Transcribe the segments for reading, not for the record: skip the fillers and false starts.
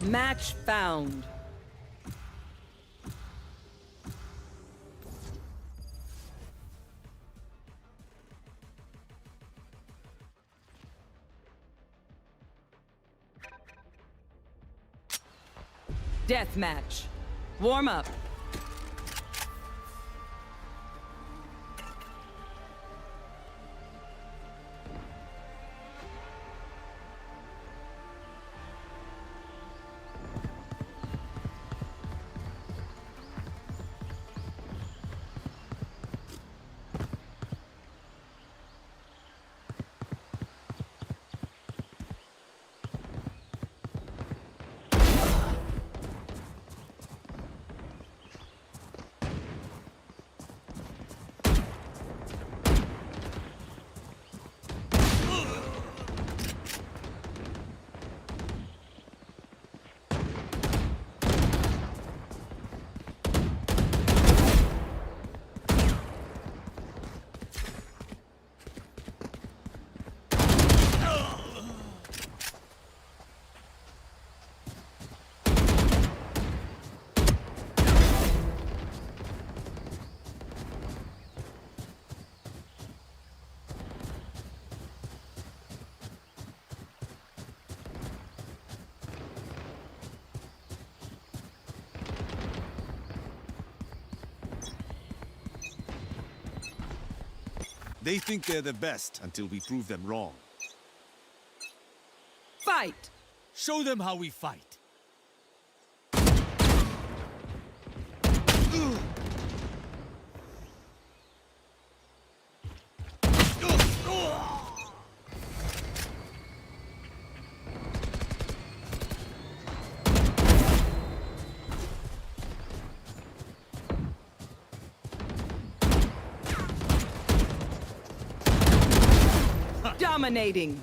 Match found. Deathmatch. Warm up. They think they're the best until we prove them wrong. Fight! Show them how we fight. Dominating.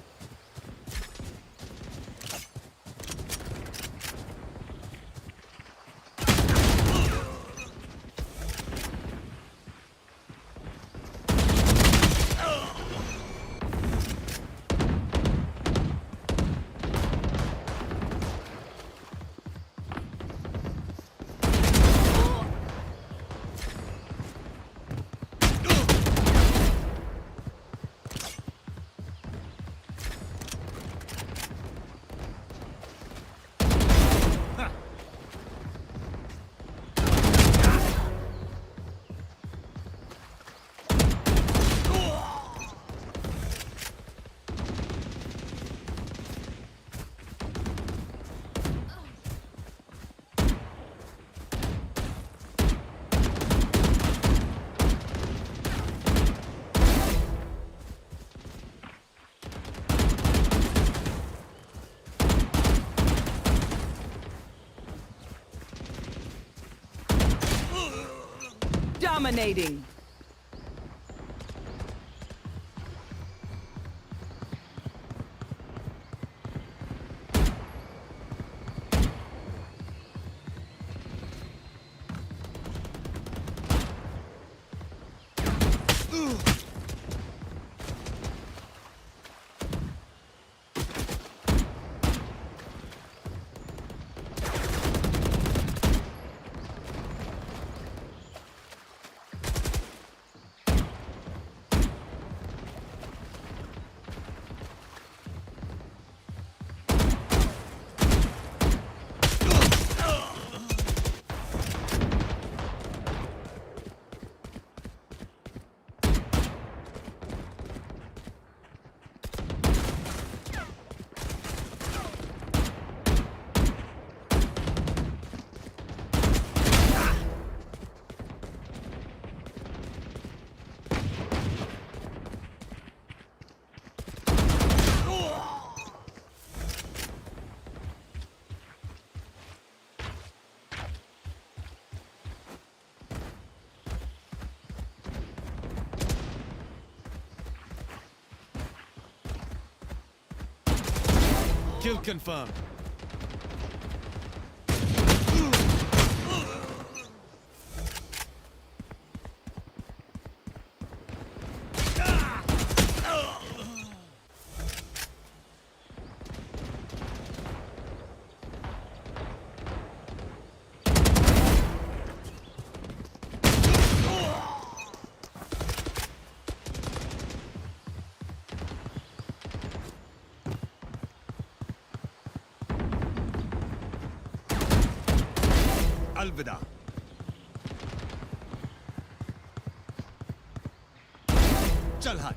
Dominating. Kill confirmed. الوداع. चल हट.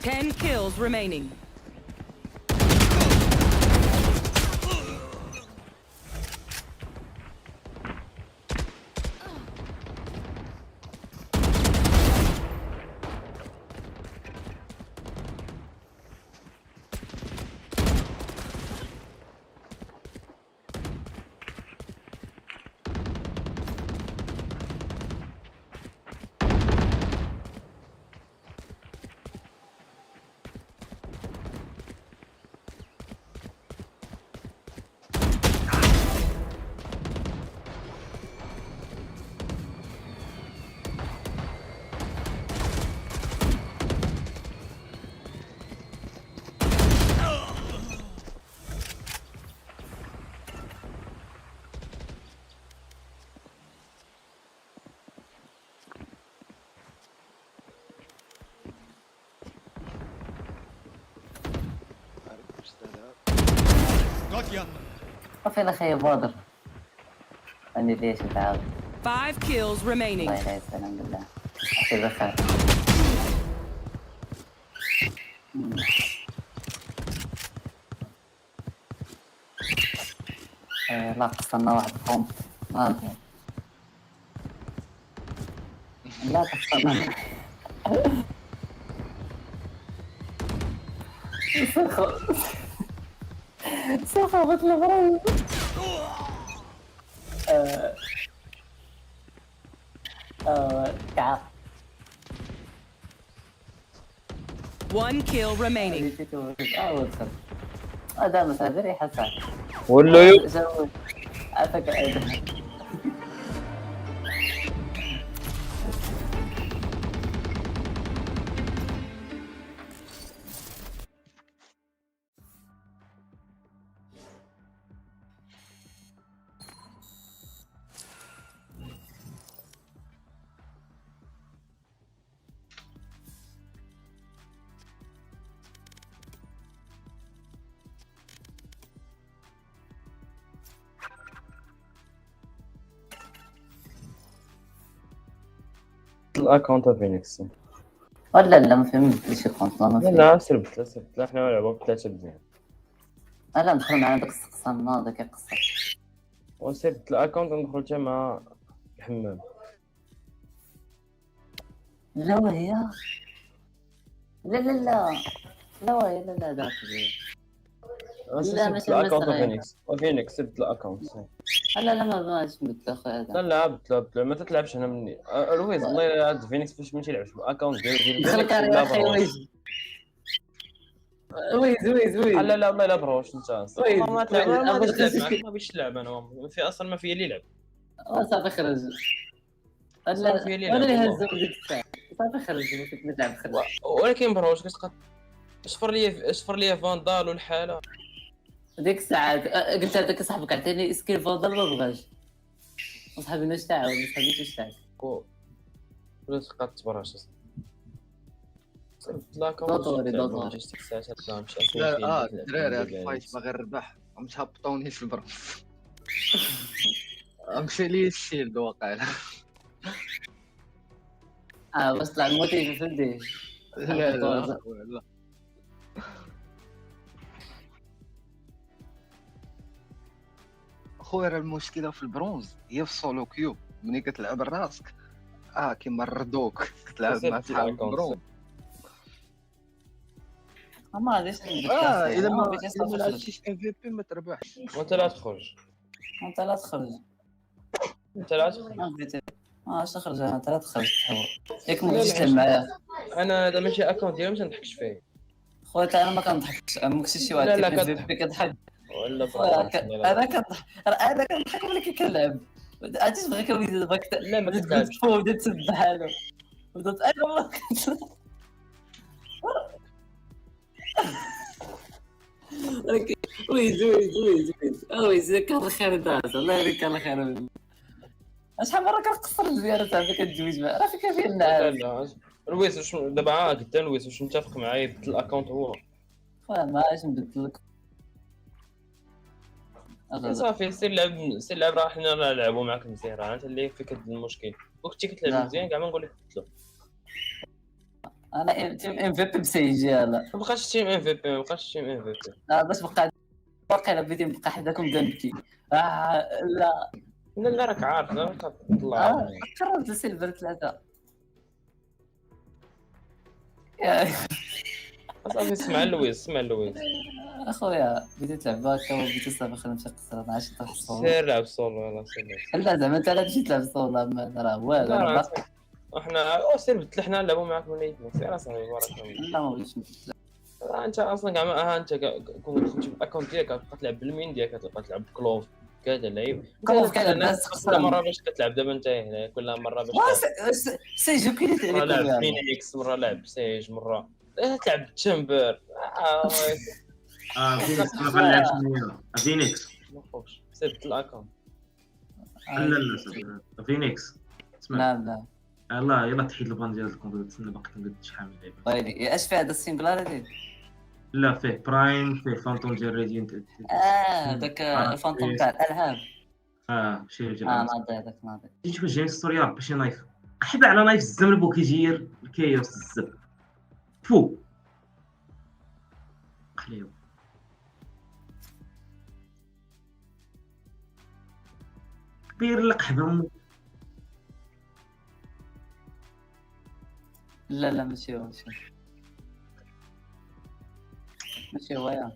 Ten kills remaining. Got ya. وفي الأخير بودر أني ليش متعود 5 kills remaining. الله لا يسلم بالله أخي بخير لا قصنا واحد فوم لا قصنا سخبت الغريب تعال 1 kill remaining. هذا مسافر يحسن ولا يو سوي عافاك عيد الاكونت فينيكس. ولا ما فهمت ايش كنت ما فهمت لا سربت لا احنا نلعبوا ثلاثة بزين. لا ندخل معنا داك القصه الناضيه كقصه وسربت الاكونت ندخل مع الحمام. لا وهي لا لا لا لا وهي لا لا ذاك سربت الاكونت فينيكس سربت الاكونت. لا لا ما بدت اخويا هذا لا بتلعب ما تلعبش انا مني رويز الله يلعب فينيكس فاش ما تيلعبش بالاكونت ديال دخل كاري يا اخي ويز لا والله لا بروش انت ما تلعب ما بغيتش نلعب انا في اصلا ما في اللي يلعب صافي خرج صافي اللي انا اللي يلعب هزم ديك الساعه صافي خرج فيك ما تلعب خرج. ولكن برا واش كتبقى اشفر لي فاندال والحاله. ديك الساعات قلت هذاك صاحبك عطيني سكيل فضل ما بغاش، وصاحبي ناش تعاود ما صاحبيش تعاود. ولا تبقى تبرش لا دوطوري. لا الدراري هاد الفايت باغي نربح متهبطوني في البرف. مشى لي الشيلد واقيلا. بس طلع الموتيف فهمتي. لا خويا راه المشكله في البرونز هي في السولو كيو ملي كتلعب راسك كيما الردوك كتلعب مع صحاب البرونز. ما غاديش نبدل الا ما بغيتي إلا ما لعبتيش ام في بي ما تربحش. وانت لا تخرج انت لا تخرج. ما بغيتي اش تخرج انت لا تخرج تحاول ياك ما بغيتيش تلعب معايا. انا هذا ماشي اكونت ديالي ما تنضحكش فيه. خويا انا ما كنضحكش ما كنتش شي واحد لا، كيضحك. ولا انا كنضحك ولكن كنلعب. عرفتي تبغي كويدي دابا لا ما بدات كتلعبش. تفوق بدات تسبح له بدات انا والله ولكن ويزي كان الخير داز الله يريك الخير. شحال مره كنقصر الزياره صاحبي كتجوج معاه راه فيك فين النهار. لا لويس واش دابا قلت لويس واش متفق معايا يبدل الاكونت هو ما عادش نبدل لك. صافي سير لعب راه حنا نلعبوا معاك مزيان راه انت اللي فيك هاد المشكل وكنتي كتلعب مزيان كاع ما نقول لك بدلو. انا تيم ام في بي بسيجي لا ما بقاش تيم ام في بي ما بقاش تيم ام في بي. باش بقى باقي بديت نبقى حداكم بدا نبكي. لا لا راك عارف لا كطلع قربت لسيلفر 3 صافي اسمع لويس اخويا بديت نلعب هكا وبديت صافي خلينا نمشي نقصر ما عادش نروح الصوم. سير لعب سولو يلاه سير لعب. لا زعما انت لا تمشي تلعب الصوم راه والو لا انا راه باقي. احنا سير بدل حنا نلعبوا معاك من يدنا سير اصاحبي بارك الله. لا ما بغيتش نبدل. انت اصلا كاع انت كون دخلتي بالاكونت ديالك كتبقى تلعب بالمين ديالك كتبقى تلعب كلوف كذا لعيب كلوف كذا الناس بس كل مره باش كتلعب دابا انت هنا كل مره باش سيجو كيليت مره عليكم لعب يا فينيكس مره لعب سيج مره تلعب تشامبر فينيكس ما غنلعبش معايا فينيكس. ما خوفش سير بدل الاكونت. لا صافي فينيكس اسمع لا يلا تحيد البان ديال الكونت تسنى باقي تنقد شحال من لعبه. ويلي اش فيه هذا السينجلاريتي. لا فيه برايم فيه فانتوم ديال ريدينت داك الفانتوم تاع الالعاب. شي رجال ناضي هذاك ناضي. تشوف جيمس ستوري راه شي نايف قحبه على نايف الزمرب وكيجير الكيوس الزب فو قليو كبير القحبه. لا ماشي هو يا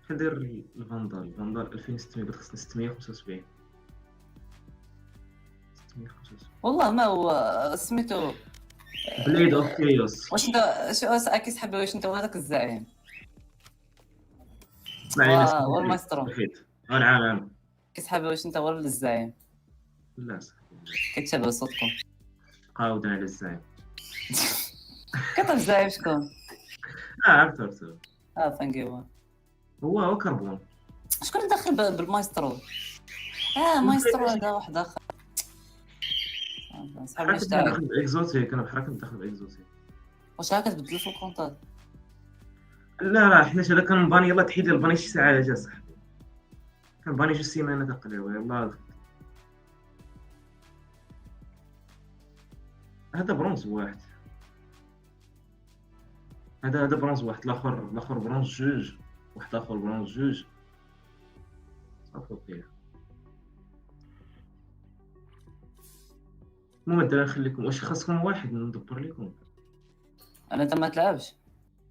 كندير الفاندال 2600 خصني 675 والله ما هو سميتو بليد اوف كيوس. واش انت اكيد حبي واش انت هذاك الزعيم. اسمعني هو الماسترو انا عام كتحبي واش انت هو الزعيم. لا كتشابه صوتكم قاود على الزعيم. كتعرف الزعيم شكون. عرفت ثانك يو. هو كربون. شكون اللي داخل بالمايسترو. مايسترو هذا واحد اخر صاحبي كنت داخل باكزوتيك. انا بحال كنت داخل باكزوتيك. واش كتبدلوا في الكونطات. لا حنا هذا كان مباني يلا تحيد الباني شي ساعه جا صاحبي كان باني شي سيمانه تقريبا يلا. هذا برونز واحد هذا برونز واحد الاخر برونز جوج واحد اخر برونز جوج صافي اوكي. المهم الدراري نخليكم واش خاصكم واحد ندبر لكم. انا انت ما تلعبش.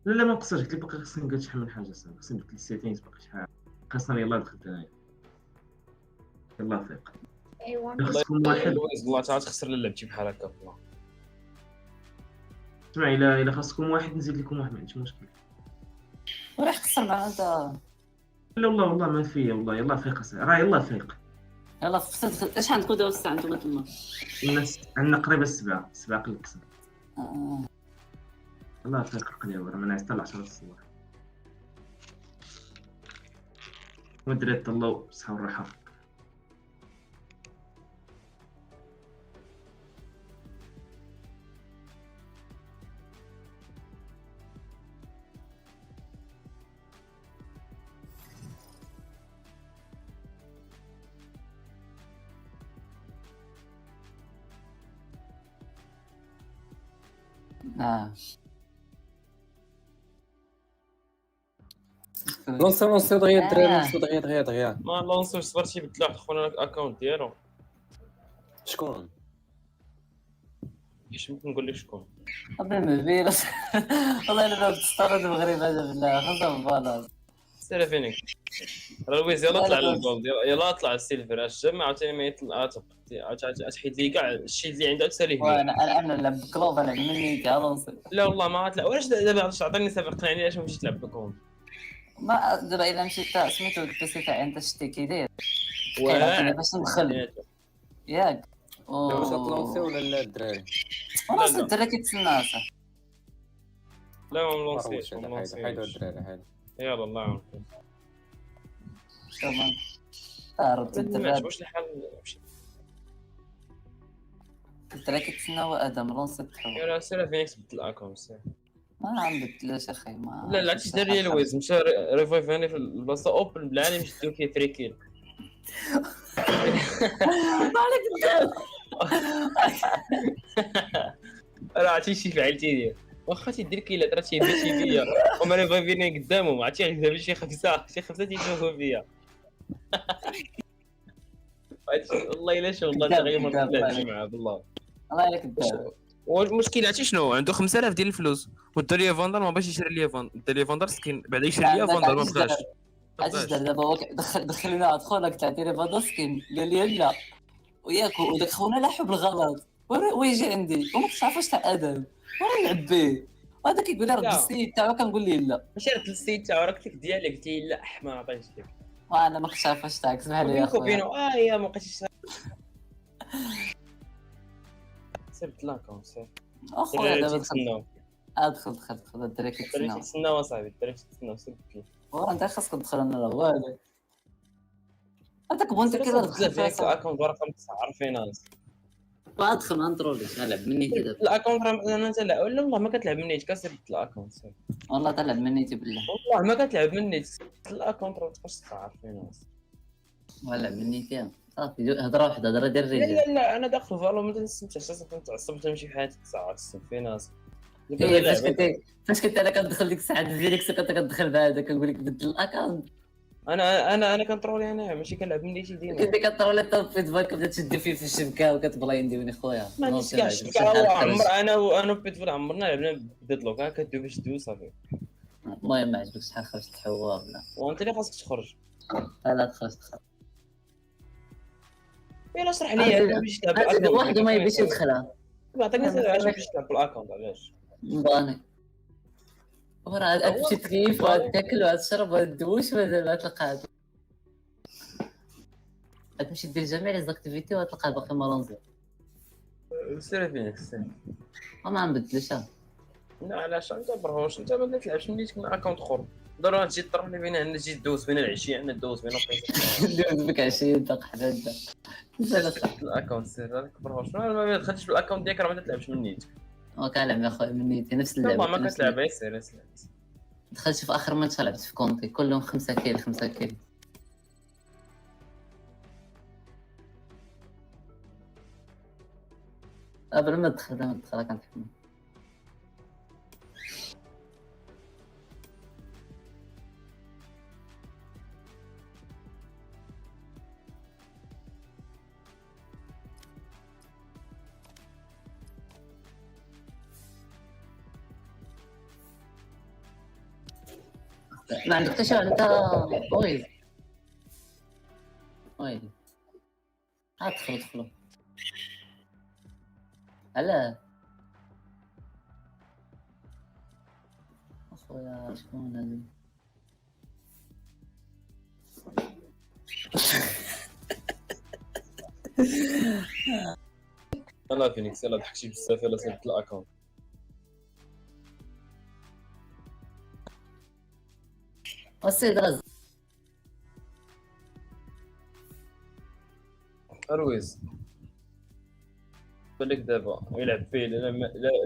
لا ما نقصرش قلت لي باقي خاصني نقاد شحال من حاجه صافي خاصني نبدل السيتينغز باقي شحال خاصني يلاه دخلت انايا يلاه فيق. خاصكم واحد والله تعال تخسر الا لعبتي بحال هكا والله. اسمع الا خاصكم واحد نزيد لكم واحد ما عنديش مشكل. وراح تخسر معنا انت. لا والله ما فيا والله يلاه فيق راه يلاه فيق. يلا فسد اش عندكم دابا الساعه انتم تما؟ الناس عندنا قريبه السبعه القسم. آه. الله تفرق لي ورا ما نعس حتى 10 الصباح. والدراري طلعوا بصحة والراحة. اه لونسي دغيا الدراري، لونسي دغيا. ما لونسو صبرتي بدل واحد خونا الاكونت ديالو. شكون؟ اش ممكن نقول لك شكون؟ قبل ما فيروس. والله الا باب تستغرب المغرب هذا بالله خاصه فوالا. سير فينيك راه لويز يلا طلع للجولد، يلا طلع السيلفر. اش جمع عاوتاني ما يطلع تحيد لي كاع الشيء اللي عنده تساليه لي. وانا نلعب كلوف، انا مني تاع لونسي. لا والله ما غتلعب. وعلاش دابا تعطيني سبب قنعني علاش ما مشيتش تلعب بكم؟ ما دابا الا مشيت تاع سميتو البيسي تاعي انت شتي كي داير واعر باش ندخل ياك. واش لونسي ولا لا الدراري؟ خلاص الدراري كيتسنى اصاحبي. لا ما نلونسيش حيدوا الدراري حيدوا. يلا الله يعاونك. شوف هربت ما الدراري. عجبوش الحال نمشي. الدراري كيتسناو ادم لونسي تحول. يلا سير فينيكس بدل الاكونت. ما عندكلاش اخي ما لا لا تيش دار لي لويز مشى ريفايفاني في البلاصه اوبن بالعالي مشيت ندير فيه فريكيل. راه عرفتي شي فعلتي لي واخا تيدير كيلات راه تيبدا بيا هما ريفايفيني قدامهم عرفتي غير شي خمسه تيشوفوا فيا. والله الا شو والله غير ما طلعتش معاه بالله. الله يلك الدار. والمشكل عرفتي شنو عنده 5000 ديال الفلوس ودا لي فاندر ما باغاش يشري لي فاندر، دا لي فاندر سكين بعدا يشري لي فاندر ما بغاش. عرفتي دار دابا هو دخلنا عند خونا تعطيني فاندر سكين قال لي لا وياك وداك خونا لاحو بالغلط ويجي عندي وما كنتش عارف واش تاع ادم ونلعب به وهذا كيقول لي رد السيد تاعو كنقول ليه لا. ماشي رد السيد تاعو راه قلت لك ديالك قلت لي لا ما عطيتش لك وانا ما كنتش عارف واش تاعك سمح لي يا خويا. بينو يا ما بقيتش سبت لاكونت سير. اخويا دابا تسناو دخل الدراري كيتسناو. تسناو اصاحبي الدراري تسناو سبت لي. انت خاصك تدخل انا راه والو هذاك بونتي كي دخل فيك الاكونت ورقم 9 عارفين ناس. ادخل ما نطروليش نلعب منيتي دابا. الاكونت راه انا تلعب ولا والله ما كتلعب منيت كسبت الاكونت سير. والله تلعب منيتي بالله والله ما كتلعب منيت الاكونت راه تبقاش عارفين ناس. ولعب منيتي صافي هضره واحده هضره ديال لا الرجال. لا انا داخل فالو ما تنسمعش اساسا كنت عصبت نمشي في حياتي 9 في ناس. فاش كنت انا كندخل ديك الساعه فيريكس كنت كندخل بهذا كنقول لك بدل الاكونت. انا كنترولي انا ماشي كنلعب من شي ديما. كنت كنترولي طفيت باك بدات تشد فيه في الشبكه وكتبلاينديوني خويا. ما نسكاش عمر انا بيتفول عمرنا لعبنا بديدلوك كدوي باش تدوي صافي. المهم ما عجبكش شحال خرجت تحوار ولا وانت اللي خاصك تخرج. لا تخرج يلا اشرح لي باش تلعب الاكونت واحد ما يبيش يدخلها. عطيني علاش باش تلعب بالاكونت علاش مباني وراه تمشي تكيف وتاكل وتشرب وتدوش وما تلقاها. تمشي دير جميع لي زاكتيفيتي وتلقاه باقي مالونزي. سير فينك سير ما نبدلش. لا علاش انت برهوش انت ما تلعبش منيت كنا اكونت اخر ضروري تجي تطرح لي بين عندنا تجي دوز بين العشيه عندنا دوز بين دوز بك 20 دقيقه حدا الاكونت سير هذاك برهوش ما دخلتش بالاكونت ديالك راه ما تلعبش منيت. كنلعب يا خويا من نيتي نفس اللعبه. والله ما كتلعب سير دخلت في اخر ماتش لعبت في كونتي كلهم 5 كيل 5 كيل. قبل ما تدخل كنتحمل. ما عندك حتى شي انت ويلي دخلوا علاه اخويا شكون هذا يلا فينيكس يلا تحكي بزاف يلا سيب الاكونت. السيد رز ارويز بالك دابا يلعب فيه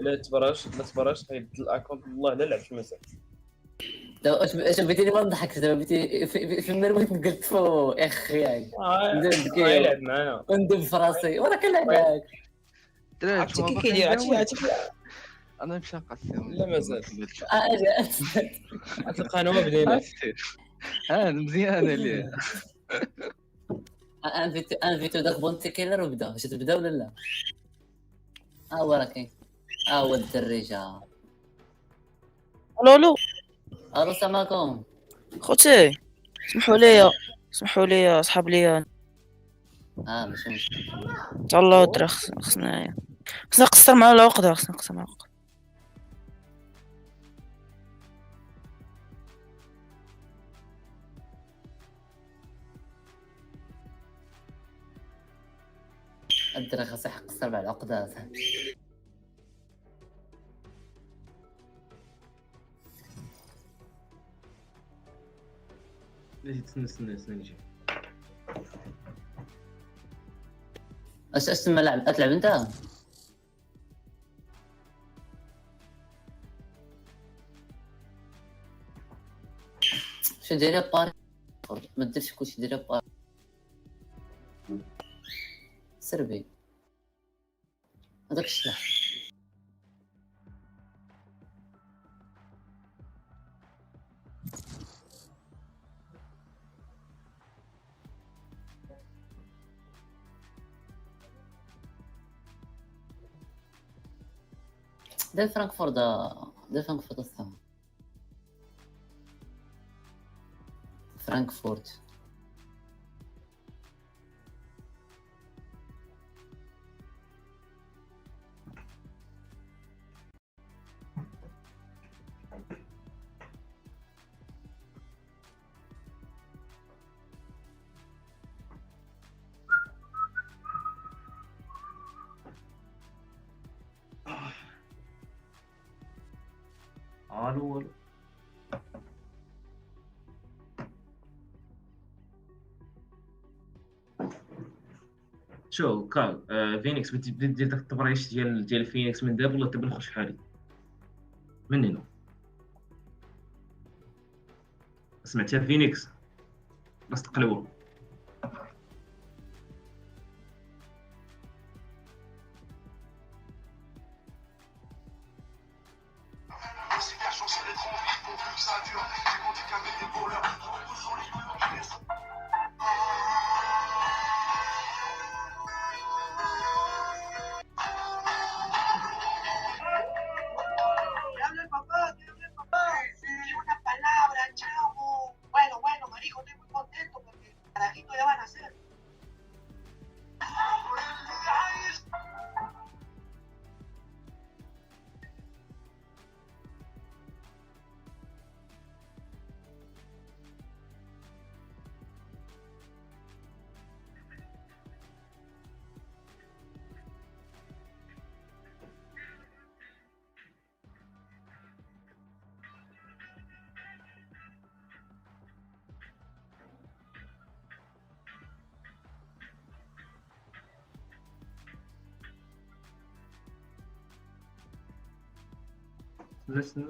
لا تبرش حيد الاكونت والله لا لعب في المساء. دابا اش بغيتيني ما نضحكش دابا بغيتي في المرمى قلت فو اخي يعني ندير يلعب دكيو معنا وندب في راسي وانا كنلعب معاك. الدراري عرفتي نتوما كي باقي كيدير نداوي. عرفتي انا نمشي نقسم. لا مازال. اجي غتلقى انا ما بدينا. مزيانه ليه. انفيتو داك بونتي كيلر وبدا واش تبدا ولا لا؟ هو راه كاين هو الدري جا. الو الو الو السلام عليكم. خوتي، سمحوا لي صحاب لي ماشي مشكل. الله درا خصنا نقصر مع العقدة الدري خاص يحقصر مع العقدة. استنى نجي. اش تسمى لعب تلعب انت؟ شو دايره باري؟ ما ديرش كلشي دايره باري سربي هذاك الشلاح. ده فرانكفورت الثاني. فرانكفورت الو شو كال فينيكس بدي دير داك التبريش ديال فينيكس من دابا ولا تبي نخش حالي منين؟ سمعتها فينيكس بس تقلبوا. استنى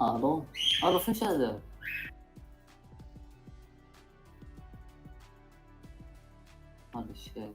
الو الو فين هذا؟ هذا الشيء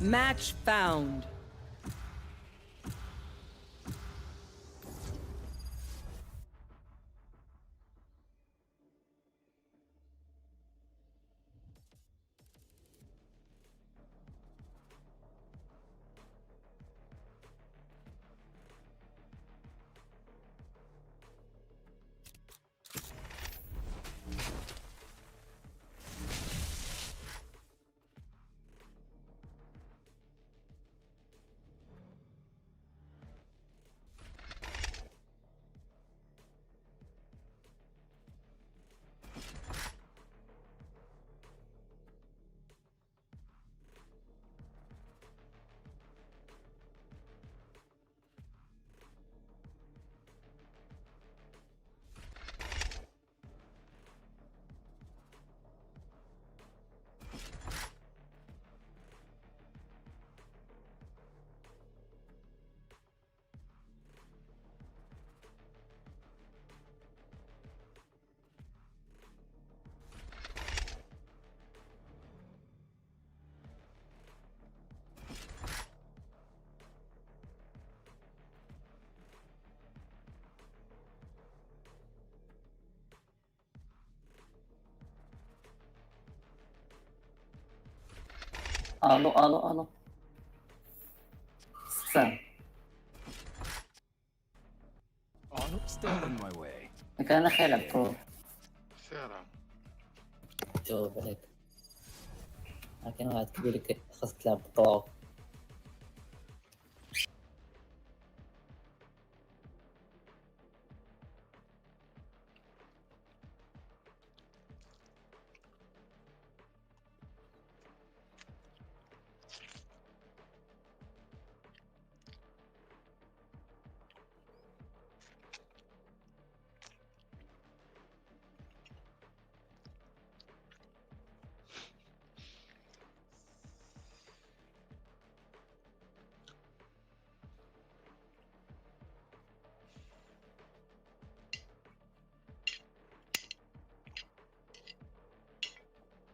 Match found. الو الو الو سام Stand in my way. كان اخي يلعب برو سيرة. جاوب عليك لكن واحد كبير لك خاصك تلعب كلوف.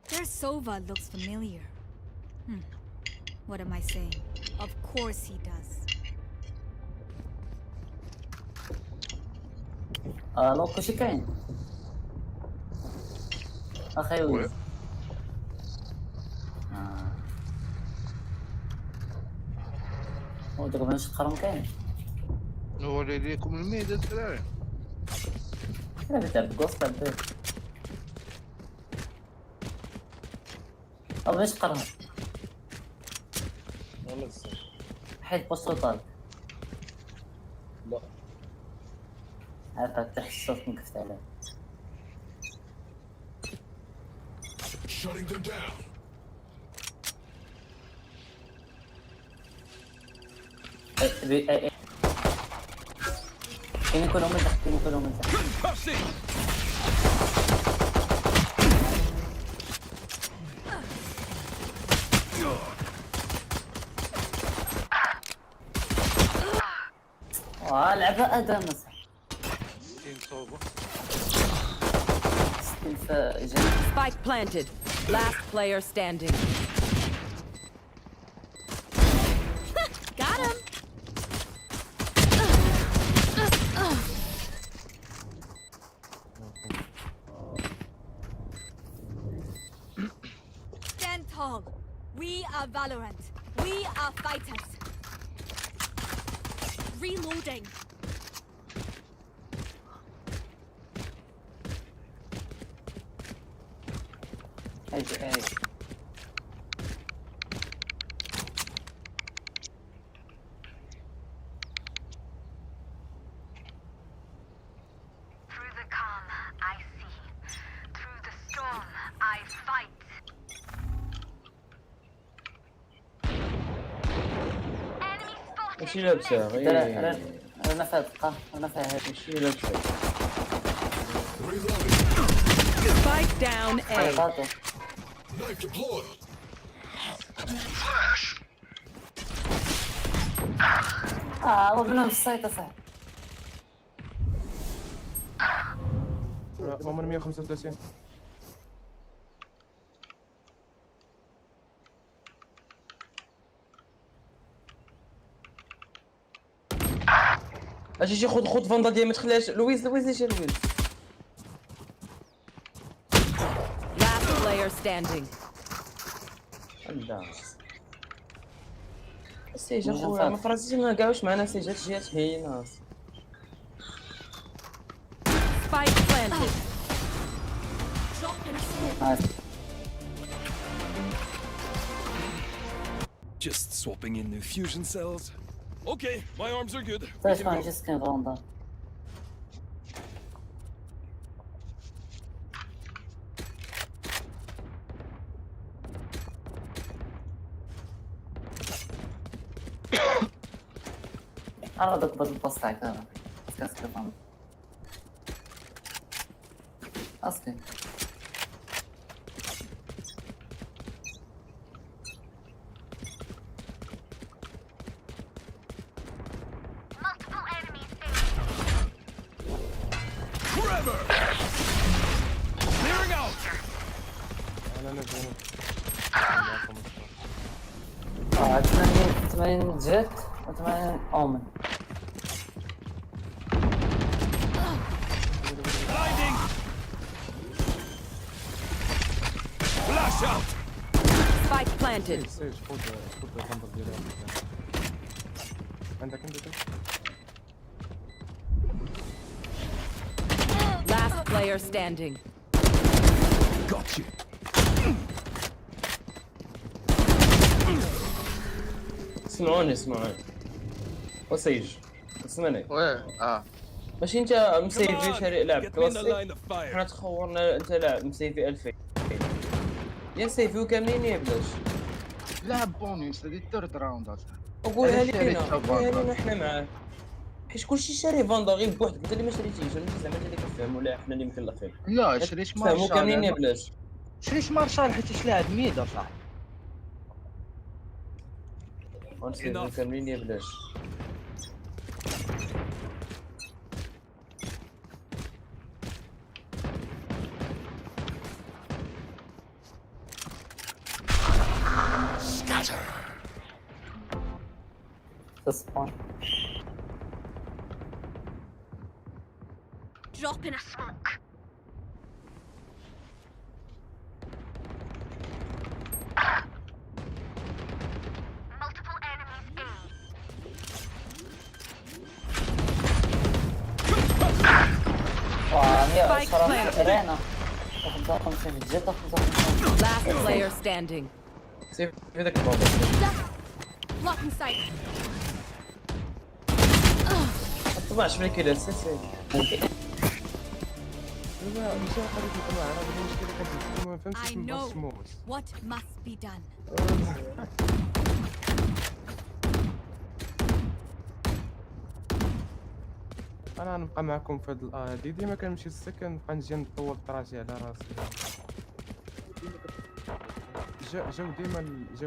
Their Sova looks familiar. What am I saying? Of course he does. الو كلشي كاين اخي ويز. وداك باش تقرم كاين. نوري ليكم الميدة الدراري. انا بتلعب جوست لعب طب ايش قرر والله الصراحة. حيت بوست طالب لا عارف تحت الصوت مكفت عليه Shutting them down. كاين يكونوا من تحت كاين يكونوا من تحت Concussing. لعبة ادم مسح كاين صوبه Spike planted. Last player standing. Got him. Stand tall. We are Valorant. We are fighters. Reloading. ايش Through the calm, I see. Through the storm, I fight. Enemy spotted. ماشي لابسه غير انا فاتقة انا فاهم ماشي لابسه. Spike down A. فاتو Knife deployed. وبنام السايت صح عمر 135. اجي خذ فاندا ديال ما تخليهاش لويز اجي لويز. Last player standing. لا السيجة خويا ما فراسيش ما كاعوش معنا سيجات جات هي ناس. Spike planted. Just swapping in new fusion cells. Okay, my arms are good. We تعرف can ما go. نجلس كاين فوندا أنا بدك بالبوست تاعك أنا كاسك فوندا أصلي Multiple enemies Forever. Clearing out. انا نزل 80 جيت و80 أومن Blinding. Flash out. Spike planted. سيج خذ البندل ديالي عندك Last player standing. Got you. اسمعوني وسيج اسمعني واه ماشي انت مسيفي Come on, شاري لاعب get me in the كلاسيك. line of fire. حنا تخورنا انت لاعب مسيفي 2000 يا سيفيو كاملين يا بلاش. لاعب بونيس هذه الثيرد راوند اصاحبي وقولها علاش شريت لينا فاندا؟ حنا معاه حيت كلشي شاري فاندا غير بوحدك انت اللي ما شريتيش ولا زعما انت اللي كتفهم ولا حنا اللي مكلفين. لا شريت تفهموا كاملين يا مارشال بلاش. شريت مارشال حيت لاعب ميد اصاحبي ونسيبو كاملين يا بلاش. تصبح Drop in a smoke. Multiple enemies A. يا Spike صراحة planted. رينا 55 في الجيت 55. Last player standing. سيف في ذاك البومب. Blocking sight. طبعا شوف لي كذا سيف. لا مش قريت القناع انا المشكله كانت ما فهمتش I اسمه know سموث. what must be done. انا نبقى معكم في هاد الآية دي ديما كنمشي للسكن نبقى نجي نطول طراشي على راسي. جاو ديما الآية.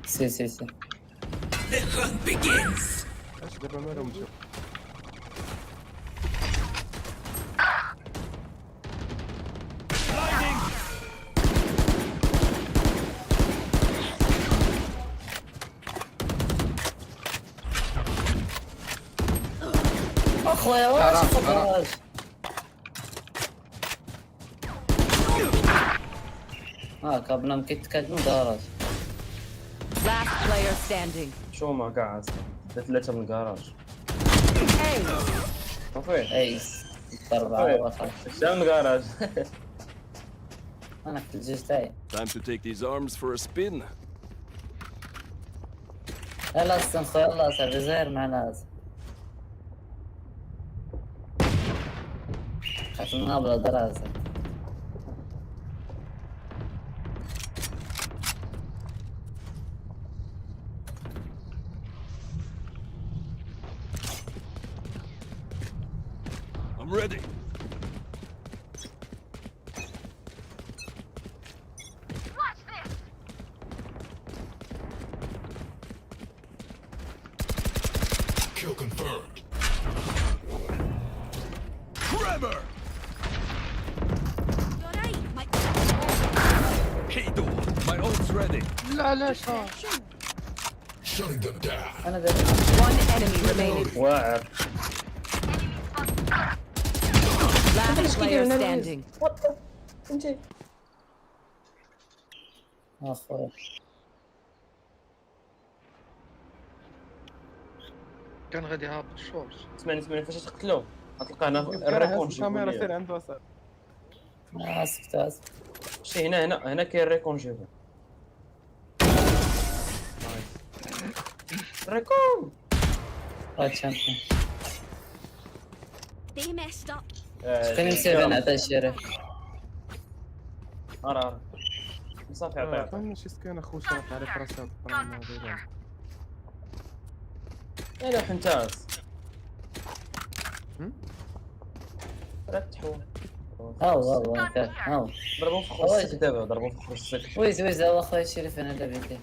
سي اش دابا مالهم جاو. اخويا واش فكراش كابنا مكيتكاد من دارات. Last player standing. شو ما قاعد ثلاثة من الجراج. Hey. صافي. ايس ضربة وصل. شو من الجراج. انا في الجيش تاعي. Time to take these arms for a spin. يلا استنخو يلا صاحبي زاير مع ناس. خاصنا بلا دراسة. I'm ready. Watch this. Kill confirmed. Trevor! You're right. My Hey, door. My ult's ready. لا لا شو Shutting them down. انا دابا One enemy remaining. واعر. Last player standing. اخويا كان غادي هابط الشورت. اسمعني فاش تقتلوه غتلقى هنا الريكون الكاميرا سير عنده أسد. اسكت شي هنا كاين الريكون جيبو. الريكون. تشامبيون. they messed up. كان يسير انا عطاه الشرف. ارى صافي عطيه. فهمنا شي سكان اخو شاف على فراسات القران هذول. يا حنتاس. فتحوا. هاو ضربوا في خوش السك دابا ضربوا في خوش السك. ويز هو اخويا الشريف انا لعبتي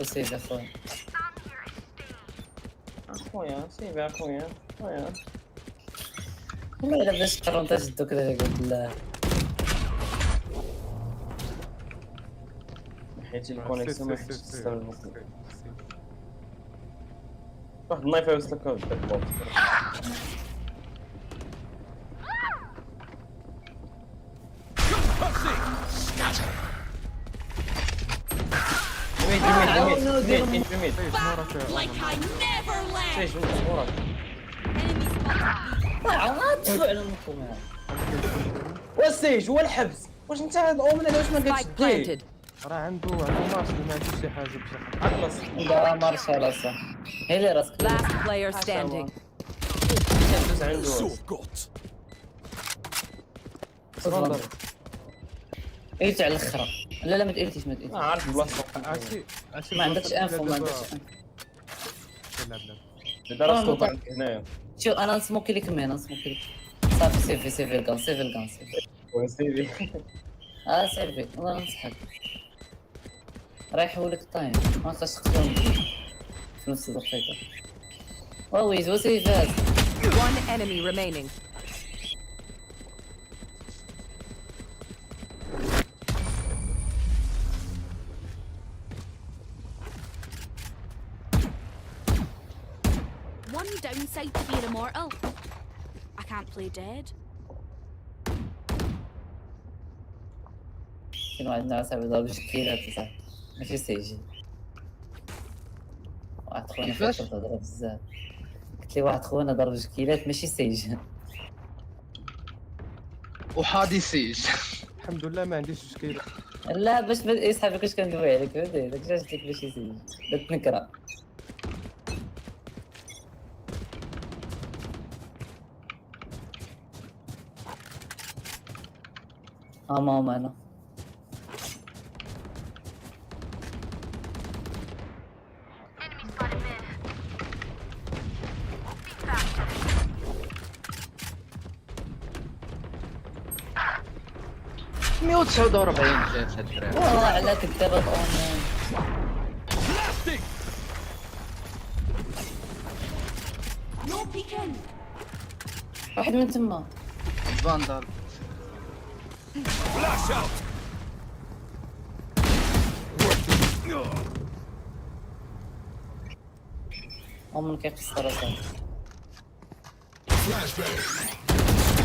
وسيد اخويا اخويا والله الا باش قرنت جدو كذا يقول بالله حيت الكونيكسيون ما حيتش تستعمل واحد النايف يوصلك داك البوط. جميل Like I never left. شي وراك Enemy spotted me. فعلا نقوم والسيج هو الحبس واش انت هاد اومن علاش ما قلتش Spike planted. راه عنده مارش ما عندوش شي حاجه بشي خلص لا مارشا راسا هي اللي راسك Last player standing. دوز عنده So got. تفضل. ايت على الاخرى لا ما تقلتيش ما ما عارف البلاصه ما عندكش انفو ما عندكش دابا راه صوت عندك هنايا شو انا نسموكي لك مين نسموكي لك صافي سيفي الكان وسيدي سيفي والله ننصحك رايحوا لك الطايم ما تقدرش تقتلهم في نفس الدقيقة ويز وسيفات One enemy remaining. One downside to being immortal. I can't play dead. كانوا عندنا عصا ضرب شكيلات صح ماشي سيجي. واحد خونا كيفاش؟ تهضر بزاف. قلت لي واحد خونا ضرب شكيلات ماشي سيج. وحادي سيج. الحمد لله ما عنديش مشكل. لا باش يسحبك واش كندوي عليك فهمتي داك الشيء قلت لك ماشي سيج. درت نكره. ماما انا. Enemy spotted mid. Be faster. 149 جات هاد الدراري. والله على كذابة اونلاين. Blasting! No peeking. واحد من تما. فاندال. Flash out! من كيقص راسه.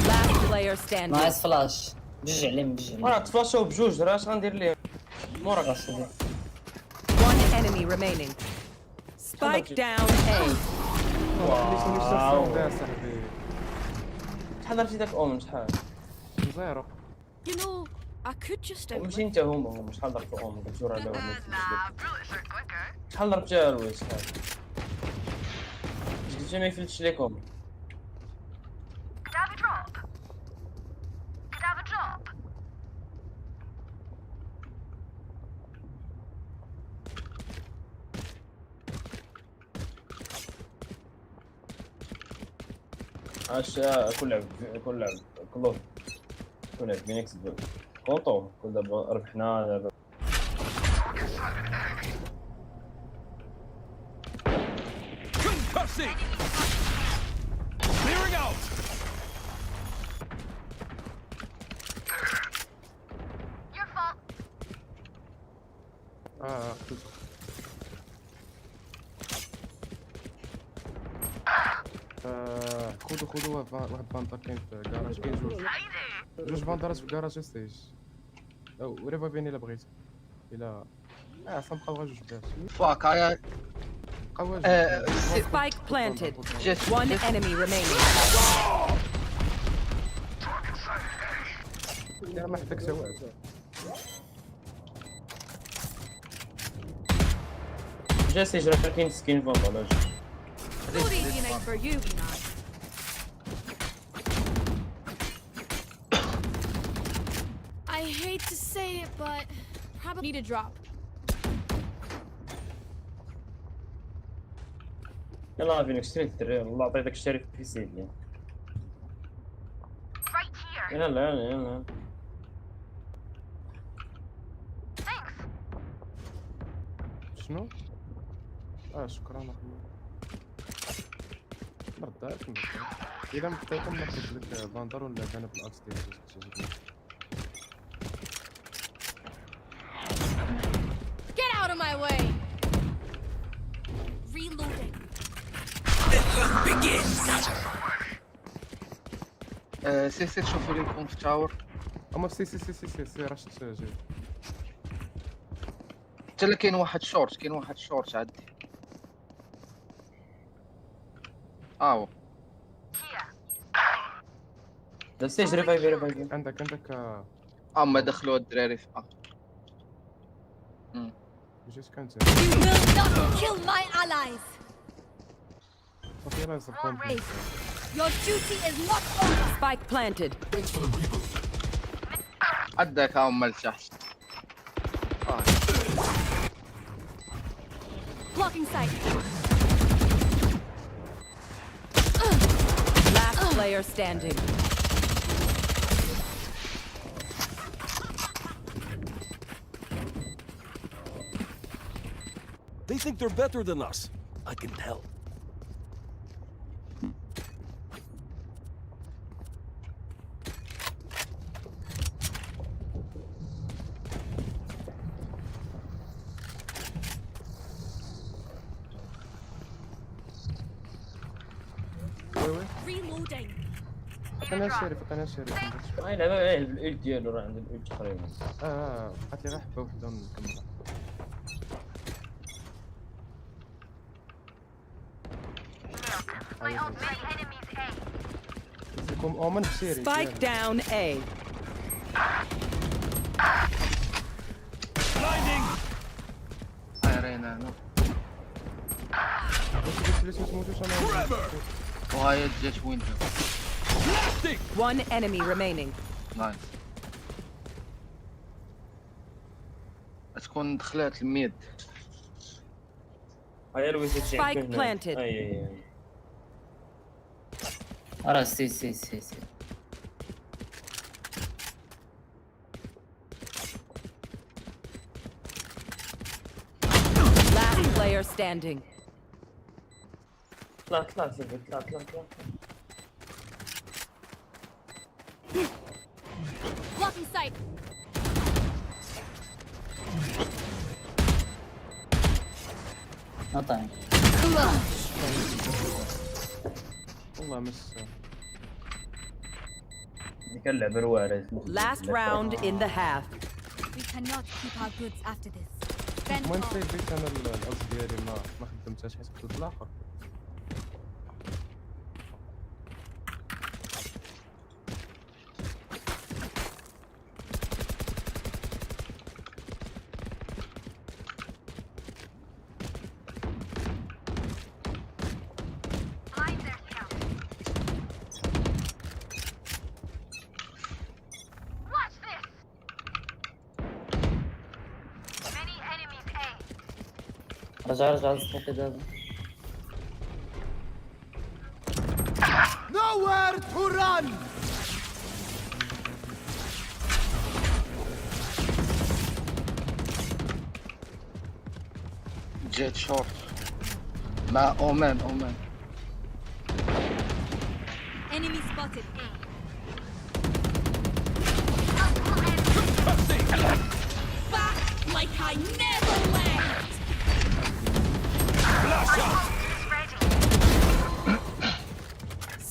Last player standing. ناقص فلاش. بجوج عليهم بجوج عليهم. راه تفلاشاو بجوج راه اش غندير ليه موراك راسي. One enemy remaining. Spike down A. واو صاحبي. شحال درتي داك اومن شحال؟ زيرو. You know, I could just ماشي انت هما شحال ضربتو اومن قلت جور على اومن Nah, bullets are quicker. شحال ضربتيها الويس شحال؟ قلتي ما يفلتش ليكم. Could have a drop. Could have a drop. اش كل لعب كلوف كل لعب فينيكس كونطو كل دابا ربحنا دابا. Concussing! Clearing out! Your fault. خذوا واحد باندر كاين في الكراج كاين جوج باندرات في الكراج ستيج او ريفايفيني الا بغيت الا اصلا بقاو غير جوج بلاش فاك هاي بقاو Spike planted. جات One enemy remaining. لا ما حداك سواء جالس يجري كاين سكين فوق على جوج. Not easy night for you, Vinod. I hate to say it, but probably need a drop. يلا فينيكس اشتري الدراري والله عطيتك الشريف في سيدي. Right here. يلا Thanks. شنو؟ شكرا اخويا مرضاش اذا مخطيكم ناخذ لك باندر ولا انا بالاكس ديالي Get out of my way! Reloading. سي تشوفوا لي نكون في تاور. اما سي راه شفت جاي حتى لا كاين واحد شورت عندي. هو دازتي يجري ريفايفي عندك اما دخلوا الدراري في جيت كانت You will not kill my allies! صافي راه زبطون Your duty is not over! Spike planted. عندك هما لتحت. Blocking sight. Last player standing. They think they're better than us. I can tell. Reloading. قناة الشريف ما يلعب عليه بالإيد ديالو، راه عنده الإيد تقريبا. بقات لي غير حبة وحدة ونكملها. My ult ready. Enemies A. لكم اومن بسيري. Spike down A. Blinding. طايرين هنا بس موجودش انا. وهاي جات ويندو. One enemy remaining. نايس. تكون دخلات الميد. هاي الويس Spike planted. اي راه سي Last player standing. طلع سيدي، طلع. Blocking sight. نطعم. والله مس. ديك اللعبة الوارث. Last round in the half. We cannot keep our goods after this. المهم سيفيت انا الأوز ديالي ما خدمتهاش حيت كنت الاخر. Blind their scout. Watch this. Many enemies A. رجع السوق دابا. Nowhere to run. جات شورت مع اومان. Enemy spotted. Back like I never left.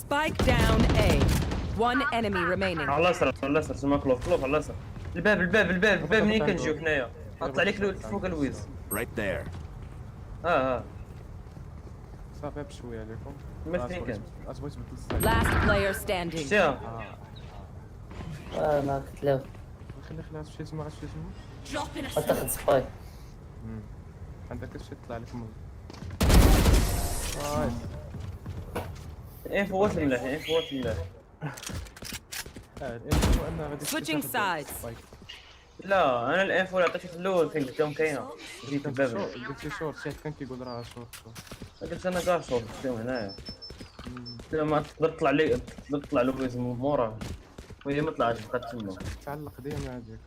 Spike down A. One enemy remaining. على اليسار سما كلوف على اليسار. الباب منين كنجيو حنايا. حط عليك فوق الويز. Right there. صافي بشويه عليكم. ما فين كان. بغيت تبدل السايد. Last player standing. شتيها. ما كتلاو. خليها تمشي تما غتمشي تما. Drop in a تاخذ سباي. عندك كتمشي تطلع لك من. فوت ملاح. الانفو انها غادي Switching sides. لا انا الانفو اللي عطيتك في الاول فين قلت لهم كاينه. جيت الباب. قلتي شورت شي كان كيقول راه شورت. قلت انا كاع شورت فيهم هنايا. قلت ما تقدر تطلع لويز من موراه. وهي ما طلعتش بقات تما. تعلق ديما هذيك.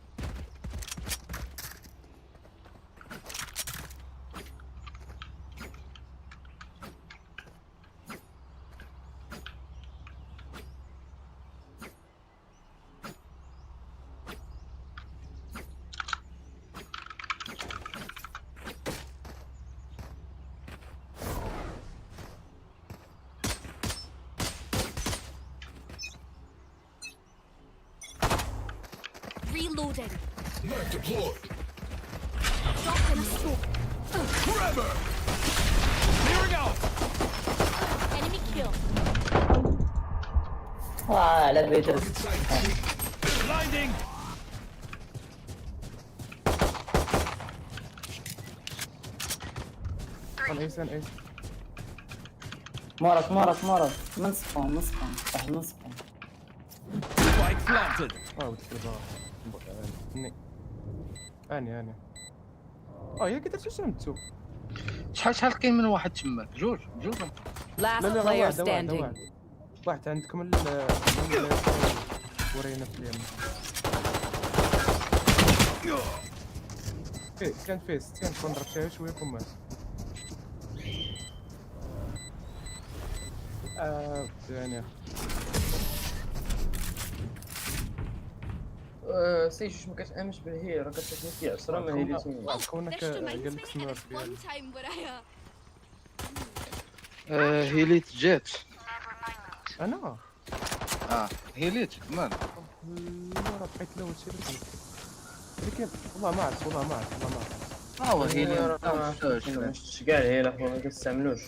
reloading. Mag deployed. Drop in a smoke. Grabber. Clearing out. Enemy kill. على بيتر. Blinding. ايس. مرض من سبون صح من سبون. Spike planted. اني يا قدرت شمتو. شحال كاين من واحد تماك؟ جوج. Last player standing. واحد عندكم ورينا في اليمين. كان فيه 60 كون ضربت فيها شويه كمات. ثانية سيش ما كتامنش بالهي راه كتشوفني في عصره ما هي اللي كونك قال لك سمارت ديالك. هيليت جات. انا هيليت مال لا راه بقيت لا هادشي اللي ولكن والله ما عرفت والله ما عرفت والله ما عرفت هو هيليت ما شفتش كاع الهيل اخويا ما كنستعملوش.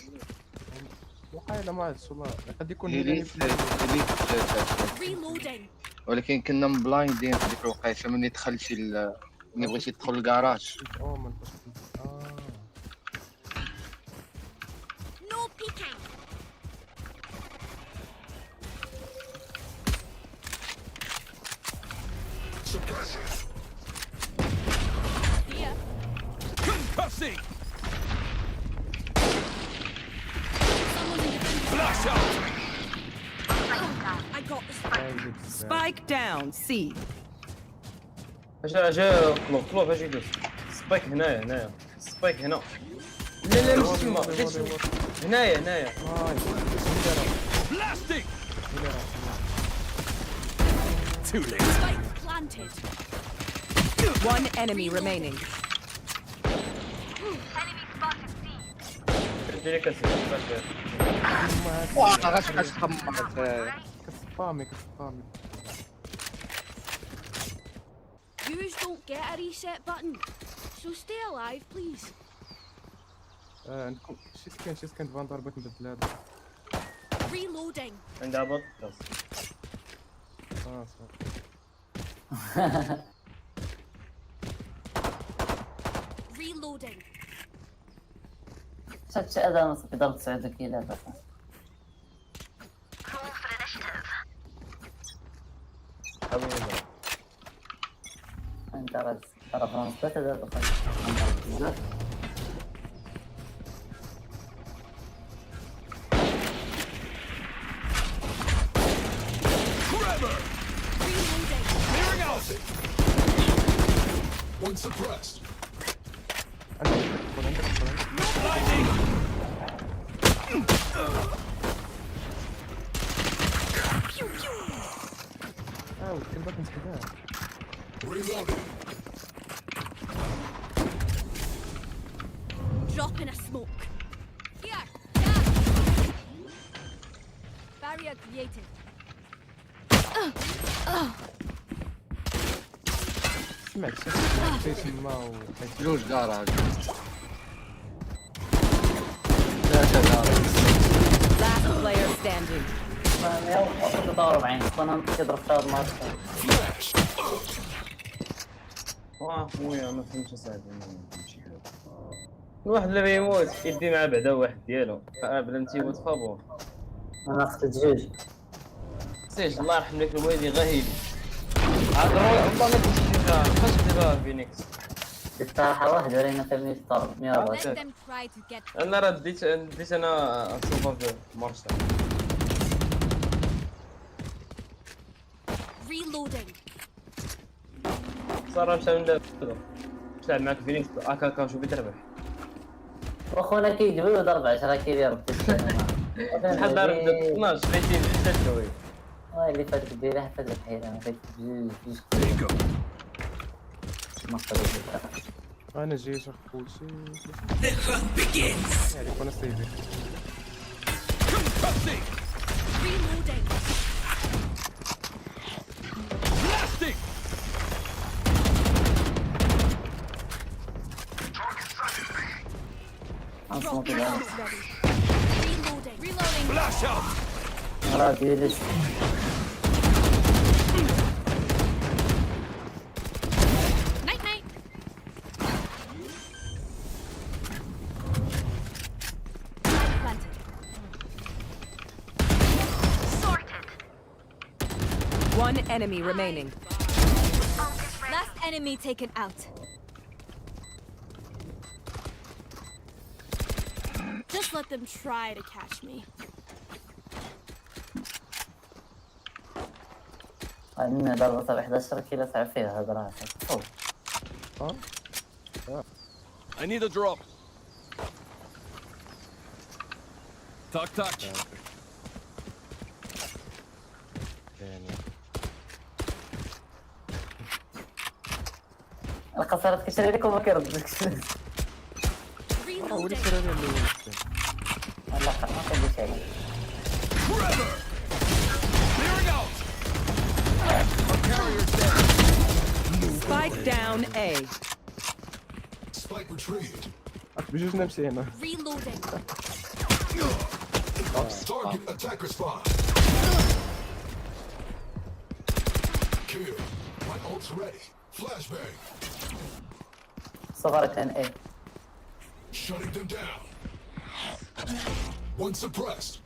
وقيلا ما عرفتش والله قد يكون هيليت Reloading. ولكن كنا مبلايندين في ديك الوقيته ملي دخل ملي بغيتي تدخل الكراج. ما نبقاش No peeking. Here. Concussing! Someone's in defense. Flash out! I got this. Spike down. C. اجا كلوف اجي يدوز سبايك هنايا سبايك هنا. لا مش تما هنايا Blasting! Too late. Spike planted. One enemy remaining. Enemy spotted C. ديري كاسير غاش تخمم كسبامي Viewers don't get a reset button, so stay alive, please. عندكم شي سكان فاندار بغيت نبدل هذا Reloading. عندها بط صافي Reloading. شفت هذا نص تقدر تساعدك الى بس. Roll for initiative. انت راس ترى فرنسا تقدر تدخل بزاف. Trevor! Clearing out! One suppressed. Lightning! كنت باغي نسكتها Reloading. Drop in a smoke. Here. Barrier created. سمعت شي تما جوج كراج Last player standing. تضارب عين انا تضرب ثلاث مرات. خويا ما فهمتش اصاحبي الواحد اللي بيموت يدي مع بعدا واحد ديالو بلا انت يموت فابور. انا اخذت جوج. سيج الله يرحم لك الوالدي غاهيلي عاد والله ما كنتش فيها فاش دابا فينيكس الصراحه واحد ورينا تمني الطرب Let 104. them try to get. انا راه ديت انا نشوفها في مارشال. Reloading. صراحه مشى من دابا تلعب معاك فينيكس اكاكا شوفي تربح واخونا كيجبدو ضرب 10 كيدير بحال ضارب 12 بيتي تشوي. اللي فاتت ديرها فاتت الحيرة ما فاتت بجوج There you go. ما قدرت. انا جاي شي خوتي The hunt begins. يعني كنا سيفي Concussing! Reloading. Blasting! Drop نصمت الآن. is ready. Reloading. Reloading. Flash out! راه ديالي Night night. Planted. Sorted. One enemy remaining. Last enemy taken out. Just let them try to catch me. عندنا ضربة صار 11 كيلو صعب فيها هذا راه I need a drop. Touch. القصرات كيشري لك وما كيردكش. ولي Reloading. سير هذا اللي والله ما كنديرش عليه. Trevor! Clearing out! down A. Spike retrieved. بجوج نمشي هنا. Reloading. Target attacker spawn. Kill. My ult's ready. Flashbang. صغر كان ايه. Shutting them down. One suppressed.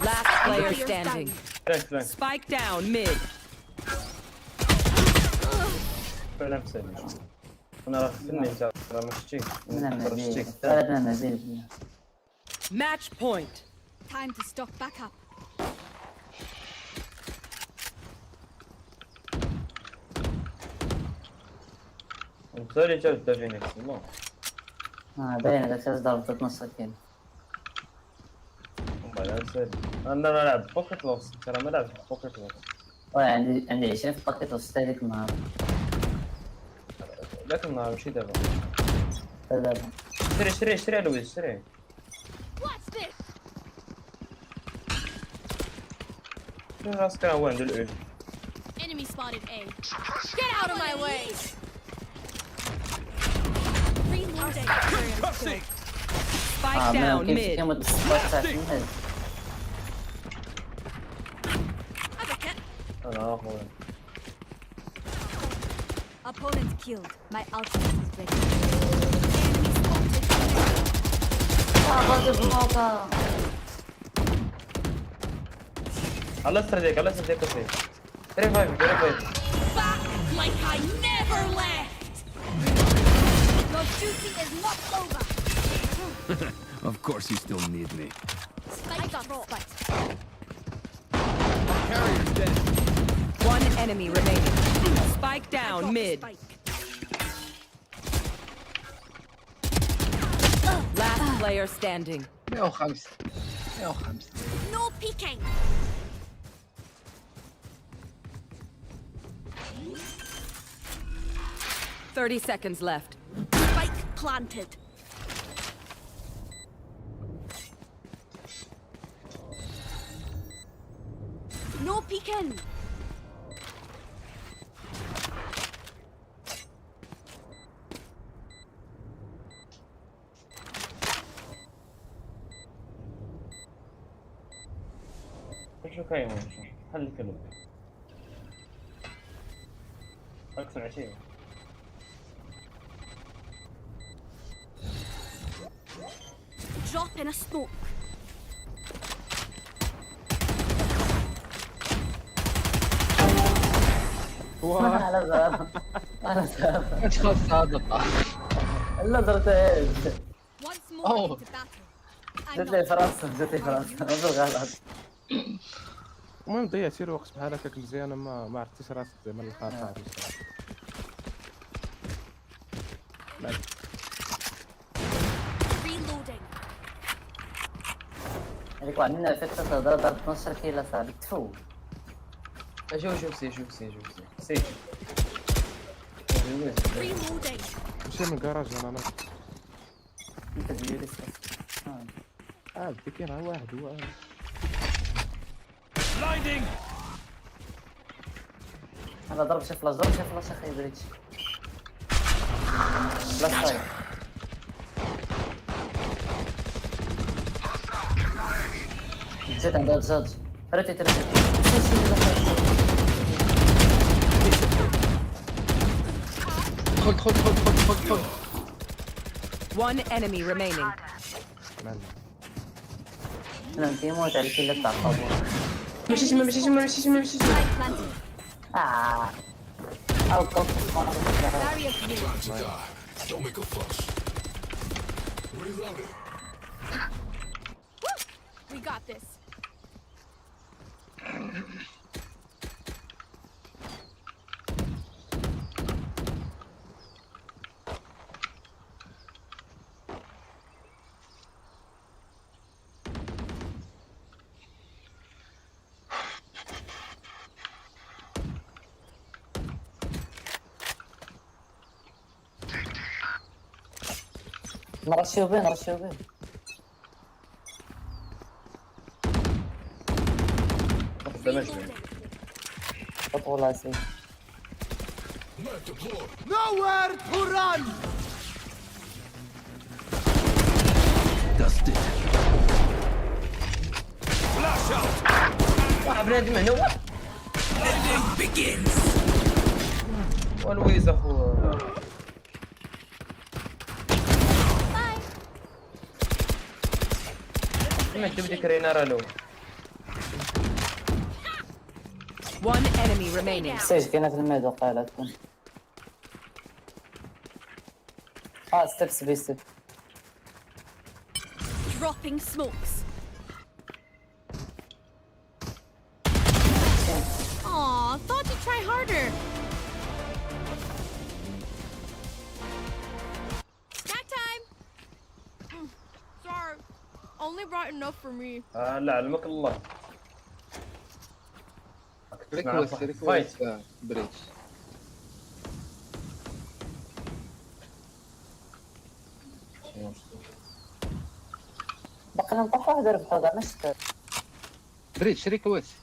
Last player standing. فرانك Spike down mid. فعلا مسلم. انا راه فني انت راه ما شفتيش. Match point. Time to stock back up. مسالي جاب دافينكس والله. باين هذاك الشيء ضربت نص كيل. والله سهل. انا نلعب بوكيت لوس ترى ما لعبت بوكيت لوس. عندي 20 في باكيت وسط هذيك النهار. لكن النهار ماشي دابا. دابا. اشتري لويس اشتري. What's this? راسك هو عنده الأول. Enemy spotted A. Get out of my way. Reloading. Spike down mid. Advocate. انا اخويا. Opponent killed. My ultimate is ready. Enemy spotted. على استراتيجيك كثير. 35 Back like I never left. Your duty is not over. Of course you still need me. I got spiked. Carrier's dead. One enemy remaining. Spike down mid. Last player standing. 105. No peeking. Thirty seconds left. Spike planted. No peeking. شو كاين حل الكلب. اكثر عشيه. Drop in a smoke. ايش خاص صادقة؟ لا ضربتين. Once more into battle. I'm جات لي فرنسا بالغلط. المهم ضيعتي الوقت بحال هكاك مزيان ما عرفتيش راسك زعما الخاطر. reloading. هذيك واحد منا فاتت تهضر ضربت 12 كيلو صاحبي تفو. شوف سي Reloading. مشي من الكراج انا انت ديري بدي كاين واحد هو Blinding. هذا ضرب شي فلاش اخي بريتش. لا صاير. جيت عند الزاج. ريتي خذ. One enemy remaining. انا نتيموت على الكيلة تاع الطابور. ماشي Spike planted. او طب. Barrier cleared. To die. Don't make a fuss. Reloading. We got this. نرشيو بيه نرشيو بيه. ما خداماش بيه. خطوة لا سي. Dusted. Flash out. بنادم هنا هو Ending begins. ولويز اخو. ما تبدي كرينا رالو. One enemy remaining. سيج كاينة في الميد وقيلة تكون. ستيبس بي ستيب. Dropping smokes. Aw, thought you'd try harder. Snack time. Sorry, only brought enough for me. لا علمك الله. ريكوست بريتش. بقينا نطيح واحد ربحو كاع ماشي كاع. بريتش ريكوست.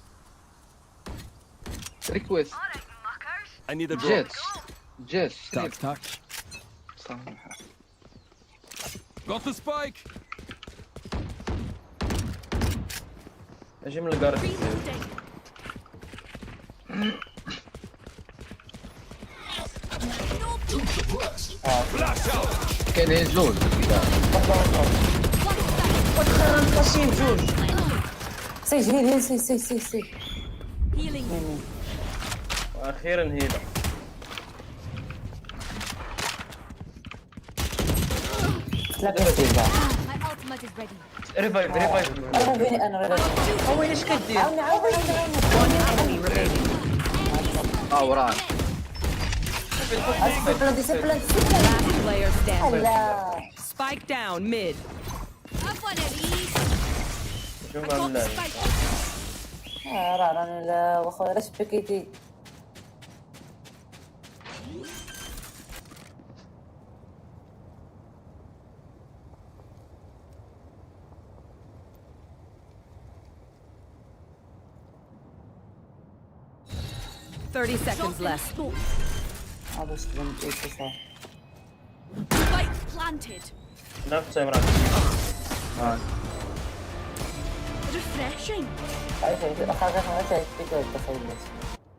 ريكوست. I need a drop. جيت Tack, tack. Got the spike. اجي من الكارت. Reloading. Flash out. كاين زوج سيج هيل سي. Healing. واخيرا هيدا. لا بس كاع. My ultimate is ready. ريفايف. انا فيني انا وين ايش كدير؟ عاوني. One enemy remaining. وراه ديسيبلين. Last player standing. لا. Spike down mid. Have fun, Eddie. شو I ما got the عملنا؟ spike. راني لا واخا علاش بكيتي. Thirty seconds left. هذا اش بنتي صح. Spike planted. نفس عمران. Refreshing.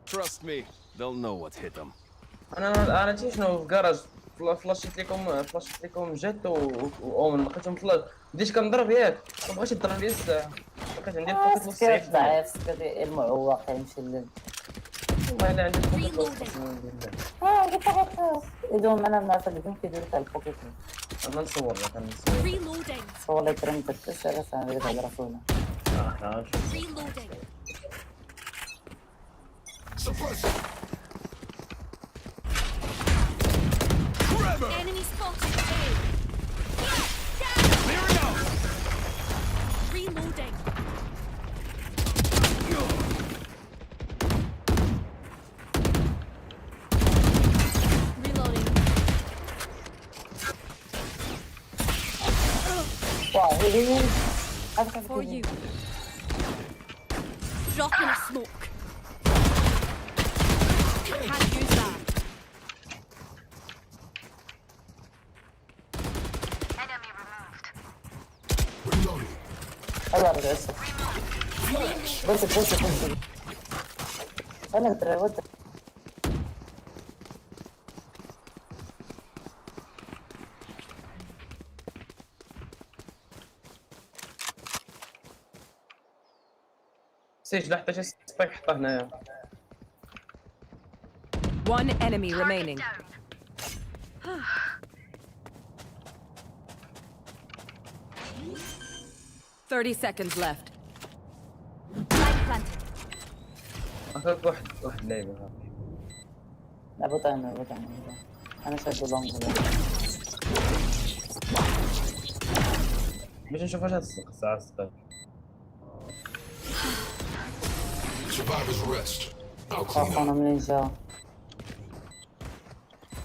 Trust me, they'll know what hit them. انا تي شنو في كراج فلاشيت لكم جيت واومن لقيتهم فلاش بديت كنضرب ياك ما بغيتش نضرب ليا الساعه لقيت عندي البوكيت نص سكرت ضعيف سكرت المعوق يمشي لل. والله الا عندي البوكيت نص قلت لك يدوم انا نعرف اللي يمكن يدير تاع البوكيت. انا نصور لك انا نصور. Reloading. والله ترمت التسعة انا اللي تعرفونا. نشوف. Reloading. Enemy spotted. Clearing out. Reloading. Reloading. واو هي For you. Drop in a smoke. Can't use that. Enemy removed. الله رجع بس انا ترى ود. سيج لحتى شي سبايك حطه هنايا. One enemy remaining. Down. 30 seconds left. Light planted. اخذت واحد لعيبه هذا. لا بطعم انا شاد لونج. باش نشوف واش هاد الساعه السبايك. انا منين جا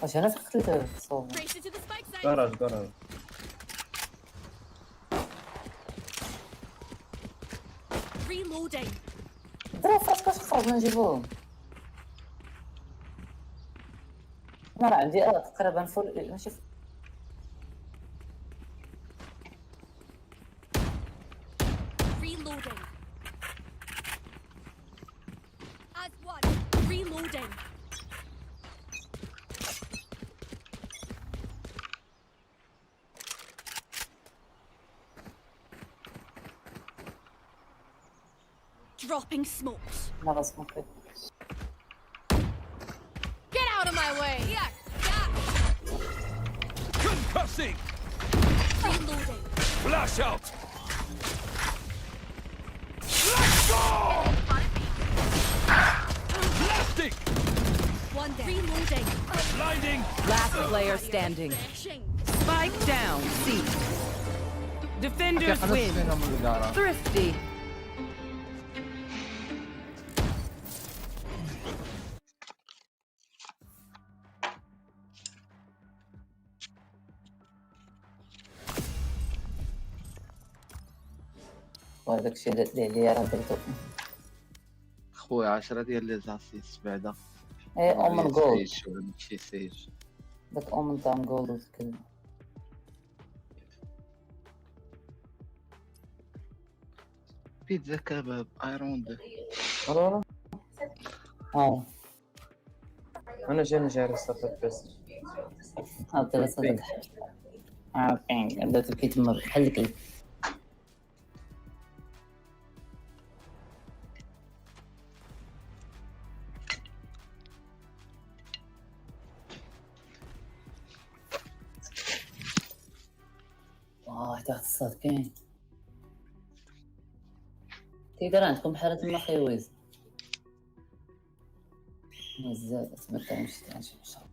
واش انا قتلت الصوب. Race into the spike site. كراج. Reloading. درا فاش كتخرج نجيبوهم. انا راه عندي تقريبا فول ماشي Reloading. As one. Reloading. Dropping smokes. ما غاسمك. Get out of my way. Yeah. Concussing! Reloading. Flash out! Let's go! Blasting! One down. Reloading. Blinding! Last player standing. Spike down. C. Defenders win. Thrifty. وهذاك الشيء اللي عليا راه درتو. خويا 10 ديال لي زاسيس بعدا. اي اومن جولد. شي سيج. داك اومن تاع جولد وتكلم. بيتزا كباب ايروند. والله ها انا جاني جاري صافي بس. ها ثلاثة ديال اوكي بدات كيتم بحال الكلب. واحد الصاد كاين كيدير عندكم بحال تما خيويز مزال تمتع مشيت ان شاء الله.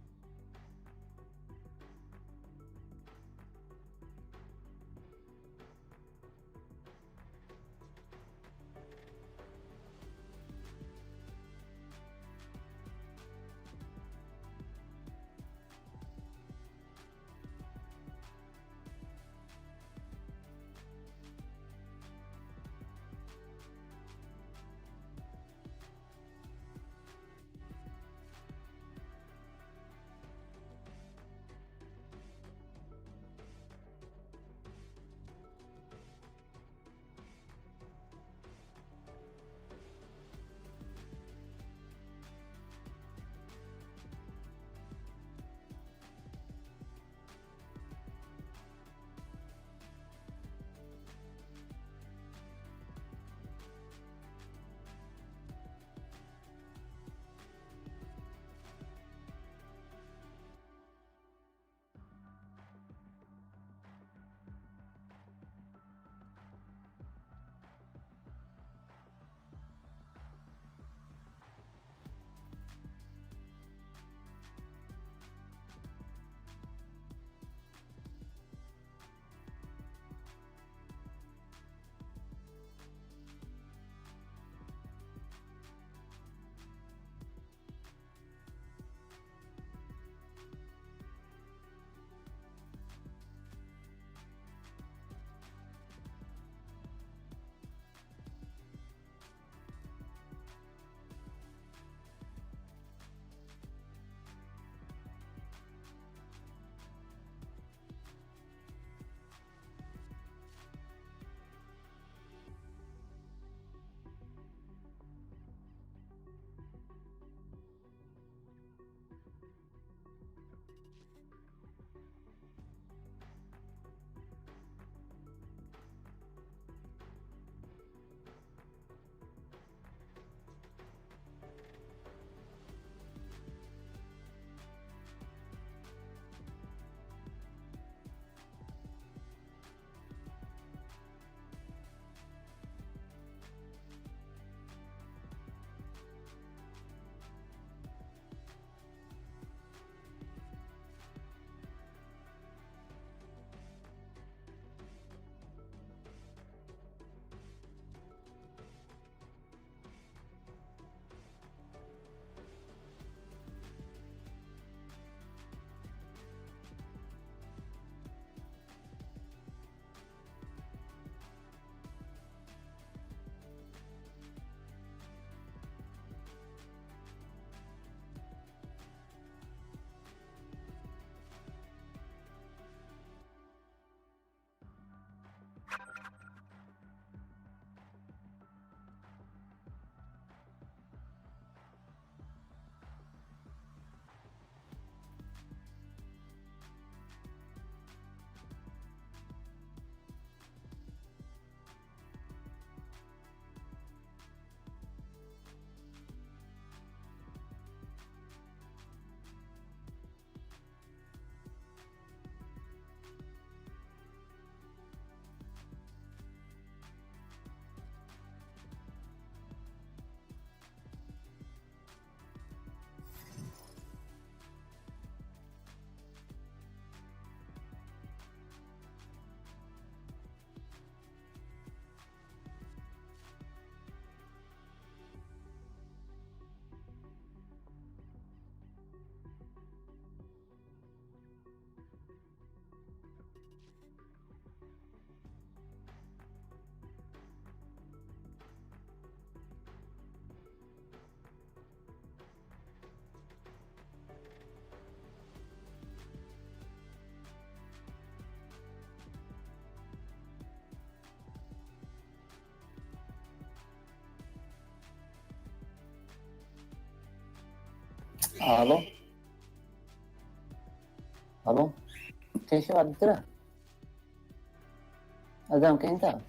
الو الو، كاين شي واحد الدراري؟ ادم كاين انت؟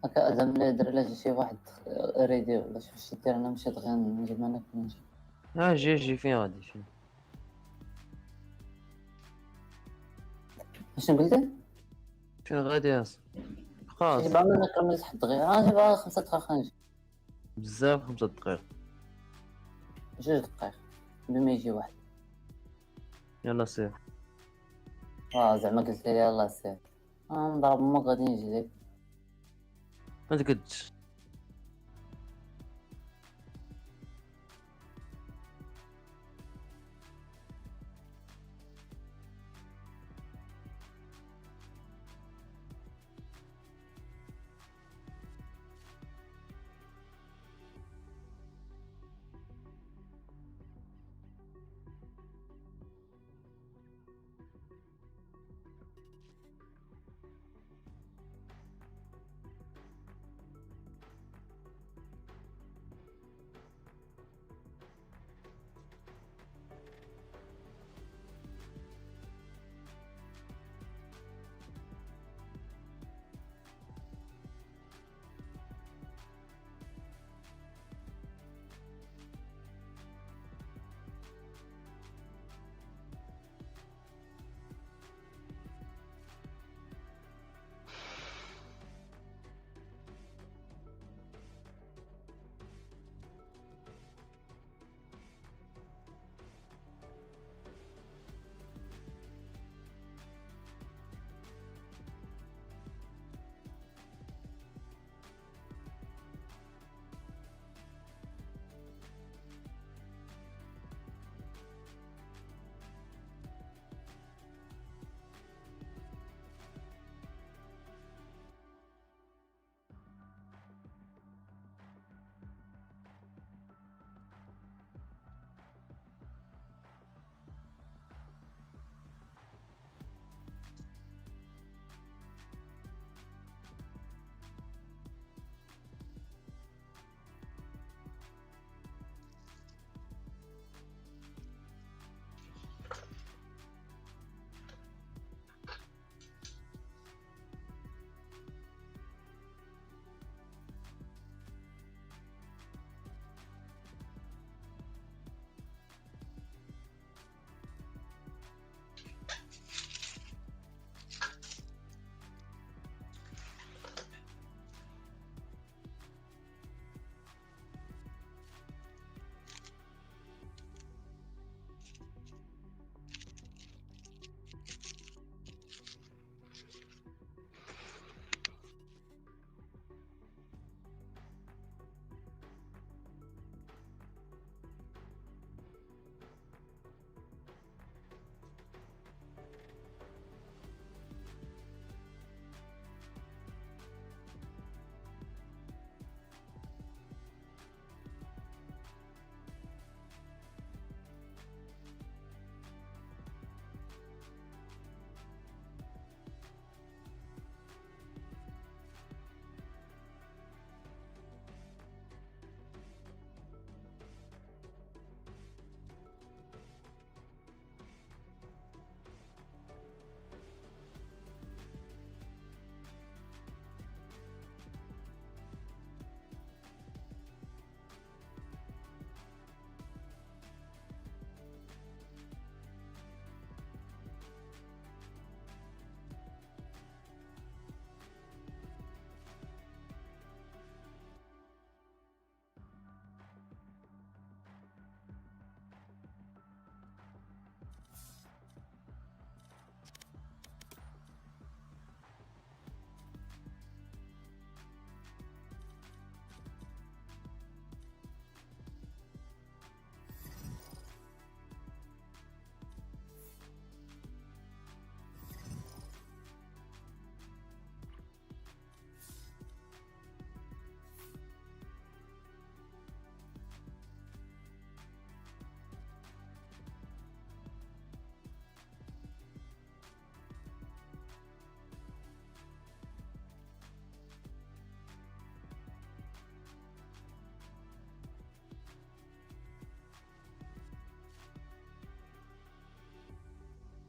هكا ادم لا يدري لا شي واحد ريدي ولا شي دير، انا مشيت غير نجيب معاك نمشي. جي فين غادي فين؟ اشنو قلتي؟ فين غادي يا شي خلاص جيب معاك نكمل واحد دقيقة، جيب 5 دقائق نجي. بزاف 5 دقائق. 2 دقائق بما يجي واحد. يلا سير. زعما قلت لي يلاه سير، نضرب امك غادي نجي لك. ما تقدش.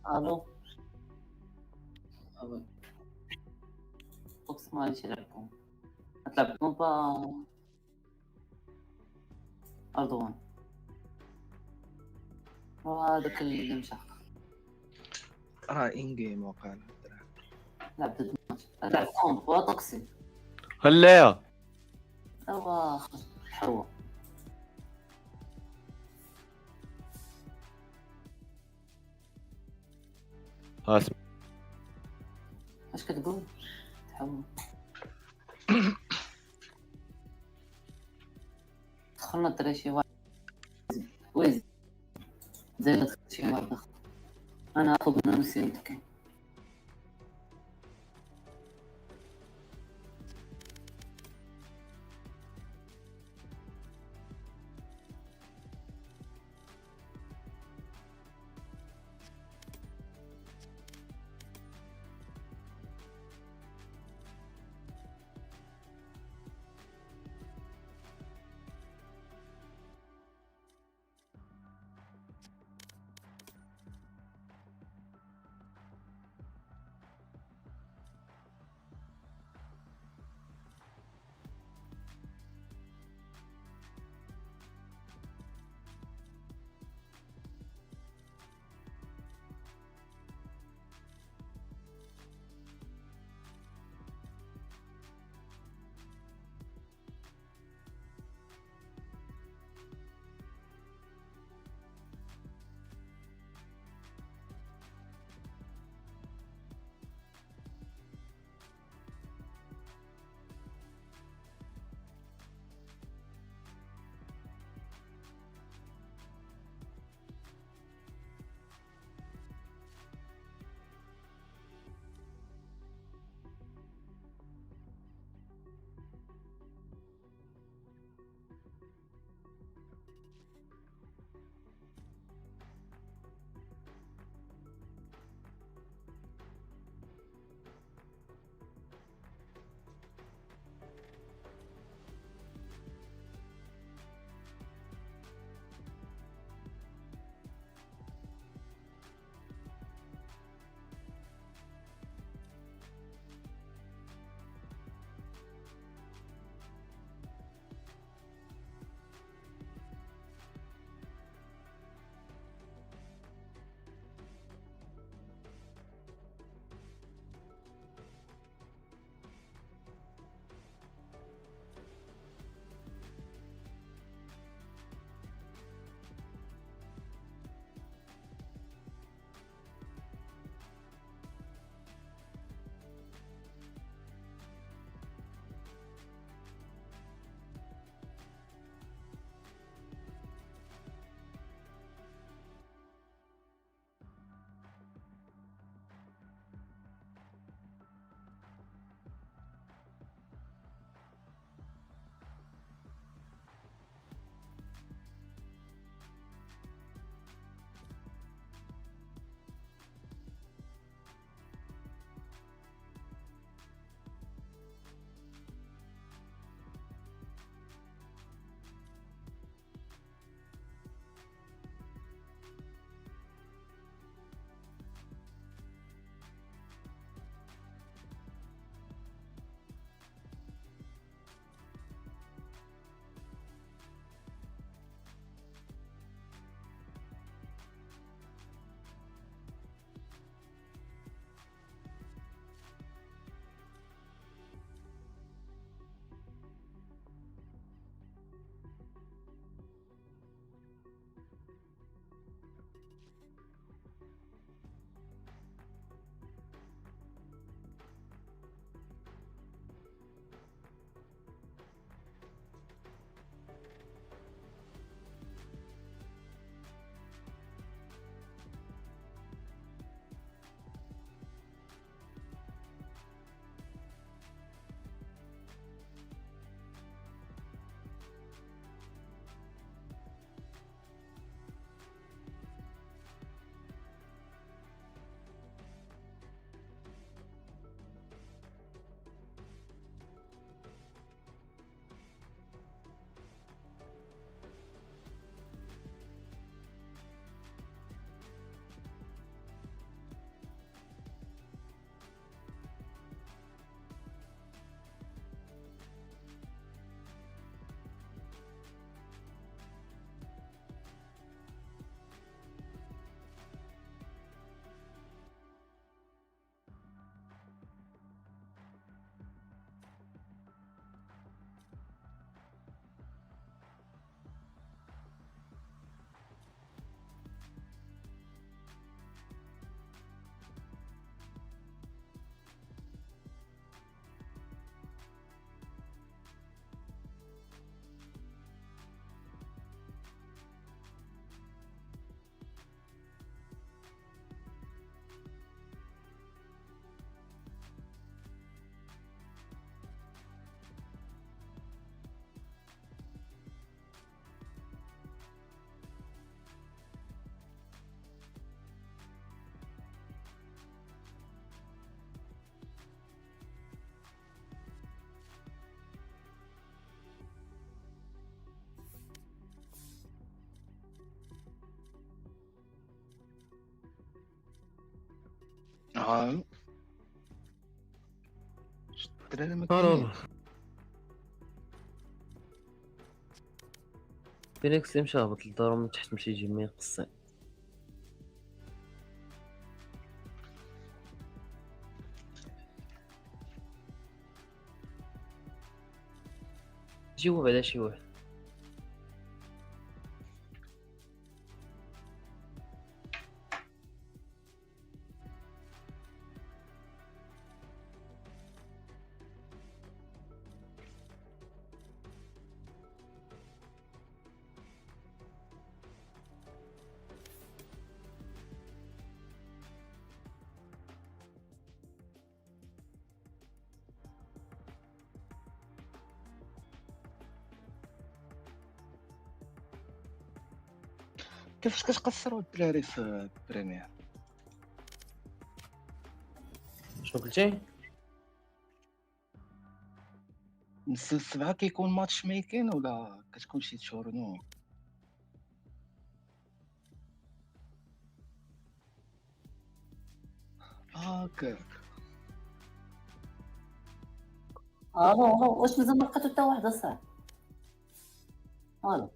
الو بوكس ما ليش يلعبون. هتلعب بومبا أرضوان وهذاك اللي مشى. راه ان جيم وقال. لعب ضد ماتش لعب كومب وطقسي. هلا اوا حوا اسمع اش كتقول؟ تحول دخلنا دري شي واحد ويز زي ما دخل شي واحد اخر. انا اخذ من نسيتك. اه الدراري ما الو كاينين. فينيكس يمشي هبط للدار من تحت مشي يجي مين قصي. جيبو بعدا شي واحد. كيفاش كتقصروا الدراري في البريمير؟ شنو قلتي؟ نص السبعة كيكون ماتش ميكين ولا كتكون شي تشورنو؟ هاكاك. الو واش مازال ما لقيتو حتى واحد اصاحبي؟ الو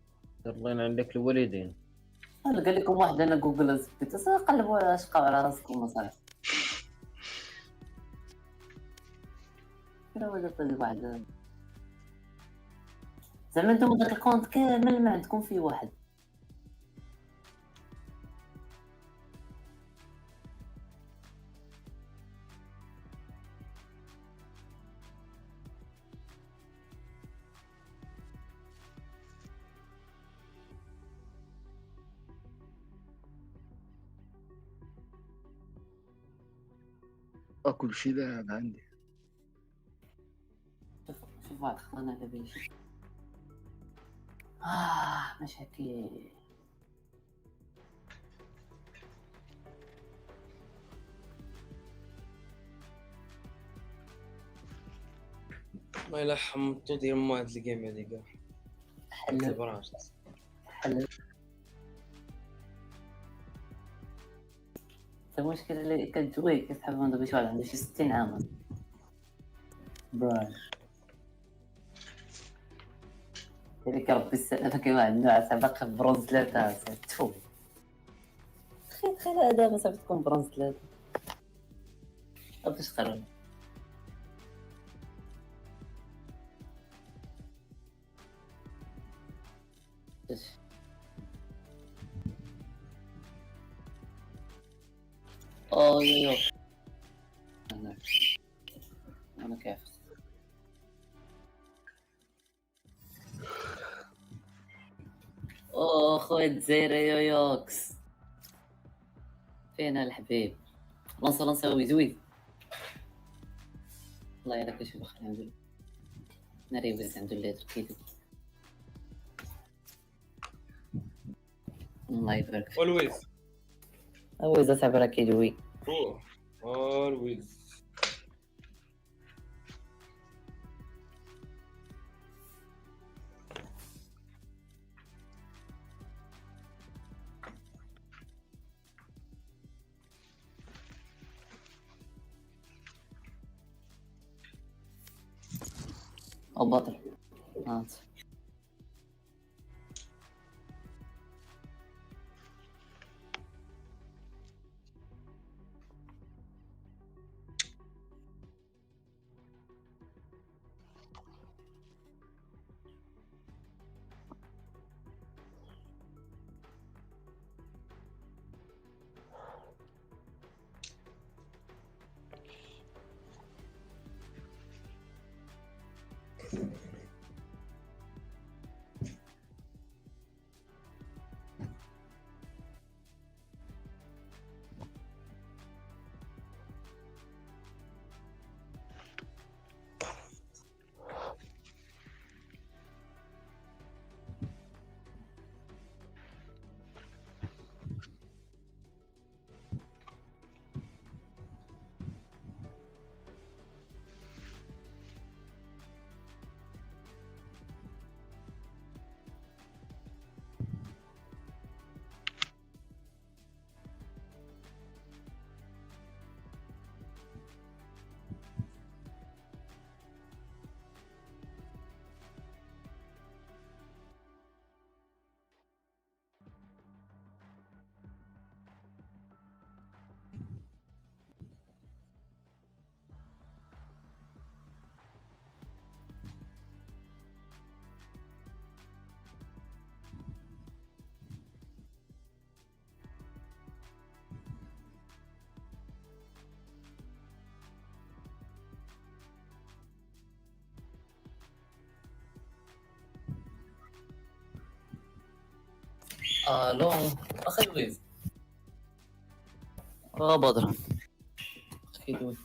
يلا عندك الوالدين. قال لكم واحد انا جوجل زبدت قلبوا اش قاو على راسكم اصاحبي. كيفاش ولا طلع واحد زعما نتوما داك الكونت كامل ما عندكم فيه واحد. كلشي لاعب عندي. شوف واحد خطانا على بالي. مشاكل. الله يلا حمضتو ديال ما هاد الجيم هادي كاع حل براش. حل المشكلة اللي كتجوي كتحب من دابا شي واحد عنده شي 60 عام براي. ياك ربي السلامة كيما عندنا باقي برونز 3 تفو. تخيل هذا ما صافي تكون برونز 3 باش تقرب. يو انا كيف خويا الجزائري يوكس فينا الحبيب. لونسا ويزويد الله يراك شوف بخير الحمد لله. ناري وز الحمد لله تركيدو الله يبارك فيك. always اصاحبي راه كيدوي. always او بطل الو اخي لويز. بدر اخي لويز.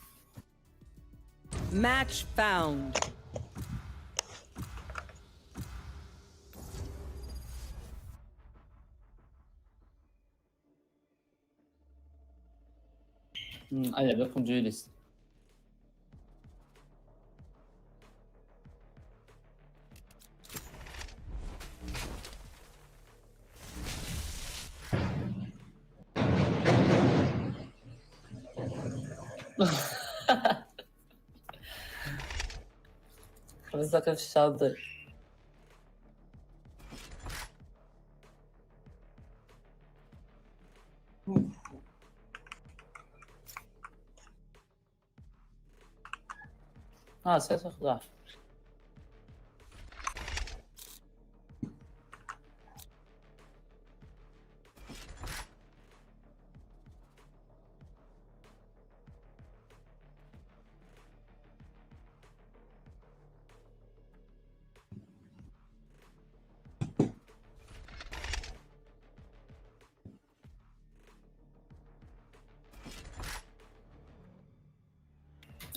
Match found. ألعب لكم جيلس. خلصك في الشاطئ. سيخدع.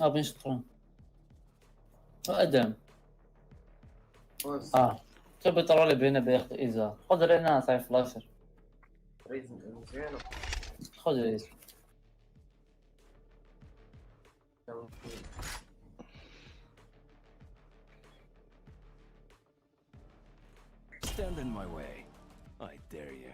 بين شطرون وأدم. تبي ترى لي بينا بياخذ إيزا. خذ لنا صاير فلاشر. خذ إيزا. Stand in my way. I dare you.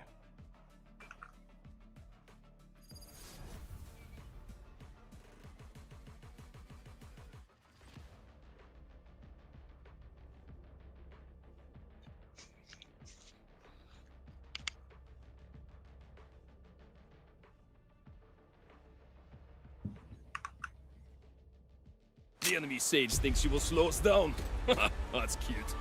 The enemy sage thinks you will slow us down. That's cute.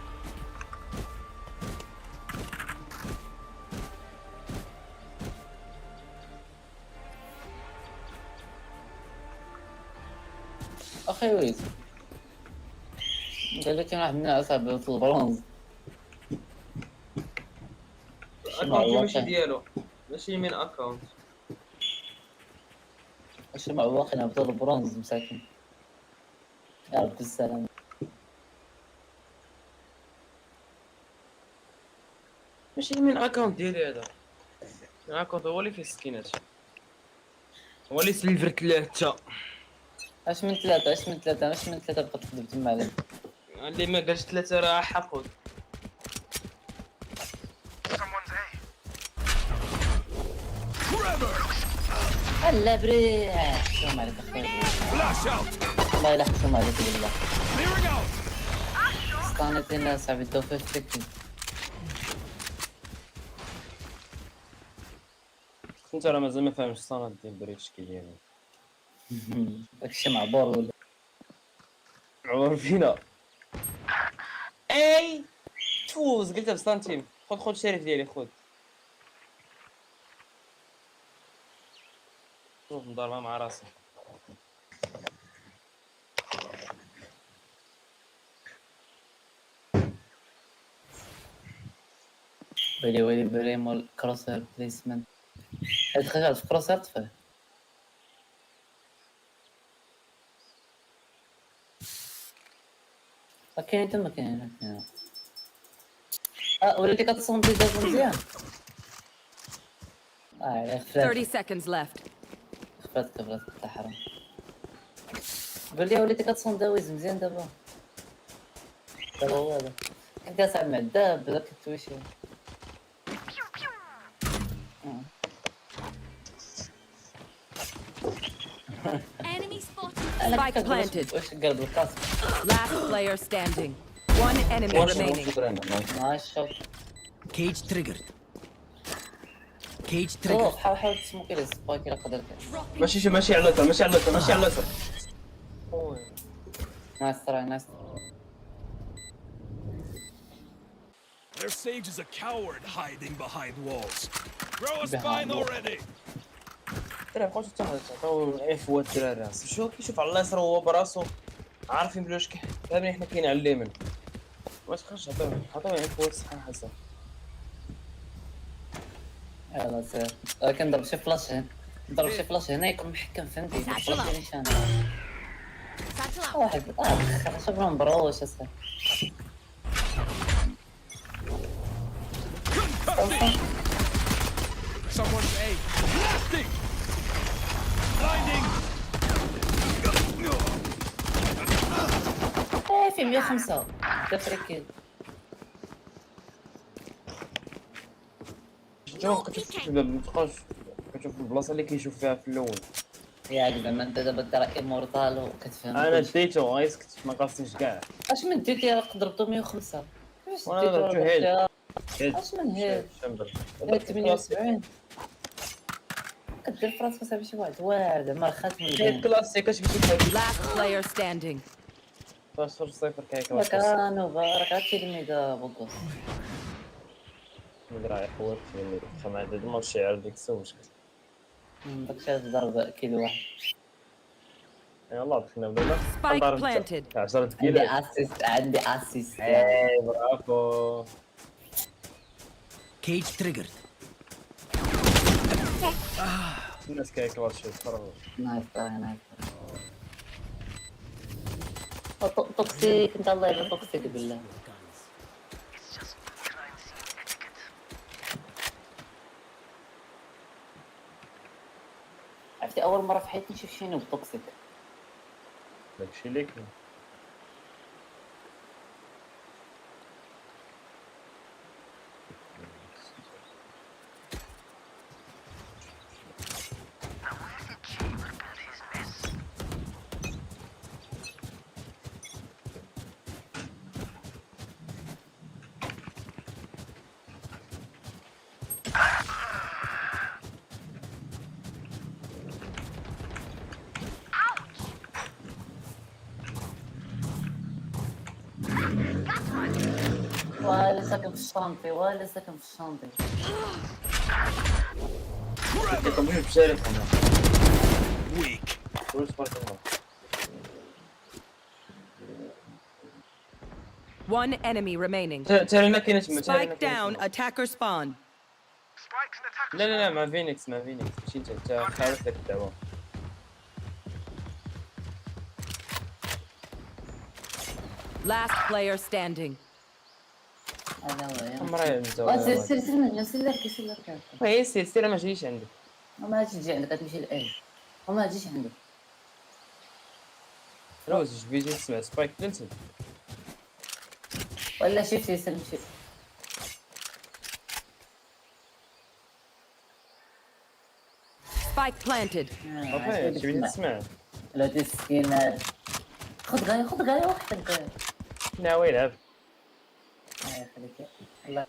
أخي ويز قال لك واحد من أصعب في البرونز. الاكونت ماشي ديالو ماشي من اكونت. اش مع واقعنا بطل البرونز مساكين. يا رب السلام. ماشي من اكونت ديالي هذا. الاكونت هو اللي فيه السكينات. هو اللي سيلفر 3. اش من ثلاثة بقى تخدم تما عليك. اللي ما قالش 3 راه حقود. هلا بري حشوم عليك اخويا. والله لا حشوم عليك بالله. اسطانة الناس عم يدو في التكي. انت راه مازال ما فاهمش الصناديق ديال بريتش كي دايرين. داكشي معبور ولا عمر فينا. اي تفوز قلتها بسنتيم. خذ الشريف ديالي خذ. شوف مضاربة مع راسي. ويلي مال كروسر بليسمنت. دخلت في كروسر طفى. كاين تما كاين. وليتي كتصون بيزاز مزيان. 30 seconds left. خفات تاع حرام. بلي وليتي كتصون داويز مزيان دابا. هو هذا. كنت كاسع مع الداب بدا كتويشي. Enemy spotted. Spike planted. واش قلب الكاس. Last player standing. One enemy remaining. نايس شوت. Cage triggered. Cage triggered. حاول تسموكي لي سبايك الا قدرت. ماشي على اللوتر. نايس. Their sage is a coward hiding behind walls. Grow a spine already. ترى بقاوش تعطيو عفوات الدراري. شوف على اليسار هو براسو عارفين بلوش فاهمين حنا كاين على اليمين. ما تخرجش عطيو عفوات صحيحة حسن. يلا سير. كنضرب شي فلاش هنا، نضرب شي فلاش هنا يكون محكم فهمتي. فلاش نيشان واحد شوف مبروش اصاحبي. Someone's A. Blasting! Blinding! في 105 تفريكي. شوف كتشوف متبقاش كتشوف البلاصه اللي كيشوف فيها في الاول. ياك زعما انت دابا راه امورتال وكتفهم. انا ديتو غيسكت ما قاصيش كاع. اش من ديتي راه ضربتو 105. كيفاش وانا ديتو ضربتو هيد. اش من هيد؟ هيد 78 كدير فراسك صاحبي شي واحد واعر زعما خاتم هيد كلاسيك اش كيشوف. Last player standing. 0 كاين راك نوفا راك عاد تلميذ بوكوس. من راه يقوت يعني خما هذا الماتش يعرف ديك السوج. داكشي ضرب كيلو واحد. يلاه دخلنا بلا. Spike planted. 10 عندي كيلو. اسيست عندي اسيست. اي برافو. Cage triggered. الناس كيكلاش يتفرجوا. نايس نايس. توكسيك انت الله يبارك توكسيك بالله. عرفتي اول مره في حياتي نشوف شي نوب توكسيك. داكشي اللي كاين. ولا ساكن في الشانطي ولا ساكن في الشانطي. كنمشي بشارع انا. Weak. واش بارك الله. One enemy remaining. تارينا كاين تما تارينا. Spike down. Attacker spawn. لا لا لا مع فينيكس ماشي انت خالف داك الدعوه. Last player standing. هذا هو يا مرة انت. سير من سير لك. هي سير ما جيش عندك. وما تجي عندك تمشي لأي وما تجيش عندك. روز فيجي تسمع سبايك بلنتن. ولا شفت يسلم شي. Spike planted. صافي شي تسمع. لا تسكين. خذ غاية وحدك. ناوي يلعب. خليك الله.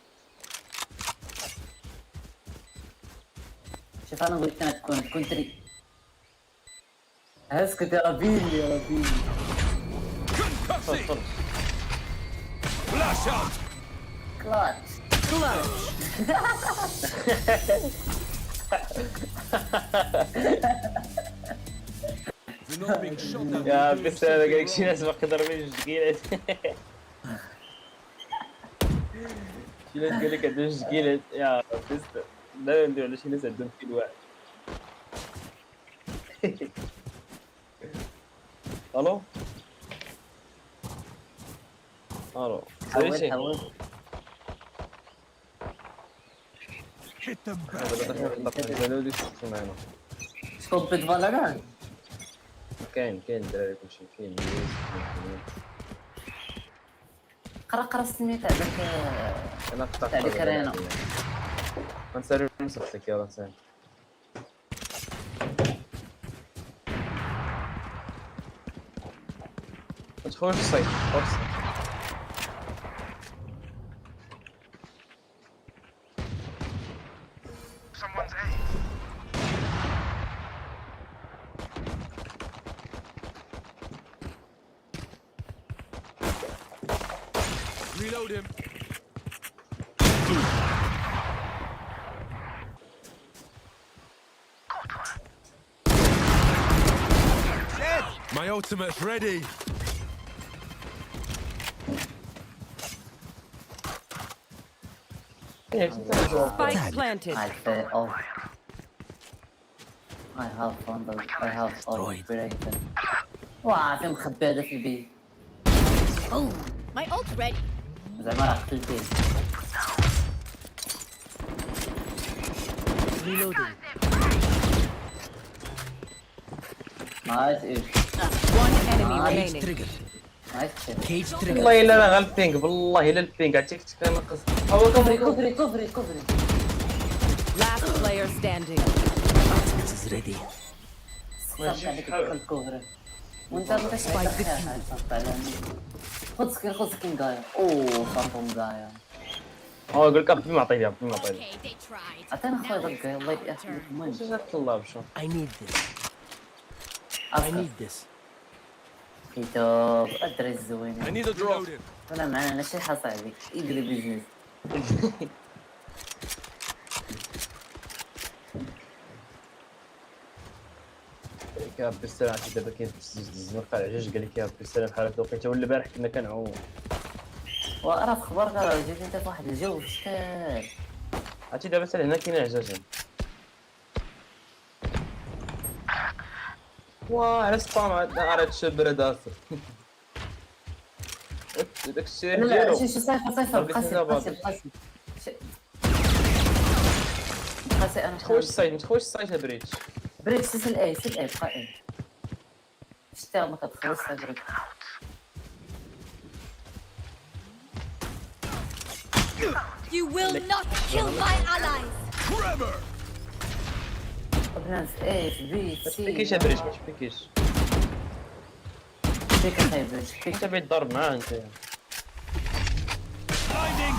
شوف انا قلت لك تكون تري. اسكت يا ربيني يا ربيني. Flash out. كلاتش. يا بس هذا قالك شي ناس باقي ضاربين جوج كيلات. شي ناس قال لك عندهم جوج كيلات يا بس لا ندير على شي ناس عندهم كيلو واحد. الو الو حاول Hit them back. شكون بيت فالورانت. كاين دراري كلشي كاين. قرا السميت تاع داك انا تاع ديك رينا. غنسالي نصيفطك يلاه ساهل. ما تخرجش الصيف فرصة. Reload him. My ultimate's ready. Spike planted. I say off. I have found I have operated. واه في مخبي هذا في البيت. Boom. My ult ready. زعما راه قتلتيه. Reloading. نايس ايش. One enemy Cage remaining. triggered. نايس شيء. Cage triggered. والله الا راه غير البينغ، والله الا البينغ عرفتي كنت كنقص. هو كفري كفري كفري كفري كفري. Last player standing. This is ready. صافي عليك تدخل كفري. وانت ما تسمعش خذ سكين خذ سكين قايا. اوه فانتوم قايا. هو يقول لك بما عطيه بما عطيه. Okay, they tried. عطينا خويا ذاك قايا الله يحفظك المهم. واش جات الطلاب شو؟ I need this. I أصلا need this. كيتوب الدراري I الزوينين. need a drop. انا معنا شي حاصل عليك يدري بيزنس. يا ربي السلام عرفتي دابا كاين في الزنقه العجاج قال لك يا ربي السلام بحال هكا وقيته ولا البارح كنا كنعوم. وراه في خبرك راه جيت انت في واحد الجو في شكال. عرفتي دابا حتى هنا كاين عجاج. واه على سبام عاد هاد الشاب راه داك الشيء لا ديالو. شي صيفر قاسي قاسي انا تخوش الصيد متخوش الصيد بريتش. بريك سيل اي بقى اي شتي ما كتخلص بريك. You will not kill my allies. Forever. بنات اي بي ما سي تبكيش بريتش ما تبكيش. فيك خايب بريك انت بغيت تضرب معاه انت. Blinding.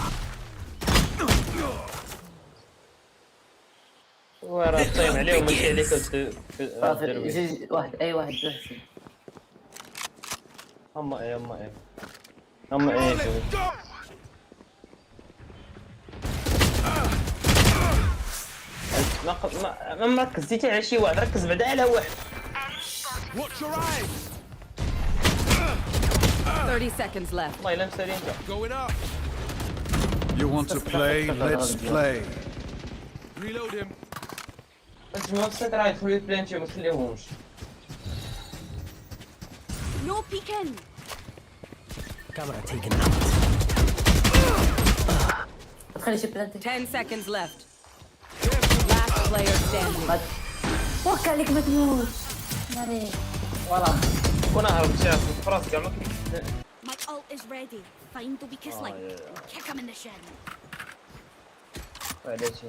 وراه طايم عليه ومشي عليك صافي جوج واحد اي واحد بحسن. اما ايه اما ايه ما مركزتي على شي واحد، ركز بعدا على واحد. Watch your eyes. 30 seconds left. والله الا مسالي انت. Going up. You want to play? Let's play. Reload him. الجماعة السيد راه يدخلوا يبلانتيو ما تخليهمش. No peeking. Camera taken out. ما تخليش بلانتي. 10 seconds left. Last player standing. وكا عليك ما تموت. ناري والله كون هربت شي في راسك كاع ما كنت. My ult is ready. Find the weakest link and kick him in the shin. علاش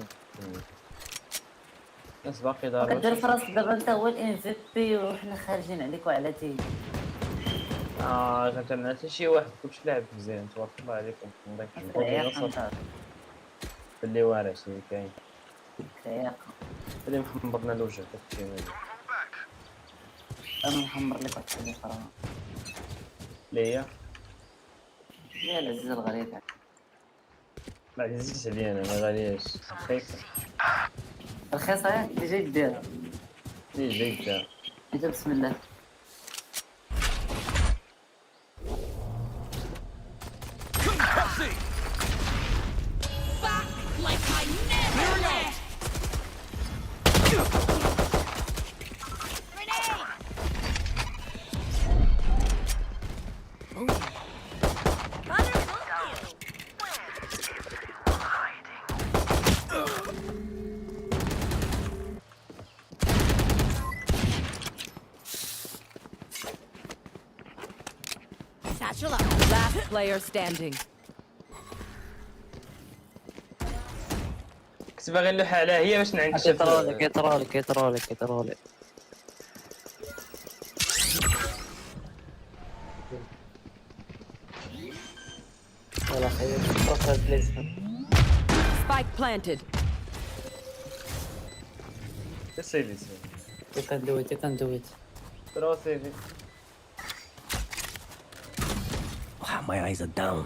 الناس باقي كدير ضاربين. في راسك دابا انت هو الام في بي وحنا خارجين عليك وعلى تي. كنت انا حتى شي واحد كلشي لاعب مزيان تبارك الله عليكم. داك الجو باللي واعر شنو كاين. اللي محمرنا الوجه داكشي مالي. انا محمر لك واحد الحاجه اخرى. ليا يا العزيز الغريب. ما عزيزش عليا انا ما غالياش رخيصه. رخيصه ياك اللي جاي ديرها. اللي جاي دير. انت بسم الله. Back like I never left. Grenade. Oh. Rather cool. Satchel up. Last player standing. كنت باغي نلوح عليها هي باش نعكس. كيطرولك. والله خير فقط بليزمنت. Spike planted. سيدي You can do it. ترى سيدي. Wow, my eyes are down.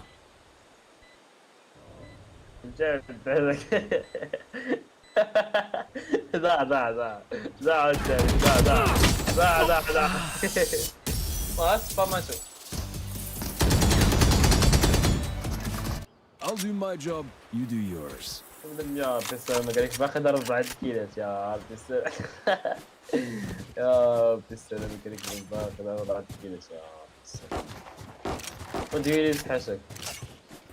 جاب هذاك. ضاع ما ماشي. I'll do my job. You do yours. يا بس ما قالك باخذ 4 كيلات يا بس يا بس انا ما قالك باخذ 4 كيلات يا بس وديري تحاشك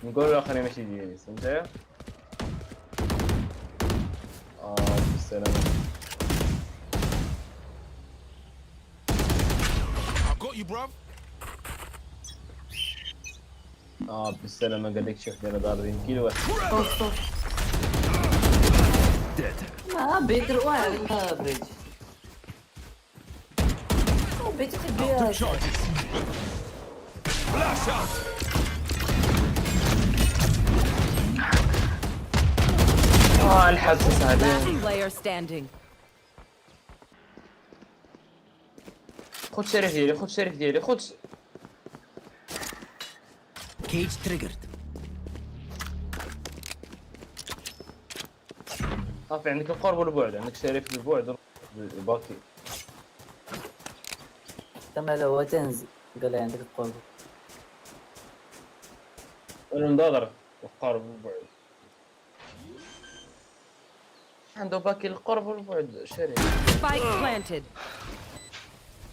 نقول الاخرين ماشي ديالي فهمتي بالسلامة بالسلامة قال لك شوف انا ضاربين كيلو واحد بيتر واحد بريج بيتر كبير الحسس هذا Player standing. خذ شريف ديالي خذ شريف ديالي خذ Cage triggered. صافي عندك القرب والبعد عندك شريف البعد الباكي تما لو تنزل قال لي عندك القرب والمضاغرة والقرب والبعد عنده باكي القرب والبعد شريف Spike planted.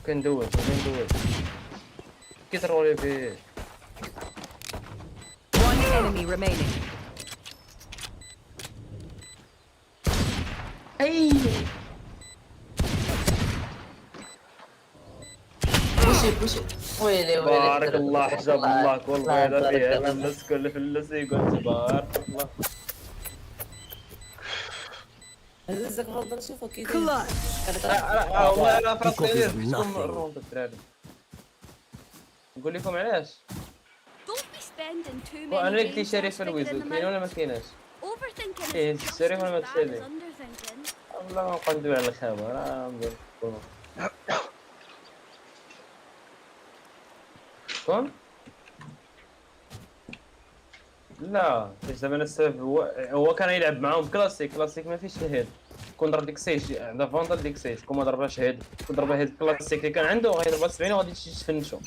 كندوز كيترولي فيه One enemy remaining. اي بوشي ويلي بارك الله حجاب الله كل بيضة فيها فلس كل فلس يقول تبارك الله هزك غلط شوفوا كيف والله انا فراسي الروند الدراري نقول لكم علاش وانا قلت لي شريف الويزو كاين ولا ما كايناش كاين الشريف ولا ما كاينش والله ما نبقى ندوي على الخامه راه شكون؟ لا باش دابا انا السبب هو كان يلعب معاهم كلاسيك ما فيش الهيد كون ضرب ديك سيج عندها فاندال ديك سيج كون ما ضربهاش هيد كون ضربها هيد كلاسيك اللي كان عنده غيضربها 70 وغادي تفنشو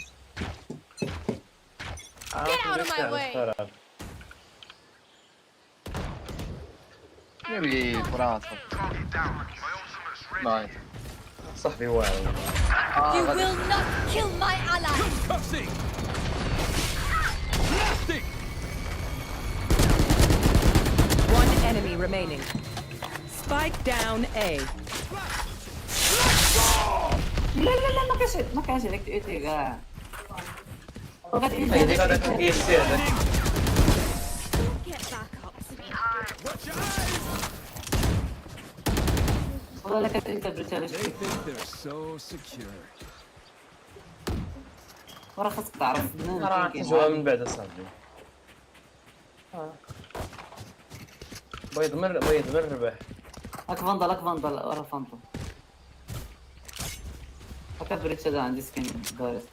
يبي فراسك نايس صاحبي واعر You will not kill my ally. One enemy remaining. Spike down A. لا ما كانش هذاك ايتي كاع هذيك هذاك يسير Get back up. والله كانت انت بريتانيا وراه خاصك تعرف راه تجوا من بعد اصاحبي بيض من الرباح هاك فاندال ورا فانتوم هاكا بريتش هذا عندي سكين دارس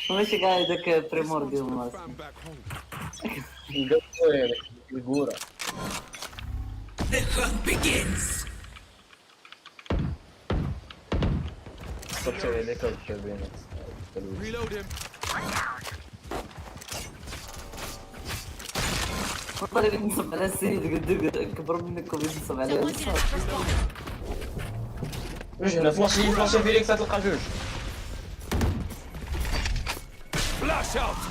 ماشي كاع هذاك بريمورديوم ماس القورة The hunt begins. صرت عليك وتبينك Reload him. والله قد نصب على السيد قد كبر منك وينصب على السيد جوج هنا فلاشي فيليكس تلقى جوج Flash out.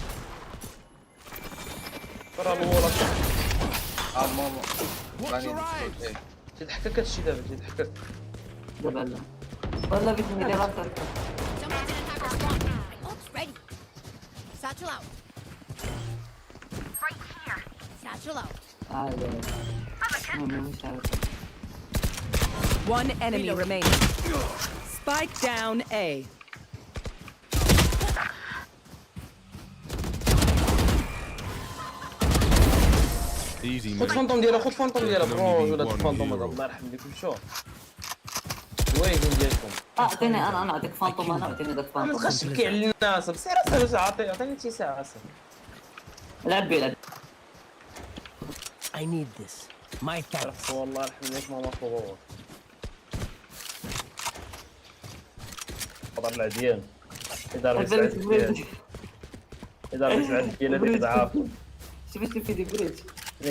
برا مولا ماما تضحكك هادشي دابا تضحكك دابا لا والله بغيت ندير راسك Ops ready. Satchel out. Right here. Satchel out. مش عارف One enemy remaining. Spike down A. Easy, خذ فانتوم ديالها بروز ولا فانتوم هذا الله يرحم ليكم شوف وين ديالكم اعطيني انا اعطيك فانتوم انا اعطيني داك ما فانتوم تبقاش تبكي على الناس سير عطيني شي ساعه اصاحبي لعب بيه I need this. My thanks. والله يرحم ليك ماما فوق ضرب العديان ضرب العديان اذا ربي 7 كيلات ضعاف. شفت الفيديو بريتش.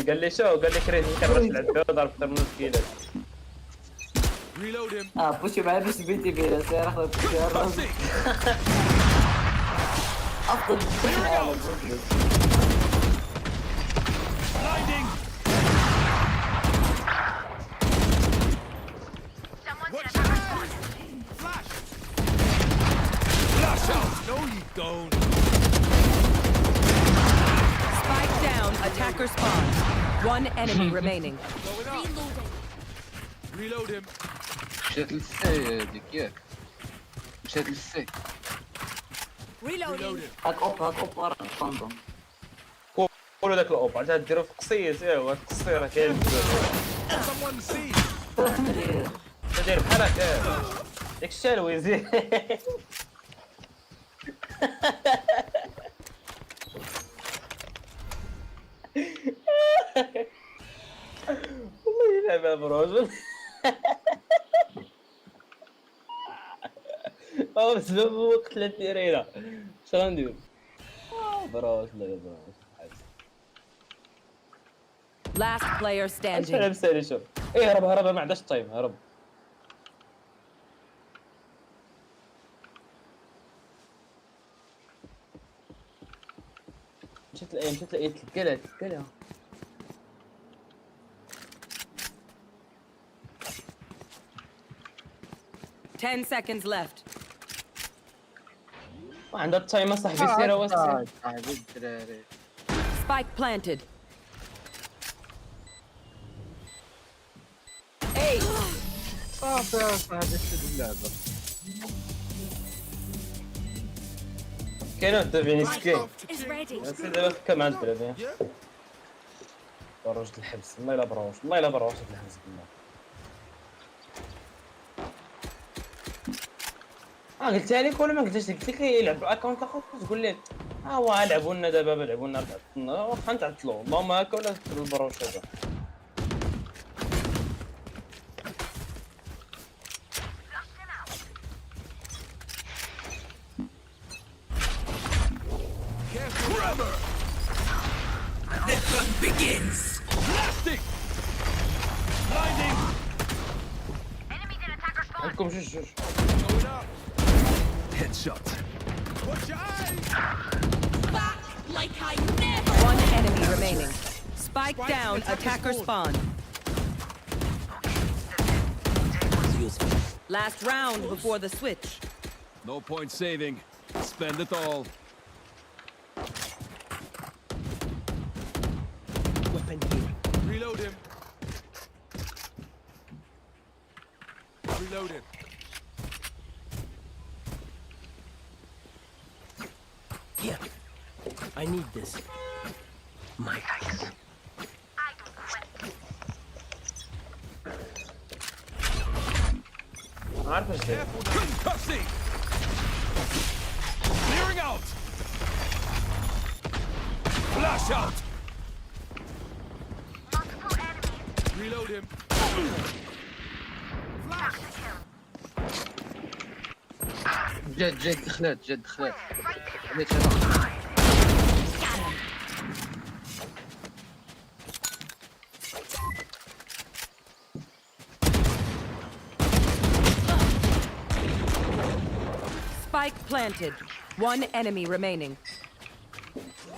قال لي شو قال لي كريت ما كنعرفش نلعب بها ضرب اكثر من 2 كيلات. Reload him. بوشي معايا باش بيتي بيها سير اخذ Cussing. افضل Blinding. Watch out. Flash. Flash out. No, you don't. Spike down. Attacker spawn. One enemy remaining. Going up. Reload him. مشات للسي هذيك ياك مشات للسي. Reload him. هاك اوب راه فاندوم. قولوا داك الاوب عاد ديروا في قصيص هو القصير راه كاين Someone see. دير بحال هكا داك الشالوي زين. والله يلعب هذا الرجل. بسبب وقت لا ديرينا اش غندير براش لا براش. Last player اش standing. لابسه شوف هرب ما عندهاش التايم هرب. مشيت لقيت تلقالها 10 seconds left. عندها التايم صاحبي سير هو صاحبي الدراري. Spike planted. Hey. صافي صاحبي شد اللعبة. كاين واحد فيني My سكين ult is ready. سيدي دابا كم عند الدراري بروج الحبس والله الا بروج الحبس بالله. قلتها لك ولا ما قلتهاش لك؟ قلت لك يلعب اكونت اخر تقول لي هو لعبوا لنا دابا لعبوا لنا 4 واخا نتعطلوا اللهم هكا ولا البروج هذا. Forever. The hunt begins. Blasting. Blinding. Enemies in attacker spawn. عندكم جوج Going up. Headshot. Watch your eyes. Like I never. One enemy remaining. Spike down. Attacker spawn. Useful. Last round before the switch. No point saving. Spend it all. Weapon here. Reload him. Reload him. Here. I need this. My eyes. I don't quit. عارف ايش داير. Concussing. Clearing out. Flash out. Multiple enemies. Reload him. Flash the kill. جد دخلت عملت Spike planted. One enemy remaining.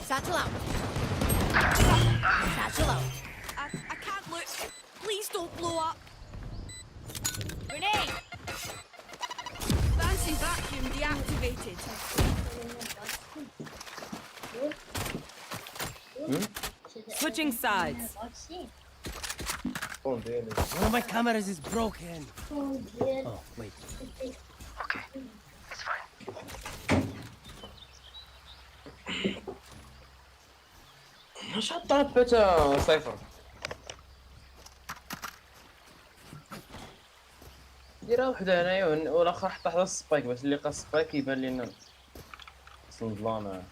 Satchel out. Satchel out. I can't look. Please don't blow up. Grenade. Fancy vacuum deactivated. Switching sides. One of my cameras is broken. Oh, wait. Okay. It's fine. اش طلبت صفر ديرها وحده هنايا والاخر حط واحد السبايك باش اللي لقى السبايك يبان لينا اصلا ظلامه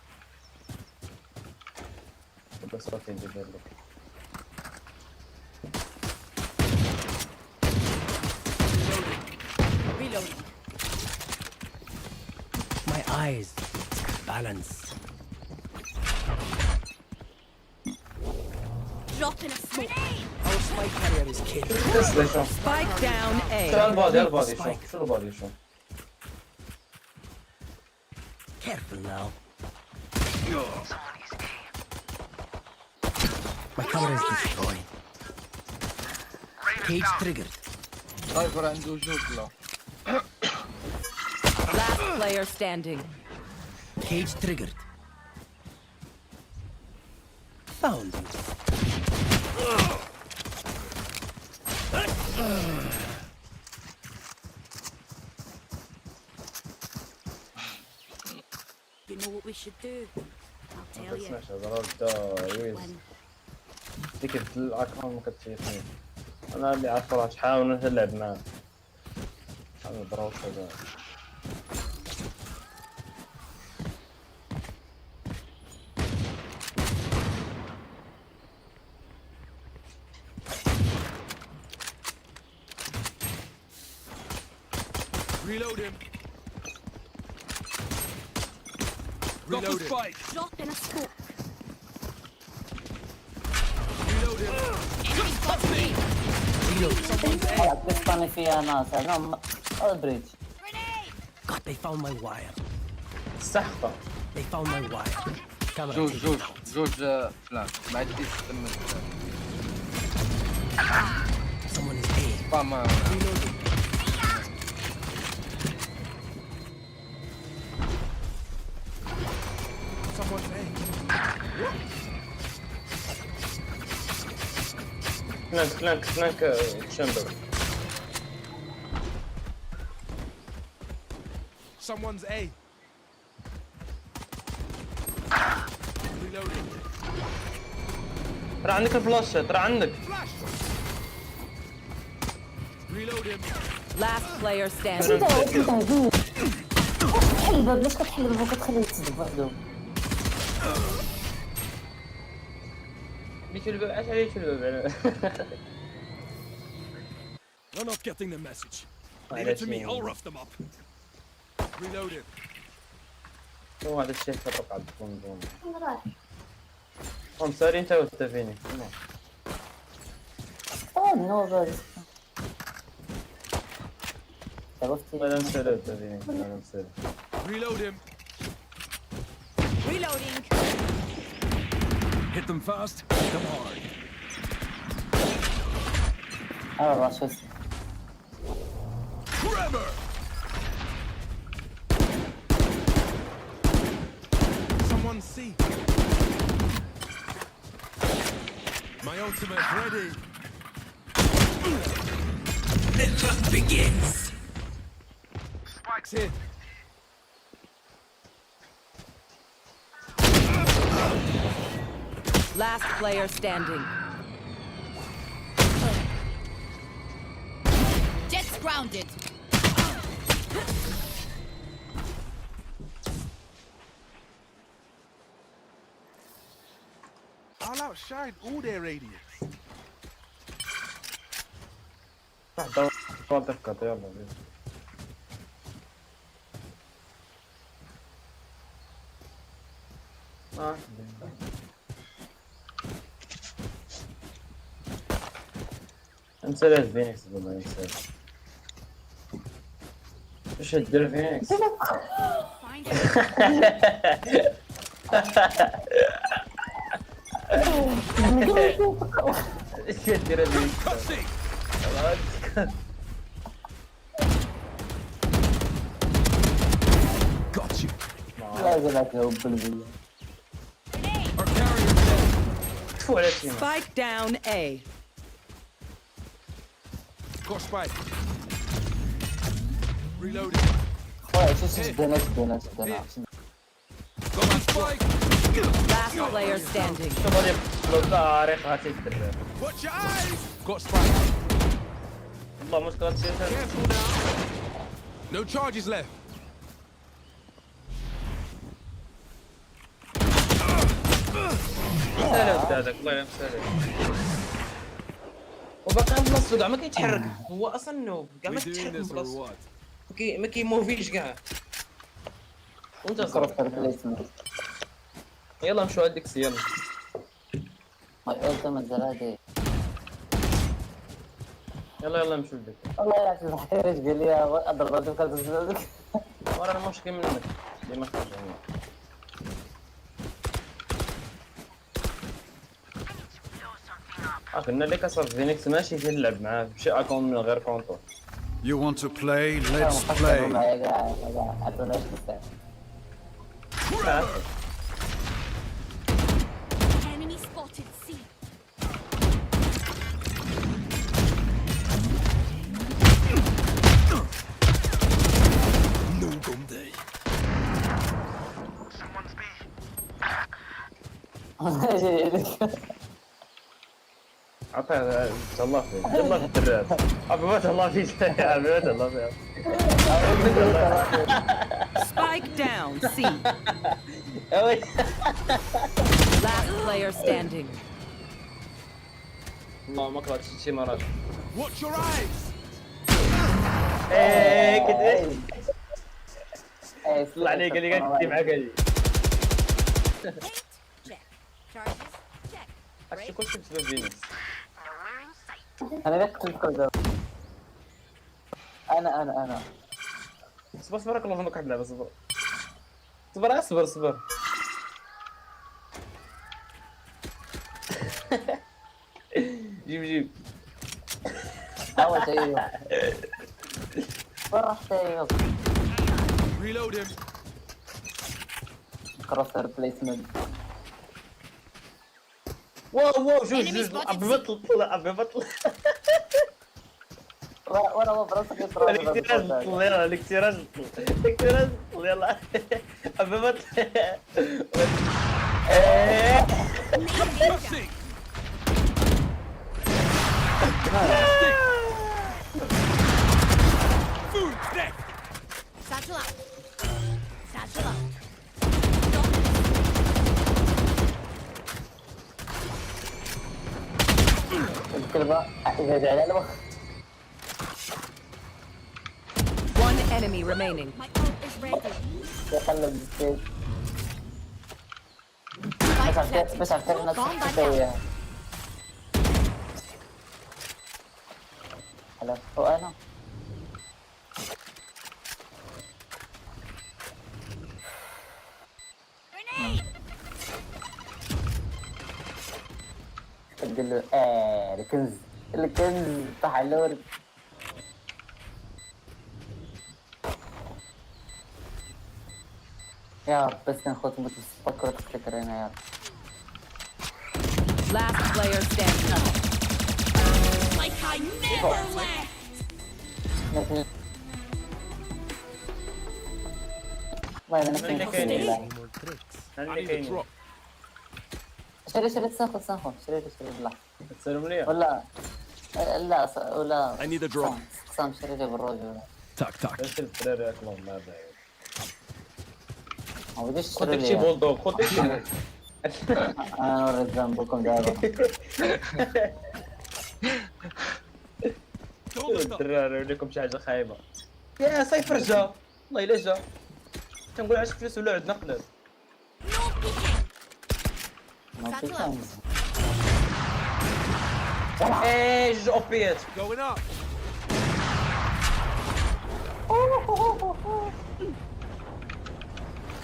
بس صافي ندير لك Reloading. My eyes. Balance. Drop in a smoke. Our spike carrier is killed. Spike down شو A. البادي شو البادي شو Careful now. My camera is destroyed. Cage triggered. سايفر عنده جوج لا. Last player standing. Cage triggered. Found you. You know what we should do? I'll ما tell you. تسمعش هضرات ويز When ديك الاكونت ما كتشوفني انا اللي عارف راه شحال نلعب معاه شحال نضرب هذا Reload him. Got the spike. drop in a smoke. Reload him. تسباني فيها ناس انا البريدج. God, they found my wire. السحقه They found my wire. Camera جوج taken جوج out. جوج فلان ما عنديش تم Someone is A. فما Someone's A. فلانك تشامبر Someone's A. Reloading. راه عندك الفلاش راه عندك Reload him. Last player standing. كتحل الباب ليش كتحل الباب وكتخليه يتصدق وحده؟ ليش الباب علاش عليك الباب You're not getting the message. Leave it to me. I'll rough them up. Reload him. هو هذا الشيء فرق على الدون هم ساري انت وتفيني نو بس لا نسأل تفيني لا نسأل Reload him. Reloading. Hit them fast. Hit them hard. راشد Forever. Someone see. My ultimate ready. The hunt begins. Spikes hit. Last player standing. Jet's grounded. I'll outshine all their radiance. طول دقة يلا انسى لا فينيكس والله انسى ايش تدير فينيكس ايش تدير فينيكس Got you. لازم اكل بالبيت. Our carrier dead. تفو على شيء Spike down A. Got spike. Reloading. بدنا Got my spike. Last player standing. شوف هذه طريقة تقدر Watch your eyes. Got spike. والله مشكلة تصير Careful now. No charges left. سهل هذاك الله يلعن سهل وباقي عند نص كاع ما كيتحرك هو اصلا نوب كاع ما We doing كيتحرك من this or بلاصتو what? ما كيموفيش كاع وانت صرف يلا نمشيو هاد ديكسي يلا ما قلت من زرادي. يلا نمشيو لك. والله يا اخي ضحكت ايش قال لي ضربتك كذا. ورا المشكل منك ديما خرج هنا. قلنا لك اصاحبي فينيكس ماشي تلعب معاه بشي اكونت من غير كونتو. You want to play? Let's play. Enemy spotted. C. No Gomday. عطيه الله فيك الله في الدراب. ابي ما الله فيك يا ابي ما الله فيك. Spike down. C. Last player standing. والله ما قرأت شي مرات. Watch your eyes. ايه كده. طلع علي قال لي قاعد معاك هذه. Charges. Check. هادشي كلشي بسبب فينيكس. انا قلت لكم انا صبر الله فيك واحد اللعبه صبر. جيب اول شيء وين رحت ايوب Reload him. كروس ريبليسمنت. واو شوف ابي بطل وانا براسك الاكتراج يلا ابي بطل. Fantastic. Food death. Satchel out. Satchel out. الكلمة إذا جعل له. One enemy remaining. My ult is ready. يقلب السيف. Spike planted. بس عرفت الناس Bomb buddy. تسويها. هلا وأنا. Grenade. تقول له الكنز طاح على الورد. يا رب بس ناخذ متفكرة تفتكرنا يا رب. Last player standing. Like I never left. لكن والله أنا نفسي I need a drop. شري تساخذ شري بالله. تسلم لي ولا ولا I need a drop. قسام شري لي بالروج ولا Tak. ايش الفرير اكلهم ما بعيد. ما بديش خذ تشتري لك شي لي. بولدوغ خذ لك شي. انا وريت ذنبكم دابا. الدراري وليكم شي حاجه خايبه. يا صيف رجع والله الا جا. تنقول عاش فلوس ولا عندنا قلب. ما في كان. ايه جوج اوبيات. Going up.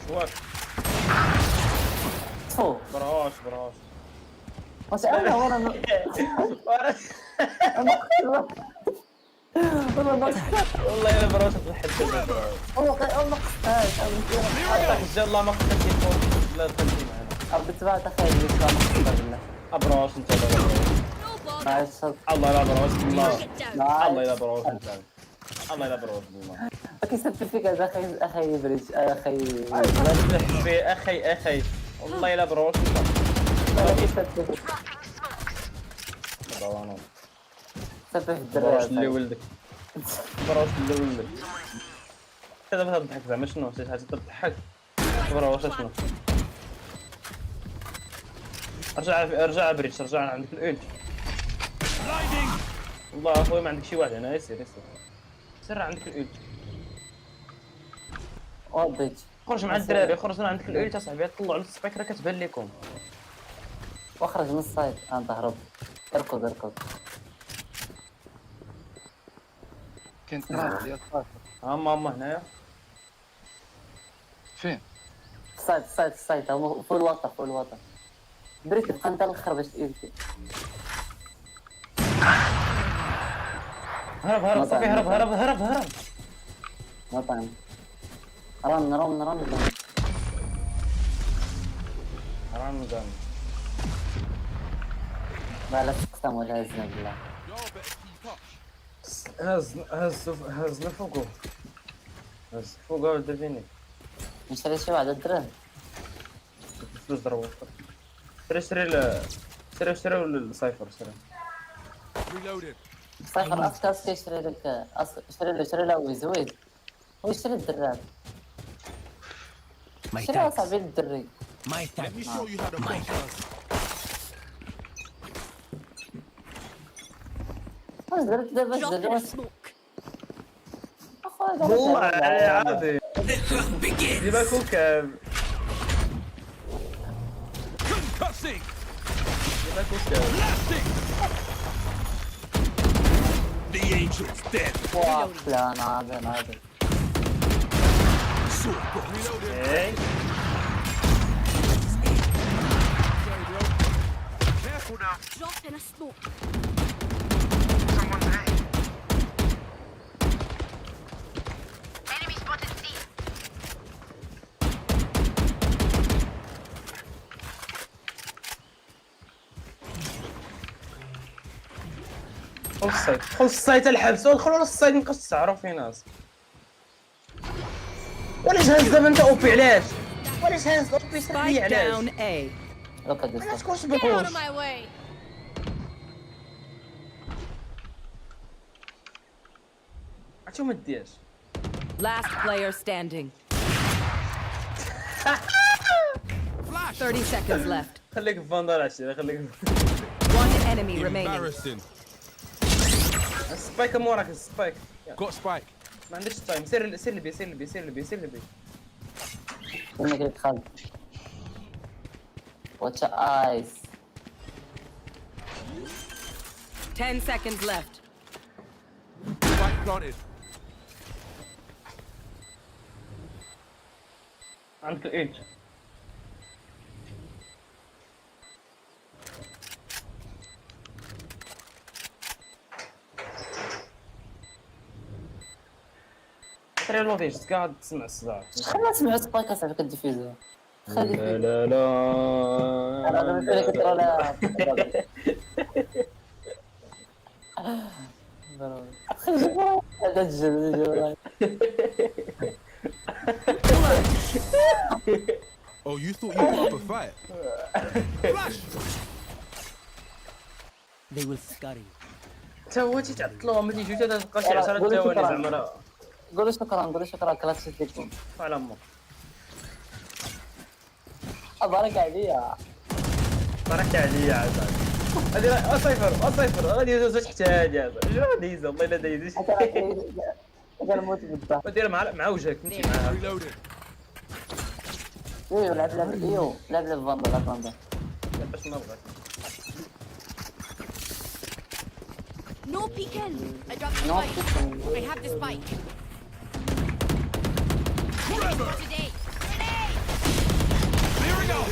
شواك فو براش بس انا ورا والله الا براش الحد والله قصتهاش ان شاء الله ما قصدتش يكون لا تخلي معنا بالتبع تخيل بالله ما قصتها بالله. ابراش انت مع الصدق الله لا براش بالله الله لا براش انت الله لا براش بالله كيسبب فيك هذا اخي بريج اخي في اخي والله لا براش انت كيسبب سبب في براش اللي الدراري. ولدك براش اللي ولدك كذا بغيت تضحك زعما شنو شي حاجه تضحك براش شنو ارجع بريتش رجع عندك الانت والله اخويا ما عندك شي واحد هنا يسير سر عندك الانت وديت خرج مع الدراري خرج عندك الانت اصاحبي طلعوا على السبيكره كتبان لكم واخرج من السايد انت هرب. اركض اركض. كاين تراب ديال الطاقة. اما هنايا فين؟ السايد هو فوق الوطن فوق الوطن. بريت بقى انت الاخر باش تيجي. هرب صافي هرب. وطن. رن رمضان لا لا تقسم ولا هزنا بالله. هزنا فوقو ودا فيني نشري شي واحد الدرهم. الفلوس ضربوا شري السايفر Reloaded. صايفر اسكاس كيشري لك شري له ويزويد ويشري الدراب. My شري thanks. اصاحبي الدري. My Let me thanks. show you how to fight first. واش درت دابا Drop in a زعما smoke. اخويا والله عادي ديما كوكب Concussing. ديما كوكب Blasting. The angel's dead. لا ناضي. Sword bolt. Reloaded. اي Careful now. Drop in a smoke. Enemy spotted C. خلص السايت الحبس ودخلوا للسايت نقص تعرفوا في ناس ولاش هاز دابا انت اوبي علاش هاز اوبي سرحي Spike علاش down A. لوكا علاش ديس. كلشي Get out بيخوش of my way. عرفتو ما دياش Last player standing. 30 seconds left. خليك في فاندال عشري خليك One enemy remaining. Embarrassing. السبايك موراك السبايك Got spike. ما عندكش تايم سير لبي كنا قلت خالد. واتش ايس. 10 seconds left. Spike planted. عندك الايدج ترى لو فيش قاعد تسمع الصداع خلنا نسمعوا سبايك اصاحبي كديفيزو. خلي لا لا انا قلت لك ترى لا. هذا الجو. Oh, you thought you put up a fight? Flash. They will scurry. تا هو تيتعطلوا ما تيجيو حتى تلقى شي 10 ثواني زعما راه قولوا شكرا كلاسيك ليكم. على امك بارك عليا. بارك عليا عاد هذه صفر غادي يدوز حتى هادي هذا شنو دايز والله الا دايز هذا الموت بالضبط. ودير مع وجهك فهمتي معاها Reloaded. ايوا لعب فاندا. باش ما بغاش No peeking. I dropped the No spike. peeking. I have the spike. Today. Clearing out.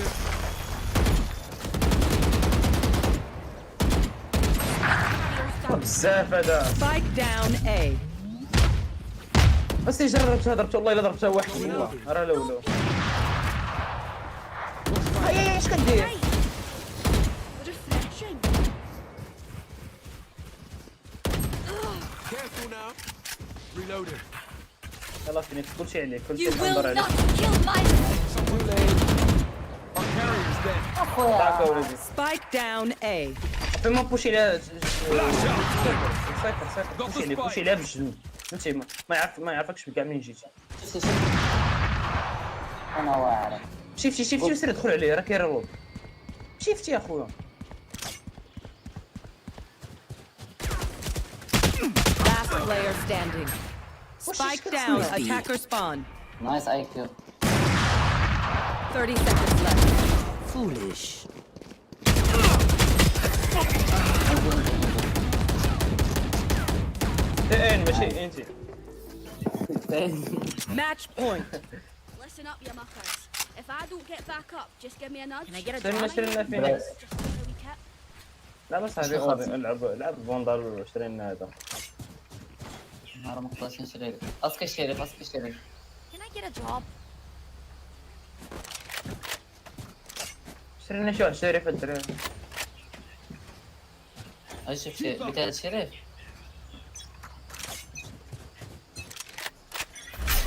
بزاف هذا Spike down A. بس جربتها ضربتها والله الا ضربتها واحد والله راه لولو اي اش كدير Reflection. Careful now. Reloaded. يلاه فينيت كلشي عليك You كلشي will الحمد عليك not kill my. Too late. Our carrier is dead. ضاعك ولدي Spike down A. فما بوشي على Flash out. صفر بوشي عليها بالجنون فهمتي ما يعرفكش كاع منين جيتي انا واعر. شفتي وسير دخل عليه راه كيرلوب شفتي يا خويا Last player standing. Spike down. Attacker spawn. نايس اي كيو. 30 seconds left. Foolish. تين ماشي انت. Match point. Listen up, you muckers. If I don't get back up, just give me a nudge. Can I get a اشترينا drop? فينيكس. Just another wee kit. لا بس هذه اوضي العب فوندال واشترينا هذا. نهار مقطع نشري لك. اسك الشريف. Can I get a drop? اشترينا شو شريف الدراري. هاي شوف بتاع الشريف.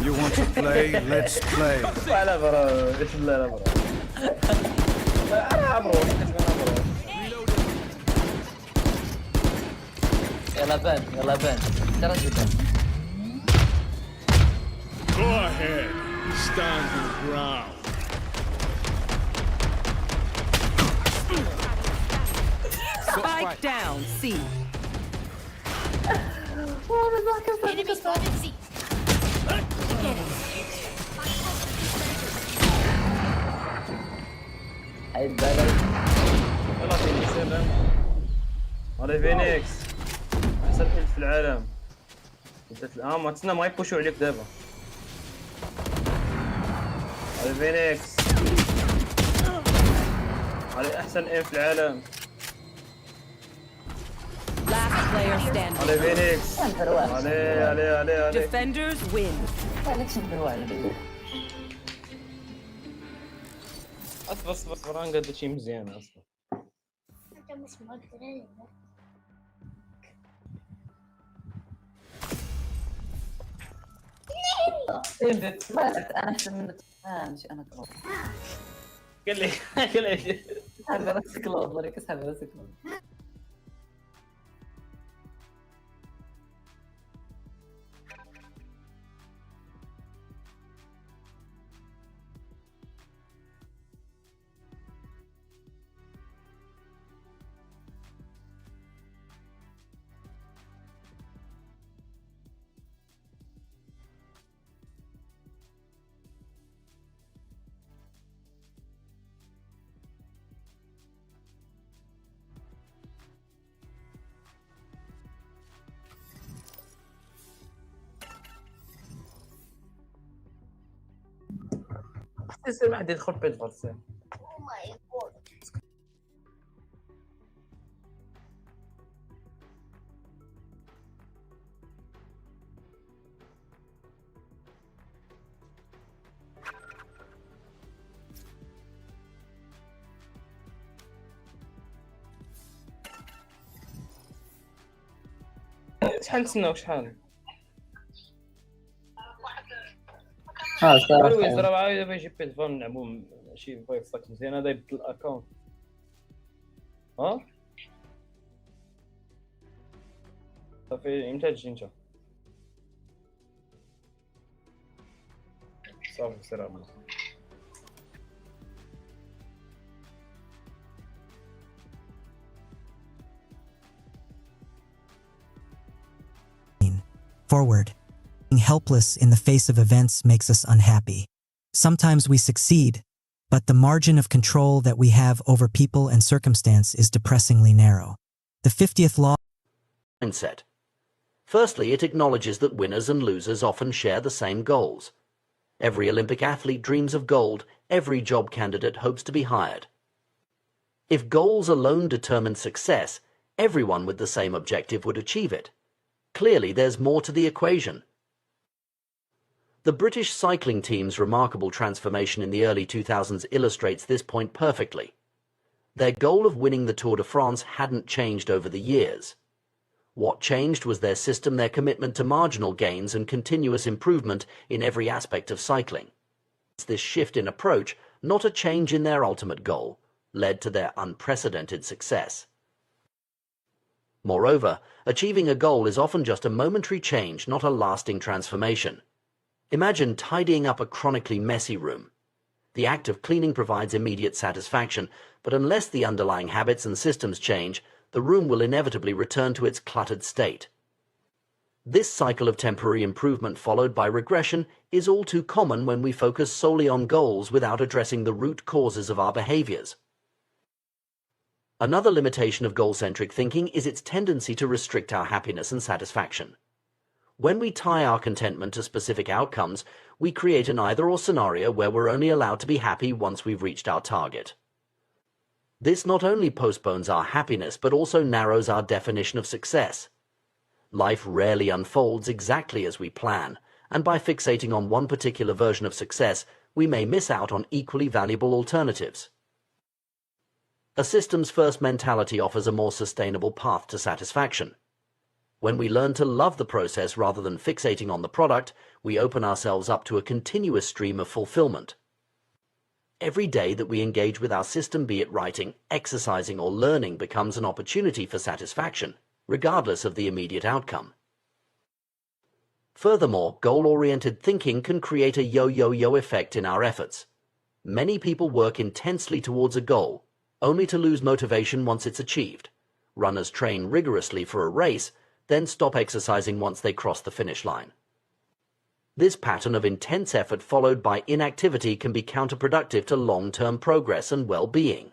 You want to play? Let's play. لا برا ايش لا برا. انا برو يلا بان ترى جدا. Go ahead. Stand your ground. Spike down. C. Enemy spotted C. Get him. هاي البلد. يلا فينيكس هذا فينيكس احسن هيل في العالم. ما تسنى ما يبوشوا عليك دابا. هذا فينيكس هذا احسن ايم في العالم. Last player standing. هذا فينيكس عليه. Defenders win. بس فران قد شيء مزيان اصلا. انا احسن منك. مش انا كلوب. قال لي اسحب راسك كلوب. وريك اسحب راسك كلوب. يصير ما حد يدخل بيت فرسان. شحال نتسناو شحال؟ الويز راه عاود دابا يجي بيت فان نلعبو شي فايف ستاك مزيان. هذا يبدل الاكونت. صافي امتى تجي انت؟ صافي سير عمرو. Forward. Being helpless in the face of events makes us unhappy. Sometimes we succeed, but the margin of control that we have over people and circumstance is depressingly narrow. The 50th law mindset. Firstly, it acknowledges that winners and losers often share the same goals. Every Olympic athlete dreams of gold, every job candidate hopes to be hired. If goals alone determined success, everyone with the same objective would achieve it. Clearly, there's more to the equation. The British cycling team's remarkable transformation in the early 2000s illustrates this point perfectly. Their goal of winning the Tour de France hadn't changed over the years. What changed was their system, their commitment to marginal gains and continuous improvement in every aspect of cycling. It's this shift in approach, not a change in their ultimate goal, led to their unprecedented success. Moreover, achieving a goal is often just a momentary change, not a lasting transformation. Imagine tidying up a chronically messy room. The act of cleaning provides immediate satisfaction, but unless the underlying habits and systems change, the room will inevitably return to its cluttered state. This cycle of temporary improvement followed by regression is all too common when we focus solely on goals without addressing the root causes of our behaviors. Another limitation of goal-centric thinking is its tendency to restrict our happiness and satisfaction. When we tie our contentment to specific outcomes, we create an either-or scenario where we're only allowed to be happy once we've reached our target. This not only postpones our happiness, but also narrows our definition of success. Life rarely unfolds exactly as we plan, and by fixating on one particular version of success, we may miss out on equally valuable alternatives. A systems-first mentality offers a more sustainable path to satisfaction. When we learn to love the process rather than fixating on the product, we open ourselves up to a continuous stream of fulfillment. Every day that we engage with our system, be it writing, exercising, or learning, becomes an opportunity for satisfaction, regardless of the immediate outcome. Furthermore, goal-oriented thinking can create a yo-yo-yo effect in our efforts. Many people work intensely towards a goal, only to lose motivation once it's achieved. Runners train rigorously for a race, then stop exercising once they cross the finish line. This pattern of intense effort followed by inactivity can be counterproductive to long-term progress and well-being.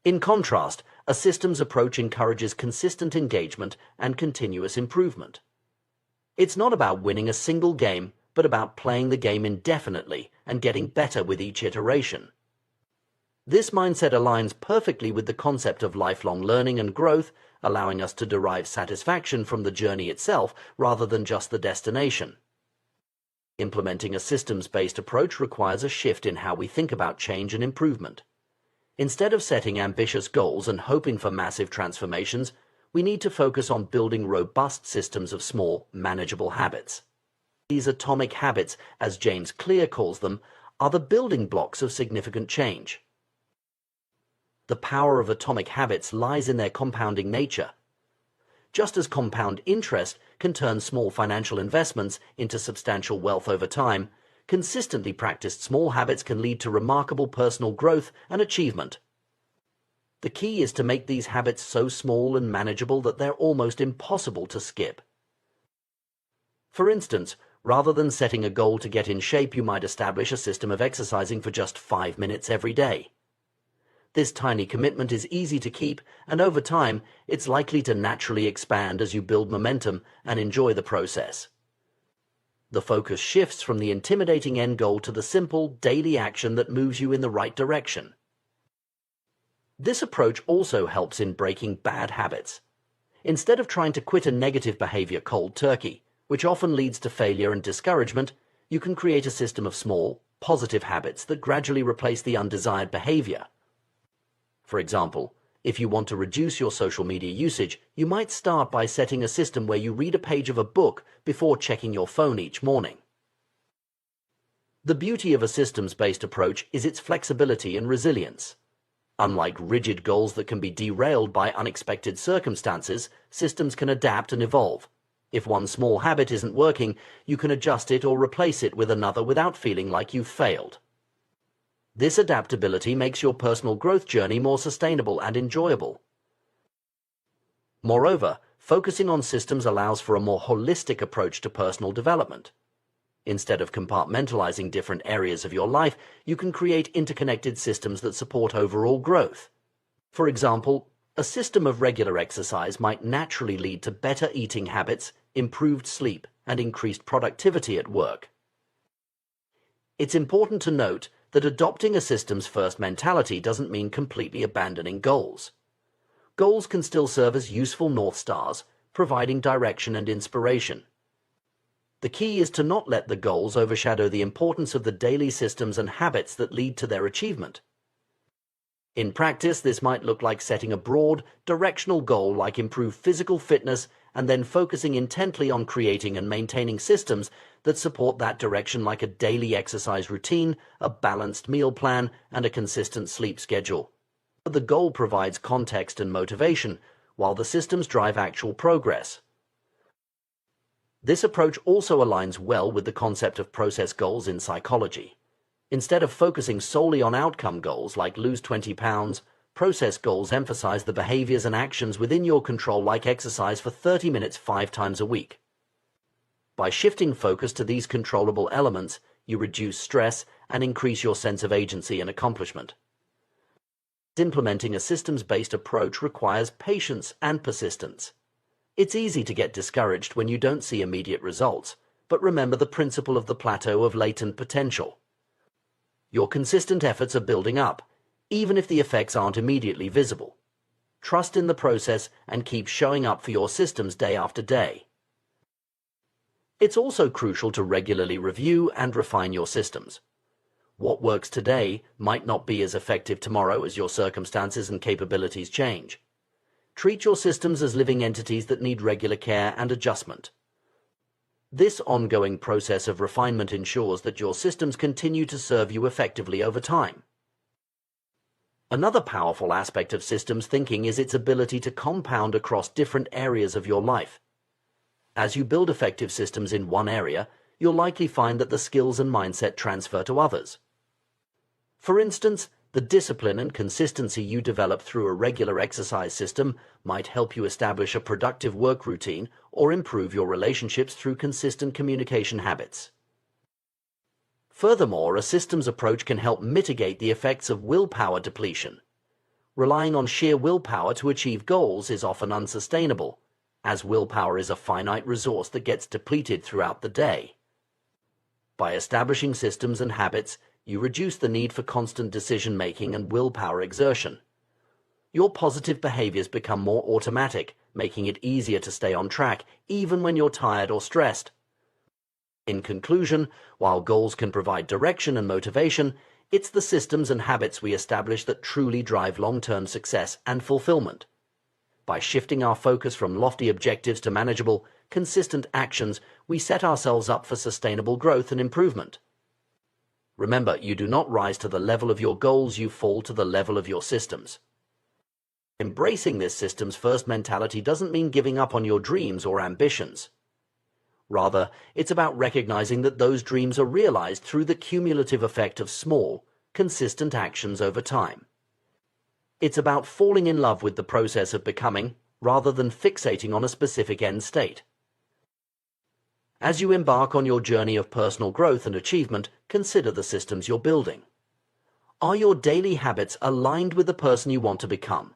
In contrast, a systems approach encourages consistent engagement and continuous improvement. It's not about winning a single game, but about playing the game indefinitely and getting better with each iteration. This mindset aligns perfectly with the concept of lifelong learning and growth, allowing us to derive satisfaction from the journey itself rather than just the destination. Implementing a systems-based approach requires a shift in how we think about change and improvement. Instead of setting ambitious goals and hoping for massive transformations, we need to focus on building robust systems of small, manageable habits. These atomic habits, as James Clear calls them, are the building blocks of significant change. The power of atomic habits lies in their compounding nature. Just as compound interest can turn small financial investments into substantial wealth over time, consistently practiced small habits can lead to remarkable personal growth and achievement. The key is to make these habits so small and manageable that they're almost impossible to skip. For instance, rather than setting a goal to get in shape, you might establish a system of exercising for just 5 minutes every day. This tiny commitment is easy to keep, and over time, it's likely to naturally expand as you build momentum and enjoy the process. The focus shifts from the intimidating end goal to the simple, daily action that moves you in the right direction. This approach also helps in breaking bad habits. Instead of trying to quit a negative behavior cold turkey, which often leads to failure and discouragement, you can create a system of small, positive habits that gradually replace the undesired behavior. For example, if you want to reduce your social media usage, you might start by setting a system where you read a page of a book before checking your phone each morning. The beauty of a systems-based approach is its flexibility and resilience. Unlike rigid goals that can be derailed by unexpected circumstances, systems can adapt and evolve. If one small habit isn't working, you can adjust it or replace it with another without feeling like you've failed. This adaptability makes your personal growth journey more sustainable and enjoyable. Moreover, focusing on systems allows for a more holistic approach to personal development. Instead of compartmentalizing different areas of your life, you can create interconnected systems that support overall growth. For example, a system of regular exercise might naturally lead to better eating habits, improved sleep, and increased productivity at work. It's important to note that adopting a systems-first mentality doesn't mean completely abandoning goals. Goals can still serve as useful North Stars, providing direction and inspiration. The key is to not let the goals overshadow the importance of the daily systems and habits that lead to their achievement. In practice, this might look like setting a broad, directional goal like improved physical fitness and then focusing intently on creating and maintaining systems that support that direction, like a daily exercise routine, a balanced meal plan, and a consistent sleep schedule. The goal provides context and motivation, while the systems drive actual progress. This approach also aligns well with the concept of process goals in psychology. Instead of focusing solely on outcome goals like lose 20 pounds, process goals emphasize the behaviors and actions within your control, like exercise for 30 minutes 5 times a week. By shifting focus to these controllable elements, you reduce stress and increase your sense of agency and accomplishment. Implementing a systems-based approach requires patience and persistence. It's easy to get discouraged when you don't see immediate results, but remember the principle of the plateau of latent potential. Your consistent efforts are building up, even if the effects aren't immediately visible. Trust in the process and keep showing up for your systems day after day. It's also crucial to regularly review and refine your systems. What works today might not be as effective tomorrow as your circumstances and capabilities change. Treat your systems as living entities that need regular care and adjustment. This ongoing process of refinement ensures that your systems continue to serve you effectively over time. Another powerful aspect of systems thinking is its ability to compound across different areas of your life. As you build effective systems in one area, you'll likely find that the skills and mindset transfer to others. For instance, the discipline and consistency you develop through a regular exercise system might help you establish a productive work routine or improve your relationships through consistent communication habits. Furthermore, a systems approach can help mitigate the effects of willpower depletion. Relying on sheer willpower to achieve goals is often unsustainable, as willpower is a finite resource that gets depleted throughout the day. By establishing systems and habits, you reduce the need for constant decision-making and willpower exertion. Your positive behaviors become more automatic, making it easier to stay on track, even when you're tired or stressed. In conclusion, while goals can provide direction and motivation, it's the systems and habits we establish that truly drive long-term success and fulfillment. By shifting our focus from lofty objectives to manageable, consistent actions, we set ourselves up for sustainable growth and improvement. Remember, you do not rise to the level of your goals, you fall to the level of your systems. Embracing this systems-first mentality doesn't mean giving up on your dreams or ambitions. Rather, it's about recognizing that those dreams are realized through the cumulative effect of small, consistent actions over time. It's about falling in love with the process of becoming, rather than fixating on a specific end state. As you embark on your journey of personal growth and achievement, consider the systems you're building. Are your daily habits aligned with the person you want to become?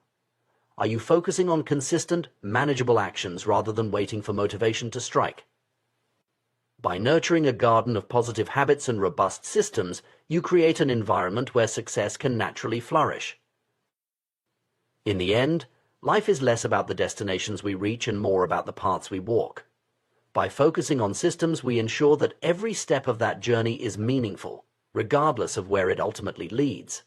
Are you focusing on consistent, manageable actions rather than waiting for motivation to strike? By nurturing a garden of positive habits and robust systems, you create an environment where success can naturally flourish. In the end, life is less about the destinations we reach and more about the paths we walk. By focusing on systems, we ensure that every step of that journey is meaningful, regardless of where it ultimately leads.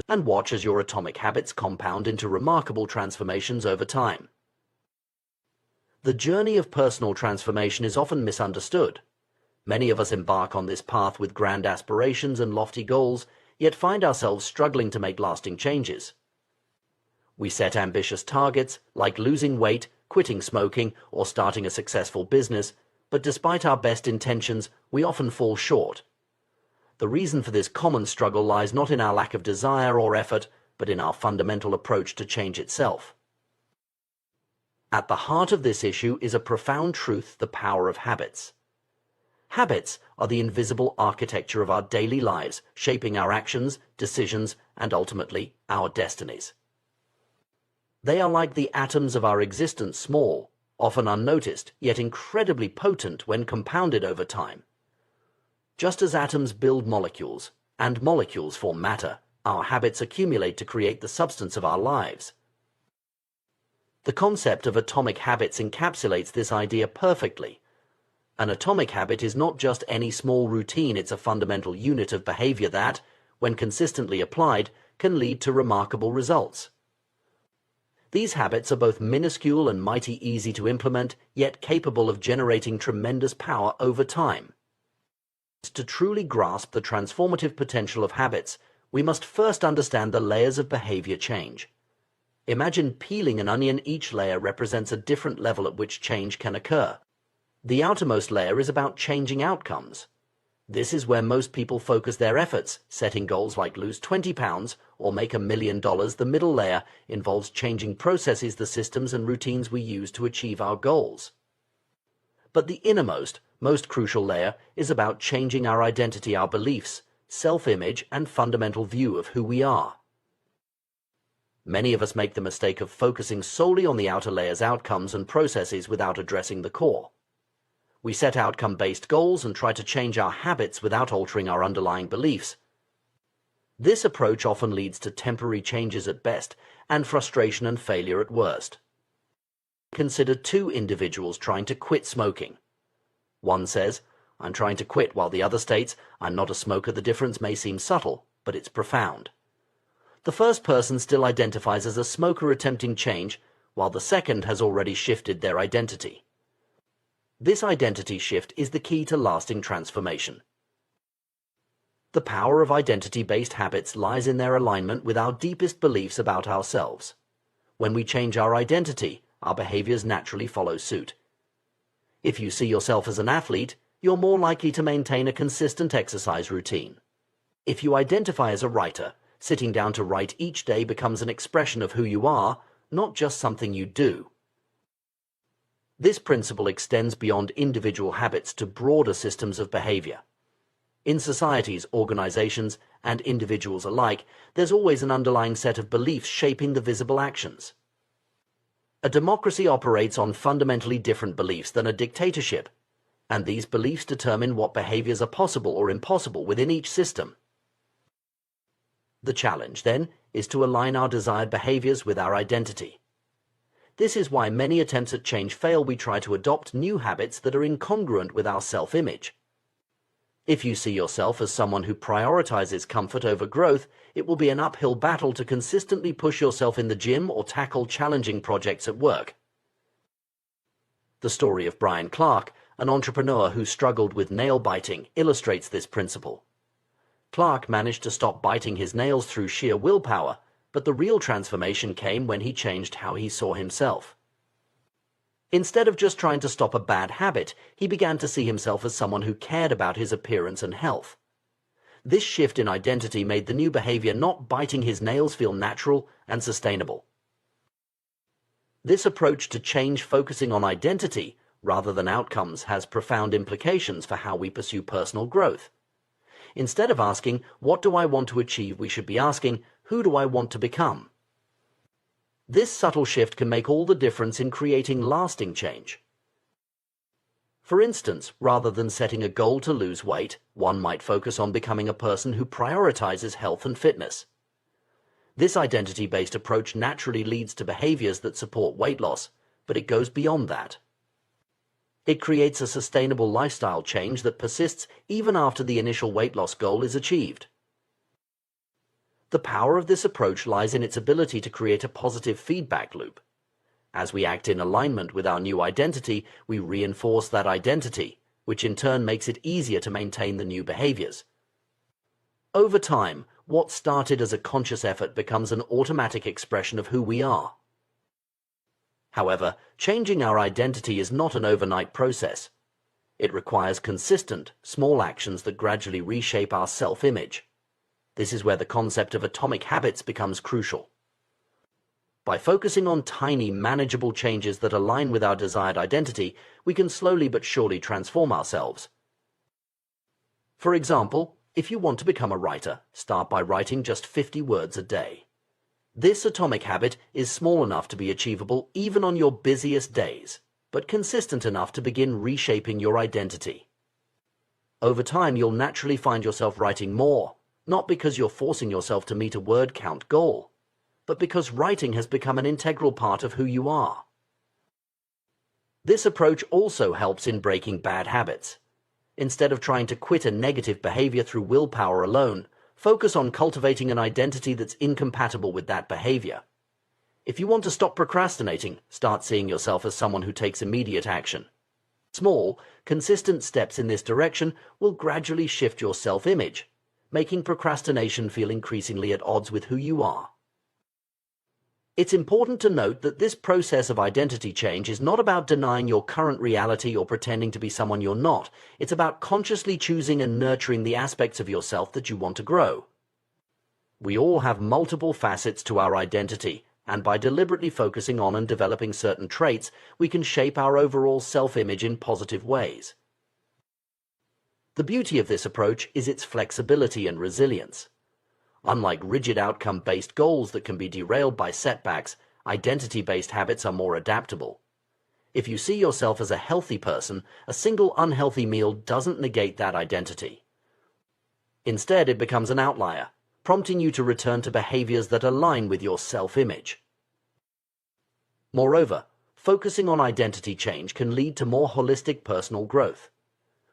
And watch as your atomic habits compound into remarkable transformations over time. The journey of personal transformation is often misunderstood. Many of us embark on this path with grand aspirations and lofty goals, yet find ourselves struggling to make lasting changes. We set ambitious targets, like losing weight, quitting smoking, or starting a successful business, but despite our best intentions, we often fall short. The reason for this common struggle lies not in our lack of desire or effort, but in our fundamental approach to change itself. At the heart of this issue is a profound truth: the power of habits. Habits are the invisible architecture of our daily lives, shaping our actions, decisions, and ultimately, our destinies. They are like the atoms of our existence, small, often unnoticed, yet incredibly potent when compounded over time. Just as atoms build molecules, and molecules form matter, our habits accumulate to create the substance of our lives. The concept of atomic habits encapsulates this idea perfectly. An atomic habit is not just any small routine, it's a fundamental unit of behavior that, when consistently applied, can lead to remarkable results. These habits are both minuscule and mighty easy to implement, yet capable of generating tremendous power over time. To truly grasp the transformative potential of habits, we must first understand the layers of behavior change. Imagine peeling an onion. Each layer represents a different level at which change can occur. The outermost layer is about changing outcomes. This is where most people focus their efforts, setting goals like lose 20 pounds or make $1 million. The middle layer involves changing processes, the systems and routines we use to achieve our goals. But the innermost, most crucial layer is about changing our identity, our beliefs, self-image, and fundamental view of who we are. Many of us make the mistake of focusing solely on the outer layer's outcomes and processes without addressing the core. We set outcome-based goals and try to change our habits without altering our underlying beliefs. This approach often leads to temporary changes at best and frustration and failure at worst. Consider two individuals trying to quit smoking. One says, "I'm trying to quit," while the other states, "I'm not a smoker. The difference may seem subtle, but it's profound." The first person still identifies as a smoker attempting change, while the second has already shifted their identity. This identity shift is the key to lasting transformation. The power of identity-based habits lies in their alignment with our deepest beliefs about ourselves. When we change our identity, our behaviors naturally follow suit. If you see yourself as an athlete, you're more likely to maintain a consistent exercise routine. If you identify as a writer, sitting down to write each day becomes an expression of who you are, not just something you do. This principle extends beyond individual habits to broader systems of behavior. In societies, organizations, and individuals alike, there's always an underlying set of beliefs shaping the visible actions. A democracy operates on fundamentally different beliefs than a dictatorship, and these beliefs determine what behaviors are possible or impossible within each system. The challenge, then, is to align our desired behaviors with our identity. This is why many attempts at change fail. We try to adopt new habits that are incongruent with our self-image. If you see yourself as someone who prioritizes comfort over growth, it will be an uphill battle to consistently push yourself in the gym or tackle challenging projects at work. The story of Brian Clark, an entrepreneur who struggled with nail biting, illustrates this principle. Clark managed to stop biting his nails through sheer willpower, but the real transformation came when he changed how he saw himself. Instead of just trying to stop a bad habit, he began to see himself as someone who cared about his appearance and health. This shift in identity made the new behavior not biting his nails feel natural and sustainable. This approach to change, focusing on identity rather than outcomes, has profound implications for how we pursue personal growth. Instead of asking, "What do I want to achieve?" we should be asking, "Who do I want to become?" This subtle shift can make all the difference in creating lasting change. For instance, rather than setting a goal to lose weight, one might focus on becoming a person who prioritizes health and fitness. This identity-based approach naturally leads to behaviors that support weight loss, but it goes beyond that. It creates a sustainable lifestyle change that persists even after the initial weight loss goal is achieved. The power of this approach lies in its ability to create a positive feedback loop. As we act in alignment with our new identity, we reinforce that identity, which in turn makes it easier to maintain the new behaviors. Over time, what started as a conscious effort becomes an automatic expression of who we are. However, changing our identity is not an overnight process. It requires consistent, small actions that gradually reshape our self-image. This is where the concept of atomic habits becomes crucial. By focusing on tiny, manageable changes that align with our desired identity, we can slowly but surely transform ourselves. For example, if you want to become a writer, start by writing just 50 words a day. This atomic habit is small enough to be achievable even on your busiest days, but consistent enough to begin reshaping your identity. Over time, you'll naturally find yourself writing more, not because you're forcing yourself to meet a word count goal, but because writing has become an integral part of who you are. This approach also helps in breaking bad habits. Instead of trying to quit a negative behavior through willpower alone, focus on cultivating an identity that's incompatible with that behavior. If you want to stop procrastinating, start seeing yourself as someone who takes immediate action. Small, consistent steps in this direction will gradually shift your self-image, making procrastination feel increasingly at odds with who you are. It's important to note that this process of identity change is not about denying your current reality or pretending to be someone you're not. It's about consciously choosing and nurturing the aspects of yourself that you want to grow. We all have multiple facets to our identity, and by deliberately focusing on and developing certain traits, we can shape our overall self-image in positive ways. The beauty of this approach is its flexibility and resilience. Unlike rigid outcome-based goals that can be derailed by setbacks, identity-based habits are more adaptable. If you see yourself as a healthy person, a single unhealthy meal doesn't negate that identity. Instead, it becomes an outlier, prompting you to return to behaviors that align with your self-image. Moreover, focusing on identity change can lead to more holistic personal growth.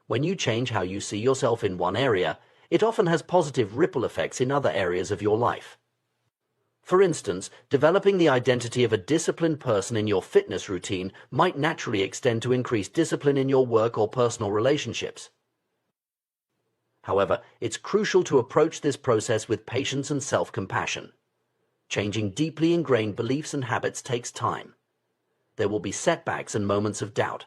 When you change how you see yourself in one area, it often has positive ripple effects in other areas of your life. For instance, developing the identity of a disciplined person in your fitness routine might naturally extend to increased discipline in your work or personal relationships. However, it's crucial to approach this process with patience and self-compassion. Changing deeply ingrained beliefs and habits takes time. There will be setbacks and moments of doubt.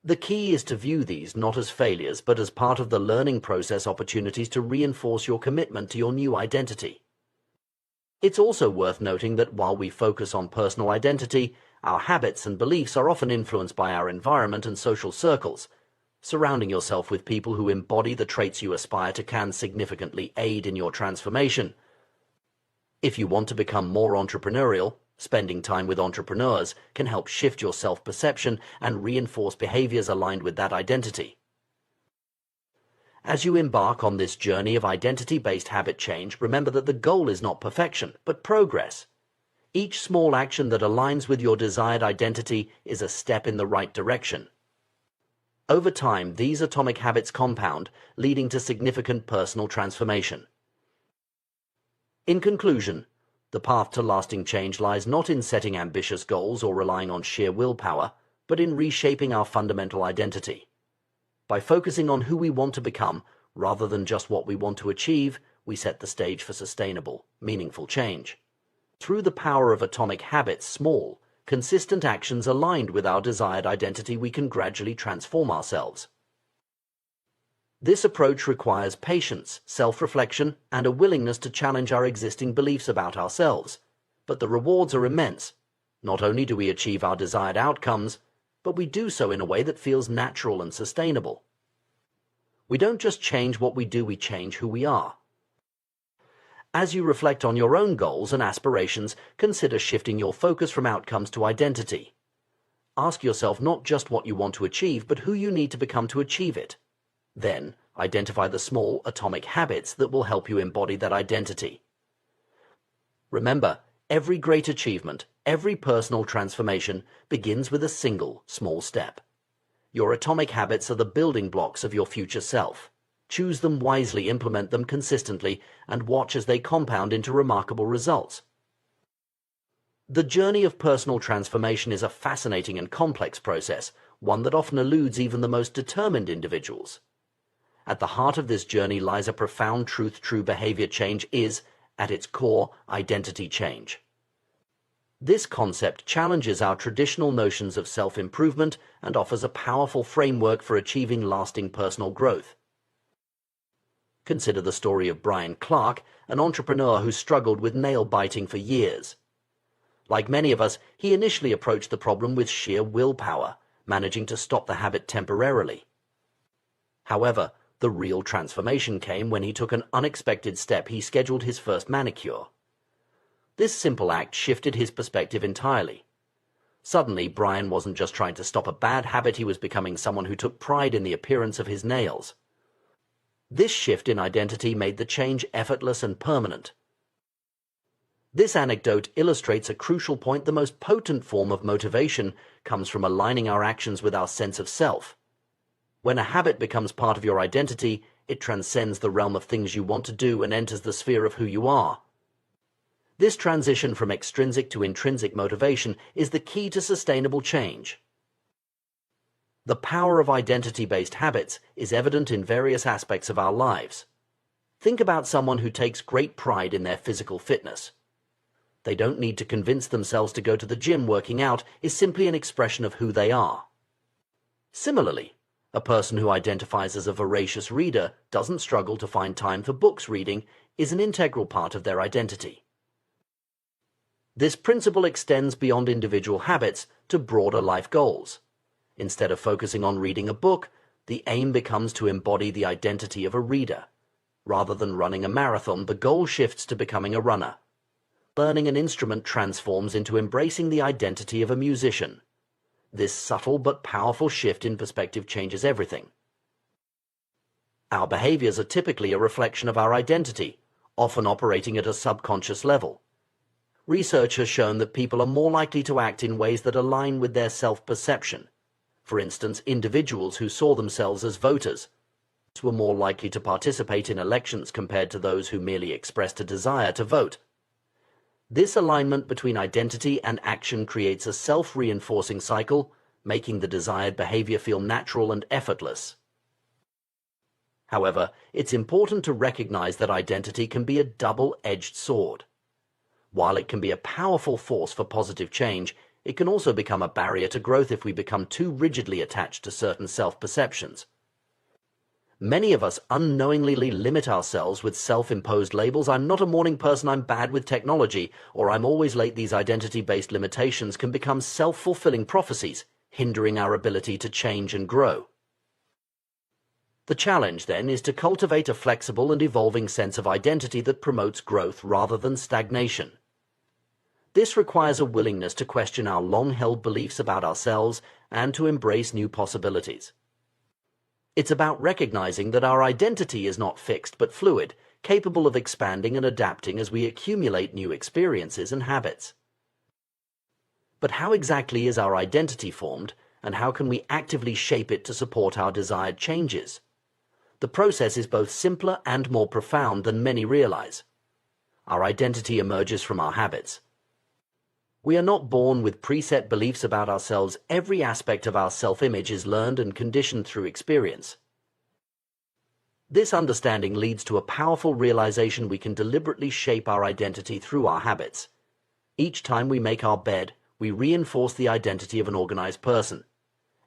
The key is to view these not as failures, but as part of the learning process, opportunities to reinforce your commitment to your new identity. It's also worth noting that while we focus on personal identity, our habits and beliefs are often influenced by our environment and social circles. Surrounding yourself with people who embody the traits you aspire to can significantly aid in your transformation. If you want to become more entrepreneurial, spending time with entrepreneurs can help shift your self-perception and reinforce behaviors aligned with that identity. As you embark on this journey of identity-based habit change, remember that the goal is not perfection, but progress. Each small action that aligns with your desired identity is a step in the right direction. Over time, these atomic habits compound, leading to significant personal transformation. In conclusion, the path to lasting change lies not in setting ambitious goals or relying on sheer willpower, but in reshaping our fundamental identity. By focusing on who we want to become, rather than just what we want to achieve, we set the stage for sustainable, meaningful change. Through the power of atomic habits, small, consistent actions aligned with our desired identity, we can gradually transform ourselves. This approach requires patience, self-reflection, and a willingness to challenge our existing beliefs about ourselves. But the rewards are immense. Not only do we achieve our desired outcomes, but we do so in a way that feels natural and sustainable. We don't just change what we do, we change who we are. As you reflect on your own goals and aspirations, consider shifting your focus from outcomes to identity. Ask yourself not just what you want to achieve, but who you need to become to achieve it. Then, identify the small atomic habits that will help you embody that identity. Remember, every great achievement, every personal transformation begins with a single small step. Your atomic habits are the building blocks of your future self. Choose them wisely, implement them consistently, and watch as they compound into remarkable results. The journey of personal transformation is a fascinating and complex process, one that often eludes even the most determined individuals. At the heart of this journey lies a profound truth: true behavior change is, at its core, identity change. This concept challenges our traditional notions of self-improvement and offers a powerful framework for achieving lasting personal growth. Consider the story of Brian Clark, an entrepreneur who struggled with nail biting for years. Like many of us, he initially approached the problem with sheer willpower, managing to stop the habit temporarily. However, the real transformation came when he took an unexpected step. He scheduled his first manicure. This simple act shifted his perspective entirely. Suddenly, Brian wasn't just trying to stop a bad habit, he was becoming someone who took pride in the appearance of his nails. This shift in identity made the change effortless and permanent. This anecdote illustrates a crucial point: the most potent form of motivation comes from aligning our actions with our sense of self. When a habit becomes part of your identity, it transcends the realm of things you want to do and enters the sphere of who you are. This transition from extrinsic to intrinsic motivation is the key to sustainable change. The power of identity-based habits is evident in various aspects of our lives. Think about someone who takes great pride in their physical fitness. They don't need to convince themselves to go to the gym. Working out is simply an expression of who they are. Similarly, a person who identifies as a voracious reader doesn't struggle to find time for books. Reading is an integral part of their identity. This principle extends beyond individual habits to broader life goals. Instead of focusing on reading a book, the aim becomes to embody the identity of a reader. Rather than running a marathon, the goal shifts to becoming a runner. Learning an instrument transforms into embracing the identity of a musician. This subtle but powerful shift in perspective changes everything. Our behaviors are typically a reflection of our identity, often operating at a subconscious level. Research has shown that people are more likely to act in ways that align with their self-perception. For instance, individuals who saw themselves as voters were more likely to participate in elections compared to those who merely expressed a desire to vote. This alignment between identity and action creates a self-reinforcing cycle, making the desired behavior feel natural and effortless. However, it's important to recognize that identity can be a double-edged sword. While it can be a powerful force for positive change, it can also become a barrier to growth if we become too rigidly attached to certain self-perceptions. Many of us unknowingly limit ourselves with self-imposed labels. I'm not a morning person, I'm bad with technology, or I'm always late. These identity-based limitations can become self-fulfilling prophecies, hindering our ability to change and grow. The challenge, then, is to cultivate a flexible and evolving sense of identity that promotes growth rather than stagnation. This requires a willingness to question our long-held beliefs about ourselves and to embrace new possibilities. It's about recognizing that our identity is not fixed but fluid, capable of expanding and adapting as we accumulate new experiences and habits. But how exactly is our identity formed, and how can we actively shape it to support our desired changes? The process is both simpler and more profound than many realize. Our identity emerges from our habits. We are not born with preset beliefs about ourselves. Every aspect of our self-image is learned and conditioned through experience. This understanding leads to a powerful realization: we can deliberately shape our identity through our habits. Each time we make our bed, we reinforce the identity of an organized person.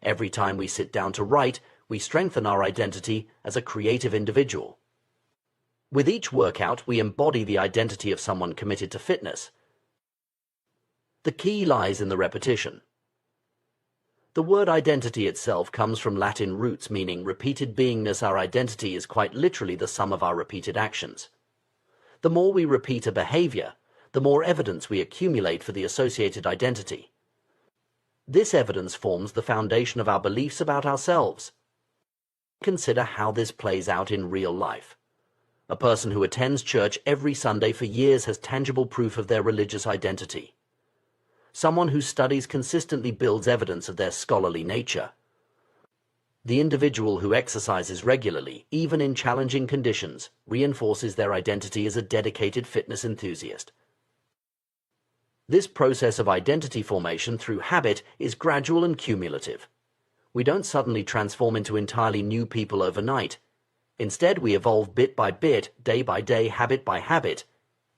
Every time we sit down to write, we strengthen our identity as a creative individual. With each workout, we embody the identity of someone committed to fitness. The key lies in the repetition. The word identity itself comes from Latin roots meaning repeated beingness. Our identity is quite literally the sum of our repeated actions. The more we repeat a behavior, the more evidence we accumulate for the associated identity. This evidence forms the foundation of our beliefs about ourselves. Consider how this plays out in real life. A person who attends church every Sunday for years has tangible proof of their religious identity. Someone who studies consistently builds evidence of their scholarly nature. The individual who exercises regularly, even in challenging conditions, reinforces their identity as a dedicated fitness enthusiast. This process of identity formation through habit is gradual and cumulative. We don't suddenly transform into entirely new people overnight. Instead, we evolve bit by bit, day by day, habit by habit.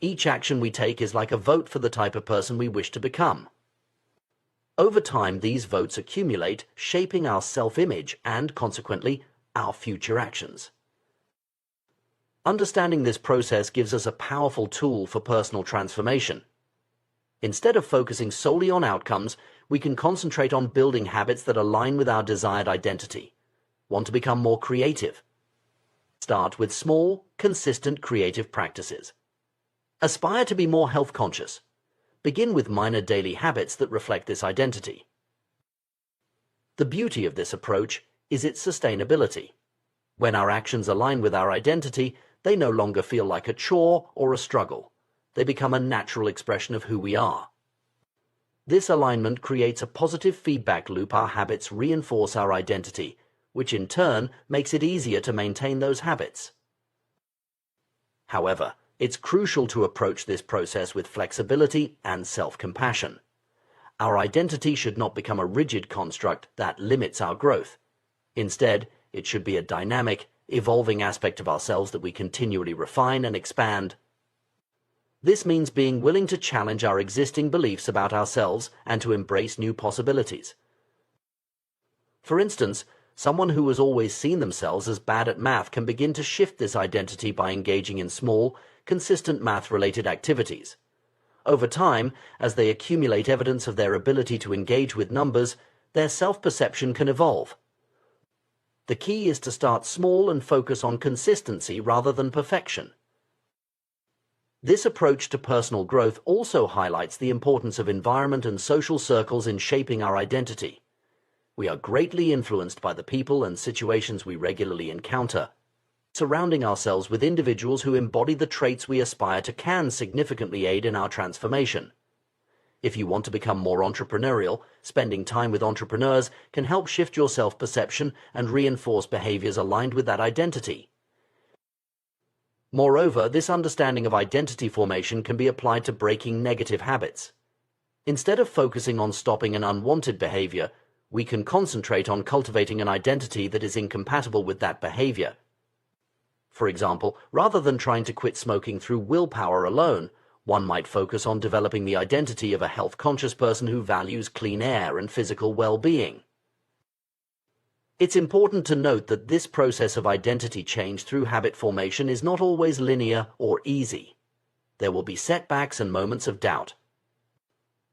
Each action we take is like a vote for the type of person we wish to become. Over time, these votes accumulate, shaping our self-image and, consequently, our future actions. Understanding this process gives us a powerful tool for personal transformation. Instead of focusing solely on outcomes, we can concentrate on building habits that align with our desired identity. Want to become more creative? Start with small, consistent creative practices. Aspire to be more health conscious. Begin with minor daily habits that reflect this identity. The beauty of this approach is its sustainability. When our actions align with our identity, they no longer feel like a chore or a struggle. They become a natural expression of who we are. This alignment creates a positive feedback loop. Our habits reinforce our identity, which in turn makes it easier to maintain those habits. However, it's crucial to approach this process with flexibility and self-compassion. Our identity should not become a rigid construct that limits our growth. Instead, it should be a dynamic, evolving aspect of ourselves that we continually refine and expand. This means being willing to challenge our existing beliefs about ourselves and to embrace new possibilities. For instance, someone who has always seen themselves as bad at math can begin to shift this identity by engaging in small, consistent math-related activities. Over time, as they accumulate evidence of their ability to engage with numbers, their self-perception can evolve. The key is to start small and focus on consistency rather than perfection. This approach to personal growth also highlights the importance of environment and social circles in shaping our identity. We are greatly influenced by the people and situations we regularly encounter. Surrounding ourselves with individuals who embody the traits we aspire to can significantly aid in our transformation. If you want to become more entrepreneurial, spending time with entrepreneurs can help shift your self-perception and reinforce behaviors aligned with that identity. Moreover, this understanding of identity formation can be applied to breaking negative habits. Instead of focusing on stopping an unwanted behavior, we can concentrate on cultivating an identity that is incompatible with that behavior. For example, rather than trying to quit smoking through willpower alone, one might focus on developing the identity of a health-conscious person who values clean air and physical well-being. It's important to note that this process of identity change through habit formation is not always linear or easy. There will be setbacks and moments of doubt.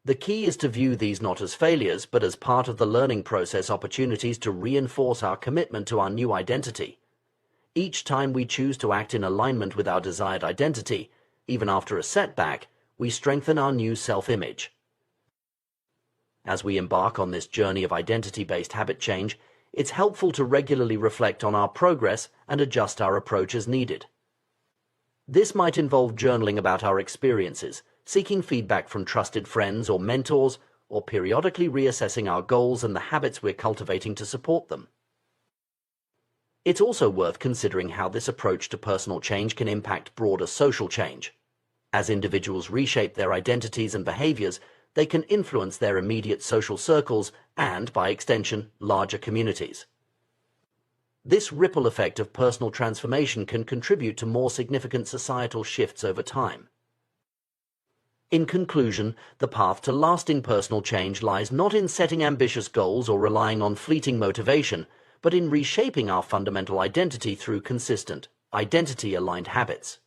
The key is to view these not as failures, but as part of the learning process, opportunities to reinforce our commitment to our new identity. Each time we choose to act in alignment with our desired identity, even after a setback, we strengthen our new self-image. As we embark on this journey of identity-based habit change, it's helpful to regularly reflect on our progress and adjust our approach as needed. This might involve journaling about our experiences, seeking feedback from trusted friends or mentors, or periodically reassessing our goals and the habits we're cultivating to support them. It's also worth considering how this approach to personal change can impact broader social change. As individuals reshape their identities and behaviors, they can influence their immediate social circles and, by extension, larger communities. This ripple effect of personal transformation can contribute to more significant societal shifts over time. In conclusion, the path to lasting personal change lies not in setting ambitious goals or relying on fleeting motivation, but in reshaping our fundamental identity through consistent, identity-aligned habits.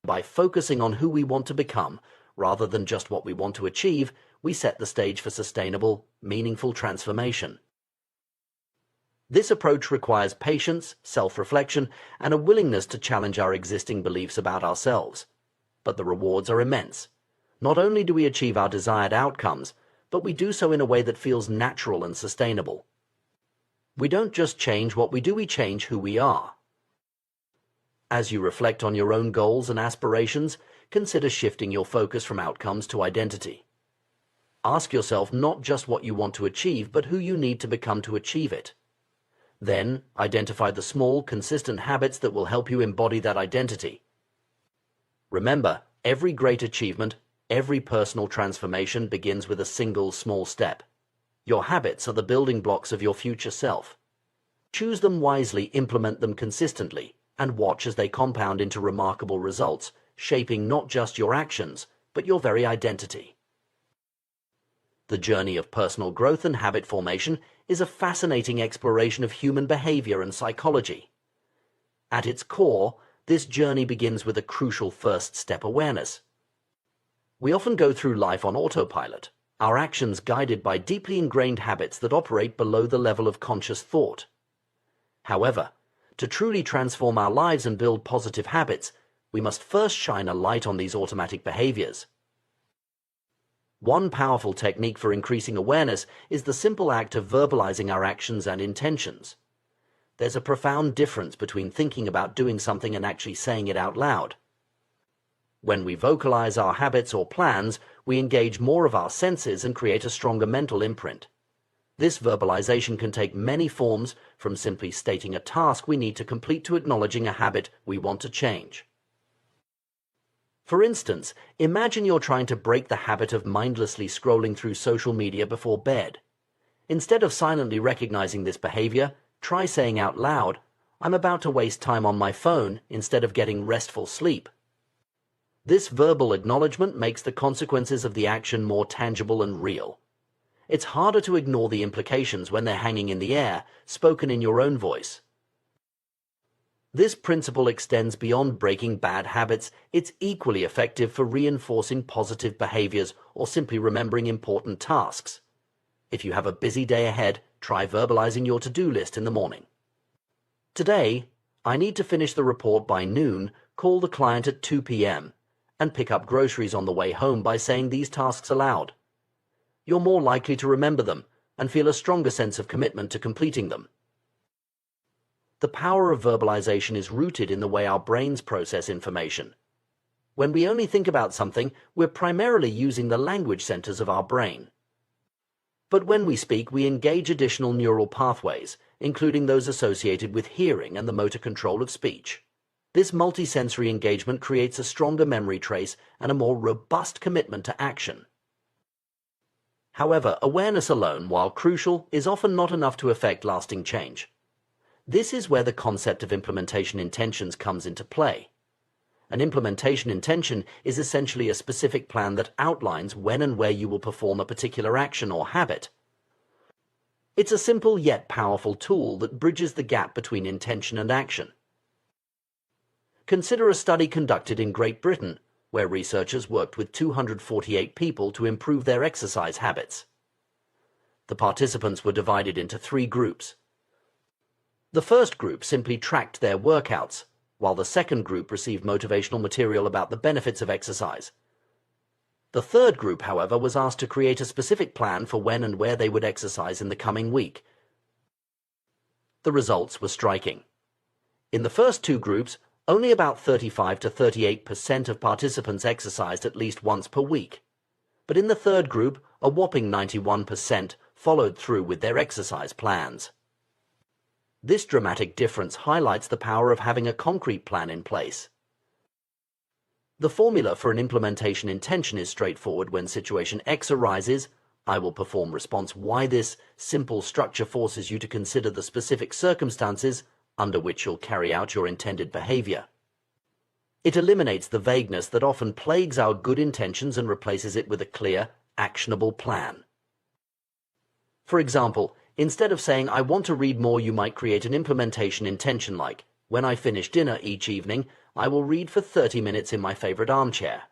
By focusing on who we want to become, rather than just what we want to achieve, we set the stage for sustainable, meaningful transformation. This approach requires patience, self-reflection, and a willingness to challenge our existing beliefs about ourselves. But the rewards are immense. Not only do we achieve our desired outcomes, but we do so in a way that feels natural and sustainable. We don't just change what we do, we change who we are. As you reflect on your own goals and aspirations, consider shifting your focus from outcomes to identity. Ask yourself not just what you want to achieve, but who you need to become to achieve it. Then, identify the small, consistent habits that will help you embody that identity. Remember, every great achievement, every personal transformation begins with a single small step. Your habits are the building blocks of your future self. Choose them wisely, implement them consistently, and watch as they compound into remarkable results, shaping not just your actions, but your very identity. The journey of personal growth and habit formation is a fascinating exploration of human behavior and psychology. At its core, this journey begins with a crucial first step: awareness. We often go through life on autopilot, our actions guided by deeply ingrained habits that operate below the level of conscious thought. However, to truly transform our lives and build positive habits, we must first shine a light on these automatic behaviors. One powerful technique for increasing awareness is the simple act of verbalizing our actions and intentions. There's a profound difference between thinking about doing something and actually saying it out loud. When we vocalize our habits or plans, we engage more of our senses and create a stronger mental imprint. This verbalization can take many forms, from simply stating a task we need to complete to acknowledging a habit we want to change. For instance, imagine you're trying to break the habit of mindlessly scrolling through social media before bed. Instead of silently recognizing this behavior, try saying out loud, "I'm about to waste time on my phone," instead of getting restful sleep. This verbal acknowledgement makes the consequences of the action more tangible and real. It's harder to ignore the implications when they're hanging in the air, spoken in your own voice. This principle extends beyond breaking bad habits. It's equally effective for reinforcing positive behaviors or simply remembering important tasks. If you have a busy day ahead, try verbalizing your to-do list in the morning. Today, I need to finish the report by noon, call the client at 2 p.m., and pick up groceries on the way home by saying these tasks aloud. You're more likely to remember them and feel a stronger sense of commitment to completing them. The power of verbalization is rooted in the way our brains process information. When we only think about something, we're primarily using the language centers of our brain. But when we speak, we engage additional neural pathways, including those associated with hearing and the motor control of speech. This multisensory engagement creates a stronger memory trace and a more robust commitment to action. However, awareness alone, while crucial, is often not enough to effect lasting change. This is where the concept of implementation intentions comes into play. An implementation intention is essentially a specific plan that outlines when and where you will perform a particular action or habit. It's a simple yet powerful tool that bridges the gap between intention and action. Consider a study conducted in Great Britain, where researchers worked with 248 people to improve their exercise habits. The participants were divided into 3 groups. The first group simply tracked their workouts, while the second group received motivational material about the benefits of exercise. The third group, however, was asked to create a specific plan for when and where they would exercise in the coming week. The results were striking. In the first 2 groups, only about 35 to 38% of participants exercised at least once per week. But in the third group, a whopping 91% followed through with their exercise plans. This dramatic difference highlights the power of having a concrete plan in place. The formula for an implementation intention is straightforward. When situation X arises, I will perform response Y. This simple structure forces you to consider the specific circumstances under which you'll carry out your intended behavior. It eliminates the vagueness that often plagues our good intentions and replaces it with a clear, actionable plan. For example, instead of saying, I want to read more, you might create an implementation intention like, when I finish dinner each evening, I will read for 30 minutes in my favorite armchair.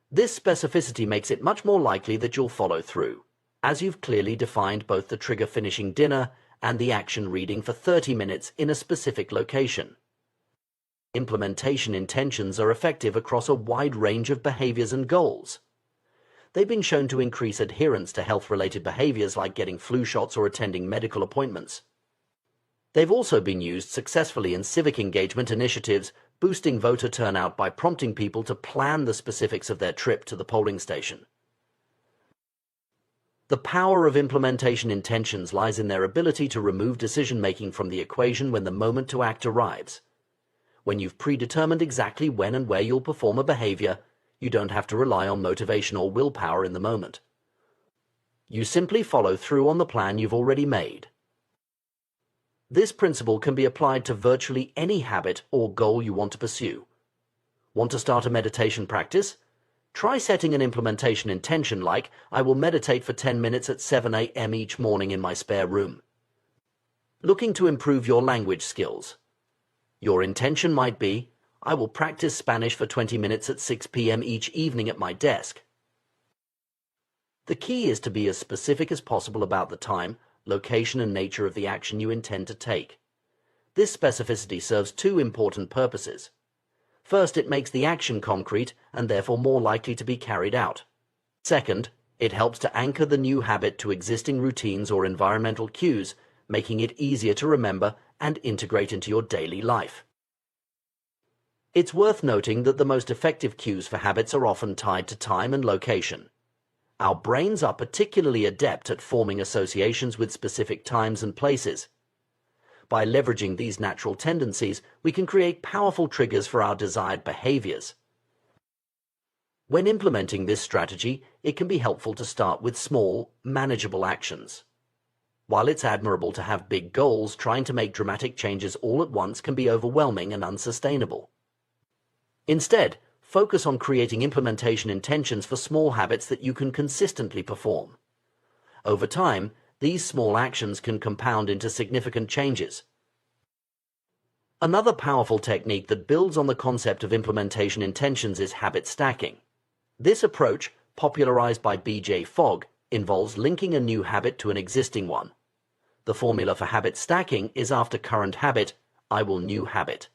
This specificity makes it much more likely that you'll follow through, as you've clearly defined both the trigger finishing dinner and the action reading for 30 minutes in a specific location. Implementation intentions are effective across a wide range of behaviors and goals. They've been shown to increase adherence to health-related behaviors like getting flu shots or attending medical appointments. They've also been used successfully in civic engagement initiatives, boosting voter turnout by prompting people to plan the specifics of their trip to the polling station. The power of implementation intentions lies in their ability to remove decision-making from the equation when the moment to act arrives. When you've predetermined exactly when and where you'll perform a behavior, you don't have to rely on motivation or willpower in the moment. You simply follow through on the plan you've already made. This principle can be applied to virtually any habit or goal you want to pursue. Want to start a meditation practice? Try setting an implementation intention like, I will meditate for 10 minutes at 7 a.m. each morning in my spare room. Looking to improve your language skills? Your intention might be, I will practice Spanish for 20 minutes at 6 p.m. each evening at my desk. The key is to be as specific as possible about the time, location, and nature of the action you intend to take. This specificity serves 2 important purposes. First, it makes the action concrete and therefore more likely to be carried out. Second, it helps to anchor the new habit to existing routines or environmental cues, making it easier to remember and integrate into your daily life. It's worth noting that the most effective cues for habits are often tied to time and location. Our brains are particularly adept at forming associations with specific times and places. By leveraging these natural tendencies, we can create powerful triggers for our desired behaviors. When implementing this strategy, it can be helpful to start with small, manageable actions. While it's admirable to have big goals, trying to make dramatic changes all at once can be overwhelming and unsustainable. Instead, focus on creating implementation intentions for small habits that you can consistently perform. Over time, these small actions can compound into significant changes. Another powerful technique that builds on the concept of implementation intentions is habit stacking. This approach, popularized by B.J. Fogg, involves linking a new habit to an existing one. The formula for habit stacking is after current habit, I will new habit.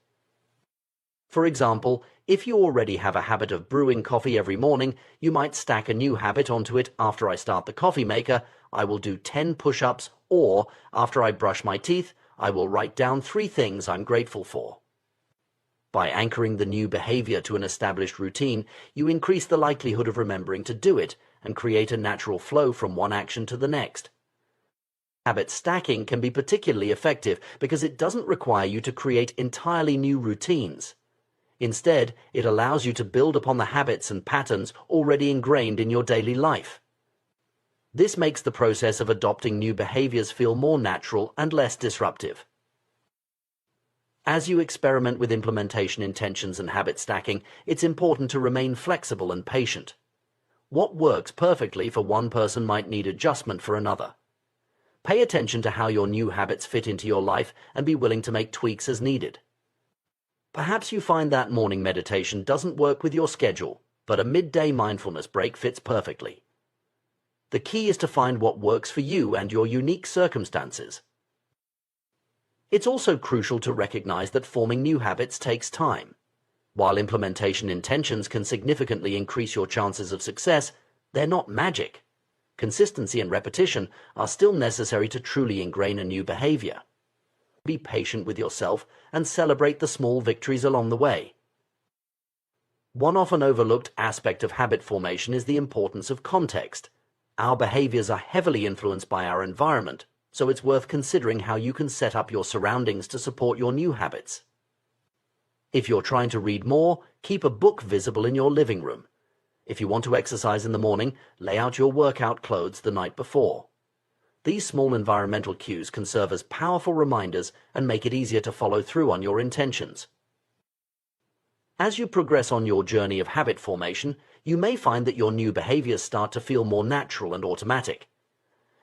For example, if you already have a habit of brewing coffee every morning, you might stack a new habit onto it. After I start the coffee maker, I will do 10 push-ups, or after I brush my teeth, I will write down 3 things I'm grateful for. By anchoring the new behavior to an established routine, you increase the likelihood of remembering to do it and create a natural flow from one action to the next. Habit stacking can be particularly effective because it doesn't require you to create entirely new routines. Instead, it allows you to build upon the habits and patterns already ingrained in your daily life. This makes the process of adopting new behaviors feel more natural and less disruptive. As you experiment with implementation intentions and habit stacking, it's important to remain flexible and patient. What works perfectly for one person might need adjustment for another. Pay attention to how your new habits fit into your life and be willing to make tweaks as needed. Perhaps you find that morning meditation doesn't work with your schedule, but a midday mindfulness break fits perfectly. The key is to find what works for you and your unique circumstances. It's also crucial to recognize that forming new habits takes time. While implementation intentions can significantly increase your chances of success, they're not magic. Consistency and repetition are still necessary to truly ingrain a new behavior. Be patient with yourself and celebrate the small victories along the way. One often overlooked aspect of habit formation is the importance of context. Our behaviors are heavily influenced by our environment, so it's worth considering how you can set up your surroundings to support your new habits. If you're trying to read more, keep a book visible in your living room. If you want to exercise in the morning, lay out your workout clothes the night before. These small environmental cues can serve as powerful reminders and make it easier to follow through on your intentions. As you progress on your journey of habit formation, you may find that your new behaviors start to feel more natural and automatic.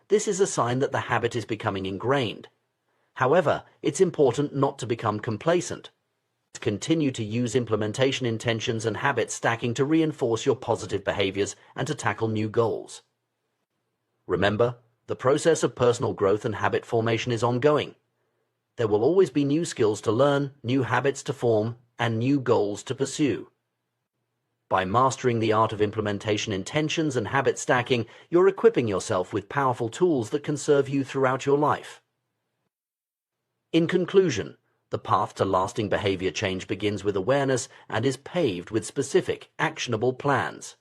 This is a sign that the habit is becoming ingrained. However, it's important not to become complacent. Continue to use implementation intentions and habit stacking to reinforce your positive behaviors and to tackle new goals. Remember, the process of personal growth and habit formation is ongoing. There will always be new skills to learn, new habits to form, and new goals to pursue. By mastering the art of implementation intentions and habit stacking, you're equipping yourself with powerful tools that can serve you throughout your life. In conclusion, the path to lasting behavior change begins with awareness and is paved with specific, actionable plans.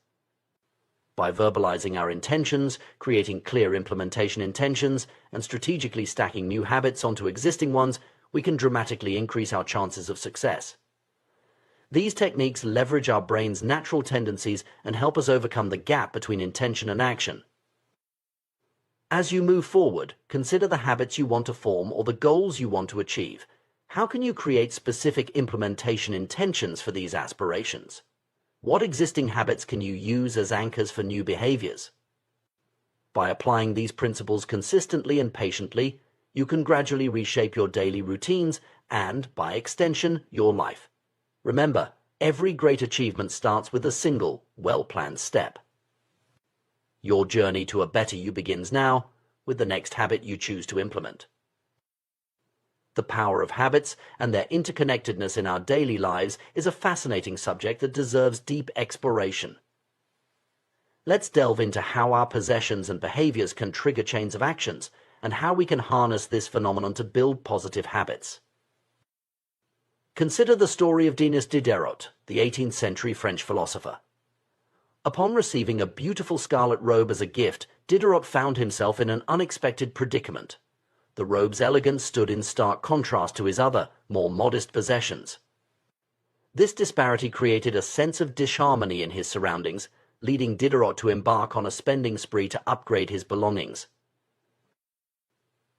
By verbalizing our intentions, creating clear implementation intentions, and strategically stacking new habits onto existing ones, we can dramatically increase our chances of success. These techniques leverage our brain's natural tendencies and help us overcome the gap between intention and action. As you move forward, consider the habits you want to form or the goals you want to achieve. How can you create specific implementation intentions for these aspirations? What existing habits can you use as anchors for new behaviors? By applying these principles consistently and patiently, you can gradually reshape your daily routines and, by extension, your life. Remember, every great achievement starts with a single, well-planned step. Your journey to a better you begins now with the next habit you choose to implement. The power of habits and their interconnectedness in our daily lives is a fascinating subject that deserves deep exploration. Let's delve into how our possessions and behaviors can trigger chains of actions and how we can harness this phenomenon to build positive habits. Consider the story of Denis Diderot, the 18th century French philosopher. Upon receiving a beautiful scarlet robe as a gift, Diderot found himself in an unexpected predicament. The robe's elegance stood in stark contrast to his other, more modest possessions. This disparity created a sense of disharmony in his surroundings, leading Diderot to embark on a spending spree to upgrade his belongings.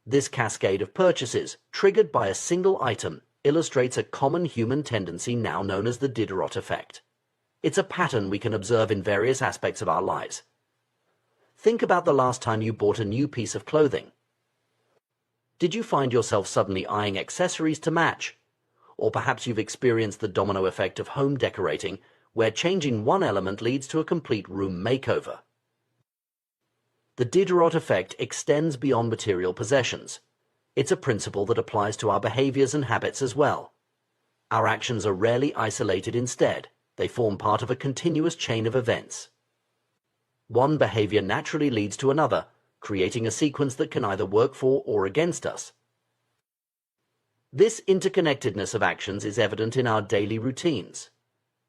This cascade of purchases, triggered by a single item, illustrates a common human tendency now known as the Diderot effect. It's a pattern we can observe in various aspects of our lives. Think about the last time you bought a new piece of clothing. Did you find yourself suddenly eyeing accessories to match? Or perhaps you've experienced the domino effect of home decorating, where changing one element leads to a complete room makeover. The Diderot effect extends beyond material possessions. It's a principle that applies to our behaviors and habits as well. Our actions are rarely isolated instead. They form part of a continuous chain of events. One behavior naturally leads to another, creating a sequence that can either work for or against us. This interconnectedness of actions is evident in our daily routines.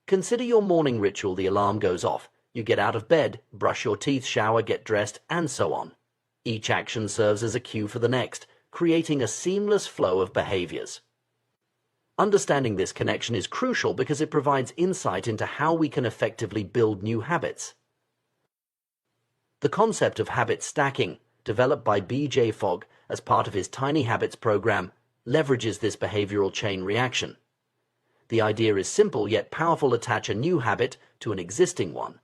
Consider your morning ritual. The alarm goes off. You get out of bed, brush your teeth, shower, get dressed, and so on. Each action serves as a cue for the next, creating a seamless flow of behaviors. Understanding this connection is crucial because it provides insight into how we can effectively build new habits. The concept of habit stacking, developed by B.J. Fogg as part of his Tiny Habits program, leverages this behavioral chain reaction. The idea is simple yet powerful: attach a new habit to an existing one.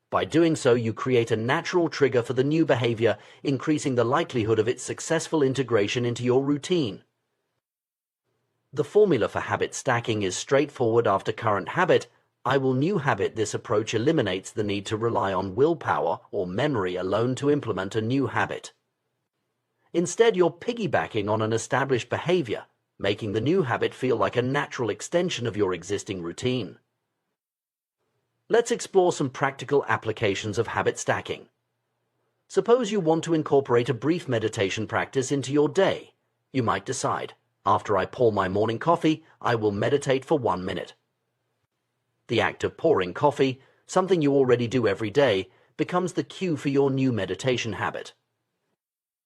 By doing so, you create a natural trigger for the new behavior, increasing the likelihood of its successful integration into your routine. The formula for habit stacking is straightforward. After current habit, I will new habit. This approach eliminates the need to rely on willpower or memory alone to implement a new habit. Instead, you're piggybacking on an established behavior, making the new habit feel like a natural extension of your existing routine. Let's explore some practical applications of habit stacking. Suppose you want to incorporate a brief meditation practice into your day. You might decide, after I pour my morning coffee, I will meditate for 1 minute. The act of pouring coffee, something you already do every day, becomes the cue for your new meditation habit.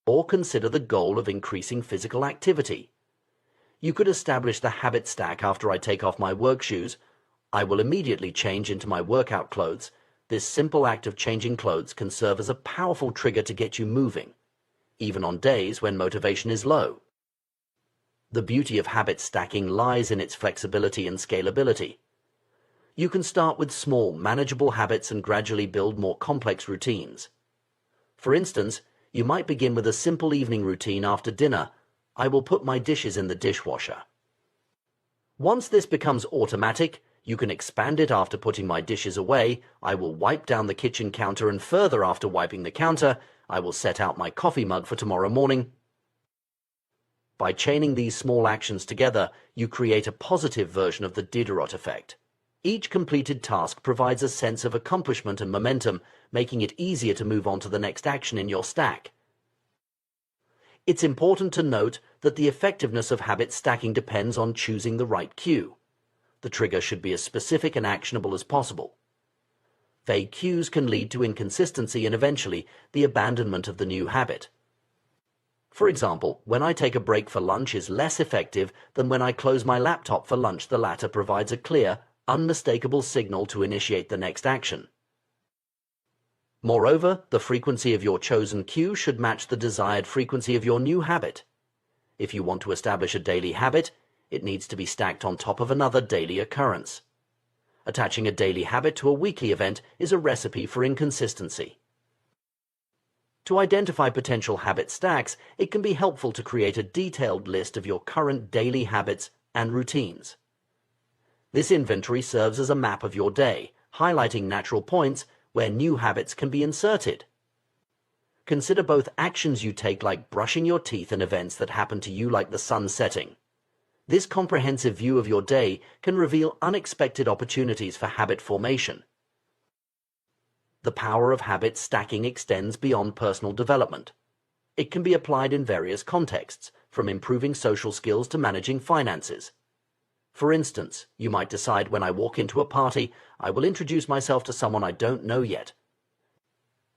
Or consider the goal of increasing physical activity. You could establish the habit stack. After I take off my work shoes, I will immediately change into my workout clothes. This simple act of changing clothes can serve as a powerful trigger to get you moving, even on days when motivation is low. The beauty of habit stacking lies in its flexibility and scalability. You can start with small, manageable habits and gradually build more complex routines. For instance, you might begin with a simple evening routine. After dinner, I will put my dishes in the dishwasher. Once this becomes automatic, you can expand it. After putting my dishes away, I will wipe down the kitchen counter, and further, after wiping the counter, I will set out my coffee mug for tomorrow morning. By chaining these small actions together, you create a positive version of the Diderot effect. Each completed task provides a sense of accomplishment and momentum, making it easier to move on to the next action in your stack. It's important to note that the effectiveness of habit stacking depends on choosing the right cue. The trigger should be as specific and actionable as possible. Vague cues can lead to inconsistency and eventually the abandonment of the new habit. For example, when I take a break for lunch is less effective than when I close my laptop for lunch. The latter provides a clear, unmistakable signal to initiate the next action. Moreover, the frequency of your chosen cue should match the desired frequency of your new habit. If you want to establish a daily habit, it needs to be stacked on top of another daily occurrence. Attaching a daily habit to a weekly event is a recipe for inconsistency. To identify potential habit stacks, it can be helpful to create a detailed list of your current daily habits and routines. This inventory serves as a map of your day, highlighting natural points where new habits can be inserted. Consider both actions you take, like brushing your teeth, and events that happen to you, like the sun setting. This comprehensive view of your day can reveal unexpected opportunities for habit formation. The power of habit stacking extends beyond personal development. It can be applied in various contexts, from improving social skills to managing finances. For instance, you might decide, when I walk into a party, I will introduce myself to someone I don't know yet.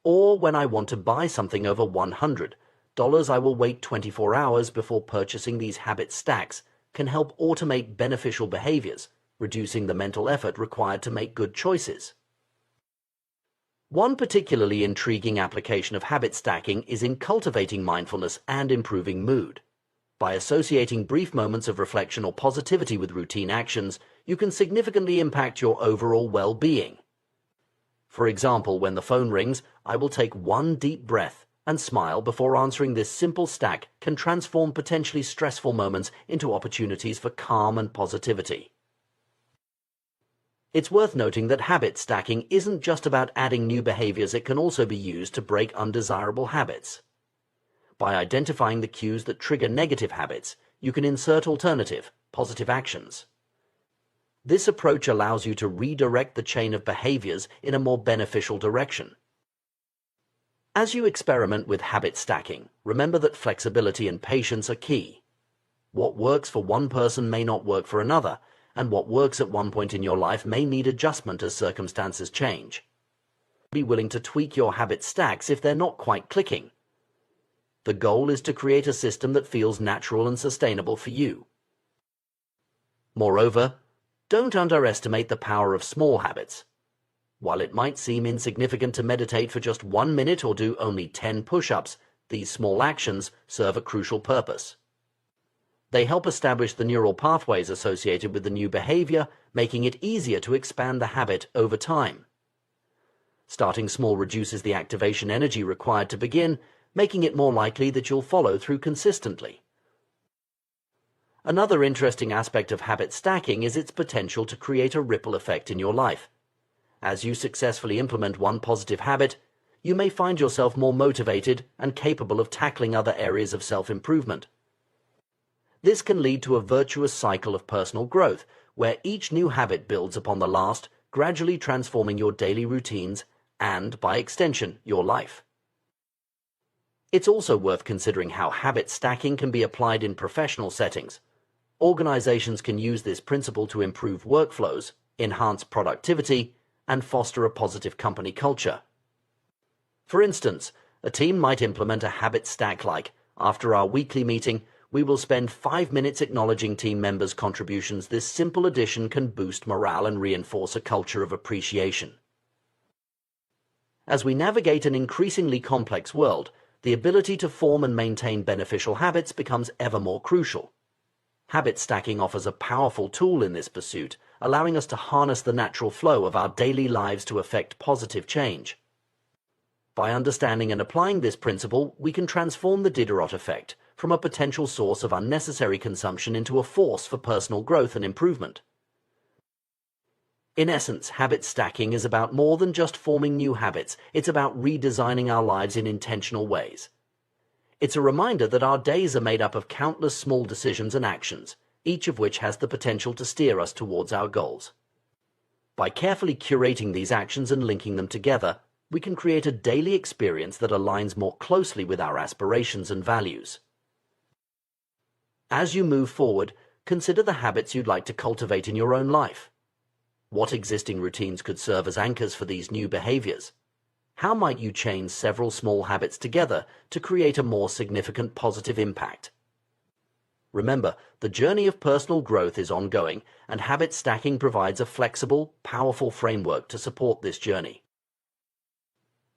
Or when I want to buy something over $100, I will wait 24 hours before purchasing. These habit stacks can help automate beneficial behaviors, reducing the mental effort required to make good choices. One particularly intriguing application of habit stacking is in cultivating mindfulness and improving mood. By associating brief moments of reflection or positivity with routine actions, you can significantly impact your overall well-being. For example, when the phone rings, I will take one deep breath and smile before answering. This simple stack can transform potentially stressful moments into opportunities for calm and positivity. It's worth noting that habit stacking isn't just about adding new behaviors. It can also be used to break undesirable habits. By identifying the cues that trigger negative habits, you can insert alternative, positive actions. This approach allows you to redirect the chain of behaviors in a more beneficial direction. As you experiment with habit stacking, remember that flexibility and patience are key. What works for one person may not work for another, and what works at one point in your life may need adjustment as circumstances change. Be willing to tweak your habit stacks if they're not quite clicking. The goal is to create a system that feels natural and sustainable for you. Moreover, don't underestimate the power of small habits. While it might seem insignificant to meditate for just 1 minute or do only 10 push-ups, these small actions serve a crucial purpose. They help establish the neural pathways associated with the new behavior, making it easier to expand the habit over time. Starting small reduces the activation energy required to begin, making it more likely that you'll follow through consistently. Another interesting aspect of habit stacking is its potential to create a ripple effect in your life. As you successfully implement one positive habit, you may find yourself more motivated and capable of tackling other areas of self-improvement. This can lead to a virtuous cycle of personal growth, where each new habit builds upon the last, gradually transforming your daily routines and, by extension, your life. It's also worth considering how habit stacking can be applied in professional settings. Organizations can use this principle to improve workflows, enhance productivity, and foster a positive company culture. For instance, a team might implement a habit stack like, after our weekly meeting, we will spend 5 minutes acknowledging team members' contributions. This simple addition can boost morale and reinforce a culture of appreciation. As we navigate an increasingly complex world, the ability to form and maintain beneficial habits becomes ever more crucial. Habit stacking offers a powerful tool in this pursuit, allowing us to harness the natural flow of our daily lives to effect positive change. By understanding and applying this principle, we can transform the Diderot effect from a potential source of unnecessary consumption into a force for personal growth and improvement. In essence, habit stacking is about more than just forming new habits. It's about redesigning our lives in intentional ways. It's a reminder that our days are made up of countless small decisions and actions, each of which has the potential to steer us towards our goals. By carefully curating these actions and linking them together, we can create a daily experience that aligns more closely with our aspirations and values. As you move forward, consider the habits you'd like to cultivate in your own life. What existing routines could serve as anchors for these new behaviors? How might you chain several small habits together to create a more significant positive impact? Remember, the journey of personal growth is ongoing, and habit stacking provides a flexible, powerful framework to support this journey.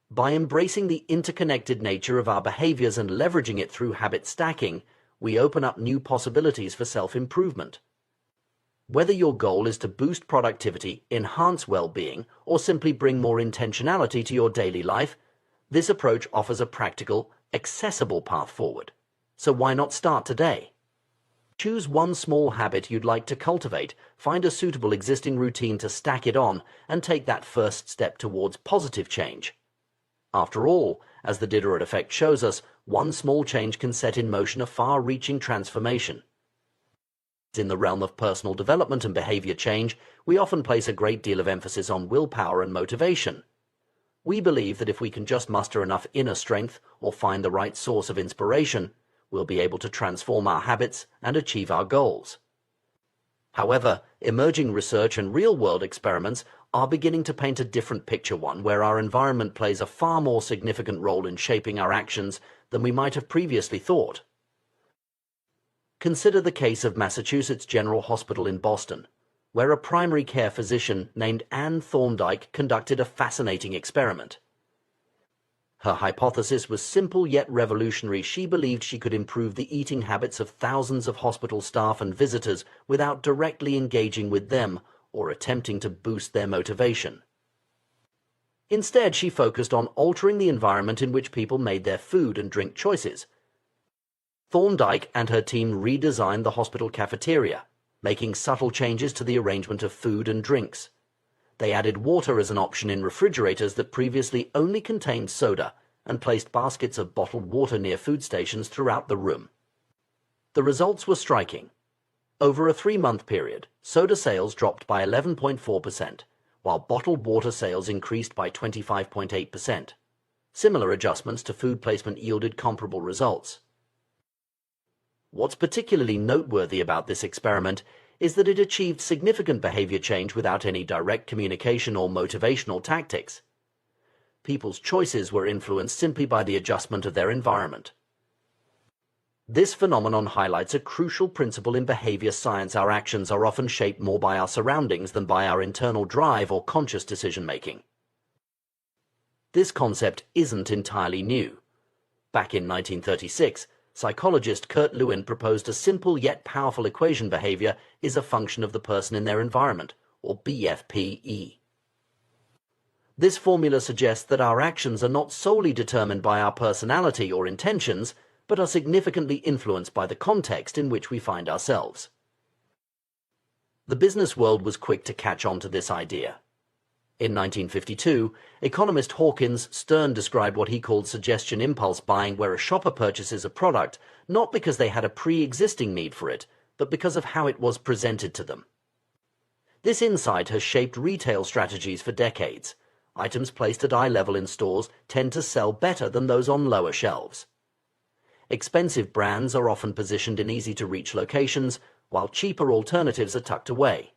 By embracing the interconnected nature of our behaviors and leveraging it through habit stacking, we open up new possibilities for self-improvement. Whether your goal is to boost productivity, enhance well-being, or simply bring more intentionality to your daily life, this approach offers a practical, accessible path forward. So why not start today? Choose one small habit you'd like to cultivate, find a suitable existing routine to stack it on, and take that first step towards positive change. After all, as the Diderot effect shows us, one small change can set in motion a far-reaching transformation. In the realm of personal development and behavior change, we often place a great deal of emphasis on willpower and motivation. We believe that if we can just muster enough inner strength or find the right source of inspiration, we'll be able to transform our habits and achieve our goals. However, emerging research and real-world experiments are beginning to paint a different picture, one where our environment plays a far more significant role in shaping our actions than we might have previously thought. Consider the case of Massachusetts General Hospital in Boston, where a primary care physician named Anne Thorndike conducted a fascinating experiment. Her hypothesis was simple yet revolutionary. She believed she could improve the eating habits of thousands of hospital staff and visitors without directly engaging with them or attempting to boost their motivation. Instead, she focused on altering the environment in which people made their food and drink choices. Thorndike and her team redesigned the hospital cafeteria, making subtle changes to the arrangement of food and drinks. They added water as an option in refrigerators that previously only contained soda, and placed baskets of bottled water near food stations throughout the room. The results were striking. Over a 3-month period, soda sales dropped by 11.4%, while bottled water sales increased by 25.8%. Similar adjustments to food placement yielded comparable results. What's particularly noteworthy about this experiment is that it achieved significant behavior change without any direct communication or motivational tactics. People's choices were influenced simply by the adjustment of their environment. This phenomenon highlights a crucial principle in behavior science. Our actions are often shaped more by our surroundings than by our internal drive or conscious decision-making. This concept isn't entirely new. Back in 1936, psychologist Kurt Lewin proposed a simple yet powerful equation: behavior is a function of the person in their environment, or BFPE. This formula suggests that our actions are not solely determined by our personality or intentions, but are significantly influenced by the context in which we find ourselves. The business world was quick to catch on to this idea. In 1952, economist Hawkins Stern described what he called suggestion impulse buying, where a shopper purchases a product not because they had a pre-existing need for it, but because of how it was presented to them. This insight has shaped retail strategies for decades. Items placed at eye level in stores tend to sell better than those on lower shelves. Expensive brands are often positioned in easy-to-reach locations, while cheaper alternatives are tucked away.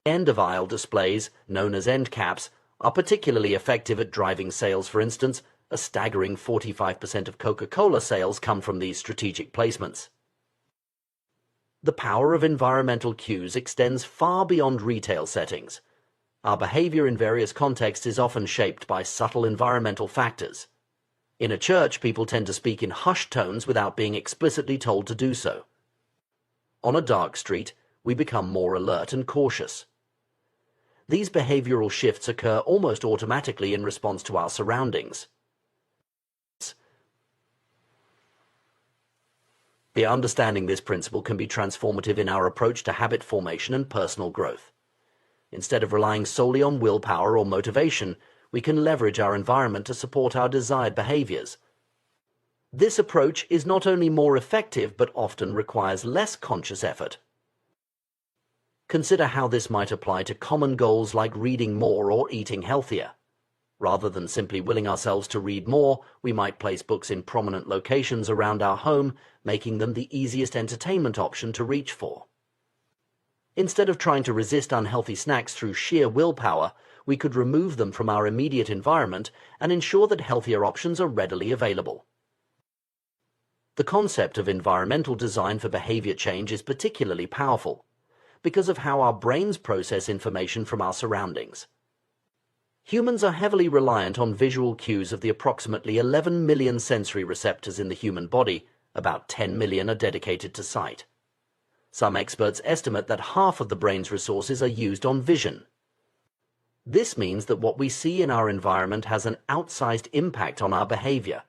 End-of-aisle displays, known as end caps, are particularly effective at driving sales. For instance, a staggering 45% of Coca-Cola sales come from these strategic placements. The power of environmental cues extends far beyond retail settings. Our behavior in various contexts is often shaped by subtle environmental factors. In a church, people tend to speak in hushed tones without being explicitly told to do so. On a dark street, we become more alert and cautious. These behavioral shifts occur almost automatically in response to our surroundings. The understanding this principle can be transformative in our approach to habit formation and personal growth. Instead of relying solely on willpower or motivation, we can leverage our environment to support our desired behaviors. This approach is not only more effective, but often requires less conscious effort. Consider how this might apply to common goals like reading more or eating healthier. Rather than simply willing ourselves to read more, we might place books in prominent locations around our home, making them the easiest entertainment option to reach for. Instead of trying to resist unhealthy snacks through sheer willpower, we could remove them from our immediate environment and ensure that healthier options are readily available. The concept of environmental design for behavior change is particularly powerful because of how our brains process information from our surroundings. Humans are heavily reliant on visual cues. Of the approximately 11 million sensory receptors in the human body, about 10 million are dedicated to sight. Some experts estimate that half of the brain's resources are used on vision. This means that what we see in our environment has an outsized impact on our behavior.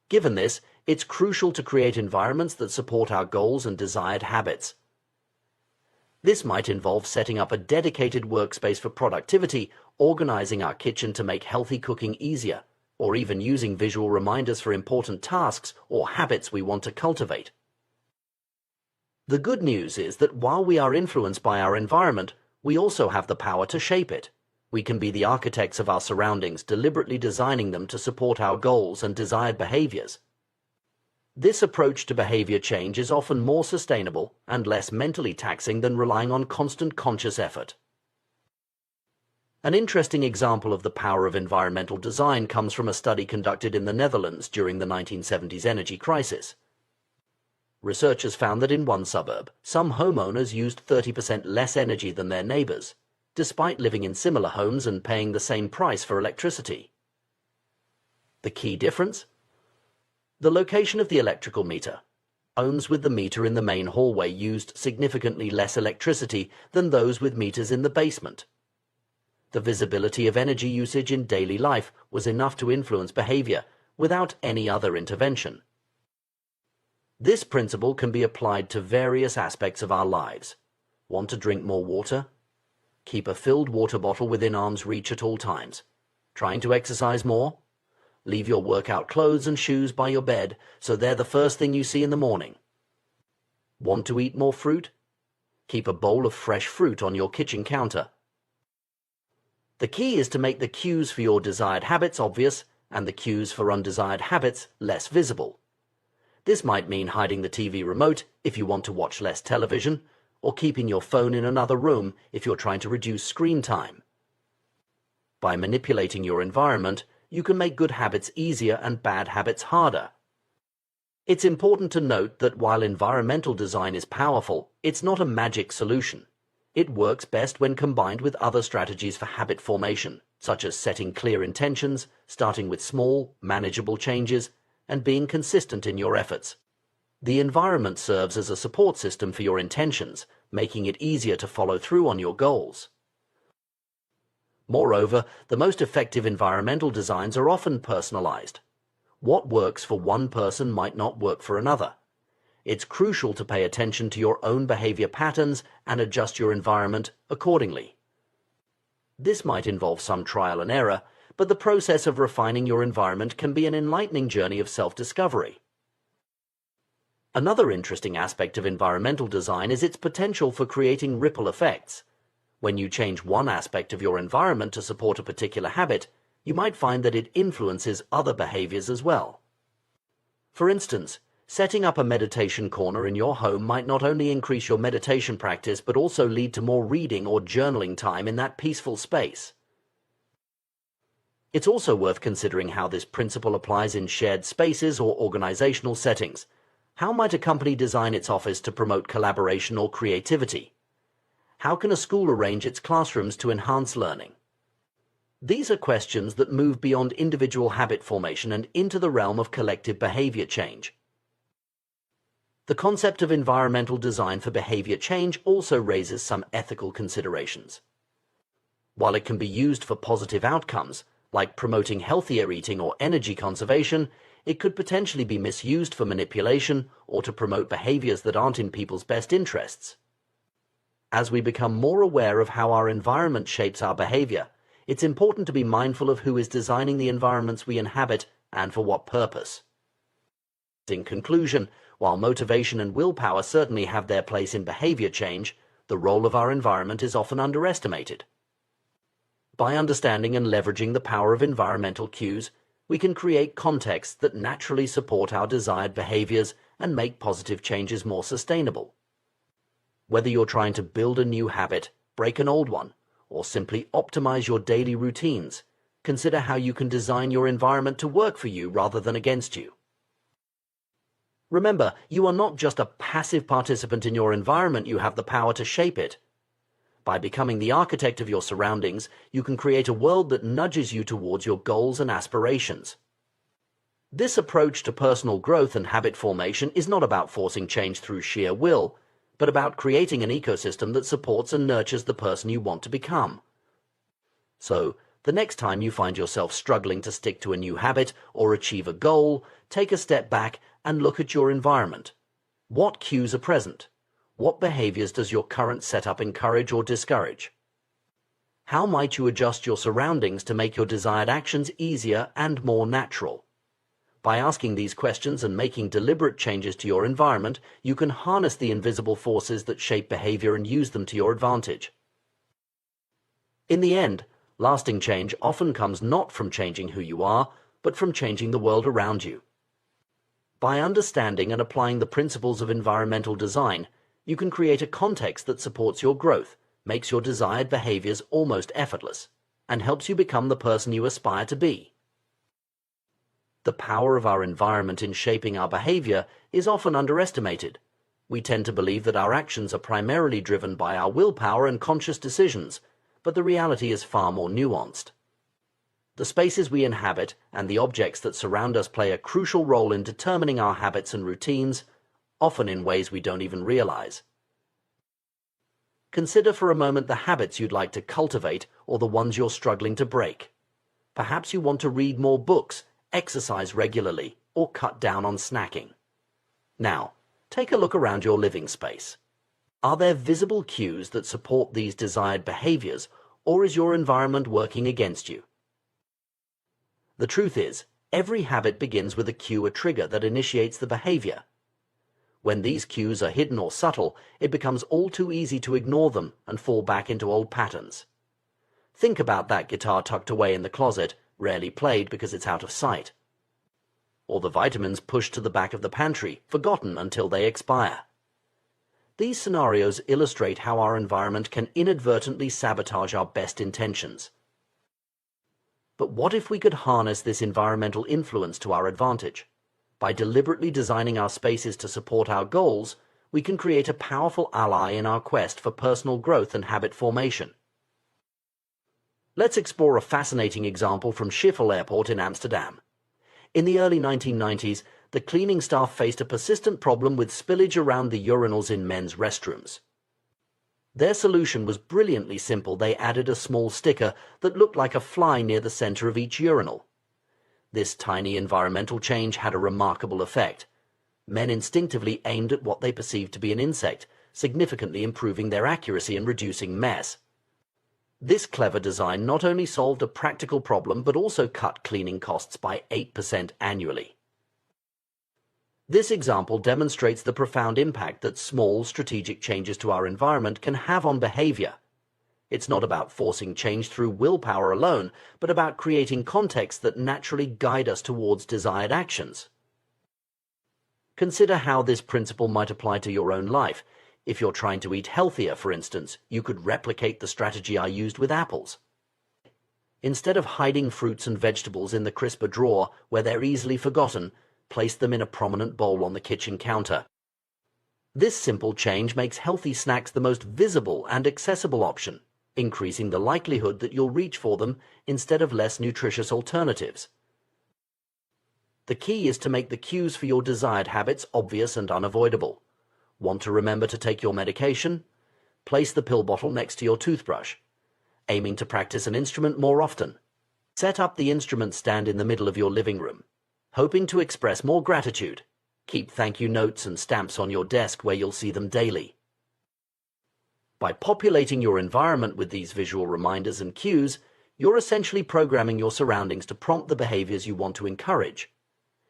Given this, it's crucial to create environments that support our goals and desired habits. This might involve setting up a dedicated workspace for productivity, organizing our kitchen to make healthy cooking easier, or even using visual reminders for important tasks or habits we want to cultivate. The good news is that while we are influenced by our environment, we also have the power to shape it. We can be the architects of our surroundings, deliberately designing them to support our goals and desired behaviors. This approach to behavior change is often more sustainable and less mentally taxing than relying on constant conscious effort. An interesting example of the power of environmental design comes from a study conducted in the Netherlands during the 1970s energy crisis. Researchers found that in one suburb, some homeowners used 30% less energy than their neighbors, despite living in similar homes and paying the same price for electricity. The key difference? The location of the electrical meter. Homes with the meter in the main hallway used significantly less electricity than those with meters in the basement. The visibility of energy usage in daily life was enough to influence behavior without any other intervention. This principle can be applied to various aspects of our lives. Want to drink more water? Keep a filled water bottle within arm's reach at all times. Trying to exercise more? Leave your workout clothes and shoes by your bed so they're the first thing you see in the morning. Want to eat more fruit? Keep a bowl of fresh fruit on your kitchen counter. The key is to make the cues for your desired habits obvious and the cues for undesired habits less visible. This might mean hiding the TV remote if you want to watch less television, or keeping your phone in another room if you're trying to reduce screen time. By manipulating your environment, you can make good habits easier and bad habits harder. It's important to note that while environmental design is powerful, it's not a magic solution. It works best when combined with other strategies for habit formation, such as setting clear intentions, starting with small, manageable changes, and being consistent in your efforts. The environment serves as a support system for your intentions, making it easier to follow through on your goals. Moreover, the most effective environmental designs are often personalized. What works for one person might not work for another. It's crucial to pay attention to your own behavior patterns and adjust your environment accordingly. This might involve some trial and error, but the process of refining your environment can be an enlightening journey of self-discovery. Another interesting aspect of environmental design is its potential for creating ripple effects. When you change one aspect of your environment to support a particular habit, you might find that it influences other behaviors as well. For instance, setting up a meditation corner in your home might not only increase your meditation practice but also lead to more reading or journaling time in that peaceful space. It's also worth considering how this principle applies in shared spaces or organizational settings. How might a company design its office to promote collaboration or creativity? How can a school arrange its classrooms to enhance learning? These are questions that move beyond individual habit formation and into the realm of collective behavior change. The concept of environmental design for behavior change also raises some ethical considerations. While it can be used for positive outcomes, like promoting healthier eating or energy conservation, it could potentially be misused for manipulation or to promote behaviors that aren't in people's best interests. As we become more aware of how our environment shapes our behavior, it's important to be mindful of who is designing the environments we inhabit and for what purpose. In conclusion, while motivation and willpower certainly have their place in behavior change, the role of our environment is often underestimated. By understanding and leveraging the power of environmental cues, we can create contexts that naturally support our desired behaviors and make positive changes more sustainable. Whether you're trying to build a new habit, break an old one, or simply optimize your daily routines, consider how you can design your environment to work for you rather than against you. Remember, you are not just a passive participant in your environment, you have the power to shape it. By becoming the architect of your surroundings, you can create a world that nudges you towards your goals and aspirations. This approach to personal growth and habit formation is not about forcing change through sheer will, but about creating an ecosystem that supports and nurtures the person you want to become. So, the next time you find yourself struggling to stick to a new habit or achieve a goal, take a step back and look at your environment. What cues are present? What behaviors does your current setup encourage or discourage? How might you adjust your surroundings to make your desired actions easier and more natural? By asking these questions and making deliberate changes to your environment, you can harness the invisible forces that shape behavior and use them to your advantage. In the end, lasting change often comes not from changing who you are, but from changing the world around you. By understanding and applying the principles of environmental design, you can create a context that supports your growth, makes your desired behaviors almost effortless, and helps you become the person you aspire to be. The power of our environment in shaping our behavior is often underestimated. We tend to believe that our actions are primarily driven by our willpower and conscious decisions, but the reality is far more nuanced. The spaces we inhabit and the objects that surround us play a crucial role in determining our habits and routines, often in ways we don't even realize. Consider for a moment the habits you'd like to cultivate or the ones you're struggling to break. Perhaps you want to read more books, exercise regularly, or cut down on snacking. Now, take a look around your living space. Are there visible cues that support these desired behaviors, or is your environment working against you? The truth is, Every habit begins with a cue or trigger that initiates the behavior. When these cues are hidden or subtle, it becomes all too easy to ignore them and fall back into old patterns. Think about that guitar tucked away in the closet, rarely played because it's out of sight. Or the vitamins pushed to the back of the pantry, forgotten until they expire. These scenarios illustrate how our environment can inadvertently sabotage our best intentions. But what if we could harness this environmental influence to our advantage? By deliberately designing our spaces to support our goals, we can create a powerful ally in our quest for personal growth and habit formation. Let's explore a fascinating example from Schiphol Airport in Amsterdam. In the early 1990s, the cleaning staff faced a persistent problem with spillage around the urinals in men's restrooms. Their solution was brilliantly simple. They added a small sticker that looked like a fly near the center of each urinal. This tiny environmental change had a remarkable effect. Men instinctively aimed at what they perceived to be an insect, significantly improving their accuracy and reducing mess. This clever design not only solved a practical problem but also cut cleaning costs by 8% annually. This example demonstrates the profound impact that small, strategic changes to our environment can have on behavior. It's not about forcing change through willpower alone, but about creating contexts that naturally guide us towards desired actions. Consider how this principle might apply to your own life. If you're trying to eat healthier, for instance, you could replicate the strategy I used with apples. Instead of hiding fruits and vegetables in the crisper drawer where they're easily forgotten, place them in a prominent bowl on the kitchen counter. This simple change makes healthy snacks the most visible and accessible option, increasing the likelihood that you'll reach for them instead of less nutritious alternatives. The key is to make the cues for your desired habits obvious and unavoidable. Want to remember to take your medication? Place the pill bottle next to your toothbrush. Aiming to practice an instrument more often? Set up the instrument stand in the middle of your living room. Hoping to express more gratitude? Keep thank you notes and stamps on your desk where you'll see them daily. By populating your environment with these visual reminders and cues, you're essentially programming your surroundings to prompt the behaviors you want to encourage.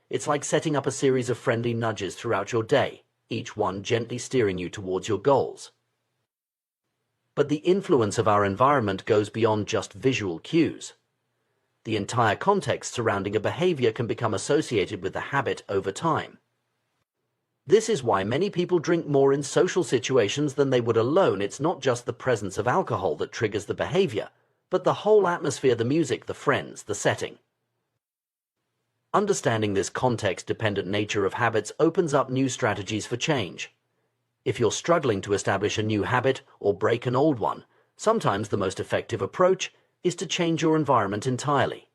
It's like setting up a series of friendly nudges throughout your day, each one gently steering you towards your goals. But the influence of our environment goes beyond just visual cues. The entire context surrounding a behavior can become associated with the habit over time. This is why many people drink more in social situations than they would alone. It's not just the presence of alcohol that triggers the behavior, but the whole atmosphere, the music, the friends, the setting. Understanding this context-dependent nature of habits opens up new strategies for change. If you're struggling to establish a new habit or break an old one, sometimes the most effective approach is to change your environment entirely.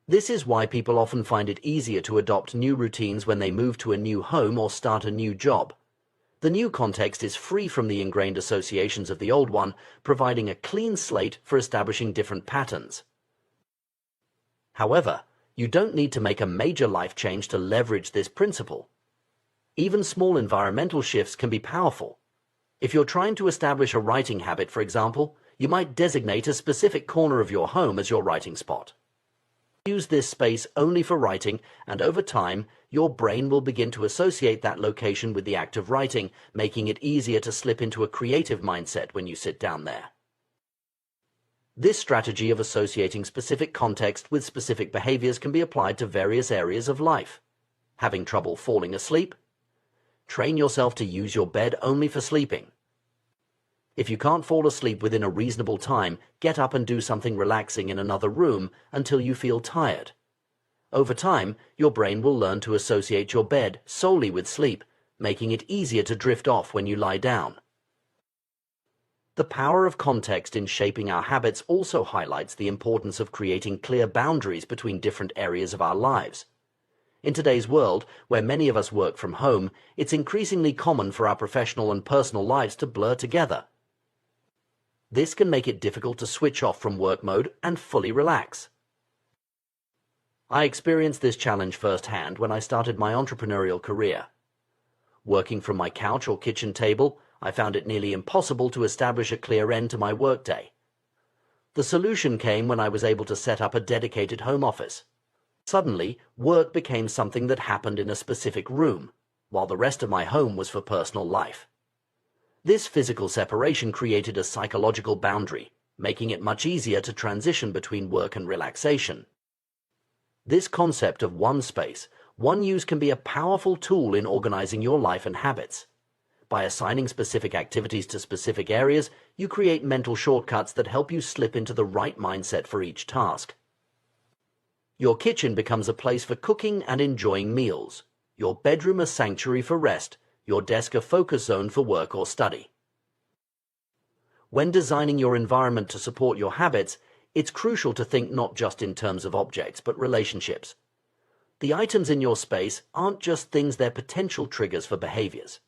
This is why people often find it easier to adopt new routines when they move to a new home or start a new job. The new context is free from the ingrained associations of the old one, providing a clean slate for establishing different patterns. However, you don't need to make a major life change to leverage this principle. Even small environmental shifts can be powerful. If you're trying to establish a writing habit, for example, you might designate a specific corner of your home as your writing spot. Use this space only for writing, and over time, your brain will begin to associate that location with the act of writing, making it easier to slip into a creative mindset when you sit down there. This strategy of associating specific context with specific behaviors can be applied to various areas of life. Having trouble falling asleep? Train yourself to use your bed only for sleeping. If you can't fall asleep within a reasonable time, get up and do something relaxing in another room until you feel tired. Over time, your brain will learn to associate your bed solely with sleep, making it easier to drift off when you lie down. The power of context in shaping our habits also highlights the importance of creating clear boundaries between different areas of our lives. In today's world, where many of us work from home, it's increasingly common for our professional and personal lives to blur together. This can make it difficult to switch off from work mode and fully relax. I experienced this challenge firsthand when I started my entrepreneurial career. Working from my couch or kitchen table, I found it nearly impossible to establish a clear end to my workday. The solution came when I was able to set up a dedicated home office. Suddenly, work became something that happened in a specific room, while the rest of my home was for personal life. This physical separation created a psychological boundary, making it much easier to transition between work and relaxation. This concept of one space, one use can be a powerful tool in organizing your life and habits. By assigning specific activities to specific areas, you create mental shortcuts that help you slip into the right mindset for each task. Your kitchen becomes a place for cooking and enjoying meals, your bedroom a sanctuary for rest, your desk a focus zone for work or study. When designing your environment to support your habits, it's crucial to think not just in terms of objects, but relationships. The items in your space aren't just things, they're potential triggers for behaviors.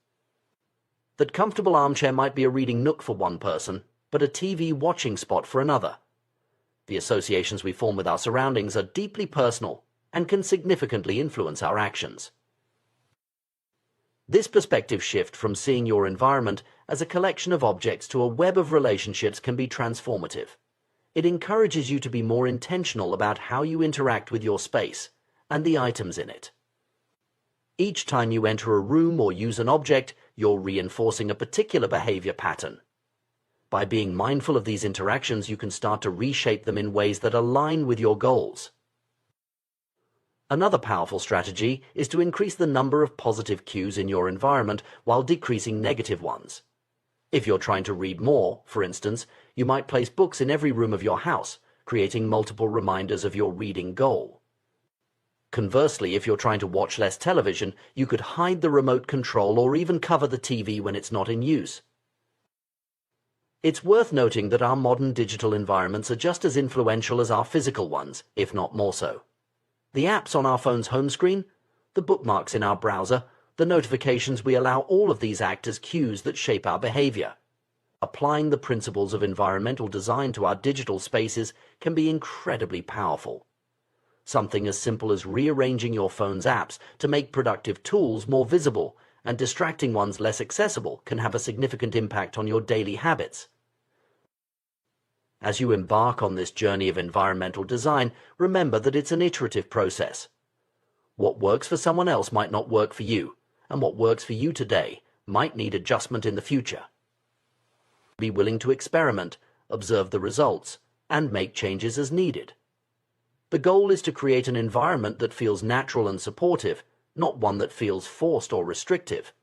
That comfortable armchair might be a reading nook for one person, but a TV watching spot for another. The associations we form with our surroundings are deeply personal and can significantly influence our actions. This perspective shift from seeing your environment as a collection of objects to a web of relationships can be transformative. It encourages you to be more intentional about how you interact with your space and the items in it. Each time you enter a room or use an object, you're reinforcing a particular behavior pattern. By being mindful of these interactions, you can start to reshape them in ways that align with your goals. Another powerful strategy is to increase the number of positive cues in your environment while decreasing negative ones. If you're trying to read more, for instance, you might place books in every room of your house, creating multiple reminders of your reading goal. Conversely, if you're trying to watch less television, you could hide the remote control or even cover the TV when it's not in use. It's worth noting that our modern digital environments are just as influential as our physical ones, if not more so. The apps on our phone's home screen, the bookmarks in our browser, the notifications we allow, all of these act as cues that shape our behavior. Applying the principles of environmental design to our digital spaces can be incredibly powerful. Something as simple as rearranging your phone's apps to make productive tools more visible and distracting ones less accessible can have a significant impact on your daily habits. As you embark on this journey of environmental design, remember that it's an iterative process. What works for someone else might not work for you, and what works for you today might need adjustment in the future. Be willing to experiment, observe the results, and make changes as needed. The goal is to create an environment that feels natural and supportive, not one that feels forced or restrictive.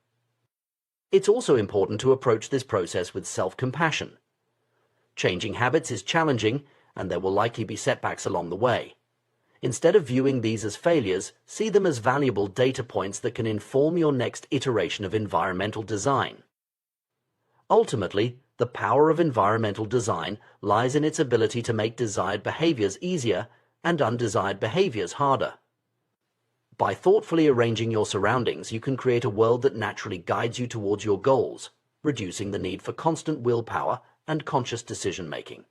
It's also important to approach this process with self-compassion. Changing habits is challenging, and there will likely be setbacks along the way. Instead of viewing these as failures, see them as valuable data points that can inform your next iteration of environmental design. Ultimately, the power of environmental design lies in its ability to make desired behaviors easier and undesired behaviors harder. By thoughtfully arranging your surroundings, you can create a world that naturally guides you towards your goals, reducing the need for constant willpower and conscious decision-making.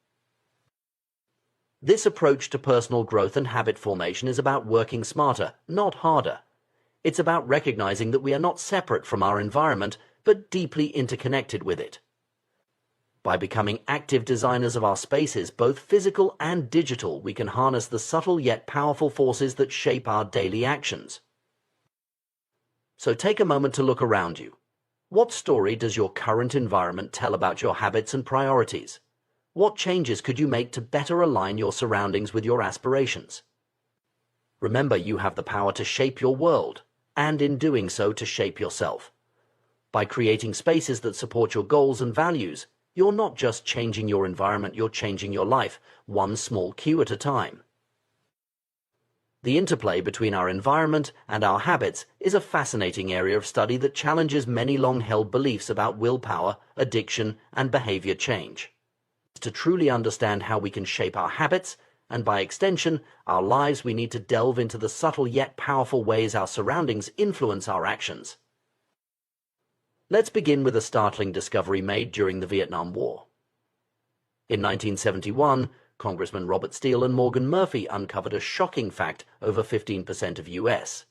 This approach to personal growth and habit formation is about working smarter, not harder. It's about recognizing that we are not separate from our environment, but deeply interconnected with it. By becoming active designers of our spaces, both physical and digital, we can harness the subtle yet powerful forces that shape our daily actions. So take a moment to look around you. What story does your current environment tell about your habits and priorities? What changes could you make to better align your surroundings with your aspirations? Remember, you have the power to shape your world, and in doing so, to shape yourself. By creating spaces that support your goals and values, you're not just changing your environment, you're changing your life, one small cue at a time. The interplay between our environment and our habits is a fascinating area of study that challenges many long-held beliefs about willpower, addiction, and behavior change. To truly understand how we can shape our habits, and by extension, our lives, we need to delve into the subtle yet powerful ways our surroundings influence our actions. Let's begin with a startling discovery made during the Vietnam War. In 1971, Congressman Robert Steele and Morgan Murphy uncovered a shocking fact: over 15% of U.S.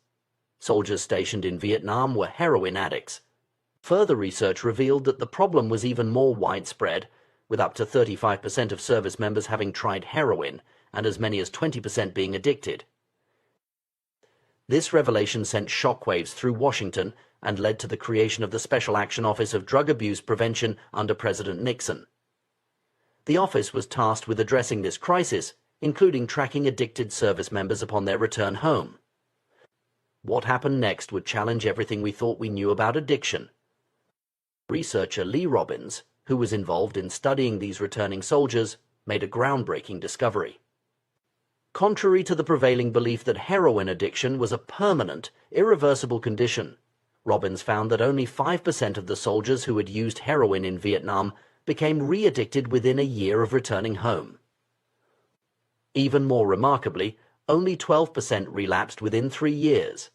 soldiers stationed in Vietnam were heroin addicts. Further research revealed that the problem was even more widespread, with up to 35% of service members having tried heroin and as many as 20% being addicted. This revelation sent shockwaves through Washington and led to the creation of the Special Action Office of Drug Abuse Prevention under President Nixon. The office was tasked with addressing this crisis, including tracking addicted service members upon their return home. What happened next would challenge everything we thought we knew about addiction. Researcher Lee Robbins, who was involved in studying these returning soldiers, made a groundbreaking discovery. Contrary to the prevailing belief that heroin addiction was a permanent, irreversible condition, Robbins found that only 5% of the soldiers who had used heroin in Vietnam became re-addicted within a year of returning home. Even more remarkably, only 12% relapsed within 3 years.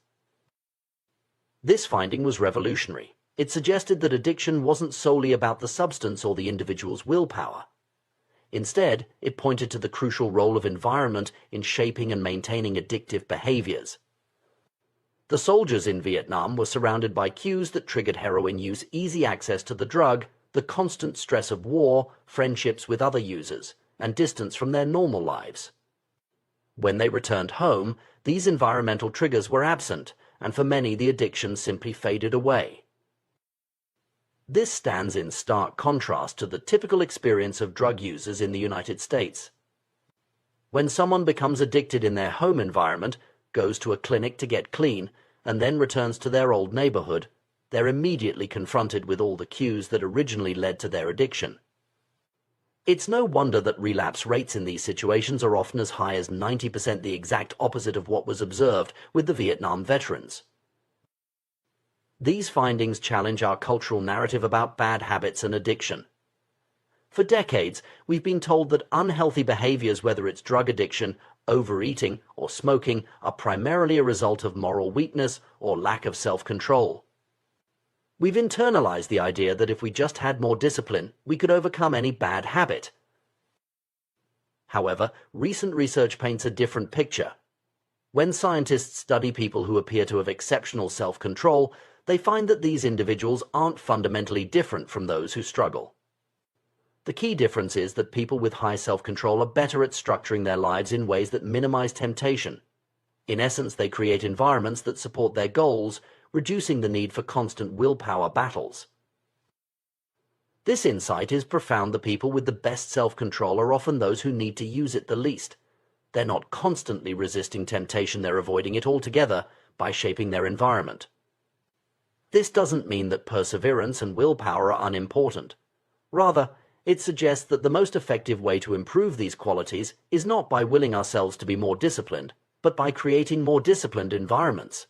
This finding was revolutionary. It suggested that addiction wasn't solely about the substance or the individual's willpower. Instead, it pointed to the crucial role of environment in shaping and maintaining addictive behaviors. The soldiers in Vietnam were surrounded by cues that triggered heroin use, easy access to the drug, the constant stress of war, friendships with other users, and distance from their normal lives. When they returned home, these environmental triggers were absent, and for many the addiction simply faded away. This stands in stark contrast to the typical experience of drug users in the United States. When someone becomes addicted in their home environment, goes to a clinic to get clean, and then returns to their old neighborhood, they're immediately confronted with all the cues that originally led to their addiction. It's no wonder that relapse rates in these situations are often as high as 90%, the exact opposite of what was observed with the Vietnam veterans. These findings challenge our cultural narrative about bad habits and addiction. For decades, we've been told that unhealthy behaviors, whether it's drug addiction, overeating, or smoking, are primarily a result of moral weakness or lack of self-control. We've internalized the idea that if we just had more discipline, we could overcome any bad habit. However, recent research paints a different picture. When scientists study people who appear to have exceptional self-control, they find that these individuals aren't fundamentally different from those who struggle. The key difference is that people with high self-control are better at structuring their lives in ways that minimize temptation. In essence, they create environments that support their goals, reducing the need for constant willpower battles. This insight is profound. The people with the best self-control are often those who need to use it the least. They're not constantly resisting temptation, they're avoiding it altogether by shaping their environment. This doesn't mean that perseverance and willpower are unimportant. Rather, it suggests that the most effective way to improve these qualities is not by willing ourselves to be more disciplined, but by creating more disciplined environments.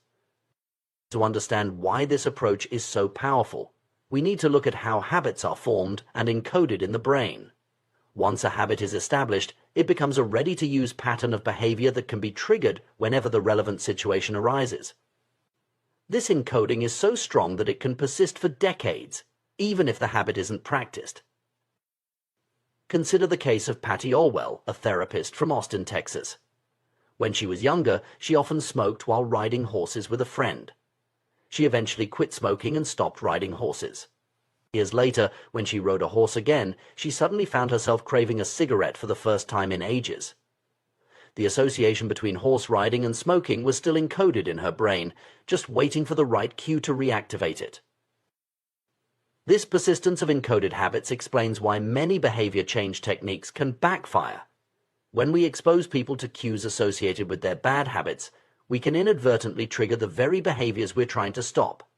To understand why this approach is so powerful, we need to look at how habits are formed and encoded in the brain. Once a habit is established, it becomes a ready-to-use pattern of behavior that can be triggered whenever the relevant situation arises. This encoding is so strong that it can persist for decades, even if the habit isn't practiced. Consider the case of Patty Orwell, a therapist from Austin, Texas. When she was younger, she often smoked while riding horses with a friend. She eventually quit smoking and stopped riding horses. Years later, when she rode a horse again, she suddenly found herself craving a cigarette for the first time in ages. The association between horse riding and smoking was still encoded in her brain, just waiting for the right cue to reactivate it. This persistence of encoded habits explains why many behavior change techniques can backfire. When we expose people to cues associated with their bad habits, we can inadvertently trigger the very behaviors we're trying to stop.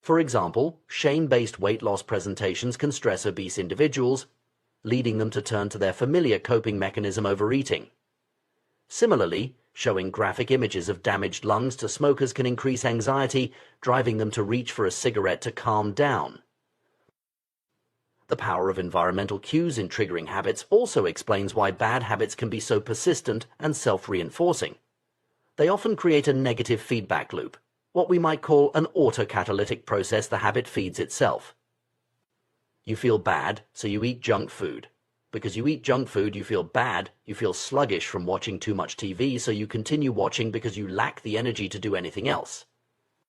For example, shame-based weight loss presentations can stress obese individuals, leading them to turn to their familiar coping mechanism, overeating. Similarly, showing graphic images of damaged lungs to smokers can increase anxiety, driving them to reach for a cigarette to calm down. The power of environmental cues in triggering habits also explains why bad habits can be so persistent and self-reinforcing. They often create a negative feedback loop, what we might call an autocatalytic process. The habit feeds itself. You feel bad, so you eat junk food. Because you eat junk food, you feel bad, you feel sluggish from watching too much TV, so you continue watching because you lack the energy to do anything else.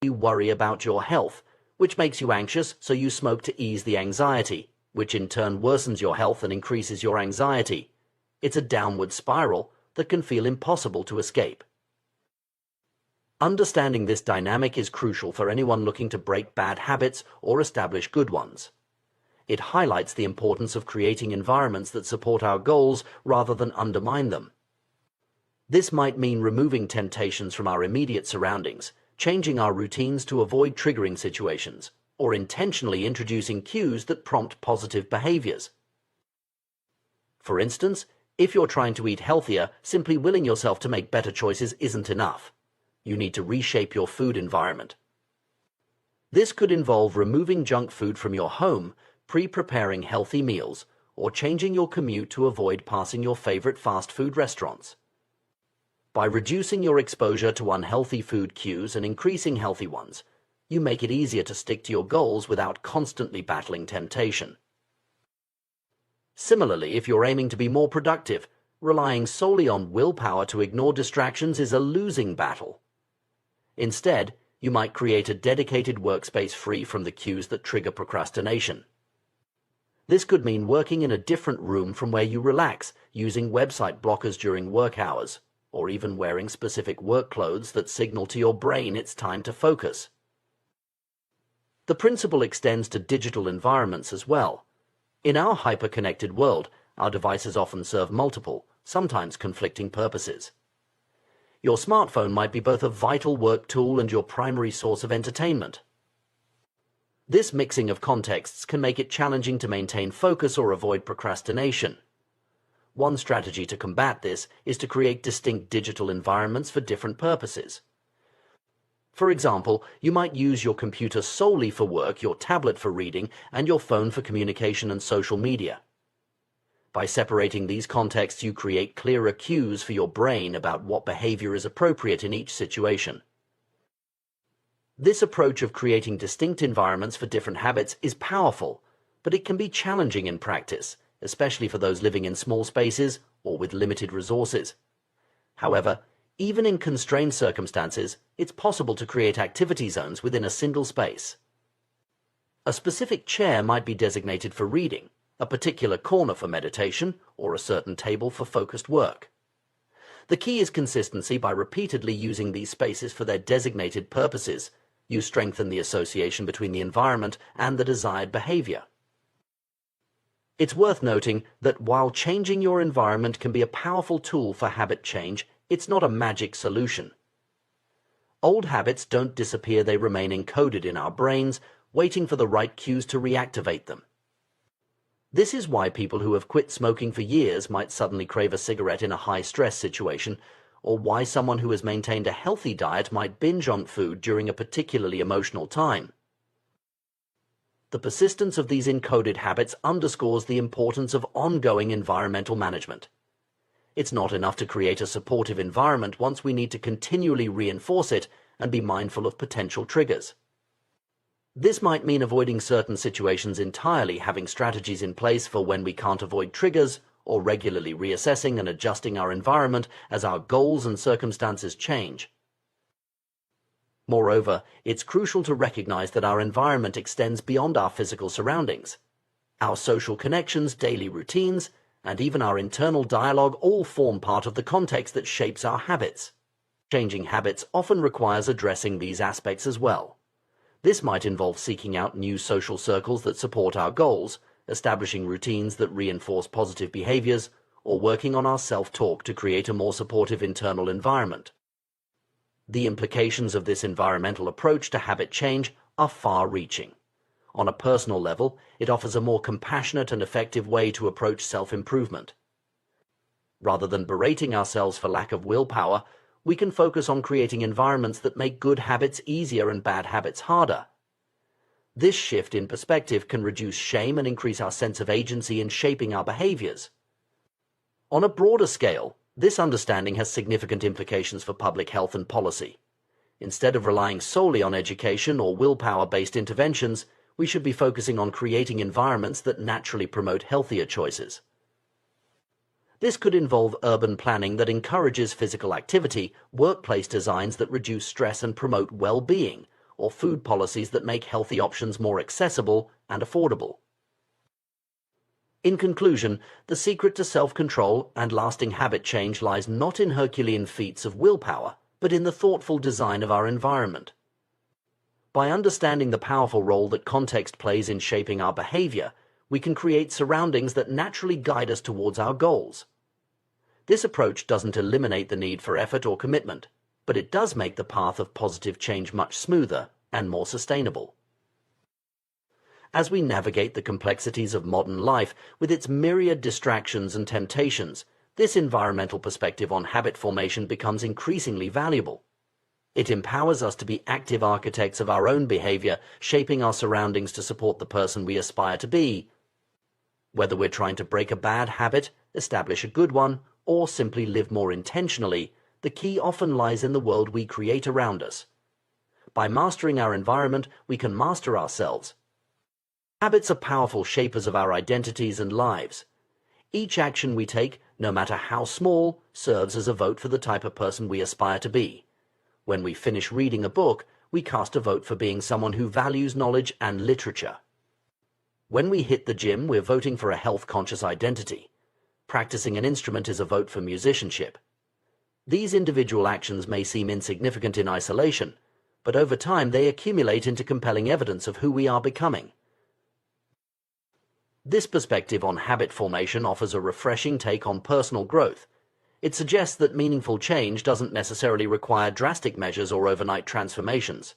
You worry about your health, which makes you anxious, so you smoke to ease the anxiety, which in turn worsens your health and increases your anxiety. It's a downward spiral that can feel impossible to escape. Understanding this dynamic is crucial for anyone looking to break bad habits or establish good ones. It highlights the importance of creating environments that support our goals rather than undermine them. This might mean removing temptations from our immediate surroundings, changing our routines to avoid triggering situations, or intentionally introducing cues that prompt positive behaviors. For instance, if you're trying to eat healthier, simply willing yourself to make better choices isn't enough. You need to reshape your food environment. This could involve removing junk food from your home, pre-preparing healthy meals, or changing your commute to avoid passing your favorite fast food restaurants. By reducing your exposure to unhealthy food cues and increasing healthy ones, you make it easier to stick to your goals without constantly battling temptation. Similarly, if you're aiming to be more productive, relying solely on willpower to ignore distractions is a losing battle. Instead, you might create a dedicated workspace free from the cues that trigger procrastination. This could mean working in a different room from where you relax, using website blockers during work hours, or even wearing specific work clothes that signal to your brain it's time to focus. The principle extends to digital environments as well. In our hyper-connected world, our devices often serve multiple, sometimes conflicting purposes. Your smartphone might be both a vital work tool and your primary source of entertainment. This mixing of contexts can make it challenging to maintain focus or avoid procrastination. One strategy to combat this is to create distinct digital environments for different purposes. For example, you might use your computer solely for work, your tablet for reading, and your phone for communication and social media. By separating these contexts, you create clearer cues for your brain about what behavior is appropriate in each situation. This approach of creating distinct environments for different habits is powerful, but it can be challenging in practice, especially for those living in small spaces or with limited resources. However, even in constrained circumstances, it's possible to create activity zones within a single space. A specific chair might be designated for reading, a particular corner for meditation, or a certain table for focused work. The key is consistency. By repeatedly using these spaces for their designated purposes, you strengthen the association between the environment and the desired behavior. It's worth noting that while changing your environment can be a powerful tool for habit change, it's not a magic solution. Old habits don't disappear, they remain encoded in our brains, waiting for the right cues to reactivate them. This is why people who have quit smoking for years might suddenly crave a cigarette in a high-stress situation, or why someone who has maintained a healthy diet might binge on food during a particularly emotional time. The persistence of these encoded habits underscores the importance of ongoing environmental management. It's not enough to create a supportive environment once we need to continually reinforce it and be mindful of potential triggers. This might mean avoiding certain situations entirely, having strategies in place for when we can't avoid triggers, or regularly reassessing and adjusting our environment as our goals and circumstances change. Moreover, it's crucial to recognize that our environment extends beyond our physical surroundings. Our social connections, daily routines, and even our internal dialogue all form part of the context that shapes our habits. Changing habits often requires addressing these aspects as well. This might involve seeking out new social circles that support our goals, establishing routines that reinforce positive behaviors, or working on our self-talk to create a more supportive internal environment. The implications of this environmental approach to habit change are far-reaching. On a personal level, it offers a more compassionate and effective way to approach self-improvement. Rather than berating ourselves for lack of willpower, we can focus on creating environments that make good habits easier and bad habits harder. This shift in perspective can reduce shame and increase our sense of agency in shaping our behaviors. On a broader scale, this understanding has significant implications for public health and policy. Instead of relying solely on education or willpower-based interventions, we should be focusing on creating environments that naturally promote healthier choices. This could involve urban planning that encourages physical activity, workplace designs that reduce stress and promote well-being, or food policies that make healthy options more accessible and affordable. In conclusion, the secret to self-control and lasting habit change lies not in Herculean feats of willpower, but in the thoughtful design of our environment. By understanding the powerful role that context plays in shaping our behavior, we can create surroundings that naturally guide us towards our goals. This approach doesn't eliminate the need for effort or commitment, but it does make the path of positive change much smoother and more sustainable. As we navigate the complexities of modern life with its myriad distractions and temptations, this environmental perspective on habit formation becomes increasingly valuable. It empowers us to be active architects of our own behavior, shaping our surroundings to support the person we aspire to be. Whether we're trying to break a bad habit, establish a good one, or simply live more intentionally, the key often lies in the world we create around us. By mastering our environment, we can master ourselves. Habits are powerful shapers of our identities and lives. Each action we take, no matter how small, serves as a vote for the type of person we aspire to be. When we finish reading a book, we cast a vote for being someone who values knowledge and literature. When we hit the gym, we're voting for a health-conscious identity. Practicing an instrument is a vote for musicianship. These individual actions may seem insignificant in isolation, but over time they accumulate into compelling evidence of who we are becoming. This perspective on habit formation offers a refreshing take on personal growth. It suggests that meaningful change doesn't necessarily require drastic measures or overnight transformations.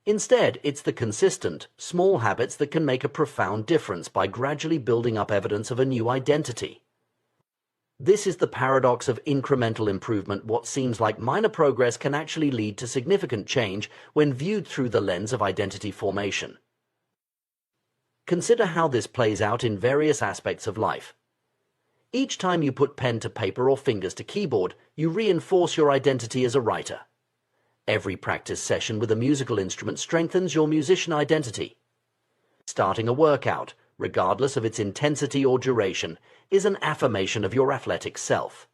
Instead, it's the consistent, small habits that can make a profound difference by gradually building up evidence of a new identity. This is the paradox of incremental improvement. What seems like minor progress can actually lead to significant change when viewed through the lens of identity formation. Consider how this plays out in various aspects of life. Each time you put pen to paper or fingers to keyboard, you reinforce your identity as a writer. Every practice session with a musical instrument strengthens your musician identity. Starting a workout, regardless of its intensity or duration, is an affirmation of your athletic self.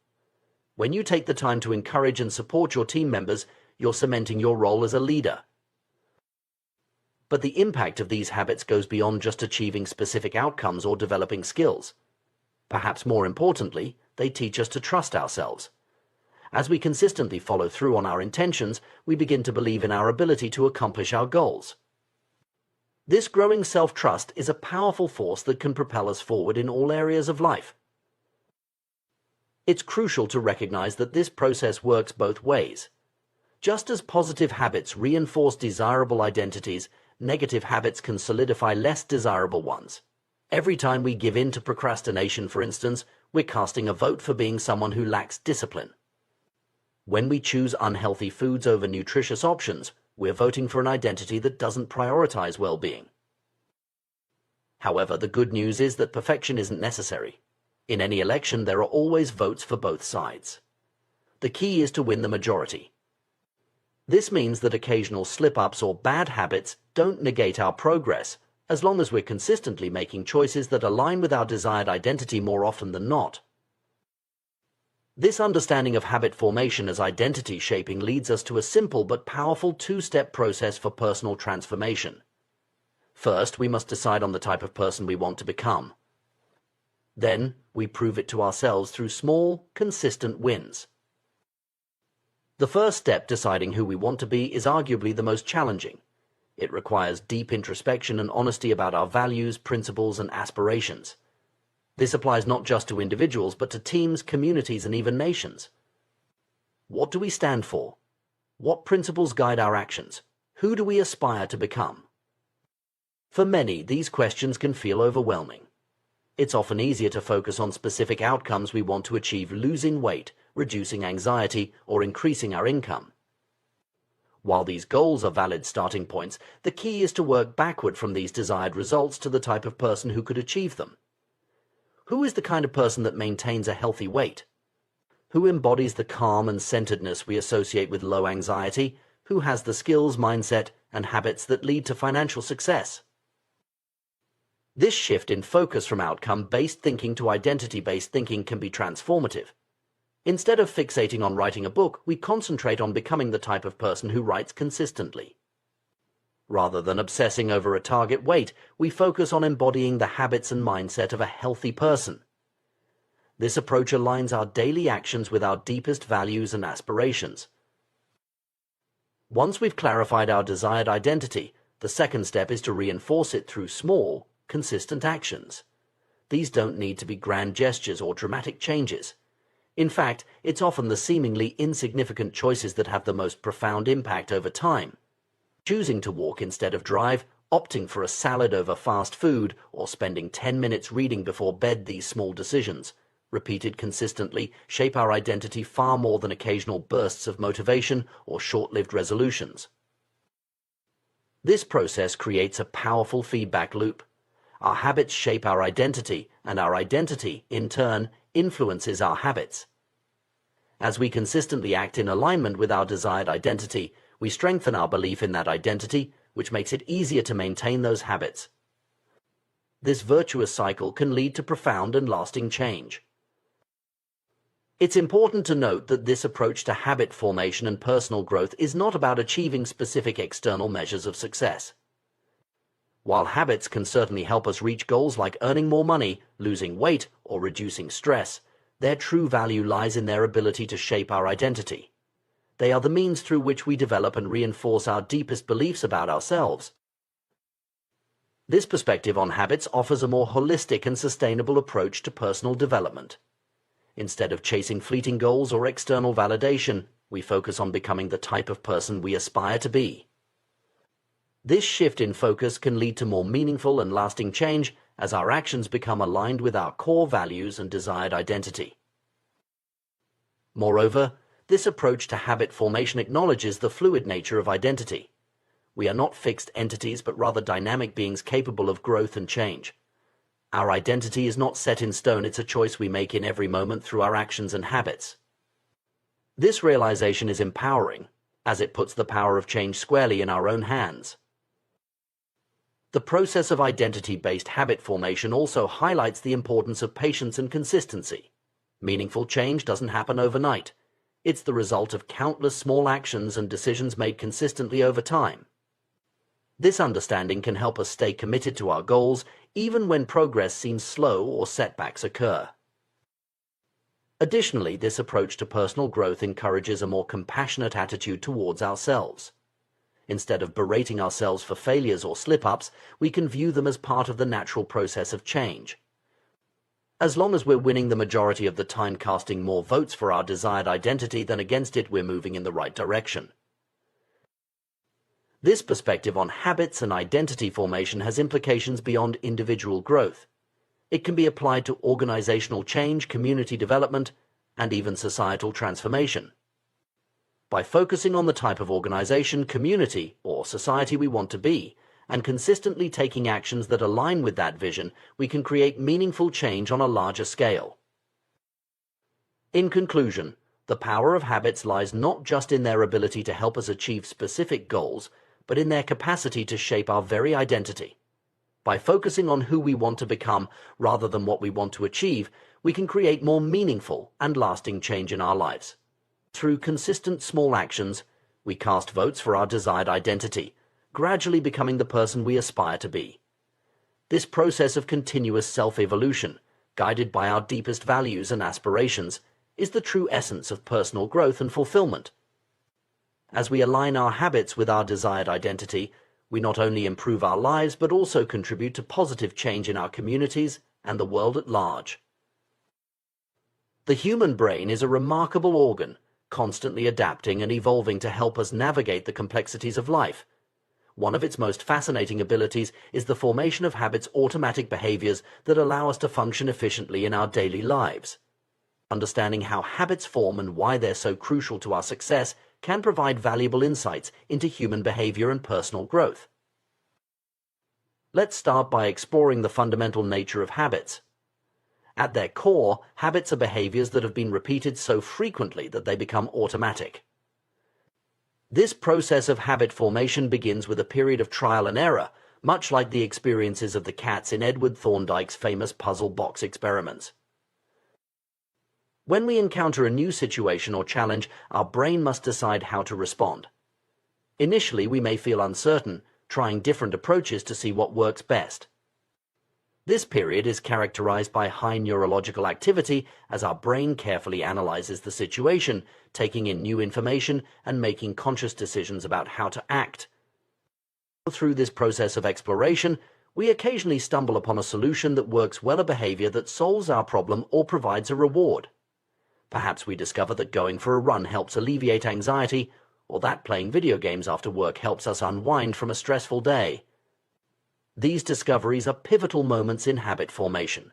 When you take the time to encourage and support your team members, you're cementing your role as a leader. But the impact of these habits goes beyond just achieving specific outcomes or developing skills. Perhaps more importantly, they teach us to trust ourselves. As we consistently follow through on our intentions, we begin to believe in our ability to accomplish our goals. This growing self-trust is a powerful force that can propel us forward in all areas of life. It's crucial to recognize that this process works both ways. Just as positive habits reinforce desirable identities, negative habits can solidify less desirable ones. Every time we give in to procrastination, for instance, we're casting a vote for being someone who lacks discipline. When we choose unhealthy foods over nutritious options, we're voting for an identity that doesn't prioritize well-being. However, the good news is that perfection isn't necessary. In any election, there are always votes for both sides. The key is to win the majority. This means that occasional slip-ups or bad habits don't negate our progress, as long as we're consistently making choices that align with our desired identity more often than not. This understanding of habit formation as identity shaping leads us to a simple but powerful two-step process for personal transformation. First, we must decide on the type of person we want to become. Then, we prove it to ourselves through small, consistent wins. The first step, deciding who we want to be, is arguably the most challenging. It requires deep introspection and honesty about our values, principles, and aspirations. This applies not just to individuals, but to teams, communities, and even nations. What do we stand for? What principles guide our actions? Who do we aspire to become? For many, these questions can feel overwhelming. It's often easier to focus on specific outcomes we want to achieve: losing weight, reducing anxiety, or increasing our income. While these goals are valid starting points, the key is to work backward from these desired results to the type of person who could achieve them. Who is the kind of person that maintains a healthy weight? Who embodies the calm and centeredness we associate with low anxiety? Who has the skills, mindset, and habits that lead to financial success? This shift in focus from outcome-based thinking to identity-based thinking can be transformative. Instead of fixating on writing a book, we concentrate on becoming the type of person who writes consistently. Rather than obsessing over a target weight, we focus on embodying the habits and mindset of a healthy person. This approach aligns our daily actions with our deepest values and aspirations, Once we've clarified our desired identity, the second step is to reinforce it through small, consistent actions. These don't need to be grand gestures or dramatic changes. In fact, it's often the seemingly insignificant choices that have the most profound impact over time. Choosing to walk instead of drive, opting for a salad over fast food, or spending 10 minutes reading before bed, these small decisions, repeated consistently, shape our identity far more than occasional bursts of motivation or short-lived resolutions. This process creates a powerful feedback loop. Our habits shape our identity, and our identity, in turn, influences our habits. As we consistently act in alignment with our desired identity, we strengthen our belief in that identity, which makes it easier to maintain those habits. This virtuous cycle can lead to profound and lasting change. It's important to note that this approach to habit formation and personal growth is not about achieving specific external measures of success. While habits can certainly help us reach goals like earning more money, losing weight, or reducing stress, their true value lies in their ability to shape our identity. They are the means through which we develop and reinforce our deepest beliefs about ourselves. This perspective on habits offers a more holistic and sustainable approach to personal development. Instead of chasing fleeting goals or external validation, we focus on becoming the type of person we aspire to be. This shift in focus can lead to more meaningful and lasting change as our actions become aligned with our core values and desired identity. Moreover, this approach to habit formation acknowledges the fluid nature of identity. We are not fixed entities, but rather dynamic beings capable of growth and change. Our identity is not set in stone, it's a choice we make in every moment through our actions and habits. This realization is empowering, as it puts the power of change squarely in our own hands. The process of identity-based habit formation also highlights the importance of patience and consistency. Meaningful change doesn't happen overnight. It's the result of countless small actions and decisions made consistently over time. This understanding can help us stay committed to our goals, even when progress seems slow or setbacks occur. Additionally, this approach to personal growth encourages a more compassionate attitude towards ourselves. Instead of berating ourselves for failures or slip-ups, we can view them as part of the natural process of change. As long as we're winning the majority of the time casting more votes for our desired identity than against it, we're moving in the right direction. This perspective on habits and identity formation has implications beyond individual growth. It can be applied to organizational change, community development, and even societal transformation. By focusing on the type of organization, community, or society we want to be, and consistently taking actions that align with that vision, we can create meaningful change on a larger scale. In conclusion, the power of habits lies not just in their ability to help us achieve specific goals, but in their capacity to shape our very identity. By focusing on who we want to become rather than what we want to achieve, we can create more meaningful and lasting change in our lives. Through consistent small actions, we cast votes for our desired identity, gradually becoming the person we aspire to be. This process of continuous self-evolution, guided by our deepest values and aspirations, is the true essence of personal growth and fulfillment. As we align our habits with our desired identity, we not only improve our lives but also contribute to positive change in our communities and the world at large. The human brain is a remarkable organ, constantly adapting and evolving to help us navigate the complexities of life. One of its most fascinating abilities is the formation of habits, automatic behaviors that allow us to function efficiently in our daily lives. Understanding how habits form and why they're so crucial to our success can provide valuable insights into human behavior and personal growth. Let's start by exploring the fundamental nature of habits. At their core, habits are behaviors that have been repeated so frequently that they become automatic. This process of habit formation begins with a period of trial and error, much like the experiences of the cats in Edward Thorndike's famous puzzle box experiments. When we encounter a new situation or challenge, our brain must decide how to respond. Initially, we may feel uncertain, trying different approaches to see what works best. This period is characterized by high neurological activity as our brain carefully analyzes the situation, taking in new information and making conscious decisions about how to act. Through this process of exploration, we occasionally stumble upon a solution that works well, a behavior that solves our problem or provides a reward. Perhaps we discover that going for a run helps alleviate anxiety, or that playing video games after work helps us unwind from a stressful day. These discoveries are pivotal moments in habit formation.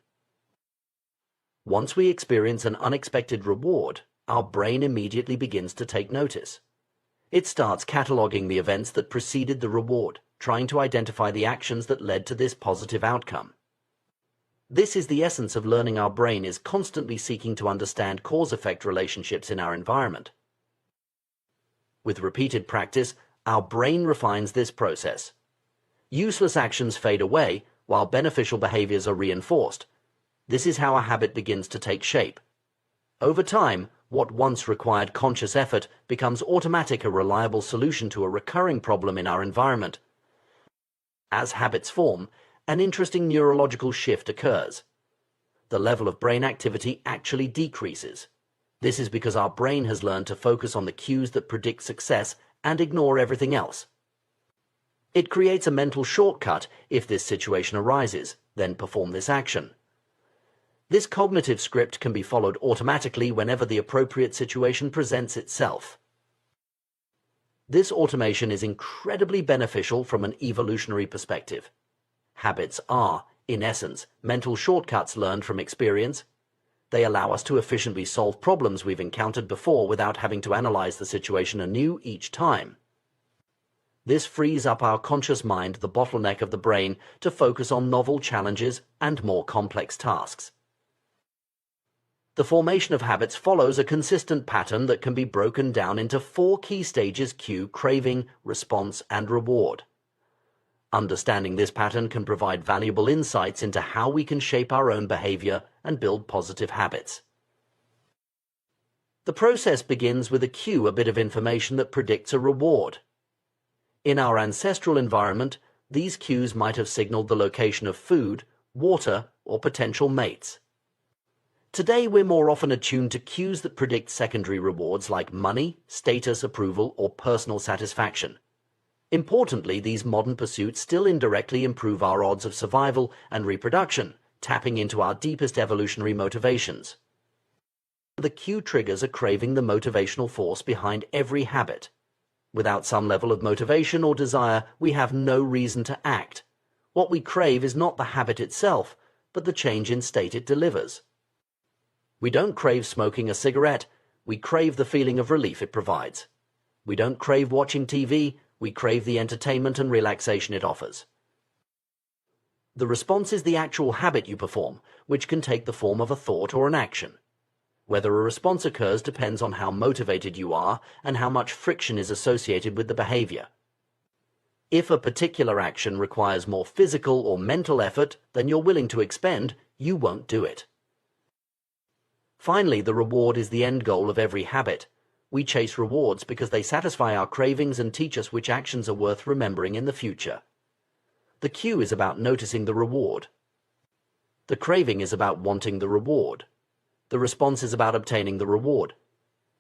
Once we experience an unexpected reward, our brain immediately begins to take notice. It starts cataloging the events that preceded the reward, trying to identify the actions that led to this positive outcome. This is the essence of learning. Our brain is constantly seeking to understand cause-effect relationships in our environment. With repeated practice, our brain refines this process. Useless actions fade away, while beneficial behaviors are reinforced. This is how a habit begins to take shape. Over time, what once required conscious effort becomes automatic, a reliable solution to a recurring problem in our environment. As habits form, an interesting neurological shift occurs. The level of brain activity actually decreases. This is because our brain has learned to focus on the cues that predict success and ignore everything else. It creates a mental shortcut if this situation arises, then perform this action. This cognitive script can be followed automatically whenever the appropriate situation presents itself. This automation is incredibly beneficial from an evolutionary perspective. Habits are, in essence, mental shortcuts learned from experience. They allow us to efficiently solve problems we've encountered before without having to analyze the situation anew each time. This frees up our conscious mind, the bottleneck of the brain, to focus on novel challenges and more complex tasks. The formation of habits follows a consistent pattern that can be broken down into 4 key stages: cue, craving, response, and reward. Understanding this pattern can provide valuable insights into how we can shape our own behavior and build positive habits. The process begins with a cue, a bit of information that predicts a reward. In our ancestral environment, these cues might have signaled the location of food, water, or potential mates. Today, we're more often attuned to cues that predict secondary rewards like money, status, approval, or personal satisfaction. Importantly, these modern pursuits still indirectly improve our odds of survival and reproduction, tapping into our deepest evolutionary motivations. The cue triggers a craving, the motivational force behind every habit. Without some level of motivation or desire, we have no reason to act. What we crave is not the habit itself, but the change in state it delivers. We don't crave smoking a cigarette, we crave the feeling of relief it provides. We don't crave watching TV, we crave the entertainment and relaxation it offers. The response is the actual habit you perform, which can take the form of a thought or an action. Whether a response occurs depends on how motivated you are and how much friction is associated with the behavior. If a particular action requires more physical or mental effort than you're willing to expend, you won't do it. Finally, the reward is the end goal of every habit. We chase rewards because they satisfy our cravings and teach us which actions are worth remembering in the future. The cue is about noticing the reward. The craving is about wanting the reward. The response is about obtaining the reward.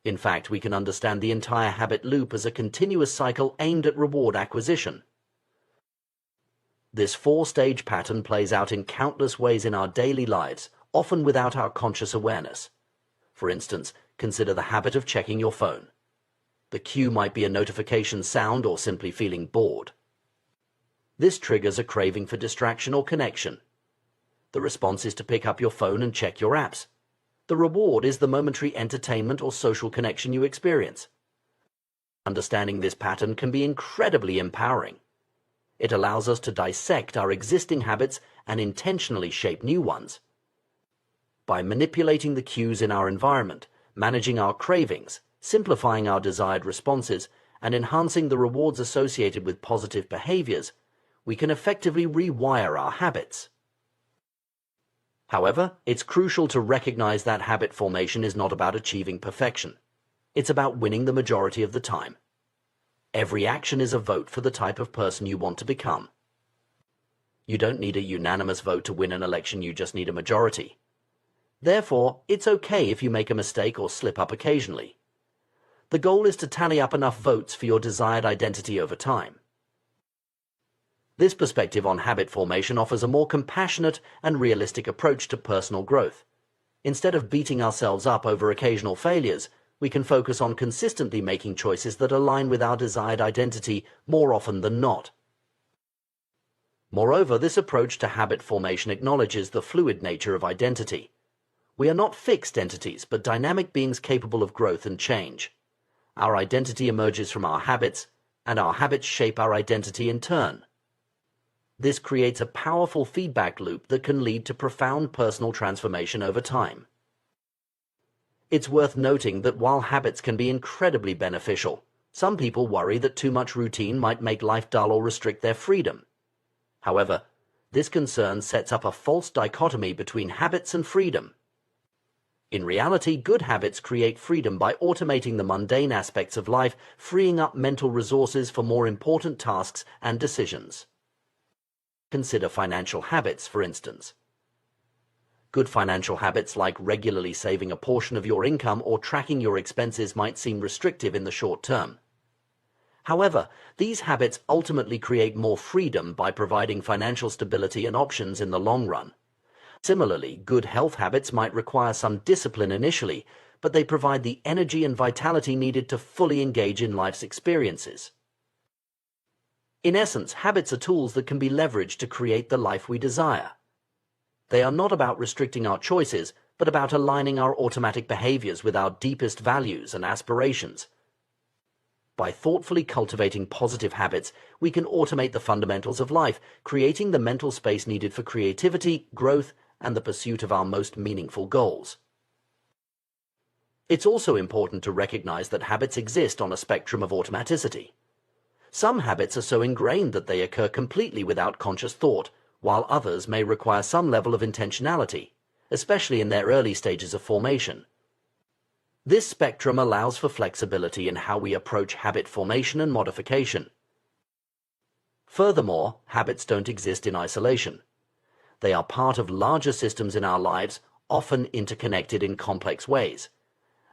In fact, we can understand the entire habit loop as a continuous cycle aimed at reward acquisition. This 4-stage pattern plays out in countless ways in our daily lives, often without our conscious awareness. For instance, consider the habit of checking your phone. The cue might be a notification sound or simply feeling bored. This triggers a craving for distraction or connection. The response is to pick up your phone and check your apps. The reward is the momentary entertainment or social connection you experience. Understanding this pattern can be incredibly empowering. It allows us to dissect our existing habits and intentionally shape new ones. By manipulating the cues in our environment, managing our cravings, simplifying our desired responses, and enhancing the rewards associated with positive behaviors, we can effectively rewire our habits. However, it's crucial to recognize that habit formation is not about achieving perfection. It's about winning the majority of the time. Every action is a vote for the type of person you want to become. You don't need a unanimous vote to win an election, you just need a majority. Therefore, it's okay if you make a mistake or slip up occasionally. The goal is to tally up enough votes for your desired identity over time. This perspective on habit formation offers a more compassionate and realistic approach to personal growth. Instead of beating ourselves up over occasional failures, we can focus on consistently making choices that align with our desired identity more often than not. Moreover, this approach to habit formation acknowledges the fluid nature of identity. We are not fixed entities, but dynamic beings capable of growth and change. Our identity emerges from our habits, and our habits shape our identity in turn. This creates a powerful feedback loop that can lead to profound personal transformation over time. It's worth noting that while habits can be incredibly beneficial, some people worry that too much routine might make life dull or restrict their freedom. However, this concern sets up a false dichotomy between habits and freedom. In reality, good habits create freedom by automating the mundane aspects of life, freeing up mental resources for more important tasks and decisions. Consider financial habits, for instance. Good financial habits like regularly saving a portion of your income or tracking your expenses might seem restrictive in the short term. However, these habits ultimately create more freedom by providing financial stability and options in the long run. Similarly, good health habits might require some discipline initially, but they provide the energy and vitality needed to fully engage in life's experiences. In essence, habits are tools that can be leveraged to create the life we desire. They are not about restricting our choices, but about aligning our automatic behaviors with our deepest values and aspirations. By thoughtfully cultivating positive habits, we can automate the fundamentals of life, creating the mental space needed for creativity, growth, and the pursuit of our most meaningful goals. It's also important to recognize that habits exist on a spectrum of automaticity. Some habits are so ingrained that they occur completely without conscious thought, while others may require some level of intentionality, especially in their early stages of formation. This spectrum allows for flexibility in how we approach habit formation and modification. Furthermore, habits don't exist in isolation. They are part of larger systems in our lives, often interconnected in complex ways.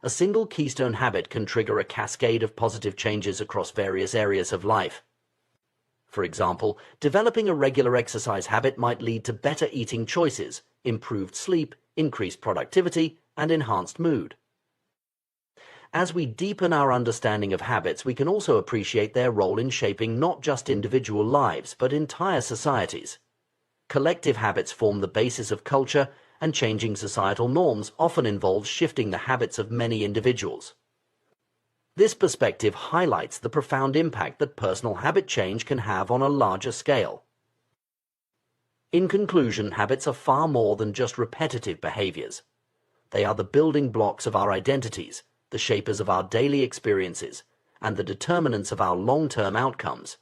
A single keystone habit can trigger a cascade of positive changes across various areas of life. For example, developing a regular exercise habit might lead to better eating choices, improved sleep, increased productivity, and enhanced mood. As we deepen our understanding of habits, we can also appreciate their role in shaping not just individual lives, but entire societies. Collective habits form the basis of culture, and changing societal norms often involves shifting the habits of many individuals. This perspective highlights the profound impact that personal habit change can have on a larger scale. In conclusion, habits are far more than just repetitive behaviors. They are the building blocks of our identities, the shapers of our daily experiences, and the determinants of our long-term outcomes.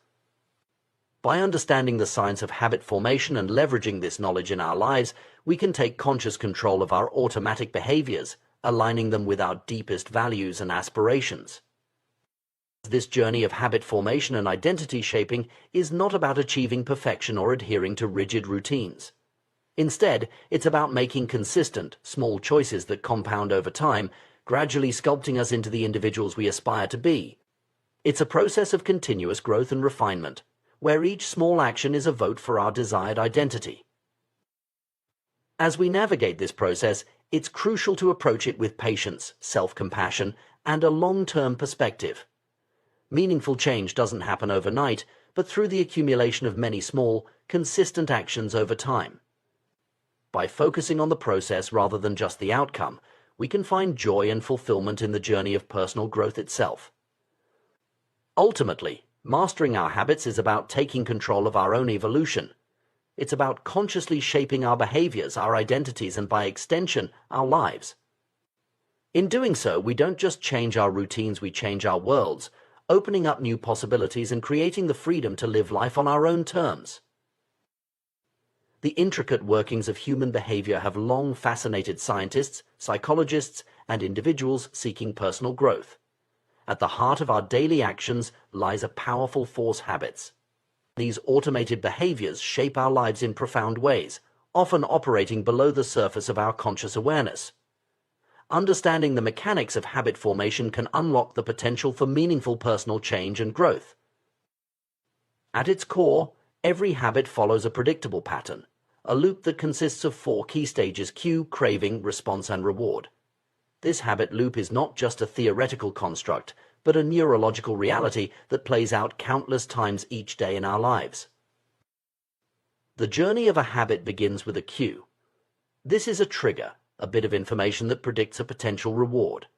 By understanding the science of habit formation and leveraging this knowledge in our lives, we can take conscious control of our automatic behaviors, aligning them with our deepest values and aspirations. This journey of habit formation and identity shaping is not about achieving perfection or adhering to rigid routines. Instead, it's about making consistent, small choices that compound over time, gradually sculpting us into the individuals we aspire to be. It's a process of continuous growth and refinement, where each small action is a vote for our desired identity. As we navigate this process, it's crucial to approach it with patience, self-compassion, and a long-term perspective. Meaningful change doesn't happen overnight, but through the accumulation of many small, consistent actions over time. By focusing on the process rather than just the outcome, we can find joy and fulfillment in the journey of personal growth itself. Ultimately, mastering our habits is about taking control of our own evolution. It's about consciously shaping our behaviors, our identities, and by extension, our lives. In doing so, we don't just change our routines, we change our worlds, opening up new possibilities and creating the freedom to live life on our own terms. The intricate workings of human behavior have long fascinated scientists, psychologists, and individuals seeking personal growth. At the heart of our daily actions lies a powerful force: habits. These automated behaviors shape our lives in profound ways, often operating below the surface of our conscious awareness. Understanding the mechanics of habit formation can unlock the potential for meaningful personal change and growth. At its core, every habit follows a predictable pattern, a loop that consists of 4 key stages: cue, craving, response, and reward. This habit loop is not just a theoretical construct, but a neurological reality that plays out countless times each day in our lives. The journey of a habit begins with a cue. This is a trigger, a bit of information that predicts a potential reward.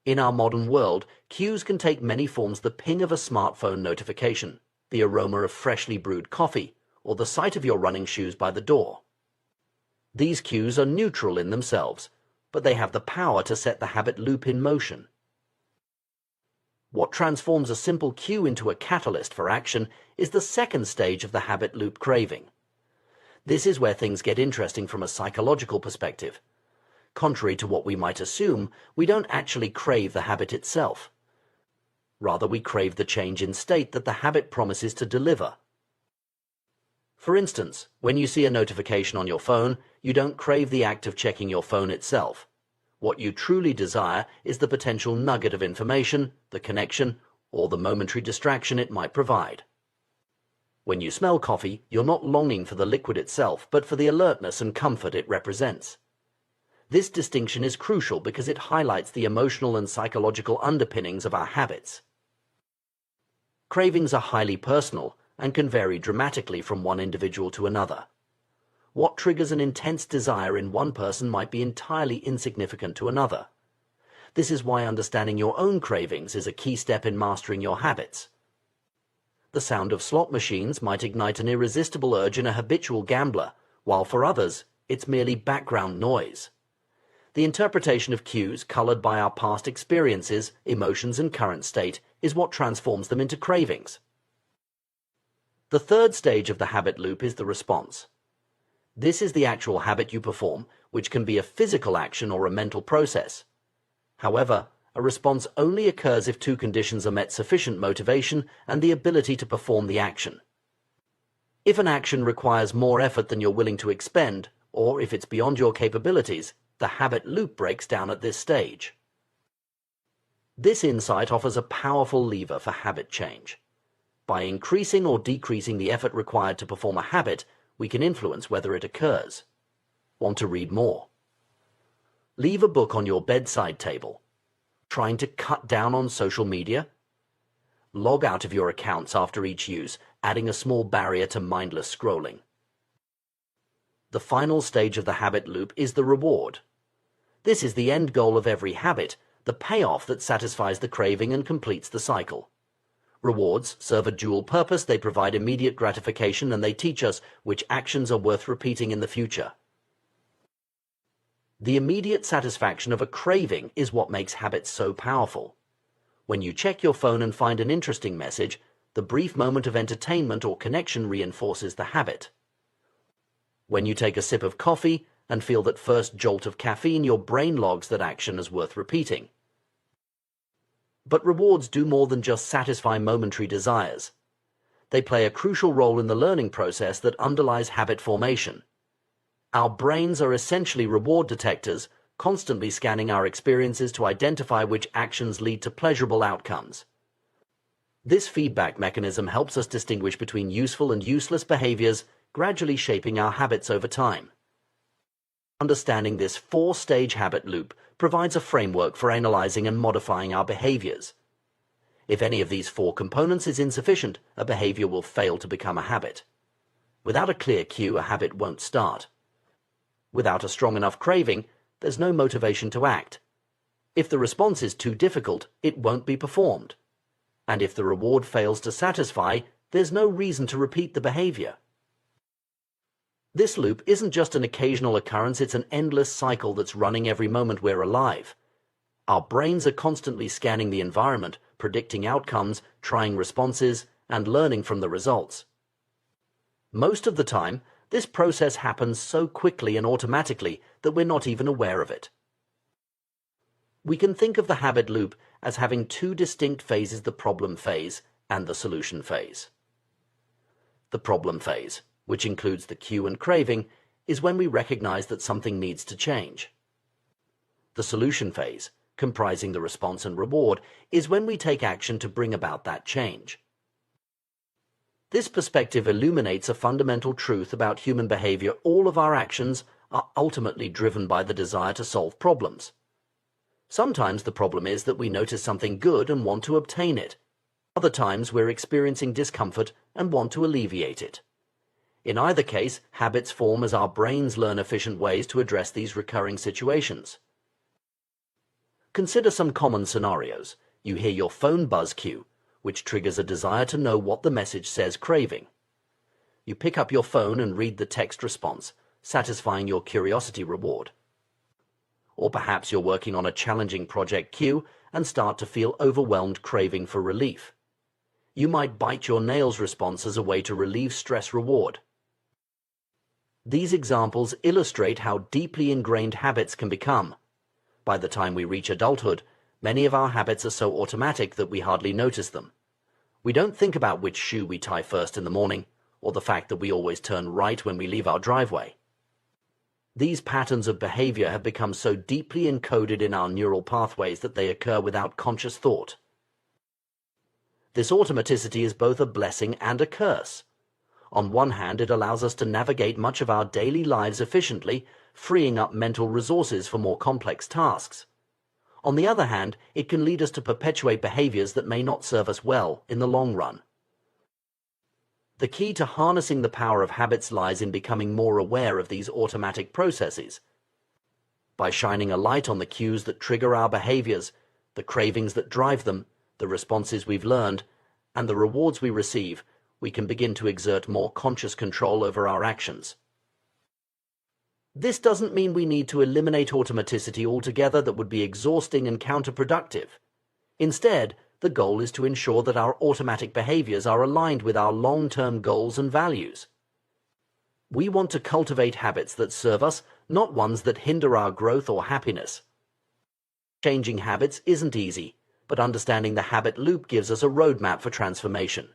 In our modern world, cues can take many forms: the ping of a smartphone notification, the aroma of freshly brewed coffee, or the sight of your running shoes by the door. These cues are neutral in themselves, but they have the power to set the habit loop in motion. What transforms a simple cue into a catalyst for action is the second stage of the habit loop: craving. This is where things get interesting from a psychological perspective. Contrary to what we might assume, we don't actually crave the habit itself. Rather, we crave the change in state that the habit promises to deliver. For instance, when you see a notification on your phone, you don't crave the act of checking your phone itself. What you truly desire is the potential nugget of information, the connection, or the momentary distraction it might provide. When you smell coffee, you're not longing for the liquid itself, but for the alertness and comfort it represents. This distinction is crucial because it highlights the emotional and psychological underpinnings of our habits. Cravings are highly personal and can vary dramatically from one individual to another. What triggers an intense desire in one person might be entirely insignificant to another. This is why understanding your own cravings is a key step in mastering your habits. The sound of slot machines might ignite an irresistible urge in a habitual gambler, while for others, it's merely background noise. The interpretation of cues, colored by our past experiences, emotions, and current state, is what transforms them into cravings. The third stage of the habit loop is the response. This is the actual habit you perform, which can be a physical action or a mental process. However, a response only occurs if 2 conditions are met: sufficient motivation and the ability to perform the action. If an action requires more effort than you're willing to expend, or if it's beyond your capabilities, the habit loop breaks down at this stage. This insight offers a powerful lever for habit change. By increasing or decreasing the effort required to perform a habit, we can influence whether it occurs. Want to read more? Leave a book on your bedside table. Trying to cut down on social media? Log out of your accounts after each use, adding a small barrier to mindless scrolling. The final stage of the habit loop is the reward. This is the end goal of every habit, the payoff that satisfies the craving and completes the cycle. Rewards serve a dual purpose: they provide immediate gratification and they teach us which actions are worth repeating in the future. The immediate satisfaction of a craving is what makes habits so powerful. When you check your phone and find an interesting message, the brief moment of entertainment or connection reinforces the habit. When you take a sip of coffee and feel that first jolt of caffeine, your brain logs that action as worth repeating. But rewards do more than just satisfy momentary desires. They play a crucial role in the learning process that underlies habit formation. Our brains are essentially reward detectors, constantly scanning our experiences to identify which actions lead to pleasurable outcomes. This feedback mechanism helps us distinguish between useful and useless behaviors, gradually shaping our habits over time. Understanding this 4-stage habit loop provides a framework for analyzing and modifying our behaviors. If any of these 4 components is insufficient, a behavior will fail to become a habit. Without a clear cue, a habit won't start. Without a strong enough craving, there's no motivation to act. If the response is too difficult, it won't be performed. And if the reward fails to satisfy, there's no reason to repeat the behavior. This loop isn't just an occasional occurrence, it's an endless cycle that's running every moment we're alive. Our brains are constantly scanning the environment, predicting outcomes, trying responses, and learning from the results. Most of the time, this process happens so quickly and automatically that we're not even aware of it. We can think of the habit loop as having 2 distinct phases: the problem phase and the solution phase. The problem phase, which includes the cue and craving, is when we recognize that something needs to change. The solution phase, comprising the response and reward, is when we take action to bring about that change. This perspective illuminates a fundamental truth about human behavior. All of our actions are ultimately driven by the desire to solve problems. Sometimes the problem is that we notice something good and want to obtain it. Other times we're experiencing discomfort and want to alleviate it. In either case, habits form as our brains learn efficient ways to address these recurring situations. Consider some common scenarios. You hear your phone buzz cue, which triggers a desire to know what the message says, craving. You pick up your phone and read the text response, satisfying your curiosity reward. Or perhaps you're working on a challenging project cue and start to feel overwhelmed, craving for relief. You might bite your nails response as a way to relieve stress, reward. These examples illustrate how deeply ingrained habits can become. By the time we reach adulthood, many of our habits are so automatic that we hardly notice them. We don't think about which shoe we tie first in the morning, or the fact that we always turn right when we leave our driveway. These patterns of behavior have become so deeply encoded in our neural pathways that they occur without conscious thought. This automaticity is both a blessing and a curse. On one hand, it allows us to navigate much of our daily lives efficiently, freeing up mental resources for more complex tasks. On the other hand, it can lead us to perpetuate behaviors that may not serve us well in the long run. The key to harnessing the power of habits lies in becoming more aware of these automatic processes. By shining a light on the cues that trigger our behaviors, the cravings that drive them, the responses we've learned, and the rewards we receive, we can begin to exert more conscious control over our actions. This doesn't mean we need to eliminate automaticity altogether. That would be exhausting and counterproductive. Instead, the goal is to ensure that our automatic behaviors are aligned with our long-term goals and values. We want to cultivate habits that serve us, not ones that hinder our growth or happiness. Changing habits isn't easy, but understanding the habit loop gives us a roadmap for transformation.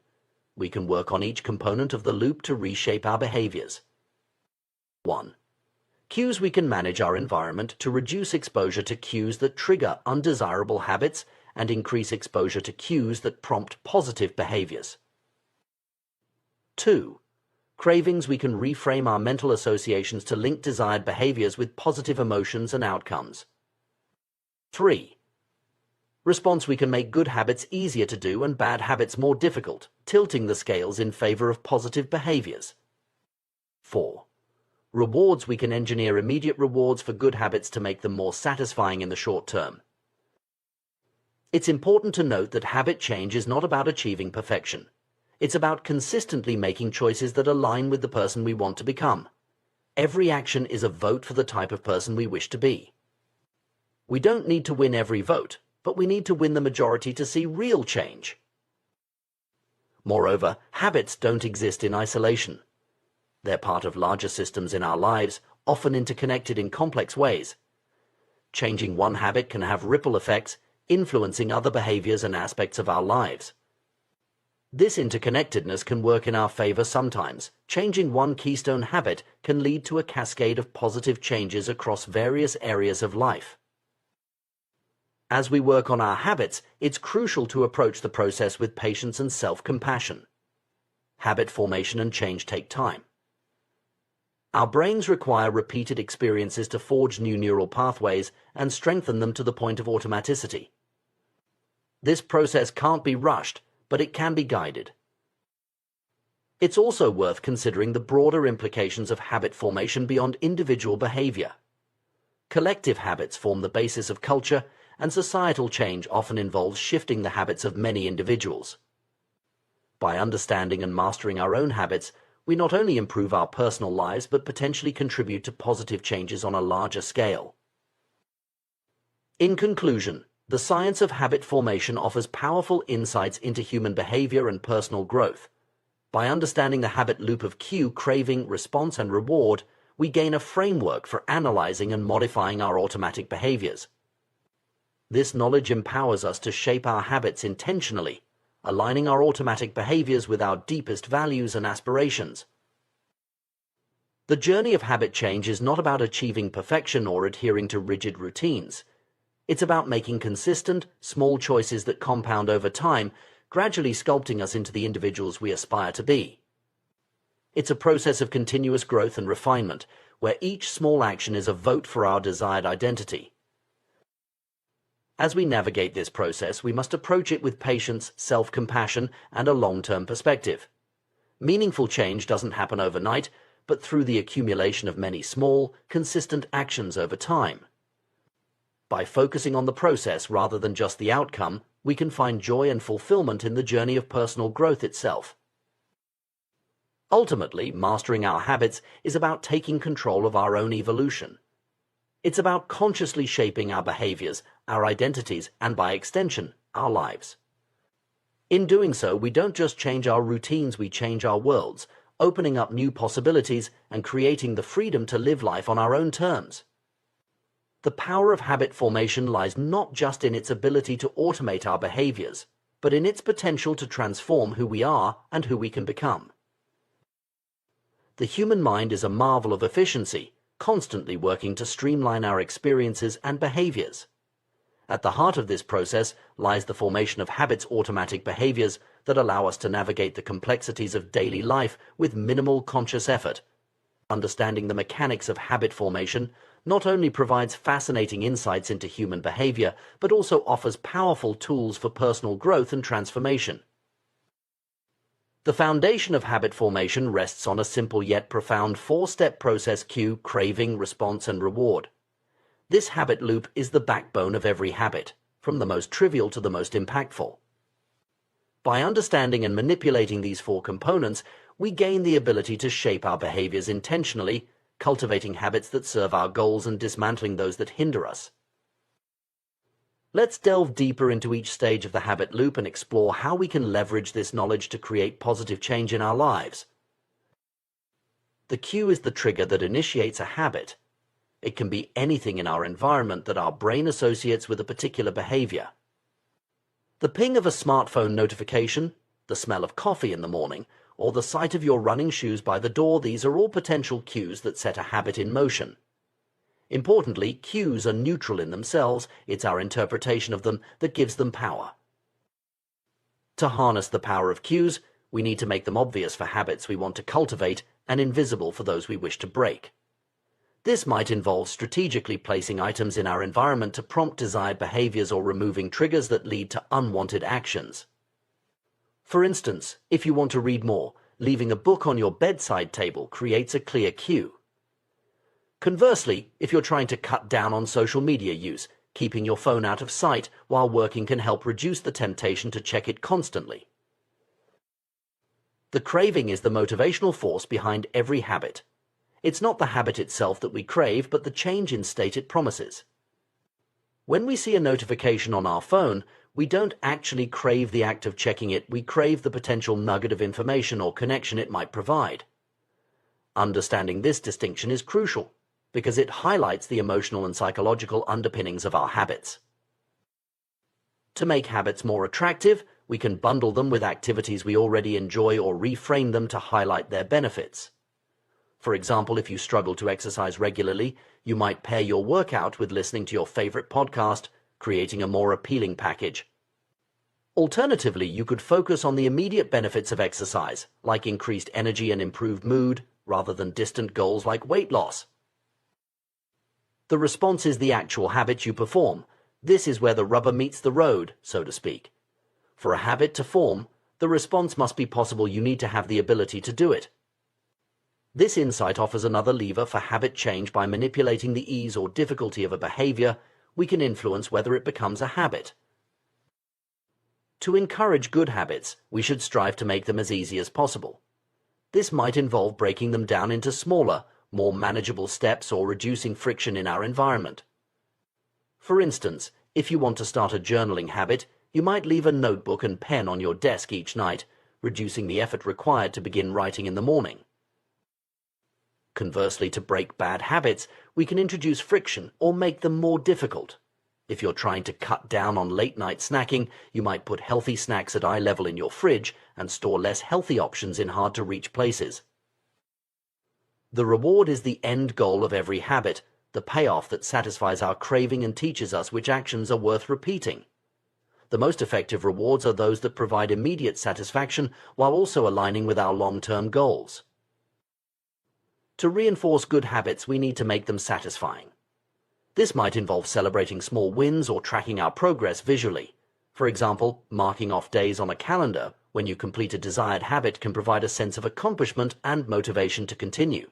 We can work on each component of the loop to reshape our behaviors. 1. Cues. We can manage our environment to reduce exposure to cues that trigger undesirable habits and increase exposure to cues that prompt positive behaviors. 2. Cravings. We can reframe our mental associations to link desired behaviors with positive emotions and outcomes. 3. Response. We can make good habits easier to do and bad habits more difficult, tilting the scales in favor of positive behaviors. 4. Rewards. We can engineer immediate rewards for good habits to make them more satisfying in the short term. It's important to note that habit change is not about achieving perfection. It's about consistently making choices that align with the person we want to become. Every action is a vote for the type of person we wish to be. We don't need to win every vote, but we need to win the majority to see real change. Moreover, habits don't exist in isolation. They're part of larger systems in our lives, often interconnected in complex ways. Changing one habit can have ripple effects, influencing other behaviors and aspects of our lives. This interconnectedness can work in our favor sometimes. Changing one keystone habit can lead to a cascade of positive changes across various areas of life. As we work on our habits, it's crucial to approach the process with patience and self-compassion. Habit formation and change take time. Our brains require repeated experiences to forge new neural pathways and strengthen them to the point of automaticity. This process can't be rushed, but it can be guided. It's also worth considering the broader implications of habit formation beyond individual behavior. Collective habits form the basis of culture, and societal change often involves shifting the habits of many individuals. By understanding and mastering our own habits, we not only improve our personal lives but potentially contribute to positive changes on a larger scale. In conclusion, the science of habit formation offers powerful insights into human behavior and personal growth. By understanding the habit loop of cue, craving, response, and reward, we gain a framework for analyzing and modifying our automatic behaviors. This knowledge empowers us to shape our habits intentionally, aligning our automatic behaviors with our deepest values and aspirations. The journey of habit change is not about achieving perfection or adhering to rigid routines. It's about making consistent, small choices that compound over time, gradually sculpting us into the individuals we aspire to be. It's a process of continuous growth and refinement, where each small action is a vote for our desired identity. As we navigate this process, we must approach it with patience, self-compassion, and a long-term perspective. Meaningful change doesn't happen overnight, but through the accumulation of many small, consistent actions over time. By focusing on the process rather than just the outcome, we can find joy and fulfillment in the journey of personal growth itself. Ultimately, mastering our habits is about taking control of our own evolution. It's about consciously shaping our behaviors, our identities, and by extension, our lives. In doing so, we don't just change our routines, we change our worlds, opening up new possibilities and creating the freedom to live life on our own terms. The power of habit formation lies not just in its ability to automate our behaviors, but in its potential to transform who we are and who we can become. The human mind is a marvel of efficiency, constantly working to streamline our experiences and behaviors. At the heart of this process lies the formation of habits, automatic behaviors that allow us to navigate the complexities of daily life with minimal conscious effort. Understanding the mechanics of habit formation not only provides fascinating insights into human behavior, but also offers powerful tools for personal growth and transformation. The foundation of habit formation rests on a simple yet profound four-step process: cue, craving, response, and reward. This habit loop is the backbone of every habit, from the most trivial to the most impactful. By understanding and manipulating these four components, we gain the ability to shape our behaviors intentionally, cultivating habits that serve our goals and dismantling those that hinder us. Let's delve deeper into each stage of the habit loop and explore how we can leverage this knowledge to create positive change in our lives. The cue is the trigger that initiates a habit. It can be anything in our environment that our brain associates with a particular behavior. The ping of a smartphone notification, the smell of coffee in the morning, or the sight of your running shoes by the door, these are all potential cues that set a habit in motion. Importantly, cues are neutral in themselves. It's our interpretation of them that gives them power. To harness the power of cues, we need to make them obvious for habits we want to cultivate and invisible for those we wish to break. This might involve strategically placing items in our environment to prompt desired behaviors or removing triggers that lead to unwanted actions. For instance, if you want to read more, leaving a book on your bedside table creates a clear cue. Conversely, if you're trying to cut down on social media use, keeping your phone out of sight while working can help reduce the temptation to check it constantly. The craving is the motivational force behind every habit. It's not the habit itself that we crave, but the change in state it promises. When we see a notification on our phone, we don't actually crave the act of checking it, we crave the potential nugget of information or connection it might provide. Understanding this distinction is crucial, because it highlights the emotional and psychological underpinnings of our habits. To make habits more attractive, we can bundle them with activities we already enjoy or reframe them to highlight their benefits. For example, if you struggle to exercise regularly, you might pair your workout with listening to your favorite podcast, creating a more appealing package. Alternatively, you could focus on the immediate benefits of exercise, like increased energy and improved mood, rather than distant goals like weight loss. The response is the actual habit you perform. This is where the rubber meets the road, so to speak. For a habit to form, the response must be possible. You need to have the ability to do it. This insight offers another lever for habit change. By manipulating the ease or difficulty of a behavior, we can influence whether it becomes a habit. To encourage good habits, we should strive to make them as easy as possible. This might involve breaking them down into smaller, more manageable steps or reducing friction in our environment. For instance, if you want to start a journaling habit, you might leave a notebook and pen on your desk each night, reducing the effort required to begin writing in the morning. Conversely, to break bad habits, we can introduce friction or make them more difficult. If you're trying to cut down on late-night snacking, you might put healthy snacks at eye level in your fridge and store less healthy options in hard-to-reach places. The reward is the end goal of every habit, the payoff that satisfies our craving and teaches us which actions are worth repeating. The most effective rewards are those that provide immediate satisfaction while also aligning with our long-term goals. To reinforce good habits, we need to make them satisfying. This might involve celebrating small wins or tracking our progress visually. For example, marking off days on a calendar when you complete a desired habit can provide a sense of accomplishment and motivation to continue.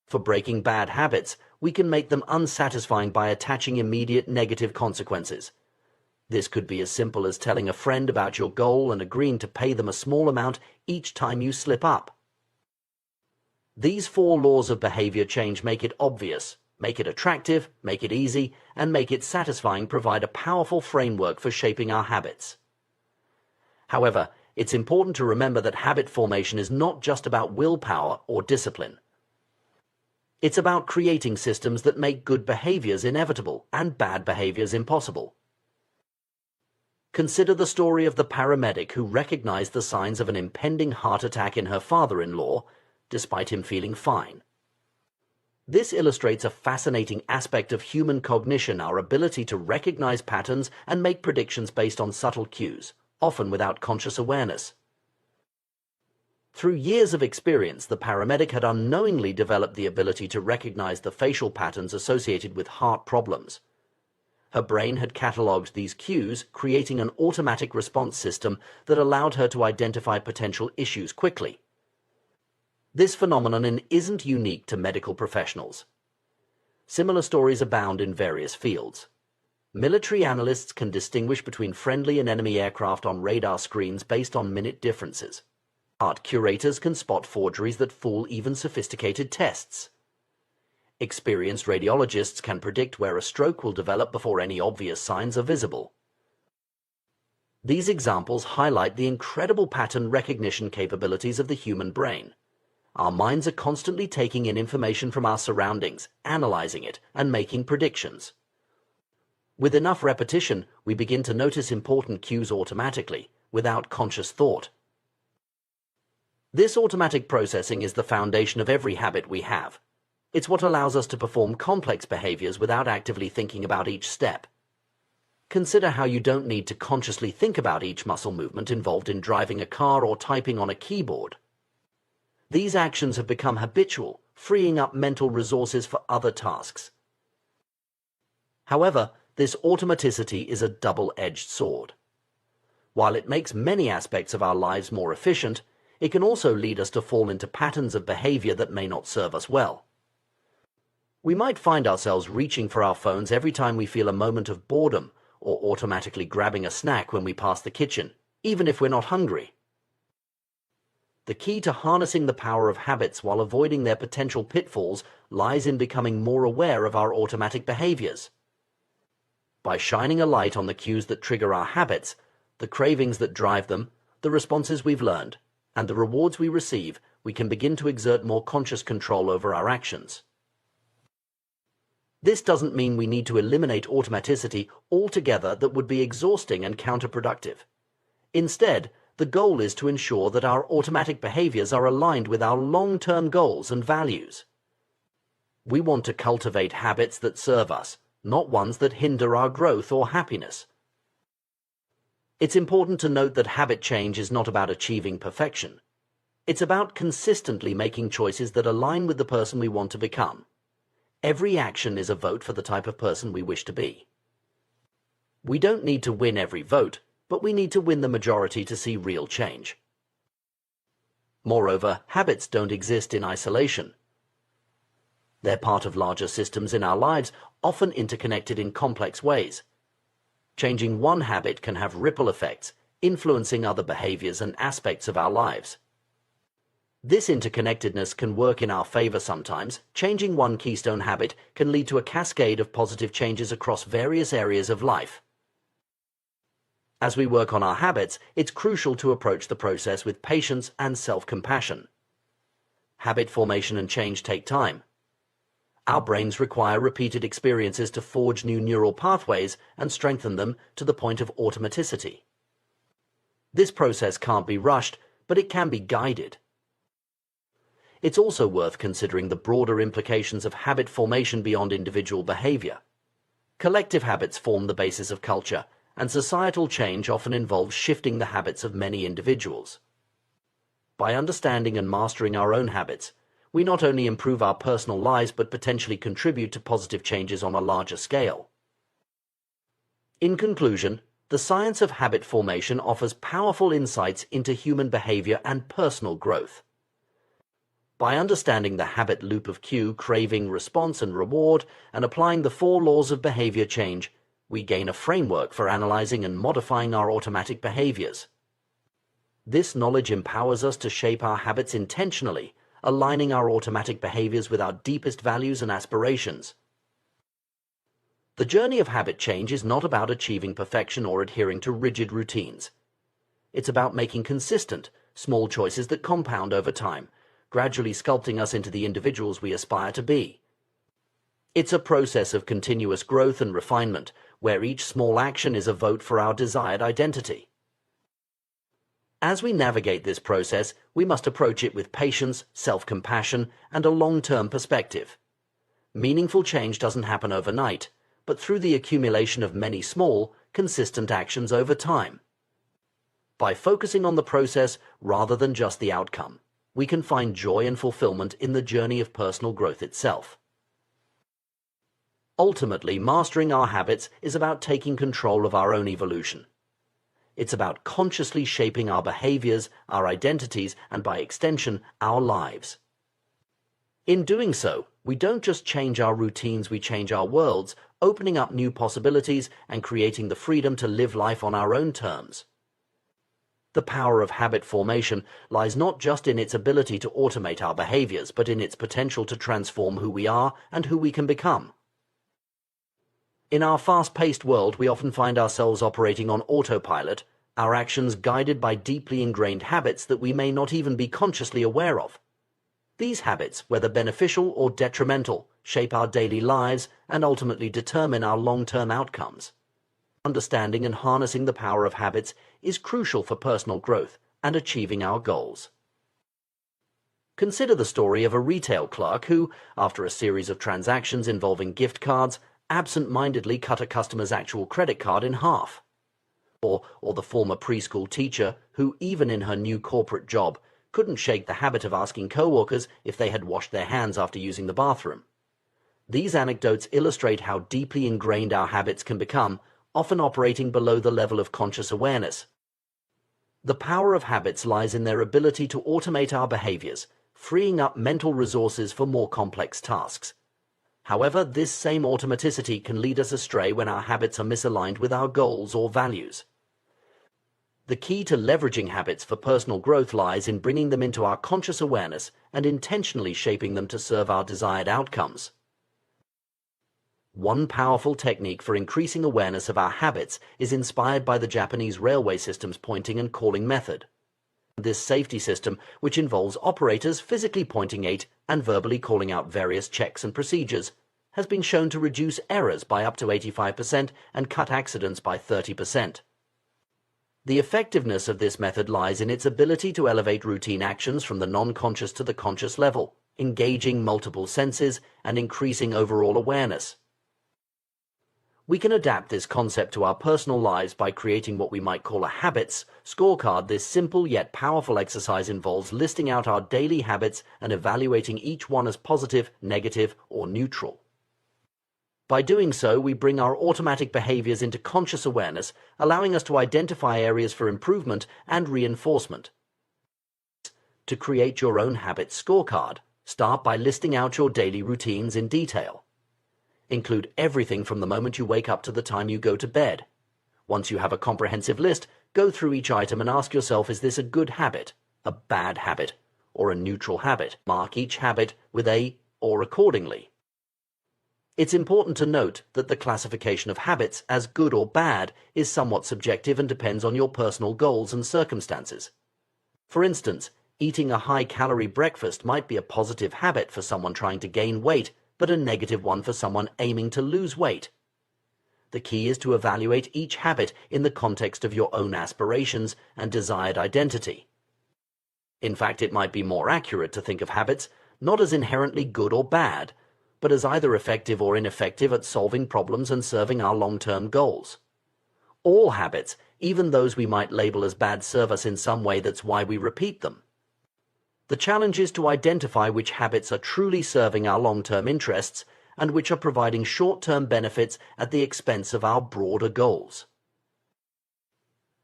For breaking bad habits, we can make them unsatisfying by attaching immediate negative consequences. This could be as simple as telling a friend about your goal and agreeing to pay them a small amount each time you slip up. These 4 laws of behavior change make it obvious, make it attractive, make it easy, and make it satisfying provide a powerful framework for shaping our habits. However, it's important to remember that habit formation is not just about willpower or discipline. It's about creating systems that make good behaviors inevitable and bad behaviors impossible. Consider the story of the paramedic who recognized the signs of an impending heart attack in her father-in-law, despite him feeling fine. This illustrates a fascinating aspect of human cognition, our ability to recognize patterns and make predictions based on subtle cues, often without conscious awareness. Through years of experience, the paramedic had unknowingly developed the ability to recognize the facial patterns associated with heart problems. Her brain had catalogued these cues, creating an automatic response system that allowed her to identify potential issues quickly. This phenomenon isn't unique to medical professionals. Similar stories abound in various fields. Military analysts can distinguish between friendly and enemy aircraft on radar screens based on minute differences. Art curators can spot forgeries that fool even sophisticated tests. Experienced radiologists can predict where a stroke will develop before any obvious signs are visible. These examples highlight the incredible pattern recognition capabilities of the human brain. Our minds are constantly taking in information from our surroundings, analyzing it, and making predictions. With enough repetition, we begin to notice important cues automatically, without conscious thought. This automatic processing is the foundation of every habit we have. It's what allows us to perform complex behaviors without actively thinking about each step. Consider how you don't need to consciously think about each muscle movement involved in driving a car or typing on a keyboard. These actions have become habitual, freeing up mental resources for other tasks. However, this automaticity is a double-edged sword. While it makes many aspects of our lives more efficient, it can also lead us to fall into patterns of behavior that may not serve us well. We might find ourselves reaching for our phones every time we feel a moment of boredom, or automatically grabbing a snack when we pass the kitchen, even if we're not hungry. The key to harnessing the power of habits while avoiding their potential pitfalls lies in becoming more aware of our automatic behaviors. By shining a light on the cues that trigger our habits, the cravings that drive them, the responses we've learned, and the rewards we receive, we can begin to exert more conscious control over our actions. This doesn't mean we need to eliminate automaticity altogether. That would be exhausting and counterproductive. Instead, the goal is to ensure that our automatic behaviors are aligned with our long-term goals and values. We want to cultivate habits that serve us, not ones that hinder our growth or happiness. It's important to note that habit change is not about achieving perfection. It's about consistently making choices that align with the person we want to become. Every action is a vote for the type of person we wish to be. We don't need to win every vote, but we need to win the majority to see real change. Moreover, habits don't exist in isolation. They're part of larger systems in our lives, often interconnected in complex ways. Changing one habit can have ripple effects, influencing other behaviors and aspects of our lives. This interconnectedness can work in our favor sometimes. Changing one keystone habit can lead to a cascade of positive changes across various areas of life. As we work on our habits, it's crucial to approach the process with patience and self-compassion. Habit formation and change take time. Our brains require repeated experiences to forge new neural pathways and strengthen them to the point of automaticity. This process can't be rushed, but it can be guided. It's also worth considering the broader implications of habit formation beyond individual behavior. Collective habits form the basis of culture, and societal change often involves shifting the habits of many individuals. By understanding and mastering our own habits, we not only improve our personal lives but potentially contribute to positive changes on a larger scale. In conclusion, the science of habit formation offers powerful insights into human behavior and personal growth. By understanding the habit loop of cue, craving, response, and reward, and applying the 4 laws of behavior change, we gain a framework for analyzing and modifying our automatic behaviors. This knowledge empowers us to shape our habits intentionally, aligning our automatic behaviors with our deepest values and aspirations. The journey of habit change is not about achieving perfection or adhering to rigid routines. It's about making consistent, small choices that compound over time, gradually sculpting us into the individuals we aspire to be. It's a process of continuous growth and refinement, where each small action is a vote for our desired identity. As we navigate this process, we must approach it with patience, self-compassion, and a long-term perspective. Meaningful change doesn't happen overnight, but through the accumulation of many small, consistent actions over time. By focusing on the process rather than just the outcome, we can find joy and fulfillment in the journey of personal growth itself. Ultimately, mastering our habits is about taking control of our own evolution. It's about consciously shaping our behaviors, our identities, and by extension, our lives. In doing so, we don't just change our routines, we change our worlds, opening up new possibilities and creating the freedom to live life on our own terms. The power of habit formation lies not just in its ability to automate our behaviors, but in its potential to transform who we are and who we can become. In our fast-paced world, we often find ourselves operating on autopilot, our actions guided by deeply ingrained habits that we may not even be consciously aware of. These habits, whether beneficial or detrimental, shape our daily lives and ultimately determine our long-term outcomes. Understanding and harnessing the power of habits is crucial for personal growth and achieving our goals. Consider the story of a retail clerk who, after a series of transactions involving gift cards, absent-mindedly cut a customer's actual credit card in half. Or the former preschool teacher who, even in her new corporate job, couldn't shake the habit of asking co-workers if they had washed their hands after using the bathroom. These anecdotes illustrate how deeply ingrained our habits can become, often operating below the level of conscious awareness. The power of habits lies in their ability to automate our behaviors, freeing up mental resources for more complex tasks. However, this same automaticity can lead us astray when our habits are misaligned with our goals or values. The key to leveraging habits for personal growth lies in bringing them into our conscious awareness and intentionally shaping them to serve our desired outcomes. One powerful technique for increasing awareness of our habits is inspired by the Japanese railway system's pointing and calling method. This safety system, which involves operators physically pointing at and verbally calling out various checks and procedures, has been shown to reduce errors by up to 85% and cut accidents by 30%. The effectiveness of this method lies in its ability to elevate routine actions from the non-conscious to the conscious level, engaging multiple senses and increasing overall awareness. We can adapt this concept to our personal lives by creating what we might call a habits scorecard. This simple yet powerful exercise involves listing out our daily habits and evaluating each one as positive, negative, or neutral. By doing so, we bring our automatic behaviors into conscious awareness, allowing us to identify areas for improvement and reinforcement. To create your own habits scorecard, start by listing out your daily routines in detail. Include everything from the moment you wake up to the time you go to bed. Once you have a comprehensive list, go through each item and ask yourself, is this a good habit, a bad habit, or a neutral habit? Mark each habit with a or accordingly. It's important to note that the classification of habits as good or bad is somewhat subjective and depends on your personal goals and circumstances. For instance, eating a high-calorie breakfast might be a positive habit for someone trying to gain weight, but a negative one for someone aiming to lose weight. The key is to evaluate each habit in the context of your own aspirations and desired identity. In fact, it might be more accurate to think of habits not as inherently good or bad, but as either effective or ineffective at solving problems and serving our long-term goals. All habits, even those we might label as bad, serve us in some way. That's why we repeat them. The challenge is to identify which habits are truly serving our long-term interests and which are providing short-term benefits at the expense of our broader goals.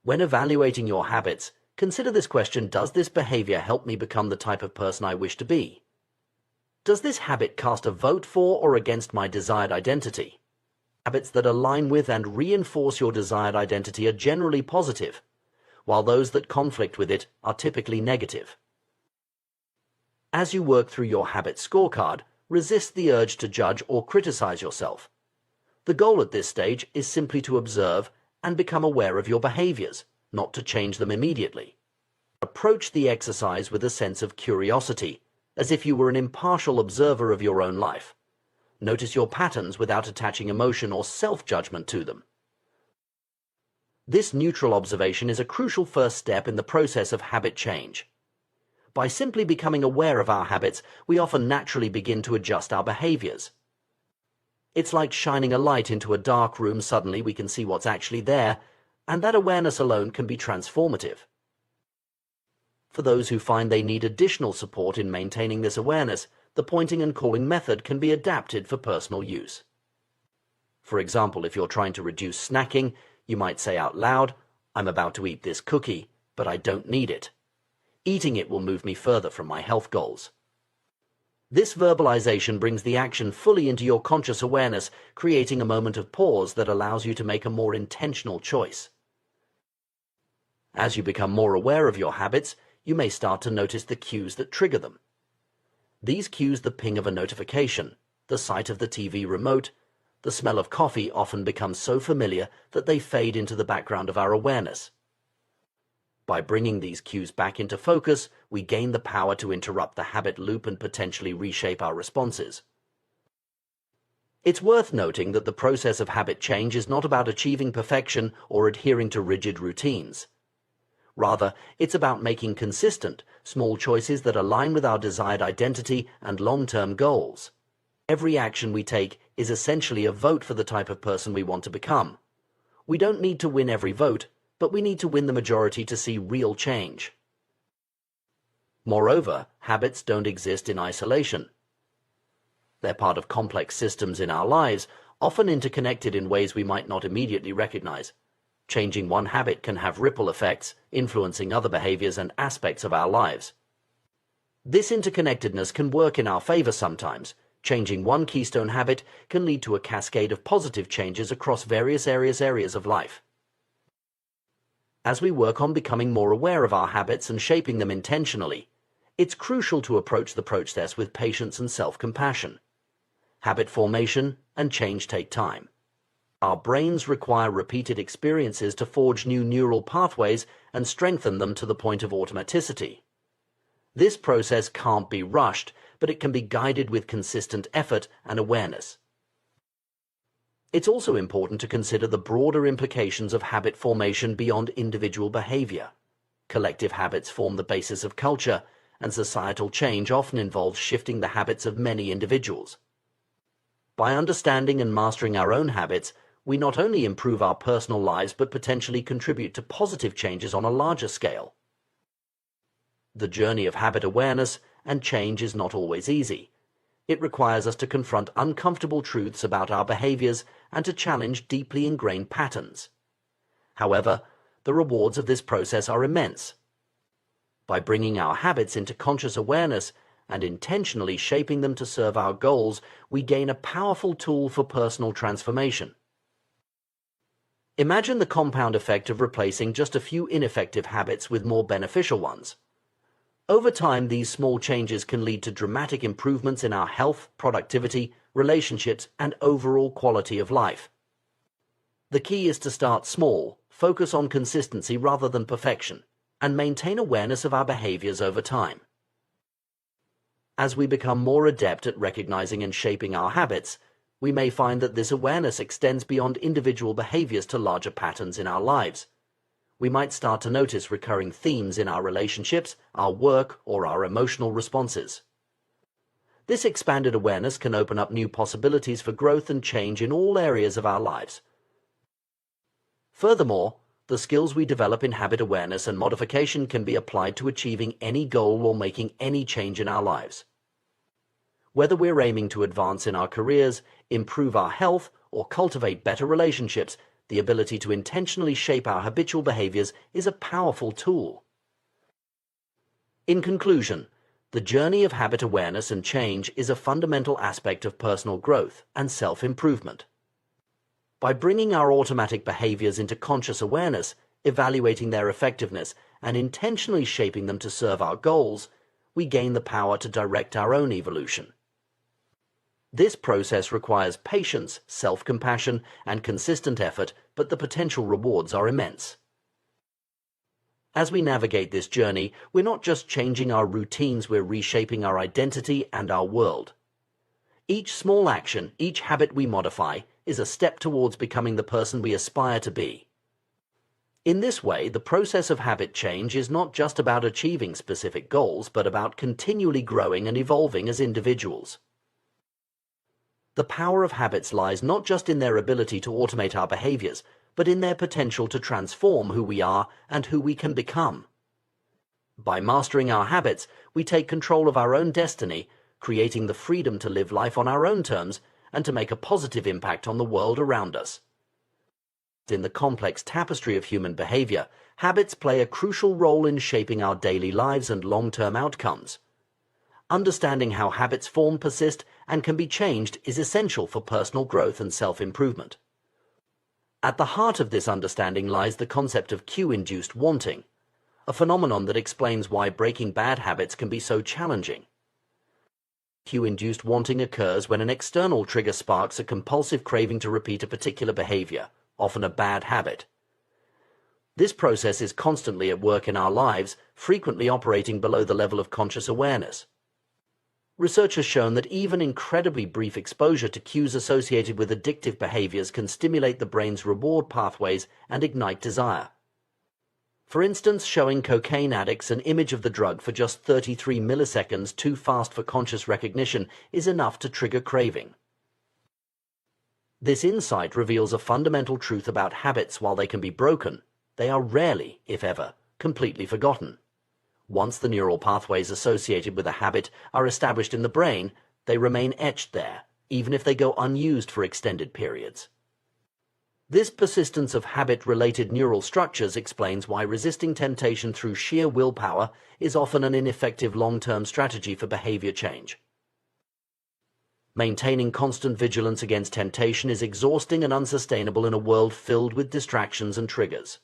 When evaluating your habits, consider this question: does this behavior help me become the type of person I wish to be? Does this habit cast a vote for or against my desired identity? Habits that align with and reinforce your desired identity are generally positive, while those that conflict with it are typically negative. As you work through your habit scorecard, resist the urge to judge or criticize yourself. The goal at this stage is simply to observe and become aware of your behaviors, not to change them immediately. Approach the exercise with a sense of curiosity, as if you were an impartial observer of your own life. Notice your patterns without attaching emotion or self-judgment to them. This neutral observation is a crucial first step in the process of habit change. By simply becoming aware of our habits, we often naturally begin to adjust our behaviors. It's like shining a light into a dark room. Suddenly we can see what's actually there, and that awareness alone can be transformative. For those who find they need additional support in maintaining this awareness, the pointing and calling method can be adapted for personal use. For example, if you're trying to reduce snacking, you might say out loud, "I'm about to eat this cookie, but I don't need it. Eating it will move me further from my health goals." This verbalization brings the action fully into your conscious awareness, creating a moment of pause that allows you to make a more intentional choice. As you become more aware of your habits, you may start to notice the cues that trigger them. These cues, the ping of a notification, the sight of the TV remote, the smell of coffee, often become so familiar that they fade into the background of our awareness. By bringing these cues back into focus, we gain the power to interrupt the habit loop and potentially reshape our responses. It's worth noting that the process of habit change is not about achieving perfection or adhering to rigid routines. Rather, it's about making consistent, small choices that align with our desired identity and long-term goals. Every action we take is essentially a vote for the type of person we want to become. We don't need to win every vote, but we need to win the majority to see real change. Moreover, habits don't exist in isolation. They're part of complex systems in our lives, often interconnected in ways we might not immediately recognize. Changing one habit can have ripple effects, influencing other behaviors and aspects of our lives. This interconnectedness can work in our favor sometimes. Changing one keystone habit can lead to a cascade of positive changes across various areas of life. As we work on becoming more aware of our habits and shaping them intentionally, it's crucial to approach the process with patience and self-compassion. Habit formation and change take time. Our brains require repeated experiences to forge new neural pathways and strengthen them to the point of automaticity. This process can't be rushed, but it can be guided with consistent effort and awareness. It's also important to consider the broader implications of habit formation beyond individual behavior. Collective habits form the basis of culture, and societal change often involves shifting the habits of many individuals. By understanding and mastering our own habits, we not only improve our personal lives but potentially contribute to positive changes on a larger scale. The journey of habit awareness and change is not always easy. It requires us to confront uncomfortable truths about our behaviors and to challenge deeply ingrained patterns. However, the rewards of this process are immense. By bringing our habits into conscious awareness and intentionally shaping them to serve our goals, we gain a powerful tool for personal transformation. Imagine the compound effect of replacing just a few ineffective habits with more beneficial ones. Over time, these small changes can lead to dramatic improvements in our health, productivity, relationships, and overall quality of life. The key is to start small, focus on consistency rather than perfection, and maintain awareness of our behaviors over time. As we become more adept at recognizing and shaping our habits, we may find that this awareness extends beyond individual behaviors to larger patterns in our lives. We might start to notice recurring themes in our relationships, our work, or our emotional responses. This expanded awareness can open up new possibilities for growth and change in all areas of our lives. Furthermore, the skills we develop in habit awareness and modification can be applied to achieving any goal or making any change in our lives. Whether we're aiming to advance in our careers, improve our health, or cultivate better relationships, the ability to intentionally shape our habitual behaviors is a powerful tool. In conclusion, the journey of habit awareness and change is a fundamental aspect of personal growth and self-improvement. By bringing our automatic behaviors into conscious awareness, evaluating their effectiveness, and intentionally shaping them to serve our goals, we gain the power to direct our own evolution. This process requires patience, self-compassion, and consistent effort, but the potential rewards are immense. As we navigate this journey, we're not just changing our routines, we're reshaping our identity and our world. Each small action, each habit we modify, is a step towards becoming the person we aspire to be. In this way, the process of habit change is not just about achieving specific goals, but about continually growing and evolving as individuals. The power of habits lies not just in their ability to automate our behaviors, but in their potential to transform who we are and who we can become. By mastering our habits, we take control of our own destiny, creating the freedom to live life on our own terms and to make a positive impact on the world around us. In the complex tapestry of human behavior, habits play a crucial role in shaping our daily lives and long-term outcomes. Understanding how habits form, persist, and can be changed is essential for personal growth and self-improvement. At the heart of this understanding lies the concept of cue-induced wanting, a phenomenon that explains why breaking bad habits can be so challenging. Cue-induced wanting occurs when an external trigger sparks a compulsive craving to repeat a particular behavior, often a bad habit. This process is constantly at work in our lives, frequently operating below the level of conscious awareness. Research has shown that even incredibly brief exposure to cues associated with addictive behaviors can stimulate the brain's reward pathways and ignite desire. For instance, showing cocaine addicts an image of the drug for just 33 milliseconds too fast for conscious recognition is enough to trigger craving. This insight reveals a fundamental truth about habits. While they can be broken, they are rarely, if ever, completely forgotten. Once the neural pathways associated with a habit are established in the brain, they remain etched there, even if they go unused for extended periods. This persistence of habit-related neural structures explains why resisting temptation through sheer willpower is often an ineffective long-term strategy for behavior change. Maintaining constant vigilance against temptation is exhausting and unsustainable in a world filled with distractions and triggers.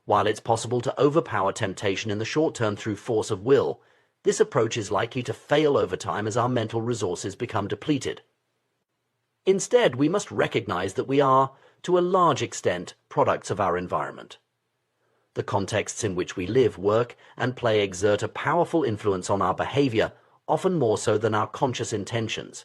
While it's possible to overpower temptation in the short term through force of will, this approach is likely to fail over time as our mental resources become depleted. Instead, we must recognize that we are, to a large extent, products of our environment. The contexts in which we live, work, and play exert a powerful influence on our behavior, often more so than our conscious intentions.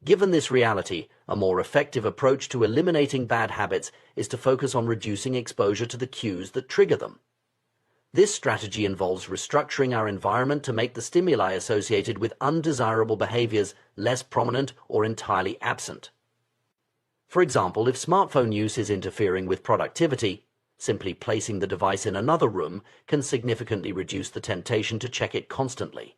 Given this reality, a more effective approach to eliminating bad habits is to focus on reducing exposure to the cues that trigger them. This strategy involves restructuring our environment to make the stimuli associated with undesirable behaviors less prominent or entirely absent. For example, if smartphone use is interfering with productivity, simply placing the device in another room can significantly reduce the temptation to check it constantly.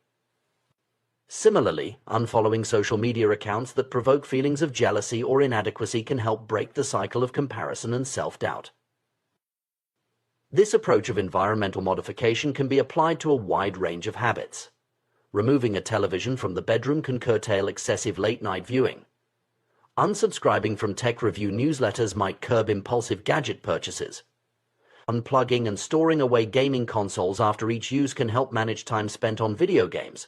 Similarly, unfollowing social media accounts that provoke feelings of jealousy or inadequacy can help break the cycle of comparison and self-doubt. This approach of environmental modification can be applied to a wide range of habits. Removing a television from the bedroom can curtail excessive late-night viewing. Unsubscribing from tech review newsletters might curb impulsive gadget purchases. Unplugging and storing away gaming consoles after each use can help manage time spent on video games.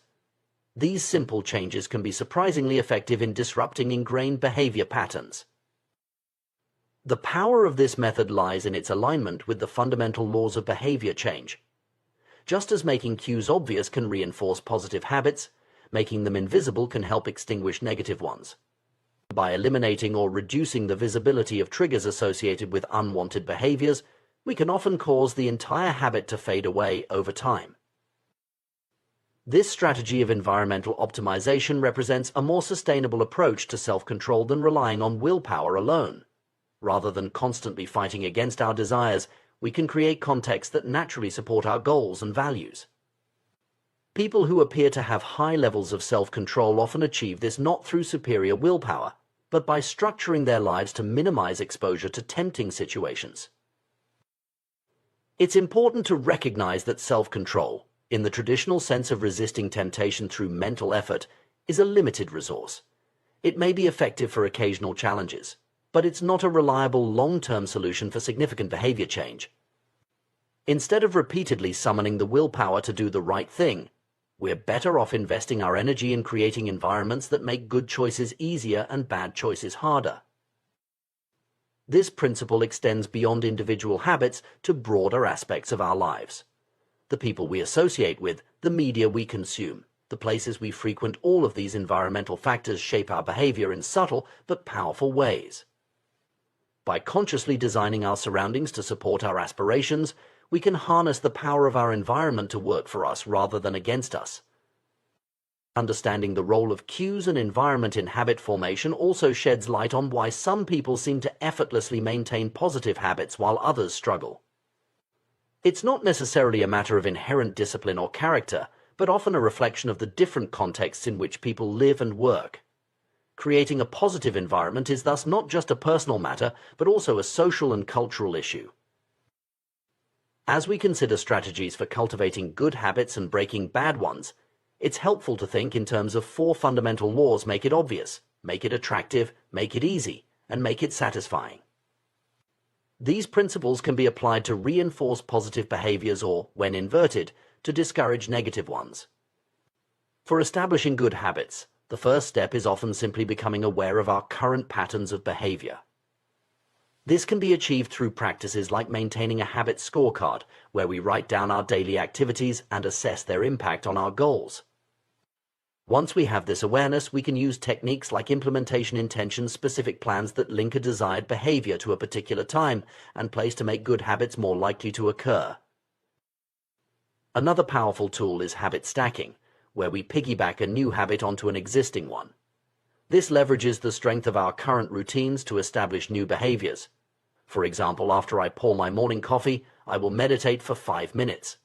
These simple changes can be surprisingly effective in disrupting ingrained behavior patterns. The power of this method lies in its alignment with the fundamental laws of behavior change. Just as making cues obvious can reinforce positive habits, making them invisible can help extinguish negative ones. By eliminating or reducing the visibility of triggers associated with unwanted behaviors, we can often cause the entire habit to fade away over time. This strategy of environmental optimization represents a more sustainable approach to self-control than relying on willpower alone. Rather than constantly fighting against our desires, we can create contexts that naturally support our goals and values. People who appear to have high levels of self-control often achieve this not through superior willpower, but by structuring their lives to minimize exposure to tempting situations. It's important to recognize that self-control, in the traditional sense of resisting temptation through mental effort, is a limited resource. It may be effective for occasional challenges, but it's not a reliable long-term solution for significant behavior change. Instead of repeatedly summoning the willpower to do the right thing, we're better off investing our energy in creating environments that make good choices easier and bad choices harder. This principle extends beyond individual habits to broader aspects of our lives. The people we associate with, the media we consume, the places we frequent, all of these environmental factors shape our behavior in subtle but powerful ways. By consciously designing our surroundings to support our aspirations, we can harness the power of our environment to work for us rather than against us. Understanding the role of cues and environment in habit formation also sheds light on why some people seem to effortlessly maintain positive habits while others struggle. It's not necessarily a matter of inherent discipline or character, but often a reflection of the different contexts in which people live and work. Creating a positive environment is thus not just a personal matter, but also a social and cultural issue. As we consider strategies for cultivating good habits and breaking bad ones, it's helpful to think in terms of 4 fundamental laws: make it obvious, make it attractive, make it easy, and make it satisfying. These principles can be applied to reinforce positive behaviors or, when inverted, to discourage negative ones. For establishing good habits, the first step is often simply becoming aware of our current patterns of behavior. This can be achieved through practices like maintaining a habit scorecard, where we write down our daily activities and assess their impact on our goals. Once we have this awareness, we can use techniques like implementation intentions, specific plans that link a desired behavior to a particular time and place to make good habits more likely to occur. Another powerful tool is habit stacking, where we piggyback a new habit onto an existing one. This leverages the strength of our current routines to establish new behaviors. For example, after I pour my morning coffee, I will meditate for 5 minutes.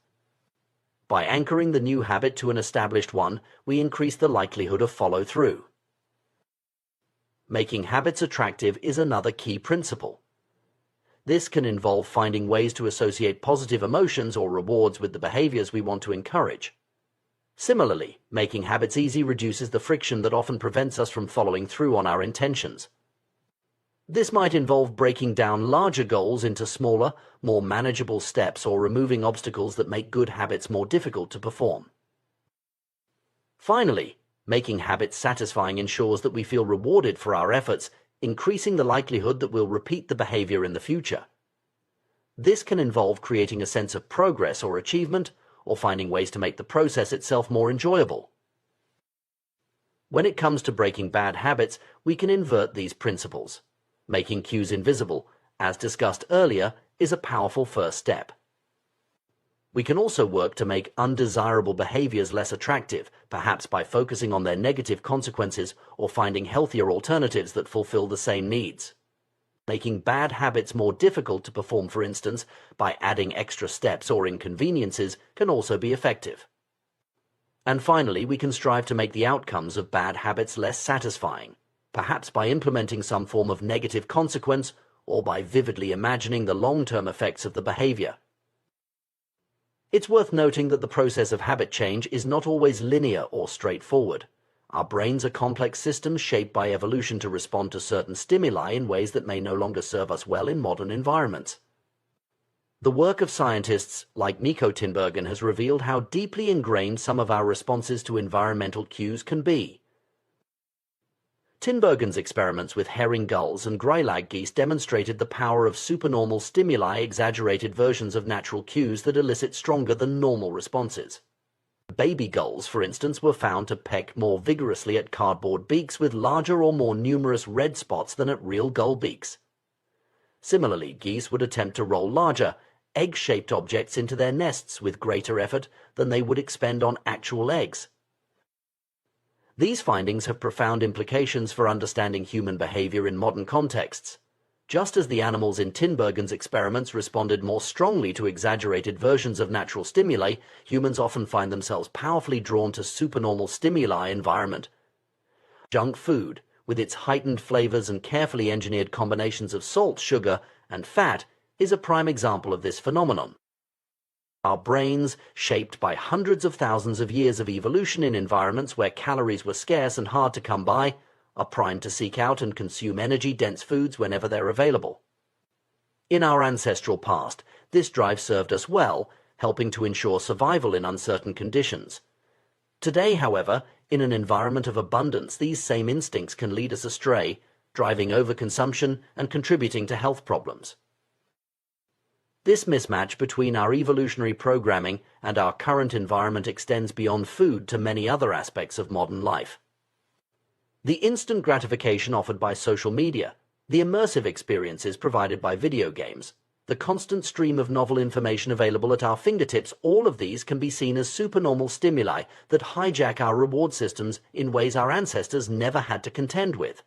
By anchoring the new habit to an established one, we increase the likelihood of follow-through. Making habits attractive is another key principle. This can involve finding ways to associate positive emotions or rewards with the behaviors we want to encourage. Similarly, making habits easy reduces the friction that often prevents us from following through on our intentions. This might involve breaking down larger goals into smaller, more manageable steps or removing obstacles that make good habits more difficult to perform. Finally, making habits satisfying ensures that we feel rewarded for our efforts, increasing the likelihood that we'll repeat the behavior in the future. This can involve creating a sense of progress or achievement, or finding ways to make the process itself more enjoyable. When it comes to breaking bad habits, we can invert these principles. Making cues invisible, as discussed earlier, is a powerful first step. We can also work to make undesirable behaviors less attractive, perhaps by focusing on their negative consequences or finding healthier alternatives that fulfill the same needs. Making bad habits more difficult to perform, for instance, by adding extra steps or inconveniences, can also be effective. And finally, we can strive to make the outcomes of bad habits less satisfying, perhaps by implementing some form of negative consequence or by vividly imagining the long-term effects of the behavior. It's worth noting that the process of habit change is not always linear or straightforward. Our brains are complex systems shaped by evolution to respond to certain stimuli in ways that may no longer serve us well in modern environments. The work of scientists like Nico Tinbergen has revealed how deeply ingrained some of our responses to environmental cues can be. Tinbergen's experiments with herring gulls and greylag geese demonstrated the power of supernormal stimuli, exaggerated versions of natural cues that elicit stronger than normal responses. Baby gulls, for instance, were found to peck more vigorously at cardboard beaks with larger or more numerous red spots than at real gull beaks. Similarly, geese would attempt to roll larger, egg-shaped objects into their nests with greater effort than they would expend on actual eggs. These findings have profound implications for understanding human behavior in modern contexts. Just as the animals in Tinbergen's experiments responded more strongly to exaggerated versions of natural stimuli, humans often find themselves powerfully drawn to supernormal stimuli environment. Junk food, with its heightened flavors and carefully engineered combinations of salt, sugar, and fat, is a prime example of this phenomenon. Our brains, shaped by hundreds of thousands of years of evolution in environments where calories were scarce and hard to come by, are primed to seek out and consume energy-dense foods whenever they're available. In our ancestral past, this drive served us well, helping to ensure survival in uncertain conditions. Today, however, in an environment of abundance, these same instincts can lead us astray, driving overconsumption and contributing to health problems. This mismatch between our evolutionary programming and our current environment extends beyond food to many other aspects of modern life. The instant gratification offered by social media, the immersive experiences provided by video games, the constant stream of novel information available at our fingertips, all of these can be seen as supernormal stimuli that hijack our reward systems in ways our ancestors never had to contend with.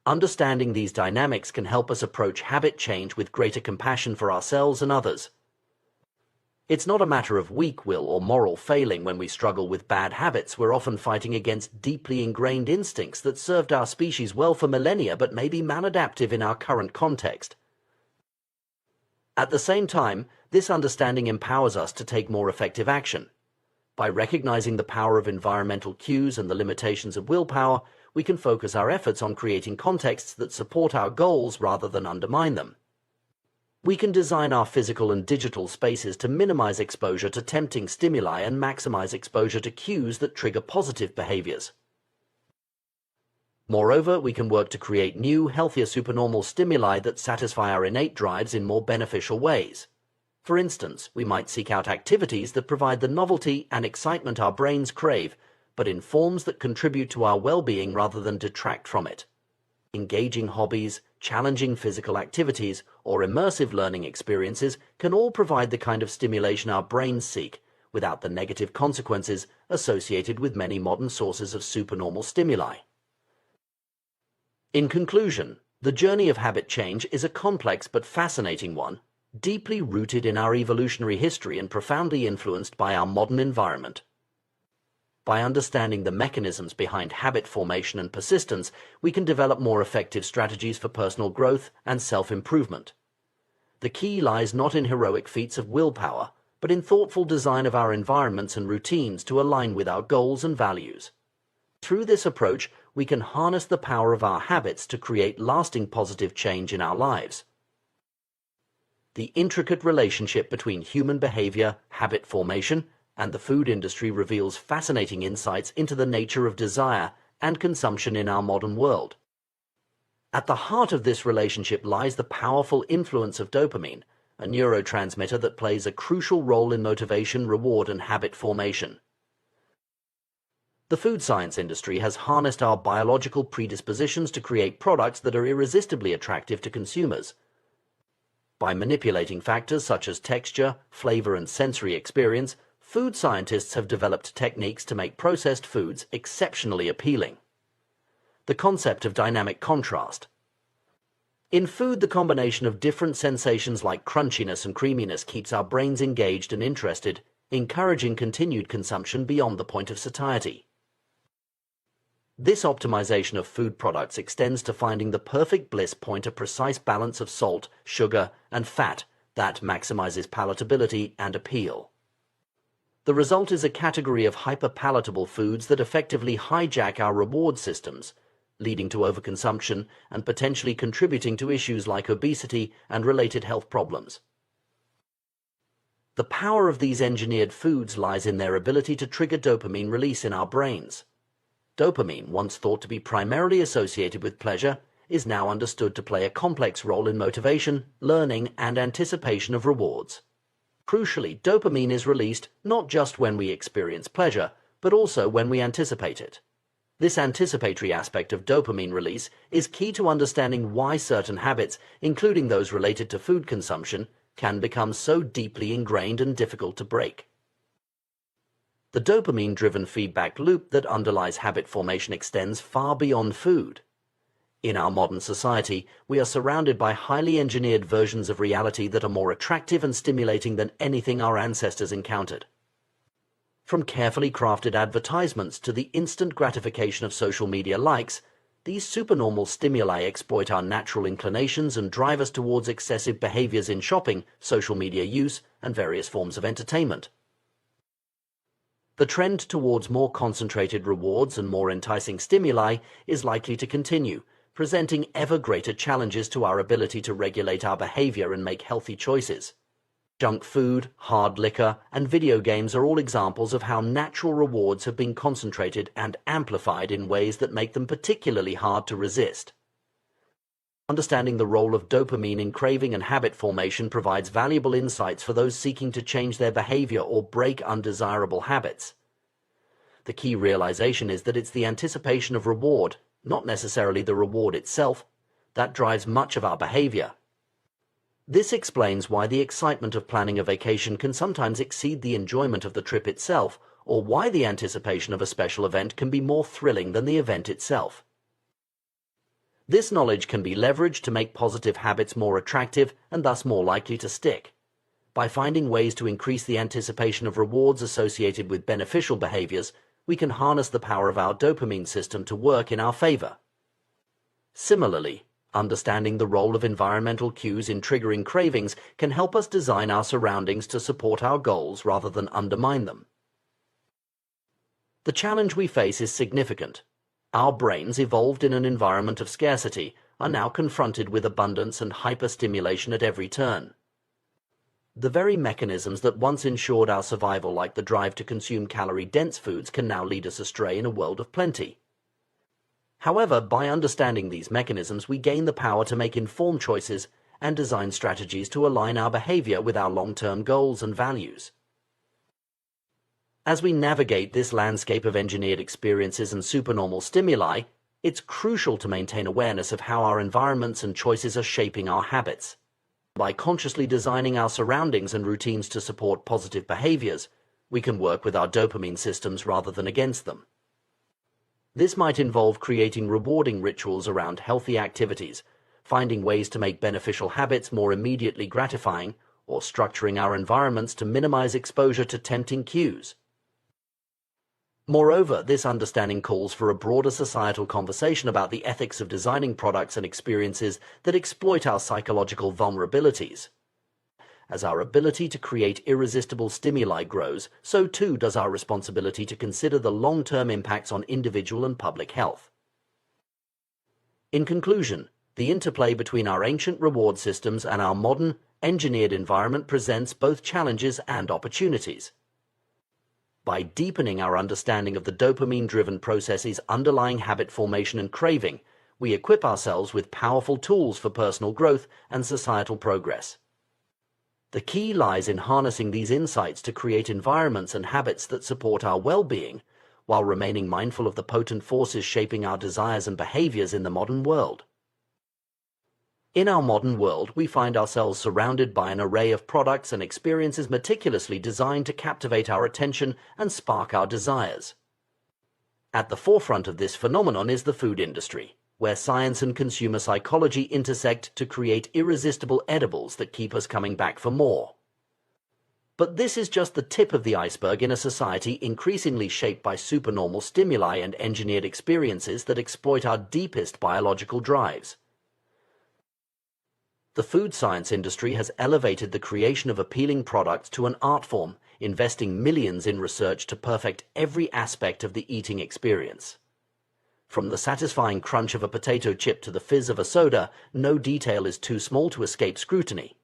Understanding these dynamics can help us approach habit change with greater compassion for ourselves and others. It's not a matter of weak will or moral failing when we struggle with bad habits. We're often fighting against deeply ingrained instincts that served our species well for millennia but may be maladaptive in our current context. At the same time, this understanding empowers us to take more effective action. By recognizing the power of environmental cues and the limitations of willpower, we can focus our efforts on creating contexts that support our goals rather than undermine them. We can design our physical and digital spaces to minimize exposure to tempting stimuli and maximize exposure to cues that trigger positive behaviors. Moreover, we can work to create new, healthier supernormal stimuli that satisfy our innate drives in more beneficial ways. For instance, we might seek out activities that provide the novelty and excitement our brains crave, but in forms that contribute to our well-being rather than detract from it. Engaging hobbies, challenging physical activities, or immersive learning experiences can all provide the kind of stimulation our brains seek, without the negative consequences associated with many modern sources of supernormal stimuli. In conclusion, the journey of habit change is a complex but fascinating one, deeply rooted in our evolutionary history and profoundly influenced by our modern environment. By understanding the mechanisms behind habit formation and persistence, we can develop more effective strategies for personal growth and self-improvement. The key lies not in heroic feats of willpower, but in thoughtful design of our environments and routines to align with our goals and values. Through this approach, we can harness the power of our habits to create lasting positive change in our lives. The intricate relationship between human behavior, habit formation, and the food industry reveals fascinating insights into the nature of desire and consumption in our modern world. At the heart of this relationship lies the powerful influence of dopamine, a neurotransmitter that plays a crucial role in motivation, reward, and habit formation. The food science industry has harnessed our biological predispositions to create products that are irresistibly attractive to consumers. By manipulating factors such as texture, flavor, and sensory experience, food scientists have developed techniques to make processed foods exceptionally appealing. The concept of dynamic contrast. In food, the combination of different sensations like crunchiness and creaminess keeps our brains engaged and interested, encouraging continued consumption beyond the point of satiety. This optimization of food products extends to finding the perfect bliss point, a precise balance of salt, sugar, and fat that maximizes palatability and appeal. The result is a category of hyper-palatable foods that effectively hijack our reward systems, leading to overconsumption and potentially contributing to issues like obesity and related health problems. The power of these engineered foods lies in their ability to trigger dopamine release in our brains. Dopamine, once thought to be primarily associated with pleasure, is now understood to play a complex role in motivation, learning, and anticipation of rewards. Crucially, dopamine is released not just when we experience pleasure, but also when we anticipate it. This anticipatory aspect of dopamine release is key to understanding why certain habits, including those related to food consumption, can become so deeply ingrained and difficult to break. The dopamine-driven feedback loop that underlies habit formation extends far beyond food. In our modern society, we are surrounded by highly engineered versions of reality that are more attractive and stimulating than anything our ancestors encountered. From carefully crafted advertisements to the instant gratification of social media likes, these supernormal stimuli exploit our natural inclinations and drive us towards excessive behaviors in shopping, social media use, and various forms of entertainment. The trend towards more concentrated rewards and more enticing stimuli is likely to continue, presenting ever greater challenges to our ability to regulate our behavior and make healthy choices. Junk food, hard liquor, and video games are all examples of how natural rewards have been concentrated and amplified in ways that make them particularly hard to resist. Understanding the role of dopamine in craving and habit formation provides valuable insights for those seeking to change their behavior or break undesirable habits. The key realization is that it's the anticipation of reward, not necessarily the reward itself, that drives much of our behavior. This explains why the excitement of planning a vacation can sometimes exceed the enjoyment of the trip itself, or why the anticipation of a special event can be more thrilling than the event itself. This knowledge can be leveraged to make positive habits more attractive and thus more likely to stick. By finding ways to increase the anticipation of rewards associated with beneficial behaviors, we can harness the power of our dopamine system to work in our favor. Similarly, understanding the role of environmental cues in triggering cravings can help us design our surroundings to support our goals rather than undermine them. The challenge we face is significant. Our brains, evolved in an environment of scarcity, are now confronted with abundance and hyperstimulation at every turn. The very mechanisms that once ensured our survival, like the drive to consume calorie-dense foods, can now lead us astray in a world of plenty. However, by understanding these mechanisms, we gain the power to make informed choices and design strategies to align our behavior with our long-term goals and values. As we navigate this landscape of engineered experiences and supernormal stimuli, it's crucial to maintain awareness of how our environments and choices are shaping our habits. By consciously designing our surroundings and routines to support positive behaviors, we can work with our dopamine systems rather than against them. This might involve creating rewarding rituals around healthy activities, finding ways to make beneficial habits more immediately gratifying, or structuring our environments to minimize exposure to tempting cues. Moreover, this understanding calls for a broader societal conversation about the ethics of designing products and experiences that exploit our psychological vulnerabilities. As our ability to create irresistible stimuli grows, so too does our responsibility to consider the long-term impacts on individual and public health. In conclusion, the interplay between our ancient reward systems and our modern, engineered environment presents both challenges and opportunities. By deepening our understanding of the dopamine-driven processes underlying habit formation and craving, we equip ourselves with powerful tools for personal growth and societal progress. The key lies in harnessing these insights to create environments and habits that support our well-being, while remaining mindful of the potent forces shaping our desires and behaviors in the modern world. In our modern world, we find ourselves surrounded by an array of products and experiences meticulously designed to captivate our attention and spark our desires. At the forefront of this phenomenon is the food industry, where science and consumer psychology intersect to create irresistible edibles that keep us coming back for more. But this is just the tip of the iceberg in a society increasingly shaped by supernormal stimuli and engineered experiences that exploit our deepest biological drives. The food science industry has elevated the creation of appealing products to an art form, investing millions in research to perfect every aspect of the eating experience. From the satisfying crunch of a potato chip to the fizz of a soda, no detail is too small to escape scrutiny.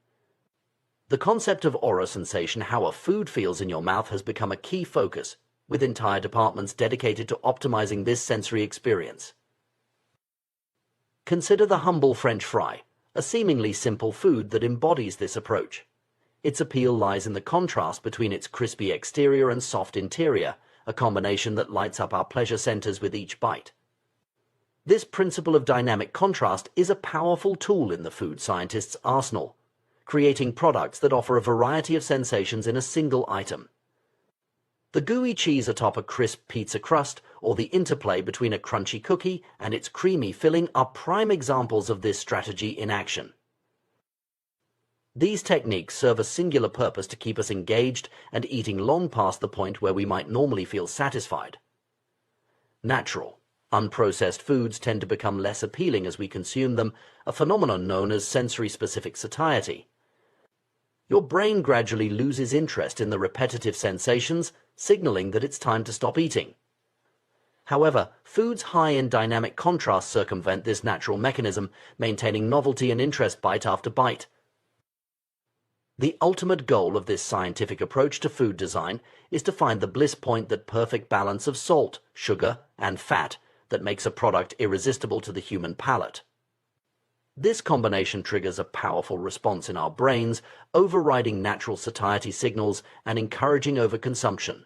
The concept of aura sensation, how a food feels in your mouth, has become a key focus, with entire departments dedicated to optimizing this sensory experience. Consider the humble French fry, a seemingly simple food that embodies this approach. Its appeal lies in the contrast between its crispy exterior and soft interior, a combination that lights up our pleasure centers with each bite. This principle of dynamic contrast is a powerful tool in the food scientist's arsenal, creating products that offer a variety of sensations in a single item. The gooey cheese atop a crisp pizza crust, or the interplay between a crunchy cookie and its creamy filling are prime examples of this strategy in action. These techniques serve a singular purpose to keep us engaged and eating long past the point where we might normally feel satisfied. Natural, unprocessed foods tend to become less appealing as we consume them, a phenomenon known as sensory-specific satiety. Your brain gradually loses interest in the repetitive sensations, signaling that it's time to stop eating. However, foods high in dynamic contrast circumvent this natural mechanism, maintaining novelty and interest bite after bite. The ultimate goal of this scientific approach to food design is to find the bliss point, that perfect balance of salt, sugar, and fat that makes a product irresistible to the human palate. This combination triggers a powerful response in our brains, overriding natural satiety signals and encouraging overconsumption.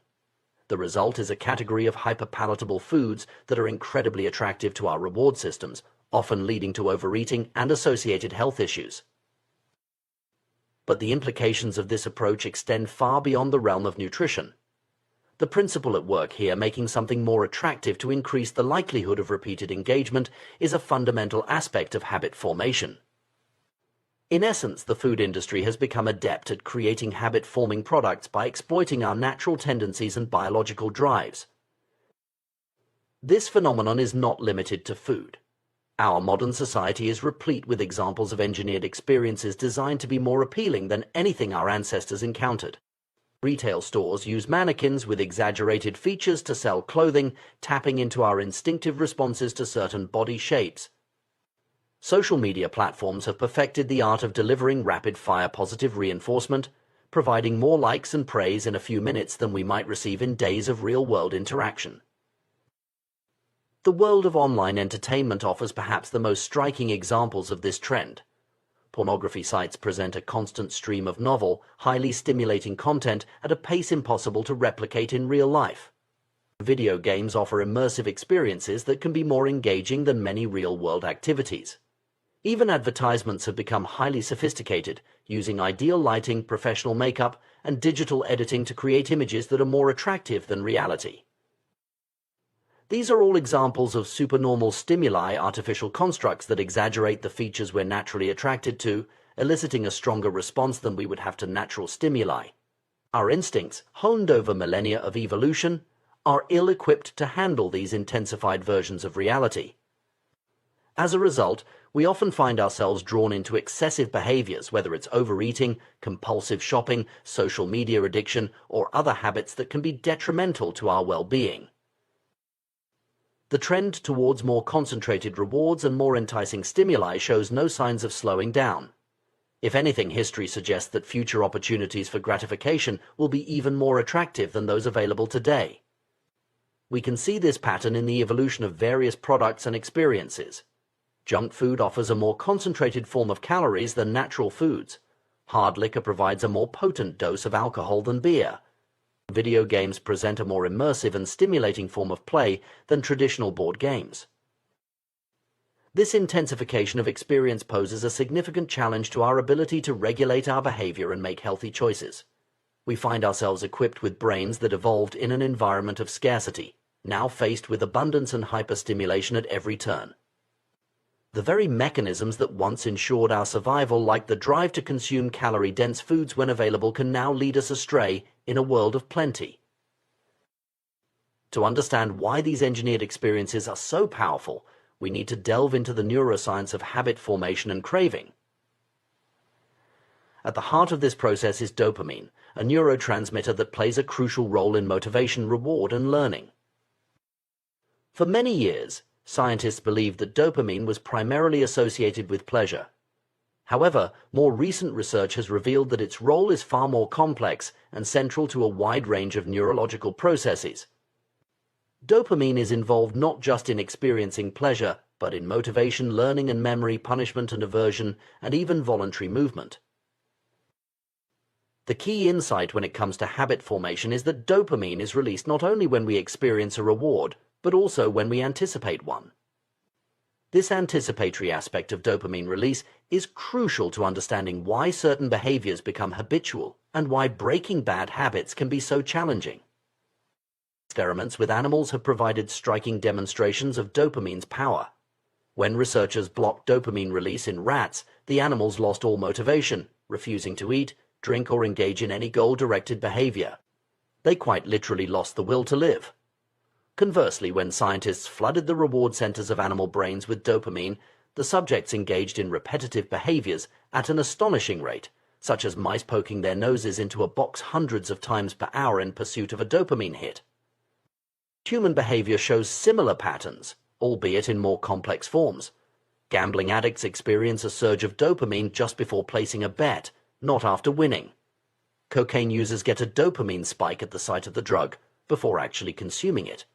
The result is a category of hyperpalatable foods that are incredibly attractive to our reward systems, often leading to overeating and associated health issues. But the implications of this approach extend far beyond the realm of nutrition. The principle at work here, making something more attractive to increase the likelihood of repeated engagement, is a fundamental aspect of habit formation. In essence, the food industry has become adept at creating habit-forming products by exploiting our natural tendencies and biological drives. This phenomenon is not limited to food. Our modern society is replete with examples of engineered experiences designed to be more appealing than anything our ancestors encountered. Retail stores use mannequins with exaggerated features to sell clothing, tapping into our instinctive responses to certain body shapes. Social media platforms have perfected the art of delivering rapid-fire positive reinforcement, providing more likes and praise in a few minutes than we might receive in days of real-world interaction. The world of online entertainment offers perhaps the most striking examples of this trend. Pornography sites present a constant stream of novel, highly stimulating content at a pace impossible to replicate in real life. Video games offer immersive experiences that can be more engaging than many real-world activities. Even advertisements have become highly sophisticated, using ideal lighting, professional makeup, and digital editing to create images that are more attractive than reality. These are all examples of supernormal stimuli, artificial constructs that exaggerate the features we're naturally attracted to, eliciting a stronger response than we would have to natural stimuli. Our instincts, honed over millennia of evolution, are ill-equipped to handle these intensified versions of reality. As a result, we often find ourselves drawn into excessive behaviors, whether it's overeating, compulsive shopping, social media addiction, or other habits that can be detrimental to our well-being. The trend towards more concentrated rewards and more enticing stimuli shows no signs of slowing down. If anything, history suggests that future opportunities for gratification will be even more attractive than those available today. We can see this pattern in the evolution of various products and experiences. Junk food offers a more concentrated form of calories than natural foods. Hard liquor provides a more potent dose of alcohol than beer. Video games present a more immersive and stimulating form of play than traditional board games. This intensification of experience poses a significant challenge to our ability to regulate our behavior and make healthy choices. We find ourselves equipped with brains that evolved in an environment of scarcity, now faced with abundance and hyperstimulation at every turn. The very mechanisms that once ensured our survival, like the drive to consume calorie-dense foods when available, can now lead us astray in a world of plenty. To understand why these engineered experiences are so powerful, we need to delve into the neuroscience of habit formation and craving. At the heart of this process is dopamine, a neurotransmitter that plays a crucial role in motivation, reward, and learning. For many years, scientists believed that dopamine was primarily associated with pleasure. However, more recent research has revealed that its role is far more complex and central to a wide range of neurological processes, Dopamine is involved not just in experiencing pleasure, but in motivation, learning and memory, punishment and aversion, and even voluntary movement. The key insight when it comes to habit formation is that dopamine is released not only when we experience a reward, but also when we anticipate one. This anticipatory aspect of dopamine release is crucial to understanding why certain behaviors become habitual and why breaking bad habits can be so challenging. Experiments with animals have provided striking demonstrations of dopamine's power. When researchers blocked dopamine release in rats, the animals lost all motivation, refusing to eat, drink, or engage in any goal-directed behavior. They quite literally lost the will to live. Conversely, when scientists flooded the reward centers of animal brains with dopamine, the subjects engaged in repetitive behaviors at an astonishing rate, such as mice poking their noses into a box hundreds of times per hour in pursuit of a dopamine hit. Human behavior shows similar patterns, albeit in more complex forms. Gambling addicts experience a surge of dopamine just before placing a bet, not after winning. Cocaine users get a dopamine spike at the sight of the drug before actually consuming it.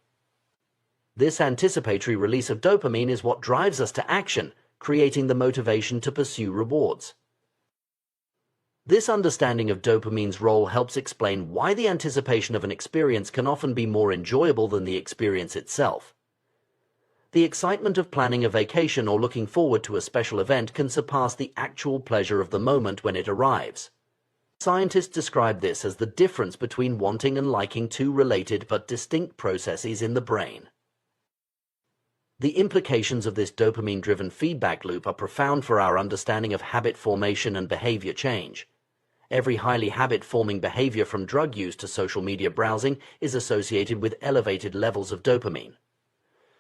This anticipatory release of dopamine is what drives us to action, creating the motivation to pursue rewards. This understanding of dopamine's role helps explain why the anticipation of an experience can often be more enjoyable than the experience itself. The excitement of planning a vacation or looking forward to a special event can surpass the actual pleasure of the moment when it arrives. Scientists describe this as the difference between wanting and liking two related but distinct processes in the brain. The implications of this dopamine-driven feedback loop are profound for our understanding of habit formation and behavior change. Every highly habit-forming behavior from drug use to social media browsing is associated with elevated levels of dopamine.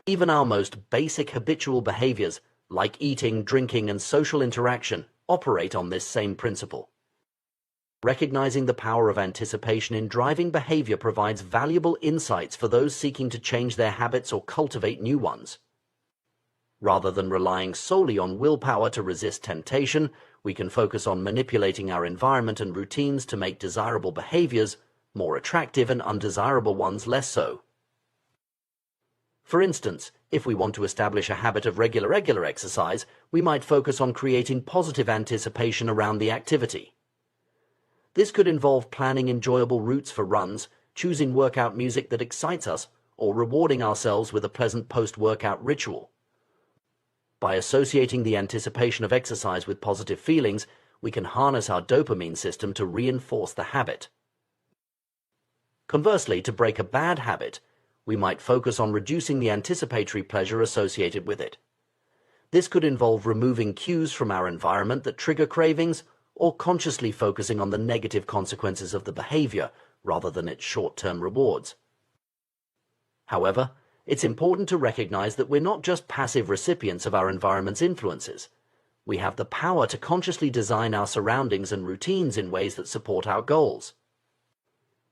Even our most basic habitual behaviors, like eating, drinking, and social interaction, operate on this same principle. Recognizing the power of anticipation in driving behavior provides valuable insights for those seeking to change their habits or cultivate new ones. Rather than relying solely on willpower to resist temptation, we can focus on manipulating our environment and routines to make desirable behaviors more attractive and undesirable ones less so. For instance, if we want to establish a habit of regular exercise, we might focus on creating positive anticipation around the activity. This could involve planning enjoyable routes for runs, choosing workout music that excites us, or rewarding ourselves with a pleasant post-workout ritual. By associating the anticipation of exercise with positive feelings, we can harness our dopamine system to reinforce the habit. Conversely, to break a bad habit, we might focus on reducing the anticipatory pleasure associated with it. This could involve removing cues from our environment that trigger cravings, or consciously focusing on the negative consequences of the behavior rather than its short-term rewards. However, it's important to recognize that we're not just passive recipients of our environment's influences. We have the power to consciously design our surroundings and routines in ways that support our goals.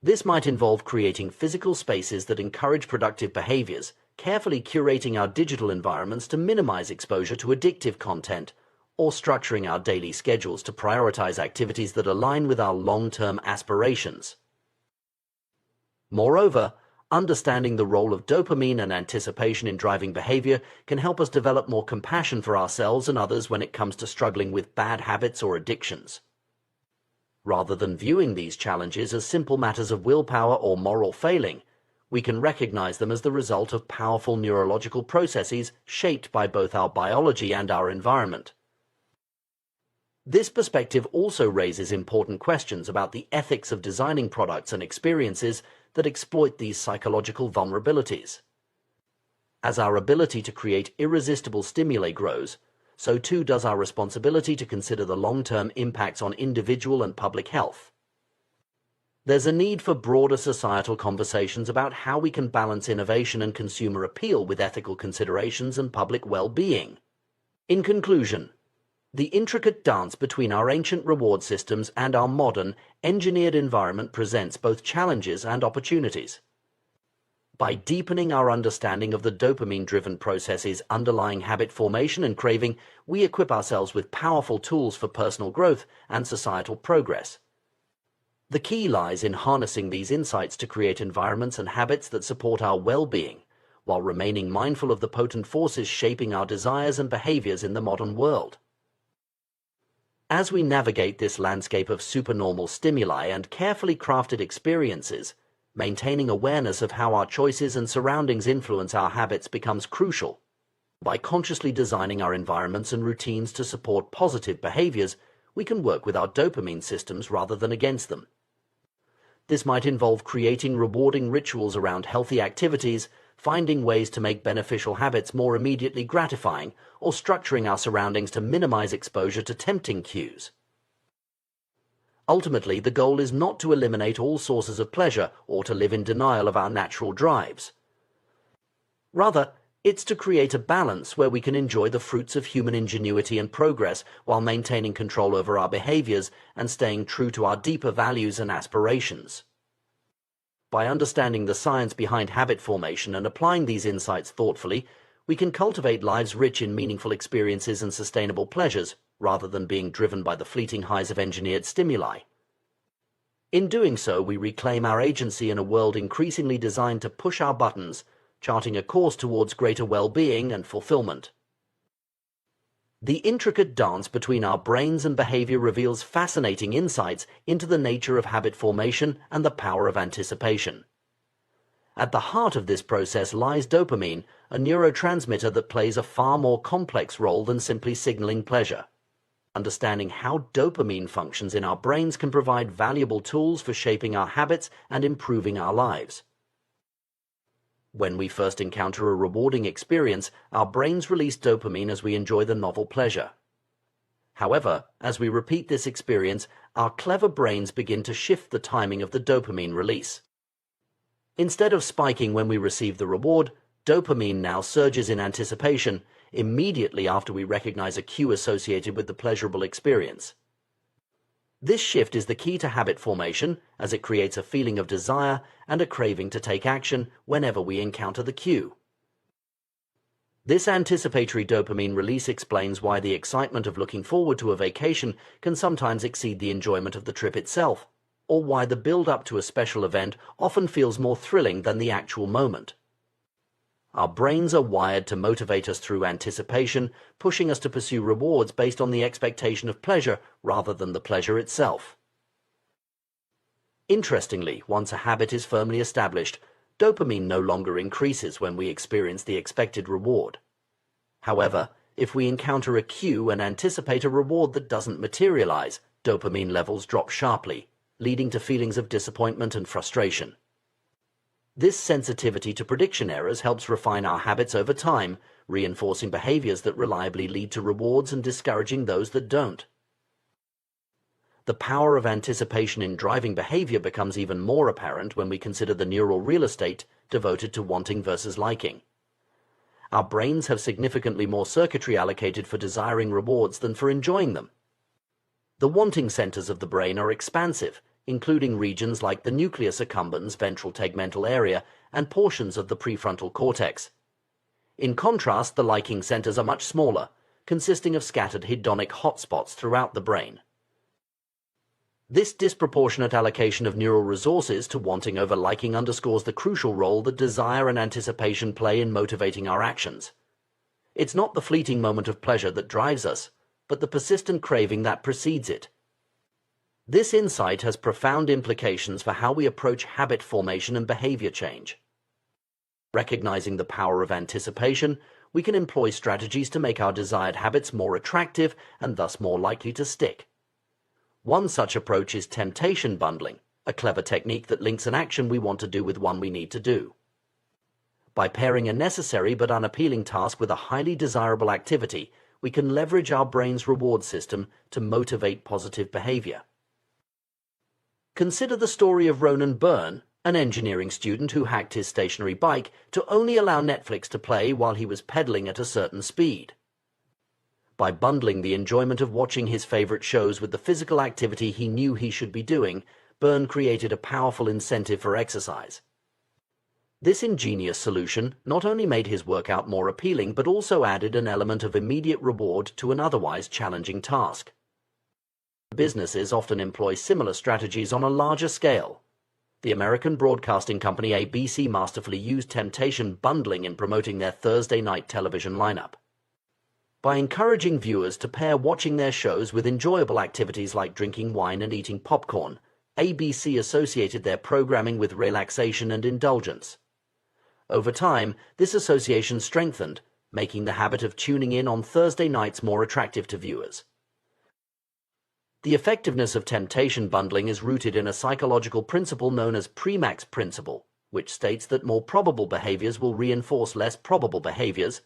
This might involve creating physical spaces that encourage productive behaviors, carefully curating our digital environments to minimize exposure to addictive content, or structuring our daily schedules to prioritize activities that align with our long-term aspirations. Moreover, understanding the role of dopamine and anticipation in driving behavior can help us develop more compassion for ourselves and others when it comes to struggling with bad habits or addictions. Rather than viewing these challenges as simple matters of willpower or moral failing, we can recognize them as the result of powerful neurological processes shaped by both our biology and our environment. This perspective also raises important questions about the ethics of designing products and experiences that exploit these psychological vulnerabilities. As our ability to create irresistible stimuli grows, so too does our responsibility to consider the long-term impacts on individual and public health. There's a need for broader societal conversations about how we can balance innovation and consumer appeal with ethical considerations and public well-being. In conclusion, the intricate dance between our ancient reward systems and our modern, engineered environment presents both challenges and opportunities. By deepening our understanding of the dopamine-driven processes underlying habit formation and craving, we equip ourselves with powerful tools for personal growth and societal progress. The key lies in harnessing these insights to create environments and habits that support our well-being, while remaining mindful of the potent forces shaping our desires and behaviors in the modern world. As we navigate this landscape of supernormal stimuli and carefully crafted experiences, maintaining awareness of how our choices and surroundings influence our habits becomes crucial. By consciously designing our environments and routines to support positive behaviors, we can work with our dopamine systems rather than against them. This might involve creating rewarding rituals around healthy activities, finding ways to make beneficial habits more immediately gratifying, or structuring our surroundings to minimize exposure to tempting cues. Ultimately, the goal is not to eliminate all sources of pleasure or to live in denial of our natural drives. Rather, it's to create a balance where we can enjoy the fruits of human ingenuity and progress while maintaining control over our behaviors and staying true to our deeper values and aspirations. By understanding the science behind habit formation and applying these insights thoughtfully, we can cultivate lives rich in meaningful experiences and sustainable pleasures, rather than being driven by the fleeting highs of engineered stimuli. In doing so, we reclaim our agency in a world increasingly designed to push our buttons, charting a course towards greater well-being and fulfillment. The intricate dance between our brains and behavior reveals fascinating insights into the nature of habit formation and the power of anticipation. At the heart of this process lies dopamine, a neurotransmitter that plays a far more complex role than simply signaling pleasure. Understanding how dopamine functions in our brains can provide valuable tools for shaping our habits and improving our lives. When we first encounter a rewarding experience, our brains release dopamine as we enjoy the novel pleasure. However, as we repeat this experience, our clever brains begin to shift the timing of the dopamine release. Instead of spiking when we receive the reward, dopamine now surges in anticipation immediately after we recognize a cue associated with the pleasurable experience. This shift is the key to habit formation, as it creates a feeling of desire and a craving to take action whenever we encounter the cue. This anticipatory dopamine release explains why the excitement of looking forward to a vacation can sometimes exceed the enjoyment of the trip itself, or why the build-up to a special event often feels more thrilling than the actual moment. Our brains are wired to motivate us through anticipation, pushing us to pursue rewards based on the expectation of pleasure rather than the pleasure itself. Interestingly, once a habit is firmly established, dopamine no longer increases when we experience the expected reward. However, if we encounter a cue and anticipate a reward that doesn't materialize, dopamine levels drop sharply, leading to feelings of disappointment and frustration. This sensitivity to prediction errors helps refine our habits over time, reinforcing behaviors that reliably lead to rewards and discouraging those that don't. The power of anticipation in driving behavior becomes even more apparent when we consider the neural real estate devoted to wanting versus liking. Our brains have significantly more circuitry allocated for desiring rewards than for enjoying them. The wanting centers of the brain are expansive, including regions like the nucleus accumbens ventral tegmental area and portions of the prefrontal cortex. In contrast, the liking centers are much smaller, consisting of scattered hedonic hotspots throughout the brain. This disproportionate allocation of neural resources to wanting over liking underscores the crucial role that desire and anticipation play in motivating our actions. It's not the fleeting moment of pleasure that drives us, but the persistent craving that precedes it. This insight has profound implications for how we approach habit formation and behavior change. Recognizing the power of anticipation, we can employ strategies to make our desired habits more attractive and thus more likely to stick. One such approach is temptation bundling, a clever technique that links an action we want to do with one we need to do. By pairing a necessary but unappealing task with a highly desirable activity, we can leverage our brain's reward system to motivate positive behavior. Consider the story of Ronan Byrne, an engineering student who hacked his stationary bike to only allow Netflix to play while he was pedaling at a certain speed. By bundling the enjoyment of watching his favorite shows with the physical activity he knew he should be doing, Byrne created a powerful incentive for exercise. This ingenious solution not only made his workout more appealing, but also added an element of immediate reward to an otherwise challenging task. Businesses often employ similar strategies on a larger scale. The American broadcasting company ABC masterfully used temptation bundling in promoting their Thursday night television lineup. By encouraging viewers to pair watching their shows with enjoyable activities like drinking wine and eating popcorn, ABC associated their programming with relaxation and indulgence. Over time, this association strengthened, making the habit of tuning in on Thursday nights more attractive to viewers. The effectiveness of temptation bundling is rooted in a psychological principle known as Premack's principle, which states that more probable behaviors will reinforce less probable behaviors.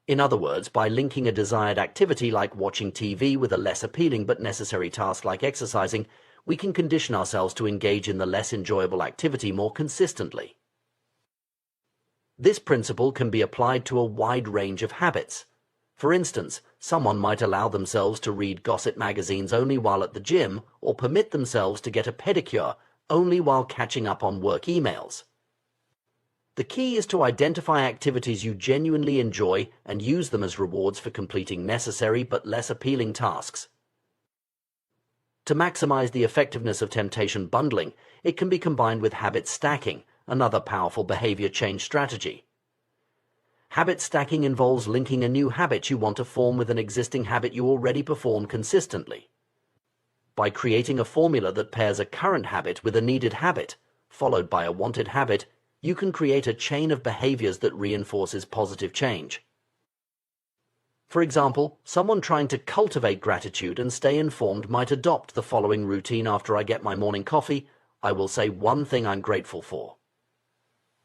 In other words, by linking a desired activity like watching TV with a less appealing but necessary task like exercising, we can condition ourselves to engage in the less enjoyable activity more consistently. This principle can be applied to a wide range of habits. For instance, someone might allow themselves to read gossip magazines only while at the gym, or permit themselves to get a pedicure only while catching up on work emails. The key is to identify activities you genuinely enjoy and use them as rewards for completing necessary but less appealing tasks. To maximize the effectiveness of temptation bundling, it can be combined with habit stacking, another powerful behavior change strategy. Habit stacking involves linking a new habit you want to form with an existing habit you already perform consistently. By creating a formula that pairs a current habit with a needed habit, followed by a wanted habit, you can create a chain of behaviors that reinforces positive change. For example, someone trying to cultivate gratitude and stay informed might adopt the following routine: after I get my morning coffee, I will say one thing I'm grateful for.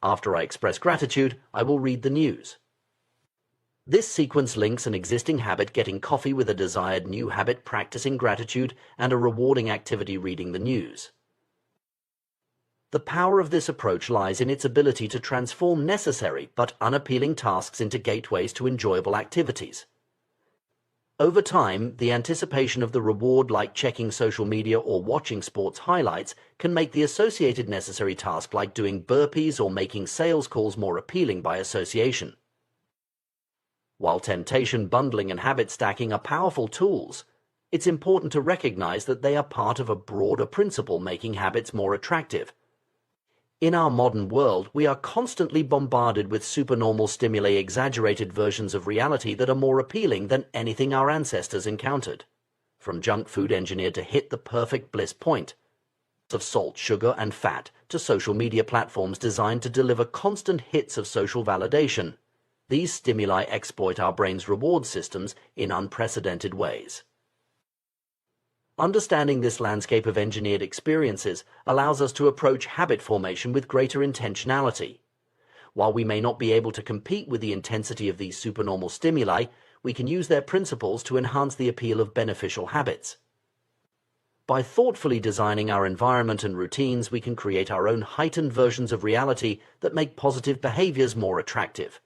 After I express gratitude, I will read the news. This sequence links an existing habit, getting coffee, with a desired new habit, practicing gratitude, and a rewarding activity, reading the news. The power of this approach lies in its ability to transform necessary but unappealing tasks into gateways to enjoyable activities. Over time, the anticipation of the reward, like checking social media or watching sports highlights, can make the associated necessary task like doing burpees or making sales calls more appealing by association. While temptation bundling and habit stacking are powerful tools, it's important to recognize that they are part of a broader principle making habits more attractive. In our modern world, we are constantly bombarded with supernormal stimuli, exaggerated versions of reality that are more appealing than anything our ancestors encountered. From junk food engineered to hit the perfect bliss point, of salt, sugar, and fat, to social media platforms designed to deliver constant hits of social validation, these stimuli exploit our brain's reward systems in unprecedented ways. Understanding this landscape of engineered experiences allows us to approach habit formation with greater intentionality. While we may not be able to compete with the intensity of these supernormal stimuli, we can use their principles to enhance the appeal of beneficial habits. By thoughtfully designing our environment and routines, we can create our own heightened versions of reality that make positive behaviors more attractive.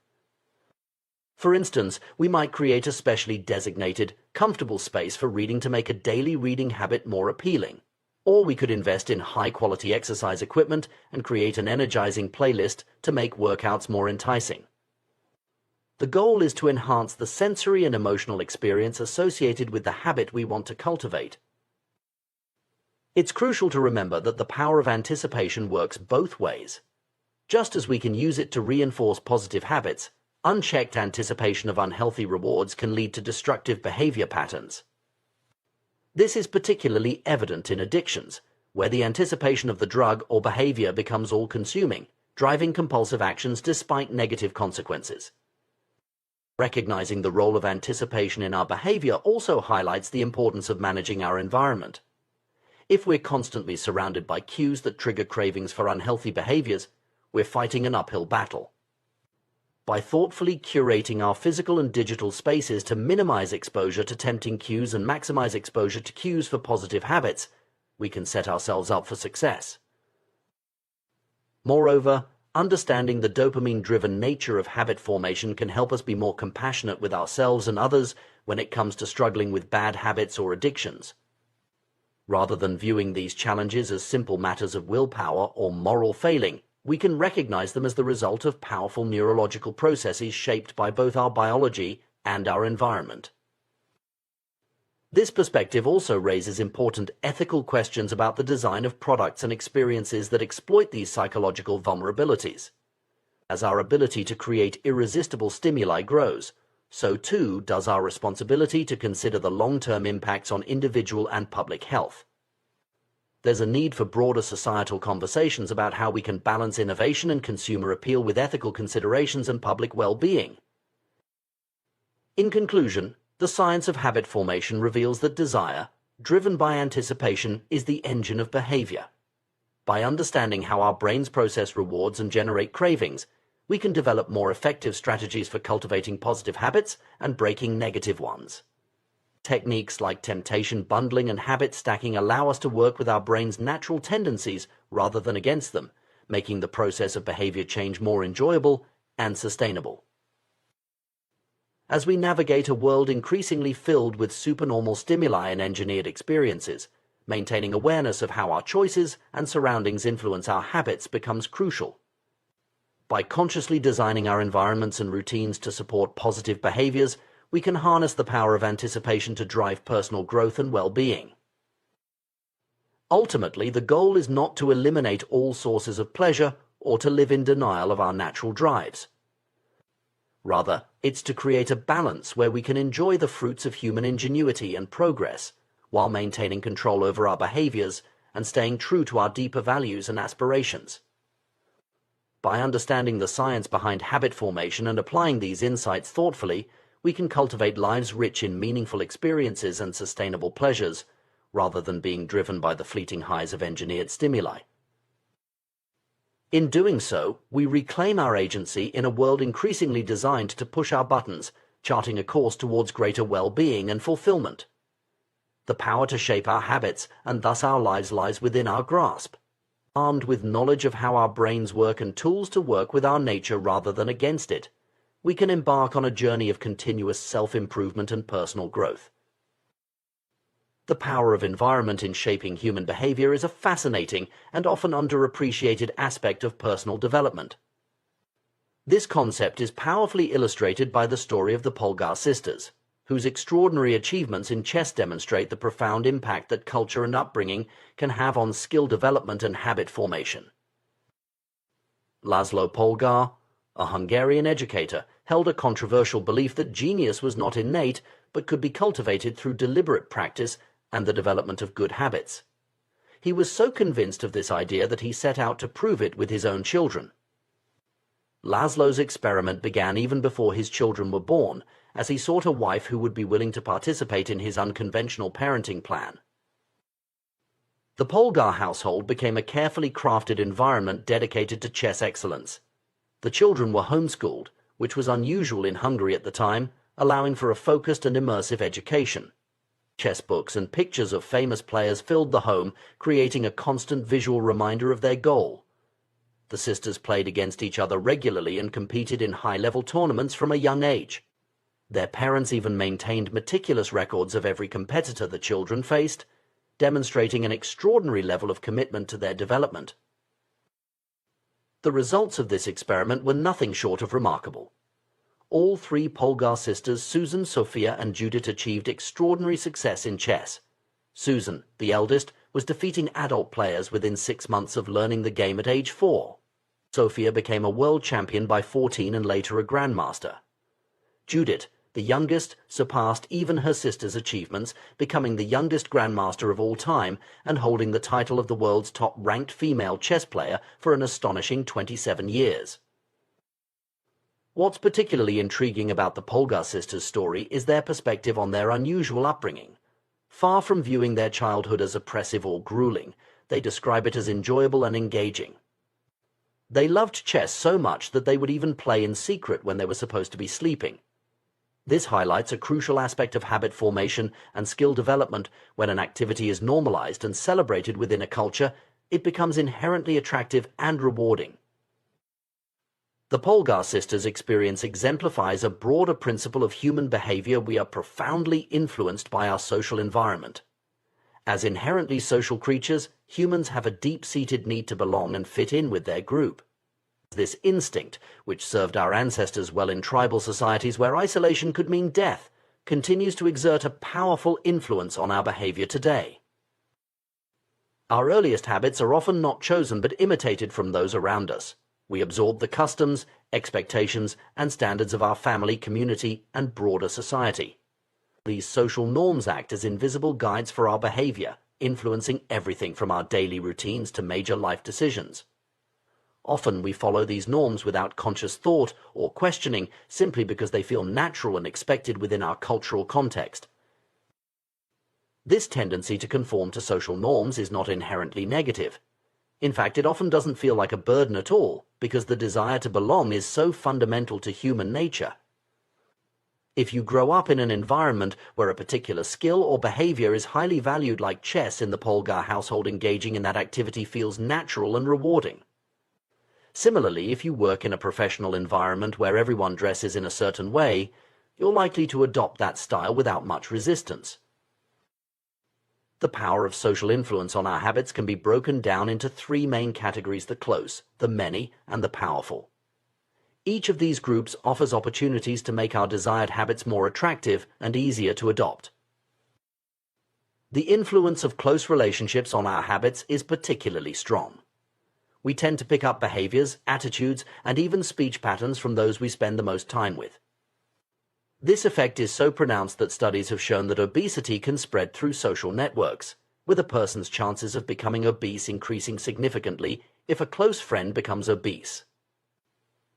For instance, we might create a specially designated, comfortable space for reading to make a daily reading habit more appealing. Or we could invest in high-quality exercise equipment and create an energizing playlist to make workouts more enticing. The goal is to enhance the sensory and emotional experience associated with the habit we want to cultivate. It's crucial to remember that the power of anticipation works both ways. Just as we can use it to reinforce positive habits, unchecked anticipation of unhealthy rewards can lead to destructive behavior patterns. This is particularly evident in addictions, where the anticipation of the drug or behavior becomes all-consuming, driving compulsive actions despite negative consequences. Recognizing the role of anticipation in our behavior also highlights the importance of managing our environment. If we're constantly surrounded by cues that trigger cravings for unhealthy behaviors, we're fighting an uphill battle. By thoughtfully curating our physical and digital spaces to minimize exposure to tempting cues and maximize exposure to cues for positive habits, we can set ourselves up for success. Moreover, understanding the dopamine-driven nature of habit formation can help us be more compassionate with ourselves and others when it comes to struggling with bad habits or addictions. Rather than viewing these challenges as simple matters of willpower or moral failing, we can recognize them as the result of powerful neurological processes shaped by both our biology and our environment. This perspective also raises important ethical questions about the design of products and experiences that exploit these psychological vulnerabilities. As our ability to create irresistible stimuli grows, so too does our responsibility to consider the long-term impacts on individual and public health. There's a need for broader societal conversations about how we can balance innovation and consumer appeal with ethical considerations and public well-being. In conclusion, the science of habit formation reveals that desire, driven by anticipation, is the engine of behavior. By understanding how our brains process rewards and generate cravings, we can develop more effective strategies for cultivating positive habits and breaking negative ones. Techniques like temptation bundling and habit stacking allow us to work with our brain's natural tendencies rather than against them, making the process of behavior change more enjoyable and sustainable. As we navigate a world increasingly filled with supernormal stimuli and engineered experiences, maintaining awareness of how our choices and surroundings influence our habits becomes crucial. By consciously designing our environments and routines to support positive behaviors, we can harness the power of anticipation to drive personal growth and well-being. Ultimately, the goal is not to eliminate all sources of pleasure or to live in denial of our natural drives. Rather, it's to create a balance where we can enjoy the fruits of human ingenuity and progress, while maintaining control over our behaviors and staying true to our deeper values and aspirations. By understanding the science behind habit formation and applying these insights thoughtfully, we can cultivate lives rich in meaningful experiences and sustainable pleasures, rather than being driven by the fleeting highs of engineered stimuli. In doing so, we reclaim our agency in a world increasingly designed to push our buttons, charting a course towards greater well-being and fulfillment. The power to shape our habits and thus our lives lies within our grasp. Armed with knowledge of how our brains work and tools to work with our nature rather than against it, we can embark on a journey of continuous self-improvement and personal growth. The power of environment in shaping human behavior is a fascinating and often underappreciated aspect of personal development. This concept is powerfully illustrated by the story of the Polgar sisters, whose extraordinary achievements in chess demonstrate the profound impact that culture and upbringing can have on skill development and habit formation. Laszlo Polgar, a Hungarian educator, held a controversial belief that genius was not innate but could be cultivated through deliberate practice and the development of good habits. He was so convinced of this idea that he set out to prove it with his own children. Laszlo's experiment began even before his children were born, as he sought a wife who would be willing to participate in his unconventional parenting plan. The Polgar household became a carefully crafted environment dedicated to chess excellence. The children were homeschooled, which was unusual in Hungary at the time, allowing for a focused and immersive education. Chess books and pictures of famous players filled the home, creating a constant visual reminder of their goal. The sisters played against each other regularly and competed in high-level tournaments from a young age. Their parents even maintained meticulous records of every competitor the children faced, demonstrating an extraordinary level of commitment to their development. The results of this experiment were nothing short of remarkable. All three Polgar sisters, Susan, Sophia, and Judith, achieved extraordinary success in chess. Susan, the eldest, was defeating adult players within 6 months of learning the game at age 4. Sophia became a world champion by 14 and later a grandmaster. Judith, the youngest, surpassed even her sister's achievements, becoming the youngest grandmaster of all time and holding the title of the world's top-ranked female chess player for an astonishing 27 years. What's particularly intriguing about the Polgar sisters' story is their perspective on their unusual upbringing. Far from viewing their childhood as oppressive or grueling, they describe it as enjoyable and engaging. They loved chess so much that they would even play in secret when they were supposed to be sleeping. This highlights a crucial aspect of habit formation and skill development. When an activity is normalized and celebrated within a culture, it becomes inherently attractive and rewarding. The Polgar sisters' experience exemplifies a broader principle of human behavior. We are profoundly influenced by our social environment. As inherently social creatures, humans have a deep-seated need to belong and fit in with their group. This instinct, which served our ancestors well in tribal societies where isolation could mean death, continues to exert a powerful influence on our behavior today. Our earliest habits are often not chosen but imitated from those around us. We absorb the customs, expectations, and standards of our family, community, and broader society. These social norms act as invisible guides for our behavior, influencing everything from our daily routines to major life decisions. Often we follow these norms without conscious thought or questioning, simply because they feel natural and expected within our cultural context. This tendency to conform to social norms is not inherently negative. In fact, it often doesn't feel like a burden at all, because the desire to belong is so fundamental to human nature. If you grow up in an environment where a particular skill or behavior is highly valued, like chess in the Polgar household, engaging in that activity feels natural and rewarding. Similarly, if you work in a professional environment where everyone dresses in a certain way, you're likely to adopt that style without much resistance. The power of social influence on our habits can be broken down into three main categories: the close, the many, and the powerful. Each of these groups offers opportunities to make our desired habits more attractive and easier to adopt. The influence of close relationships on our habits is particularly strong. We tend to pick up behaviors, attitudes, and even speech patterns from those we spend the most time with. This effect is so pronounced that studies have shown that obesity can spread through social networks, with a person's chances of becoming obese increasing significantly if a close friend becomes obese.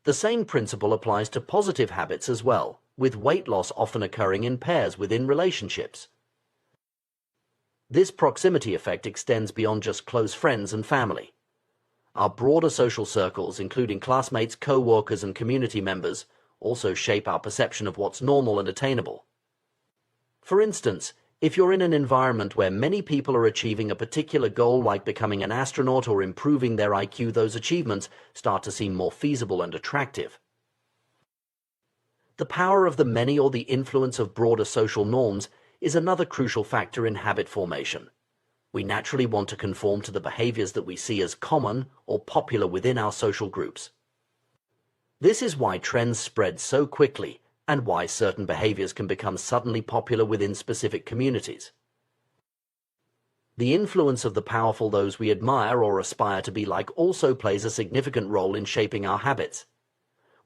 The same principle applies to positive habits as well, with weight loss often occurring in pairs within relationships. This proximity effect extends beyond just close friends and family. Our broader social circles, including classmates, co-workers, and community members, also shape our perception of what's normal and attainable. For instance, if you're in an environment where many people are achieving a particular goal, like becoming an astronaut or improving their IQ, those achievements start to seem more feasible and attractive. The power of the many, or the influence of broader social norms, is another crucial factor in habit formation. We naturally want to conform to the behaviors that we see as common or popular within our social groups. This is why trends spread so quickly, and why certain behaviors can become suddenly popular within specific communities. The influence of the powerful, those we admire or aspire to be like, also plays a significant role in shaping our habits.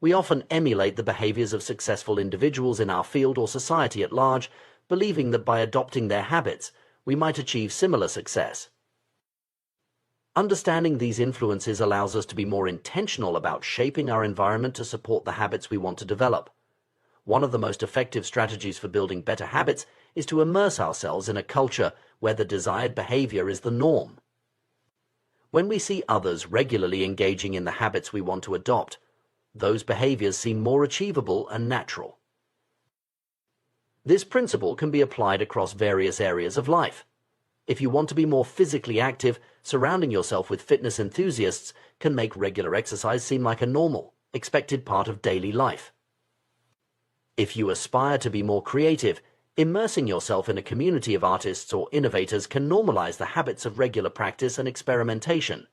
We often emulate the behaviors of successful individuals in our field or society at large, believing that by adopting their habits, we might achieve similar success. Understanding these influences allows us to be more intentional about shaping our environment to support the habits we want to develop. One of the most effective strategies for building better habits is to immerse ourselves in a culture where the desired behavior is the norm. When we see others regularly engaging in the habits we want to adopt, those behaviors seem more achievable and natural. This principle can be applied across various areas of life. If you want to be more physically active, surrounding yourself with fitness enthusiasts can make regular exercise seem like a normal, expected part of daily life. If you aspire to be more creative, immersing yourself in a community of artists or innovators can normalize the habits of regular practice and experimentation.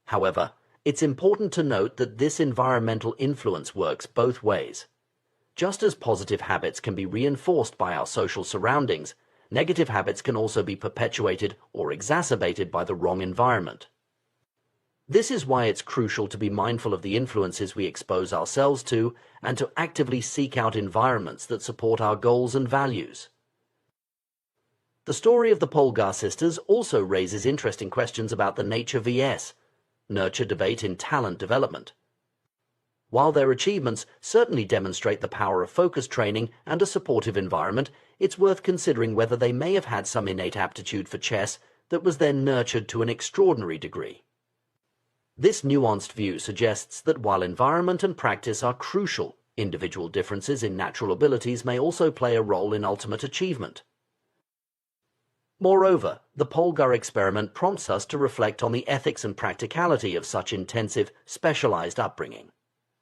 However, it's important to note that this environmental influence works both ways. Just as positive habits can be reinforced by our social surroundings, negative habits can also be perpetuated or exacerbated by the wrong environment. This is why it's crucial to be mindful of the influences we expose ourselves to, and to actively seek out environments that support our goals and values. The story of the Polgar sisters also raises interesting questions about the nature vs. nurture debate in talent development. While their achievements certainly demonstrate the power of focus training and a supportive environment, it's worth considering whether they may have had some innate aptitude for chess that was then nurtured to an extraordinary degree. This nuanced view suggests that while environment and practice are crucial, individual differences in natural abilities may also play a role in ultimate achievement. Moreover, the Polgar experiment prompts us to reflect on the ethics and practicality of such intensive, specialized upbringing.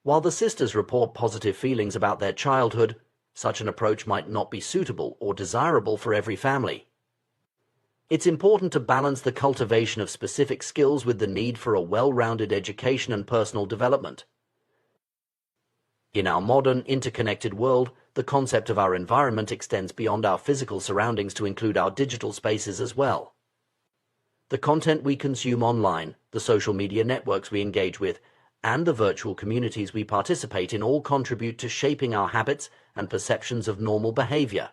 While the sisters report positive feelings about their childhood, such an approach might not be suitable or desirable for every family. It's important to balance the cultivation of specific skills with the need for a well-rounded education and personal development. In our modern, interconnected world, the concept of our environment extends beyond our physical surroundings to include our digital spaces as well. The content we consume online, the social media networks we engage with, and the virtual communities we participate in all contribute to shaping our habits and perceptions of normal behavior.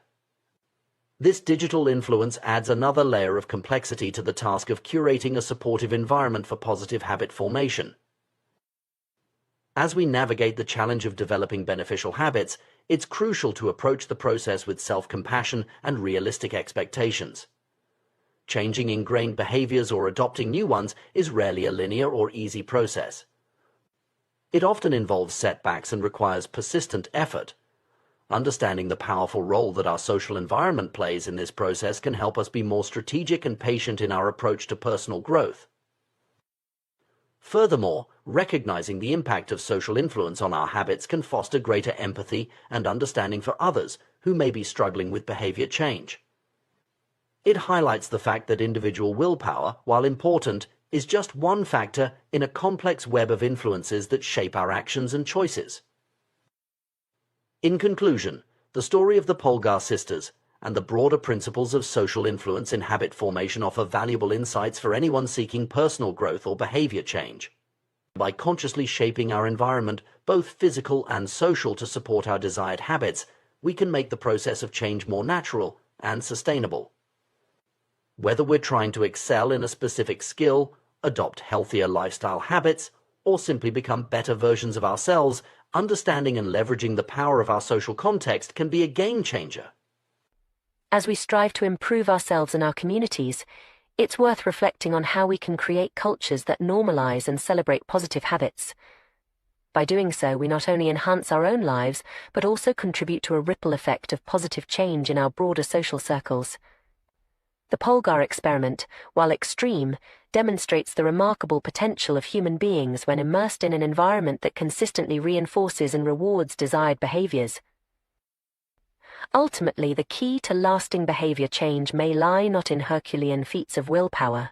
This digital influence adds another layer of complexity to the task of curating a supportive environment for positive habit formation. As we navigate the challenge of developing beneficial habits, it's crucial to approach the process with self-compassion and realistic expectations. Changing ingrained behaviors or adopting new ones is rarely a linear or easy process. It often involves setbacks and requires persistent effort. Understanding the powerful role that our social environment plays in this process can help us be more strategic and patient in our approach to personal growth. Furthermore, recognizing the impact of social influence on our habits can foster greater empathy and understanding for others who may be struggling with behavior change. It highlights the fact that individual willpower, while important, is just one factor in a complex web of influences that shape our actions and choices. In conclusion, the story of the Polgar sisters and the broader principles of social influence in habit formation offer valuable insights for anyone seeking personal growth or behavior change. By consciously shaping our environment, both physical and social, to support our desired habits, we can make the process of change more natural and sustainable. Whether we're trying to excel in a specific skill, adopt healthier lifestyle habits, or simply become better versions of ourselves, understanding and leveraging the power of our social context can be a game changer. As we strive to improve ourselves and our communities, it's worth reflecting on how we can create cultures that normalize and celebrate positive habits. By doing so, we not only enhance our own lives, but also contribute to a ripple effect of positive change in our broader social circles. The Polgar experiment, while extreme, demonstrates the remarkable potential of human beings when immersed in an environment that consistently reinforces and rewards desired behaviors. Ultimately, the key to lasting behavior change may lie not in Herculean feats of willpower,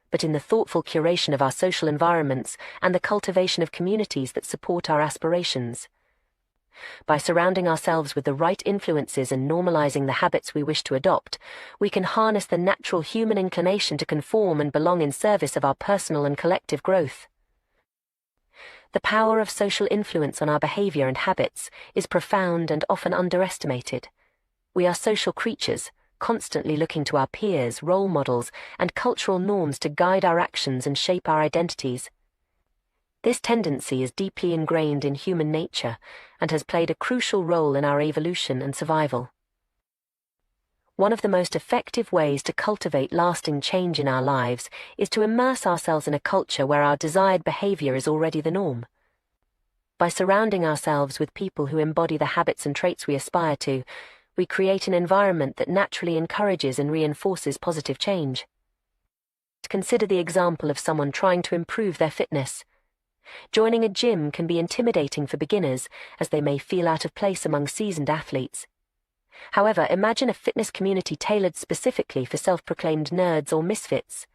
but in the thoughtful curation of our social environments and the cultivation of communities that support our aspirations. By surrounding ourselves with the right influences and normalizing the habits we wish to adopt, we can harness the natural human inclination to conform and belong in service of our personal and collective growth. The power of social influence on our behavior and habits is profound and often underestimated. We are social creatures, constantly looking to our peers, role models, and cultural norms to guide our actions and shape our identities. This tendency is deeply ingrained in human nature and has played a crucial role in our evolution and survival. One of the most effective ways to cultivate lasting change in our lives is to immerse ourselves in a culture where our desired behavior is already the norm. By surrounding ourselves with people who embody the habits and traits we aspire to, we create an environment that naturally encourages and reinforces positive change. Consider the example of someone trying to improve their fitness. Joining a gym can be intimidating for beginners, as they may feel out of place among seasoned athletes. However, imagine a fitness community tailored specifically for self-proclaimed nerds or misfits.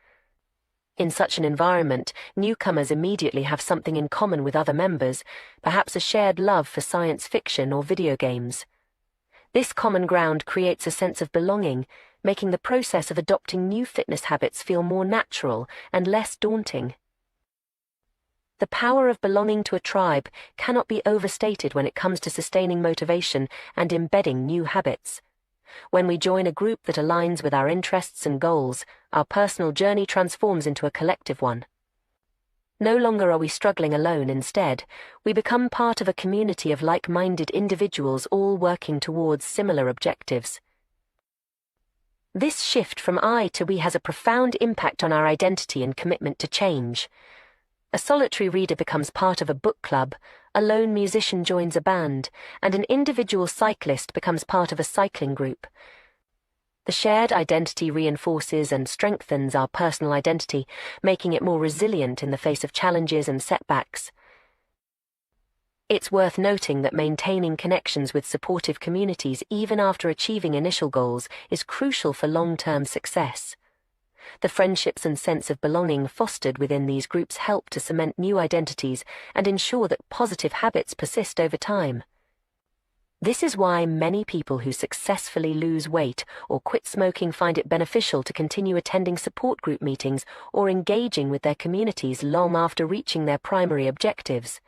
In such an environment, newcomers immediately have something in common with other members, perhaps a shared love for science fiction or video games. This common ground creates a sense of belonging, making the process of adopting new fitness habits feel more natural and less daunting. The power of belonging to a tribe cannot be overstated when it comes to sustaining motivation and embedding new habits. When we join a group that aligns with our interests and goals, our personal journey transforms into a collective one. No longer are we struggling alone. Instead, we become part of a community of like-minded individuals all working towards similar objectives. This shift from I to we has a profound impact on our identity and commitment to change. A solitary reader becomes part of a book club, a lone musician joins a band, and an individual cyclist becomes part of a cycling group. The shared identity reinforces and strengthens our personal identity, making it more resilient in the face of challenges and setbacks. It's worth noting that maintaining connections with supportive communities even after achieving initial goals is crucial for long-term success. the friendships and sense of belonging fostered within these groups help to cement new identities and ensure that positive habits persist over time. This is why many people who successfully lose weight or quit smoking find it beneficial to continue attending support group meetings or engaging with their communities long after reaching their primary objectives.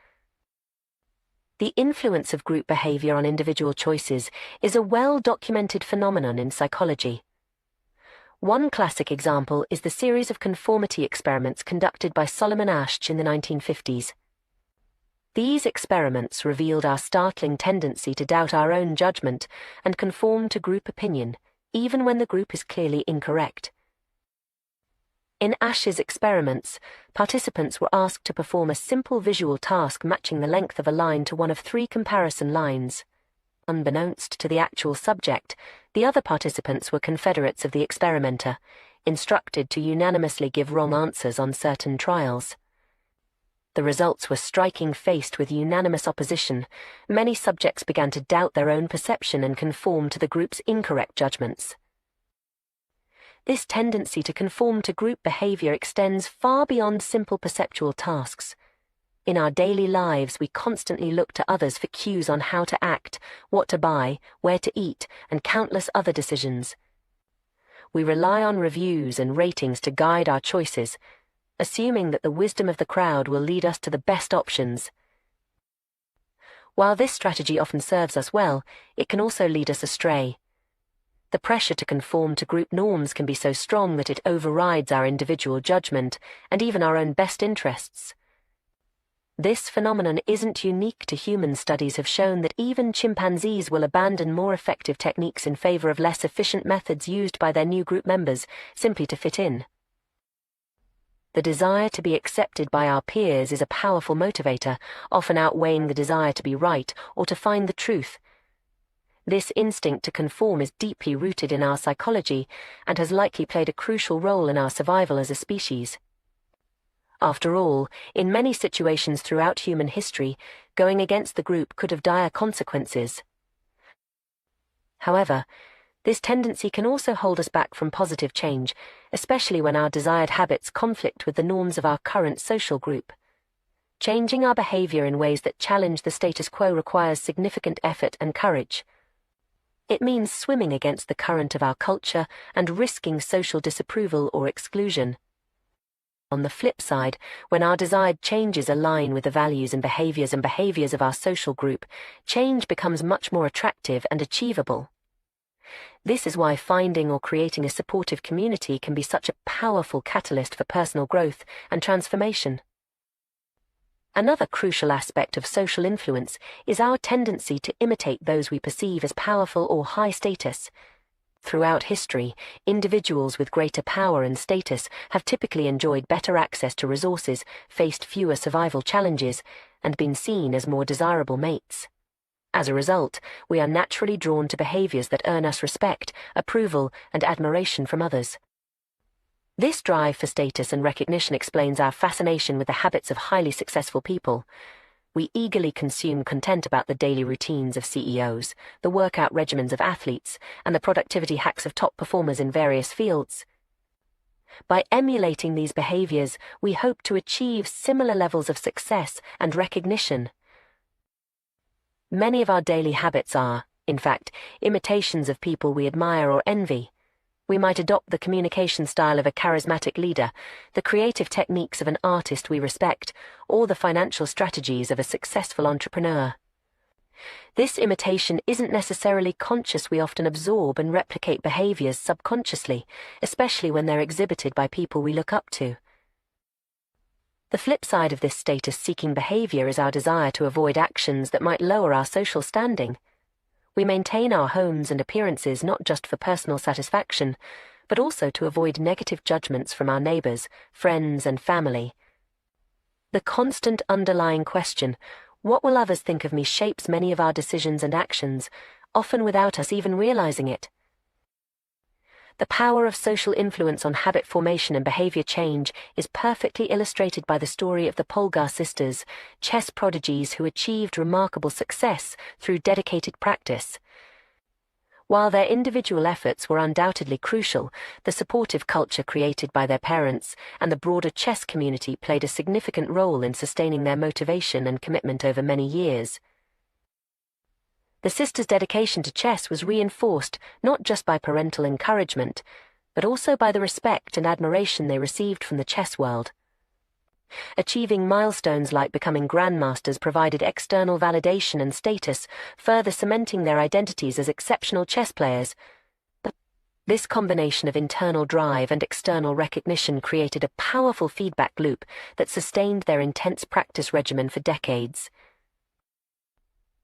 The influence of group behavior on individual choices is a well-documented phenomenon in psychology. One classic example is the series of conformity experiments conducted by Solomon Asch in the 1950s. These experiments revealed our startling tendency to doubt our own judgment and conform to group opinion, even when the group is clearly incorrect. In Asch's experiments, participants were asked to perform a simple visual task matching the length of a line to one of 3 comparison lines. Unbeknownst to the actual subject, the other participants were confederates of the experimenter, instructed to unanimously give wrong answers on certain trials. The results were striking. Faced with unanimous opposition, many subjects began to doubt their own perception and conform to the group's incorrect judgments. This tendency to conform to group behavior extends far beyond simple perceptual tasks. In our daily lives, we constantly look to others for cues on how to act, what to buy, where to eat, and countless other decisions. We rely on reviews and ratings to guide our choices, assuming that the wisdom of the crowd will lead us to the best options. While this strategy often serves us well, it can also lead us astray. The pressure to conform to group norms can be so strong that it overrides our individual judgment and even our own best interests. This phenomenon isn't unique to humans. Studies have shown that even chimpanzees will abandon more effective techniques in favor of less efficient methods used by their new group members, simply to fit in. The desire to be accepted by our peers is a powerful motivator, often outweighing the desire to be right or to find the truth. This instinct to conform is deeply rooted in our psychology and has likely played a crucial role in our survival as a species. After all, in many situations throughout human history, going against the group could have dire consequences. However, this tendency can also hold us back from positive change, especially when our desired habits conflict with the norms of our current social group. Changing our behavior in ways that challenge the status quo requires significant effort and courage. It means swimming against the current of our culture and risking social disapproval or exclusion. On the flip side, when our desired changes align with the values and behaviors of our social group, change becomes much more attractive and achievable. This is why finding or creating a supportive community can be such a powerful catalyst for personal growth and transformation. Another crucial aspect of social influence is our tendency to imitate those we perceive as powerful or high status. Throughout history, individuals with greater power and status have typically enjoyed better access to resources, faced fewer survival challenges, and been seen as more desirable mates. As a result, we are naturally drawn to behaviors that earn us respect, approval, and admiration from others. This drive for status and recognition explains our fascination with the habits of highly successful people. We eagerly consume content about the daily routines of CEOs, the workout regimens of athletes, and the productivity hacks of top performers in various fields. By emulating these behaviors, we hope to achieve similar levels of success and recognition. Many of our daily habits are, in fact, imitations of people we admire or envy. We might adopt the communication style of a charismatic leader, the creative techniques of an artist we respect, or the financial strategies of a successful entrepreneur. This imitation isn't necessarily conscious. We often absorb and replicate behaviors subconsciously, especially when they're exhibited by people we look up to. The flip side of this status-seeking behavior is our desire to avoid actions that might lower our social standing. We maintain our homes and appearances not just for personal satisfaction, but also to avoid negative judgments from our neighbors, friends, and family. The constant underlying question, "What will others think of me?" shapes many of our decisions and actions, often without us even realizing it. The power of social influence on habit formation and behavior change is perfectly illustrated by the story of the Polgar sisters, chess prodigies who achieved remarkable success through dedicated practice. While their individual efforts were undoubtedly crucial, the supportive culture created by their parents and the broader chess community played a significant role in sustaining their motivation and commitment over many years. The sisters' dedication to chess was reinforced not just by parental encouragement, but also by the respect and admiration they received from the chess world. Achieving milestones like becoming grandmasters provided external validation and status, further cementing their identities as exceptional chess players. This combination of internal drive and external recognition created a powerful feedback loop that sustained their intense practice regimen for decades.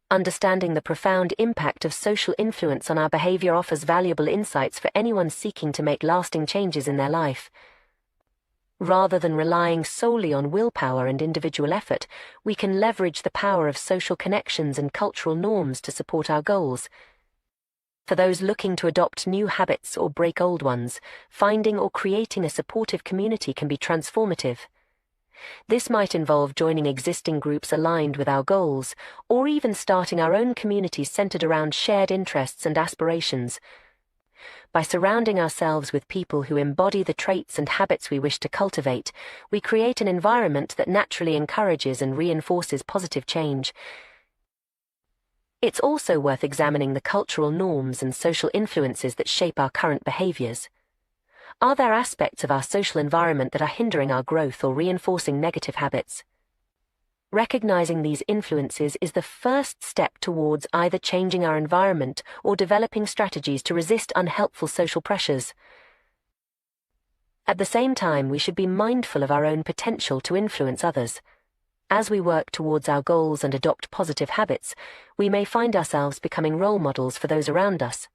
Understanding the profound impact of social influence on our behavior offers valuable insights for anyone seeking to make lasting changes in their life. Rather than relying solely on willpower and individual effort, we can leverage the power of social connections and cultural norms to support our goals. For those looking to adopt new habits or break old ones, finding or creating a supportive community can be transformative. This might involve joining existing groups aligned with our goals, or even starting our own communities centered around shared interests and aspirations. By surrounding ourselves with people who embody the traits and habits we wish to cultivate, we create an environment that naturally encourages and reinforces positive change. It's also worth examining the cultural norms and social influences that shape our current behaviors. Are there aspects of our social environment that are hindering our growth or reinforcing negative habits? Recognizing these influences is the first step towards either changing our environment or developing strategies to resist unhelpful social pressures. At the same time, we should be mindful of our own potential to influence others. As we work towards our goals and adopt positive habits, we may find ourselves becoming role models for those around us.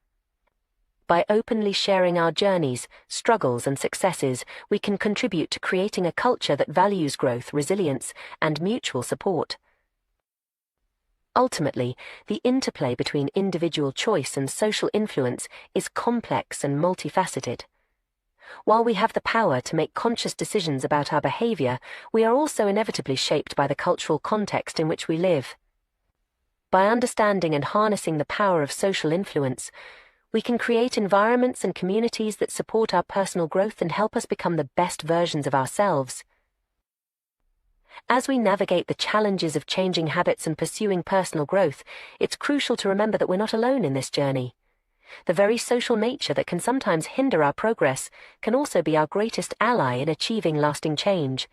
By openly sharing our journeys, struggles, and successes, we can contribute to creating a culture that values growth, resilience, and mutual support. Ultimately, the interplay between individual choice and social influence is complex and multifaceted. While we have the power to make conscious decisions about our behavior, we are also inevitably shaped by the cultural context in which we live. By understanding and harnessing the power of social influence, we can create environments and communities that support our personal growth and help us become the best versions of ourselves. As we navigate the challenges of changing habits and pursuing personal growth, it's crucial to remember that we're not alone in this journey. The very social nature that can sometimes hinder our progress can also be our greatest ally in achieving lasting change.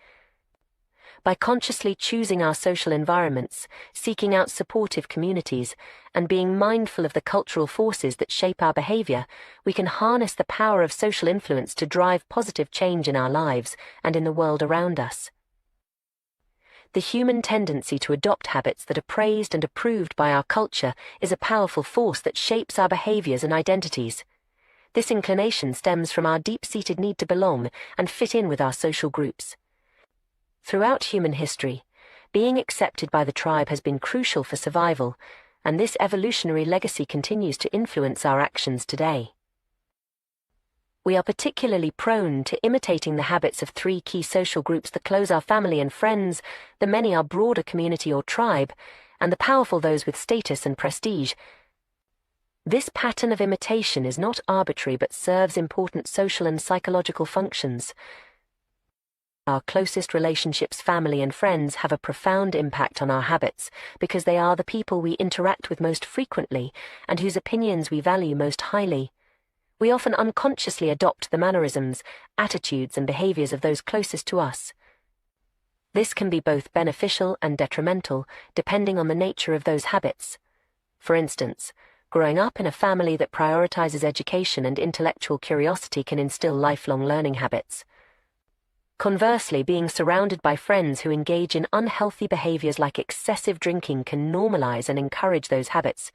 By consciously choosing our social environments, seeking out supportive communities, and being mindful of the cultural forces that shape our behavior, we can harness the power of social influence to drive positive change in our lives and in the world around us. The human tendency to adopt habits that are praised and approved by our culture is a powerful force that shapes our behaviors and identities. This inclination stems from our deep-seated need to belong and fit in with our social groups. Throughout human history, being accepted by the tribe has been crucial for survival, and this evolutionary legacy continues to influence our actions today. We are particularly prone to imitating the habits of three key social groups: the close, our family and friends; the many, our broader community or tribe; and the powerful, those with status and prestige. This pattern of imitation is not arbitrary but serves important social and psychological functions. Our closest relationships, family and friends, have a profound impact on our habits because they are the people we interact with most frequently and whose opinions we value most highly. We often unconsciously adopt the mannerisms, attitudes, and behaviors of those closest to us. This can be both beneficial and detrimental, depending on the nature of those habits. For instance, growing up in a family that prioritizes education and intellectual curiosity can instill lifelong learning habits. Conversely, being surrounded by friends who engage in unhealthy behaviors like excessive drinking can normalize and encourage those habits.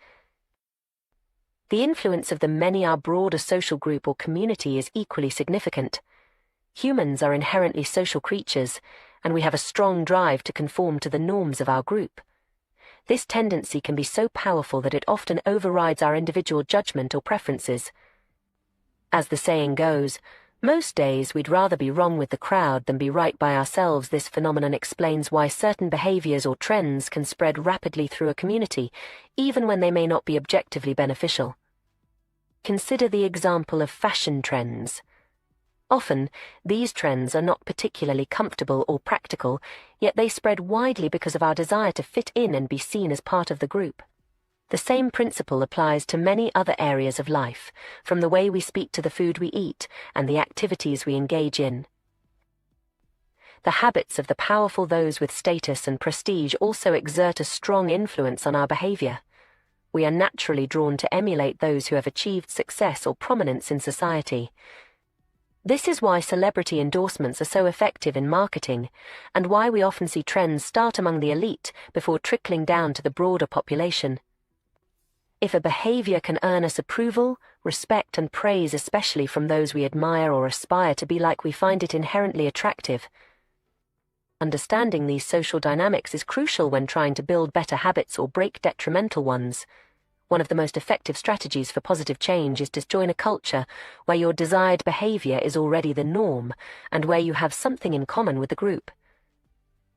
The influence of the many, our broader social group or community, is equally significant. Humans are inherently social creatures, and we have a strong drive to conform to the norms of our group. This tendency can be so powerful that it often overrides our individual judgment or preferences. As the saying goes, most days we'd rather be wrong with the crowd than be right by ourselves. This phenomenon explains why certain behaviors or trends can spread rapidly through a community, even when they may not be objectively beneficial. Consider the example of fashion trends. Often, these trends are not particularly comfortable or practical, yet they spread widely because of our desire to fit in and be seen as part of the group. The same principle applies to many other areas of life, from the way we speak to the food we eat and the activities we engage in. The habits of the powerful, those with status and prestige, also exert a strong influence on our behavior. We are naturally drawn to emulate those who have achieved success or prominence in society. This is why celebrity endorsements are so effective in marketing, and why we often see trends start among the elite before trickling down to the broader population. If a behavior can earn us approval, respect, and praise, especially from those we admire or aspire to be like, we find it inherently attractive. Understanding these social dynamics is crucial when trying to build better habits or break detrimental ones. One of the most effective strategies for positive change is to join a culture where your desired behavior is already the norm and where you have something in common with the group.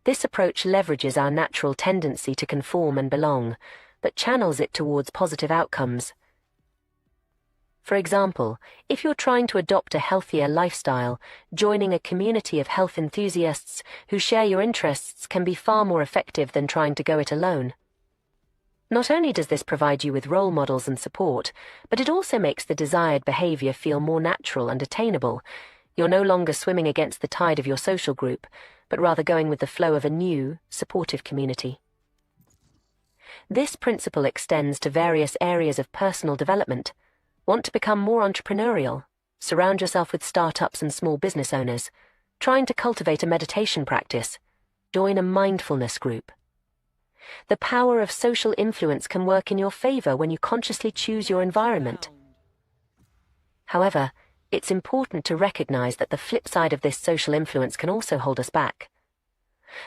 This approach leverages our natural tendency to conform and belong, but channels it towards positive outcomes. For example, if you're trying to adopt a healthier lifestyle, joining a community of health enthusiasts who share your interests can be far more effective than trying to go it alone. Not only does this provide you with role models and support, but it also makes the desired behavior feel more natural and attainable. You're no longer swimming against the tide of your social group, but rather going with the flow of a new, supportive community. This principle extends to various areas of personal development. Want to become more entrepreneurial? Surround yourself with startups and small business owners. Trying to cultivate a meditation practice? Join a mindfulness group. The power of social influence can work in your favor when you consciously choose your environment. However, it's important to recognize that the flip side of this social influence can also hold us back.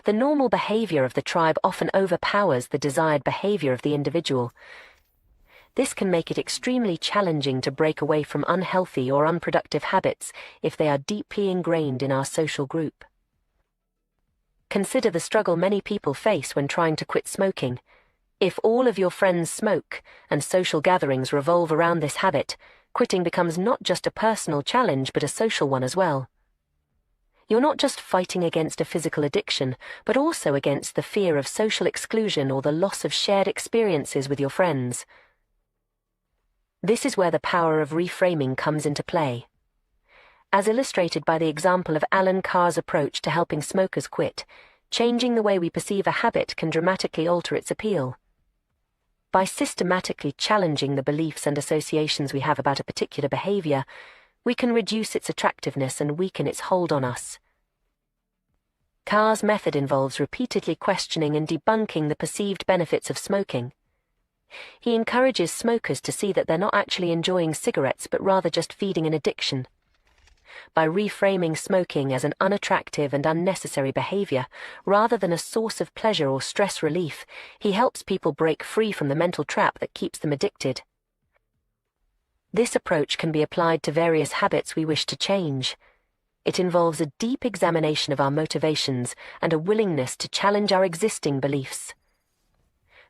The normal behavior of the tribe often overpowers the desired behavior of the individual. This can make it extremely challenging to break away from unhealthy or unproductive habits if they are deeply ingrained in our social group. Consider the struggle many people face when trying to quit smoking. If all of your friends smoke and social gatherings revolve around this habit, quitting becomes not just a personal challenge but a social one as well. You're not just fighting against a physical addiction, but also against the fear of social exclusion or the loss of shared experiences with your friends. This is where the power of reframing comes into play. As illustrated by the example of Alan Carr's approach to helping smokers quit, changing the way we perceive a habit can dramatically alter its appeal. By systematically challenging the beliefs and associations we have about a particular behavior, we can reduce its attractiveness and weaken its hold on us. Carr's method involves repeatedly questioning and debunking the perceived benefits of smoking. He encourages smokers to see that they're not actually enjoying cigarettes but rather just feeding an addiction. By reframing smoking as an unattractive and unnecessary behavior, rather than a source of pleasure or stress relief, he helps people break free from the mental trap that keeps them addicted. This approach can be applied to various habits we wish to change. It involves a deep examination of our motivations and a willingness to challenge our existing beliefs.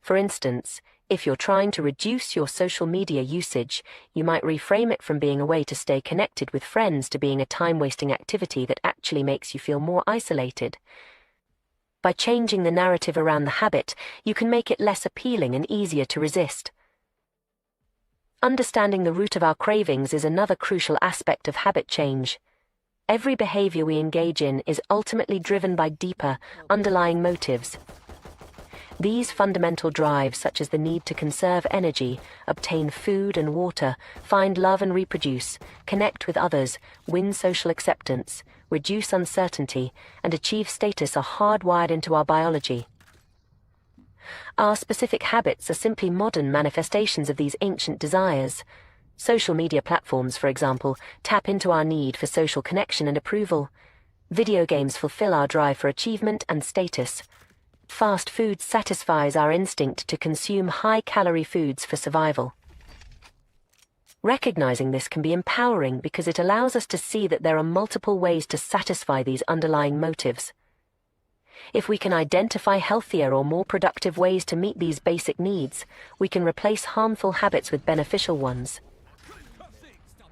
For instance, if you're trying to reduce your social media usage, you might reframe it from being a way to stay connected with friends to being a time-wasting activity that actually makes you feel more isolated. By changing the narrative around the habit, you can make it less appealing and easier to resist. Understanding the root of our cravings is another crucial aspect of habit change. Every behavior we engage in is ultimately driven by deeper, underlying motives. These fundamental drives, such as the need to conserve energy, obtain food and water, find love and reproduce, connect with others, win social acceptance, reduce uncertainty, and achieve status, are hardwired into our biology. Our specific habits are simply modern manifestations of these ancient desires. Social media platforms, for example, tap into our need for social connection and approval. Video games fulfill our drive for achievement and status. Fast food satisfies our instinct to consume high-calorie foods for survival. Recognizing this can be empowering because it allows us to see that there are multiple ways to satisfy these underlying motives. If we can identify healthier or more productive ways to meet these basic needs, we can replace harmful habits with beneficial ones.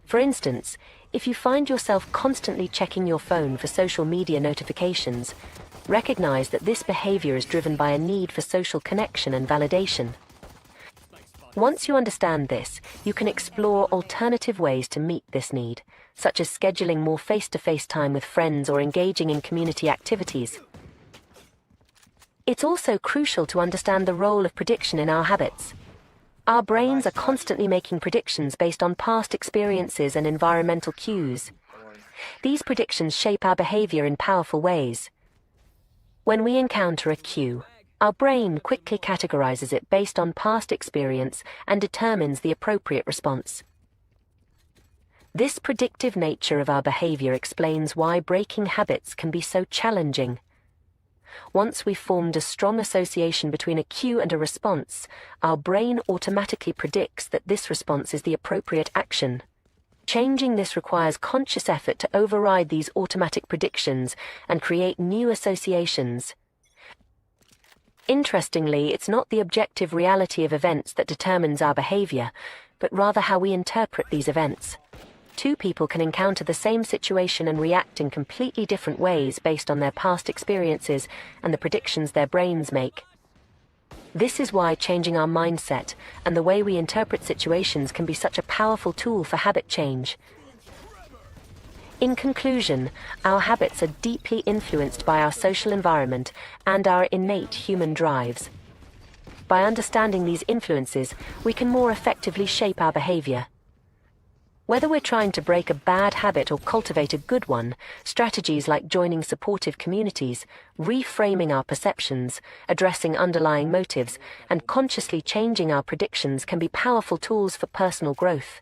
For instance, if you find yourself constantly checking your phone for social media notifications, recognize that this behavior is driven by a need for social connection and validation. Once you understand this, you can explore alternative ways to meet this need, such as scheduling more face-to-face time with friends or engaging in community activities. It's also crucial to understand the role of prediction in our habits. Our brains are constantly making predictions based on past experiences and environmental cues. These predictions shape our behavior in powerful ways. When we encounter a cue, our brain quickly categorizes it based on past experience and determines the appropriate response. This predictive nature of our behavior explains why breaking habits can be so challenging. Once we've formed a strong association between a cue and a response, our brain automatically predicts that this response is the appropriate action. Changing this requires conscious effort to override these automatic predictions and create new associations. Interestingly, it's not the objective reality of events that determines our behavior, but rather how we interpret these events. Two people can encounter the same situation and react in completely different ways based on their past experiences and the predictions their brains make. This is why changing our mindset and the way we interpret situations can be such a powerful tool for habit change. In conclusion, our habits are deeply influenced by our social environment and our innate human drives. By understanding these influences, we can more effectively shape our behavior. Whether we're trying to break a bad habit or cultivate a good one, strategies like joining supportive communities, reframing our perceptions, addressing underlying motives, and consciously changing our predictions can be powerful tools for personal growth.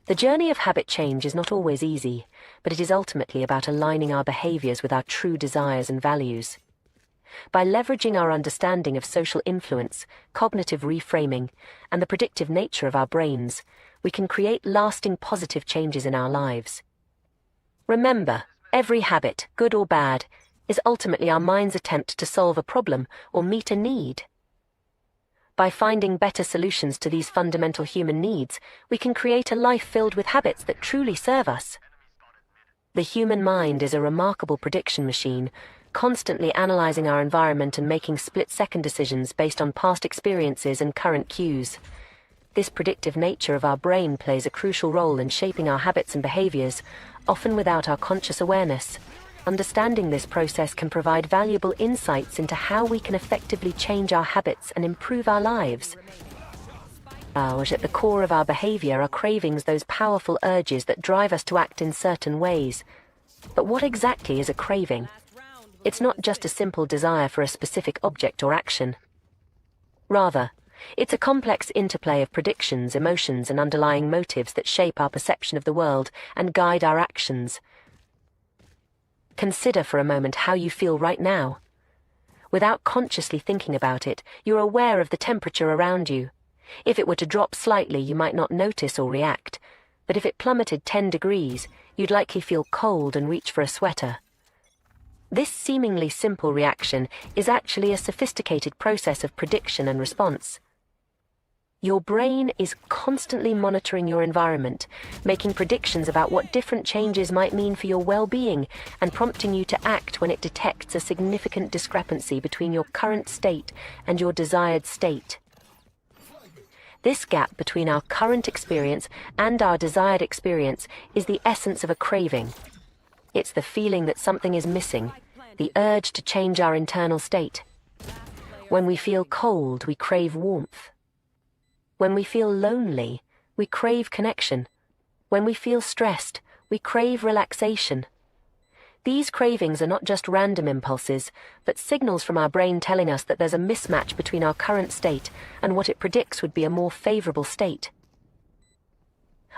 The journey of habit change is not always easy, but it is ultimately about aligning our behaviors with our true desires and values. By leveraging our understanding of social influence, cognitive reframing, and the predictive nature of our brains, we can create lasting positive changes in our lives. Remember, every habit, good or bad, is ultimately our mind's attempt to solve a problem or meet a need. By finding better solutions to these fundamental human needs, we can create a life filled with habits that truly serve us. The human mind is a remarkable prediction machine, constantly analyzing our environment and making split-second decisions based on past experiences and current cues. This predictive nature of our brain plays a crucial role in shaping our habits and behaviors, often without our conscious awareness. Understanding this process can provide valuable insights into how we can effectively change our habits and improve our lives. At the core of our behavior are cravings, those powerful urges that drive us to act in certain ways. But what exactly is a craving? It's not just a simple desire for a specific object or action. Rather, it's a complex interplay of predictions, emotions, and underlying motives that shape our perception of the world and guide our actions. Consider for a moment how you feel right now. Without consciously thinking about it, you're aware of the temperature around you. If it were to drop slightly, you might not notice or react, but if it plummeted 10 degrees, you'd likely feel cold and reach for a sweater. This seemingly simple reaction is actually a sophisticated process of prediction and response. Your brain is constantly monitoring your environment, making predictions about what different changes might mean for your well-being and prompting you to act when it detects a significant discrepancy between your current state and your desired state. This gap between our current experience and our desired experience is the essence of a craving. It's the feeling that something is missing, the urge to change our internal state. When we feel cold, we crave warmth. When we feel lonely, we crave connection. When we feel stressed, we crave relaxation. These cravings are not just random impulses, but signals from our brain telling us that there's a mismatch between our current state and what it predicts would be a more favorable state.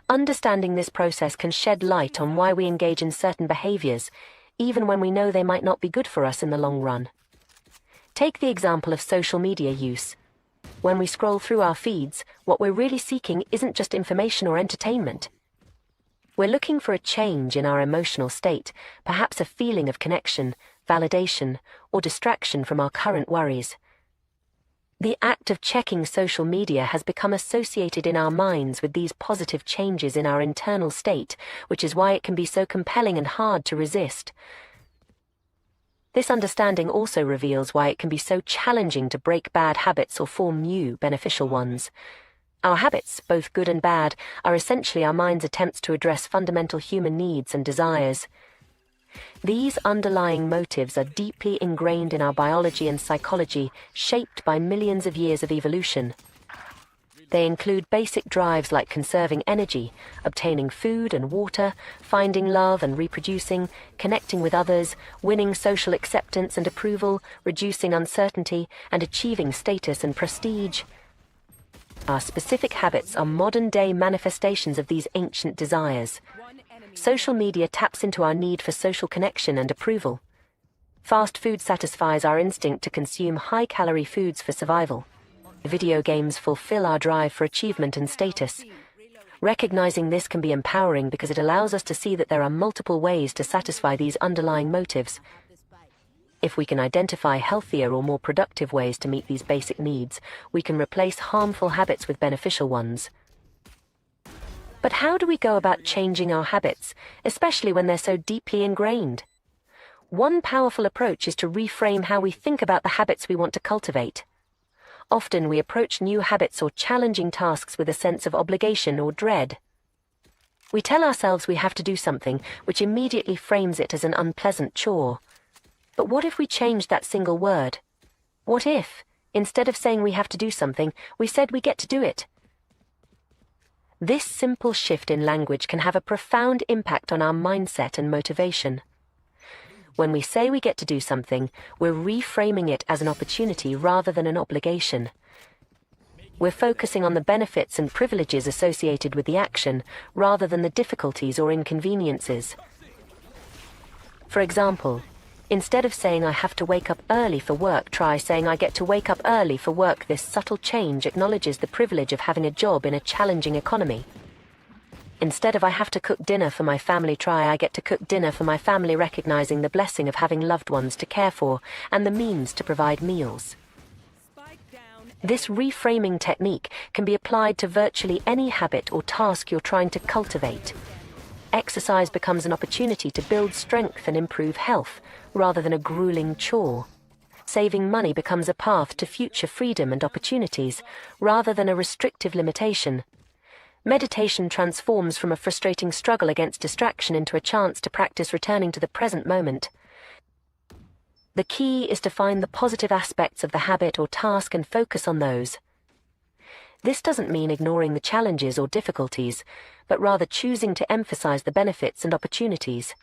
Understanding this process can shed light on why we engage in certain behaviors, even when we know they might not be good for us in the long run. Take the example of social media use. When we scroll through our feeds, what we're really seeking isn't just information or entertainment. We're looking for a change in our emotional state, perhaps a feeling of connection, validation, or distraction from our current worries. The act of checking social media has become associated in our minds with these positive changes in our internal state, which is why it can be so compelling and hard to resist. This understanding also reveals why it can be so challenging to break bad habits or form new, beneficial ones. Our habits, both good and bad, are essentially our mind's attempts to address fundamental human needs and desires. These underlying motives are deeply ingrained in our biology and psychology, shaped by millions of years of evolution. They include basic drives like conserving energy, obtaining food and water, finding love and reproducing, connecting with others, winning social acceptance and approval, reducing uncertainty, and achieving status and prestige. Our specific habits are modern-day manifestations of these ancient desires. Social media taps into our need for social connection and approval. Fast food satisfies our instinct to consume high-calorie foods for survival. Video games fulfill our drive for achievement and status. Recognizing this can be empowering because it allows us to see that there are multiple ways to satisfy these underlying motives. If we can identify healthier or more productive ways to meet these basic needs, we can replace harmful habits with beneficial ones. But how do we go about changing our habits, especially when they're so deeply ingrained? One powerful approach is to reframe how we think about the habits we want to cultivate. Often we approach new habits or challenging tasks with a sense of obligation or dread. We tell ourselves we have to do something, which immediately frames it as an unpleasant chore. But what if we changed that single word? What if, instead of saying we have to do something, we said we get to do it? This simple shift in language can have a profound impact on our mindset and motivation. When we say we get to do something, we're reframing it as an opportunity rather than an obligation. We're focusing on the benefits and privileges associated with the action rather than the difficulties or inconveniences. For example, instead of saying I have to wake up early for work, try saying I get to wake up early for work. This subtle change acknowledges the privilege of having a job in a challenging economy. Instead of I have to cook dinner for my family, try I get to cook dinner for my family, recognizing the blessing of having loved ones to care for and the means to provide meals. This reframing technique can be applied to virtually any habit or task you're trying to cultivate. Exercise becomes an opportunity to build strength and improve health, rather than a grueling chore. Saving money becomes a path to future freedom and opportunities, rather than a restrictive limitation. Meditation transforms from a frustrating struggle against distraction into a chance to practice returning to the present moment. The key is to find the positive aspects of the habit or task and focus on those. This doesn't mean ignoring the challenges or difficulties, but rather choosing to emphasize the benefits and opportunities.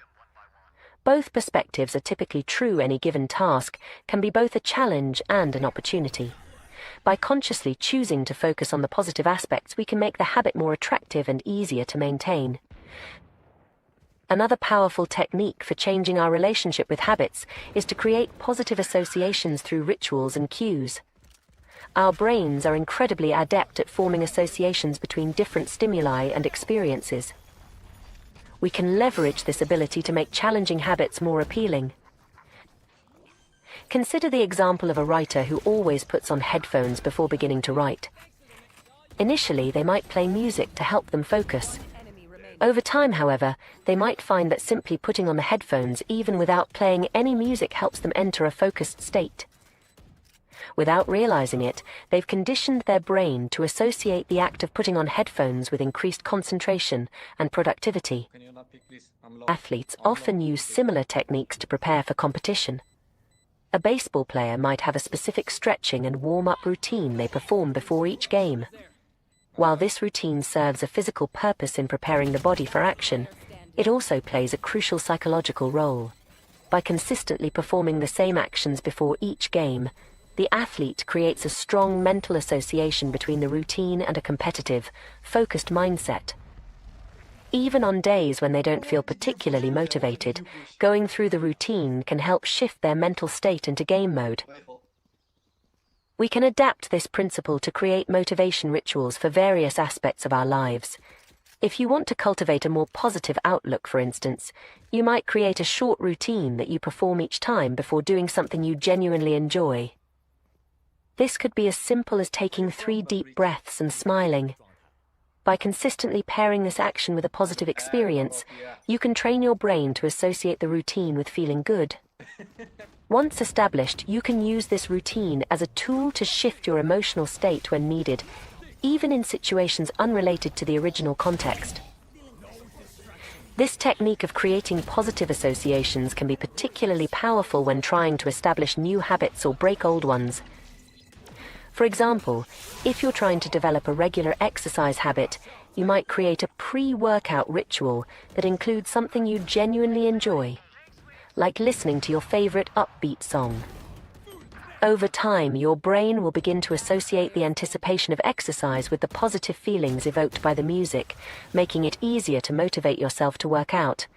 Both perspectives are typically true. Any given task can be both a challenge and an opportunity. By consciously choosing to focus on the positive aspects, we can make the habit more attractive and easier to maintain. Another powerful technique for changing our relationship with habits is to create positive associations through rituals and cues. Our brains are incredibly adept at forming associations between different stimuli and experiences. We can leverage this ability to make challenging habits more appealing. Consider the example of a writer who always puts on headphones before beginning to write. Initially, they might play music to help them focus. Over time, however, they might find that simply putting on the headphones, even without playing any music, helps them enter a focused state. Without realizing it, they've conditioned their brain to associate the act of putting on headphones with increased concentration and productivity. Athletes often use similar techniques to prepare for competition. A baseball player might have a specific stretching and warm-up routine they perform before each game. While this routine serves a physical purpose in preparing the body for action, it also plays a crucial psychological role. By consistently performing the same actions before each game, the athlete creates a strong mental association between the routine and a competitive, focused mindset. Even on days when they don't feel particularly motivated, going through the routine can help shift their mental state into game mode. We can adapt this principle to create motivation rituals for various aspects of our lives. If you want to cultivate a more positive outlook, for instance, you might create a short routine that you perform each time before doing something you genuinely enjoy. This could be as simple as taking 3 deep breaths and smiling. By consistently pairing this action with a positive experience, you can train your brain to associate the routine with feeling good. Once established, you can use this routine as a tool to shift your emotional state when needed, even in situations unrelated to the original context. This technique of creating positive associations can be particularly powerful when trying to establish new habits or break old ones. For example, if you're trying to develop a regular exercise habit, you might create a pre-workout ritual that includes something you genuinely enjoy, like listening to your favorite upbeat song. Over time, your brain will begin to associate the anticipation of exercise with the positive feelings evoked by the music, making it easier to motivate yourself to work out.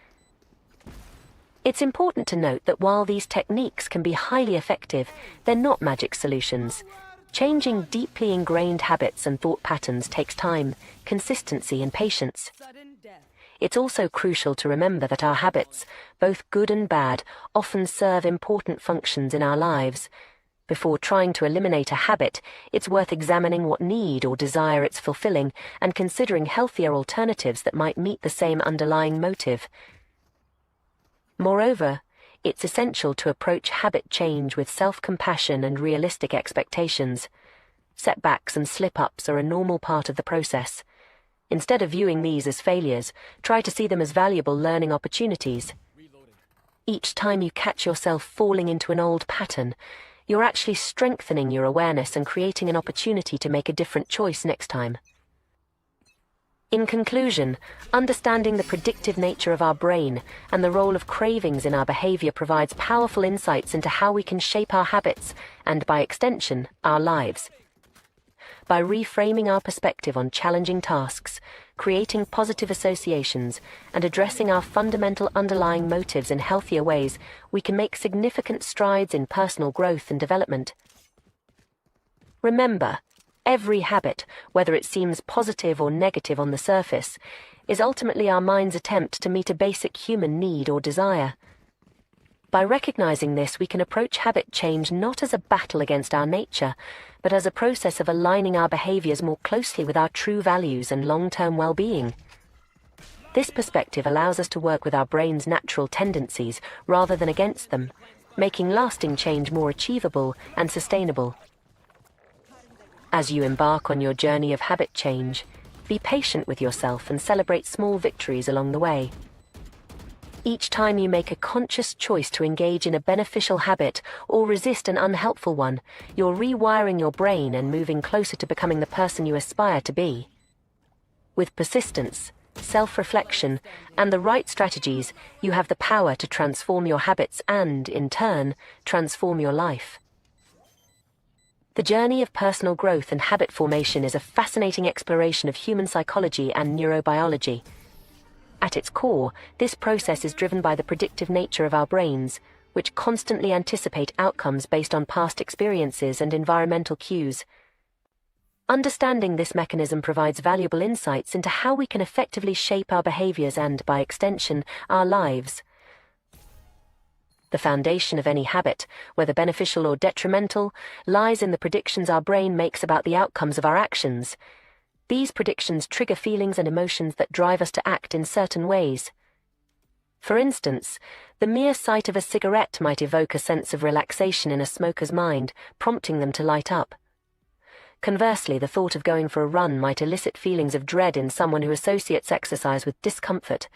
It's important to note that while these techniques can be highly effective, they're not magic solutions. Changing deeply ingrained habits and thought patterns takes time, consistency, and patience. It's also crucial to remember that our habits, both good and bad, often serve important functions in our lives. Before trying to eliminate a habit, it's worth examining what need or desire it's fulfilling and considering healthier alternatives that might meet the same underlying motive. Moreover, it's essential to approach habit change with self-compassion and realistic expectations. Setbacks and slip-ups are a normal part of the process. Instead of viewing these as failures, try to see them as valuable learning opportunities. Each time you catch yourself falling into an old pattern, you're actually strengthening your awareness and creating an opportunity to make a different choice next time. In conclusion, understanding the predictive nature of our brain and the role of cravings in our behavior provides powerful insights into how we can shape our habits and, by extension, our lives. By reframing our perspective on challenging tasks, creating positive associations, and addressing our fundamental underlying motives in healthier ways, we can make significant strides in personal growth and development. Remember, every habit, whether it seems positive or negative on the surface, is ultimately our mind's attempt to meet a basic human need or desire. By recognizing this, we can approach habit change not as a battle against our nature, but as a process of aligning our behaviors more closely with our true values and long-term well-being. This perspective allows us to work with our brain's natural tendencies rather than against them, making lasting change more achievable and sustainable. As you embark on your journey of habit change, be patient with yourself and celebrate small victories along the way. Each time you make a conscious choice to engage in a beneficial habit or resist an unhelpful one, you're rewiring your brain and moving closer to becoming the person you aspire to be. With persistence, self-reflection, and the right strategies, you have the power to transform your habits and, in turn, transform your life. The journey of personal growth and habit formation is a fascinating exploration of human psychology and neurobiology. At its core, this process is driven by the predictive nature of our brains, which constantly anticipate outcomes based on past experiences and environmental cues. Understanding this mechanism provides valuable insights into how we can effectively shape our behaviors and, by extension, our lives. The foundation of any habit, whether beneficial or detrimental, lies in the predictions our brain makes about the outcomes of our actions. These predictions trigger feelings and emotions that drive us to act in certain ways. For instance, the mere sight of a cigarette might evoke a sense of relaxation in a smoker's mind, prompting them to light up. Conversely, the thought of going for a run might elicit feelings of dread in someone who associates exercise with discomfort.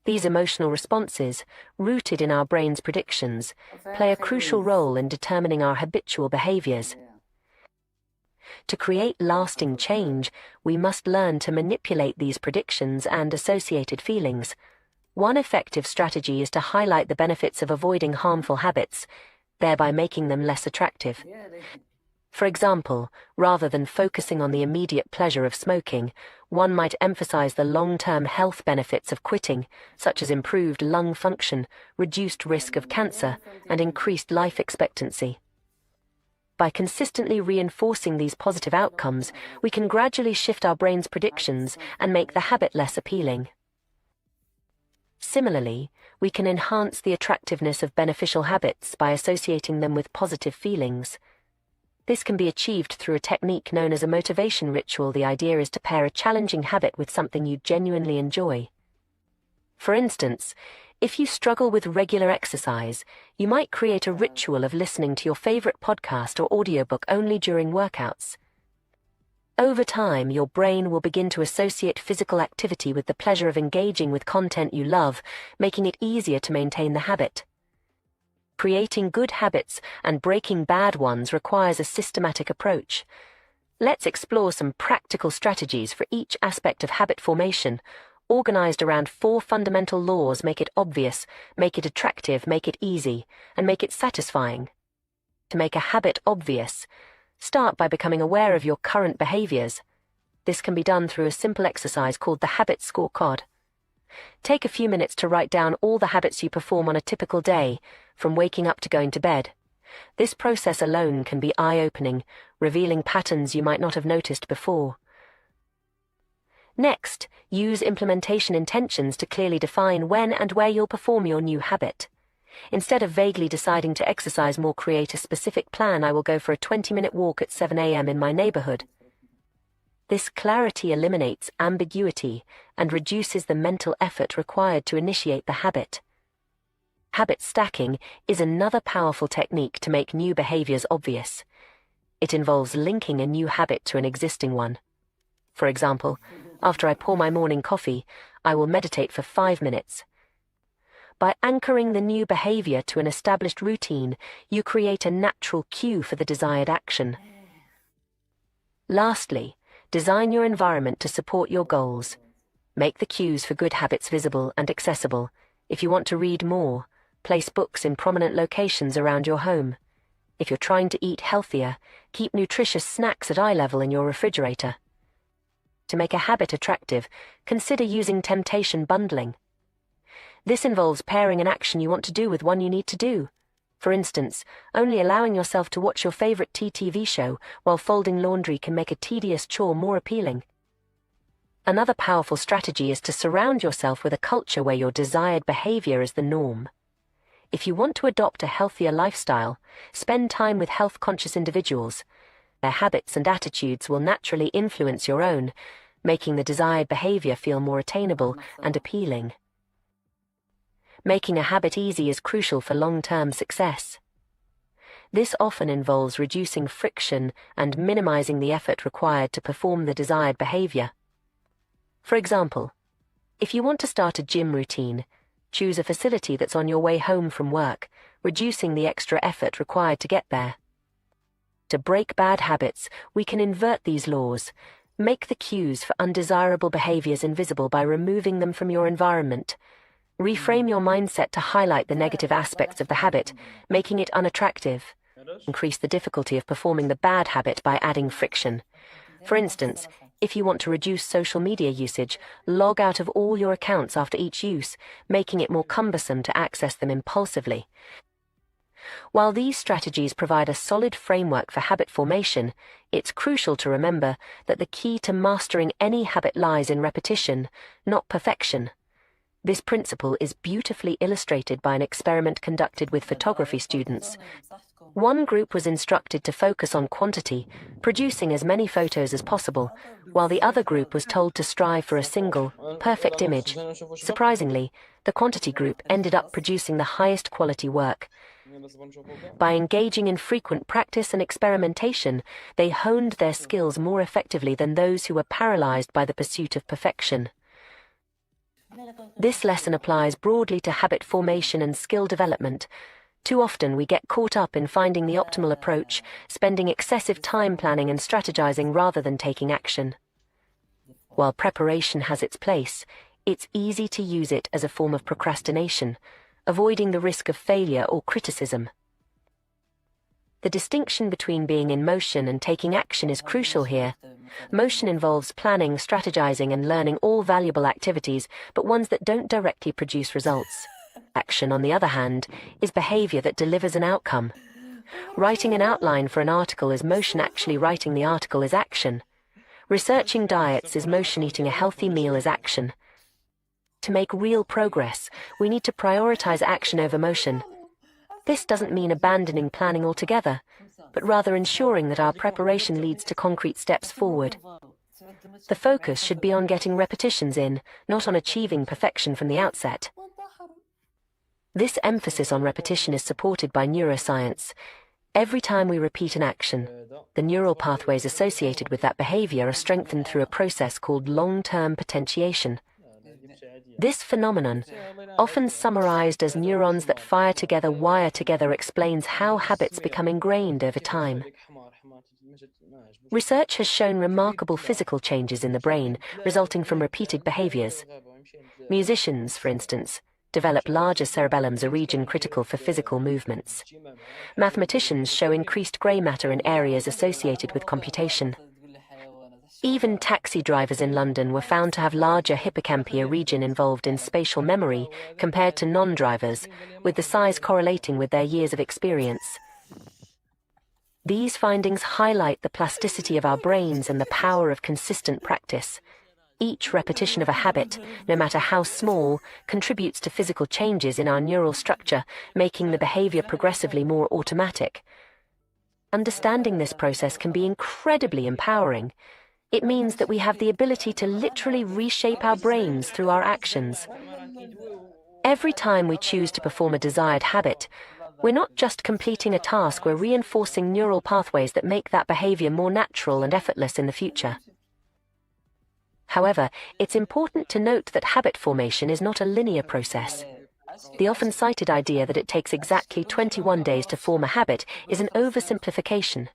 These emotional responses, rooted in our brain's predictions, play a crucial role in determining our habitual behaviors. To create lasting change, we must learn to manipulate these predictions and associated feelings. One effective strategy is to highlight the benefits of avoiding harmful habits, thereby making them less attractive. For example, rather than focusing on the immediate pleasure of smoking, one might emphasize the long-term health benefits of quitting, such as improved lung function, reduced risk of cancer, and increased life expectancy. By consistently reinforcing these positive outcomes, we can gradually shift our brain's predictions and make the habit less appealing. Similarly, we can enhance the attractiveness of beneficial habits by associating them with positive feelings. This can be achieved through a technique known as a motivation ritual. The idea is to pair a challenging habit with something you genuinely enjoy. For instance, if you struggle with regular exercise, you might create a ritual of listening to your favorite podcast or audiobook only during workouts. Over time, your brain will begin to associate physical activity with the pleasure of engaging with content you love, making it easier to maintain the habit. Creating good habits and breaking bad ones requires a systematic approach. Let's explore some practical strategies for each aspect of habit formation, organized around 4 fundamental laws: make it obvious, make it attractive, make it easy, and make it satisfying. To make a habit obvious, start by becoming aware of your current behaviors. This can be done through a simple exercise called the habit scorecard. Take a few minutes to write down all the habits you perform on a typical day, from waking up to going to bed. This process alone can be eye-opening, revealing patterns you might not have noticed before. Next, use implementation intentions to clearly define when and where you'll perform your new habit. Instead of vaguely deciding to exercise more, create a specific plan. I will go for a 20-minute walk at 7 a.m. in my neighborhood. This clarity eliminates ambiguity and reduces the mental effort required to initiate the habit. Habit stacking is another powerful technique to make new behaviors obvious. It involves linking a new habit to an existing one. For example, after I pour my morning coffee, I will meditate for 5 minutes. By anchoring the new behavior to an established routine, you create a natural cue for the desired action. Lastly, design your environment to support your goals. Make the cues for good habits visible and accessible. If you want to read more, place books in prominent locations around your home. If you're trying to eat healthier, keep nutritious snacks at eye level in your refrigerator. To make a habit attractive, consider using temptation bundling. This involves pairing an action you want to do with one you need to do. For instance, only allowing yourself to watch your favorite TV show while folding laundry can make a tedious chore more appealing. Another powerful strategy is to surround yourself with a culture where your desired behavior is the norm. If you want to adopt a healthier lifestyle, spend time with health-conscious individuals. Their habits and attitudes will naturally influence your own, making the desired behavior feel more attainable and appealing. Making a habit easy is crucial for long-term success. This often involves reducing friction and minimizing the effort required to perform the desired behavior. For example, if you want to start a gym routine, choose a facility that's on your way home from work, reducing the extra effort required to get there. To break bad habits, we can invert these laws. Make the cues for undesirable behaviors invisible by removing them from your environment. Reframe your mindset to highlight the negative aspects of the habit, making it unattractive. Increase the difficulty of performing the bad habit by adding friction. For instance, if you want to reduce social media usage, log out of all your accounts after each use, making it more cumbersome to access them impulsively. While these strategies provide a solid framework for habit formation, it's crucial to remember that the key to mastering any habit lies in repetition, not perfection. This principle is beautifully illustrated by an experiment conducted with photography students. One group was instructed to focus on quantity, producing as many photos as possible, while the other group was told to strive for a single, perfect image. Surprisingly, the quantity group ended up producing the highest quality work. By engaging in frequent practice and experimentation, they honed their skills more effectively than those who were paralyzed by the pursuit of perfection. This lesson applies broadly to habit formation and skill development. Too often we get caught up in finding the optimal approach, spending excessive time planning and strategizing rather than taking action. While preparation has its place, it's easy to use it as a form of procrastination, avoiding the risk of failure or criticism. The distinction between being in motion and taking action is crucial here. Motion involves planning, strategizing, and learning all valuable activities, but ones that don't directly produce results. Action, on the other hand, is behavior that delivers an outcome. Writing an outline for an article is motion, actually writing the article is action. Researching diets is motion, eating a healthy meal is action. To make real progress, we need to prioritize action over motion. This doesn't mean abandoning planning altogether. but rather ensuring that our preparation leads to concrete steps forward. The focus should be on getting repetitions in, not on achieving perfection from the outset. This emphasis on repetition is supported by neuroscience. Every time we repeat an action, the neural pathways associated with that behavior are strengthened through a process called long-term potentiation. This phenomenon, often summarized as neurons that fire together, wire together, explains how habits become ingrained over time. Research has shown remarkable physical changes in the brain resulting from repeated behaviors. Musicians, for instance, develop larger cerebellums, a region critical for physical movements. Mathematicians show increased grey matter in areas associated with computation. Even taxi drivers in London were found to have larger hippocampi, a region involved in spatial memory, compared to non-drivers, with the size correlating with their years of experience. These findings highlight the plasticity of our brains and the power of consistent practice. Each repetition of a habit, no matter how small, contributes to physical changes in our neural structure, making the behavior progressively more automatic. Understanding this process can be incredibly empowering. It means that we have the ability to literally reshape our brains through our actions. Every time we choose to perform a desired habit, we're not just completing a task, we're reinforcing neural pathways that make that behavior more natural and effortless in the future. However, it's important to note that habit formation is not a linear process. The often cited idea that it takes exactly 21 days to form a habit is an oversimplification.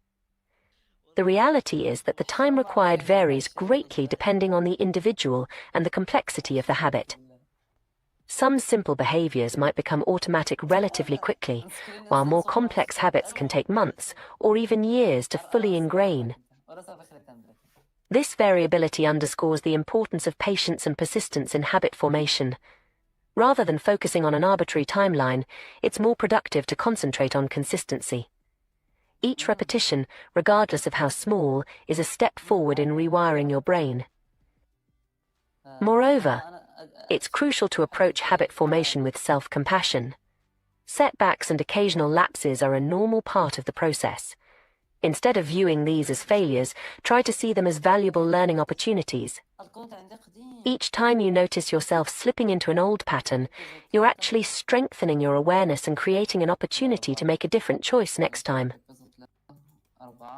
The reality is that the time required varies greatly depending on the individual and the complexity of the habit. Some simple behaviors might become automatic relatively quickly, while more complex habits can take months or even years to fully ingrain. This variability underscores the importance of patience and persistence in habit formation. Rather than focusing on an arbitrary timeline, it's more productive to concentrate on consistency. Each repetition, regardless of how small, is a step forward in rewiring your brain. Moreover, it's crucial to approach habit formation with self-compassion. Setbacks and occasional lapses are a normal part of the process. Instead of viewing these as failures, try to see them as valuable learning opportunities. Each time you notice yourself slipping into an old pattern, you're actually strengthening your awareness and creating an opportunity to make a different choice next time.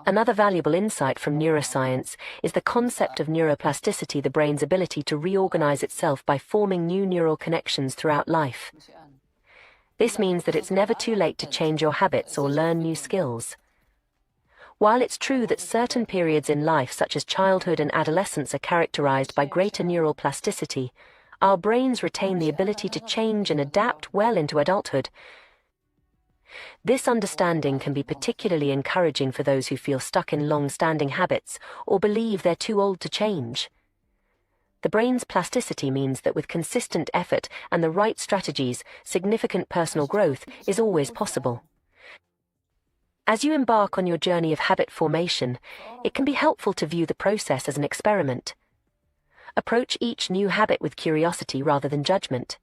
Another valuable insight from neuroscience is the concept of neuroplasticity, the brain's ability to reorganize itself by forming new neural connections throughout life. This means that it's never too late to change your habits or learn new skills. While it's true that certain periods in life, such as childhood and adolescence, are characterized by greater neural plasticity, our brains retain the ability to change and adapt well into adulthood. This understanding can be particularly encouraging for those who feel stuck in long-standing habits or believe they're too old to change. The brain's plasticity means that with consistent effort and the right strategies, significant personal growth is always possible. As you embark on your journey of habit formation, it can be helpful to view the process as an experiment. Approach each new habit with curiosity rather than judgment.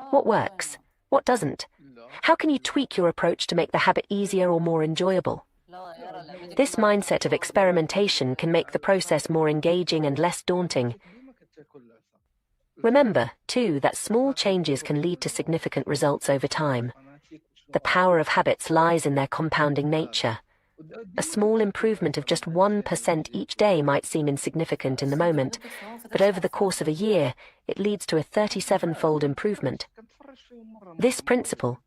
What works? What doesn't? How can you tweak your approach to make the habit easier or more enjoyable? This mindset of experimentation can make the process more engaging and less daunting. Remember, too, that small changes can lead to significant results over time. The power of habits lies in their compounding nature. A small improvement of just 1% each day might seem insignificant in the moment, but over the course of a year, it leads to a 37-fold improvement. This principle,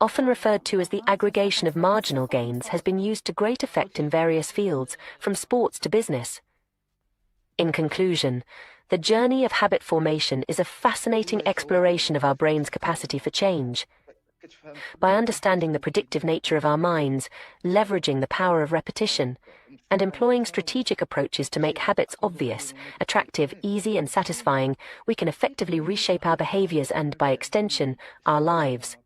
often referred to as the aggregation of marginal gains, has been used to great effect in various fields, from sports to business. In conclusion, the journey of habit formation is a fascinating exploration of our brain's capacity for change. By understanding the predictive nature of our minds, leveraging the power of repetition, and employing strategic approaches to make habits obvious, attractive, easy, and satisfying, we can effectively reshape our behaviors and, by extension, our lives.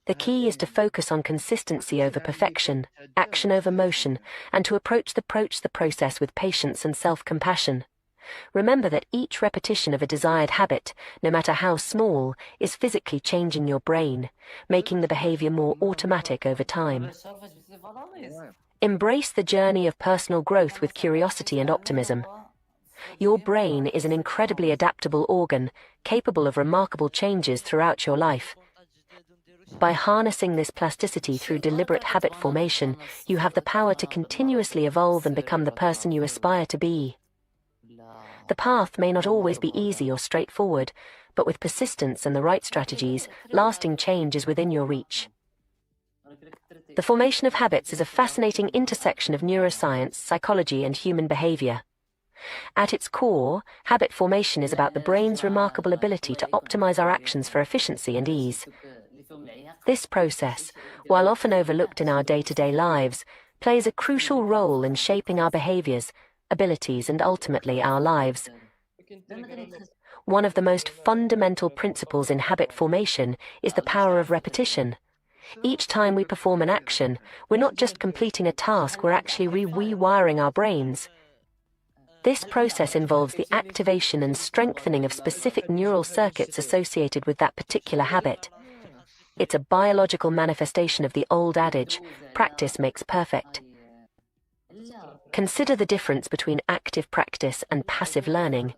The key is to focus on consistency over perfection, action over motion, and to approach the process with patience and self-compassion. Remember that each repetition of a desired habit, no matter how small, is physically changing your brain, making the behavior more automatic over time. Embrace the journey of personal growth with curiosity and optimism. Your brain is an incredibly adaptable organ, capable of remarkable changes throughout your life. By harnessing this plasticity through deliberate habit formation, you have the power to continuously evolve and become the person you aspire to be. The path may not always be easy or straightforward, but with persistence and the right strategies, lasting change is within your reach. The formation of habits is a fascinating intersection of neuroscience, psychology, and human behavior. At its core, habit formation is about the brain's remarkable ability to optimize our actions for efficiency and ease. This process, while often overlooked in our day-to-day lives, plays a crucial role in shaping our behaviors, abilities, and ultimately our lives. One of the most fundamental principles in habit formation is the power of repetition. Each time we perform an action, we're not just completing a task, we're actually rewiring our brains. This process involves the activation and strengthening of specific neural circuits associated with that particular habit. It's a biological manifestation of the old adage, practice makes perfect. Consider the difference between active practice and passive learning.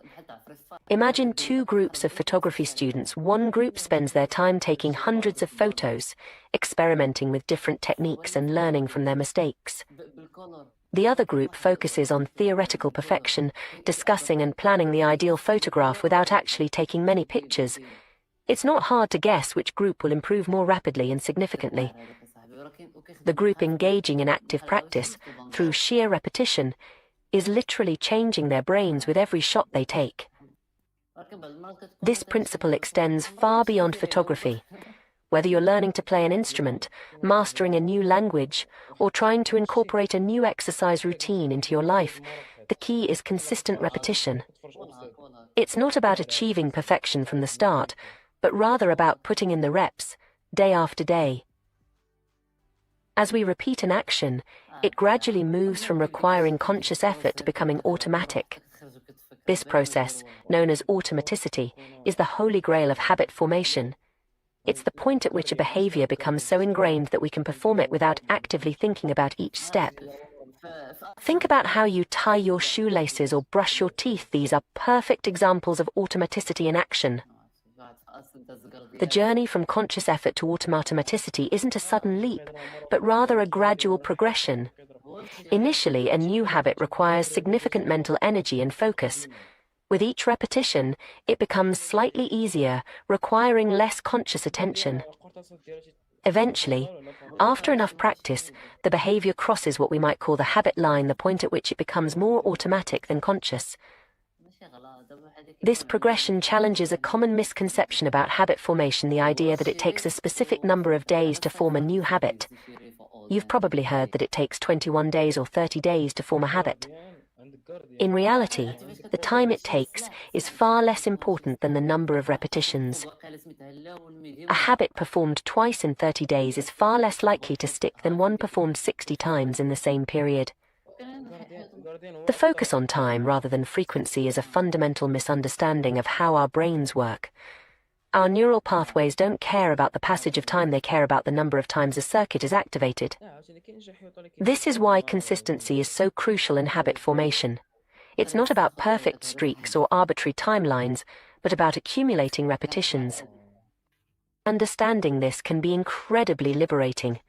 Imagine two groups of photography students. One group spends their time taking hundreds of photos, experimenting with different techniques and learning from their mistakes. The other group focuses on theoretical perfection, discussing and planning the ideal photograph without actually taking many pictures. It's not hard to guess which group will improve more rapidly and significantly. The group engaging in active practice, through sheer repetition, is literally changing their brains with every shot they take. This principle extends far beyond photography. Whether you're learning to play an instrument, mastering a new language, or trying to incorporate a new exercise routine into your life, the key is consistent repetition. It's not about achieving perfection from the start, but rather about putting in the reps, day after day. As we repeat an action, it gradually moves from requiring conscious effort to becoming automatic. This process, known as automaticity, is the holy grail of habit formation. It's the point at which a behavior becomes so ingrained that we can perform it without actively thinking about each step. Think about how you tie your shoelaces or brush your teeth. These are perfect examples of automaticity in action. The journey from conscious effort to automaticity isn't a sudden leap, but rather a gradual progression. Initially, a new habit requires significant mental energy and focus. With each repetition, it becomes slightly easier, requiring less conscious attention. Eventually, after enough practice, the behavior crosses what we might call the habit line, the point at which it becomes more automatic than conscious. This progression challenges a common misconception about habit formation, the idea that it takes a specific number of days to form a new habit. You've probably heard that it takes 21 days or 30 days to form a habit. In reality, the time it takes is far less important than the number of repetitions. A habit performed twice in 30 days is far less likely to stick than one performed 60 times in the same period. The focus on time rather than frequency is a fundamental misunderstanding of how our brains work. Our neural pathways don't care about the passage of time, they care about the number of times a circuit is activated. This is why consistency is so crucial in habit formation. It's not about perfect streaks or arbitrary timelines, but about accumulating repetitions. Understanding this can be incredibly liberating.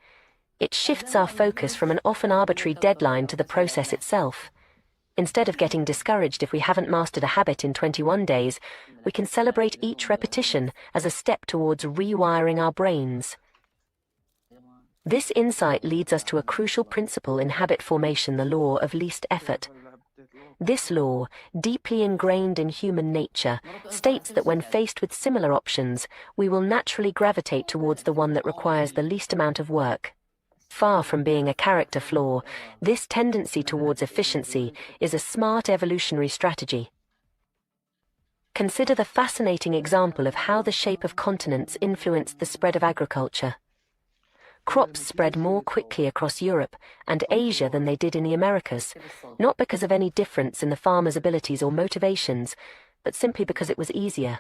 It shifts our focus from an often arbitrary deadline to the process itself. Instead of getting discouraged if we haven't mastered a habit in 21 days, we can celebrate each repetition as a step towards rewiring our brains. This insight leads us to a crucial principle in habit formation, the law of least effort. This law, deeply ingrained in human nature, states that when faced with similar options, we will naturally gravitate towards the one that requires the least amount of work. Far from being a character flaw, this tendency towards efficiency is a smart evolutionary strategy. Consider the fascinating example of how the shape of continents influenced the spread of agriculture. Crops spread more quickly across Europe and Asia than they did in the Americas, not because of any difference in the farmers' abilities or motivations, but simply because it was easier.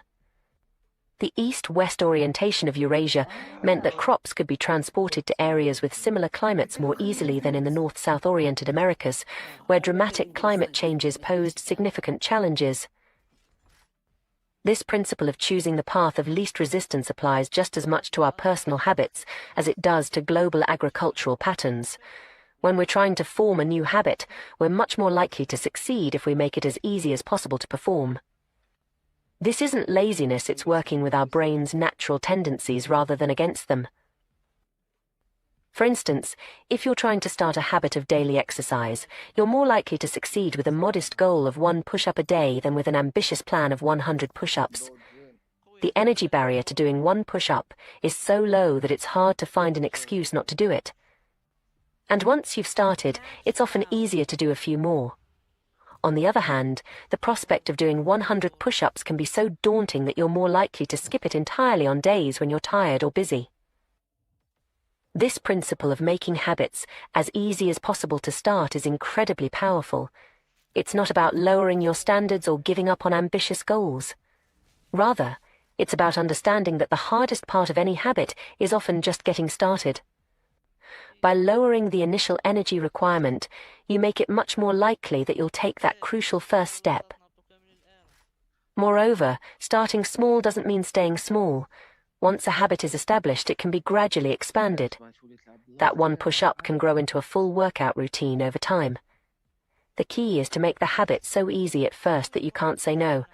The east-west orientation of Eurasia meant that crops could be transported to areas with similar climates more easily than in the north-south oriented Americas, where dramatic climate changes posed significant challenges. This principle of choosing the path of least resistance applies just as much to our personal habits as it does to global agricultural patterns. When we're trying to form a new habit, we're much more likely to succeed if we make it as easy as possible to perform. This isn't laziness, it's working with our brain's natural tendencies rather than against them. For instance, if you're trying to start a habit of daily exercise, you're more likely to succeed with a modest goal of 1 push-up a day than with an ambitious plan of 100 push-ups. The energy barrier to doing 1 push-up is so low that it's hard to find an excuse not to do it. And once you've started, it's often easier to do a few more. On the other hand, the prospect of doing 100 push-ups can be so daunting that you're more likely to skip it entirely on days when you're tired or busy. This principle of making habits as easy as possible to start is incredibly powerful. It's not about lowering your standards or giving up on ambitious goals. Rather, it's about understanding that the hardest part of any habit is often just getting started. By lowering the initial energy requirement, you make it much more likely that you'll take that crucial first step. Moreover, starting small doesn't mean staying small. Once a habit is established, it can be gradually expanded. That 1 push-up can grow into a full workout routine over time. The key is to make the habit so easy at first that you can't say no.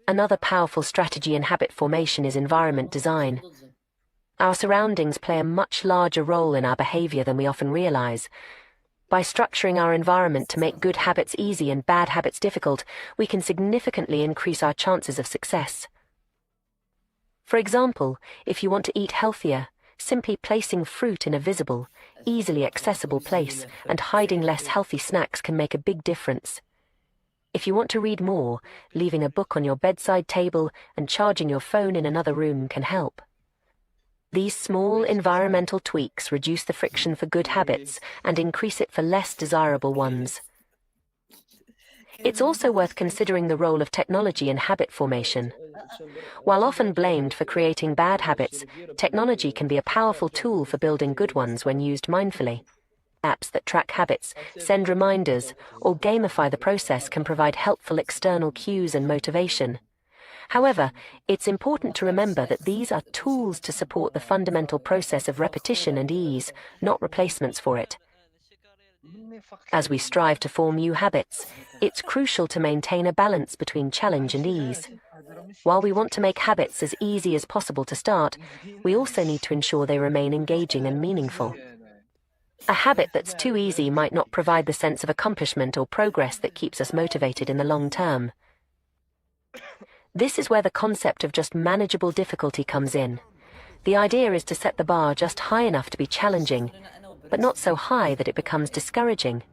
Another powerful strategy in habit formation is environment design. Our surroundings play a much larger role in our behavior than we often realize. By structuring our environment to make good habits easy and bad habits difficult, we can significantly increase our chances of success. For example, if you want to eat healthier, simply placing fruit in a visible, easily accessible place and hiding less healthy snacks can make a big difference. If you want to read more, leaving a book on your bedside table and charging your phone in another room can help. These small environmental tweaks reduce the friction for good habits and increase it for less desirable ones. It's also worth considering the role of technology in habit formation. While often blamed for creating bad habits, technology can be a powerful tool for building good ones when used mindfully. Apps that track habits, send reminders, or gamify the process can provide helpful external cues and motivation. However, it's important to remember that these are tools to support the fundamental process of repetition and ease, not replacements for it. As we strive to form new habits, it's crucial to maintain a balance between challenge and ease. While we want to make habits as easy as possible to start, we also need to ensure they remain engaging and meaningful. A habit that's too easy might not provide the sense of accomplishment or progress that keeps us motivated in the long term. This is where the concept of just manageable difficulty comes in. The idea is to set the bar just high enough to be challenging, but not so high that it becomes discouraging.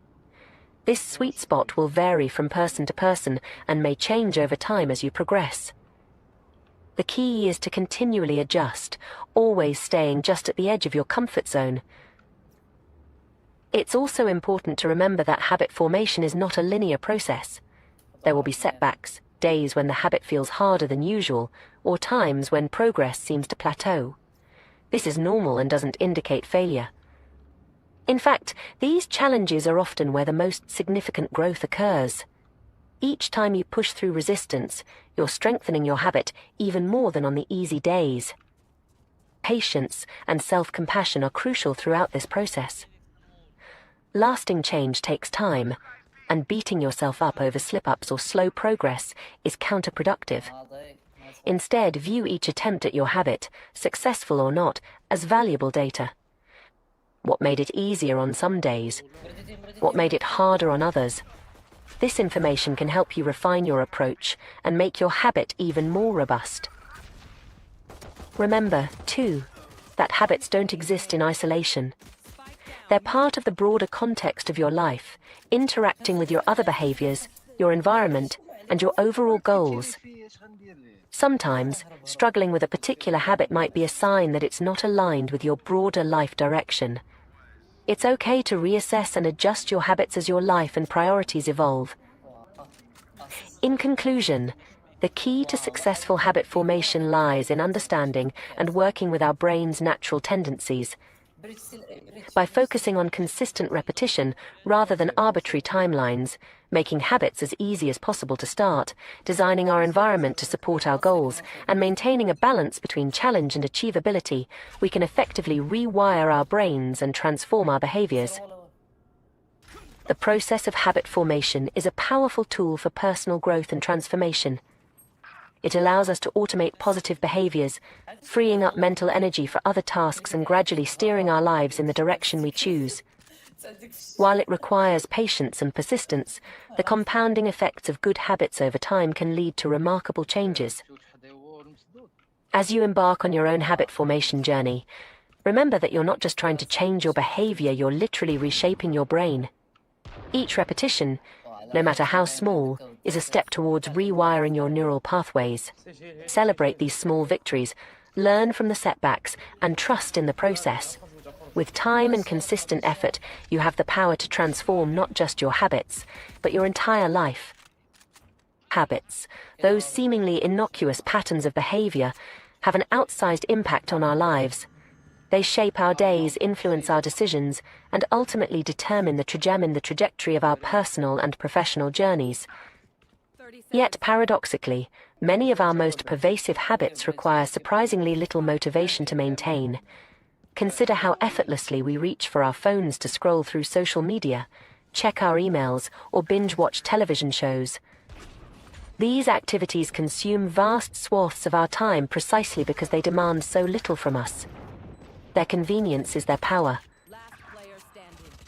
This sweet spot will vary from person to person and may change over time as you progress. The key is to continually adjust, always staying just at the edge of your comfort zone. It's also important to remember that habit formation is not a linear process. There will be setbacks, days when the habit feels harder than usual, or times when progress seems to plateau. This is normal and doesn't indicate failure. In fact, these challenges are often where the most significant growth occurs. Each time you push through resistance, you're strengthening your habit even more than on the easy days. Patience and self-compassion are crucial throughout this process. Lasting change takes time, and beating yourself up over slip-ups or slow progress is counterproductive. Instead, view each attempt at your habit, successful or not, as valuable data. What made it easier on some days? What made it harder on others? This information can help you refine your approach and make your habit even more robust. Remember, too, that habits don't exist in isolation. They're part of the broader context of your life, interacting with your other behaviors, your environment, and your overall goals. Sometimes, struggling with a particular habit might be a sign that it's not aligned with your broader life direction. It's okay to reassess and adjust your habits as your life and priorities evolve. In conclusion, The key to successful habit formation lies in understanding and working with our brain's natural tendencies. By focusing on consistent repetition rather than arbitrary timelines, making habits as easy as possible to start, designing our environment to support our goals, and maintaining a balance between challenge and achievability, we can effectively rewire our brains and transform our behaviors. The process of habit formation is a powerful tool for personal growth and transformation. It allows us to automate positive behaviors, freeing up mental energy for other tasks and gradually steering our lives in the direction we choose. While it requires patience and persistence, the compounding effects of good habits over time can lead to remarkable changes. As you embark on your own habit formation journey, remember that you're not just trying to change your behavior, you're literally reshaping your brain. Each repetition, no matter how small, is a step towards rewiring your neural pathways. Celebrate these small victories, learn from the setbacks, and trust in the process. With time and consistent effort, you have the power to transform not just your habits, but your entire life. Habits, those seemingly innocuous patterns of behavior, have an outsized impact on our lives. They shape our days, influence our decisions, and ultimately determine the trajectory of our personal and professional journeys. Yet, paradoxically, many of our most pervasive habits require surprisingly little motivation to maintain. Consider how effortlessly we reach for our phones to scroll through social media, check our emails, or binge-watch television shows. These activities consume vast swaths of our time precisely because they demand so little from us. Their convenience is their power.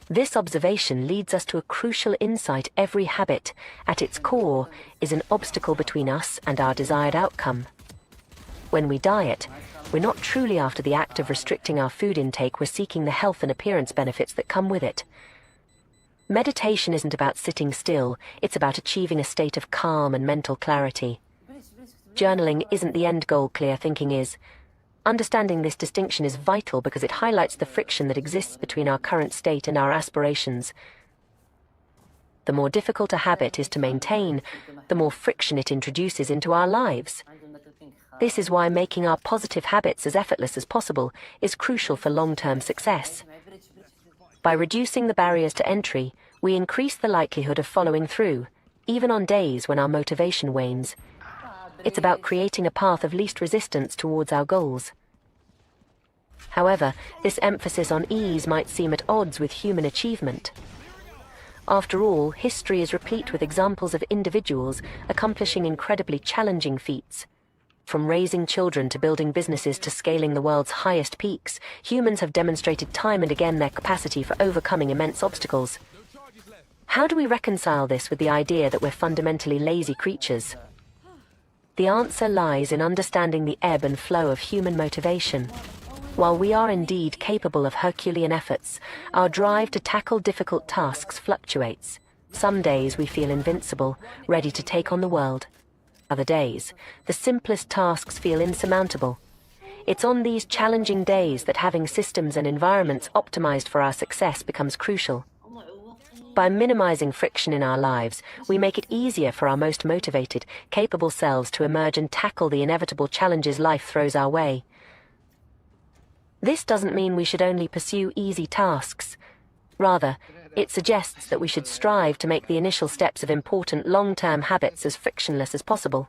This observation leads us to a crucial insight: every habit, at its core, is an obstacle between us and our desired outcome. When we diet, we're not truly after the act of restricting our food intake, we're seeking the health and appearance benefits that come with it. Meditation isn't about sitting still, it's about achieving a state of calm and mental clarity. Journaling isn't the end goal, clear thinking is. Understanding this distinction is vital because it highlights the friction that exists between our current state and our aspirations. The more difficult a habit is to maintain, the more friction it introduces into our lives. This is why making our positive habits as effortless as possible is crucial for long-term success. By reducing the barriers to entry, we increase the likelihood of following through, even on days when our motivation wanes. It's about creating a path of least resistance towards our goals. However, this emphasis on ease might seem at odds with human achievement. After all, history is replete with examples of individuals accomplishing incredibly challenging feats. From raising children to building businesses to scaling the world's highest peaks, humans have demonstrated time and again their capacity for overcoming immense obstacles. How do we reconcile this with the idea that we're fundamentally lazy creatures? The answer lies in understanding the ebb and flow of human motivation. While we are indeed capable of Herculean efforts, our drive to tackle difficult tasks fluctuates. Some days we feel invincible, ready to take on the world. Other days, the simplest tasks feel insurmountable. It's on these challenging days that having systems and environments optimized for our success becomes crucial. By minimizing friction in our lives, we make it easier for our most motivated, capable selves to emerge and tackle the inevitable challenges life throws our way. This doesn't mean we should only pursue easy tasks. Rather, it suggests that we should strive to make the initial steps of important long-term habits as frictionless as possible.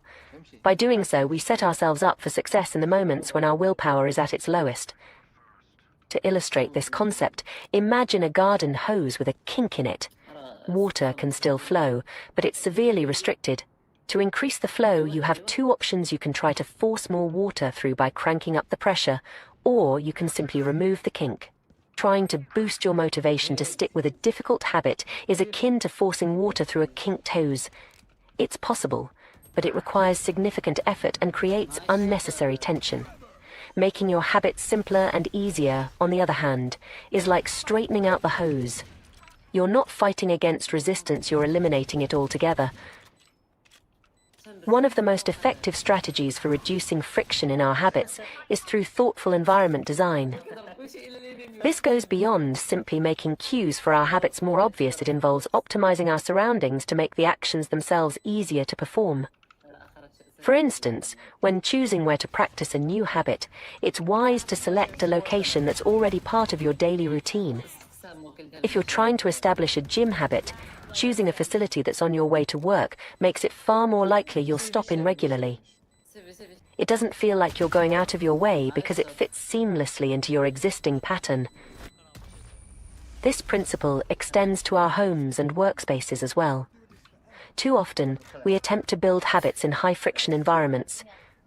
By doing so, we set ourselves up for success in the moments when our willpower is at its lowest. To illustrate this concept, imagine a garden hose with a kink in it. Water can still flow, but it's severely restricted. To increase the flow, you have two options. You can try to force more water through by cranking up the pressure, or you can simply remove the kink. Trying to boost your motivation to stick with a difficult habit is akin to forcing water through a kinked hose. It's possible, but it requires significant effort and creates unnecessary tension. Making your habits simpler and easier, on the other hand, is like straightening out the hose. You're not fighting against resistance, you're eliminating it altogether. One of the most effective strategies for reducing friction in our habits is through thoughtful environment design. This goes beyond simply making cues for our habits more obvious. It involves optimizing our surroundings to make the actions themselves easier to perform. For instance, when choosing where to practice a new habit, it's wise to select a location that's already part of your daily routine. If you're trying to establish a gym habit, choosing a facility that's on your way to work makes it far more likely you'll stop in regularly. It doesn't feel like you're going out of your way because it fits seamlessly into your existing pattern. This principle extends to our homes and workspaces as well. Too often, we attempt to build habits in high-friction environments.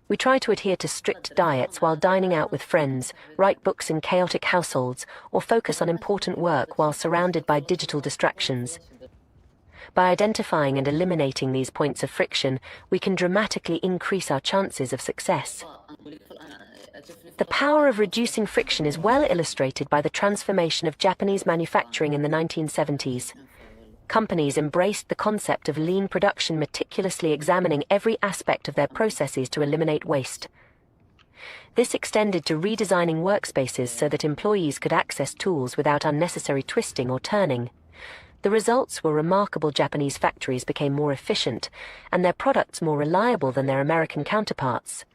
We try to adhere to strict diets while dining out with friends, write books in chaotic households, or focus on important work while surrounded by digital distractions. By identifying and eliminating these points of friction, we can dramatically increase our chances of success. The power of reducing friction is well illustrated by the transformation of Japanese manufacturing in the 1970s. Companies embraced the concept of lean production, meticulously examining every aspect of their processes to eliminate waste. This extended to redesigning workspaces so that employees could access tools without unnecessary twisting or turning. The results were remarkable. Japanese factories became more efficient, and their products more reliable than their American counterparts.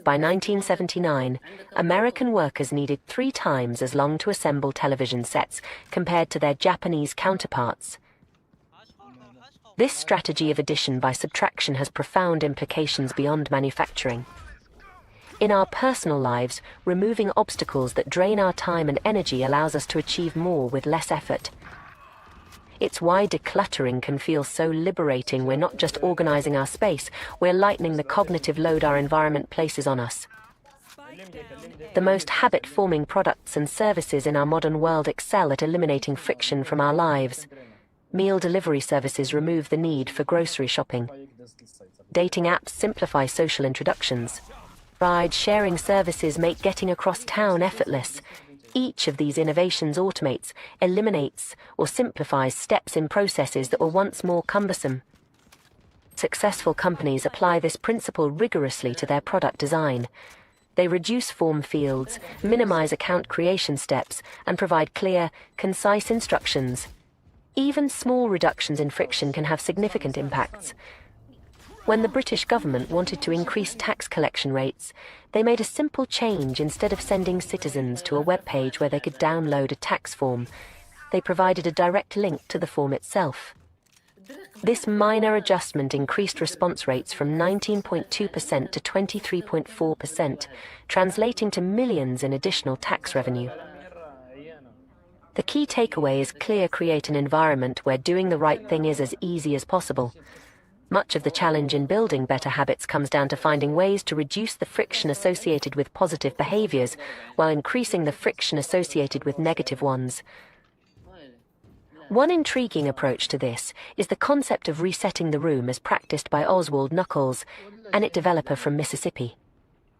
By 1979, American workers needed 3 times as long to assemble television sets compared to their Japanese counterparts. This strategy of addition by subtraction has profound implications beyond manufacturing. In our personal lives, removing obstacles that drain our time and energy allows us to achieve more with less effort. It's why decluttering can feel so liberating. We're not just organizing our space, we're lightening the cognitive load our environment places on us. The most habit-forming products and services in our modern world excel at eliminating friction from our lives. Meal delivery services remove the need for grocery shopping. Dating apps simplify social introductions. Ride-sharing services make getting across town effortless. Each of these innovations automates, eliminates, or simplifies steps in processes that were once more cumbersome. Successful companies apply this principle rigorously to their product design. They reduce form fields, minimize account creation steps, and provide clear, concise instructions. Even small reductions in friction can have significant impacts. When the British government wanted to increase tax collection rates, they made a simple change. Instead of sending citizens to a web page where they could download a tax form, they provided a direct link to the form itself. This minor adjustment increased response rates from 19.2% to 23.4%, translating to millions in additional tax revenue. The key takeaway is clear: create an environment where doing the right thing is as easy as possible. Much of the challenge in building better habits comes down to finding ways to reduce the friction associated with positive behaviors while increasing the friction associated with negative ones. One intriguing approach to this is the concept of resetting the room as practiced by Oswald Knuckles, an IT developer from Mississippi.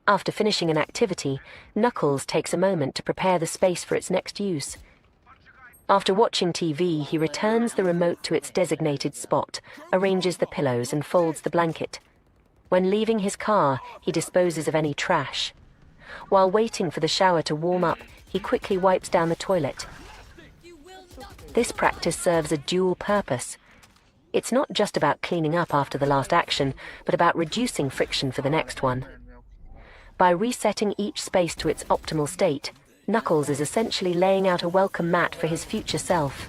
After finishing an activity, Knuckles takes a moment to prepare the space for its next use. After watching TV, he returns the remote to its designated spot, arranges the pillows and folds the blanket. When leaving his car, he disposes of any trash. While waiting for the shower to warm up, he quickly wipes down the toilet. This practice serves a dual purpose. It's not just about cleaning up after the last action, but about reducing friction for the next one. By resetting each space to its optimal state, Knuckles is essentially laying out a welcome mat for his future self.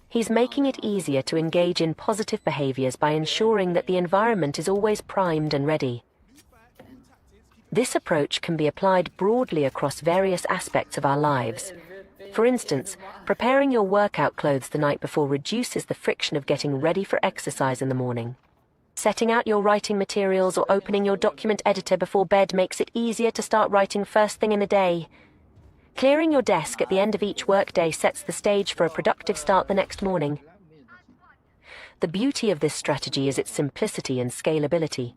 He's making it easier to engage in positive behaviors by ensuring that the environment is always primed and ready. This approach can be applied broadly across various aspects of our lives. For instance, preparing your workout clothes the night before reduces the friction of getting ready for exercise in the morning. Setting out your writing materials or opening your document editor before bed makes it easier to start writing first thing in the day. Clearing your desk at the end of each workday sets the stage for a productive start the next morning. The beauty of this strategy is its simplicity and scalability.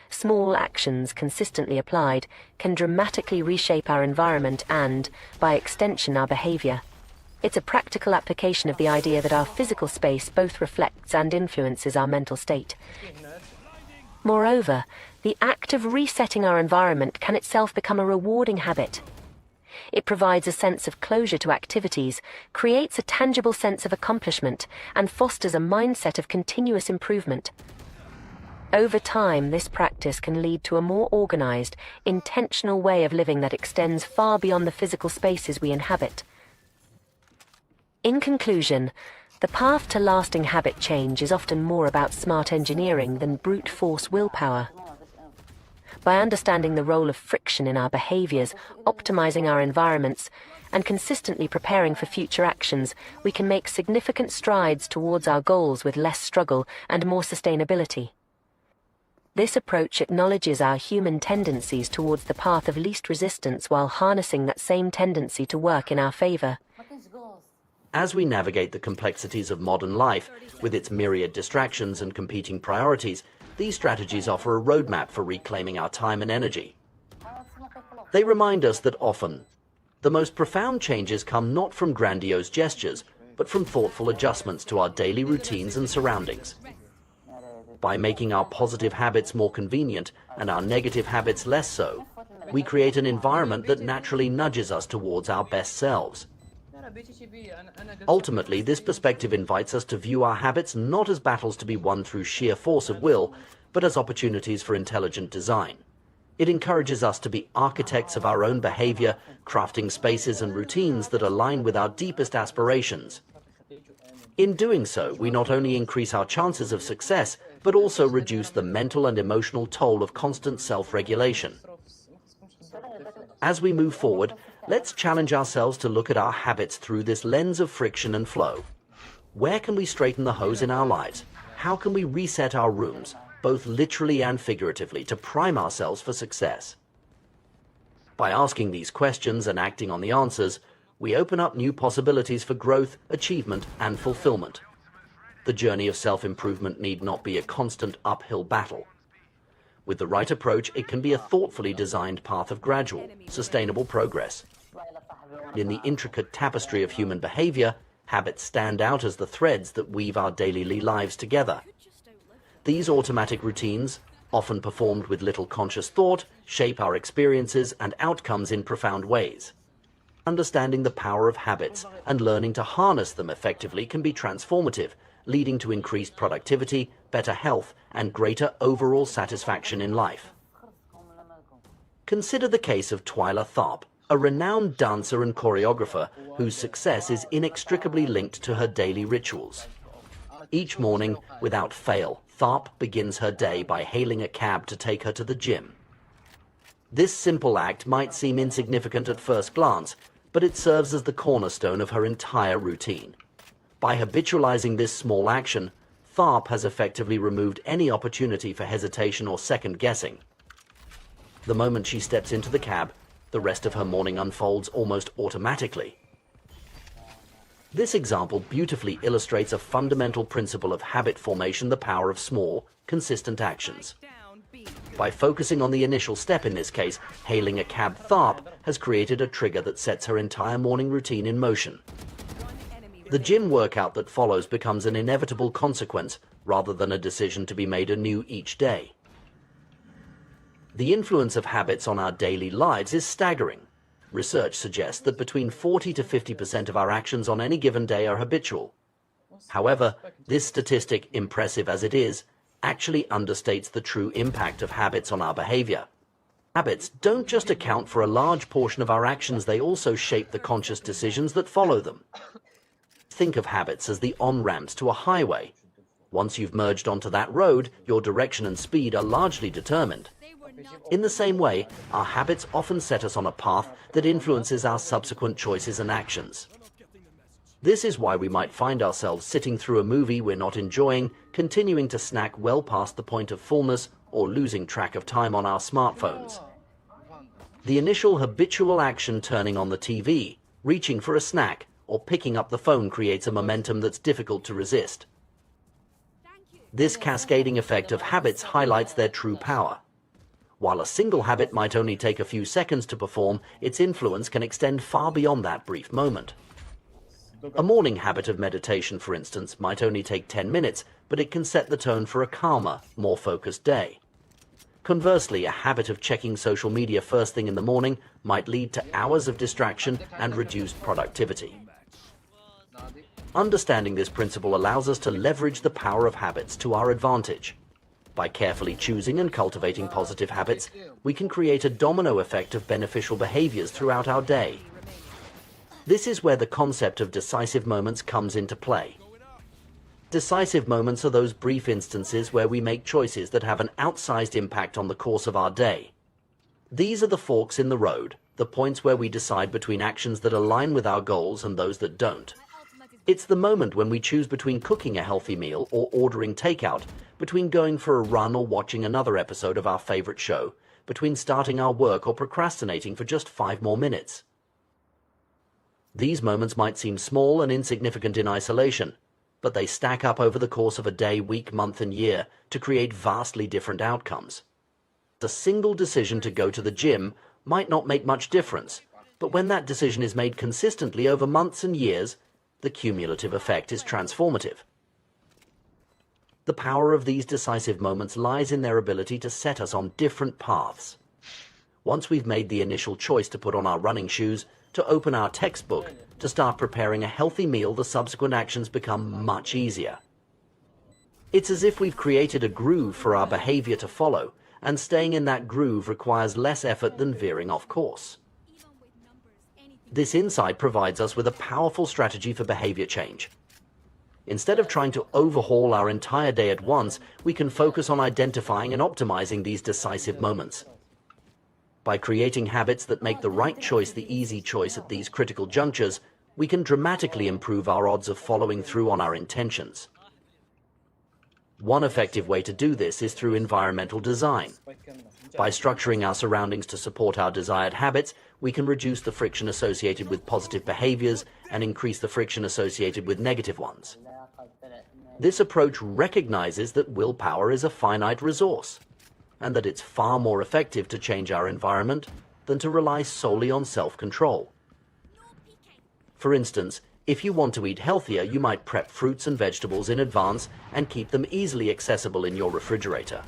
Small actions consistently applied can dramatically reshape our environment and, by extension, our behavior. It's a practical application of the idea that our physical space both reflects and influences our mental state. Moreover, the act of resetting our environment can itself become a rewarding habit. It provides a sense of closure to activities, creates a tangible sense of accomplishment, and fosters a mindset of continuous improvement. Over time, this practice can lead to a more organized, intentional way of living that extends far beyond the physical spaces we inhabit. In conclusion, the path to lasting habit change is often more about smart engineering than brute force willpower. By understanding the role of friction in our behaviors, optimizing our environments, and consistently preparing for future actions, we can make significant strides towards our goals with less struggle and more sustainability. This approach acknowledges our human tendencies towards the path of least resistance while harnessing that same tendency to work in our favor. As we navigate the complexities of modern life, with its myriad distractions and competing priorities, these strategies offer a roadmap for reclaiming our time and energy. They remind us that often, the most profound changes come not from grandiose gestures, but from thoughtful adjustments to our daily routines and surroundings. By making our positive habits more convenient and our negative habits less so, we create an environment that naturally nudges us towards our best selves. Ultimately, this perspective invites us to view our habits not as battles to be won through sheer force of will, but as opportunities for intelligent design. It encourages us to be architects of our own behavior, crafting spaces and routines that align with our deepest aspirations. In doing so, we not only increase our chances of success, but also reduce the mental and emotional toll of constant self-regulation. As we move forward, let's challenge ourselves to look at our habits through this lens of friction and flow. Where can we straighten the hose in our lives? How can we reset our rooms, both literally and figuratively, to prime ourselves for success? By asking these questions and acting on the answers, we open up new possibilities for growth, achievement, and fulfillment. The journey of self-improvement need not be a constant uphill battle. With the right approach, it can be a thoughtfully designed path of gradual, sustainable progress. In the intricate tapestry of human behavior, habits stand out as the threads that weave our daily lives together. These automatic routines, often performed with little conscious thought, shape our experiences and outcomes in profound ways. Understanding the power of habits and learning to harness them effectively can be transformative, leading to increased productivity, better health, and greater overall satisfaction in life. Consider the case of Twyla Tharp, a renowned dancer and choreographer whose success is inextricably linked to her daily rituals. Each morning, without fail, Tharp begins her day by hailing a cab to take her to the gym. This simple act might seem insignificant at first glance, but it serves as the cornerstone of her entire routine. By habitualizing this small action, Tharp has effectively removed any opportunity for hesitation or second-guessing. The moment she steps into the cab, the rest of her morning unfolds almost automatically. This example beautifully illustrates a fundamental principle of habit formation: the power of small, consistent actions. By focusing on the initial step in this case, hailing a cab, Tharp has created a trigger that sets her entire morning routine in motion. The gym workout that follows becomes an inevitable consequence rather than a decision to be made anew each day. The influence of habits on our daily lives is staggering. Research suggests that between 40 to 50% of our actions on any given day are habitual. However, this statistic, impressive as it is, actually understates the true impact of habits on our behavior. Habits don't just account for a large portion of our actions, they also shape the conscious decisions that follow them. Think of habits as the on-ramps to a highway. Once you've merged onto that road, your direction and speed are largely determined. In the same way, our habits often set us on a path that influences our subsequent choices and actions. This is why we might find ourselves sitting through a movie we're not enjoying, continuing to snack well past the point of fullness, or losing track of time on our smartphones. The initial habitual action, turning on the TV, reaching for a snack, or picking up the phone, creates a momentum that's difficult to resist. This cascading effect of habits highlights their true power. While a single habit might only take a few seconds to perform, its influence can extend far beyond that brief moment. A morning habit of meditation, for instance, might only take 10 minutes, but it can set the tone for a calmer, more focused day. Conversely, a habit of checking social media first thing in the morning might lead to hours of distraction and reduced productivity. Understanding this principle allows us to leverage the power of habits to our advantage. By carefully choosing and cultivating positive habits, we can create a domino effect of beneficial behaviors throughout our day. This is where the concept of decisive moments comes into play. Decisive moments are those brief instances where we make choices that have an outsized impact on the course of our day. These are the forks in the road, the points where we decide between actions that align with our goals and those that don't. It's the moment when we choose between cooking a healthy meal or ordering takeout, between going for a run or watching another episode of our favorite show, between starting our work or procrastinating for just 5 more minutes. These moments might seem small and insignificant in isolation, but they stack up over the course of a day, week, month, and year to create vastly different outcomes. A single decision to go to the gym might not make much difference, but when that decision is made consistently over months and years, the cumulative effect is transformative. The power of these decisive moments lies in their ability to set us on different paths. Once we've made the initial choice to put on our running shoes, to open our textbook, to start preparing a healthy meal, the subsequent actions become much easier. It's as if we've created a groove for our behavior to follow, and staying in that groove requires less effort than veering off course. This insight provides us with a powerful strategy for behavior change. Instead of trying to overhaul our entire day at once, we can focus on identifying and optimizing these decisive moments. By creating habits that make the right choice the easy choice at these critical junctures, we can dramatically improve our odds of following through on our intentions. One effective way to do this is through environmental design. By structuring our surroundings to support our desired habits, we can reduce the friction associated with positive behaviors and increase the friction associated with negative ones. This approach recognizes that willpower is a finite resource, and that it's far more effective to change our environment than to rely solely on self-control. For instance, if you want to eat healthier, you might prep fruits and vegetables in advance and keep them easily accessible in your refrigerator.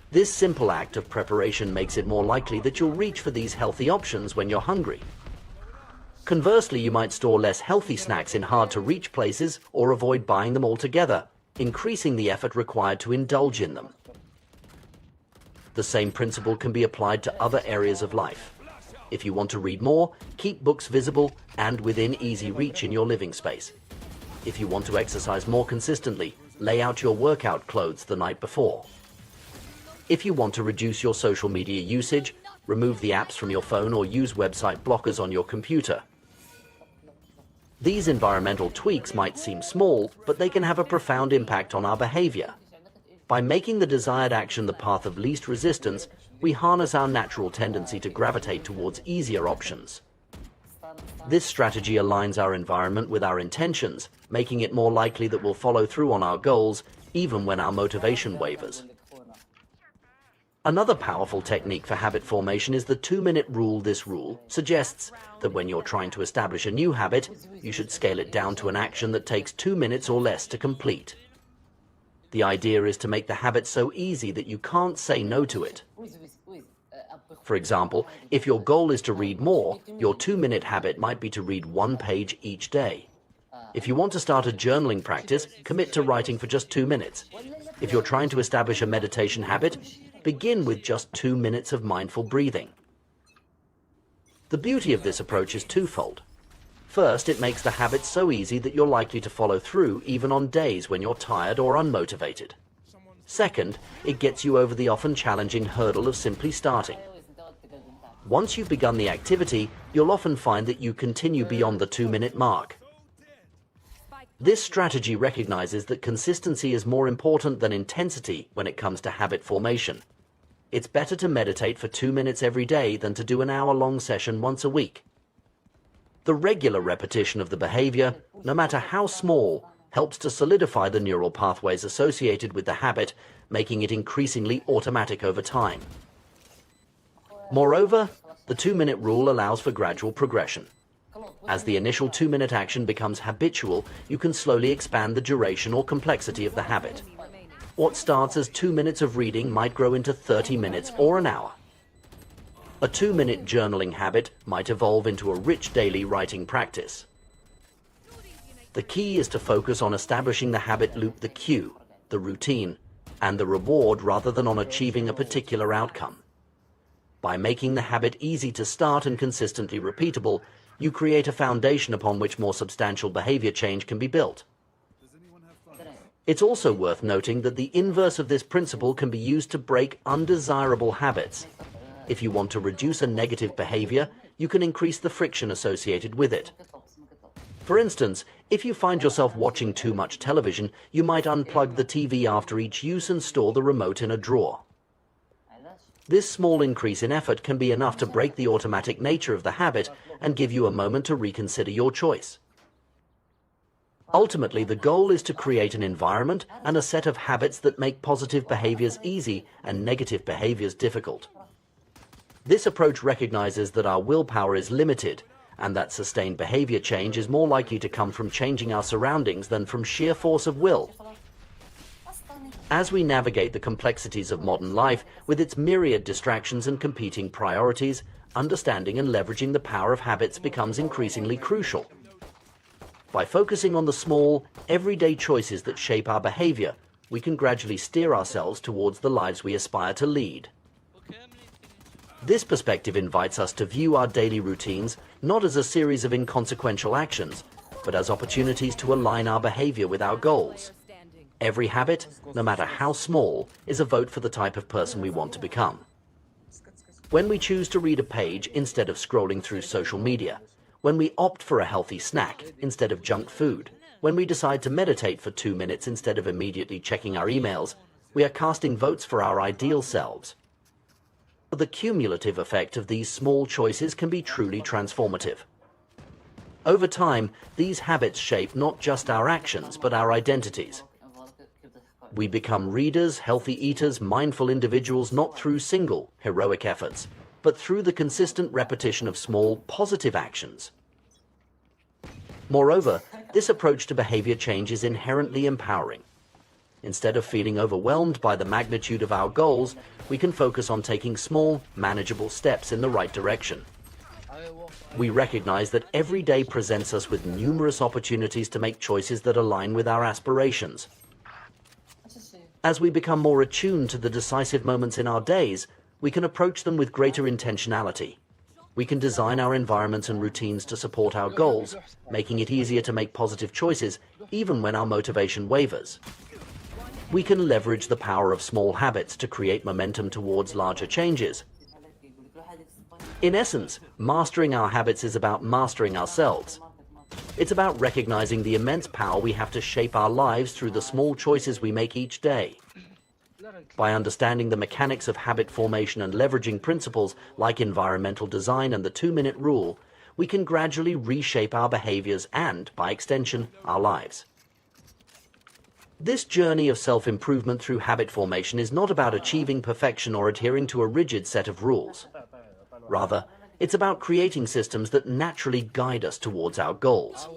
This simple act of preparation makes it more likely that you'll reach for these healthy options when you're hungry. Conversely, you might store less healthy snacks in hard-to-reach places or avoid buying them altogether, increasing the effort required to indulge in them. The same principle can be applied to other areas of life. If you want to read more, keep books visible and within easy reach in your living space. If you want to exercise more consistently, lay out your workout clothes the night before. If you want to reduce your social media usage, remove the apps from your phone or use website blockers on your computer. These environmental tweaks might seem small, but they can have a profound impact on our behavior. By making the desired action the path of least resistance, we harness our natural tendency to gravitate towards easier options. This strategy aligns our environment with our intentions, making it more likely that we'll follow through on our goals, even when our motivation wavers. Another powerful technique for habit formation is the 2-minute rule. This rule suggests that when you're trying to establish a new habit, you should scale it down to an action that takes 2 minutes or less to complete. The idea is to make the habit so easy that you can't say no to it. For example, if your goal is to read more, your 2-minute habit might be to read 1 page each day. If you want to start a journaling practice, commit to writing for just 2 minutes. If you're trying to establish a meditation habit, begin with just 2 minutes of mindful breathing. The beauty of this approach is twofold. First, it makes the habit so easy that you're likely to follow through even on days when you're tired or unmotivated. Second, it gets you over the often challenging hurdle of simply starting. Once you've begun the activity, you'll often find that you continue beyond the 2-minute mark. This strategy recognizes that consistency is more important than intensity when it comes to habit formation. It's better to meditate for 2 minutes every day than to do an hour-long session once a week. The regular repetition of the behavior, no matter how small, helps to solidify the neural pathways associated with the habit, making it increasingly automatic over time. Moreover, the 2-minute rule allows for gradual progression. As the initial 2-minute action becomes habitual, you can slowly expand the duration or complexity of the habit. What starts as 2 minutes of reading might grow into 30 minutes or an hour. A 2-minute journaling habit might evolve into a rich daily writing practice. The key is to focus on establishing the habit loop, the cue, the routine, and the reward rather than on achieving a particular outcome. By making the habit easy to start and consistently repeatable, you create a foundation upon which more substantial behavior change can be built. It's also worth noting that the inverse of this principle can be used to break undesirable habits. If you want to reduce a negative behavior, you can increase the friction associated with it. For instance, if you find yourself watching too much television, you might unplug the TV after each use and store the remote in a drawer. This small increase in effort can be enough to break the automatic nature of the habit and give you a moment to reconsider your choice. Ultimately, the goal is to create an environment and a set of habits that make positive behaviors easy and negative behaviors difficult. This approach recognizes that our willpower is limited and that sustained behavior change is more likely to come from changing our surroundings than from sheer force of will. As we navigate the complexities of modern life with its myriad distractions and competing priorities, understanding and leveraging the power of habits becomes increasingly crucial. By focusing on the small, everyday choices that shape our behavior, we can gradually steer ourselves towards the lives we aspire to lead. This perspective invites us to view our daily routines not as a series of inconsequential actions, but as opportunities to align our behavior with our goals. Every habit, no matter how small, is a vote for the type of person we want to become. When we choose to read a page instead of scrolling through social media, when we opt for a healthy snack instead of junk food, when we decide to meditate for 2 minutes instead of immediately checking our emails, we are casting votes for our ideal selves. The cumulative effect of these small choices can be truly transformative. Over time, these habits shape not just our actions, but our identities. We become readers, healthy eaters, mindful individuals not through single, heroic efforts, but through the consistent repetition of small, positive actions. Moreover, this approach to behavior change is inherently empowering. Instead of feeling overwhelmed by the magnitude of our goals, we can focus on taking small, manageable steps in the right direction. We recognize that every day presents us with numerous opportunities to make choices that align with our aspirations. As we become more attuned to the decisive moments in our days, we can approach them with greater intentionality. We can design our environments and routines to support our goals, making it easier to make positive choices even when our motivation wavers. We can leverage the power of small habits to create momentum towards larger changes. In essence, mastering our habits is about mastering ourselves. It's about recognizing the immense power we have to shape our lives through the small choices we make each day. By understanding the mechanics of habit formation and leveraging principles like environmental design and the 2-minute rule, we can gradually reshape our behaviors and, by extension, our lives. This journey of self-improvement through habit formation is not about achieving perfection or adhering to a rigid set of rules. Rather, it's about creating systems that naturally guide us towards our goals.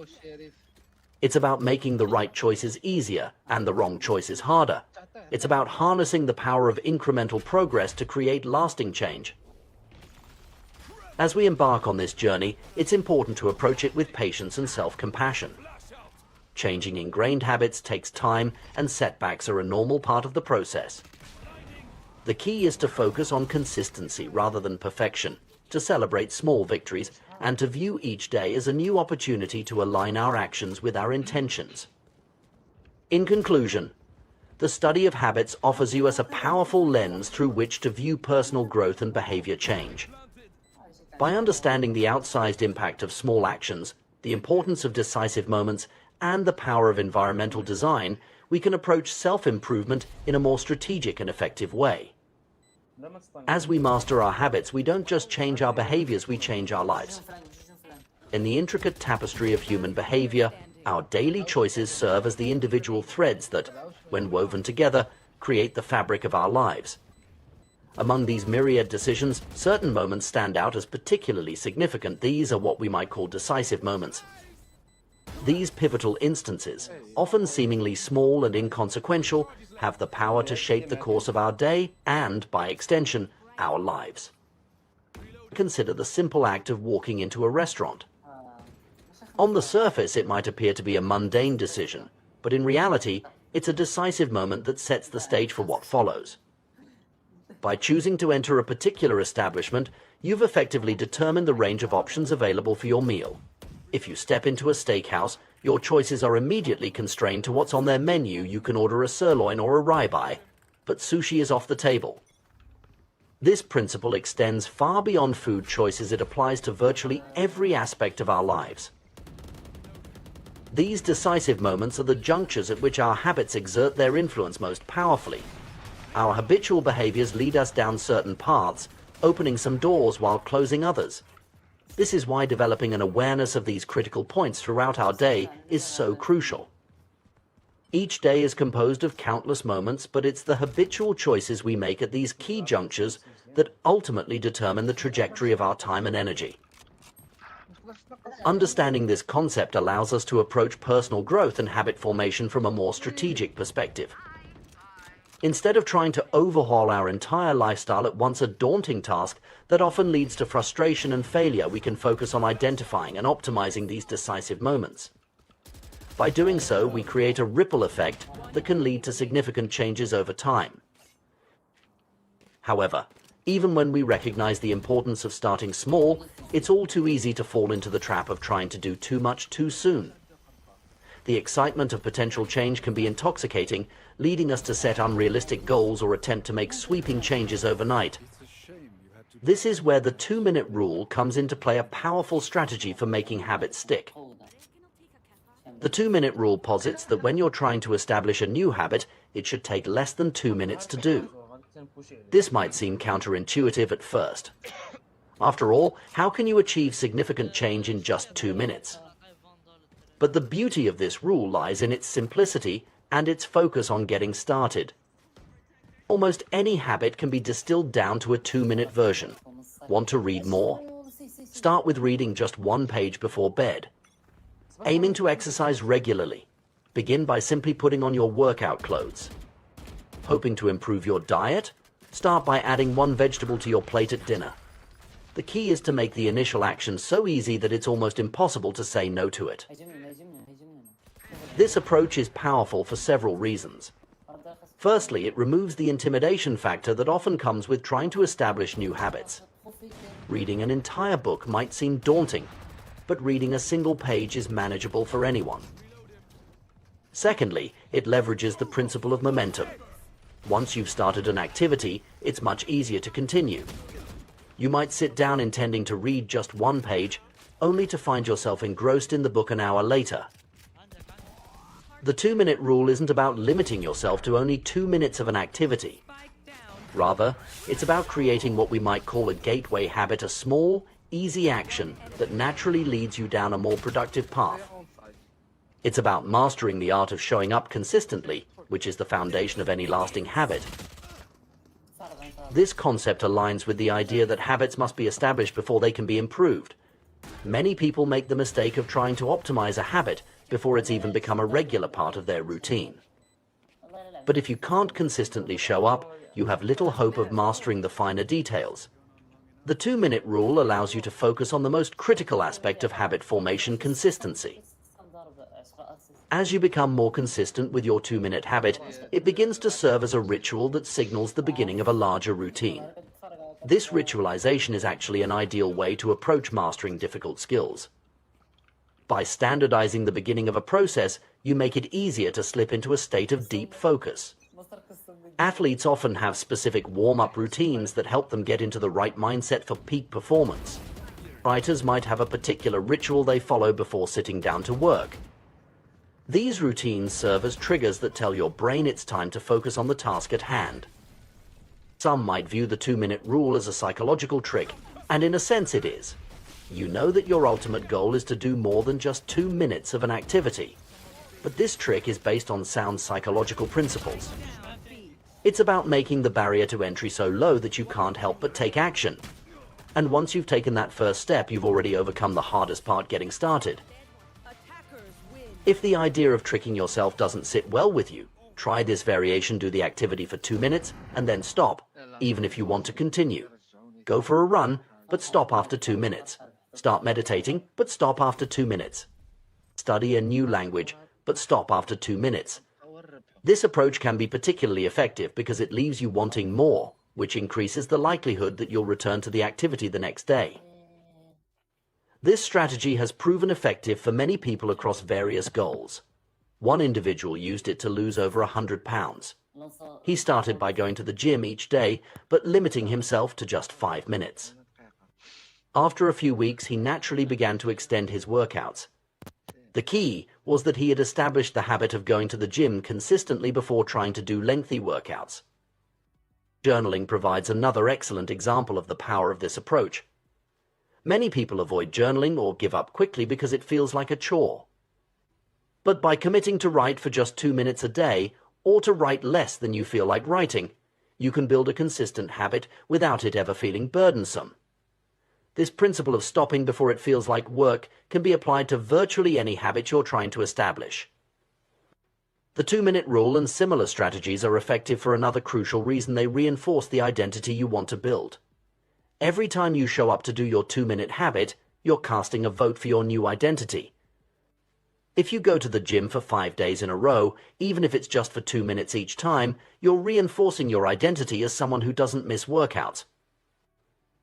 It's about making the right choices easier and the wrong choices harder. It's about harnessing the power of incremental progress to create lasting change. As we embark on this journey, it's important to approach it with patience and self-compassion. Changing ingrained habits takes time, and setbacks are a normal part of the process. The key is to focus on consistency rather than perfection, to celebrate small victories, and to view each day as a new opportunity to align our actions with our intentions. In conclusion, the study of habits offers you a powerful lens through which to view personal growth and behavior change. By understanding the outsized impact of small actions, the importance of decisive moments, and the power of environmental design, we can approach self-improvement in a more strategic and effective way. As we master our habits, we don't just change our behaviors, we change our lives. In the intricate tapestry of human behavior, our daily choices serve as the individual threads that, when woven together, create the fabric of our lives. Among these myriad decisions, certain moments stand out as particularly significant. These are what we might call decisive moments. These pivotal instances, often seemingly small and inconsequential, have the power to shape the course of our day and, by extension, our lives. Consider the simple act of walking into a restaurant. On the surface, it might appear to be a mundane decision, but in reality, it's a decisive moment that sets the stage for what follows. By choosing to enter a particular establishment, you've effectively determined the range of options available for your meal. If you step into a steakhouse, your choices are immediately constrained to what's on their menu. You can order a sirloin or a ribeye, but sushi is off the table. This principle extends far beyond food choices. It applies to virtually every aspect of our lives. These decisive moments are the junctures at which our habits exert their influence most powerfully. Our habitual behaviors lead us down certain paths, opening some doors while closing others. This is why developing an awareness of these critical points throughout our day is so crucial. Each day is composed of countless moments, but it's the habitual choices we make at these key junctures that ultimately determine the trajectory of our time and energy. Understanding this concept allows us to approach personal growth and habit formation from a more strategic perspective. Instead of trying to overhaul our entire lifestyle at once, a daunting task that often leads to frustration and failure, we can focus on identifying and optimizing these decisive moments. By doing so, we create a ripple effect that can lead to significant changes over time. However, even when we recognize the importance of starting small, it's all too easy to fall into the trap of trying to do too much too soon. The excitement of potential change can be intoxicating, leading us to set unrealistic goals or attempt to make sweeping changes overnight. This is where the 2-minute rule comes into play, a powerful strategy for making habits stick. The 2-minute rule posits that when you're trying to establish a new habit, it should take less than 2 minutes to do. This might seem counterintuitive at first. After all, how can you achieve significant change in just 2 minutes? But the beauty of this rule lies in its simplicity and its focus on getting started. Almost any habit can be distilled down to a 2-minute version. Want to read more? Start with reading just 1 page before bed. Aiming to exercise regularly? Begin by simply putting on your workout clothes. Hoping to improve your diet? Start by adding 1 vegetable to your plate at dinner. The key is to make the initial action so easy that it's almost impossible to say no to it. This approach is powerful for several reasons. Firstly, it removes the intimidation factor that often comes with trying to establish new habits. Reading an entire book might seem daunting, but reading a single page is manageable for anyone. Secondly, it leverages the principle of momentum. Once you've started an activity, it's much easier to continue. You might sit down intending to read just 1 page, only to find yourself engrossed in the book an hour later. The 2-minute rule isn't about limiting yourself to only 2 minutes of an activity. Rather, it's about creating what we might call a gateway habit, a small, easy action that naturally leads you down a more productive path. It's about mastering the art of showing up consistently, which is the foundation of any lasting habit. This concept aligns with the idea that habits must be established before they can be improved. Many people make the mistake of trying to optimize a habit before it's even become a regular part of their routine. But if you can't consistently show up, you have little hope of mastering the finer details. The 2-minute rule allows you to focus on the most critical aspect of habit formation: consistency. As you become more consistent with your 2-minute habit, it begins to serve as a ritual that signals the beginning of a larger routine. This ritualization is actually an ideal way to approach mastering difficult skills. By standardizing the beginning of a process, you make it easier to slip into a state of deep focus. Athletes often have specific warm-up routines that help them get into the right mindset for peak performance. Writers might have a particular ritual they follow before sitting down to work. These routines serve as triggers that tell your brain it's time to focus on the task at hand. Some might view the 2-minute rule as a psychological trick, and in a sense it is. You know that your ultimate goal is to do more than just 2 minutes of an activity. But this trick is based on sound psychological principles. It's about making the barrier to entry so low that you can't help but take action. And once you've taken that first step, you've already overcome the hardest part: getting started. If the idea of tricking yourself doesn't sit well with you, try this variation: do the activity for 2 minutes and then stop, even if you want to continue. Go for a run, but stop after 2 minutes. Start meditating, but stop after 2 minutes. Study a new language, but stop after 2 minutes. This approach can be particularly effective because it leaves you wanting more, which increases the likelihood that you'll return to the activity the next day. This strategy has proven effective for many people across various goals. One individual used it to lose over 100 pounds. He started by going to the gym each day, but limiting himself to just 5 minutes. After a few weeks, he naturally began to extend his workouts. The key was that he had established the habit of going to the gym consistently before trying to do lengthy workouts. Journaling provides another excellent example of the power of this approach. Many people avoid journaling or give up quickly because it feels like a chore. But by committing to write for just 2 minutes a day, or to write less than you feel like writing, you can build a consistent habit without it ever feeling burdensome. This principle of stopping before it feels like work can be applied to virtually any habit you're trying to establish. The 2-minute rule and similar strategies are effective for another crucial reason: they reinforce the identity you want to build. Every time you show up to do your 2-minute habit, you're casting a vote for your new identity. If you go to the gym for 5 days in a row, even if it's just for 2 minutes each time, you're reinforcing your identity as someone who doesn't miss workouts.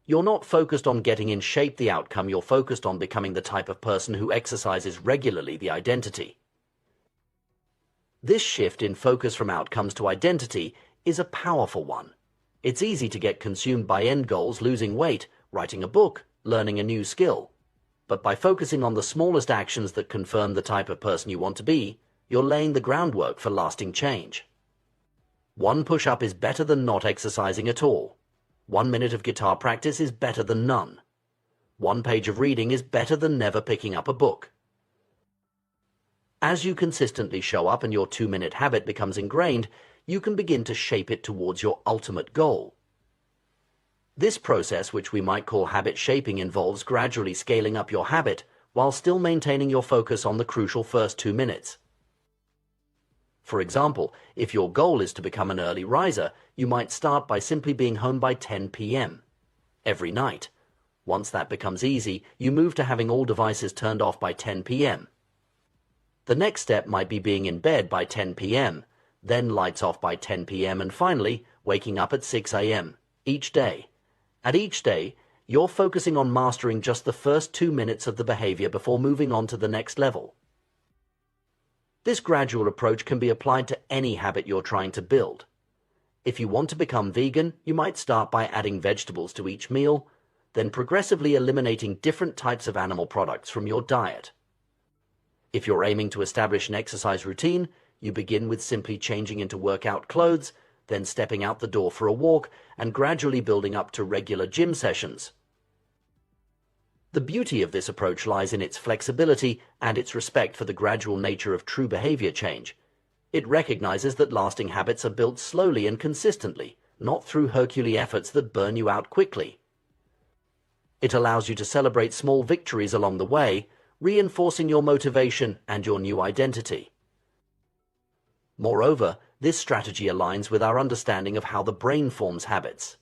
You're not focused on getting in shape the outcome, you're focused on becoming the type of person who exercises regularly the identity. This shift in focus from outcomes to identity is a powerful one. It's easy to get consumed by end goals: losing weight, writing a book, learning a new skill. But by focusing on the smallest actions that confirm the type of person you want to be, you're laying the groundwork for lasting change. 1 push-up is better than not exercising at all. 1 minute of guitar practice is better than none. 1 page of reading is better than never picking up a book. As you consistently show up and your 2-minute habit becomes ingrained, you can begin to shape it towards your ultimate goal. This process, which we might call habit shaping, involves gradually scaling up your habit while still maintaining your focus on the crucial first 2 minutes. For example, if your goal is to become an early riser, you might start by simply being home by 10 p.m. every night. Once that becomes easy, you move to having all devices turned off by 10 p.m. The next step might be being in bed by 10 p.m., then lights off by 10 p.m., and finally waking up at 6 a.m. each day. At each day, you're focusing on mastering just the first 2 minutes of the behavior before moving on to the next level. This gradual approach can be applied to any habit you're trying to build. If you want to become vegan, you might start by adding vegetables to each meal, then progressively eliminating different types of animal products from your diet. If you're aiming to establish an exercise routine, you begin with simply changing into workout clothes, then stepping out the door for a walk, and gradually building up to regular gym sessions. The beauty of this approach lies in its flexibility and its respect for the gradual nature of true behavior change. It recognizes that lasting habits are built slowly and consistently, not through Herculean efforts that burn you out quickly. It allows you to celebrate small victories along the way, reinforcing your motivation and your new identity. Moreover, this strategy aligns with our understanding of how the brain forms habits.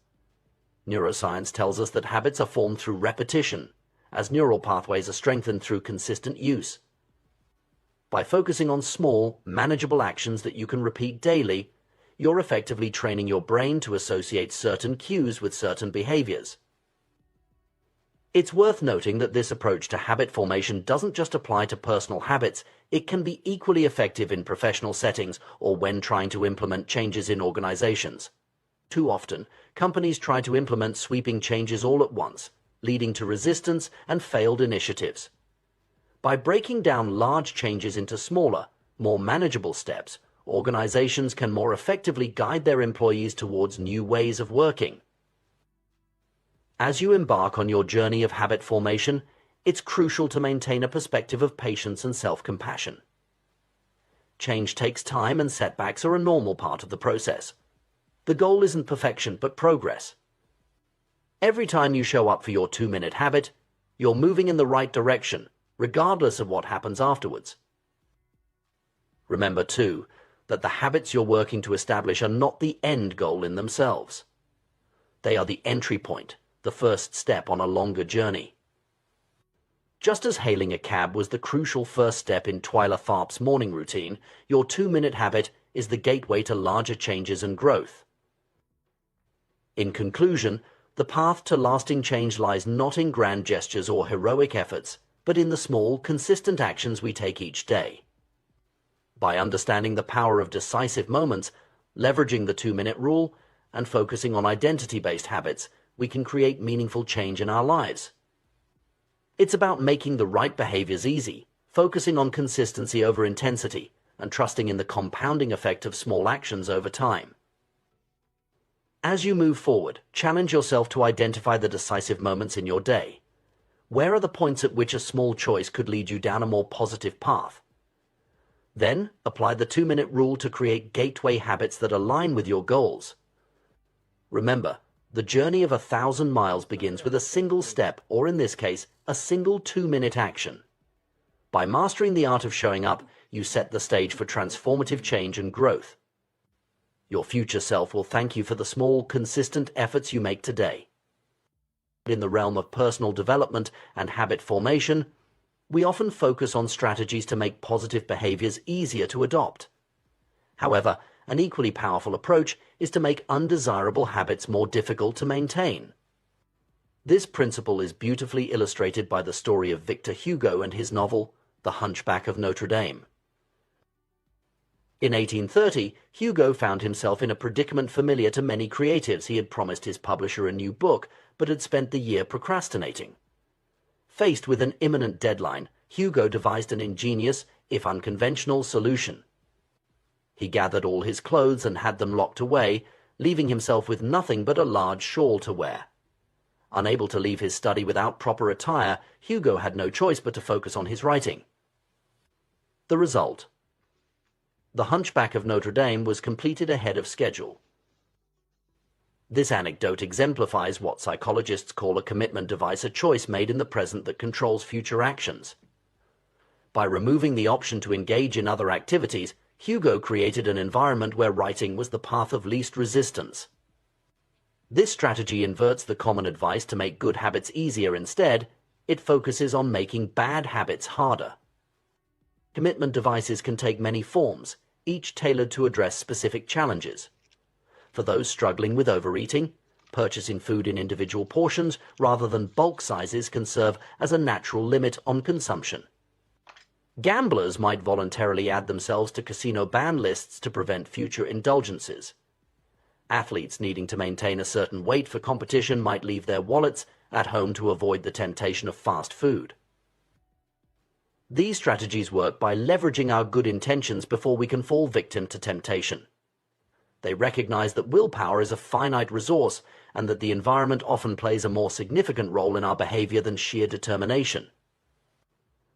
Neuroscience tells us that habits are formed through repetition, as neural pathways are strengthened through consistent use. By focusing on small, manageable actions that you can repeat daily, you're effectively training your brain to associate certain cues with certain behaviors. It's worth noting that this approach to habit formation doesn't just apply to personal habits, it can be equally effective in professional settings or when trying to implement changes in organizations. Too often, companies try to implement sweeping changes all at once, leading to resistance and failed initiatives. By breaking down large changes into smaller, more manageable steps, organizations can more effectively guide their employees towards new ways of working. As you embark on your journey of habit formation, it's crucial to maintain a perspective of patience and self-compassion. Change takes time, and setbacks are a normal part of the process. The goal isn't perfection, but progress. Every time you show up for your 2-minute habit, you're moving in the right direction, regardless of what happens afterwards. Remember, too, that the habits you're working to establish are not the end goal in themselves. They are the entry point, the first step on a longer journey. Just as hailing a cab was the crucial first step in Twyla Tharp's morning routine, your 2-minute habit is the gateway to larger changes and growth. In conclusion, the path to lasting change lies not in grand gestures or heroic efforts, but in the small, consistent actions we take each day. By understanding the power of decisive moments, leveraging the 2-minute rule, and focusing on identity-based habits, we can create meaningful change in our lives. It's about making the right behaviors easy, focusing on consistency over intensity, and trusting in the compounding effect of small actions over time. As you move forward, challenge yourself to identify the decisive moments in your day. Where are the points at which a small choice could lead you down a more positive path? Then, apply the 2-minute rule to create gateway habits that align with your goals. Remember, the journey of 1,000 miles begins with a single step, or in this case, a single 2-minute action. By mastering the art of showing up, you set the stage for transformative change and growth. Your future self will thank you for the small, consistent efforts you make today. In the realm of personal development and habit formation, we often focus on strategies to make positive behaviors easier to adopt. However, an equally powerful approach is to make undesirable habits more difficult to maintain. This principle is beautifully illustrated by the story of Victor Hugo and his novel, The Hunchback of Notre Dame. In 1830, Hugo found himself in a predicament familiar to many creatives. He had promised his publisher a new book, but had spent the year procrastinating. Faced with an imminent deadline, Hugo devised an ingenious, if unconventional, solution. He gathered all his clothes and had them locked away, leaving himself with nothing but a large shawl to wear. Unable to leave his study without proper attire, Hugo had no choice but to focus on his writing. The result: The Hunchback of Notre Dame was completed ahead of schedule. This anecdote exemplifies what psychologists call a commitment device, a choice made in the present that controls future actions. By removing the option to engage in other activities, Hugo created an environment where writing was the path of least resistance. This strategy inverts the common advice to make good habits easier. Instead, it focuses on making bad habits harder. Commitment devices can take many forms, each tailored to address specific challenges. For those struggling with overeating, purchasing food in individual portions rather than bulk sizes can serve as a natural limit on consumption. Gamblers might voluntarily add themselves to casino ban lists to prevent future indulgences. Athletes needing to maintain a certain weight for competition might leave their wallets at home to avoid the temptation of fast food. These strategies work by leveraging our good intentions before we can fall victim to temptation. They recognize that willpower is a finite resource and that the environment often plays a more significant role in our behavior than sheer determination.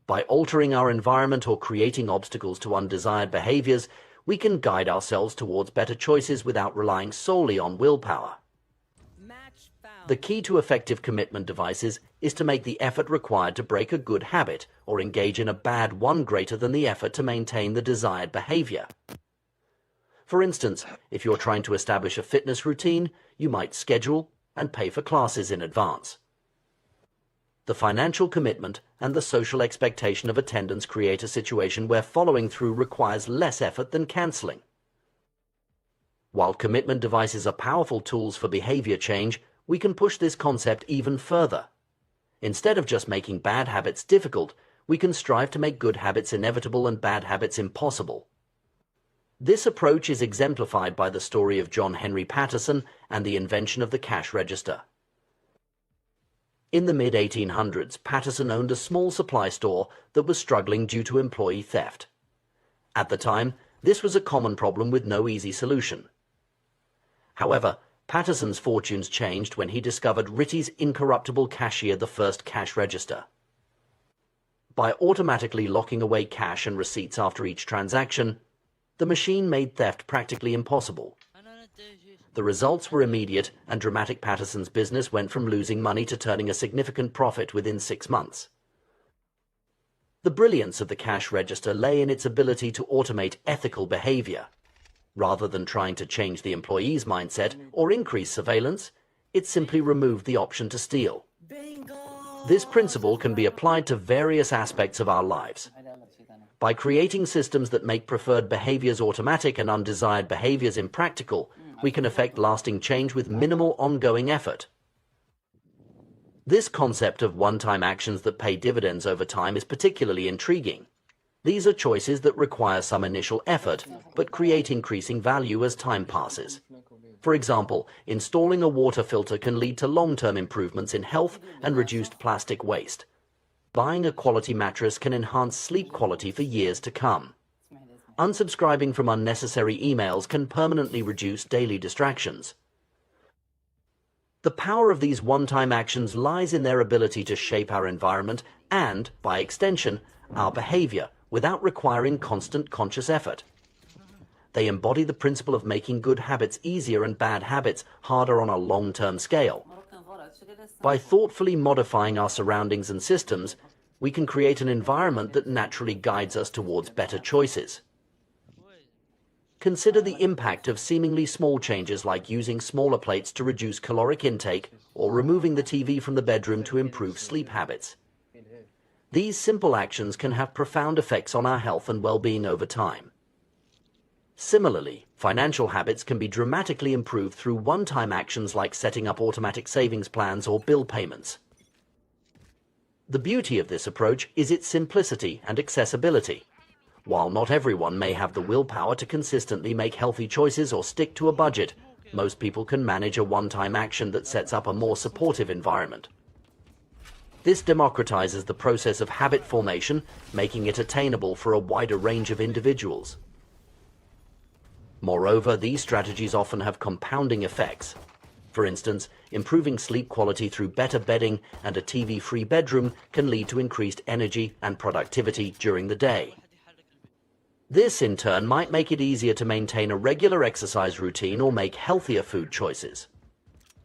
By altering our environment or creating obstacles to undesired behaviors, we can guide ourselves towards better choices without relying solely on willpower. The key to effective commitment devices is to make the effort required to break a good habit or engage in a bad one greater than the effort to maintain the desired behavior. For instance, if you're trying to establish a fitness routine, you might schedule and pay for classes in advance. The financial commitment and the social expectation of attendance create a situation where following through requires less effort than cancelling. While commitment devices are powerful tools for behavior change, we can push this concept even further. Instead of just making bad habits difficult, we can strive to make good habits inevitable and bad habits impossible. This approach is exemplified by the story of John Henry Patterson and the invention of the cash register. In the mid-1800s, Patterson owned a small supply store that was struggling due to employee theft. At the time, this was a common problem with no easy solution. However, Patterson's fortunes changed when he discovered Ritty's incorruptible cashier, the first cash register. By automatically locking away cash and receipts after each transaction, the machine made theft practically impossible. The results were immediate, and dramatic. Patterson's business went from losing money to turning a significant profit within 6 months. The brilliance of the cash register lay in its ability to automate ethical behavior. Rather than trying to change the employee's mindset or increase surveillance, it simply removed the option to steal. This principle can be applied to various aspects of our lives. By creating systems that make preferred behaviors automatic and undesired behaviors impractical, we can effect lasting change with minimal ongoing effort. This concept of one-time actions that pay dividends over time is particularly intriguing. These are choices that require some initial effort, but create increasing value as time passes. For example, installing a water filter can lead to long-term improvements in health and reduced plastic waste. Buying a quality mattress can enhance sleep quality for years to come. Unsubscribing from unnecessary emails can permanently reduce daily distractions. The power of these one-time actions lies in their ability to shape our environment and, by extension, our behavior without requiring constant conscious effort. They embody the principle of making good habits easier and bad habits harder on a long-term scale. By thoughtfully modifying our surroundings and systems, we can create an environment that naturally guides us towards better choices. Consider the impact of seemingly small changes like using smaller plates to reduce caloric intake or removing the TV from the bedroom to improve sleep habits. These simple actions can have profound effects on our health and well-being over time. Similarly, financial habits can be dramatically improved through one-time actions like setting up automatic savings plans or bill payments. The beauty of this approach is its simplicity and accessibility. While not everyone may have the willpower to consistently make healthy choices or stick to a budget, most people can manage a one-time action that sets up a more supportive environment. This democratizes the process of habit formation, making it attainable for a wider range of individuals. Moreover, these strategies often have compounding effects. For instance, improving sleep quality through better bedding and a TV-free bedroom can lead to increased energy and productivity during the day. This, in turn, might make it easier to maintain a regular exercise routine or make healthier food choices.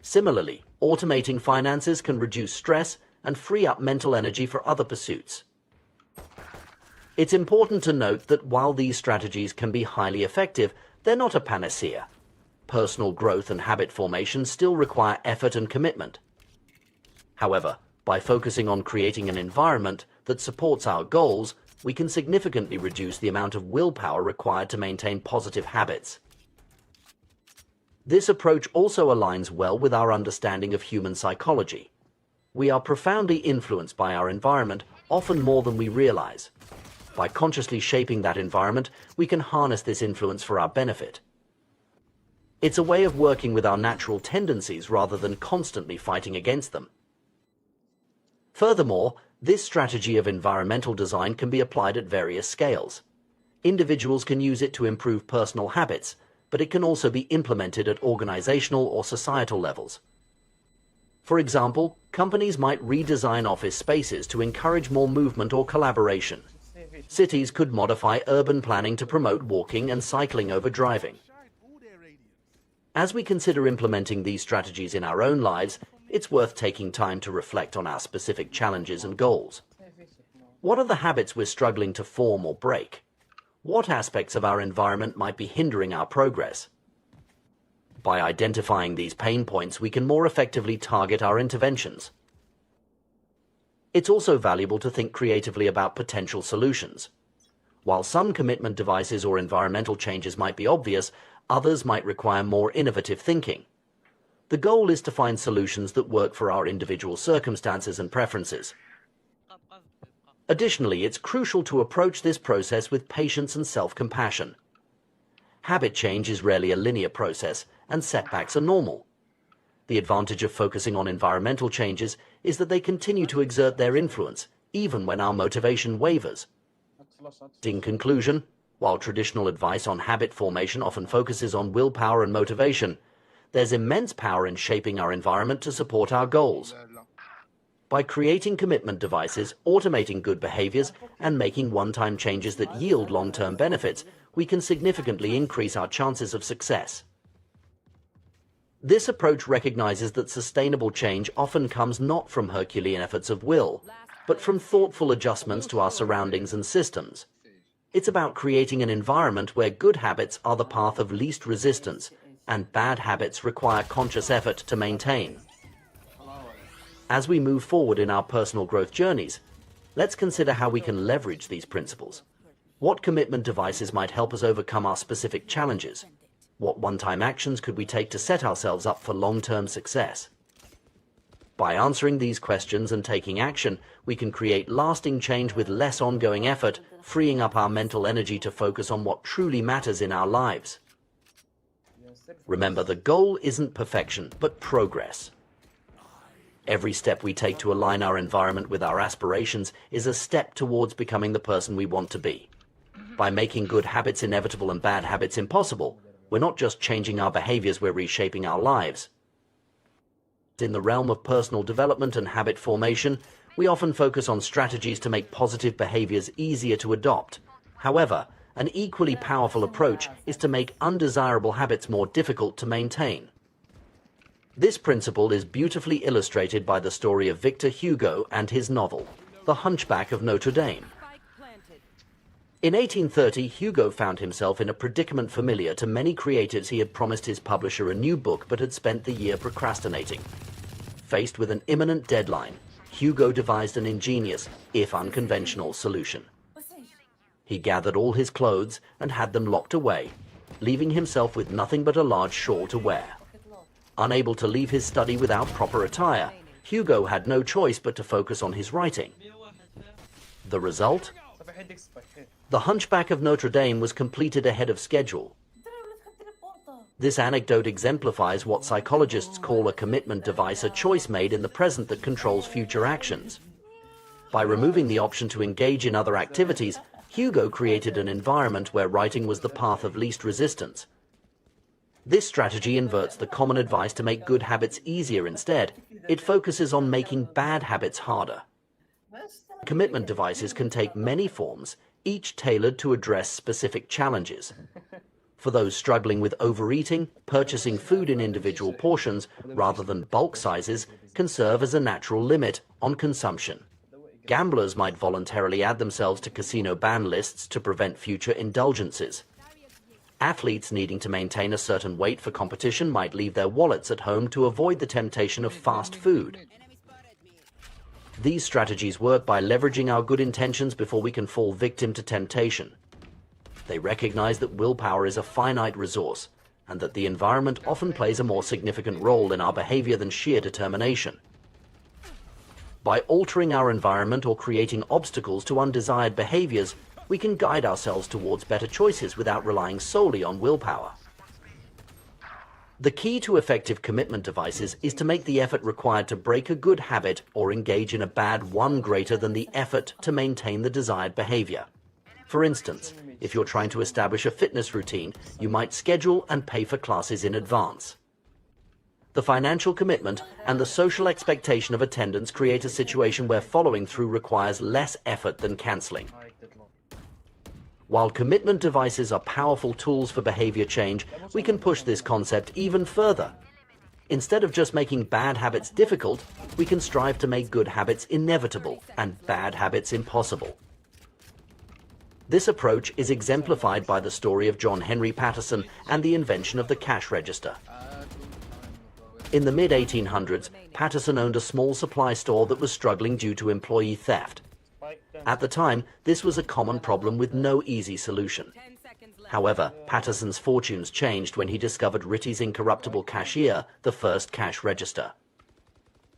Similarly, automating finances can reduce stress and free up mental energy for other pursuits. It's important to note that while these strategies can be highly effective, they're not a panacea. Personal growth and habit formation still require effort and commitment. However, by focusing on creating an environment that supports our goals, we can significantly reduce the amount of willpower required to maintain positive habits. This approach also aligns well with our understanding of human psychology. We are profoundly influenced by our environment, often more than we realize. By consciously shaping that environment, we can harness this influence for our benefit. It's a way of working with our natural tendencies rather than constantly fighting against them. Furthermore, this strategy of environmental design can be applied at various scales. Individuals can use it to improve personal habits, but it can also be implemented at organizational or societal levels. For example, companies might redesign office spaces to encourage more movement or collaboration. Cities could modify urban planning to promote walking and cycling over driving. As we consider implementing these strategies in our own lives, it's worth taking time to reflect on our specific challenges and goals. What are the habits we're struggling to form or break? What aspects of our environment might be hindering our progress? By identifying these pain points, we can more effectively target our interventions. It's also valuable to think creatively about potential solutions. While some commitment devices or environmental changes might be obvious, others might require more innovative thinking. The goal is to find solutions that work for our individual circumstances and preferences. Additionally, it's crucial to approach this process with patience and self-compassion. Habit change is rarely a linear process, and setbacks are normal. The advantage of focusing on environmental changes is that they continue to exert their influence, even when our motivation wavers. In conclusion, while traditional advice on habit formation often focuses on willpower and motivation, there's immense power in shaping our environment to support our goals. By creating commitment devices, automating good behaviors, and making one-time changes that yield long-term benefits, we can significantly increase our chances of success. This approach recognizes that sustainable change often comes not from Herculean efforts of will, but from thoughtful adjustments to our surroundings and systems. It's about creating an environment where good habits are the path of least resistance, and bad habits require conscious effort to maintain. As we move forward in our personal growth journeys, let's consider how we can leverage these principles. What commitment devices might help us overcome our specific challenges? What one-time actions could we take to set ourselves up for long-term success? By answering these questions and taking action, we can create lasting change with less ongoing effort, freeing up our mental energy to focus on what truly matters in our lives. Remember, the goal isn't perfection, but progress. Every step we take to align our environment with our aspirations is a step towards becoming the person we want to be. By making good habits inevitable and bad habits impossible, we're not just changing our behaviors, we're reshaping our lives. In the realm of personal development and habit formation, we often focus on strategies to make positive behaviors easier to adopt. However, an equally powerful approach is to make undesirable habits more difficult to maintain. This principle is beautifully illustrated by the story of Victor Hugo and his novel, The Hunchback of Notre Dame. In 1830, Hugo found himself in a predicament familiar to many creatives. He had promised his publisher a new book but had spent the year procrastinating. Faced with an imminent deadline, Hugo devised an ingenious, if unconventional, solution. He gathered all his clothes and had them locked away, leaving himself with nothing but a large shawl to wear. Unable to leave his study without proper attire, Hugo had no choice but to focus on his writing. The result? The Hunchback of Notre Dame was completed ahead of schedule. This anecdote exemplifies what psychologists call a commitment device, a choice made in the present that controls future actions. By removing the option to engage in other activities, Hugo created an environment where writing was the path of least resistance. This strategy inverts the common advice to make good habits easier. Instead, it focuses on making bad habits harder. Commitment devices can take many forms, each tailored to address specific challenges. For those struggling with overeating, purchasing food in individual portions rather than bulk sizes can serve as a natural limit on consumption. Gamblers might voluntarily add themselves to casino ban lists to prevent future indulgences. Athletes needing to maintain a certain weight for competition might leave their wallets at home to avoid the temptation of fast food. These strategies work by leveraging our good intentions before we can fall victim to temptation. They recognize that willpower is a finite resource and that the environment often plays a more significant role in our behavior than sheer determination. By altering our environment or creating obstacles to undesired behaviors, we can guide ourselves towards better choices without relying solely on willpower. The key to effective commitment devices is to make the effort required to break a good habit or engage in a bad one greater than the effort to maintain the desired behavior. For instance, if you're trying to establish a fitness routine, you might schedule and pay for classes in advance. The financial commitment and the social expectation of attendance create a situation where following through requires less effort than cancelling. While commitment devices are powerful tools for behavior change, we can push this concept even further. Instead of just making bad habits difficult, we can strive to make good habits inevitable and bad habits impossible. This approach is exemplified by the story of John Henry Patterson and the invention of the cash register. In the mid-1800s, Patterson owned a small supply store that was struggling due to employee theft. At the time, this was a common problem with no easy solution. However, Patterson's fortunes changed when he discovered Ritty's incorruptible cashier, the first cash register.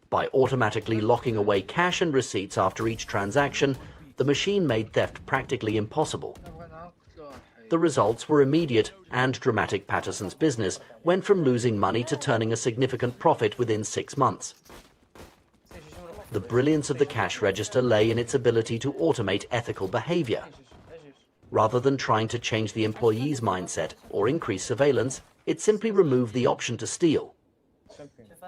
By automatically locking away cash and receipts after each transaction, the machine made theft practically impossible. The results were immediate and dramatic. Patterson's business went from losing money to turning a significant profit within 6 months. The brilliance of the cash register lay in its ability to automate ethical behavior. Rather than trying to change the employee's mindset or increase surveillance, it simply removed the option to steal.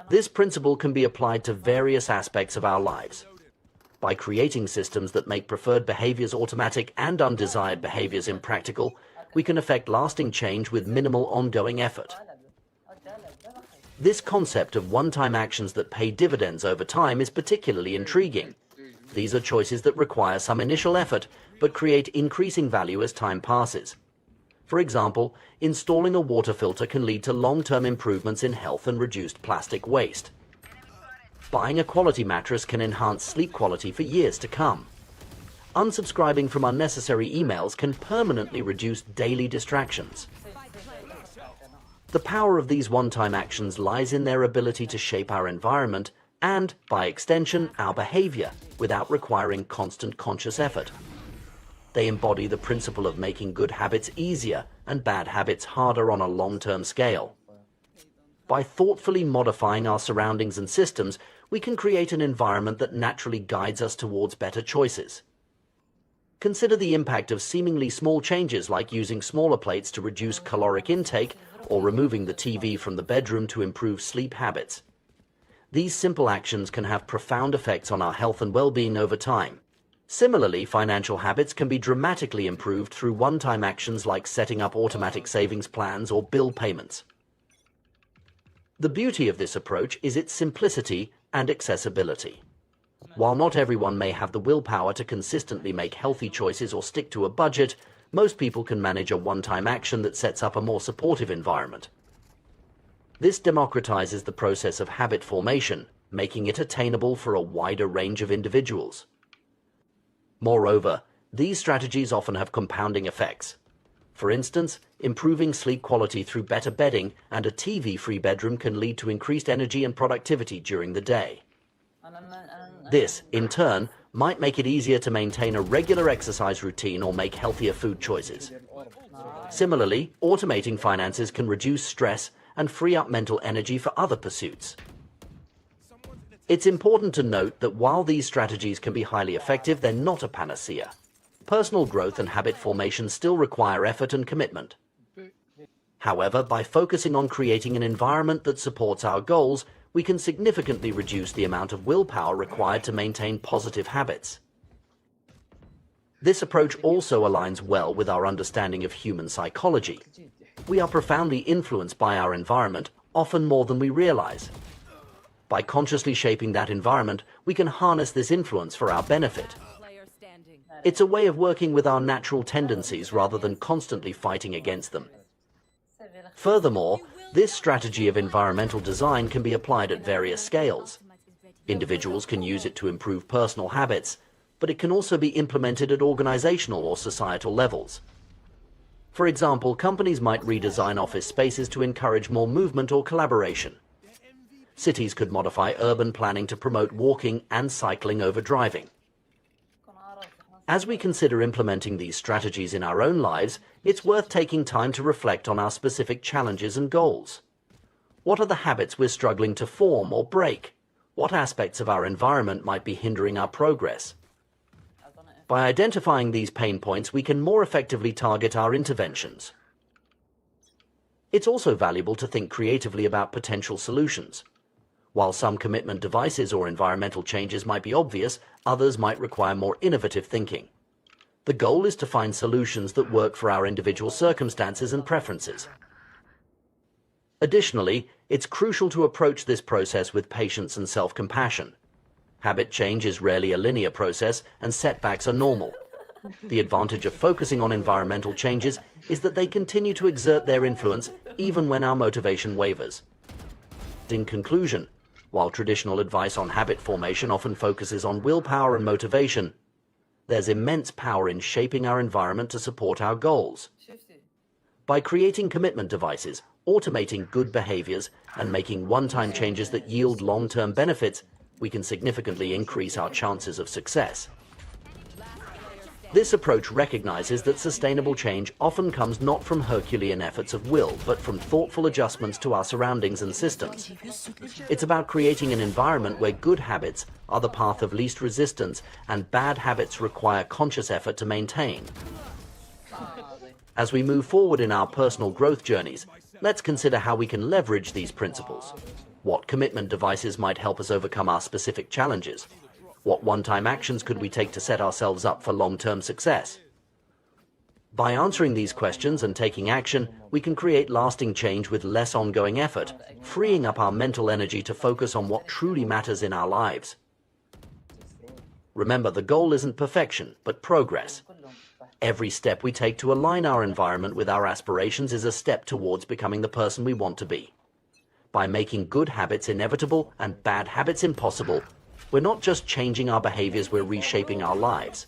This principle can be applied to various aspects of our lives. By creating systems that make preferred behaviors automatic and undesired behaviors impractical, we can effect lasting change with minimal ongoing effort. This concept of one-time actions that pay dividends over time is particularly intriguing. These are choices that require some initial effort, but create increasing value as time passes. For example, installing a water filter can lead to long-term improvements in health and reduced plastic waste. Buying a quality mattress can enhance sleep quality for years to come. unsubscribing from unnecessary emails can permanently reduce daily distractions. The power of these one-time actions lies in their ability to shape our environment and, by extension, our behavior without requiring constant conscious effort. They embody the principle of making good habits easier and bad habits harder on a long-term scale. By thoughtfully modifying our surroundings and systems, we can create an environment that naturally guides us towards better choices. Consider the impact of seemingly small changes like using smaller plates to reduce caloric intake or removing the TV from the bedroom to improve sleep habits. These simple actions can have profound effects on our health and well-being over time. Similarly, financial habits can be dramatically improved through one-time actions like setting up automatic savings plans or bill payments. The beauty of this approach is its simplicity and accessibility. While not everyone may have the willpower to consistently make healthy choices or stick to a budget, most people can manage a one-time action that sets up a more supportive environment. This democratizes the process of habit formation, making it attainable for a wider range of individuals. Moreover, these strategies often have compounding effects. For instance, improving sleep quality through better bedding and a TV-free bedroom can lead to increased energy and productivity during the day. This, in turn, might make it easier to maintain a regular exercise routine or make healthier food choices. Similarly, automating finances can reduce stress and free up mental energy for other pursuits. It's important to note that while these strategies can be highly effective, they're not a panacea. Personal growth and habit formation still require effort and commitment. However, by focusing on creating an environment that supports our goals, we can significantly reduce the amount of willpower required to maintain positive habits. This approach also aligns well with our understanding of human psychology. We are profoundly influenced by our environment, often more than we realize. By consciously shaping that environment, we can harness this influence for our benefit. It's a way of working with our natural tendencies rather than constantly fighting against them. Furthermore, this strategy of environmental design can be applied at various scales. Individuals can use it to improve personal habits, but it can also be implemented at organizational or societal levels. For example, companies might redesign office spaces to encourage more movement or collaboration. Cities could modify urban planning to promote walking and cycling over driving. As we consider implementing these strategies in our own lives, it's worth taking time to reflect on our specific challenges and goals. What are the habits we're struggling to form or break? What aspects of our environment might be hindering our progress? By identifying these pain points, we can more effectively target our interventions. It's also valuable to think creatively about potential solutions. While some commitment devices or environmental changes might be obvious, others might require more innovative thinking. The goal is to find solutions that work for our individual circumstances and preferences. Additionally, it's crucial to approach this process with patience and self-compassion. Habit change is rarely a linear process, and setbacks are normal. The advantage of focusing on environmental changes is that they continue to exert their influence even when our motivation wavers. In conclusion, while traditional advice on habit formation often focuses on willpower and motivation, there's immense power in shaping our environment to support our goals. By creating commitment devices, automating good behaviors, and making one-time changes that yield long-term benefits, we can significantly increase our chances of success. This approach recognizes that sustainable change often comes not from Herculean efforts of will, but from thoughtful adjustments to our surroundings and systems. It's about creating an environment where good habits are the path of least resistance and bad habits require conscious effort to maintain. As we move forward in our personal growth journeys, let's consider how we can leverage these principles. What commitment devices might help us overcome our specific challenges? What one-time actions could we take to set ourselves up for long-term success? By answering these questions and taking action, we can create lasting change with less ongoing effort, freeing up our mental energy to focus on what truly matters in our lives. Remember, the goal isn't perfection, but progress. Every step we take to align our environment with our aspirations is a step towards becoming the person we want to be. By making good habits inevitable and bad habits impossible, we're not just changing our behaviors, we're reshaping our lives.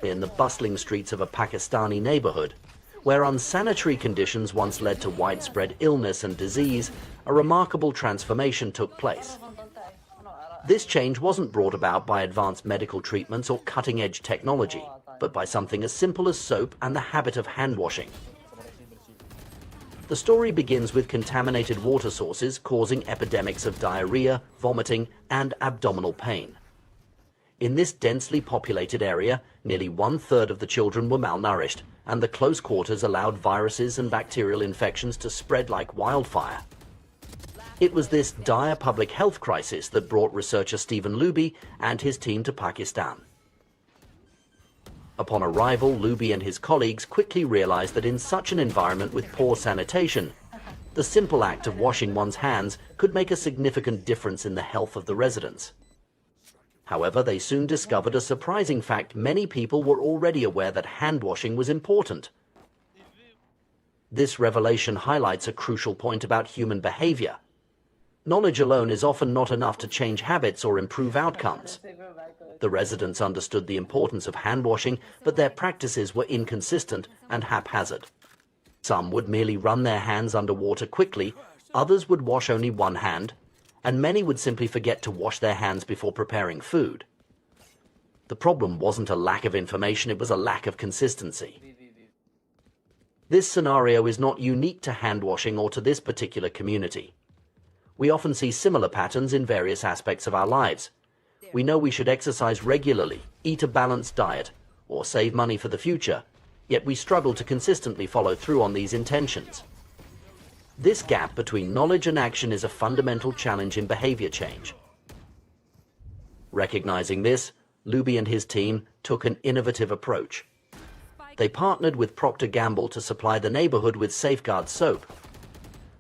in the bustling streets of a Pakistani neighborhood, where unsanitary conditions once led to widespread illness and disease, a remarkable transformation took place. This change wasn't brought about by advanced medical treatments or cutting-edge technology, but by something as simple as soap and the habit of hand-washing. The story begins with contaminated water sources causing epidemics of diarrhea, vomiting, and abdominal pain. In this densely populated area, nearly 1/3 of the children were malnourished, and the close quarters allowed viruses and bacterial infections to spread like wildfire. It was this dire public health crisis that brought researcher Stephen Luby and his team to Pakistan. Upon arrival, Luby and his colleagues quickly realized that in such an environment with poor sanitation, the simple act of washing one's hands could make a significant difference in the health of the residents. However, they soon discovered a surprising fact: many people were already aware that hand washing was important. This revelation highlights a crucial point about human behavior. Knowledge alone is often not enough to change habits or improve outcomes. The residents understood the importance of hand washing, but their practices were inconsistent and haphazard. Some would merely run their hands under water quickly, others would wash only one hand, and many would simply forget to wash their hands before preparing food. The problem wasn't a lack of information, it was a lack of consistency. This scenario is not unique to hand washing or to this particular community. We often see similar patterns in various aspects of our lives. We know we should exercise regularly, eat a balanced diet, or save money for the future, yet we struggle to consistently follow through on these intentions. This gap between knowledge and action is a fundamental challenge in behavior change. Recognizing this, Luby and his team took an innovative approach. They partnered with Procter & Gamble to supply the neighborhood with Safeguard soap.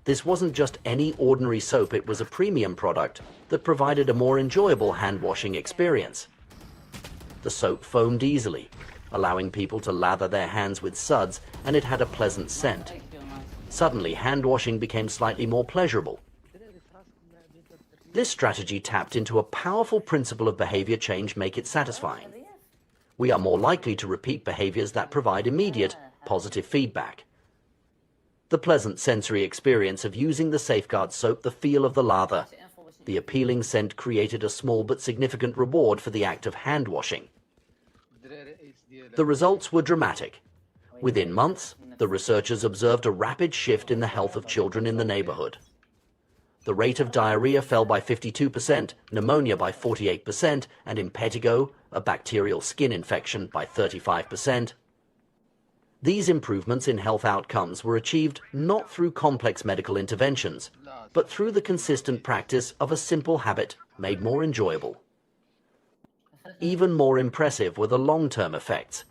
This wasn't just any ordinary soap, it was a premium product that provided a more enjoyable hand-washing experience. The soap foamed easily, allowing people to lather their hands with suds, and it had a pleasant scent. Suddenly, hand-washing became slightly more pleasurable. This strategy tapped into a powerful principle of behavior change: make it satisfying. We are more likely to repeat behaviors that provide immediate, positive feedback. The pleasant sensory experience of using the Safeguard soap, the feel of the lather, the appealing scent created a small but significant reward for the act of hand-washing. The results were dramatic. Within months, the researchers observed a rapid shift in the health of children in the neighborhood. The rate of diarrhea fell by 52%, pneumonia by 48%, and impetigo, a bacterial skin infection, by 35%. These improvements in health outcomes were achieved not through complex medical interventions, but through the consistent practice of a simple habit made more enjoyable. Even more impressive were the long-term effects.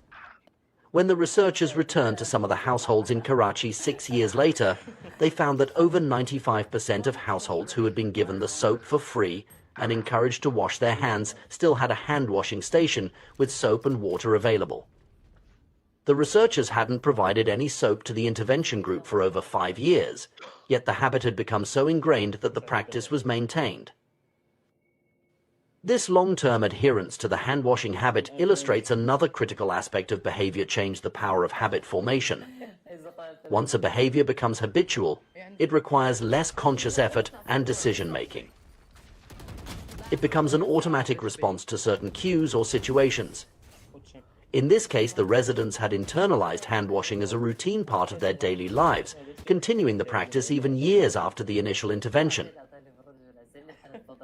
When the researchers returned to some of the households in Karachi 6 years later, they found that over 95% of households who had been given the soap for free and encouraged to wash their hands still had a hand-washing station with soap and water available. The researchers hadn't provided any soap to the intervention group for over 5 years, yet the habit had become so ingrained that the practice was maintained. This long-term adherence to the hand-washing habit illustrates another critical aspect of behavior change: the power of habit formation. Once a behavior becomes habitual, it requires less conscious effort and decision-making. It becomes an automatic response to certain cues or situations. In this case, the residents had internalized hand-washing as a routine part of their daily lives, continuing the practice even years after the initial intervention.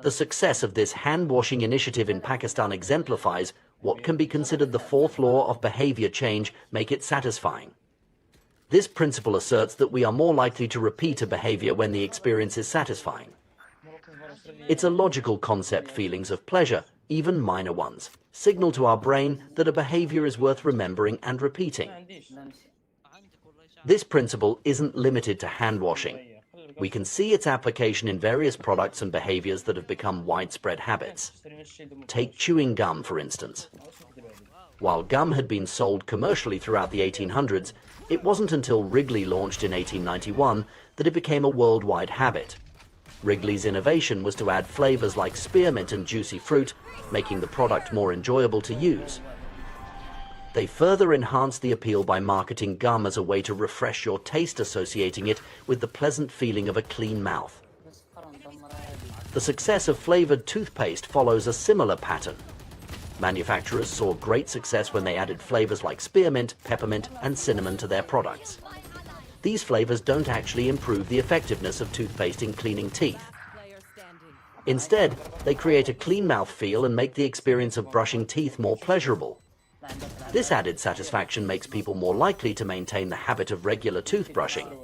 The success of this hand-washing initiative in Pakistan exemplifies what can be considered the fourth law of behavior change: make it satisfying. This principle asserts that we are more likely to repeat a behavior when the experience is satisfying. It's a logical concept: feelings of pleasure, even minor ones, signal to our brain that a behavior is worth remembering and repeating. This principle isn't limited to hand-washing. We can see its application in various products and behaviors that have become widespread habits. Take chewing gum, for instance. While gum had been sold commercially throughout the 1800s, it wasn't until Wrigley launched in 1891 that it became a worldwide habit. Wrigley's innovation was to add flavors like spearmint and juicy fruit, making the product more enjoyable to use. They further enhance the appeal by marketing gum as a way to refresh your taste, associating it with the pleasant feeling of a clean mouth. The success of flavored toothpaste follows a similar pattern. Manufacturers saw great success when they added flavors like spearmint, peppermint, and cinnamon to their products. These flavors don't actually improve the effectiveness of toothpaste in cleaning teeth. Instead, they create a clean mouth feel and make the experience of brushing teeth more pleasurable. This added satisfaction makes people more likely to maintain the habit of regular toothbrushing.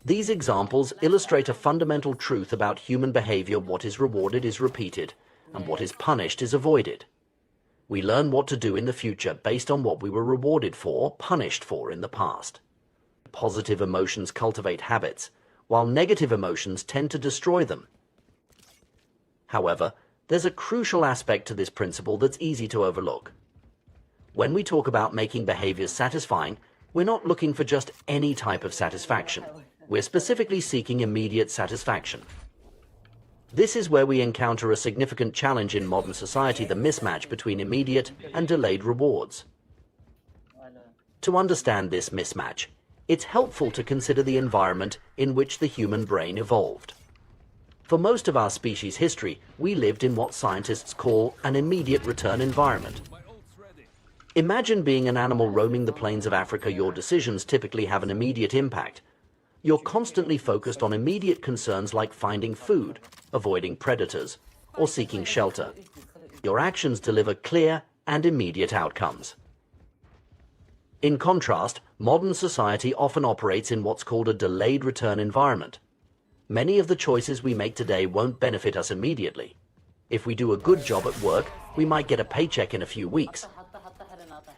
These examples illustrate a fundamental truth about human behavior: what is rewarded is repeated, and what is punished is avoided. We learn what to do in the future based on what we were rewarded for, punished for in the past. Positive emotions cultivate habits, while negative emotions tend to destroy them. However, there's a crucial aspect to this principle that's easy to overlook. When we talk about making behaviors satisfying, we're not looking for just any type of satisfaction. We're specifically seeking immediate satisfaction. This is where we encounter a significant challenge in modern society: the mismatch between immediate and delayed rewards. To understand this mismatch, it's helpful to consider the environment in which the human brain evolved. For most of our species' history, we lived in what scientists call an immediate return environment. Imagine being an animal roaming the plains of Africa. Your decisions typically have an immediate impact. You're constantly focused on immediate concerns like finding food, avoiding predators, or seeking shelter. Your actions deliver clear and immediate outcomes. In contrast, modern society often operates in what's called a delayed return environment. Many of the choices we make today won't benefit us immediately. If we do a good job at work, we might get a paycheck in a few weeks.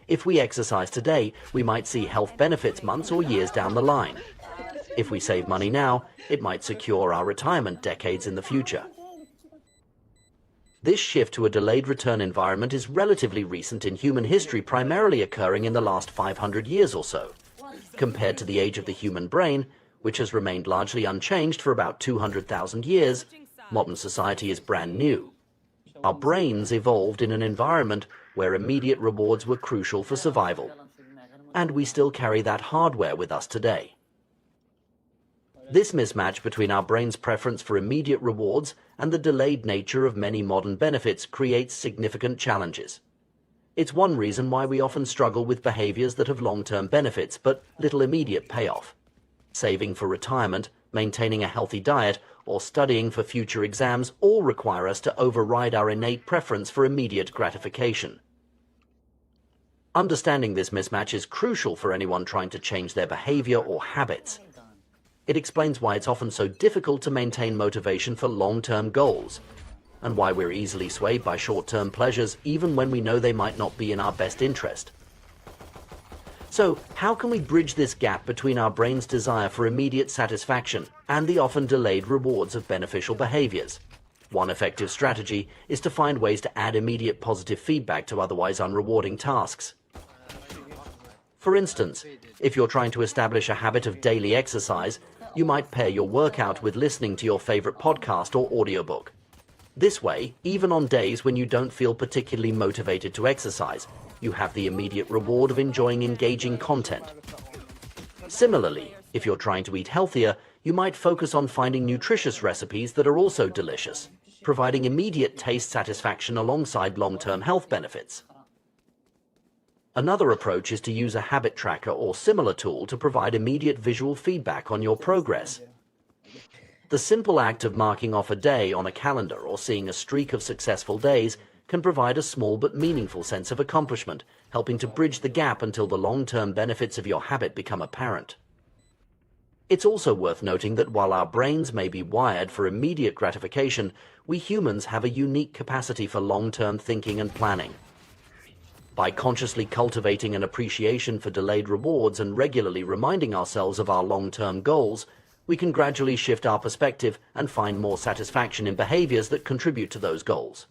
If we exercise today, we might see health benefits months or years down the line. If we save money now, it might secure our retirement decades in the future. This shift to a delayed return environment is relatively recent in human history, primarily occurring in the last 500 years or so. Compared to the age of the human brain, which has remained largely unchanged for about 200,000 years, modern society is brand new. Our brains evolved in an environment where immediate rewards were crucial for survival, and we still carry that hardware with us today. This mismatch between our brain's preference for immediate rewards and the delayed nature of many modern benefits creates significant challenges. It's one reason why we often struggle with behaviors that have long-term benefits but little immediate payoff. Saving for retirement, maintaining a healthy diet, or studying for future exams all require us to override our innate preference for immediate gratification. Understanding this mismatch is crucial for anyone trying to change their behavior or habits. It explains why it's often so difficult to maintain motivation for long-term goals, and why we're easily swayed by short-term pleasures even when we know they might not be in our best interest. So, how can we bridge this gap between our brain's desire for immediate satisfaction and the often delayed rewards of beneficial behaviors? One effective strategy is to find ways to add immediate positive feedback to otherwise unrewarding tasks. For instance, if you're trying to establish a habit of daily exercise, you might pair your workout with listening to your favorite podcast or audiobook. This way, even on days when you don't feel particularly motivated to exercise, you have the immediate reward of enjoying engaging content. Similarly, if you're trying to eat healthier, you might focus on finding nutritious recipes that are also delicious, providing immediate taste satisfaction alongside long-term health benefits. Another approach is to use a habit tracker or similar tool to provide immediate visual feedback on your progress. The simple act of marking off a day on a calendar or seeing a streak of successful days can provide a small but meaningful sense of accomplishment, helping to bridge the gap until the long-term benefits of your habit become apparent. It's also worth noting that while our brains may be wired for immediate gratification, we humans have a unique capacity for long-term thinking and planning. By consciously cultivating an appreciation for delayed rewards and regularly reminding ourselves of our long-term goals, we can gradually shift our perspective and find more satisfaction in behaviors that contribute to those goals.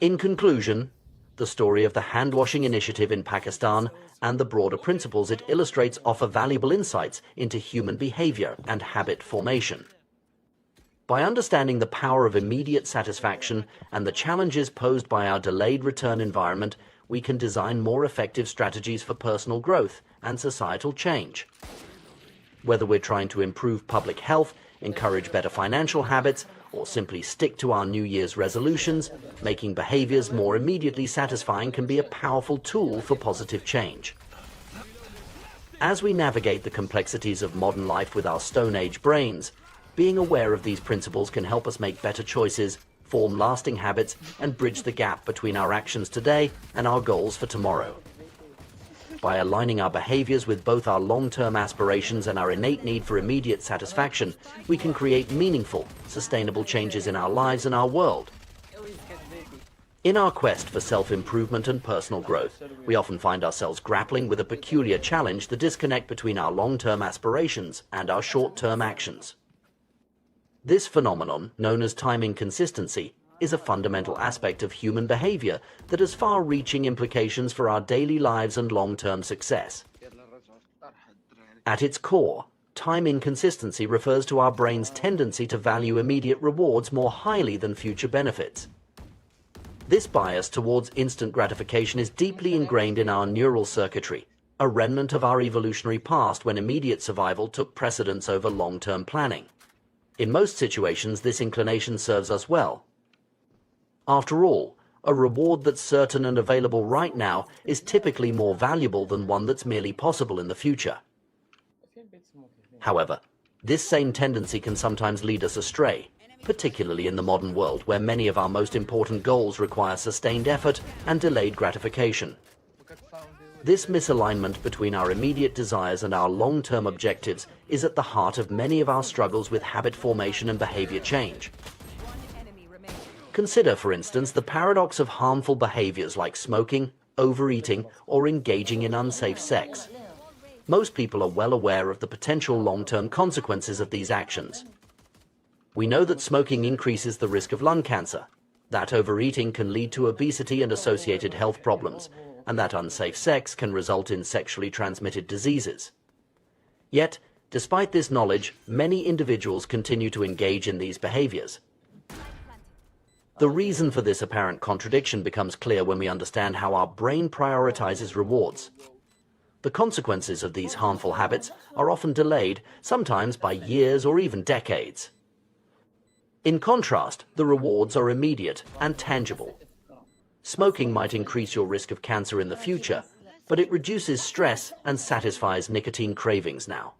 In conclusion, the story of the hand-washing initiative in Pakistan and the broader principles it illustrates offer valuable insights into human behavior and habit formation. By understanding the power of immediate satisfaction and the challenges posed by our delayed return environment, we can design more effective strategies for personal growth and societal change. Whether we're trying to improve public health, encourage better financial habits, or simply stick to our New Year's resolutions, making behaviors more immediately satisfying can be a powerful tool for positive change. As we navigate the complexities of modern life with our Stone Age brains, being aware of these principles can help us make better choices, form lasting habits, and bridge the gap between our actions today and our goals for tomorrow. By aligning our behaviors with both our long-term aspirations and our innate need for immediate satisfaction, we can create meaningful, sustainable changes in our lives and our world. In our quest for self-improvement and personal growth, we often find ourselves grappling with a peculiar challenge: the disconnect between our long-term aspirations and our short-term actions. This phenomenon, known as time inconsistency, is a fundamental aspect of human behavior that has far-reaching implications for our daily lives and long-term success. At its core, time inconsistency refers to our brain's tendency to value immediate rewards more highly than future benefits. This bias towards instant gratification is deeply ingrained in our neural circuitry, a remnant of our evolutionary past when immediate survival took precedence over long-term planning. In most situations, this inclination serves us well. After all, a reward that's certain and available right now is typically more valuable than one that's merely possible in the future. However, this same tendency can sometimes lead us astray, particularly in the modern world where many of our most important goals require sustained effort and delayed gratification. This misalignment between our immediate desires and our long-term objectives is at the heart of many of our struggles with habit formation and behavior change. Consider, for instance, the paradox of harmful behaviors like smoking, overeating, or engaging in unsafe sex. Most people are well aware of the potential long-term consequences of these actions. We know that smoking increases the risk of lung cancer, that overeating can lead to obesity and associated health problems, and that unsafe sex can result in sexually transmitted diseases. Yet, despite this knowledge, many individuals continue to engage in these behaviors. The reason for this apparent contradiction becomes clear when we understand how our brain prioritizes rewards. The consequences of these harmful habits are often delayed, sometimes by years or even decades. In contrast, the rewards are immediate and tangible. Smoking might increase your risk of cancer in the future, but it reduces stress and satisfies nicotine cravings now.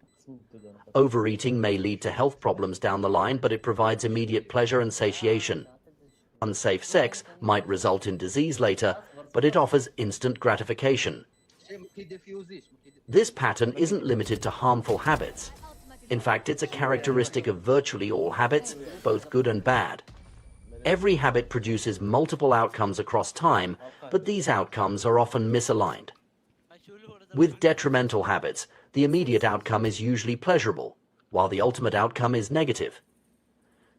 Overeating may lead to health problems down the line, but it provides immediate pleasure and satiation. Unsafe sex might result in disease later, but it offers instant gratification. This pattern isn't limited to harmful habits. In fact, it's a characteristic of virtually all habits, both good and bad. Every habit produces multiple outcomes across time, but these outcomes are often misaligned. With detrimental habits, the immediate outcome is usually pleasurable, while the ultimate outcome is negative.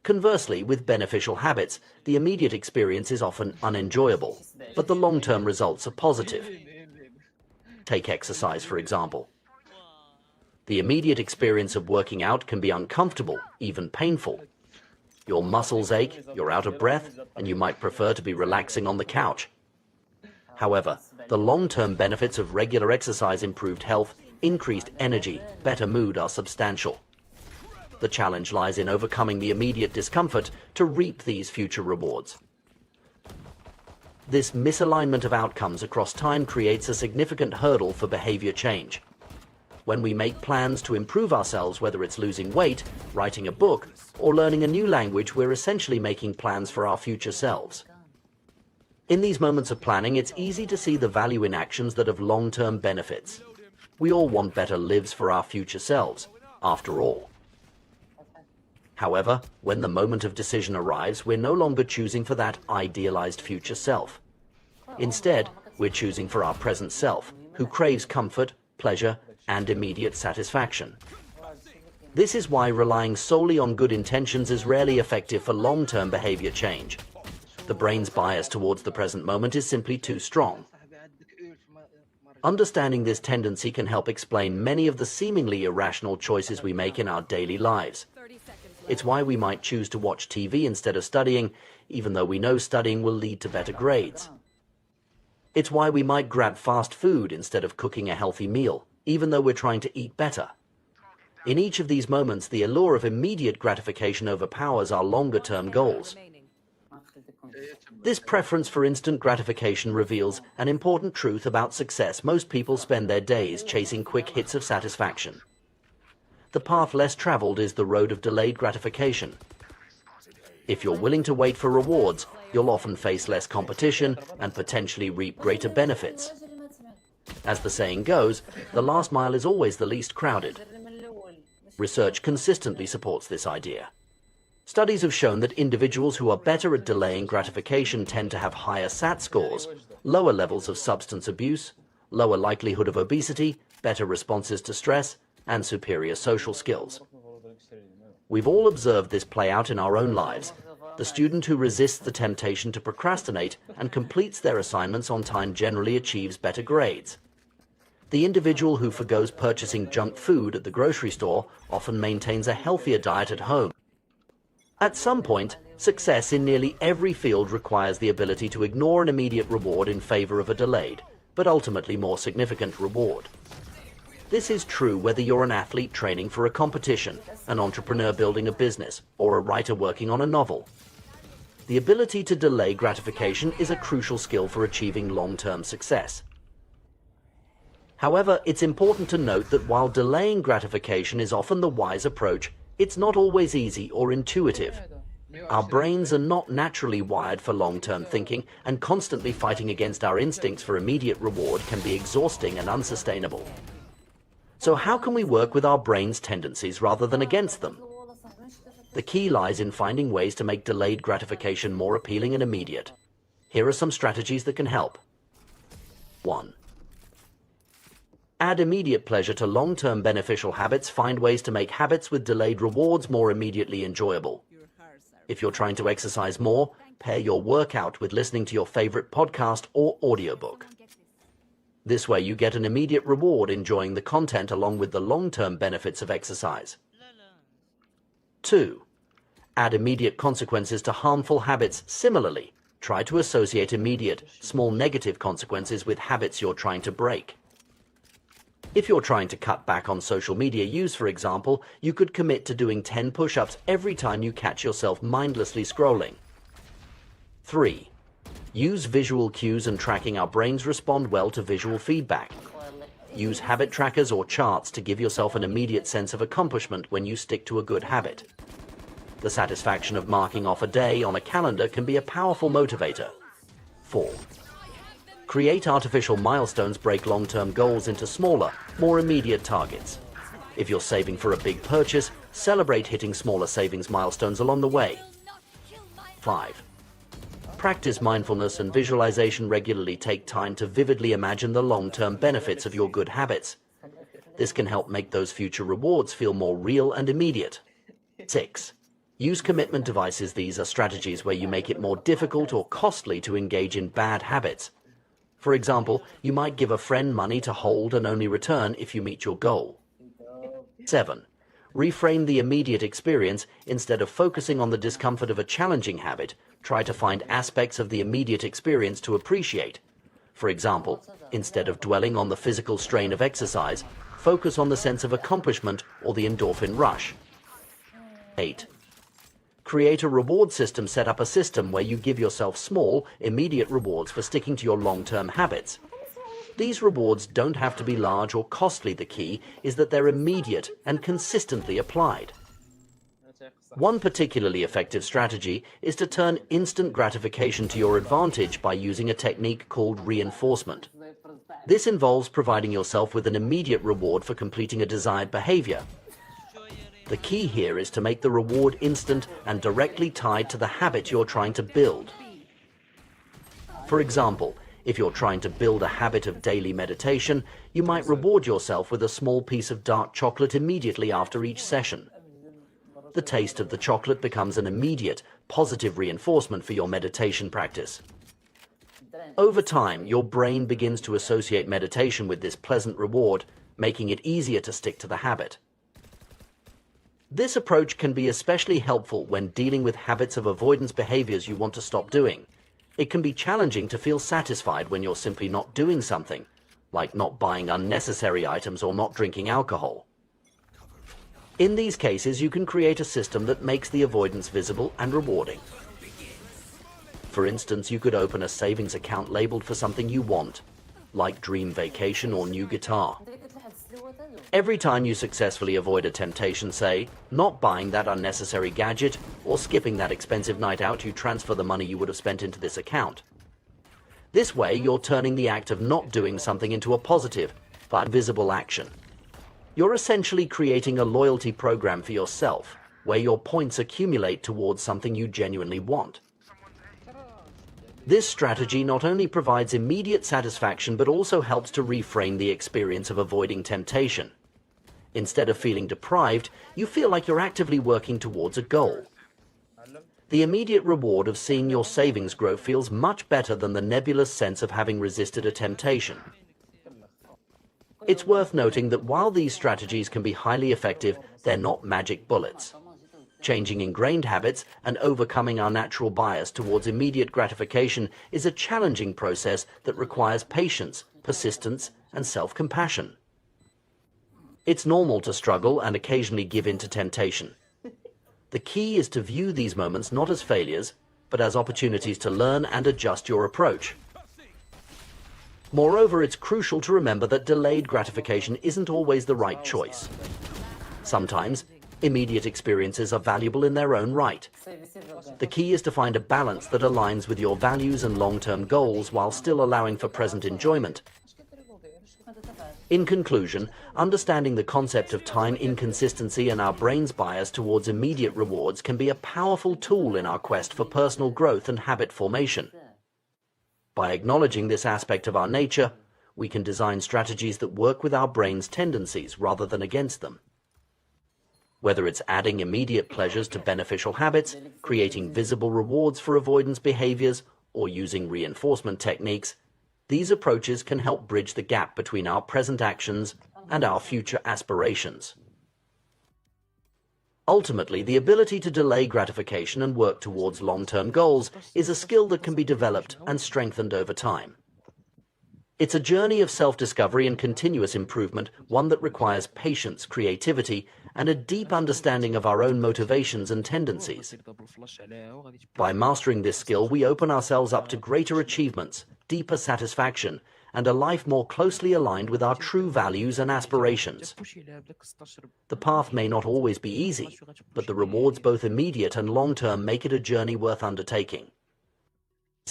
Conversely, with beneficial habits, the immediate experience is often unenjoyable, but the long-term results are positive. Take exercise, for example. The immediate experience of working out can be uncomfortable, even painful. Your muscles ache, you're out of breath, and you might prefer to be relaxing on the couch. However, the long-term benefits of regular exercise, improved health, increased energy, better mood are substantial. The challenge lies in overcoming the immediate discomfort to reap these future rewards. This misalignment of outcomes across time creates a significant hurdle for behavior change. When we make plans to improve ourselves, whether it's losing weight, writing a book, or learning a new language, we're essentially making plans for our future selves. In these moments of planning, it's easy to see the value in actions that have long-term benefits. We all want better lives for our future selves, after all. However, when the moment of decision arrives, we're no longer choosing for that idealized future self. Instead, we're choosing for our present self, who craves comfort, pleasure, and immediate satisfaction. This is why relying solely on good intentions is rarely effective for long-term behavior change. The brain's bias towards the present moment is simply too strong. Understanding this tendency can help explain many of the seemingly irrational choices we make in our daily lives. It's why we might choose to watch TV instead of studying, even though we know studying will lead to better grades. It's why we might grab fast food instead of cooking a healthy meal, even though we're trying to eat better. In each of these moments, the allure of immediate gratification overpowers our longer-term goals. This preference for instant gratification reveals an important truth about success. Most people spend their days chasing quick hits of satisfaction. The path less traveled is the road of delayed gratification. If you're willing to wait for rewards, you'll often face less competition and potentially reap greater benefits. As the saying goes, the last mile is always the least crowded. Research consistently supports this idea. Studies have shown that individuals who are better at delaying gratification tend to have higher SAT scores, lower levels of substance abuse, lower likelihood of obesity, better responses to stress, and superior social skills. We've all observed this play out in our own lives. The student who resists the temptation to procrastinate and completes their assignments on time generally achieves better grades. The individual who forgoes purchasing junk food at the grocery store often maintains a healthier diet at home. At some point, success in nearly every field requires the ability to ignore an immediate reward in favor of a delayed, but ultimately more significant reward. This is true whether you're an athlete training for a competition, an entrepreneur building a business, or a writer working on a novel. The ability to delay gratification is a crucial skill for achieving long-term success. However, it's important to note that while delaying gratification is often the wise approach, it's not always easy or intuitive. Our brains are not naturally wired for long-term thinking, and constantly fighting against our instincts for immediate reward can be exhausting and unsustainable. So how can we work with our brain's tendencies rather than against them? The key lies in finding ways to make delayed gratification more appealing and immediate. Here are some strategies that can help. 1. Add immediate pleasure to long-term beneficial habits. Find ways to make habits with delayed rewards more immediately enjoyable. If you're trying to exercise more, pair your workout with listening to your favorite podcast or audiobook. This way you get an immediate reward enjoying the content along with the long-term benefits of exercise. 2. Add immediate consequences to harmful habits. Similarly, try to associate immediate, small negative consequences with habits you're trying to break. If you're trying to cut back on social media use, for example, you could commit to doing 10 push-ups every time you catch yourself mindlessly scrolling. 3. Use visual cues and tracking. Our brains respond well to visual feedback. Use habit trackers or charts to give yourself an immediate sense of accomplishment when you stick to a good habit. The satisfaction of marking off a day on a calendar can be a powerful motivator. 4. Create artificial milestones. Break long-term goals into smaller, more immediate targets. If you're saving for a big purchase, celebrate hitting smaller savings milestones along the way. 5. Practice mindfulness and visualization regularly. Take time to vividly imagine the long-term benefits of your good habits. This can help make those future rewards feel more real and immediate. 6. Use commitment devices. These are strategies where you make it more difficult or costly to engage in bad habits. For example, you might give a friend money to hold and only return if you meet your goal. 7. Reframe the immediate experience. Instead of focusing on the discomfort of a challenging habit, try to find aspects of the immediate experience to appreciate. For example, instead of dwelling on the physical strain of exercise, focus on the sense of accomplishment or the endorphin rush. 8. Create a reward system. Set up a system where you give yourself small, immediate rewards for sticking to your long-term habits. These rewards don't have to be large or costly. The key is that they're immediate and consistently applied. One particularly effective strategy is to turn instant gratification to your advantage by using a technique called reinforcement. This involves providing yourself with an immediate reward for completing a desired behavior. The key here is to make the reward instant and directly tied to the habit you're trying to build. For example, if you're trying to build a habit of daily meditation, you might reward yourself with a small piece of dark chocolate immediately after each session. The taste of the chocolate becomes an immediate, positive reinforcement for your meditation practice. Over time, your brain begins to associate meditation with this pleasant reward, making it easier to stick to the habit. This approach can be especially helpful when dealing with habits of avoidance behaviors you want to stop doing. It can be challenging to feel satisfied when you're simply not doing something, like not buying unnecessary items or not drinking alcohol. In these cases, you can create a system that makes the avoidance visible and rewarding. For instance, you could open a savings account labeled for something you want, like dream vacation or new guitar. Every time you successfully avoid a temptation, say, not buying that unnecessary gadget or skipping that expensive night out, you transfer the money you would have spent into this account. This way, you're turning the act of not doing something into a positive, but visible action. You're essentially creating a loyalty program for yourself, where your points accumulate towards something you genuinely want. This strategy not only provides immediate satisfaction, but also helps to reframe the experience of avoiding temptation. Instead of feeling deprived, you feel like you're actively working towards a goal. The immediate reward of seeing your savings grow feels much better than the nebulous sense of having resisted a temptation. It's worth noting that while these strategies can be highly effective, they're not magic bullets. Changing ingrained habits and overcoming our natural bias towards immediate gratification is a challenging process that requires patience, persistence, and self-compassion. It's normal to struggle and occasionally give in to temptation. The key is to view these moments not as failures, but as opportunities to learn and adjust your approach. Moreover, it's crucial to remember that delayed gratification isn't always the right choice. Sometimes, immediate experiences are valuable in their own right. The key is to find a balance that aligns with your values and long-term goals while still allowing for present enjoyment. In conclusion, understanding the concept of time inconsistency and our brain's bias towards immediate rewards can be a powerful tool in our quest for personal growth and habit formation. By acknowledging this aspect of our nature, we can design strategies that work with our brain's tendencies rather than against them. Whether it's adding immediate pleasures to beneficial habits, creating visible rewards for avoidance behaviors, or using reinforcement techniques, these approaches can help bridge the gap between our present actions and our future aspirations. Ultimately, the ability to delay gratification and work towards long-term goals is a skill that can be developed and strengthened over time. It's a journey of self-discovery and continuous improvement, one that requires patience, creativity, and a deep understanding of our own motivations and tendencies. By mastering this skill, we open ourselves up to greater achievements, deeper satisfaction, and a life more closely aligned with our true values and aspirations. The path may not always be easy, but the rewards, both immediate and long-term, make it a journey worth undertaking.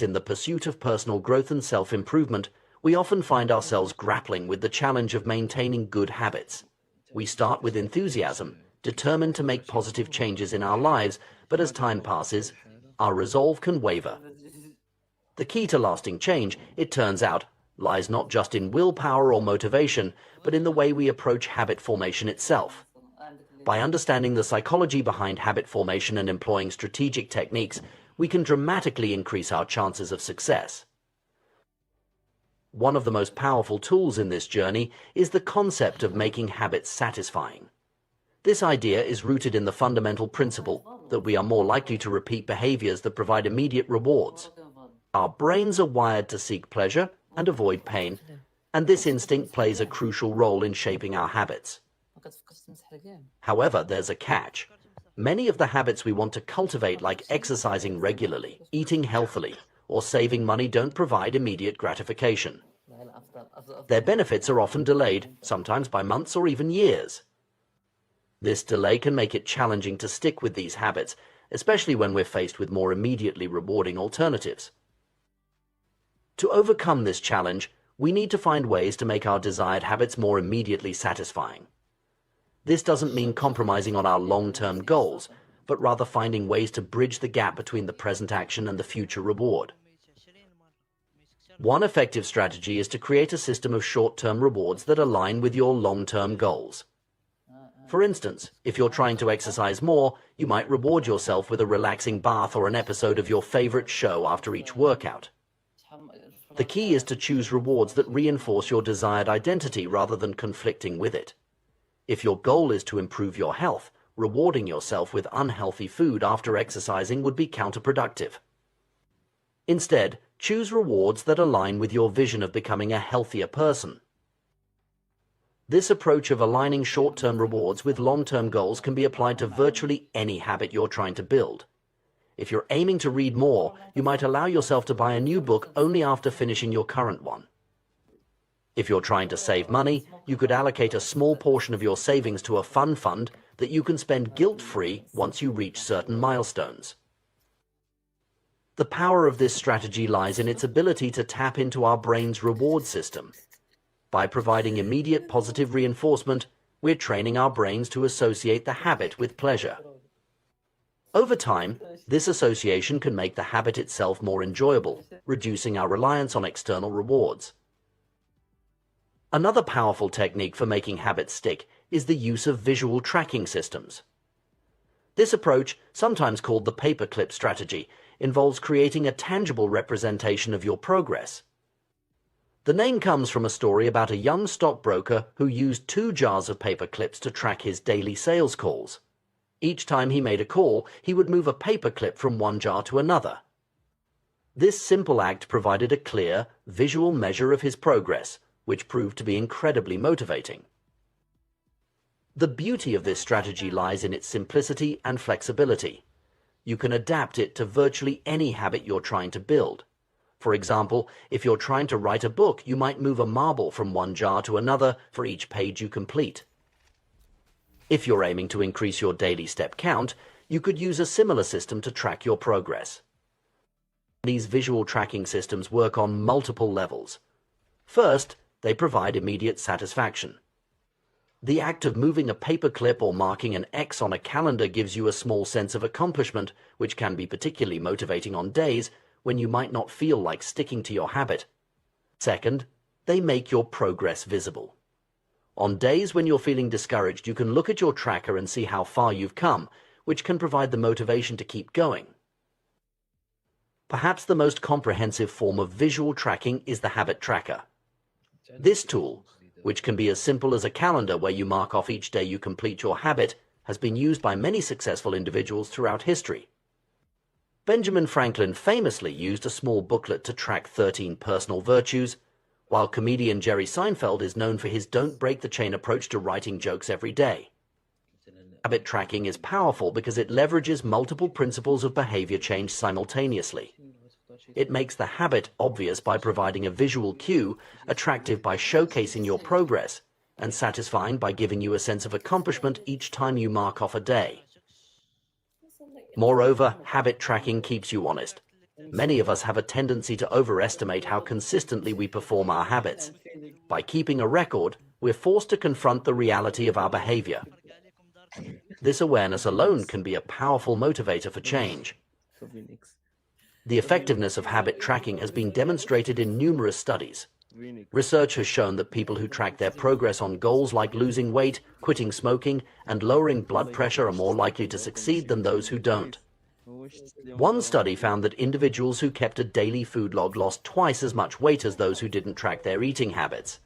In the pursuit of personal growth and self-improvement, we often find ourselves grappling with the challenge of maintaining good habits. We start with enthusiasm, determined to make positive changes in our lives, but as time passes, our resolve can waver. The key to lasting change, it turns out, lies not just in willpower or motivation, but in the way we approach habit formation itself. By understanding the psychology behind habit formation and employing strategic techniques, we can dramatically increase our chances of success. One of the most powerful tools in this journey is the concept of making habits satisfying. This idea is rooted in the fundamental principle that we are more likely to repeat behaviors that provide immediate rewards. Our brains are wired to seek pleasure and avoid pain, and this instinct plays a crucial role in shaping our habits. However, there's a catch. Many of the habits we want to cultivate, like exercising regularly, eating healthily, or saving money, don't provide immediate gratification. Their benefits are often delayed, sometimes by months or even years. This delay can make it challenging to stick with these habits, especially when we're faced with more immediately rewarding alternatives. To overcome this challenge, we need to find ways to make our desired habits more immediately satisfying. This doesn't mean compromising on our long-term goals, but rather finding ways to bridge the gap between the present action and the future reward. One effective strategy is to create a system of short-term rewards that align with your long-term goals. For instance, if you're trying to exercise more, you might reward yourself with a relaxing bath or an episode of your favorite show after each workout. The key is to choose rewards that reinforce your desired identity rather than conflicting with it. If your goal is to improve your health, rewarding yourself with unhealthy food after exercising would be counterproductive. Instead, choose rewards that align with your vision of becoming a healthier person. This approach of aligning short-term rewards with long-term goals can be applied to virtually any habit you're trying to build. If you're aiming to read more, you might allow yourself to buy a new book only after finishing your current one. If you're trying to save money, you could allocate a small portion of your savings to a fun fund that you can spend guilt-free once you reach certain milestones. The power of this strategy lies in its ability to tap into our brain's reward system. By providing immediate positive reinforcement, we're training our brains to associate the habit with pleasure. Over time, this association can make the habit itself more enjoyable, reducing our reliance on external rewards. Another powerful technique for making habits stick is the use of visual tracking systems. This approach, sometimes called the paperclip strategy, involves creating a tangible representation of your progress. The name comes from a story about a young stockbroker who used 2 jars of paper clips to track his daily sales calls. Each time he made a call, he would move a paper clip from one jar to another. This simple act provided a clear, visual measure of his progress, which proved to be incredibly motivating. The beauty of this strategy lies in its simplicity and flexibility. You can adapt it to virtually any habit you're trying to build. For example, if you're trying to write a book, you might move a marble from one jar to another for each page you complete. If you're aiming to increase your daily step count, you could use a similar system to track your progress. These visual tracking systems work on multiple levels. First, they provide immediate satisfaction. The act of moving a paperclip or marking an X on a calendar gives you a small sense of accomplishment, which can be particularly motivating on days when you might not feel like sticking to your habit. Second, they make your progress visible. On days when you're feeling discouraged, you can look at your tracker and see how far you've come, which can provide the motivation to keep going. Perhaps the most comprehensive form of visual tracking is the habit tracker. This tool, which can be as simple as a calendar where you mark off each day you complete your habit, has been used by many successful individuals throughout history. Benjamin Franklin famously used a small booklet to track 13 personal virtues, while comedian Jerry Seinfeld is known for his don't break the chain approach to writing jokes every day. Habit tracking is powerful because it leverages multiple principles of behavior change simultaneously. It makes the habit obvious by providing a visual cue, attractive by showcasing your progress, and satisfying by giving you a sense of accomplishment each time you mark off a day. Moreover, habit tracking keeps you honest. Many of us have a tendency to overestimate how consistently we perform our habits. By keeping a record, we're forced to confront the reality of our behavior. This awareness alone can be a powerful motivator for change. The effectiveness of habit tracking has been demonstrated in numerous studies. Research has shown that people who track their progress on goals like losing weight, quitting smoking, and lowering blood pressure are more likely to succeed than those who don't. One study found that individuals who kept a daily food log lost twice as much weight as those who didn't track their eating habits.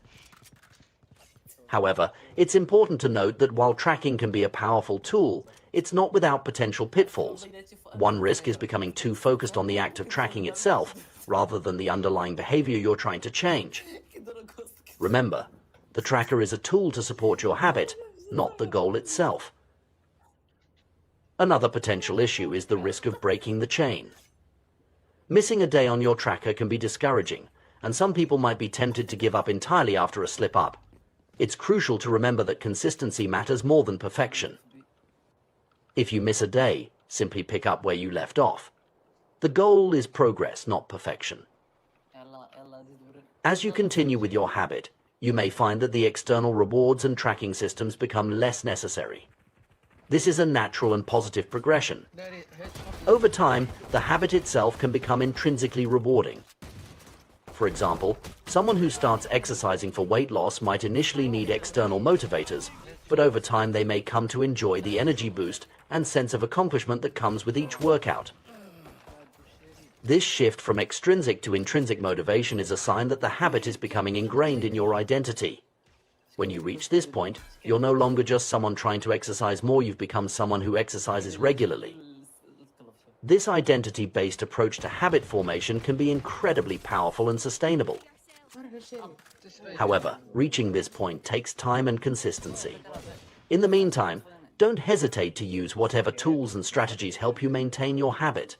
However, it's important to note that while tracking can be a powerful tool, it's not without potential pitfalls. One risk is becoming too focused on the act of tracking itself, rather than the underlying behavior you're trying to change. Remember, the tracker is a tool to support your habit, not the goal itself. Another potential issue is the risk of breaking the chain. Missing a day on your tracker can be discouraging, and some people might be tempted to give up entirely after a slip-up. It's crucial to remember that consistency matters more than perfection. If you miss a day, simply pick up where you left off. The goal is progress, not perfection. As you continue with your habit, you may find that the external rewards and tracking systems become less necessary. This is a natural and positive progression. Over time, the habit itself can become intrinsically rewarding. For example, someone who starts exercising for weight loss might initially need external motivators, but over time they may come to enjoy the energy boost and sense of accomplishment that comes with each workout. This shift from extrinsic to intrinsic motivation is a sign that the habit is becoming ingrained in your identity. When you reach this point, you're no longer just someone trying to exercise more, you've become someone who exercises regularly. This identity-based approach to habit formation can be incredibly powerful and sustainable. However, reaching this point takes time and consistency. In the meantime, don't hesitate to use whatever tools and strategies help you maintain your habit.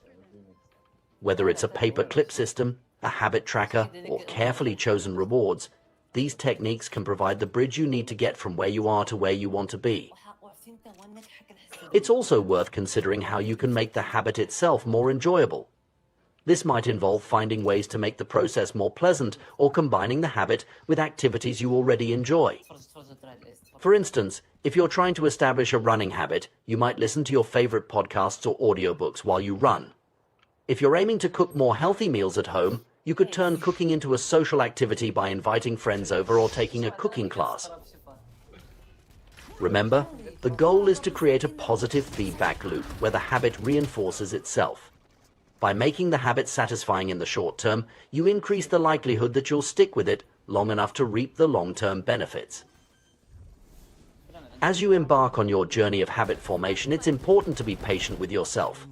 Whether it's a paper clip system, a habit tracker, or carefully chosen rewards, these techniques can provide the bridge you need to get from where you are to where you want to be. It's also worth considering how you can make the habit itself more enjoyable. This might involve finding ways to make the process more pleasant or combining the habit with activities you already enjoy. For instance, if you're trying to establish a running habit, you might listen to your favorite podcasts or audiobooks while you run. If you're aiming to cook more healthy meals at home, you could turn cooking into a social activity by inviting friends over or taking a cooking class. Remember, the goal is to create a positive feedback loop where the habit reinforces itself. By making the habit satisfying in the short term, you increase the likelihood that you'll stick with it long enough to reap the long-term benefits. As you embark on your journey of habit formation, it's important to be patient with yourself.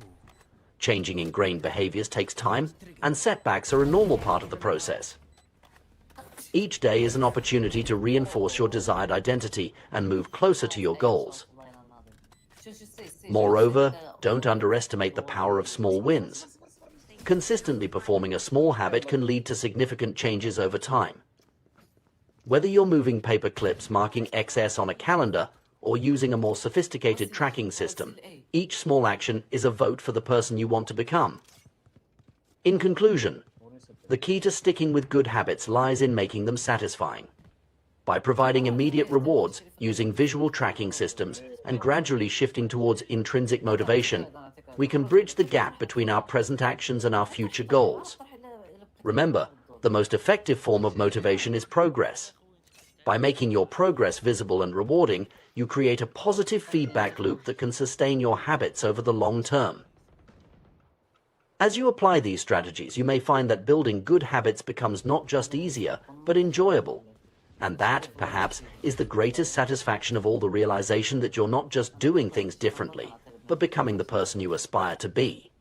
Changing ingrained behaviors takes time, and setbacks are a normal part of the process. Each day is an opportunity to reinforce your desired identity and move closer to your goals. Moreover, don't underestimate the power of small wins. Consistently performing a small habit can lead to significant changes over time. Whether you're moving paper clips marking XS on a calendar or using a more sophisticated tracking system, each small action is a vote for the person you want to become. In conclusion, the key to sticking with good habits lies in making them satisfying. By providing immediate rewards, using visual tracking systems, and gradually shifting towards intrinsic motivation, we can bridge the gap between our present actions and our future goals. Remember, the most effective form of motivation is progress. By making your progress visible and rewarding, you create a positive feedback loop that can sustain your habits over the long term. As you apply these strategies, you may find that building good habits becomes not just easier, but enjoyable. And that, perhaps, is the greatest satisfaction of all, the realization that you're not just doing things differently, but becoming the person you aspire to be.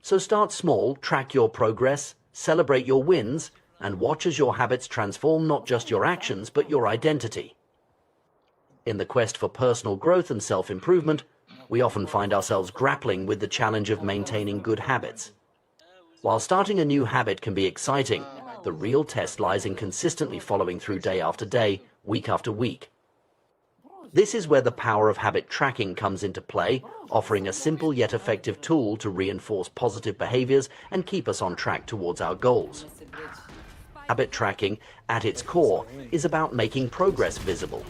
So start small, track your progress, celebrate your wins, and watch as your habits transform not just your actions, but your identity. In the quest for personal growth and self-improvement, we often find ourselves grappling with the challenge of maintaining good habits. While starting a new habit can be exciting, the real test lies in consistently following through day after day, week after week. This is where the power of habit tracking comes into play, offering a simple yet effective tool to reinforce positive behaviors and keep us on track towards our goals. Habit tracking, at its core, is about making progress visible.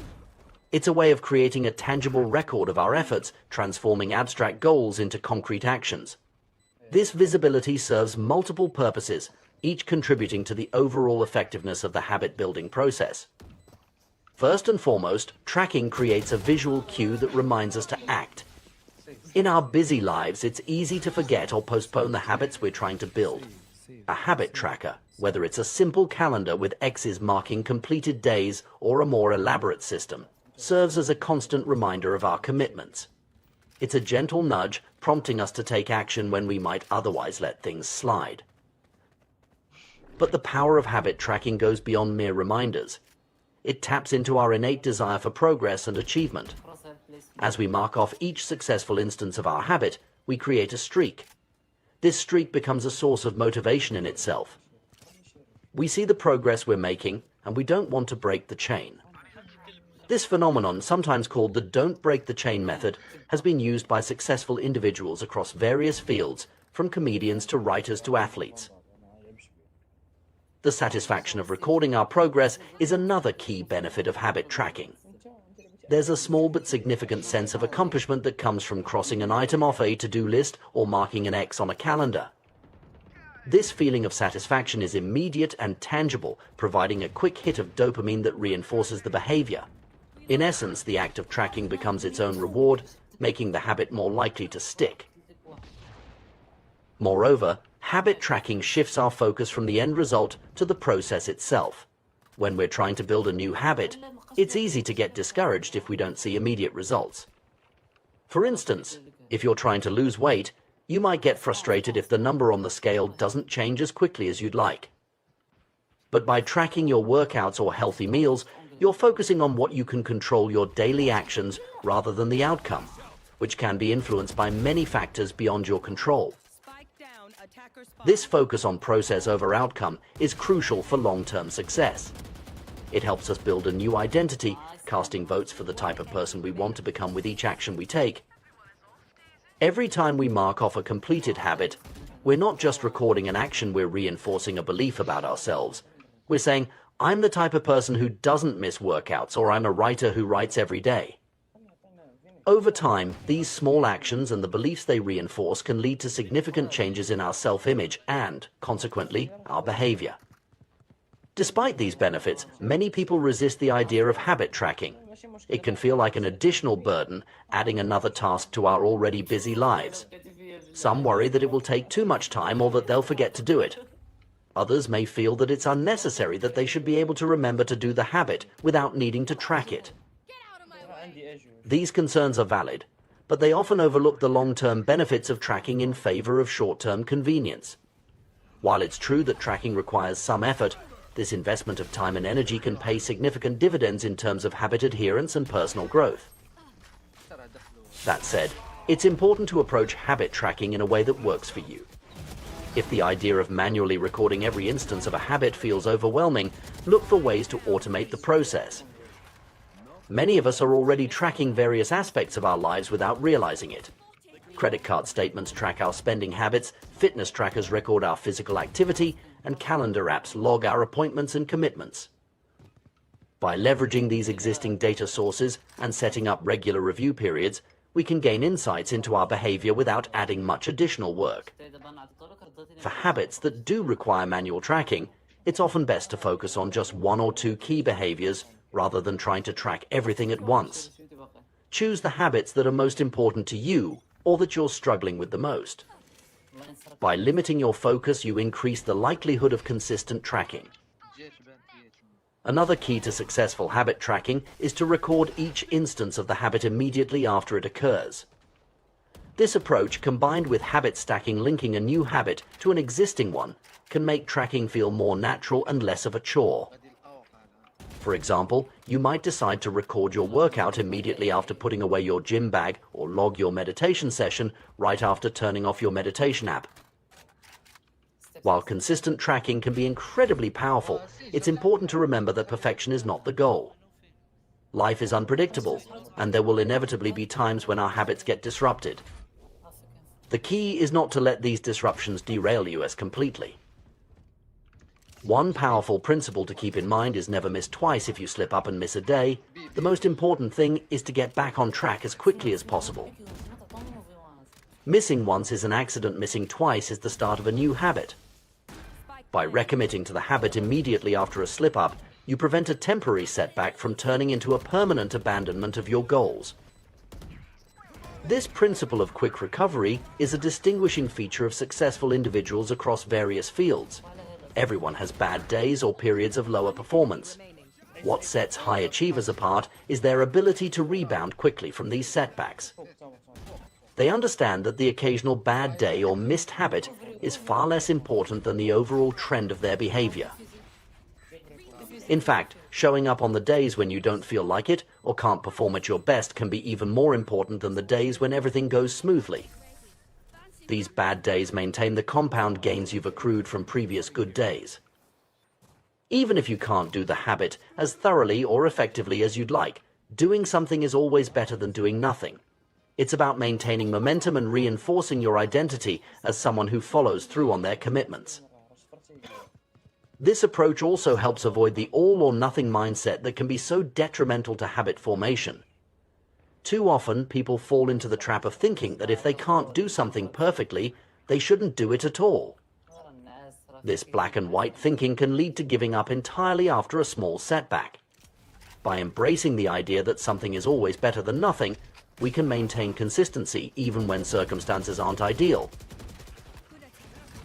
It's a way of creating a tangible record of our efforts, transforming abstract goals into concrete actions. This visibility serves multiple purposes, each contributing to the overall effectiveness of the habit-building process. First and foremost, tracking creates a visual cue that reminds us to act. In our busy lives, it's easy to forget or postpone the habits we're trying to build. A habit tracker, whether it's a simple calendar with X's marking completed days or a more elaborate system, serves as a constant reminder of our commitments. It's a gentle nudge prompting us to take action when we might otherwise let things slide. But the power of habit tracking goes beyond mere reminders. It taps into our innate desire for progress and achievement. As we mark off each successful instance of our habit, we create a streak. This streak becomes a source of motivation in itself. We see the progress we're making, and we don't want to break the chain. This phenomenon, sometimes called the don't break the chain method, has been used by successful individuals across various fields, from comedians to writers to athletes. The satisfaction of recording our progress is another key benefit of habit tracking. There's a small but significant sense of accomplishment that comes from crossing an item off a to-do list or marking an X on a calendar. This feeling of satisfaction is immediate and tangible, providing a quick hit of dopamine that reinforces the behavior. In essence, the act of tracking becomes its own reward, making the habit more likely to stick. Moreover, habit tracking shifts our focus from the end result to the process itself. When we're trying to build a new habit, it's easy to get discouraged if we don't see immediate results. For instance, if you're trying to lose weight, you might get frustrated if the number on the scale doesn't change as quickly as you'd like. But by tracking your workouts or healthy meals, you're focusing on what you can control your daily actions rather than the outcome, which can be influenced by many factors beyond your control. This focus on process over outcome is crucial for long-term success. It helps us build a new identity, casting votes for the type of person we want to become with each action we take. Every time we mark off a completed habit, we're not just recording an action, we're reinforcing a belief about ourselves. We're saying, I'm the type of person who doesn't miss workouts, or I'm a writer who writes every day. Over time, these small actions and the beliefs they reinforce can lead to significant changes in our self-image and, consequently, our behavior. Despite these benefits, many people resist the idea of habit tracking. It can feel like an additional burden, adding another task to our already busy lives. Some worry that it will take too much time or that they'll forget to do it. Others may feel that it's unnecessary, that they should be able to remember to do the habit without needing to track it. These concerns are valid, but they often overlook the long-term benefits of tracking in favor of short-term convenience. While it's true that tracking requires some effort, this investment of time and energy can pay significant dividends in terms of habit adherence and personal growth. That said, it's important to approach habit tracking in a way that works for you. If the idea of manually recording every instance of a habit feels overwhelming, look for ways to automate the process. Many of us are already tracking various aspects of our lives without realizing it. Credit card statements track our spending habits, fitness trackers record our physical activity, and calendar apps log our appointments and commitments. By leveraging these existing data sources and setting up regular review periods, we can gain insights into our behavior without adding much additional work. For habits that do require manual tracking, it's often best to focus on just one or two key behaviors rather than trying to track everything at once. Choose the habits that are most important to you or that you're struggling with the most. By limiting your focus, you increase the likelihood of consistent tracking. Another key to successful habit tracking is to record each instance of the habit immediately after it occurs. This approach, combined with habit stacking linking a new habit to an existing one, can make tracking feel more natural and less of a chore. For example, you might decide to record your workout immediately after putting away your gym bag or log your meditation session right after turning off your meditation app. While consistent tracking can be incredibly powerful, it's important to remember that perfection is not the goal. Life is unpredictable, and there will inevitably be times when our habits get disrupted. The key is not to let these disruptions derail you as completely. One powerful principle to keep in mind is never miss twice. If you slip up and miss a day, the most important thing is to get back on track as quickly as possible. Missing once is an accident, missing twice is the start of a new habit. By recommitting to the habit immediately after a slip-up, you prevent a temporary setback from turning into a permanent abandonment of your goals. This principle of quick recovery is a distinguishing feature of successful individuals across various fields. Everyone has bad days or periods of lower performance. What sets high achievers apart is their ability to rebound quickly from these setbacks. They understand that the occasional bad day or missed habit is far less important than the overall trend of their behavior. In fact, showing up on the days when you don't feel like it or can't perform at your best can be even more important than the days when everything goes smoothly. These bad days maintain the compound gains you've accrued from previous good days. Even if you can't do the habit as thoroughly or effectively as you'd like, doing something is always better than doing nothing. It's about maintaining momentum and reinforcing your identity as someone who follows through on their commitments. This approach also helps avoid the all-or-nothing mindset that can be so detrimental to habit formation. Too often, people fall into the trap of thinking that if they can't do something perfectly, they shouldn't do it at all. This black and white thinking can lead to giving up entirely after a small setback. By embracing the idea that something is always better than nothing, we can maintain consistency even when circumstances aren't ideal.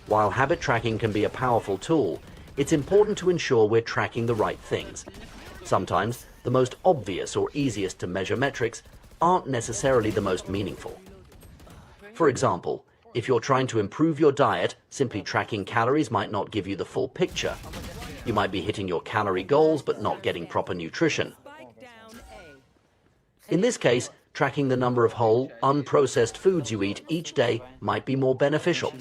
While habit tracking can be a powerful tool, it's important to ensure we're tracking the right things. Sometimes, the most obvious or easiest to measure metrics aren't necessarily the most meaningful. For example, if you're trying to improve your diet, simply tracking calories might not give you the full picture. You might be hitting your calorie goals but not getting proper nutrition. In this case, tracking the number of whole, unprocessed foods you eat each day might be more beneficial.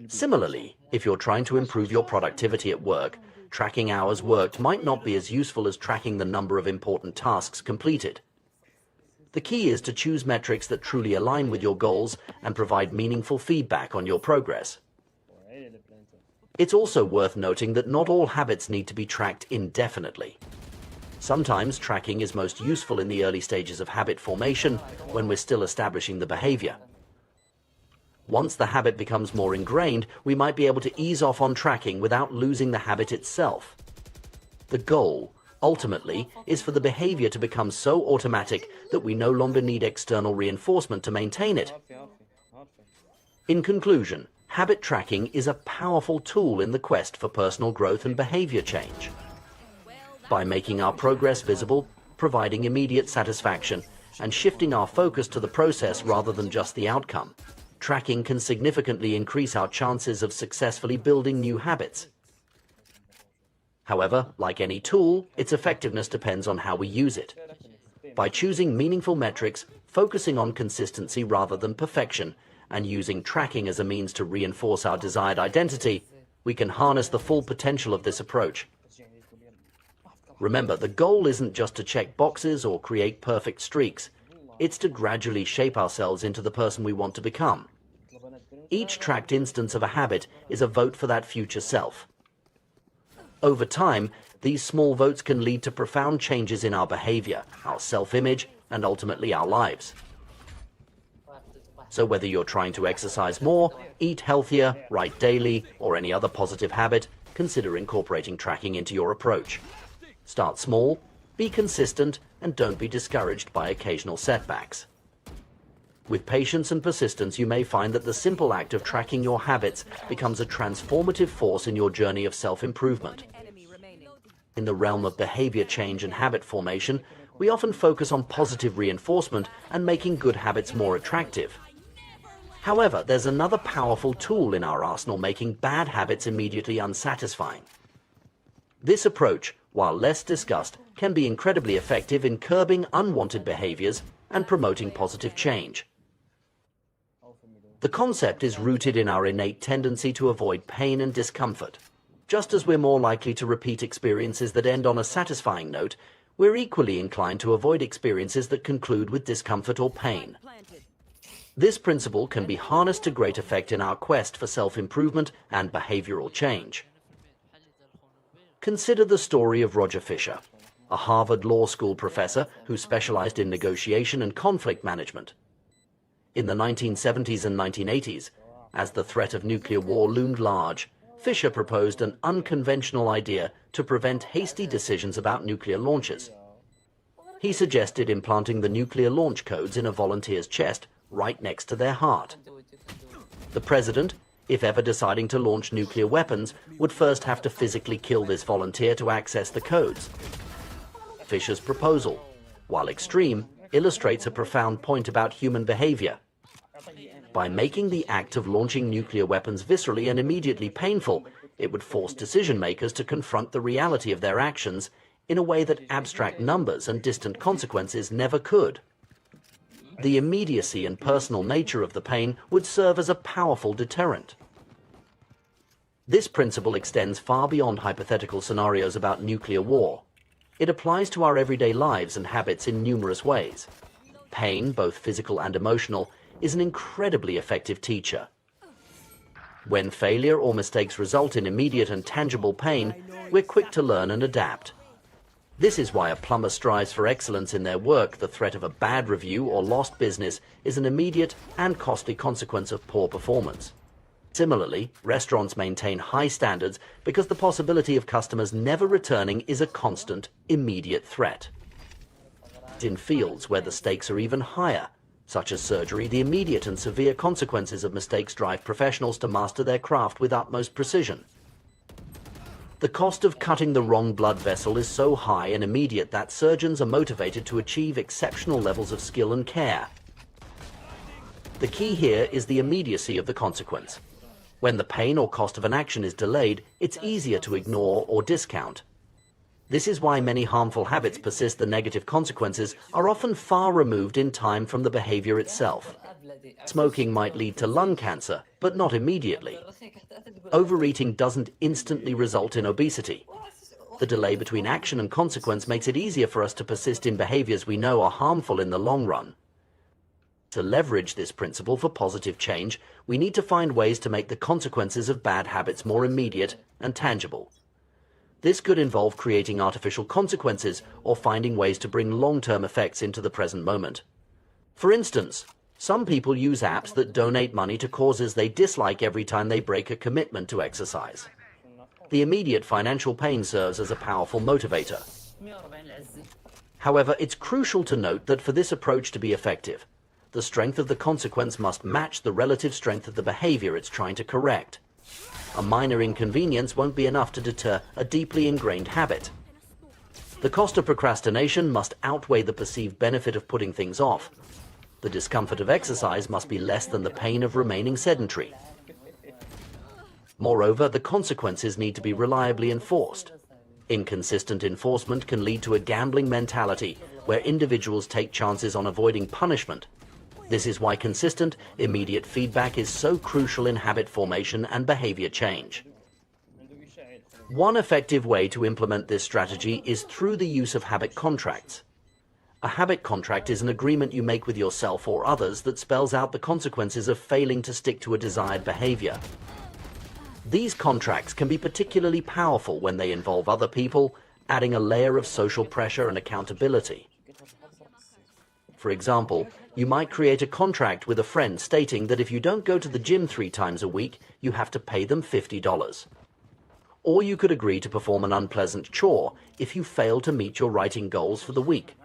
Similarly, if you're trying to improve your productivity at work, tracking hours worked might not be as useful as tracking the number of important tasks completed. The key is to choose metrics that truly align with your goals and provide meaningful feedback on your progress. It's also worth noting that not all habits need to be tracked indefinitely. Sometimes tracking is most useful in the early stages of habit formation when we're still establishing the behavior. Once the habit becomes more ingrained, we might be able to ease off on tracking without losing the habit itself. The goal, ultimately, is for the behavior to become so automatic that we no longer need external reinforcement to maintain it. In conclusion, habit tracking is a powerful tool in the quest for personal growth and behavior change. By making our progress visible, providing immediate satisfaction, and shifting our focus to the process rather than just the outcome, tracking can significantly increase our chances of successfully building new habits. However, like any tool, its effectiveness depends on how we use it. By choosing meaningful metrics, focusing on consistency rather than perfection, and using tracking as a means to reinforce our desired identity, we can harness the full potential of this approach. Remember, the goal isn't just to check boxes or create perfect streaks. It's to gradually shape ourselves into the person we want to become. Each tracked instance of a habit is a vote for that future self. Over time, these small votes can lead to profound changes in our behavior, our self-image, and ultimately our lives. So whether you're trying to exercise more, eat healthier, write daily, or any other positive habit, consider incorporating tracking into your approach. Start small, be consistent, and don't be discouraged by occasional setbacks. With patience and persistence, you may find that the simple act of tracking your habits becomes a transformative force in your journey of self-improvement. In the realm of behavior change and habit formation, we often focus on positive reinforcement and making good habits more attractive. However, there's another powerful tool in our arsenal making bad habits immediately unsatisfying. This approach, while less discussed, can be incredibly effective in curbing unwanted behaviors and promoting positive change. The concept is rooted in our innate tendency to avoid pain and discomfort. Just as we're more likely to repeat experiences that end on a satisfying note, we're equally inclined to avoid experiences that conclude with discomfort or pain. This principle can be harnessed to great effect in our quest for self-improvement and behavioral change. Consider the story of Roger Fisher, a Harvard Law School professor who specialized in negotiation and conflict management. In the 1970s and 1980s, as the threat of nuclear war loomed large, Fisher proposed an unconventional idea to prevent hasty decisions about nuclear launches. He suggested implanting the nuclear launch codes in a volunteer's chest right next to their heart. The president, if ever deciding to launch nuclear weapons, would first have to physically kill this volunteer to access the codes. Fisher's proposal, while extreme, illustrates a profound point about human behavior. By making the act of launching nuclear weapons viscerally and immediately painful, it would force decision-makers to confront the reality of their actions in a way that abstract numbers and distant consequences never could. The immediacy and personal nature of the pain would serve as a powerful deterrent. This principle extends far beyond hypothetical scenarios about nuclear war. It applies to our everyday lives and habits in numerous ways. Pain, both physical and emotional, is an incredibly effective teacher. When failure or mistakes result in immediate and tangible pain, we're quick to learn and adapt. This is why a plumber strives for excellence in their work. The threat of a bad review or lost business is an immediate and costly consequence of poor performance. Similarly, restaurants maintain high standards because the possibility of customers never returning is a constant, immediate threat. In fields where the stakes are even higher, such as surgery, the immediate and severe consequences of mistakes drive professionals to master their craft with utmost precision. The cost of cutting the wrong blood vessel is so high and immediate that surgeons are motivated to achieve exceptional levels of skill and care. The key here is the immediacy of the consequence. When the pain or cost of an action is delayed, it's easier to ignore or discount. This is why many harmful habits persist. The negative consequences are often far removed in time from the behavior itself. Smoking might lead to lung cancer, but not immediately. Overeating doesn't instantly result in obesity. The delay between action and consequence makes it easier for us to persist in behaviors we know are harmful in the long run. To leverage this principle for positive change, we need to find ways to make the consequences of bad habits more immediate and tangible. This could involve creating artificial consequences or finding ways to bring long-term effects into the present moment. For instance, some people use apps that donate money to causes they dislike every time they break a commitment to exercise. The immediate financial pain serves as a powerful motivator. However, it's crucial to note that for this approach to be effective, the strength of the consequence must match the relative strength of the behavior it's trying to correct. A minor inconvenience won't be enough to deter a deeply ingrained habit. The cost of procrastination must outweigh the perceived benefit of putting things off. The discomfort of exercise must be less than the pain of remaining sedentary. Moreover, the consequences need to be reliably enforced. Inconsistent enforcement can lead to a gambling mentality where individuals take chances on avoiding punishment. This is why consistent, immediate feedback is so crucial in habit formation and behavior change. One effective way to implement this strategy is through the use of habit contracts. A habit contract is an agreement you make with yourself or others that spells out the consequences of failing to stick to a desired behavior. These contracts can be particularly powerful when they involve other people, adding a layer of social pressure and accountability. For example, you might create a contract with a friend stating that if you don't go to the gym 3 times a week, you have to pay them $50. Or you could agree to perform an unpleasant chore if you fail to meet your writing goals for the week.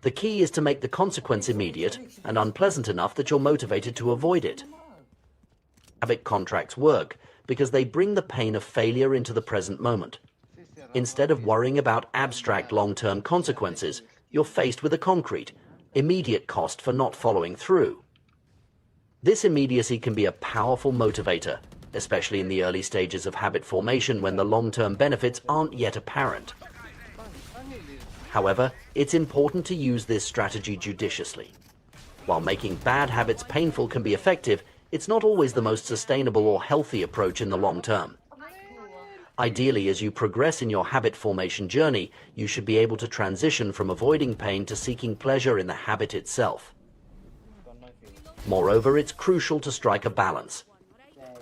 The key is to make the consequence immediate and unpleasant enough that you're motivated to avoid it. Habit contracts work because they bring the pain of failure into the present moment. Instead of worrying about abstract long-term consequences, you're faced with a concrete, immediate cost for not following through. This immediacy can be a powerful motivator, especially in the early stages of habit formation when the long-term benefits aren't yet apparent. However, it's important to use this strategy judiciously. While making bad habits painful can be effective, it's not always the most sustainable or healthy approach in the long term. Ideally, as you progress in your habit formation journey, you should be able to transition from avoiding pain to seeking pleasure in the habit itself. Moreover, it's crucial to strike a balance.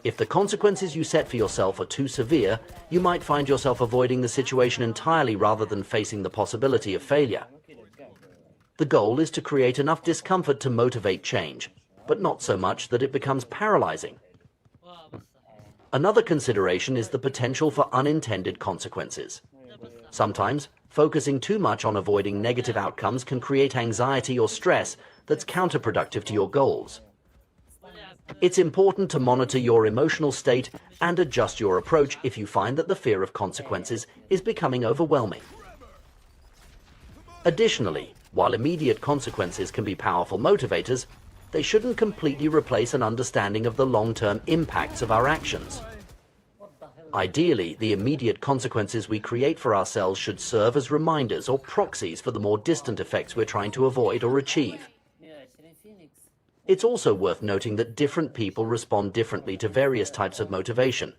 If the consequences you set for yourself are too severe, you might find yourself avoiding the situation entirely rather than facing the possibility of failure. The goal is to create enough discomfort to motivate change, but not so much that it becomes paralyzing. Another consideration is the potential for unintended consequences. Sometimes, focusing too much on avoiding negative outcomes can create anxiety or stress that's counterproductive to your goals. It's important to monitor your emotional state and adjust your approach if you find that the fear of consequences is becoming overwhelming. Additionally, while immediate consequences can be powerful motivators, they shouldn't completely replace an understanding of the long-term impacts of our actions. Ideally, the immediate consequences we create for ourselves should serve as reminders or proxies for the more distant effects we're trying to avoid or achieve. It's also worth noting that different people respond differently to various types of motivation.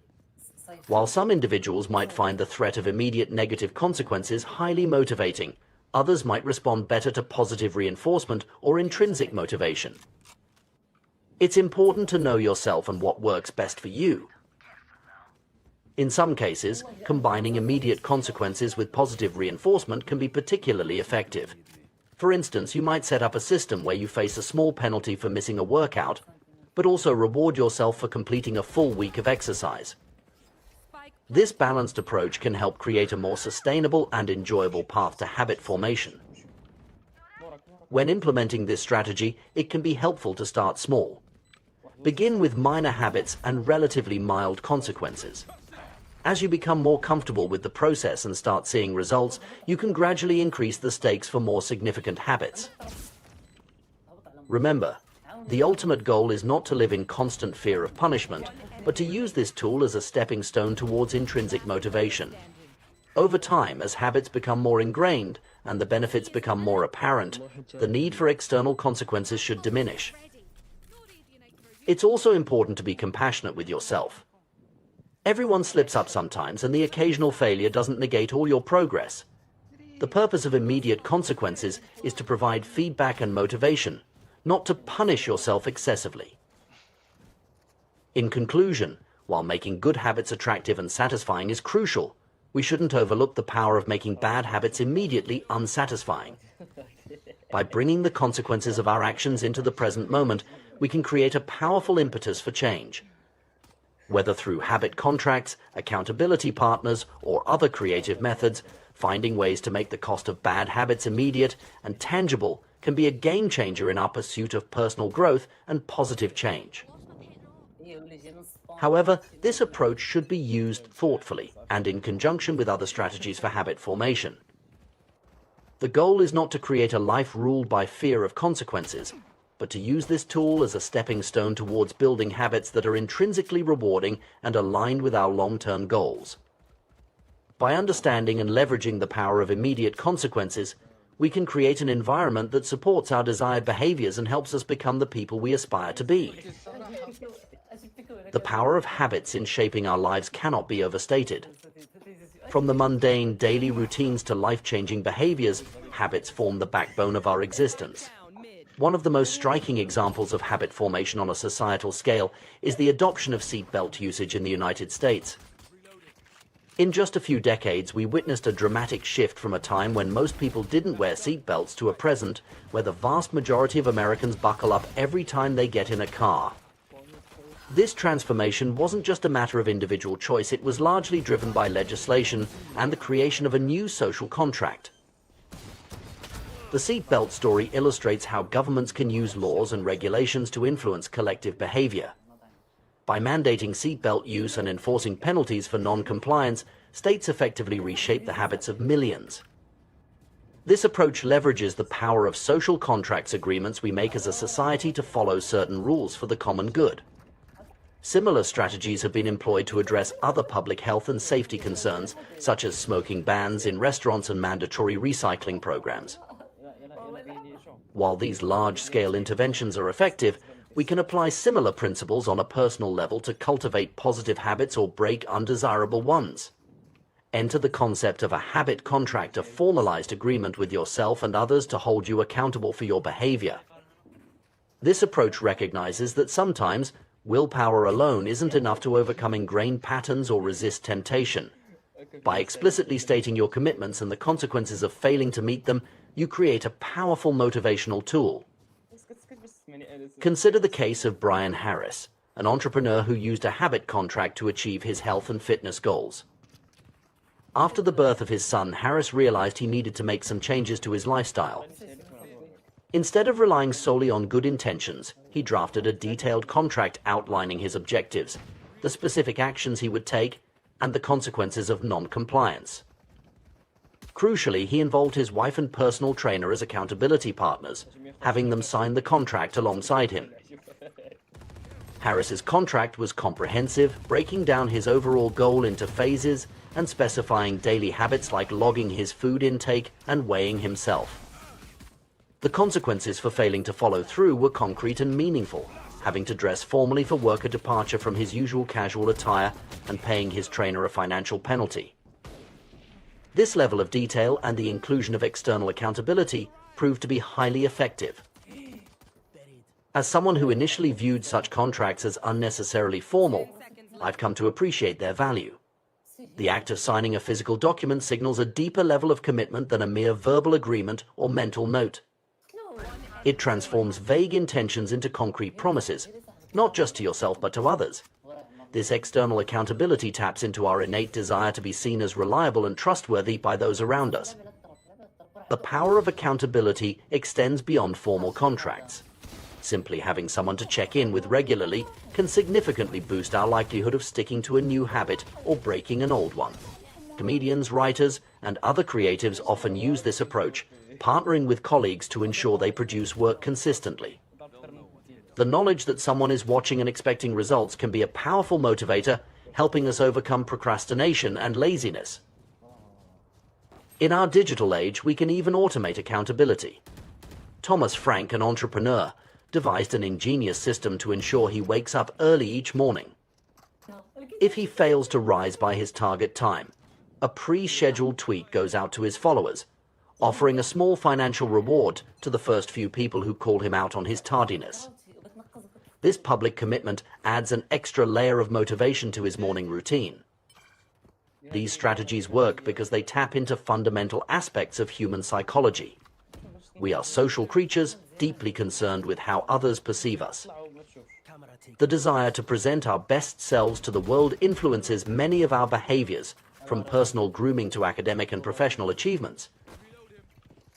While some individuals might find the threat of immediate negative consequences highly motivating, others might respond better to positive reinforcement or intrinsic motivation. It's important to know yourself and what works best for you. In some cases, combining immediate consequences with positive reinforcement can be particularly effective. For instance, you might set up a system where you face a small penalty for missing a workout, but also reward yourself for completing a full week of exercise. This balanced approach can help create a more sustainable and enjoyable path to habit formation. When implementing this strategy, it can be helpful to start small. Begin with minor habits and relatively mild consequences. As you become more comfortable with the process and start seeing results, you can gradually increase the stakes for more significant habits. Remember, the ultimate goal is not to live in constant fear of punishment, but to use this tool as a stepping stone towards intrinsic motivation. Over time, as habits become more ingrained and the benefits become more apparent, the need for external consequences should diminish. It's also important to be compassionate with yourself. Everyone slips up sometimes, and the occasional failure doesn't negate all your progress. The purpose of immediate consequences is to provide feedback and motivation, not to punish yourself excessively. In conclusion, while making good habits attractive and satisfying is crucial, we shouldn't overlook the power of making bad habits immediately unsatisfying. By bringing the consequences of our actions into the present moment, we can create a powerful impetus for change. Whether through habit contracts, accountability partners, or other creative methods, finding ways to make the cost of bad habits immediate and tangible can be a game changer in our pursuit of personal growth and positive change. However, this approach should be used thoughtfully and in conjunction with other strategies for habit formation. The goal is not to create a life ruled by fear of consequences, but to use this tool as a stepping stone towards building habits that are intrinsically rewarding and aligned with our long-term goals. By understanding and leveraging the power of immediate consequences, we can create an environment that supports our desired behaviors and helps us become the people we aspire to be. The power of habits in shaping our lives cannot be overstated. From the mundane daily routines to life-changing behaviors, habits form the backbone of our existence. One of the most striking examples of habit formation on a societal scale is the adoption of seatbelt usage in the United States. In just a few decades, we witnessed a dramatic shift from a time when most people didn't wear seatbelts to a present where the vast majority of Americans buckle up every time they get in a car. This transformation wasn't just a matter of individual choice, it was largely driven by legislation and the creation of a new social contract. The seatbelt story illustrates how governments can use laws and regulations to influence collective behavior. By mandating seatbelt use and enforcing penalties for non-compliance, states effectively reshape the habits of millions. This approach leverages the power of social contracts agreements we make as a society to follow certain rules for the common good. Similar strategies have been employed to address other public health and safety concerns, such as smoking bans in restaurants and mandatory recycling programs. While these large-scale interventions are effective, we can apply similar principles on a personal level to cultivate positive habits or break undesirable ones. Enter the concept of a habit contract, a formalized agreement with yourself and others to hold you accountable for your behavior. This approach recognizes that sometimes willpower alone isn't enough to overcome ingrained patterns or resist temptation. By explicitly stating your commitments and the consequences of failing to meet them, you create a powerful motivational tool. Consider the case of Brian Harris, an entrepreneur who used a habit contract to achieve his health and fitness goals. After the birth of his son, Harris realized he needed to make some changes to his lifestyle. Instead of relying solely on good intentions, he drafted a detailed contract outlining his objectives, the specific actions he would take, and the consequences of non-compliance. Crucially, he involved his wife and personal trainer as accountability partners, having them sign the contract alongside him. Harris's contract was comprehensive, breaking down his overall goal into phases and specifying daily habits like logging his food intake and weighing himself. The consequences for failing to follow through were concrete and meaningful, having to dress formally for work, a departure from his usual casual attire, and paying his trainer a financial penalty. This level of detail and the inclusion of external accountability proved to be highly effective. As someone who initially viewed such contracts as unnecessarily formal, I've come to appreciate their value. The act of signing a physical document signals a deeper level of commitment than a mere verbal agreement or mental note. It transforms vague intentions into concrete promises, not just to yourself but to others. This external accountability taps into our innate desire to be seen as reliable and trustworthy by those around us. The power of accountability extends beyond formal contracts. Simply having someone to check in with regularly can significantly boost our likelihood of sticking to a new habit or breaking an old one. Comedians, writers, and other creatives often use this approach, partnering with colleagues to ensure they produce work consistently. The knowledge that someone is watching and expecting results can be a powerful motivator, helping us overcome procrastination and laziness. In our digital age, we can even automate accountability. Thomas Frank, an entrepreneur, devised an ingenious system to ensure he wakes up early each morning. If he fails to rise by his target time, a pre-scheduled tweet goes out to his followers, offering a small financial reward to the first few people who call him out on his tardiness. This public commitment adds an extra layer of motivation to his morning routine. These strategies work because they tap into fundamental aspects of human psychology. We are social creatures, deeply concerned with how others perceive us. The desire to present our best selves to the world influences many of our behaviors, from personal grooming to academic and professional achievements.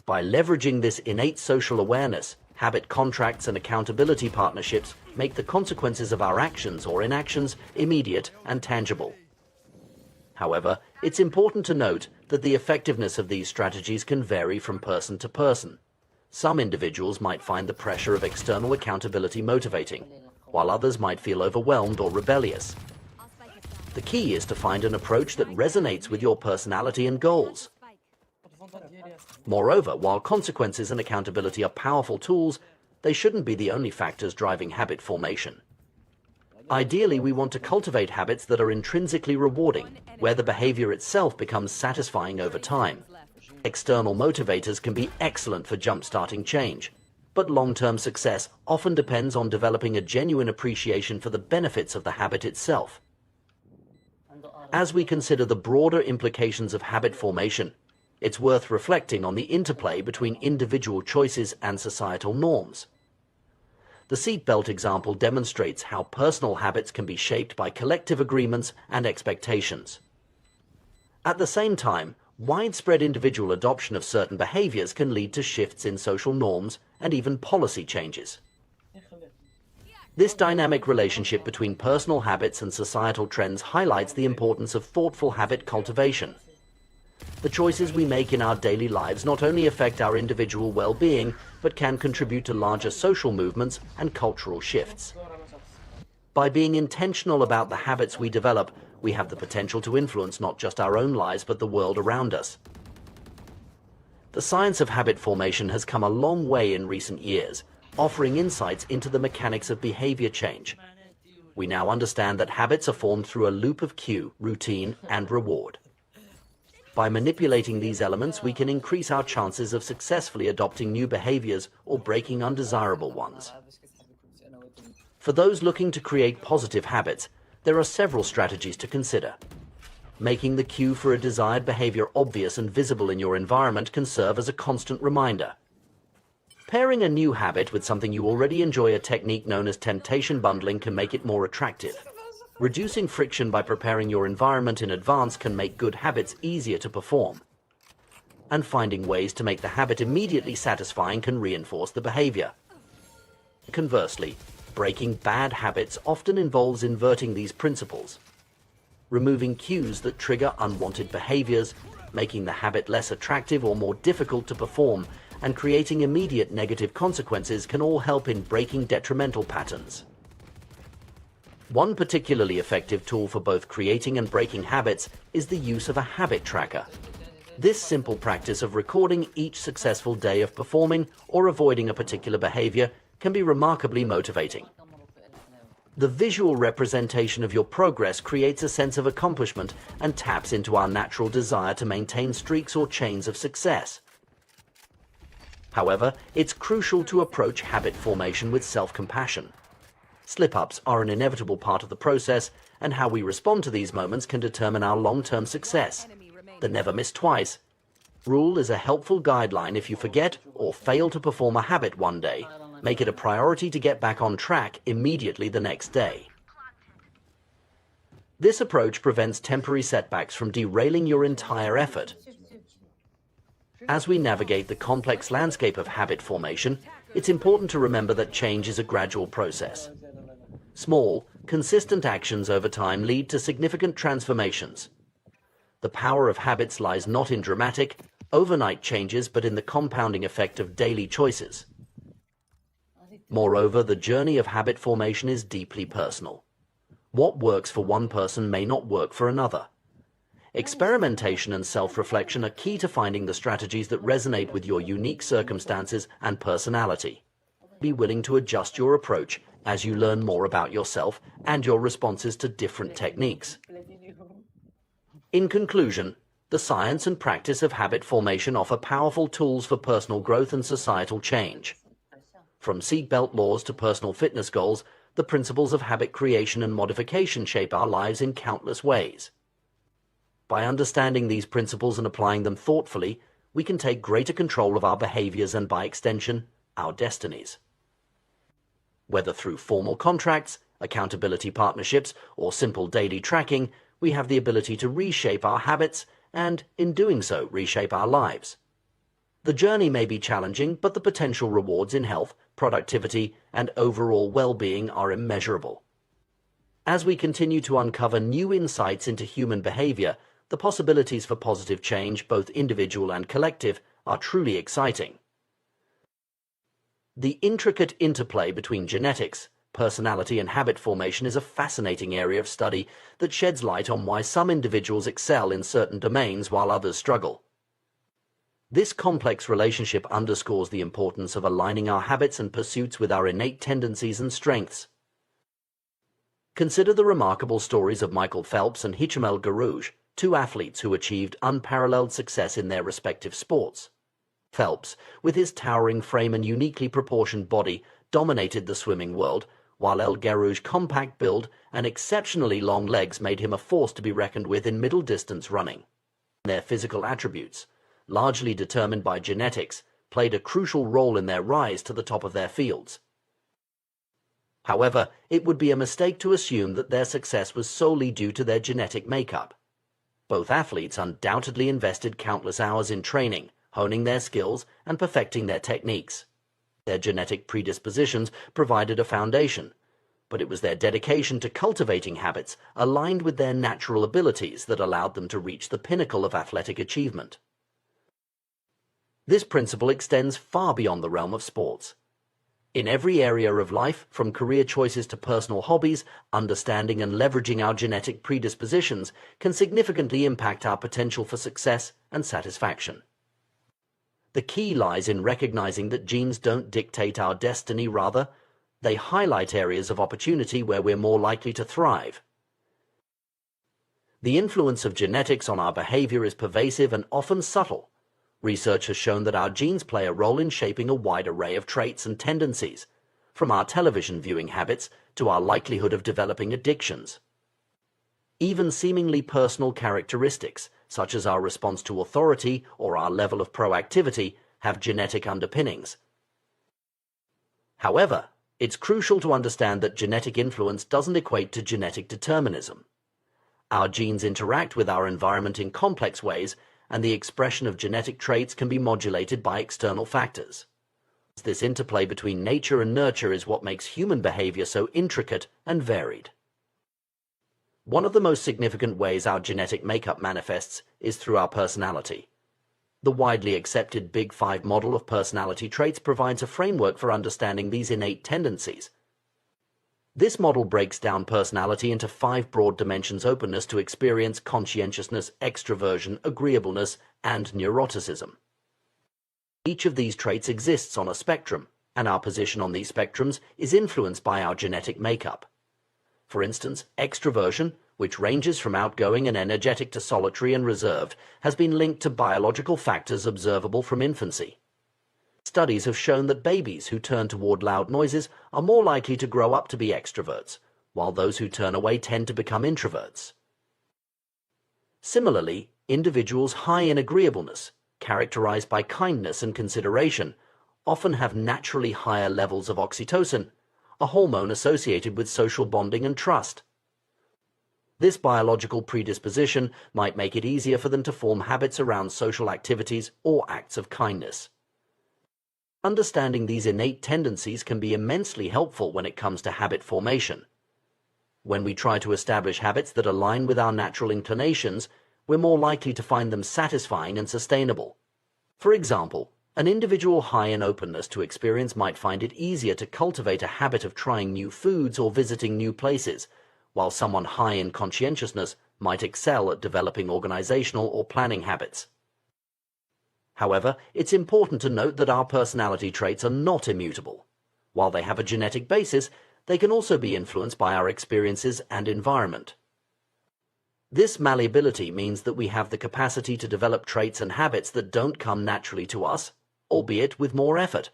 By leveraging this innate social awareness, habit contracts and accountability partnerships make the consequences of our actions or inactions immediate and tangible. However, it's important to note that the effectiveness of these strategies can vary from person to person. Some individuals might find the pressure of external accountability motivating, while others might feel overwhelmed or rebellious. The key is to find an approach that resonates with your personality and goals. Moreover, while consequences and accountability are powerful tools, they shouldn't be the only factors driving habit formation. Ideally, we want to cultivate habits that are intrinsically rewarding, where the behavior itself becomes satisfying over time. External motivators can be excellent for jump-starting change, but long-term success often depends on developing a genuine appreciation for the benefits of the habit itself. As we consider the broader implications of habit formation, it's worth reflecting on the interplay between individual choices and societal norms. The seatbelt example demonstrates how personal habits can be shaped by collective agreements and expectations. At the same time, widespread individual adoption of certain behaviors can lead to shifts in social norms and even policy changes. This dynamic relationship between personal habits and societal trends highlights the importance of thoughtful habit cultivation. The choices we make in our daily lives not only affect our individual well-being, but can contribute to larger social movements and cultural shifts. By being intentional about the habits we develop, we have the potential to influence not just our own lives, but the world around us. The science of habit formation has come a long way in recent years, offering insights into the mechanics of behavior change. We now understand that habits are formed through a loop of cue, routine, and reward. By manipulating these elements, we can increase our chances of successfully adopting new behaviors or breaking undesirable ones. For those looking to create positive habits, there are several strategies to consider. Making the cue for a desired behavior obvious and visible in your environment can serve as a constant reminder. Pairing a new habit with something you already enjoy, a technique known as temptation bundling, can make it more attractive. Reducing friction by preparing your environment in advance can make good habits easier to perform. And finding ways to make the habit immediately satisfying can reinforce the behavior. Conversely, breaking bad habits often involves inverting these principles. Removing cues that trigger unwanted behaviors, making the habit less attractive or more difficult to perform, and creating immediate negative consequences can all help in breaking detrimental patterns. One particularly effective tool for both creating and breaking habits is the use of a habit tracker. This simple practice of recording each successful day of performing or avoiding a particular behavior can be remarkably motivating. The visual representation of your progress creates a sense of accomplishment and taps into our natural desire to maintain streaks or chains of success. However, it's crucial to approach habit formation with self-compassion. Slip-ups are an inevitable part of the process, and how we respond to these moments can determine our long-term success. The never miss twice rule is a helpful guideline. If you forget or fail to perform a habit one day, make it a priority to get back on track immediately the next day. This approach prevents temporary setbacks from derailing your entire effort. As we navigate the complex landscape of habit formation, it's important to remember that change is a gradual process. Small, consistent actions over time lead to significant transformations. The power of habits lies not in dramatic, overnight changes, but in the compounding effect of daily choices. Moreover, the journey of habit formation is deeply personal. What works for one person may not work for another. Experimentation and self-reflection are key to finding the strategies that resonate with your unique circumstances and personality. Be willing to adjust your approach as you learn more about yourself and your responses to different techniques. In conclusion, the science and practice of habit formation offer powerful tools for personal growth and societal change. From seatbelt laws to personal fitness goals, the principles of habit creation and modification shape our lives in countless ways. By understanding these principles and applying them thoughtfully, we can take greater control of our behaviors and, by extension, our destinies. Whether through formal contracts, accountability partnerships, or simple daily tracking, we have the ability to reshape our habits and, in doing so, reshape our lives. The journey may be challenging, but the potential rewards in health, productivity, and overall well-being are immeasurable. As we continue to uncover new insights into human behavior, the possibilities for positive change, both individual and collective, are truly exciting. The intricate interplay between genetics, personality, and habit formation is a fascinating area of study that sheds light on why some individuals excel in certain domains while others struggle. This complex relationship underscores the importance of aligning our habits and pursuits with our innate tendencies and strengths. Consider the remarkable stories of Michael Phelps and Hicham Garouge, two athletes who achieved unparalleled success in their respective sports. Phelps, with his towering frame and uniquely proportioned body, dominated the swimming world, while El Garouge's compact build and exceptionally long legs made him a force to be reckoned with in middle-distance running. Their physical attributes, largely determined by genetics, played a crucial role in their rise to the top of their fields. However, it would be a mistake to assume that their success was solely due to their genetic makeup. Both athletes undoubtedly invested countless hours in training, honing their skills, and perfecting their techniques. Their genetic predispositions provided a foundation, but it was their dedication to cultivating habits aligned with their natural abilities that allowed them to reach the pinnacle of athletic achievement. This principle extends far beyond the realm of sports. In every area of life, from career choices to personal hobbies, understanding and leveraging our genetic predispositions can significantly impact our potential for success and satisfaction. The key lies in recognizing that genes don't dictate our destiny, rather, they highlight areas of opportunity where we're more likely to thrive. The influence of genetics on our behavior is pervasive and often subtle. Research has shown that our genes play a role in shaping a wide array of traits and tendencies, from our television viewing habits to our likelihood of developing addictions. Even seemingly personal characteristics, such as our response to authority or our level of proactivity, have genetic underpinnings. However, it's crucial to understand that genetic influence doesn't equate to genetic determinism. Our genes interact with our environment in complex ways, and the expression of genetic traits can be modulated by external factors. This interplay between nature and nurture is what makes human behavior so intricate and varied. One of the most significant ways our genetic makeup manifests is through our personality. The widely accepted Big Five model of personality traits provides a framework for understanding these innate tendencies. This model breaks down personality into 5 broad dimensions: openness to experience, conscientiousness, extroversion, agreeableness, and neuroticism. Each of these traits exists on a spectrum, and our position on these spectrums is influenced by our genetic makeup. For instance, extroversion, which ranges from outgoing and energetic to solitary and reserved, has been linked to biological factors observable from infancy. Studies have shown that babies who turn toward loud noises are more likely to grow up to be extroverts, while those who turn away tend to become introverts. Similarly, individuals high in agreeableness, characterized by kindness and consideration, often have naturally higher levels of oxytocin, a hormone associated with social bonding and trust. This biological predisposition might make it easier for them to form habits around social activities or acts of kindness. Understanding these innate tendencies can be immensely helpful when it comes to habit formation. When we try to establish habits that align with our natural inclinations, we're more likely to find them satisfying and sustainable. For example, an individual high in openness to experience might find it easier to cultivate a habit of trying new foods or visiting new places, while someone high in conscientiousness might excel at developing organizational or planning habits. However, it's important to note that our personality traits are not immutable. While they have a genetic basis, they can also be influenced by our experiences and environment. This malleability means that we have the capacity to develop traits and habits that don't come naturally to us, albeit with more effort.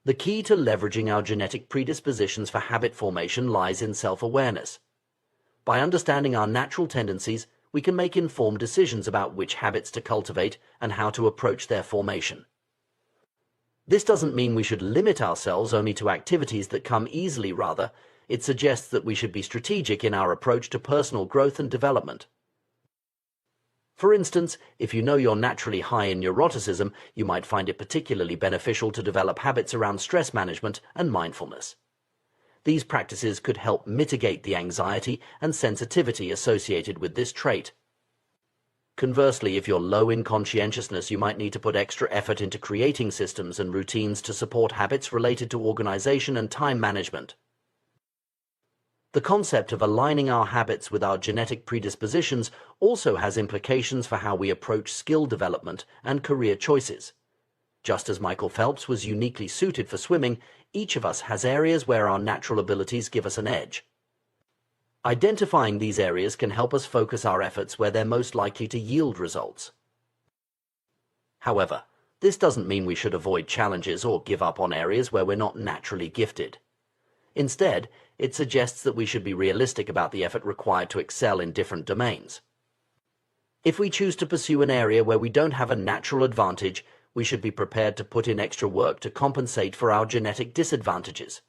The key to leveraging our genetic predispositions for habit formation lies in self-awareness. By understanding our natural tendencies, we can make informed decisions about which habits to cultivate and how to approach their formation. This doesn't mean we should limit ourselves only to activities that come easily. Rather, it suggests that we should be strategic in our approach to personal growth and development. For instance, if you know you're naturally high in neuroticism, you might find it particularly beneficial to develop habits around stress management and mindfulness. These practices could help mitigate the anxiety and sensitivity associated with this trait. Conversely, if you're low in conscientiousness, you might need to put extra effort into creating systems and routines to support habits related to organization and time management. The concept of aligning our habits with our genetic predispositions also has implications for how we approach skill development and career choices. Just as Michael Phelps was uniquely suited for swimming, each of us has areas where our natural abilities give us an edge. Identifying these areas can help us focus our efforts where they're most likely to yield results. However, this doesn't mean we should avoid challenges or give up on areas where we're not naturally gifted. Instead, it suggests that we should be realistic about the effort required to excel in different domains. If we choose to pursue an area where we don't have a natural advantage, we should be prepared to put in extra work to compensate for our genetic disadvantages.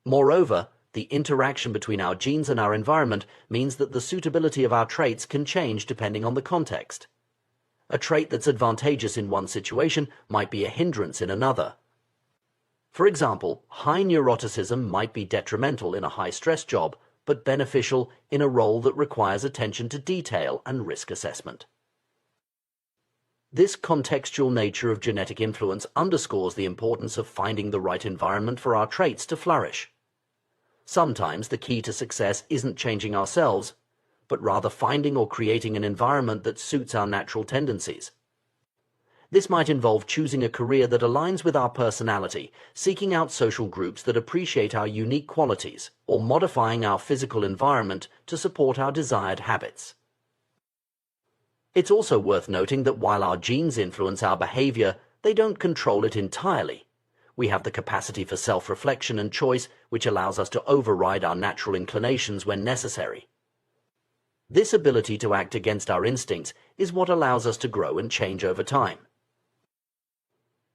Moreover, the interaction between our genes and our environment means that the suitability of our traits can change depending on the context. A trait that's advantageous in one situation might be a hindrance in another. For example, high neuroticism might be detrimental in a high-stress job, but beneficial in a role that requires attention to detail and risk assessment. This contextual nature of genetic influence underscores the importance of finding the right environment for our traits to flourish. Sometimes the key to success isn't changing ourselves, but rather finding or creating an environment that suits our natural tendencies. This might involve choosing a career that aligns with our personality, seeking out social groups that appreciate our unique qualities, or modifying our physical environment to support our desired habits. It's also worth noting that while our genes influence our behavior, they don't control it entirely. We have the capacity for self-reflection and choice, which allows us to override our natural inclinations when necessary. This ability to act against our instincts is what allows us to grow and change over time.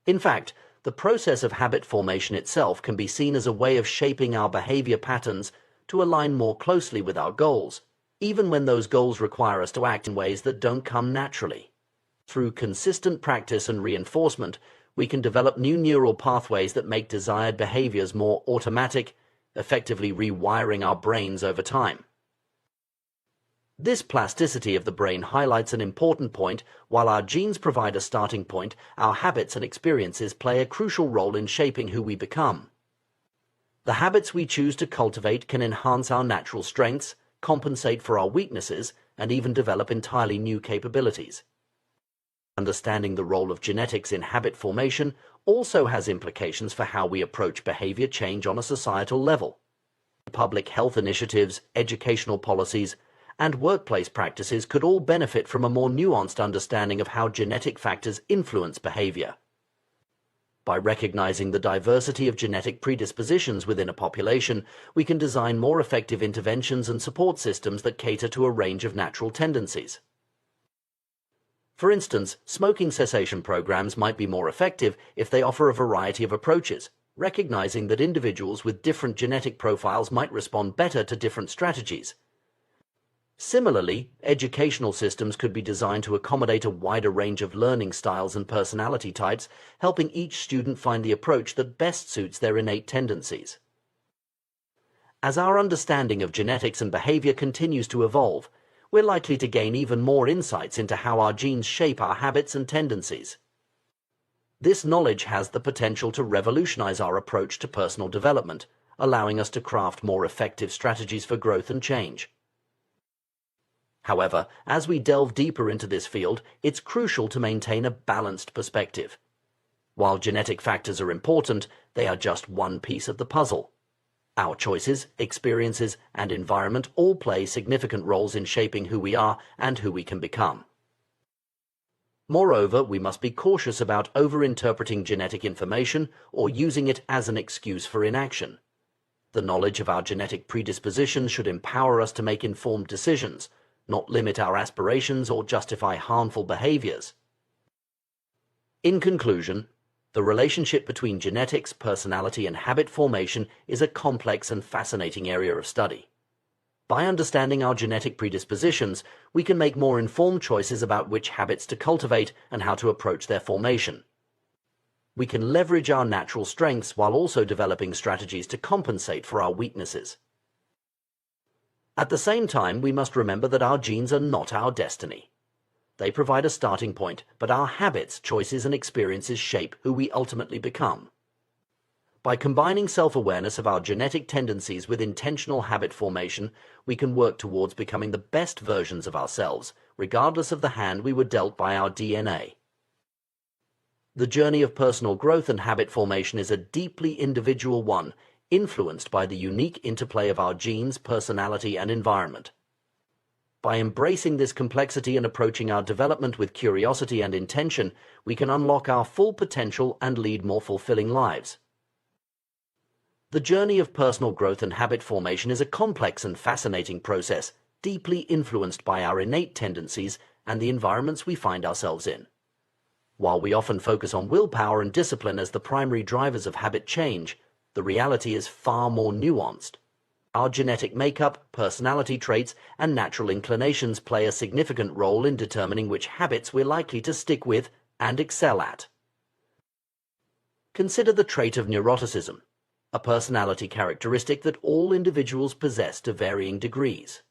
In fact, the process of habit formation itself can be seen as a way of shaping our behavior patterns to align more closely with our goals, even when those goals require us to act in ways that don't come naturally. Through consistent practice and reinforcement, we can develop new neural pathways that make desired behaviors more automatic, effectively rewiring our brains over time. This plasticity of the brain highlights an important point. While our genes provide a starting point, our habits and experiences play a crucial role in shaping who we become. The habits we choose to cultivate can enhance our natural strengths, compensate for our weaknesses, and even develop entirely new capabilities. Understanding the role of genetics in habit formation also has implications for how we approach behavior change on a societal level. Public health initiatives, educational policies, and workplace practices could all benefit from a more nuanced understanding of how genetic factors influence behavior. By recognizing the diversity of genetic predispositions within a population, we can design more effective interventions and support systems that cater to a range of natural tendencies. For instance, smoking cessation programs might be more effective if they offer a variety of approaches, recognizing that individuals with different genetic profiles might respond better to different strategies. Similarly, educational systems could be designed to accommodate a wider range of learning styles and personality types, helping each student find the approach that best suits their innate tendencies. As our understanding of genetics and behavior continues to evolve, we're likely to gain even more insights into how our genes shape our habits and tendencies. This knowledge has the potential to revolutionize our approach to personal development, allowing us to craft more effective strategies for growth and change. However, as we delve deeper into this field, it's crucial to maintain a balanced perspective. While genetic factors are important, they are just one piece of the puzzle. Our choices, experiences, and environment all play significant roles in shaping who we are and who we can become. Moreover, we must be cautious about over-interpreting genetic information or using it as an excuse for inaction. The knowledge of our genetic predispositions should empower us to make informed decisions, not limit our aspirations or justify harmful behaviors. In conclusion, the relationship between genetics, personality, and habit formation is a complex and fascinating area of study. By understanding our genetic predispositions, we can make more informed choices about which habits to cultivate and how to approach their formation. We can leverage our natural strengths while also developing strategies to compensate for our weaknesses. At the same time, we must remember that our genes are not our destiny. They provide a starting point, but our habits, choices, and experiences shape who we ultimately become. By combining self-awareness of our genetic tendencies with intentional habit formation, we can work towards becoming the best versions of ourselves, regardless of the hand we were dealt by our DNA. The journey of personal growth and habit formation is a deeply individual one, influenced by the unique interplay of our genes, personality, and environment. By embracing this complexity and approaching our development with curiosity and intention, we can unlock our full potential and lead more fulfilling lives. The journey of personal growth and habit formation is a complex and fascinating process, deeply influenced by our innate tendencies and the environments we find ourselves in. While we often focus on willpower and discipline as the primary drivers of habit change, the reality is far more nuanced. Our genetic makeup, personality traits, and natural inclinations play a significant role in determining which habits we're likely to stick with and excel at. Consider the trait of neuroticism, a personality characteristic that all individuals possess to varying degrees.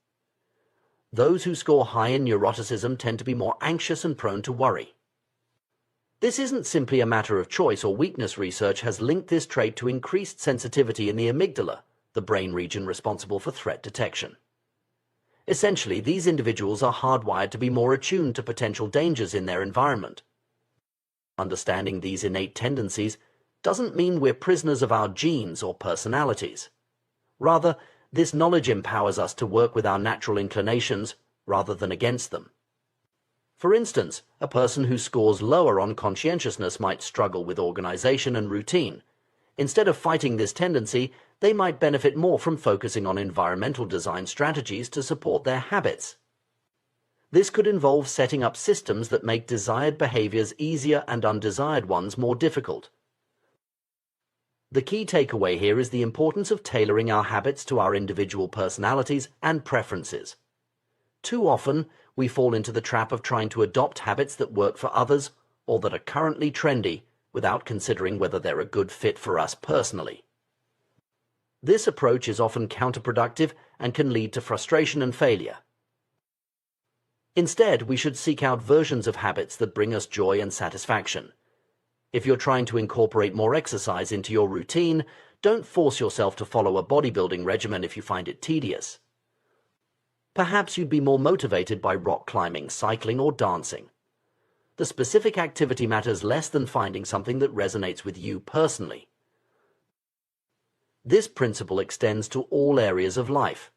Those who score high in neuroticism tend to be more anxious and prone to worry. This isn't simply a matter of choice or weakness. Research has linked this trait to increased sensitivity in the amygdala, the brain region responsible for threat detection. Essentially, these individuals are hardwired to be more attuned to potential dangers in their environment. Understanding these innate tendencies doesn't mean we're prisoners of our genes or personalities. Rather, this knowledge empowers us to work with our natural inclinations rather than against them. For instance, a person who scores lower on conscientiousness might struggle with organization and routine. Instead of fighting this tendency, they might benefit more from focusing on environmental design strategies to support their habits. This could involve setting up systems that make desired behaviors easier and undesired ones more difficult. The key takeaway here is the importance of tailoring our habits to our individual personalities and preferences. Too often, we fall into the trap of trying to adopt habits that work for others or that are currently trendy without considering whether they're a good fit for us personally. This approach is often counterproductive and can lead to frustration and failure. Instead, we should seek out versions of habits that bring us joy and satisfaction. If you're trying to incorporate more exercise into your routine, don't force yourself to follow a bodybuilding regimen if you find it tedious. Perhaps you'd be more motivated by rock climbing, cycling, or dancing. The specific activity matters less than finding something that resonates with you personally. This principle extends to all areas of life.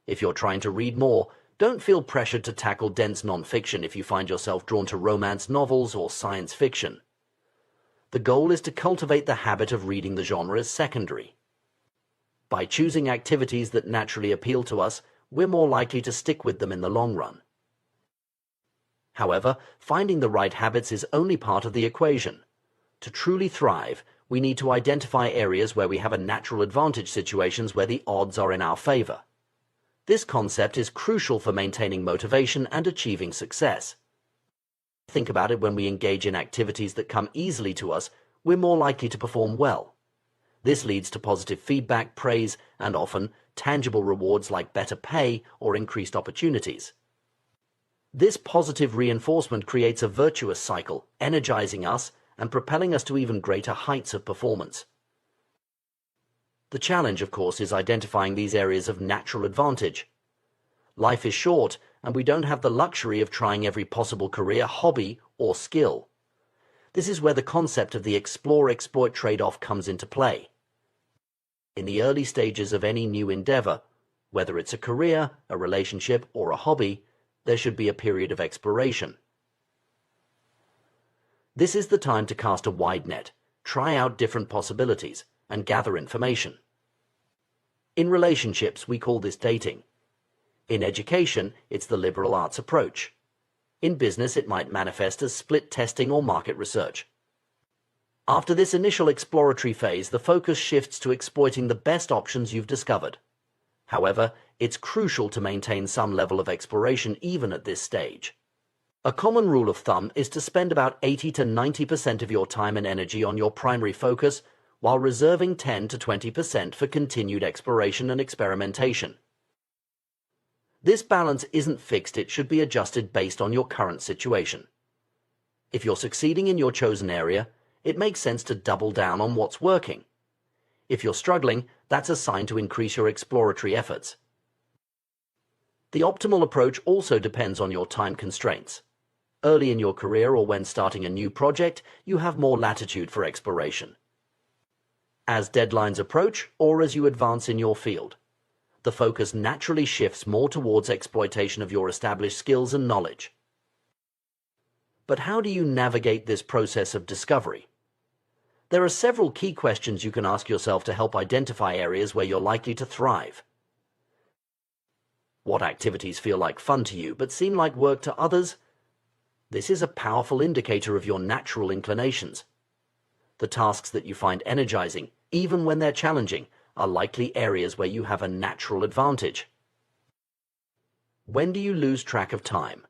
If you're trying to read more, don't feel pressured to tackle dense non-fiction if you find yourself drawn to romance novels or science fiction. The goal is to cultivate the habit of reading the genre as secondary. By choosing activities that naturally appeal to us, we're more likely to stick with them in the long run. However, finding the right habits is only part of the equation. To truly thrive, we need to identify areas where we have a natural advantage, situations where the odds are in our favor. This concept is crucial for maintaining motivation and achieving success. Think about it: when we engage in activities that come easily to us, we're more likely to perform well. This leads to positive feedback, praise, and often tangible rewards like better pay or increased opportunities. This positive reinforcement creates a virtuous cycle, energizing us and propelling us to even greater heights of performance. The challenge, of course, is identifying these areas of natural advantage. Life is short, and we don't have the luxury of trying every possible career, hobby, or skill. This is where the concept of the explore-exploit trade-off comes into play. In the early stages of any new endeavor, whether it's a career, a relationship, or a hobby, there should be a period of exploration. This is the time to cast a wide net, try out different possibilities, and gather information. In relationships, we call this dating. In education, it's the liberal arts approach. In business, it might manifest as split testing or market research. After this initial exploratory phase, the focus shifts to exploiting the best options you've discovered. However, it's crucial to maintain some level of exploration even at this stage. A common rule of thumb is to spend about 80 to 90% of your time and energy on your primary focus, while reserving 10 to 20% for continued exploration and experimentation. This balance isn't fixed, it should be adjusted based on your current situation. If you're succeeding in your chosen area, it makes sense to double down on what's working. If you're struggling, that's a sign to increase your exploratory efforts. The optimal approach also depends on your time constraints. Early in your career or when starting a new project, you have more latitude for exploration. As deadlines approach or as you advance in your field, the focus naturally shifts more towards exploitation of your established skills and knowledge. But how do you navigate this process of discovery? There are several key questions you can ask yourself to help identify areas where you're likely to thrive. What activities feel like fun to you but seem like work to others? This is a powerful indicator of your natural inclinations. The tasks that you find energizing, even when they're challenging, are likely areas where you have a natural advantage. When do you lose track of time?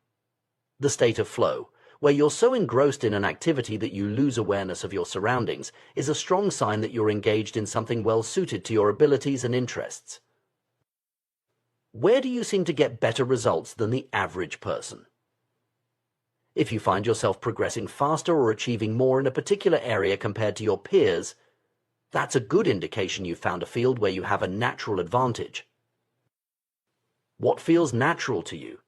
The state of flow, where you're so engrossed in an activity that you lose awareness of your surroundings, is a strong sign that you're engaged in something well suited to your abilities and interests. Where do you seem to get better results than the average person? If you find yourself progressing faster or achieving more in a particular area compared to your peers, that's a good indication you've found a field where you have a natural advantage. What feels natural to you?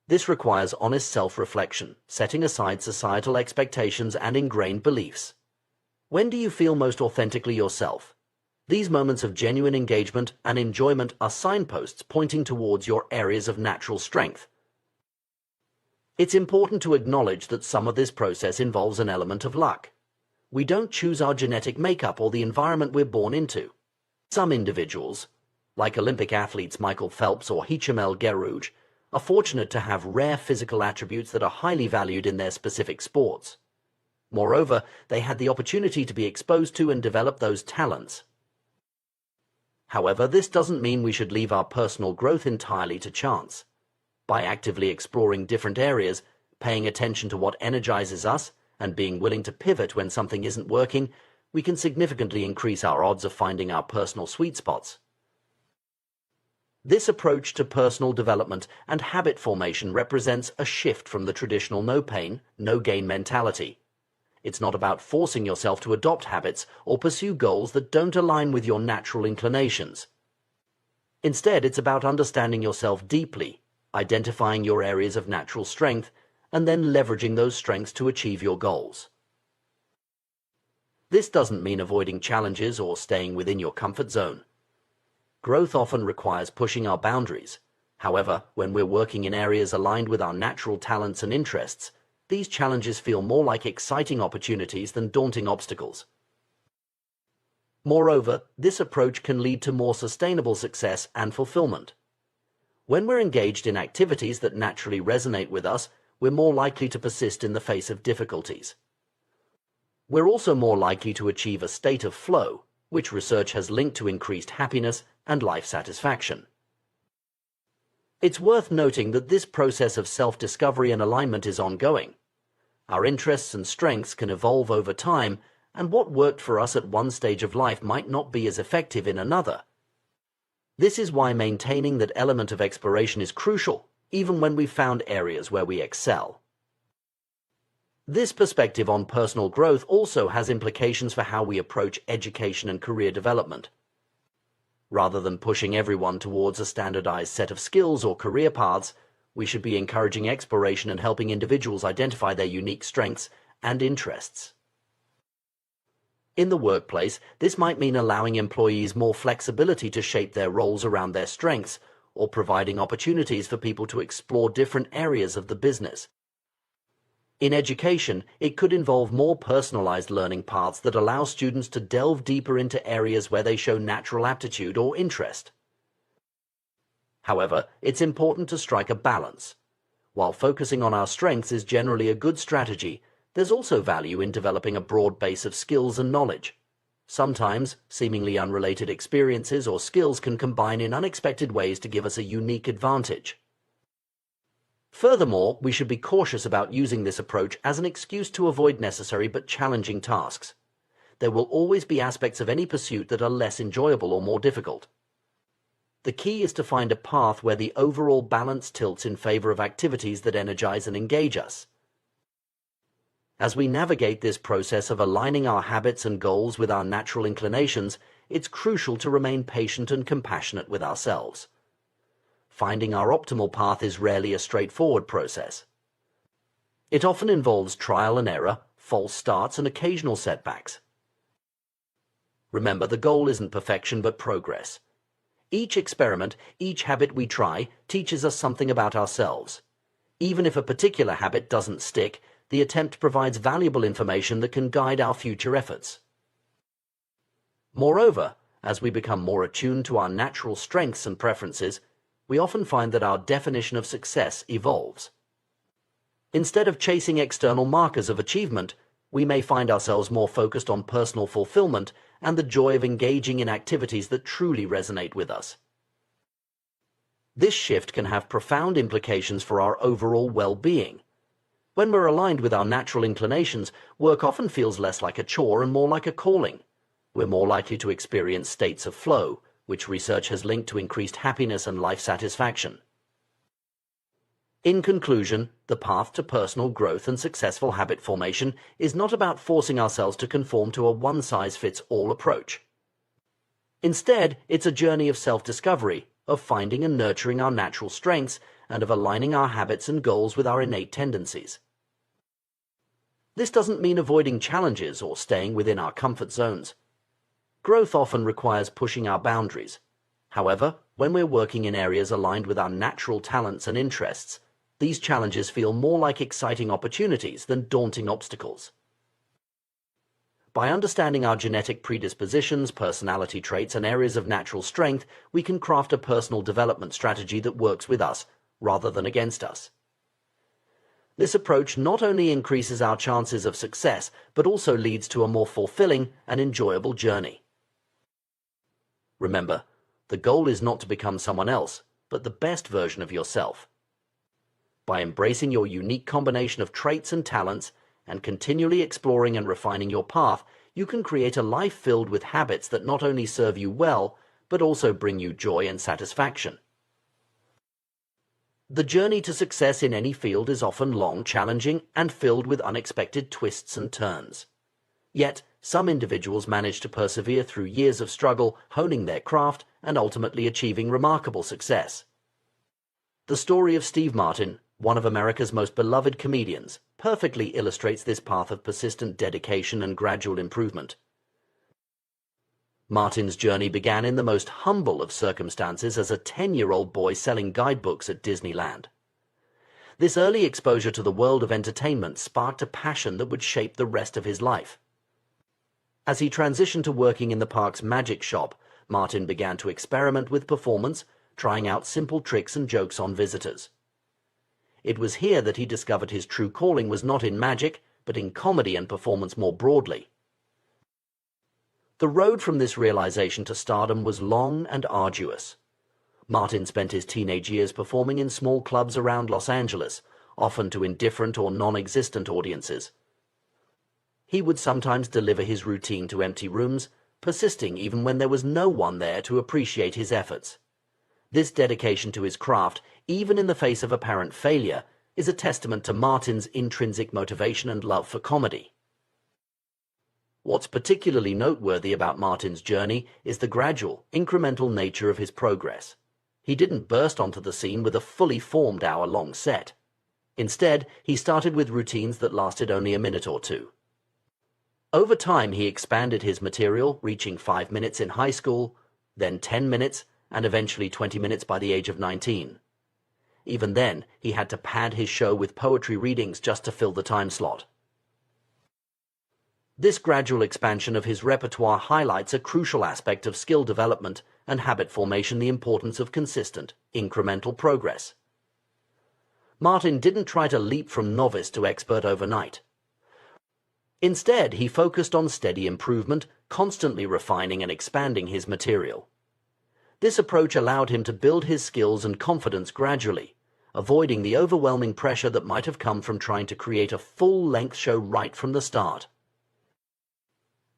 This requires honest self-reflection, setting aside societal expectations and ingrained beliefs. When do you feel most authentically yourself? These moments of genuine engagement and enjoyment are signposts pointing towards your areas of natural strength. It's important to acknowledge that some of this process involves an element of luck. We don't choose our genetic makeup or the environment we're born into. Some individuals, like Olympic athletes Michael Phelps or Hicham Gerouge, are fortunate to have rare physical attributes that are highly valued in their specific sports. Moreover, they had the opportunity to be exposed to and develop those talents. However, this doesn't mean we should leave our personal growth entirely to chance. By actively exploring different areas, paying attention to what energizes us, and being willing to pivot when something isn't working, we can significantly increase our odds of finding our personal sweet spots. This approach to personal development and habit formation represents a shift from the traditional no pain, no gain mentality. It's not about forcing yourself to adopt habits or pursue goals that don't align with your natural inclinations. Instead, it's about understanding yourself deeply, identifying your areas of natural strength, and then leveraging those strengths to achieve your goals. This doesn't mean avoiding challenges or staying within your comfort zone. Growth often requires pushing our boundaries. However, when we're working in areas aligned with our natural talents and interests, these challenges feel more like exciting opportunities than daunting obstacles. Moreover, this approach can lead to more sustainable success and fulfillment. When we're engaged in activities that naturally resonate with us, we're more likely to persist in the face of difficulties. We're also more likely to achieve a state of flow, which research has linked to increased happiness and life satisfaction. It's worth noting that this process of self-discovery and alignment is ongoing. Our interests and strengths can evolve over time, and what worked for us at one stage of life might not be as effective in another. This is why maintaining that element of exploration is crucial, even when we've found areas where we excel. This perspective on personal growth also has implications for how we approach education and career development. Rather than pushing everyone towards a standardized set of skills or career paths, we should be encouraging exploration and helping individuals identify their unique strengths and interests. In the workplace, this might mean allowing employees more flexibility to shape their roles around their strengths, or providing opportunities for people to explore different areas of the business. In education, it could involve more personalized learning paths that allow students to delve deeper into areas where they show natural aptitude or interest. However, it's important to strike a balance. While focusing on our strengths is generally a good strategy, there's also value in developing a broad base of skills and knowledge. Sometimes, seemingly unrelated experiences or skills can combine in unexpected ways to give us a unique advantage. Furthermore, we should be cautious about using this approach as an excuse to avoid necessary but challenging tasks. There will always be aspects of any pursuit that are less enjoyable or more difficult. The key is to find a path where the overall balance tilts in favor of activities that energize and engage us. As we navigate this process of aligning our habits and goals with our natural inclinations, it's crucial to remain patient and compassionate with ourselves. Finding our optimal path is rarely a straightforward process. It often involves trial and error, false starts, and occasional setbacks. Remember, the goal isn't perfection but progress. Each experiment, each habit we try, teaches us something about ourselves. Even if a particular habit doesn't stick, the attempt provides valuable information that can guide our future efforts. Moreover, as we become more attuned to our natural strengths and preferences, we often find that our definition of success evolves. Instead of chasing external markers of achievement, we may find ourselves more focused on personal fulfillment and the joy of engaging in activities that truly resonate with us. This shift can have profound implications for our overall well-being. When we're aligned with our natural inclinations, work often feels less like a chore and more like a calling. We're more likely to experience states of flow, which research has linked to increased happiness and life satisfaction. In conclusion, the path to personal growth and successful habit formation is not about forcing ourselves to conform to a one-size-fits-all approach. Instead, it's a journey of self-discovery, of finding and nurturing our natural strengths, and of aligning our habits and goals with our innate tendencies. This doesn't mean avoiding challenges or staying within our comfort zones. Growth often requires pushing our boundaries. However, when we're working in areas aligned with our natural talents and interests, these challenges feel more like exciting opportunities than daunting obstacles. By understanding our genetic predispositions, personality traits, and areas of natural strength, we can craft a personal development strategy that works with us, rather than against us. This approach not only increases our chances of success, but also leads to a more fulfilling and enjoyable journey. Remember, the goal is not to become someone else, but the best version of yourself. By embracing your unique combination of traits and talents, and continually exploring and refining your path, you can create a life filled with habits that not only serve you well, but also bring you joy and satisfaction. The journey to success in any field is often long, challenging, and filled with unexpected twists and turns. Yet, some individuals manage to persevere through years of struggle, honing their craft, and ultimately achieving remarkable success. The story of Steve Martin, one of America's most beloved comedians, perfectly illustrates this path of persistent dedication and gradual improvement. Martin's journey began in the most humble of circumstances as a 10-year-old boy selling guidebooks at Disneyland. This early exposure to the world of entertainment sparked a passion that would shape the rest of his life. As he transitioned to working in the park's magic shop, Martin began to experiment with performance, trying out simple tricks and jokes on visitors. It was here that he discovered his true calling was not in magic, but in comedy and performance more broadly. The road from this realization to stardom was long and arduous. Martin spent his teenage years performing in small clubs around Los Angeles, often to indifferent or non-existent audiences. He would sometimes deliver his routine to empty rooms, persisting even when there was no one there to appreciate his efforts. This dedication to his craft, even in the face of apparent failure, is a testament to Martin's intrinsic motivation and love for comedy. What's particularly noteworthy about Martin's journey is the gradual, incremental nature of his progress. He didn't burst onto the scene with a fully formed hour-long set. Instead, he started with routines that lasted only a minute or two. Over time, he expanded his material, reaching 5 minutes in high school, then 10 minutes, and eventually 20 minutes by the age of 19. Even then, he had to pad his show with poetry readings just to fill the time slot. This gradual expansion of his repertoire highlights a crucial aspect of skill development and habit formation: the importance of consistent, incremental progress. Martin didn't try to leap from novice to expert overnight. Instead, he focused on steady improvement, constantly refining and expanding his material. This approach allowed him to build his skills and confidence gradually, avoiding the overwhelming pressure that might have come from trying to create a full-length show right from the start.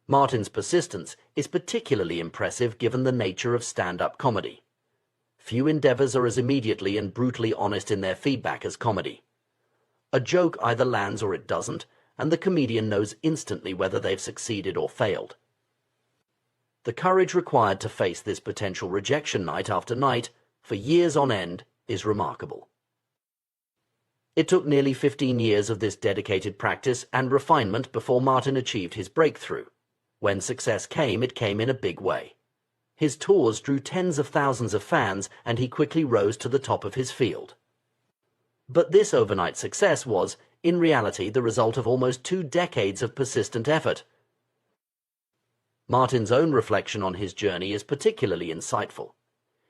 Martin's persistence is particularly impressive given the nature of stand-up comedy. Few endeavors are as immediately and brutally honest in their feedback as comedy. A joke either lands or it doesn't, and the comedian knows instantly whether they've succeeded or failed. The courage required to face this potential rejection night after night, for years on end, is remarkable. It took nearly 15 years of this dedicated practice and refinement before Martin achieved his breakthrough. When success came, it came in a big way. His tours drew tens of thousands of fans, and he quickly rose to the top of his field. But this overnight success was, in reality, the result of almost 2 decades of persistent effort. Martin's own reflection on his journey is particularly insightful.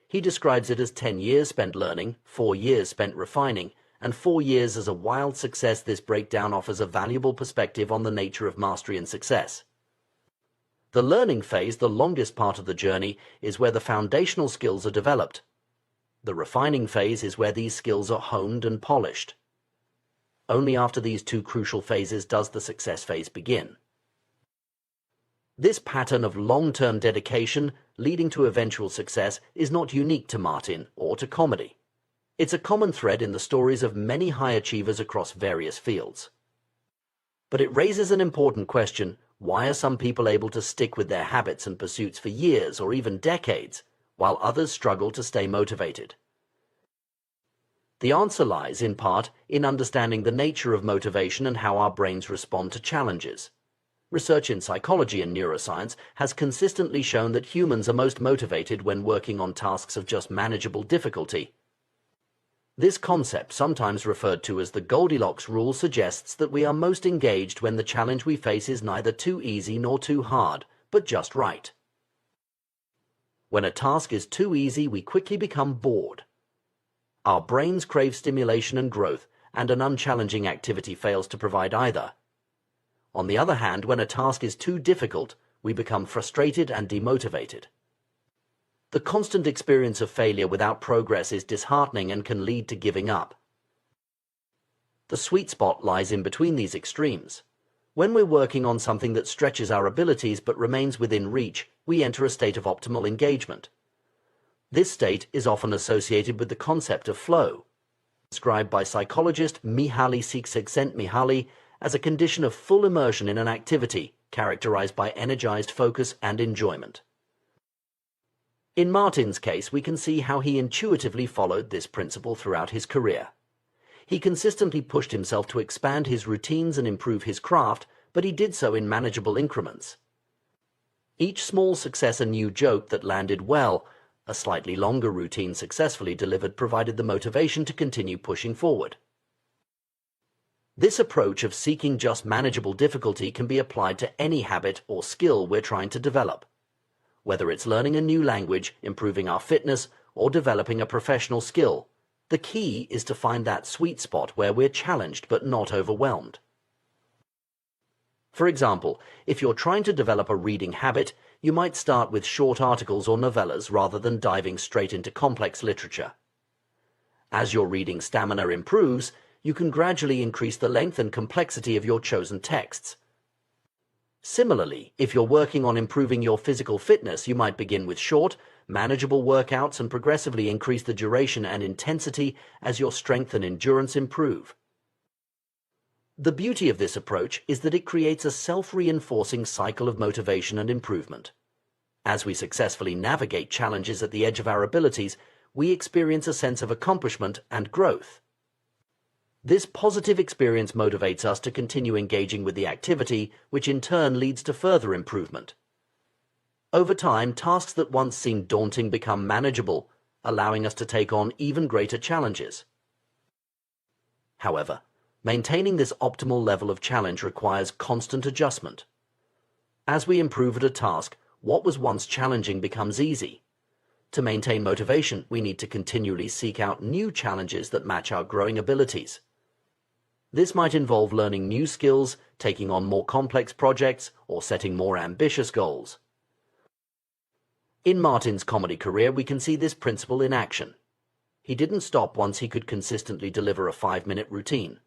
He describes it as 10 years spent learning, 4 years spent refining, and 4 years as a wild success. This breakdown offers a valuable perspective on the nature of mastery and success. The learning phase, the longest part of the journey, is where the foundational skills are developed. The refining phase is where these skills are honed and polished. Only after these 2 crucial phases does the success phase begin. This pattern of long-term dedication leading to eventual success is not unique to Martin or to comedy. It's a common thread in the stories of many high achievers across various fields. But it raises an important question: why are some people able to stick with their habits and pursuits for years or even decades, while others struggle to stay motivated? The answer lies, in part, in understanding the nature of motivation and how our brains respond to challenges. Research in psychology and neuroscience has consistently shown that humans are most motivated when working on tasks of just manageable difficulty. This concept, sometimes referred to as the Goldilocks rule, suggests that we are most engaged when the challenge we face is neither too easy nor too hard, but just right. When a task is too easy, we quickly become bored. Our brains crave stimulation and growth, and an unchallenging activity fails to provide either. On the other hand, when a task is too difficult, we become frustrated and demotivated. The constant experience of failure without progress is disheartening and can lead to giving up. The sweet spot lies in between these extremes. When we're working on something that stretches our abilities but remains within reach, we enter a state of optimal engagement. This state is often associated with the concept of flow, described by psychologist Mihaly Csikszentmihalyi as a condition of full immersion in an activity characterized by energized focus and enjoyment. In Martin's case, we can see how he intuitively followed this principle throughout his career. He consistently pushed himself to expand his routines and improve his craft, but he did so in manageable increments. Each small success a new joke that landed well, a slightly longer routine successfully delivered, provided the motivation to continue pushing forward. This approach of seeking just manageable difficulty can be applied to any habit or skill we're trying to develop. Whether it's learning a new language, improving our fitness, or developing a professional skill, the key is to find that sweet spot where we're challenged but not overwhelmed. For example, if you're trying to develop a reading habit, you might start with short articles or novellas rather than diving straight into complex literature. As your reading stamina improves, you can gradually increase the length and complexity of your chosen texts. Similarly, if you're working on improving your physical fitness, you might begin with short, manageable workouts and progressively increase the duration and intensity as your strength and endurance improve. The beauty of this approach is that it creates a self-reinforcing cycle of motivation and improvement. As we successfully navigate challenges at the edge of our abilities, we experience a sense of accomplishment and growth. This positive experience motivates us to continue engaging with the activity, which in turn leads to further improvement. Over time, tasks that once seemed daunting become manageable, allowing us to take on even greater challenges. However, maintaining this optimal level of challenge requires constant adjustment. As we improve at a task, what was once challenging becomes easy. To maintain motivation, we need to continually seek out new challenges that match our growing abilities. This might involve learning new skills, taking on more complex projects, or setting more ambitious goals. In Martin's comedy career, we can see this principle in action. He didn't stop once he could consistently deliver a 5-minute routine.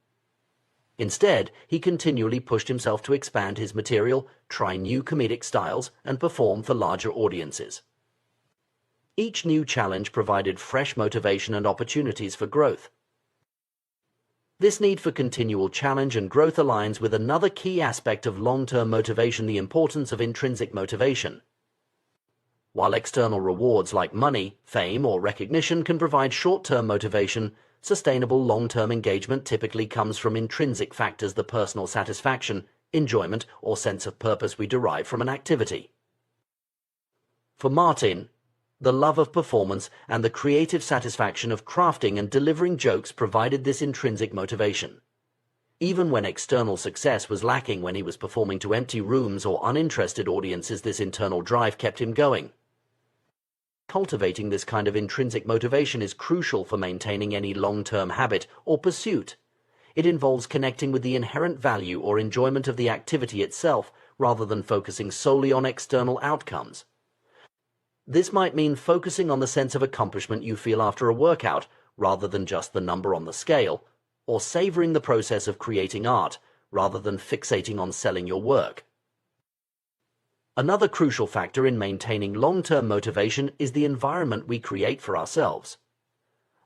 Instead, he continually pushed himself to expand his material, try new comedic styles, and perform for larger audiences. Each new challenge provided fresh motivation and opportunities for growth. This need for continual challenge and growth aligns with another key aspect of long-term motivation, the importance of intrinsic motivation. While external rewards like money, fame, or recognition can provide short-term motivation, sustainable long-term engagement typically comes from intrinsic factors: the personal satisfaction, enjoyment, or sense of purpose we derive from an activity. For Martin, the love of performance and the creative satisfaction of crafting and delivering jokes provided this intrinsic motivation. Even when external success was lacking, when he was performing to empty rooms or uninterested audiences, this internal drive kept him going. Cultivating this kind of intrinsic motivation is crucial for maintaining any long-term habit or pursuit. It involves connecting with the inherent value or enjoyment of the activity itself rather than focusing solely on external outcomes. This might mean focusing on the sense of accomplishment you feel after a workout, rather than just the number on the scale, or savoring the process of creating art, rather than fixating on selling your work. Another crucial factor in maintaining long-term motivation is the environment we create for ourselves.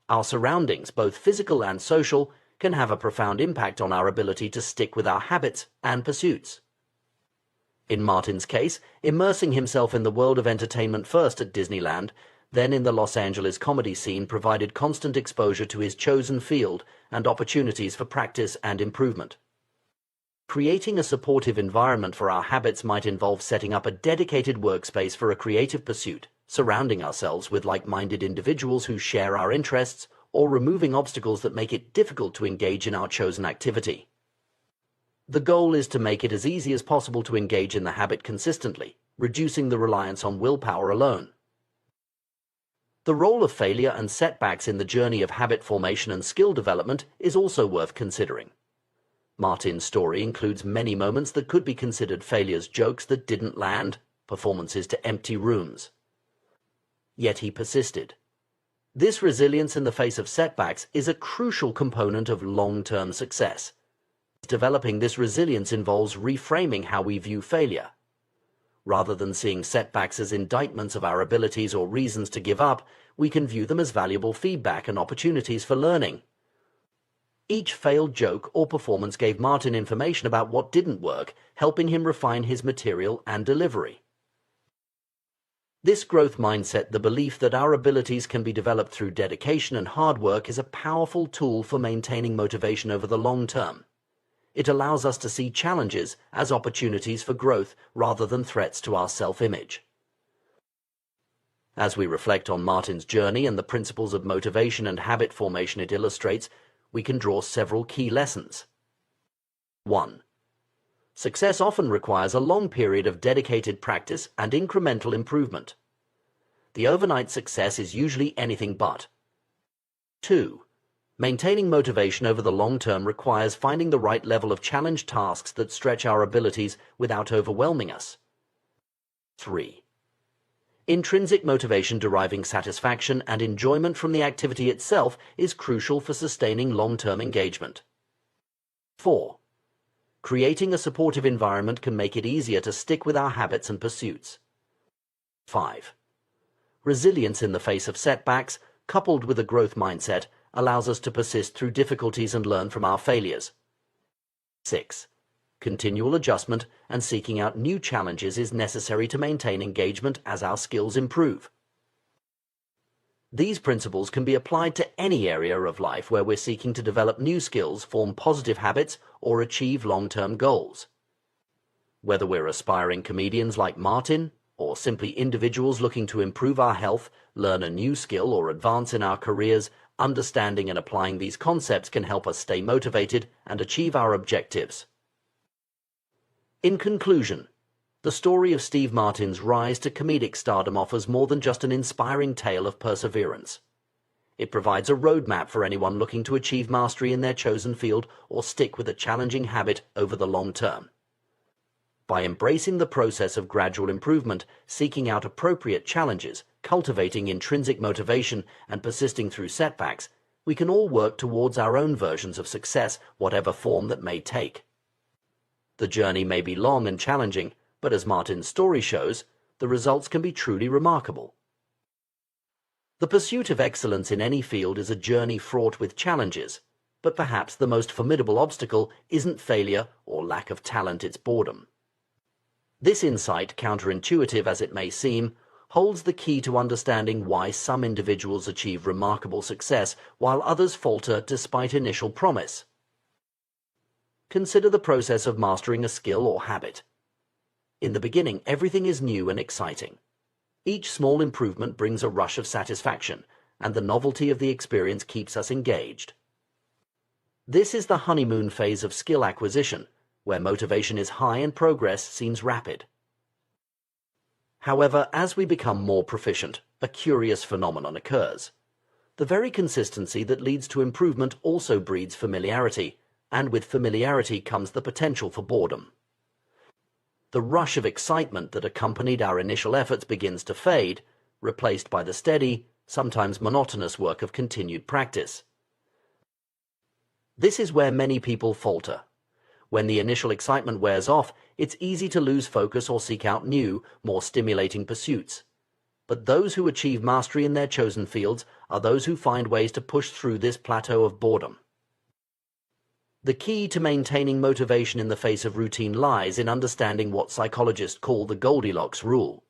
Our surroundings, both physical and social, can have a profound impact on our ability to stick with our habits and pursuits. In Martin's case, immersing himself in the world of entertainment first at Disneyland, then in the Los Angeles comedy scene, provided constant exposure to his chosen field and opportunities for practice and improvement. Creating a supportive environment for our habits might involve setting up a dedicated workspace for a creative pursuit, surrounding ourselves with like-minded individuals who share our interests, or removing obstacles that make it difficult to engage in our chosen activity. The goal is to make it as easy as possible to engage in the habit consistently, reducing the reliance on willpower alone. The role of failure and setbacks in the journey of habit formation and skill development is also worth considering. Martin's story includes many moments that could be considered failures: jokes that didn't land, performances to empty rooms. Yet he persisted. This resilience in the face of setbacks is a crucial component of long-term success. Developing this resilience involves reframing how we view failure. Rather than seeing setbacks as indictments of our abilities or reasons to give up, we can view them as valuable feedback and opportunities for learning. Each failed joke or performance gave Martin information about what didn't work, helping him refine his material and delivery. This growth mindset, the belief that our abilities can be developed through dedication and hard work, is a powerful tool for maintaining motivation over the long term. It allows us to see challenges as opportunities for growth rather than threats to our self-image. As we reflect on Martin's journey and the principles of motivation and habit formation it illustrates, we can draw several key lessons. 1. Success often requires a long period of dedicated practice and incremental improvement. The overnight success is usually anything but. 2. Maintaining motivation over the long term requires finding the right level of challenge tasks that stretch our abilities without overwhelming us. 3. Intrinsic motivation deriving satisfaction and enjoyment from the activity itself is crucial for sustaining long-term engagement. 4. Creating a supportive environment can make it easier to stick with our habits and pursuits. 5. Resilience in the face of setbacks, coupled with a growth mindset, allows us to persist through difficulties and learn from our failures. 6. Continual adjustment and seeking out new challenges is necessary to maintain engagement as our skills improve. These principles can be applied to any area of life where we're seeking to develop new skills, form positive habits, or achieve long-term goals. Whether we're aspiring comedians like Martin, or simply individuals looking to improve our health, learn a new skill, or advance in our careers, understanding and applying these concepts can help us stay motivated and achieve our objectives. In conclusion, the story of Steve Martin's rise to comedic stardom offers more than just an inspiring tale of perseverance. It provides a roadmap for anyone looking to achieve mastery in their chosen field or stick with a challenging habit over the long term. By embracing the process of gradual improvement, seeking out appropriate challenges, cultivating intrinsic motivation, and persisting through setbacks, we can all work towards our own versions of success, whatever form that may take. The journey may be long and challenging, but as Martin's story shows, the results can be truly remarkable. The pursuit of excellence in any field is a journey fraught with challenges, but perhaps the most formidable obstacle isn't failure or lack of talent, it's boredom. This insight, counterintuitive as it may seem, holds the key to understanding why some individuals achieve remarkable success while others falter despite initial promise. Consider the process of mastering a skill or habit. In the beginning, everything is new and exciting. Each small improvement brings a rush of satisfaction, and the novelty of the experience keeps us engaged. This is the honeymoon phase of skill acquisition, where motivation is high and progress seems rapid. However, as we become more proficient, a curious phenomenon occurs. The very consistency that leads to improvement also breeds familiarity, and with familiarity comes the potential for boredom. The rush of excitement that accompanied our initial efforts begins to fade, replaced by the steady, sometimes monotonous work of continued practice. This is where many people falter. When the initial excitement wears off, it's easy to lose focus or seek out new, more stimulating pursuits. But those who achieve mastery in their chosen fields are those who find ways to push through this plateau of boredom. The key to maintaining motivation in the face of routine lies in understanding what psychologists call the Goldilocks rule.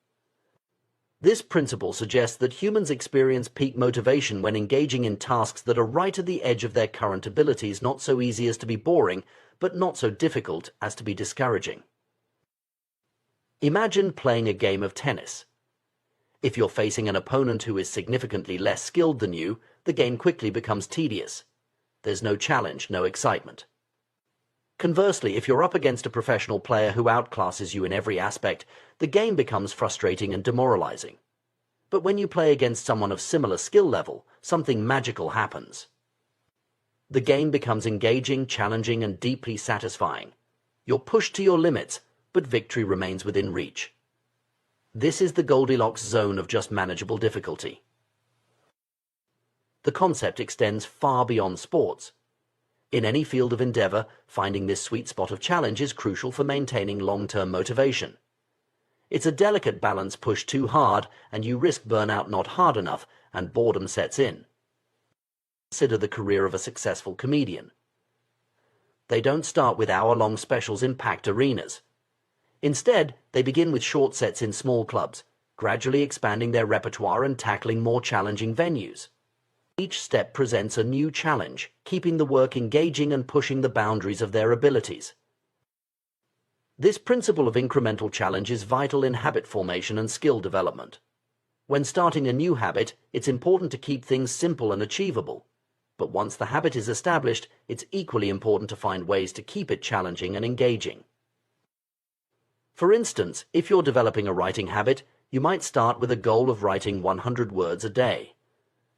This principle suggests that humans experience peak motivation when engaging in tasks that are right at the edge of their current abilities, not so easy as to be boring, but not so difficult as to be discouraging. Imagine playing a game of tennis. If you're facing an opponent who is significantly less skilled than you, the game quickly becomes tedious. There's no challenge, no excitement. Conversely, if you're up against a professional player who outclasses you in every aspect, the game becomes frustrating and demoralizing. But when you play against someone of similar skill level, something magical happens. The game becomes engaging, challenging, and deeply satisfying. You're pushed to your limits, but victory remains within reach. This is the Goldilocks zone of just manageable difficulty. The concept extends far beyond sports. In any field of endeavor, finding this sweet spot of challenge is crucial for maintaining long-term motivation. It's a delicate balance pushed too hard, and you risk burnout not hard enough, and boredom sets in. Consider the career of a successful comedian. They don't start with hour-long specials in packed arenas. Instead, they begin with short sets in small clubs, gradually expanding their repertoire and tackling more challenging venues. Each step presents a new challenge, keeping the work engaging and pushing the boundaries of their abilities. This principle of incremental challenge is vital in habit formation and skill development. When starting a new habit, it's important to keep things simple and achievable. But once the habit is established, it's equally important to find ways to keep it challenging and engaging. For instance, if you're developing a writing habit, you might start with a goal of writing 100 words a day.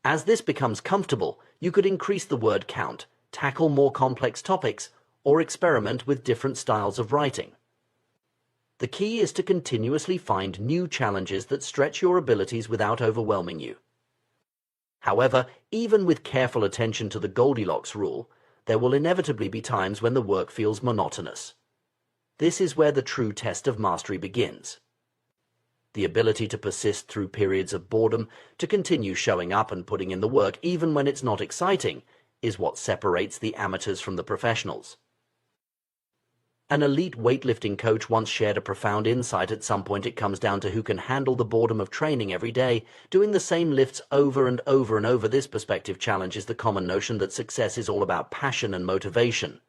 As this becomes comfortable, You could increase the word count, tackle more complex topics, or experiment with different styles of writing. The key is to continuously find new challenges that stretch your abilities without overwhelming you. However, even with careful attention to the Goldilocks rule, there will inevitably be times when the work feels monotonous. This is where the true test of mastery begins. The ability to persist through periods of boredom, to continue showing up and putting in the work even when it's not exciting, is what separates the amateurs from the professionals. An elite weightlifting coach once shared a profound insight. At some point it comes down to who can handle the boredom of training every day, doing the same lifts over and over and over. This perspective challenges the common notion that success is all about passion and motivation.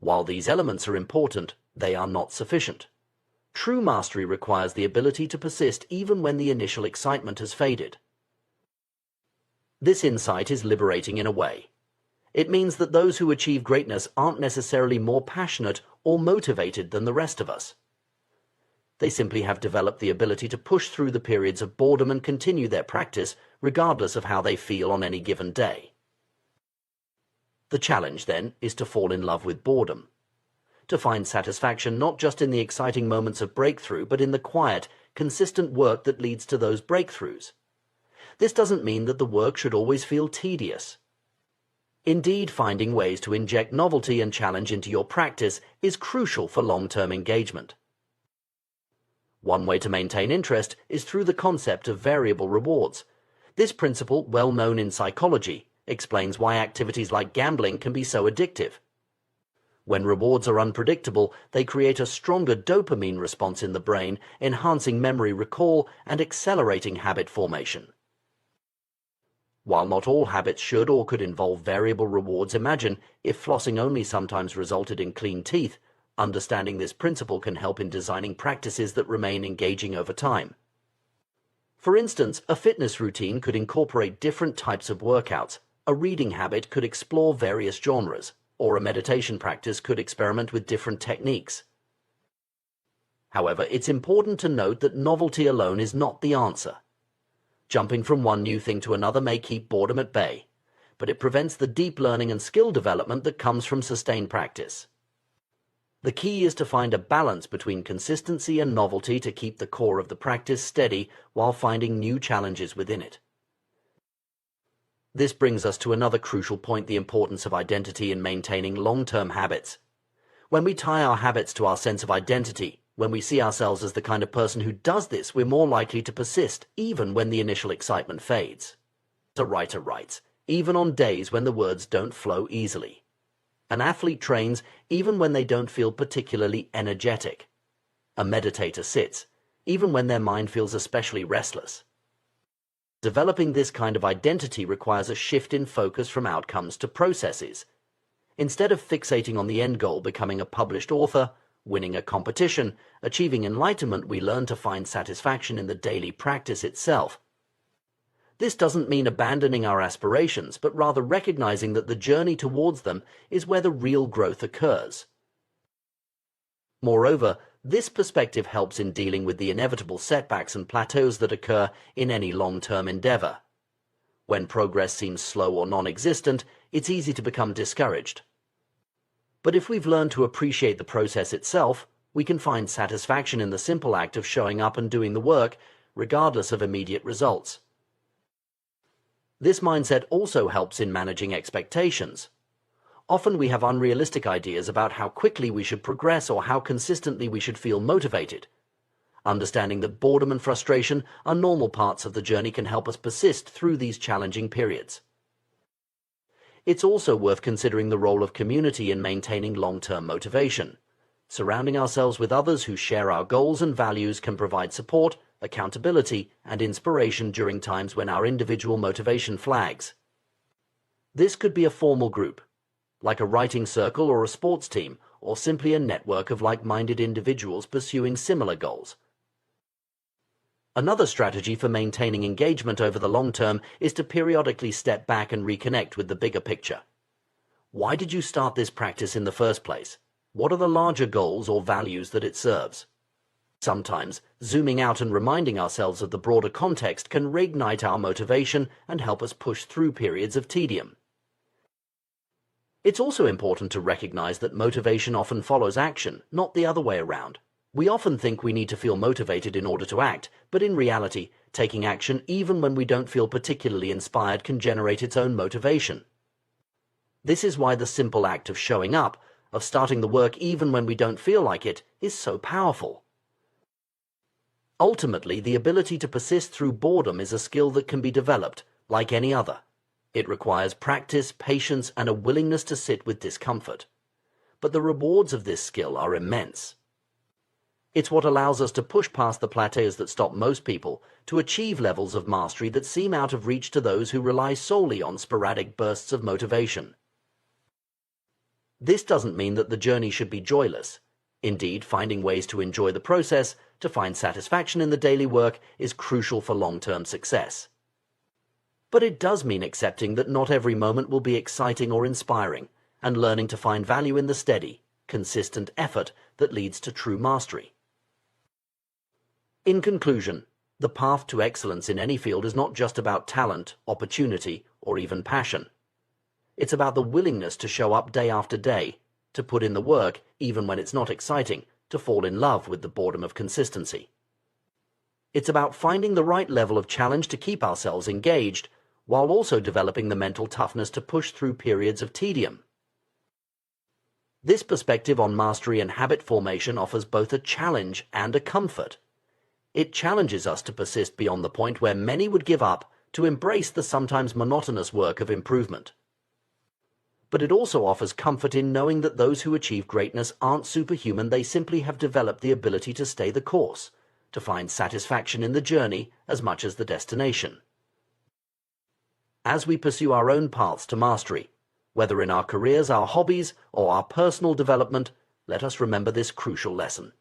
While these elements are important, they are not sufficient. True mastery requires the ability to persist even when the initial excitement has faded. This insight is liberating in a way. It means that those who achieve greatness aren't necessarily more passionate or motivated than the rest of us. They simply have developed the ability to push through the periods of boredom and continue their practice regardless of how they feel on any given day. The challenge, then, is to fall in love with boredom. To find satisfaction not just in the exciting moments of breakthrough, but in the quiet, consistent work that leads to those breakthroughs. This doesn't mean that the work should always feel tedious. Indeed, finding ways to inject novelty and challenge into your practice is crucial for long-term engagement. One way to maintain interest is through the concept of variable rewards. This principle, well known in psychology, explains why activities like gambling can be so addictive. When rewards are unpredictable, they create a stronger dopamine response in the brain, enhancing memory recall and accelerating habit formation. While not all habits should or could involve variable rewards, imagine if flossing only sometimes resulted in clean teeth. Understanding this principle can help in designing practices that remain engaging over time. For instance, a fitness routine could incorporate different types of workouts, a reading habit could explore various genres, or a meditation practice could experiment with different techniques. However, it's important to note that novelty alone is not the answer. Jumping from one new thing to another may keep boredom at bay, but it prevents the deep learning and skill development that comes from sustained practice. The key is to find a balance between consistency and novelty to keep the core of the practice steady while finding new challenges within it. This brings us to another crucial point: the importance of identity in maintaining long-term habits. When we tie our habits to our sense of identity, when we see ourselves as the kind of person who does this, we're more likely to persist, even when the initial excitement fades. A writer writes, even on days when the words don't flow easily. An athlete trains, even when they don't feel particularly energetic. A meditator sits, even when their mind feels especially restless. Developing this kind of identity requires a shift in focus from outcomes to processes. Instead of fixating on the end goal, becoming a published author, winning a competition, achieving enlightenment, we learn to find satisfaction in the daily practice itself. This doesn't mean abandoning our aspirations, but rather recognizing that the journey towards them is where the real growth occurs. Moreover, this perspective helps in dealing with the inevitable setbacks and plateaus that occur in any long-term endeavor. When progress seems slow or non-existent, it's easy to become discouraged. But if we've learned to appreciate the process itself, we can find satisfaction in the simple act of showing up and doing the work, regardless of immediate results. This mindset also helps in managing expectations. Often we have unrealistic ideas about how quickly we should progress or how consistently we should feel motivated. Understanding that boredom and frustration are normal parts of the journey can help us persist through these challenging periods. It's also worth considering the role of community in maintaining long-term motivation. Surrounding ourselves with others who share our goals and values can provide support, accountability, and inspiration during times when our individual motivation flags. This could be a formal group, like a writing circle or a sports team, or simply a network of like-minded individuals pursuing similar goals. Another strategy for maintaining engagement over the long term is to periodically step back and reconnect with the bigger picture. Why did you start this practice in the first place? What are the larger goals or values that it serves? Sometimes, zooming out and reminding ourselves of the broader context can reignite our motivation and help us push through periods of tedium. It's also important to recognize that motivation often follows action, not the other way around. We often think we need to feel motivated in order to act, but in reality, taking action even when we don't feel particularly inspired can generate its own motivation. This is why the simple act of showing up, of starting the work even when we don't feel like it, is so powerful. Ultimately, the ability to persist through boredom is a skill that can be developed, like any other. It requires practice, patience, and a willingness to sit with discomfort. But the rewards of this skill are immense. It's what allows us to push past the plateaus that stop most people, to achieve levels of mastery that seem out of reach to those who rely solely on sporadic bursts of motivation. This doesn't mean that the journey should be joyless. Indeed, finding ways to enjoy the process, to find satisfaction in the daily work, is crucial for long-term success. But it does mean accepting that not every moment will be exciting or inspiring, and learning to find value in the steady, consistent effort that leads to true mastery. In conclusion, the path to excellence in any field is not just about talent, opportunity, or even passion. It's about the willingness to show up day after day, to put in the work even when it's not exciting, to fall in love with the boredom of consistency. It's about finding the right level of challenge to keep ourselves engaged, while also developing the mental toughness to push through periods of tedium. This perspective on mastery and habit formation offers both a challenge and a comfort. It challenges us to persist beyond the point where many would give up, to embrace the sometimes monotonous work of improvement. But it also offers comfort in knowing that those who achieve greatness aren't superhuman, they simply have developed the ability to stay the course, to find satisfaction in the journey as much as the destination. As we pursue our own paths to mastery, whether in our careers, our hobbies, or our personal development, let us remember this crucial lesson.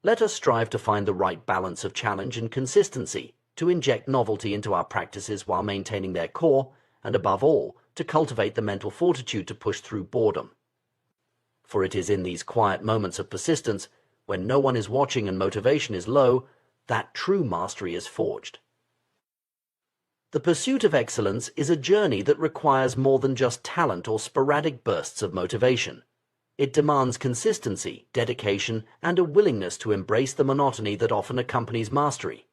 Let us strive to find the right balance of challenge and consistency, to inject novelty into our practices while maintaining their core, and above all, to cultivate the mental fortitude to push through boredom. For it is in these quiet moments of persistence, when no one is watching and motivation is low, that true mastery is forged. The pursuit of excellence is a journey that requires more than just talent or sporadic bursts of motivation. It demands consistency, dedication, and a willingness to embrace the monotony that often accompanies mastery.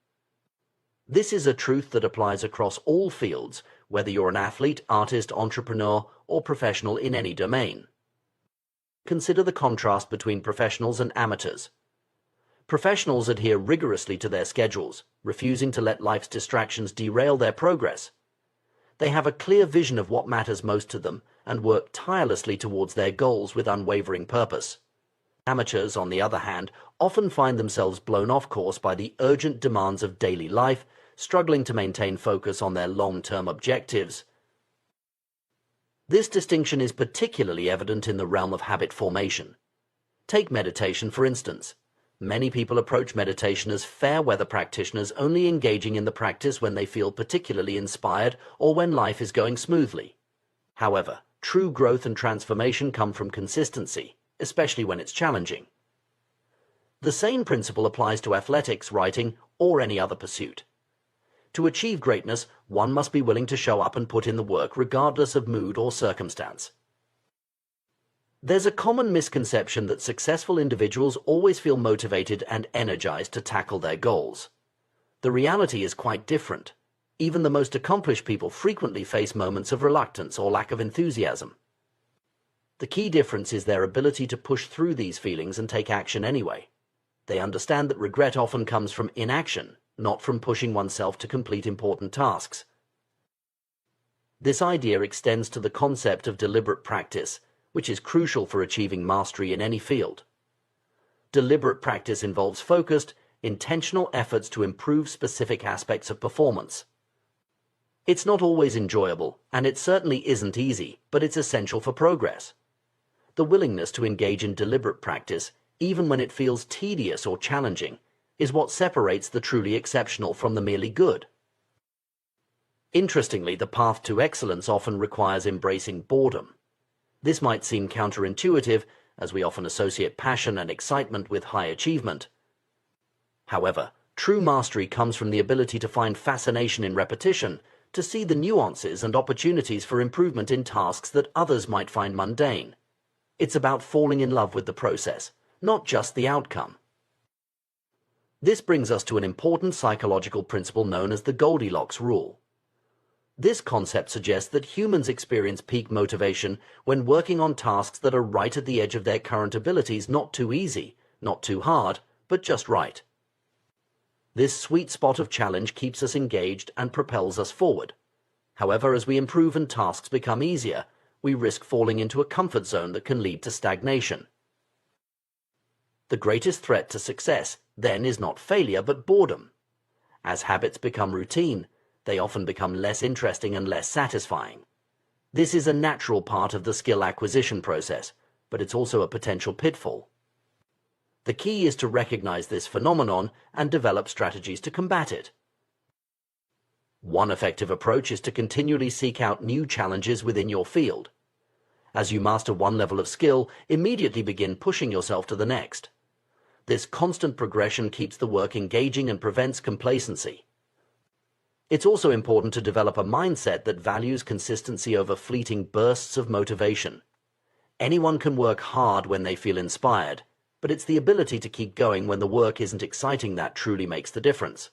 This is a truth that applies across all fields, whether you're an athlete, artist, entrepreneur, or professional in any domain. Consider the contrast between professionals and amateurs. Professionals adhere rigorously to their schedules, refusing to let life's distractions derail their progress. They have a clear vision of what matters most to them and work tirelessly towards their goals with unwavering purpose. Amateurs, on the other hand, often find themselves blown off course by the urgent demands of daily life, struggling to maintain focus on their long-term objectives. This distinction is particularly evident in the realm of habit formation. Take meditation, for instance. Many people approach meditation as fair-weather practitioners, only engaging in the practice when they feel particularly inspired or when life is going smoothly. However, true growth and transformation come from consistency, especially when it's challenging. The same principle applies to athletics, writing, or any other pursuit. To achieve greatness, one must be willing to show up and put in the work regardless of mood or circumstance. There's a common misconception that successful individuals always feel motivated and energized to tackle their goals. The reality is quite different. Even the most accomplished people frequently face moments of reluctance or lack of enthusiasm. The key difference is their ability to push through these feelings and take action anyway. They understand that regret often comes from inaction, not from pushing oneself to complete important tasks. This idea extends to the concept of deliberate practice, which is crucial for achieving mastery in any field. Deliberate practice involves focused, intentional efforts to improve specific aspects of performance. It's not always enjoyable, and it certainly isn't easy, but it's essential for progress. The willingness to engage in deliberate practice, even when it feels tedious or challenging, is what separates the truly exceptional from the merely good. Interestingly, the path to excellence often requires embracing boredom. This might seem counterintuitive, as we often associate passion and excitement with high achievement. However, true mastery comes from the ability to find fascination in repetition, to see the nuances and opportunities for improvement in tasks that others might find mundane. It's about falling in love with the process, not just the outcome. This brings us to an important psychological principle known as the Goldilocks rule. This concept suggests that humans experience peak motivation when working on tasks that are right at the edge of their current abilities, not too easy, not too hard, but just right. This sweet spot of challenge keeps us engaged and propels us forward. However, as we improve and tasks become easier, we risk falling into a comfort zone that can lead to stagnation. The greatest threat to success, then, is not failure but boredom. As habits become routine, they often become less interesting and less satisfying. This is a natural part of the skill acquisition process, but it's also a potential pitfall. The key is to recognize this phenomenon and develop strategies to combat it. One effective approach is to continually seek out new challenges within your field. As you master one level of skill, immediately begin pushing yourself to the next. This constant progression keeps the work engaging and prevents complacency. It's also important to develop a mindset that values consistency over fleeting bursts of motivation. Anyone can work hard when they feel inspired, but it's the ability to keep going when the work isn't exciting that truly makes the difference.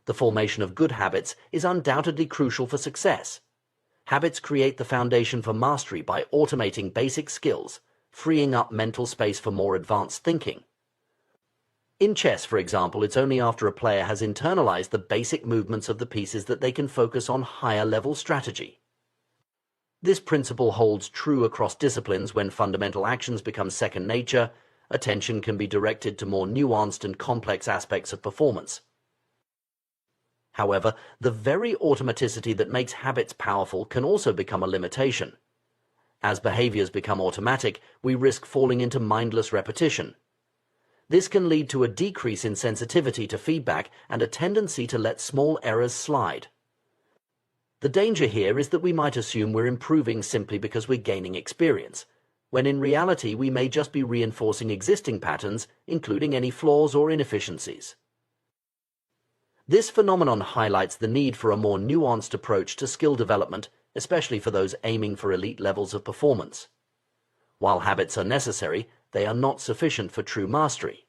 The formation of good habits is undoubtedly crucial for success. Habits create the foundation for mastery by automating basic skills, freeing up mental space for more advanced thinking. In chess, for example, it's only after a player has internalized the basic movements of the pieces that they can focus on higher-level strategy. This principle holds true across disciplines. When fundamental actions become second nature, attention can be directed to more nuanced and complex aspects of performance. However, the very automaticity that makes habits powerful can also become a limitation. As behaviors become automatic, we risk falling into mindless repetition. This can lead to a decrease in sensitivity to feedback and a tendency to let small errors slide. The danger here is that we might assume we're improving simply because we're gaining experience, when in reality we may just be reinforcing existing patterns, including any flaws or inefficiencies. This phenomenon highlights the need for a more nuanced approach to skill development, especially for those aiming for elite levels of performance. While habits are necessary, they are not sufficient for true mastery.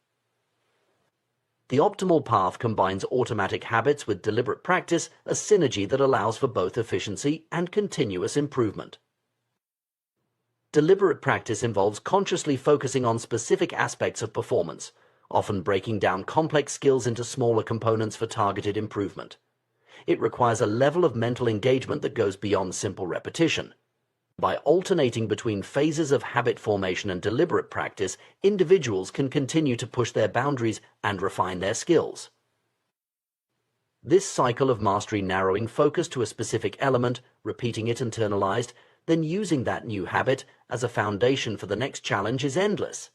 The optimal path combines automatic habits with deliberate practice, a synergy that allows for both efficiency and continuous improvement. Deliberate practice involves consciously focusing on specific aspects of performance, often breaking down complex skills into smaller components for targeted improvement. It requires a level of mental engagement that goes beyond simple repetition. By alternating between phases of habit formation and deliberate practice, individuals can continue to push their boundaries and refine their skills. This cycle of mastery, narrowing focus to a specific element, repeating it internalized, then using that new habit as a foundation for the next challenge, is endless.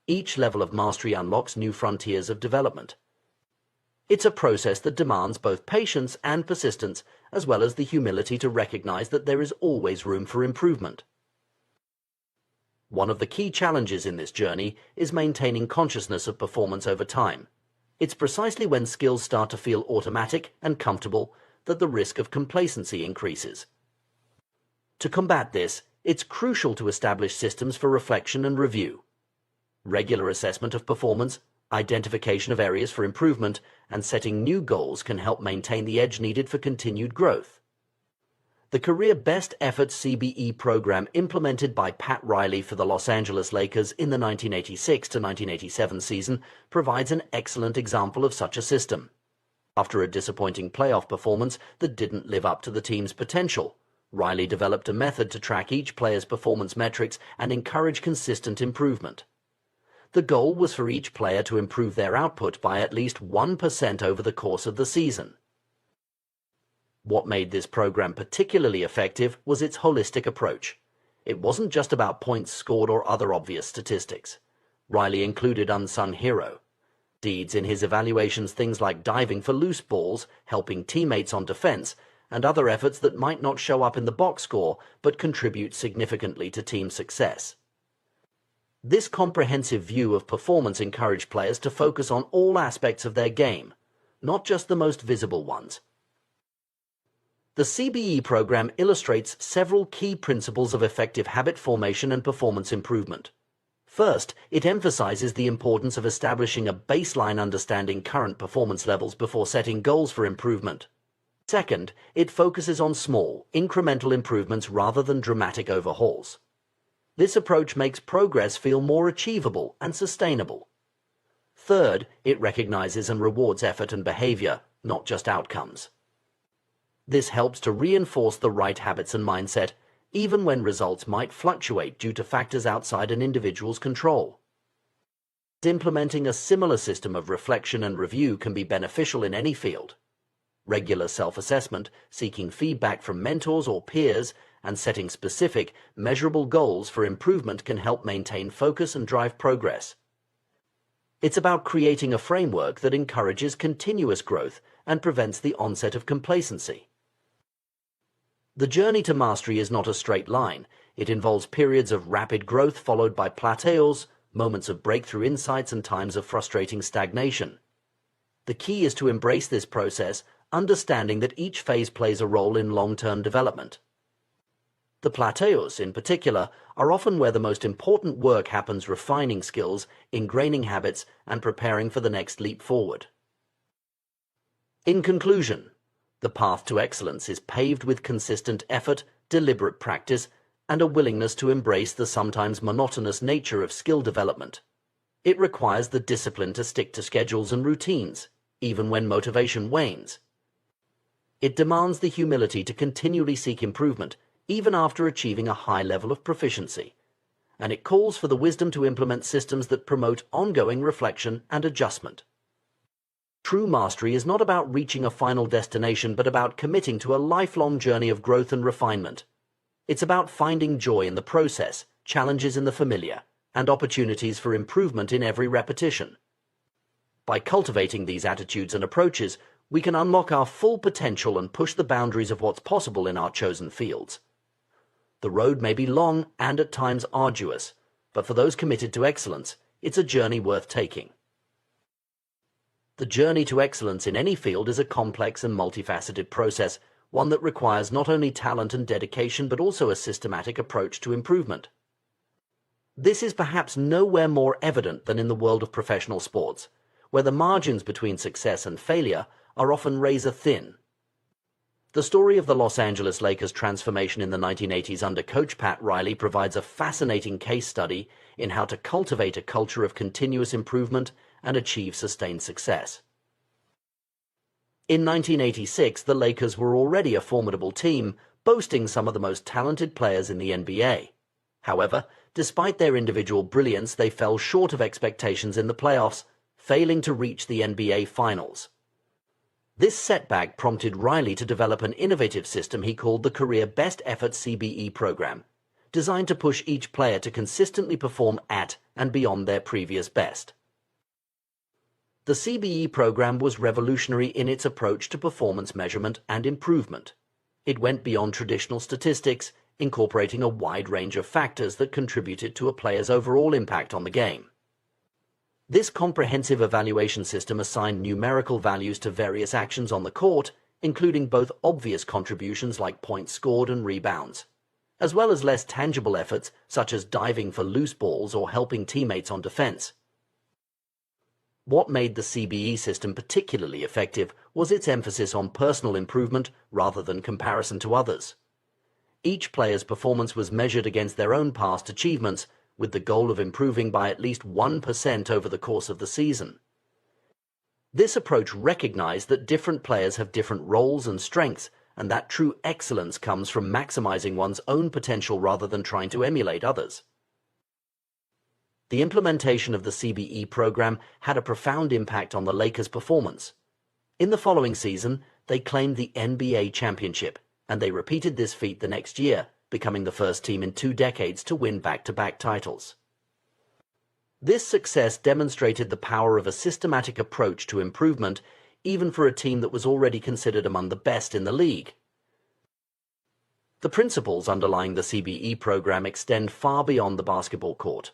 Each level of mastery unlocks new frontiers of development. It's a process that demands both patience and persistence, as well as the humility to recognize that there is always room for improvement. One of the key challenges in this journey is maintaining consciousness of performance over time. It's precisely when skills start to feel automatic and comfortable that the risk of complacency increases. To combat this, it's crucial to establish systems for reflection and review. Regular assessment of performance, identification of areas for improvement, and setting new goals can help maintain the edge needed for continued growth. The Career Best Efforts CBE program implemented by Pat Riley for the Los Angeles Lakers in the 1986 to 1987 season provides an excellent example of such a system. After a disappointing playoff performance that didn't live up to the team's potential, Riley developed a method to track each player's performance metrics and encourage consistent improvement. The goal was for each player to improve their output by at least 1% over the course of the season. What made this program particularly effective was its holistic approach. It wasn't just about points scored or other obvious statistics. Riley included unsung hero deeds in his evaluations, things like diving for loose balls, helping teammates on defense, and other efforts that might not show up in the box score but contribute significantly to team success. This comprehensive view of performance encouraged players to focus on all aspects of their game, not just the most visible ones. The CBE program illustrates several key principles of effective habit formation and performance improvement. First, it emphasizes the importance of establishing a baseline understanding current performance levels before setting goals for improvement. Second, it focuses on small, incremental improvements rather than dramatic overhauls. This approach makes progress feel more achievable and sustainable. Third, it recognizes and rewards effort and behavior, not just outcomes. This helps to reinforce the right habits and mindset, even when results might fluctuate due to factors outside an individual's control. Implementing a similar system of reflection and review can be beneficial in any field. Regular self-assessment, seeking feedback from mentors or peers, and setting specific, measurable goals for improvement can help maintain focus and drive progress. It's about creating a framework that encourages continuous growth and prevents the onset of complacency. The journey to mastery is not a straight line. It involves periods of rapid growth followed by plateaus, moments of breakthrough insights, and times of frustrating stagnation. The key is to embrace this process, understanding that each phase plays a role in long-term development. The plateaus, in particular, are often where the most important work happens, refining skills, ingraining habits, and preparing for the next leap forward. In conclusion, the path to excellence is paved with consistent effort, deliberate practice, and a willingness to embrace the sometimes monotonous nature of skill development. It requires the discipline to stick to schedules and routines, even when motivation wanes. It demands the humility to continually seek improvement, even after achieving a high level of proficiency. And it calls for the wisdom to implement systems that promote ongoing reflection and adjustment. True mastery is not about reaching a final destination, but about committing to a lifelong journey of growth and refinement. It's about finding joy in the process, challenges in the familiar, and opportunities for improvement in every repetition. By cultivating these attitudes and approaches, we can unlock our full potential and push the boundaries of what's possible in our chosen fields. The road may be long and at times arduous, but for those committed to excellence, it's a journey worth taking. The journey to excellence in any field is a complex and multifaceted process, one that requires not only talent and dedication but also a systematic approach to improvement. This is perhaps nowhere more evident than in the world of professional sports, where the margins between success and failure are often razor thin. The story of the Los Angeles Lakers' transformation in the 1980s under coach Pat Riley provides a fascinating case study in how to cultivate a culture of continuous improvement and achieve sustained success. In 1986, the Lakers were already a formidable team, boasting some of the most talented players in the NBA. However, despite their individual brilliance, they fell short of expectations in the playoffs, failing to reach the NBA Finals. This setback prompted Riley to develop an innovative system he called the Career Best Effort CBE program, designed to push each player to consistently perform at and beyond their previous best. The CBE program was revolutionary in its approach to performance measurement and improvement. It went beyond traditional statistics, incorporating a wide range of factors that contributed to a player's overall impact on the game. This comprehensive evaluation system assigned numerical values to various actions on the court, including both obvious contributions like points scored and rebounds, as well as less tangible efforts such as diving for loose balls or helping teammates on defense. What made the CBE system particularly effective was its emphasis on personal improvement rather than comparison to others. Each player's performance was measured against their own past achievements, with the goal of improving by at least 1% over the course of the season. This approach recognized that different players have different roles and strengths, and that true excellence comes from maximizing one's own potential rather than trying to emulate others. The implementation of the CBE program had a profound impact on the Lakers' performance. In the following season, they claimed the NBA championship, and they repeated this feat the next year, becoming the first team in 2 decades to win back-to-back titles. This success demonstrated the power of a systematic approach to improvement, even for a team that was already considered among the best in the league. The principles underlying the CBE program extend far beyond the basketball court.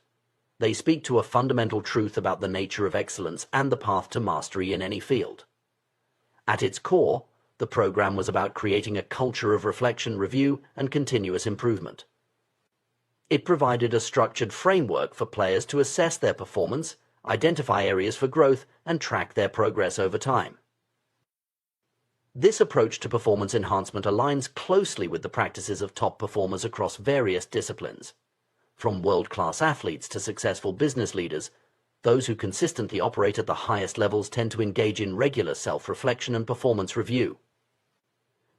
They speak to a fundamental truth about the nature of excellence and the path to mastery in any field. At its core, the program was about creating a culture of reflection, review, and continuous improvement. It provided a structured framework for players to assess their performance, identify areas for growth, and track their progress over time. This approach to performance enhancement aligns closely with the practices of top performers across various disciplines. From world-class athletes to successful business leaders, those who consistently operate at the highest levels tend to engage in regular self-reflection and performance review.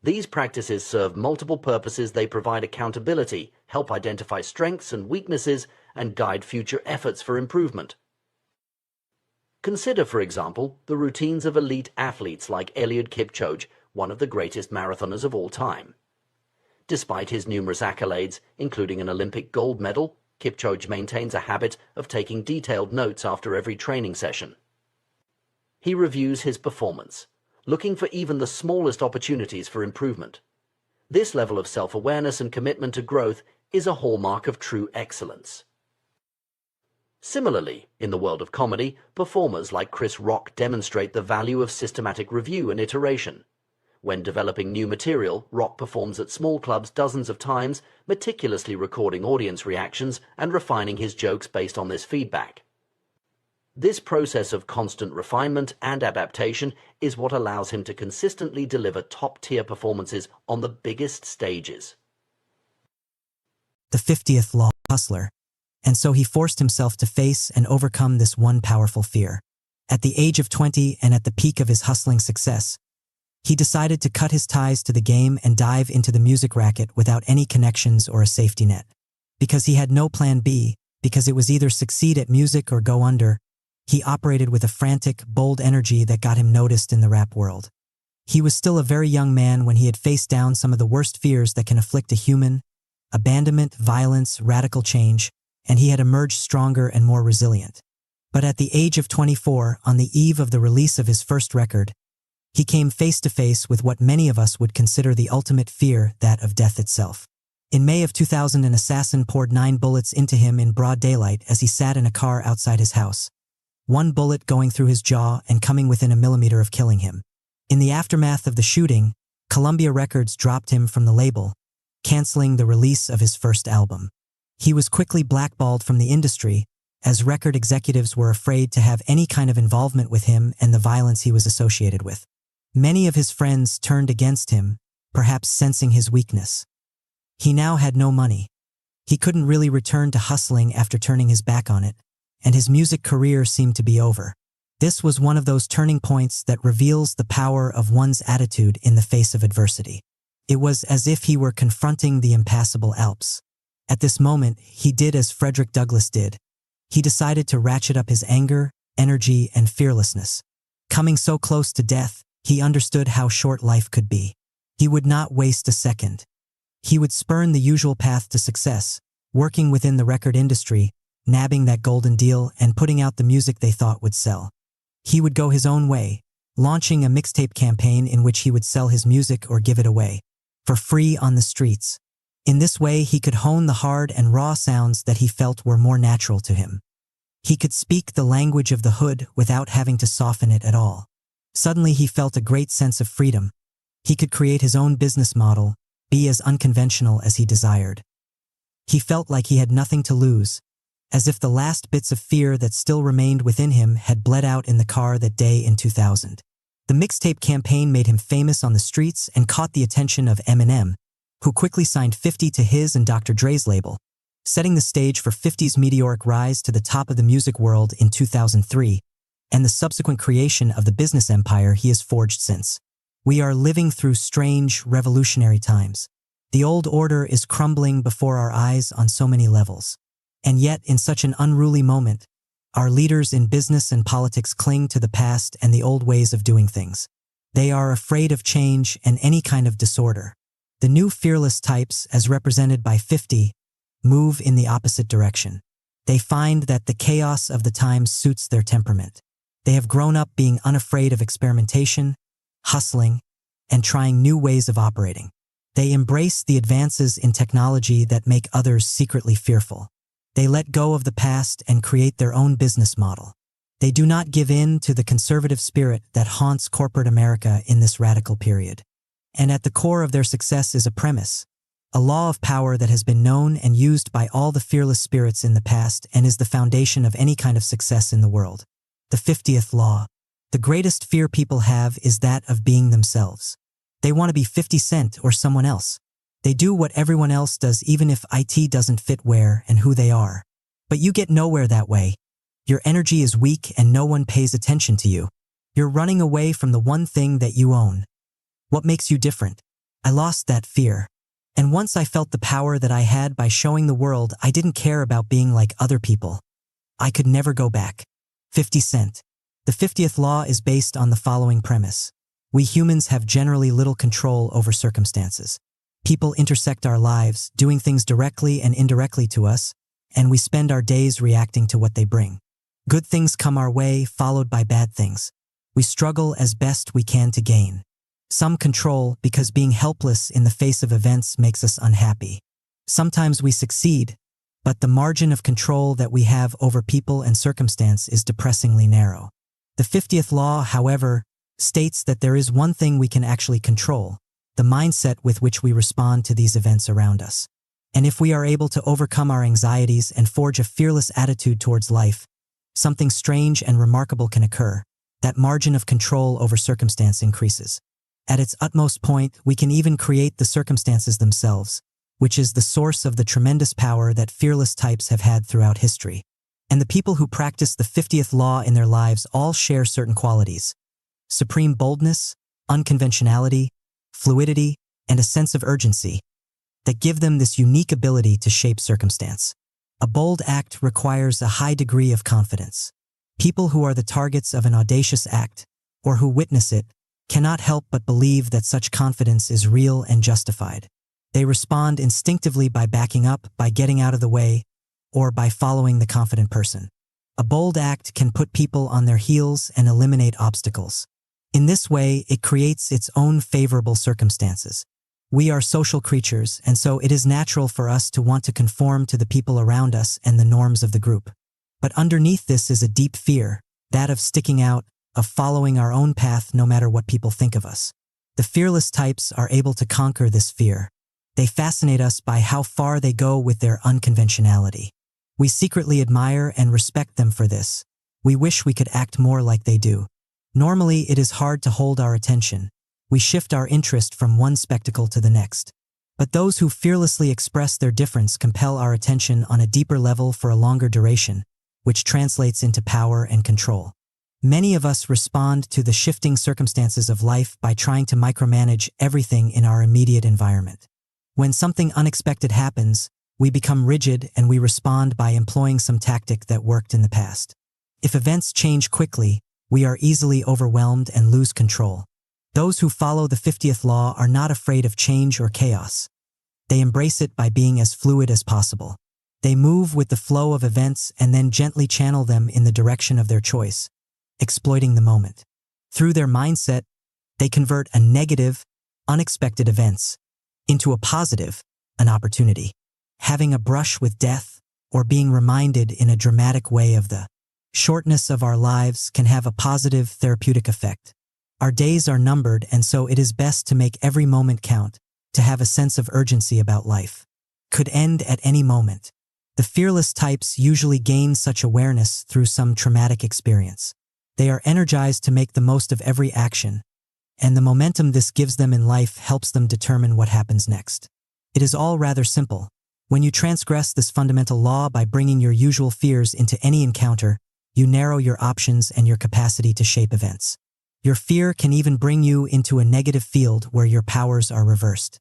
These practices serve multiple purposes. They provide accountability, help identify strengths and weaknesses, and guide future efforts for improvement. Consider, for example, the routines of elite athletes like Eliud Kipchoge, one of the greatest marathoners of all time. Despite his numerous accolades, including an Olympic gold medal, Kipchoge maintains a habit of taking detailed notes after every training session. He reviews his performance, looking for even the smallest opportunities for improvement. This level of self-awareness and commitment to growth is a hallmark of true excellence. Similarly, in the world of comedy, performers like Chris Rock demonstrate the value of systematic review and iteration. When developing new material, Rock performs at small clubs dozens of times, meticulously recording audience reactions and refining his jokes based on this feedback. This process of constant refinement and adaptation is what allows him to consistently deliver top-tier performances on the biggest stages. The 50th law, hustler. And so he forced himself to face and overcome this one powerful fear. At the age of 20 and at the peak of his hustling success, he decided to cut his ties to the game and dive into the music racket without any connections or a safety net. Because he had no plan B, because it was either succeed at music or go under, he operated with a frantic, bold energy that got him noticed in the rap world. He was still a very young man when he had faced down some of the worst fears that can afflict a human: abandonment, violence, radical change, and he had emerged stronger and more resilient. But at the age of 24, on the eve of the release of his first record, he came face to face with what many of us would consider the ultimate fear, that of death itself. In May of 2000, an assassin poured 9 bullets into him in broad daylight as he sat in a car outside his house. One bullet going through his jaw and coming within a millimeter of killing him. In the aftermath of the shooting, Columbia Records dropped him from the label, canceling the release of his first album. He was quickly blackballed from the industry, as record executives were afraid to have any kind of involvement with him and the violence he was associated with. Many of his friends turned against him, perhaps sensing his weakness. He now had no money. He couldn't really return to hustling after turning his back on it, and his music career seemed to be over. This was one of those turning points that reveals the power of one's attitude in the face of adversity. It was as if he were confronting the impassable Alps. At this moment, he did as Frederick Douglass did. He decided to ratchet up his anger, energy, and fearlessness. Coming so close to death, he understood how short life could be. He would not waste a second. He would spurn the usual path to success, working within the record industry, nabbing that golden deal and putting out the music they thought would sell. He would go his own way, launching a mixtape campaign in which he would sell his music or give it away, for free on the streets. In this way, he could hone the hard and raw sounds that he felt were more natural to him. He could speak the language of the hood without having to soften it at all. Suddenly, he felt a great sense of freedom. He could create his own business model, be as unconventional as he desired. He felt like he had nothing to lose, as if the last bits of fear that still remained within him had bled out in the car that day in 2000. The mixtape campaign made him famous on the streets and caught the attention of Eminem, who quickly signed 50 to his and Dr. Dre's label, setting the stage for 50's meteoric rise to the top of the music world in 2003, and the subsequent creation of the business empire he has forged since. We are living through strange, revolutionary times. The old order is crumbling before our eyes on so many levels. And yet, in such an unruly moment, our leaders in business and politics cling to the past and the old ways of doing things. They are afraid of change and any kind of disorder. The new fearless types, as represented by 50, move in the opposite direction. They find that the chaos of the times suits their temperament. They have grown up being unafraid of experimentation, hustling, and trying new ways of operating. They embrace the advances in technology that make others secretly fearful. They let go of the past and create their own business model. They do not give in to the conservative spirit that haunts corporate America in this radical period. And at the core of their success is a premise, a law of power that has been known and used by all the fearless spirits in the past and is the foundation of any kind of success in the world. The 50th law. The greatest fear people have is that of being themselves. They want to be 50 Cent or someone else. They do what everyone else does even if it doesn't fit where and who they are. But you get nowhere that way. Your energy is weak and no one pays attention to you. You're running away from the one thing that you own. What makes you different? I lost that fear. And once I felt the power that I had by showing the world I didn't care about being like other people. I could never go back. 50 Cent. The 50th law is based on the following premise. We humans have generally little control over circumstances. People intersect our lives, doing things directly and indirectly to us, and we spend our days reacting to what they bring. Good things come our way, followed by bad things. We struggle as best we can to gain some control because being helpless in the face of events makes us unhappy. Sometimes we succeed, but the margin of control that we have over people and circumstance is depressingly narrow. The 50th law, however, states that there is one thing we can actually control, the mindset with which we respond to these events around us. And if we are able to overcome our anxieties and forge a fearless attitude towards life, something strange and remarkable can occur. That margin of control over circumstance increases. At its utmost point, we can even create the circumstances themselves, which is the source of the tremendous power that fearless types have had throughout history. And the people who practice the 50th law in their lives all share certain qualities: supreme boldness, unconventionality, fluidity, and a sense of urgency that give them this unique ability to shape circumstance. A bold act requires a high degree of confidence. People who are the targets of an audacious act, or who witness it, cannot help but believe that such confidence is real and justified. They respond instinctively by backing up, by getting out of the way, or by following the confident person. A bold act can put people on their heels and eliminate obstacles. In this way, it creates its own favorable circumstances. We are social creatures, and so it is natural for us to want to conform to the people around us and the norms of the group. But underneath this is a deep fear, that of sticking out, of following our own path no matter what people think of us. The fearless types are able to conquer this fear. They fascinate us by how far they go with their unconventionality. We secretly admire and respect them for this. We wish we could act more like they do. Normally, it is hard to hold our attention. We shift our interest from one spectacle to the next. But those who fearlessly express their difference compel our attention on a deeper level for a longer duration, which translates into power and control. Many of us respond to the shifting circumstances of life by trying to micromanage everything in our immediate environment. When something unexpected happens, we become rigid and we respond by employing some tactic that worked in the past. If events change quickly, we are easily overwhelmed and lose control. Those who follow the 50th law are not afraid of change or chaos. They embrace it by being as fluid as possible. They move with the flow of events and then gently channel them in the direction of their choice, exploiting the moment. Through their mindset, they convert a negative, unexpected events into a positive, an opportunity. Having a brush with death or being reminded in a dramatic way of the shortness of our lives can have a positive therapeutic effect. Our days are numbered, and so it is best to make every moment count, to have a sense of urgency about life. Could end at any moment. The fearless types usually gain such awareness through some traumatic experience. They are energized to make the most of every action, and the momentum this gives them in life helps them determine what happens next. It is all rather simple. When you transgress this fundamental law by bringing your usual fears into any encounter, you narrow your options and your capacity to shape events. Your fear can even bring you into a negative field where your powers are reversed.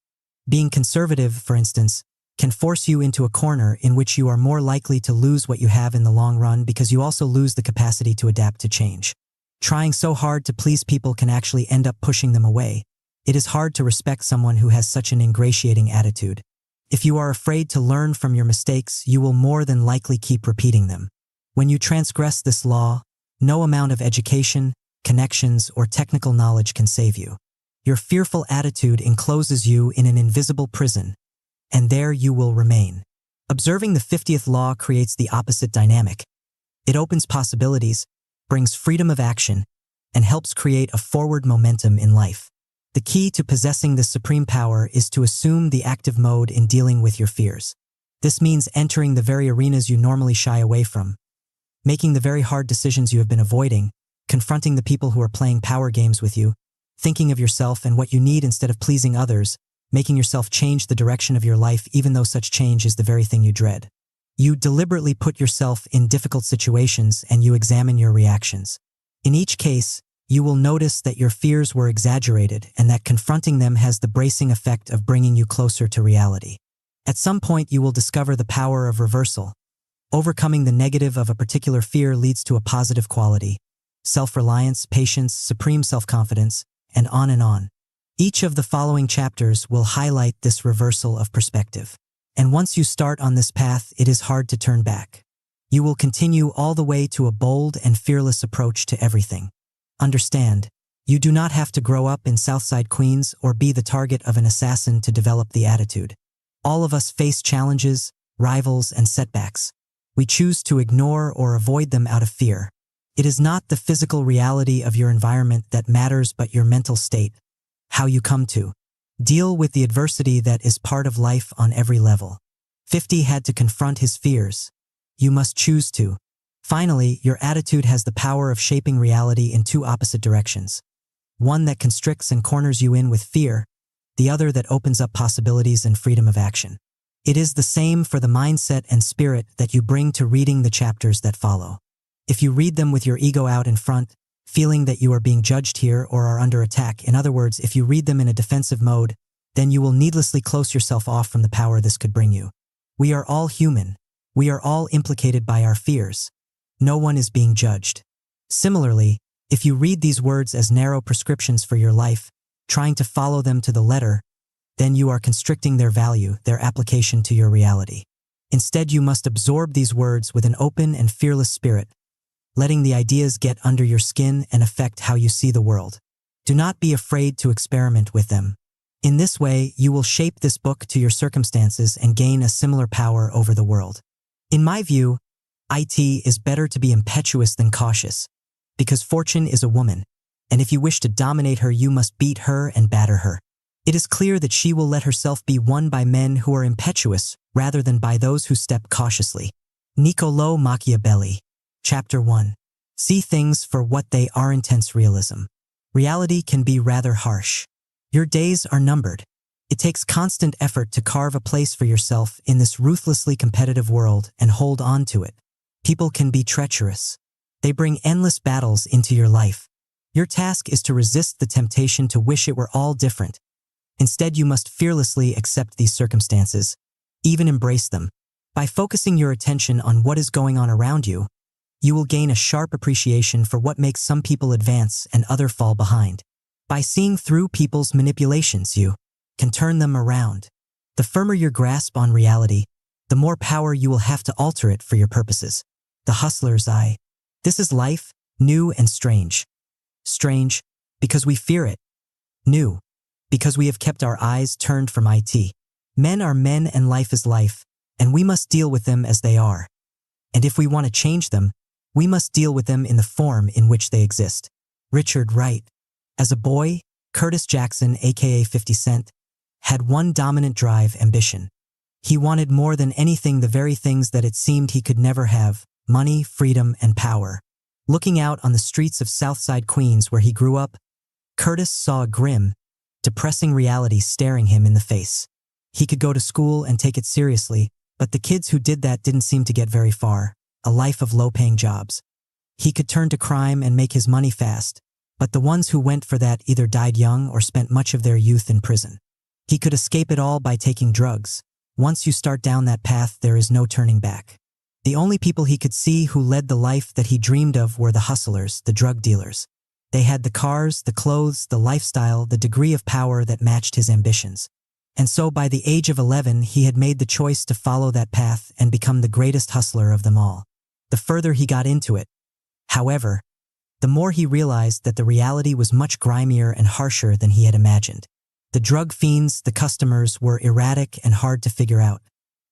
Being conservative, for instance, can force you into a corner in which you are more likely to lose what you have in the long run because you also lose the capacity to adapt to change. Trying so hard to please people can actually end up pushing them away. It is hard to respect someone who has such an ingratiating attitude. If you are afraid to learn from your mistakes, you will more than likely keep repeating them. When you transgress this law, no amount of education, connections, or technical knowledge can save you. Your fearful attitude encloses you in an invisible prison, and there you will remain. Observing the 50th law creates the opposite dynamic. It opens possibilities, brings freedom of action, and helps create a forward momentum in life. The key to possessing this supreme power is to assume the active mode in dealing with your fears. This means entering the very arenas you normally shy away from, making the very hard decisions you have been avoiding, confronting the people who are playing power games with you, thinking of yourself and what you need instead of pleasing others, making yourself change the direction of your life even though such change is the very thing you dread. You deliberately put yourself in difficult situations and you examine your reactions. In each case, you will notice that your fears were exaggerated and that confronting them has the bracing effect of bringing you closer to reality. At some point, you will discover the power of reversal. Overcoming the negative of a particular fear leads to a positive quality: self-reliance, patience, supreme self-confidence, and on and on. Each of the following chapters will highlight this reversal of perspective. And once you start on this path, it is hard to turn back. You will continue all the way to a bold and fearless approach to everything. Understand, you do not have to grow up in Southside Queens or be the target of an assassin to develop the attitude. All of us face challenges, rivals, and setbacks. We choose to ignore or avoid them out of fear. It is not the physical reality of your environment that matters but your mental state, how you come to deal with the adversity that is part of life on every level. 50 had to confront his fears. You must choose to. Finally, your attitude has the power of shaping reality in two opposite directions. One that constricts and corners you in with fear, the other that opens up possibilities and freedom of action. It is the same for the mindset and spirit that you bring to reading the chapters that follow. If you read them with your ego out in front, feeling that you are being judged here or are under attack, in other words, if you read them in a defensive mode, then you will needlessly close yourself off from the power this could bring you. We are all human. We are all implicated by our fears. No one is being judged. Similarly, if you read these words as narrow prescriptions for your life, trying to follow them to the letter, then you are constricting their value, their application to your reality. Instead, you must absorb these words with an open and fearless spirit, letting the ideas get under your skin and affect how you see the world. Do not be afraid to experiment with them. In this way, you will shape this book to your circumstances and gain a similar power over the world. In my view, it is better to be impetuous than cautious, because fortune is a woman, and if you wish to dominate her, you must beat her and batter her. It is clear that she will let herself be won by men who are impetuous rather than by those who step cautiously. Niccolò Machiavelli. Chapter 1. See things for what they are. Intense realism. Reality can be rather harsh. Your days are numbered. It takes constant effort to carve a place for yourself in this ruthlessly competitive world and hold on to it. People can be treacherous. They bring endless battles into your life. Your task is to resist the temptation to wish it were all different. Instead, you must fearlessly accept these circumstances, even embrace them. By focusing your attention on what is going on around you, you will gain a sharp appreciation for what makes some people advance and others fall behind. By seeing through people's manipulations, you can turn them around. The firmer your grasp on reality, the more power you will have to alter it for your purposes. The hustler's eye. This is life, new and strange. Strange, because we fear it. New, because we have kept our eyes turned from it. Men are men and life is life, and we must deal with them as they are. And if we want to change them, we must deal with them in the form in which they exist. Richard Wright. As a boy, Curtis Jackson, aka 50 Cent, had one dominant drive: ambition. He wanted more than anything the very things that it seemed he could never have: money, freedom, and power. Looking out on the streets of Southside Queens where he grew up, Curtis saw a grim, depressing reality staring him in the face. He could go to school and take it seriously, but the kids who did that didn't seem to get very far: a life of low-paying jobs. He could turn to crime and make his money fast, but the ones who went for that either died young or spent much of their youth in prison. He could escape it all by taking drugs. Once you start down that path, there is no turning back. The only people he could see who led the life that he dreamed of were the hustlers, the drug dealers. They had the cars, the clothes, the lifestyle, the degree of power that matched his ambitions. And so by the age of 11, he had made the choice to follow that path and become the greatest hustler of them all. The further he got into it, however, the more he realized that the reality was much grimier and harsher than he had imagined. The drug fiends, the customers, were erratic and hard to figure out.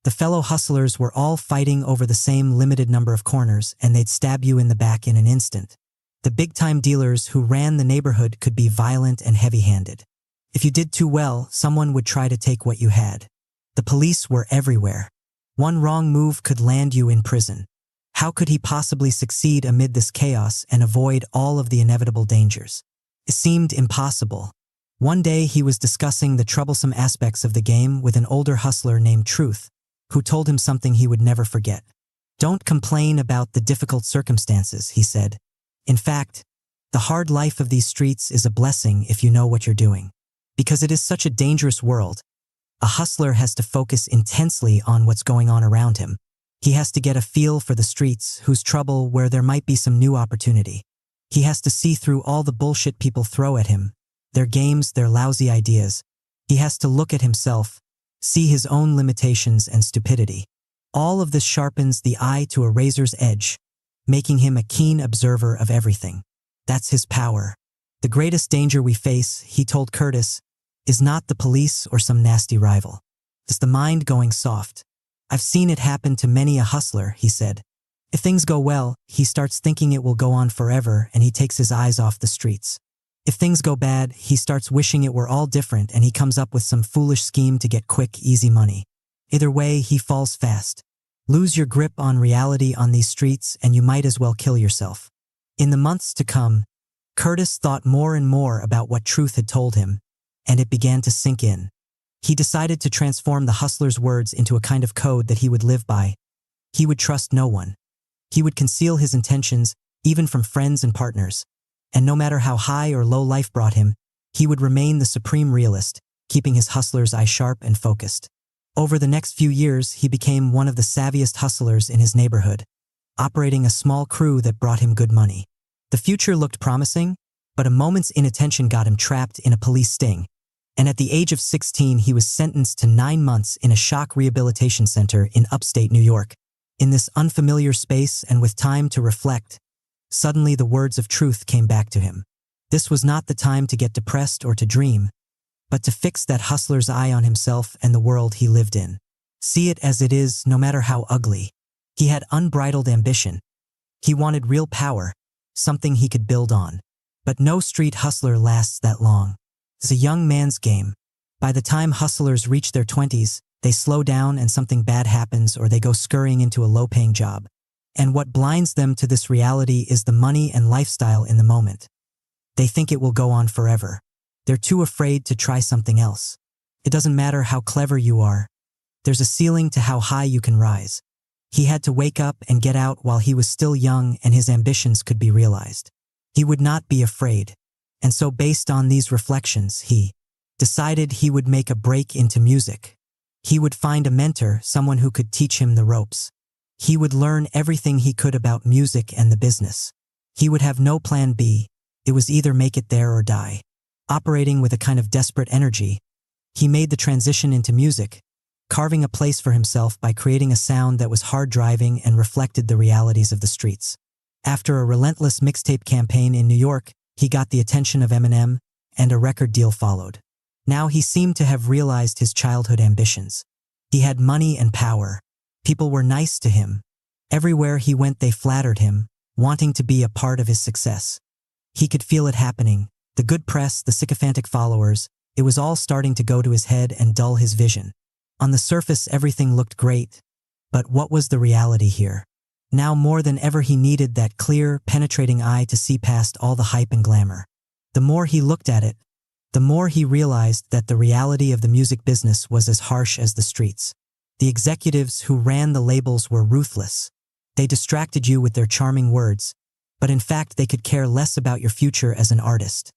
The fellow hustlers were all fighting over the same limited number of corners, and they'd stab you in the back in an instant. The big-time dealers who ran the neighborhood could be violent and heavy-handed. If you did too well, someone would try to take what you had. The police were everywhere. One wrong move could land you in prison. How could he possibly succeed amid this chaos and avoid all of the inevitable dangers? It seemed impossible. One day he was discussing the troublesome aspects of the game with an older hustler named Truth, who told him something he would never forget. "Don't complain about the difficult circumstances," he said. "In fact, the hard life of these streets is a blessing if you know what you're doing. Because it is such a dangerous world, a hustler has to focus intensely on what's going on around him. He has to get a feel for the streets, whose trouble, where there might be some new opportunity. He has to see through all the bullshit people throw at him, their games, their lousy ideas. He has to look at himself, see his own limitations and stupidity. All of this sharpens the eye to a razor's edge, making him a keen observer of everything. That's his power. The greatest danger we face," he told Curtis, "is not the police or some nasty rival. It's the mind going soft. I've seen it happen to many a hustler," he said. "If things go well, he starts thinking it will go on forever and he takes his eyes off the streets. If things go bad, he starts wishing it were all different and he comes up with some foolish scheme to get quick, easy money. Either way, he falls fast. Lose your grip on reality on these streets and you might as well kill yourself." In the months to come, Curtis thought more and more about what Truth had told him, and it began to sink in. He decided to transform the hustler's words into a kind of code that he would live by. He would trust no one. He would conceal his intentions, even from friends and partners. And no matter how high or low life brought him, he would remain the supreme realist, keeping his hustler's eye sharp and focused. Over the next few years, he became one of the savviest hustlers in his neighborhood, operating a small crew that brought him good money. The future looked promising, but a moment's inattention got him trapped in a police sting. And at the age of 16, he was sentenced to 9 months in a shock rehabilitation center in upstate New York. In this unfamiliar space and with time to reflect, suddenly the words of Truth came back to him. This was not the time to get depressed or to dream, but to fix that hustler's eye on himself and the world he lived in. See it as it is, no matter how ugly. He had unbridled ambition. He wanted real power, something he could build on. But no street hustler lasts that long. It's a young man's game. By the time hustlers reach their 20s, they slow down and something bad happens or they go scurrying into a low-paying job. And what blinds them to this reality is the money and lifestyle in the moment. They think it will go on forever. They're too afraid to try something else. It doesn't matter how clever you are. There's a ceiling to how high you can rise. He had to wake up and get out while he was still young and his ambitions could be realized. He would not be afraid. And so based on these reflections, he decided he would make a break into music. He would find a mentor, someone who could teach him the ropes. He would learn everything he could about music and the business. He would have no plan B. It was either make it there or die. Operating with a kind of desperate energy, he made the transition into music, carving a place for himself by creating a sound that was hard-driving and reflected the realities of the streets. After a relentless mixtape campaign in New York, he got the attention of Eminem, and a record deal followed. Now he seemed to have realized his childhood ambitions. He had money and power. People were nice to him. Everywhere he went they flattered him, wanting to be a part of his success. He could feel it happening. The good press, the sycophantic followers, it was all starting to go to his head and dull his vision. On the surface everything looked great, but what was the reality here? Now more than ever he needed that clear, penetrating eye to see past all the hype and glamour. The more he looked at it, the more he realized that the reality of the music business was as harsh as the streets. The executives who ran the labels were ruthless. They distracted you with their charming words, but in fact they could care less about your future as an artist.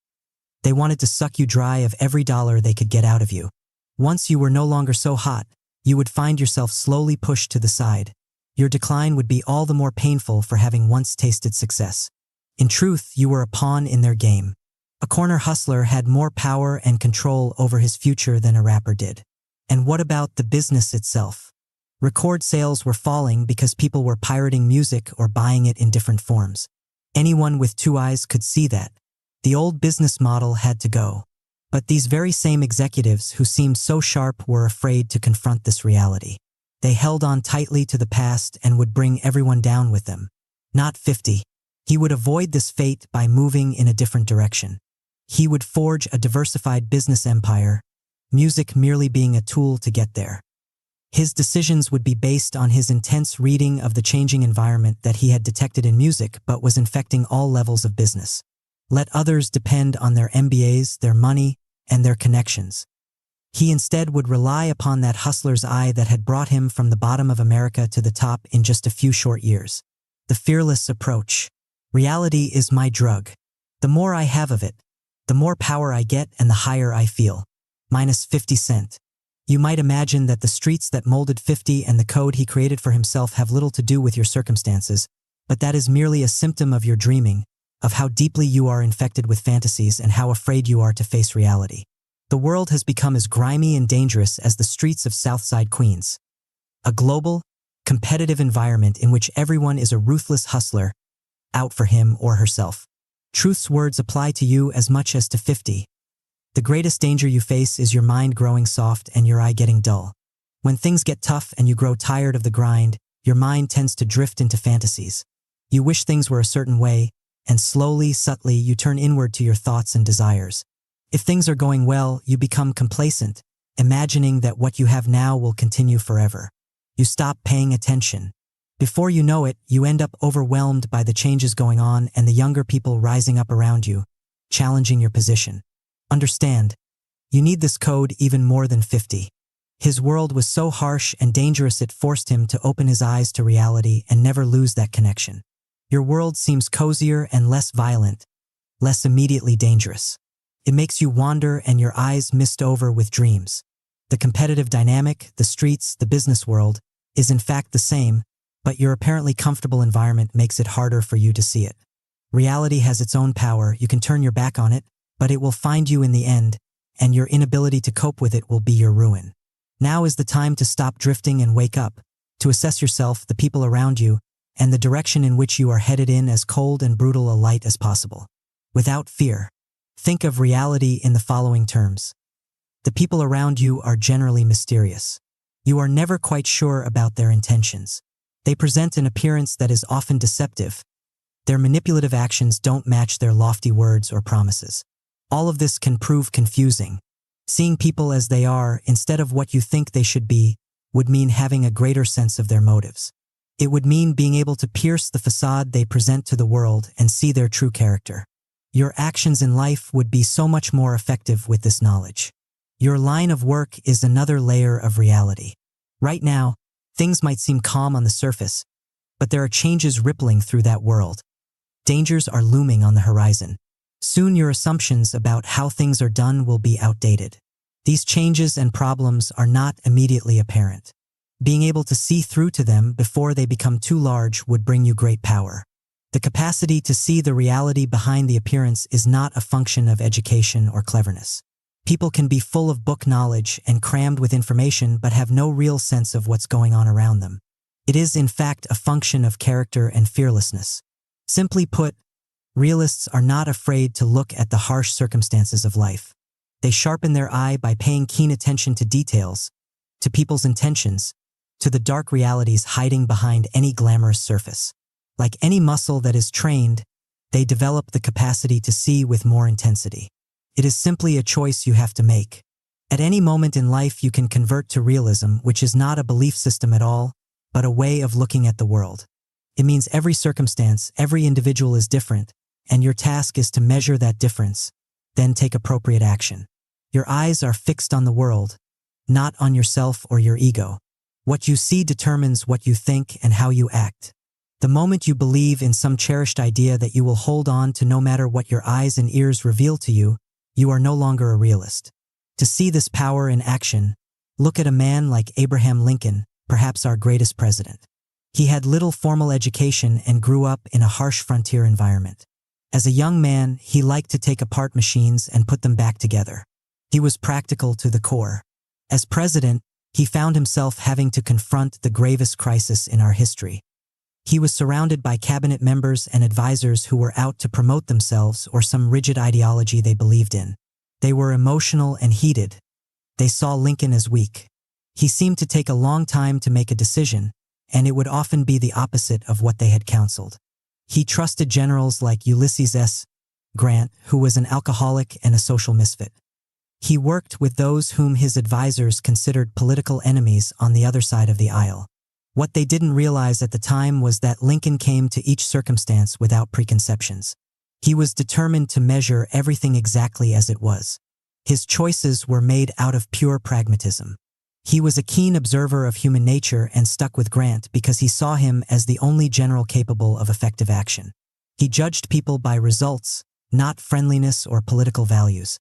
They wanted to suck you dry of every dollar they could get out of you. Once you were no longer so hot, you would find yourself slowly pushed to the side. Your decline would be all the more painful for having once tasted success. In truth, you were a pawn in their game. A corner hustler had more power and control over his future than a rapper did. And what about the business itself? Record sales were falling because people were pirating music or buying it in different forms. Anyone with 2 eyes could see that. The old business model had to go. But these very same executives who seemed so sharp were afraid to confront this reality. They held on tightly to the past and would bring everyone down with them. Not 50. He would avoid this fate by moving in a different direction. He would forge a diversified business empire, music merely being a tool to get there. His decisions would be based on his intense reading of the changing environment that he had detected in music but was infecting all levels of business. Let others depend on their MBAs, their money, and their connections. He instead would rely upon that hustler's eye that had brought him from the bottom of America to the top in just a few short years. The fearless approach. Reality is my drug. The more I have of it, the more power I get and the higher I feel. Minus 50 Cent. You might imagine that the streets that molded 50 and the code he created for himself have little to do with your circumstances, but that is merely a symptom of your dreaming, of how deeply you are infected with fantasies and how afraid you are to face reality. The world has become as grimy and dangerous as the streets of Southside Queens. A global, competitive environment in which everyone is a ruthless hustler, out for him or herself. Truth's words apply to you as much as to 50. The greatest danger you face is your mind growing soft and your eye getting dull. When things get tough and you grow tired of the grind, your mind tends to drift into fantasies. You wish things were a certain way, and slowly, subtly, you turn inward to your thoughts and desires. If things are going well, you become complacent, imagining that what you have now will continue forever. You stop paying attention. Before you know it, you end up overwhelmed by the changes going on and the younger people rising up around you, challenging your position. Understand, you need this code even more than 50. His world was so harsh and dangerous it forced him to open his eyes to reality and never lose that connection. Your world seems cozier and less violent, less immediately dangerous. It makes you wander and your eyes mist over with dreams. The competitive dynamic, the streets, the business world, is in fact the same, but your apparently comfortable environment makes it harder for you to see it. Reality has its own power, you can turn your back on it, but it will find you in the end, and your inability to cope with it will be your ruin. Now is the time to stop drifting and wake up, to assess yourself, the people around you, and the direction in which you are headed in as cold and brutal a light as possible. Without fear. Think of reality in the following terms. The people around you are generally mysterious. You are never quite sure about their intentions. They present an appearance that is often deceptive. Their manipulative actions don't match their lofty words or promises. All of this can prove confusing. Seeing people as they are, instead of what you think they should be, would mean having a greater sense of their motives. It would mean being able to pierce the facade they present to the world and see their true character. Your actions in life would be so much more effective with this knowledge. Your line of work is another layer of reality. Right now, things might seem calm on the surface, but there are changes rippling through that world. Dangers are looming on the horizon. Soon your assumptions about how things are done will be outdated. These changes and problems are not immediately apparent. Being able to see through to them before they become too large would bring you great power. The capacity to see the reality behind the appearance is not a function of education or cleverness. People can be full of book knowledge and crammed with information but have no real sense of what's going on around them. It is in fact a function of character and fearlessness. Simply put, realists are not afraid to look at the harsh circumstances of life. They sharpen their eye by paying keen attention to details, to people's intentions, to the dark realities hiding behind any glamorous surface. Like any muscle that is trained, they develop the capacity to see with more intensity. It is simply a choice you have to make. At any moment in life you can convert to realism, which is not a belief system at all, but a way of looking at the world. It means every circumstance, every individual is different, and your task is to measure that difference, then take appropriate action. Your eyes are fixed on the world, not on yourself or your ego. What you see determines what you think and how you act. The moment you believe in some cherished idea that you will hold on to no matter what your eyes and ears reveal to you, you are no longer a realist. To see this power in action, look at a man like Abraham Lincoln, perhaps our greatest president. He had little formal education and grew up in a harsh frontier environment. As a young man, he liked to take apart machines and put them back together. He was practical to the core. As president, he found himself having to confront the gravest crisis in our history. He was surrounded by cabinet members and advisors who were out to promote themselves or some rigid ideology they believed in. They were emotional and heated. They saw Lincoln as weak. He seemed to take a long time to make a decision, and it would often be the opposite of what they had counseled. He trusted generals like Ulysses S. Grant, who was an alcoholic and a social misfit. He worked with those whom his advisors considered political enemies on the other side of the aisle. What they didn't realize at the time was that Lincoln came to each circumstance without preconceptions. He was determined to measure everything exactly as it was. His choices were made out of pure pragmatism. He was a keen observer of human nature and stuck with Grant because he saw him as the only general capable of effective action. He judged people by results, not friendliness or political values.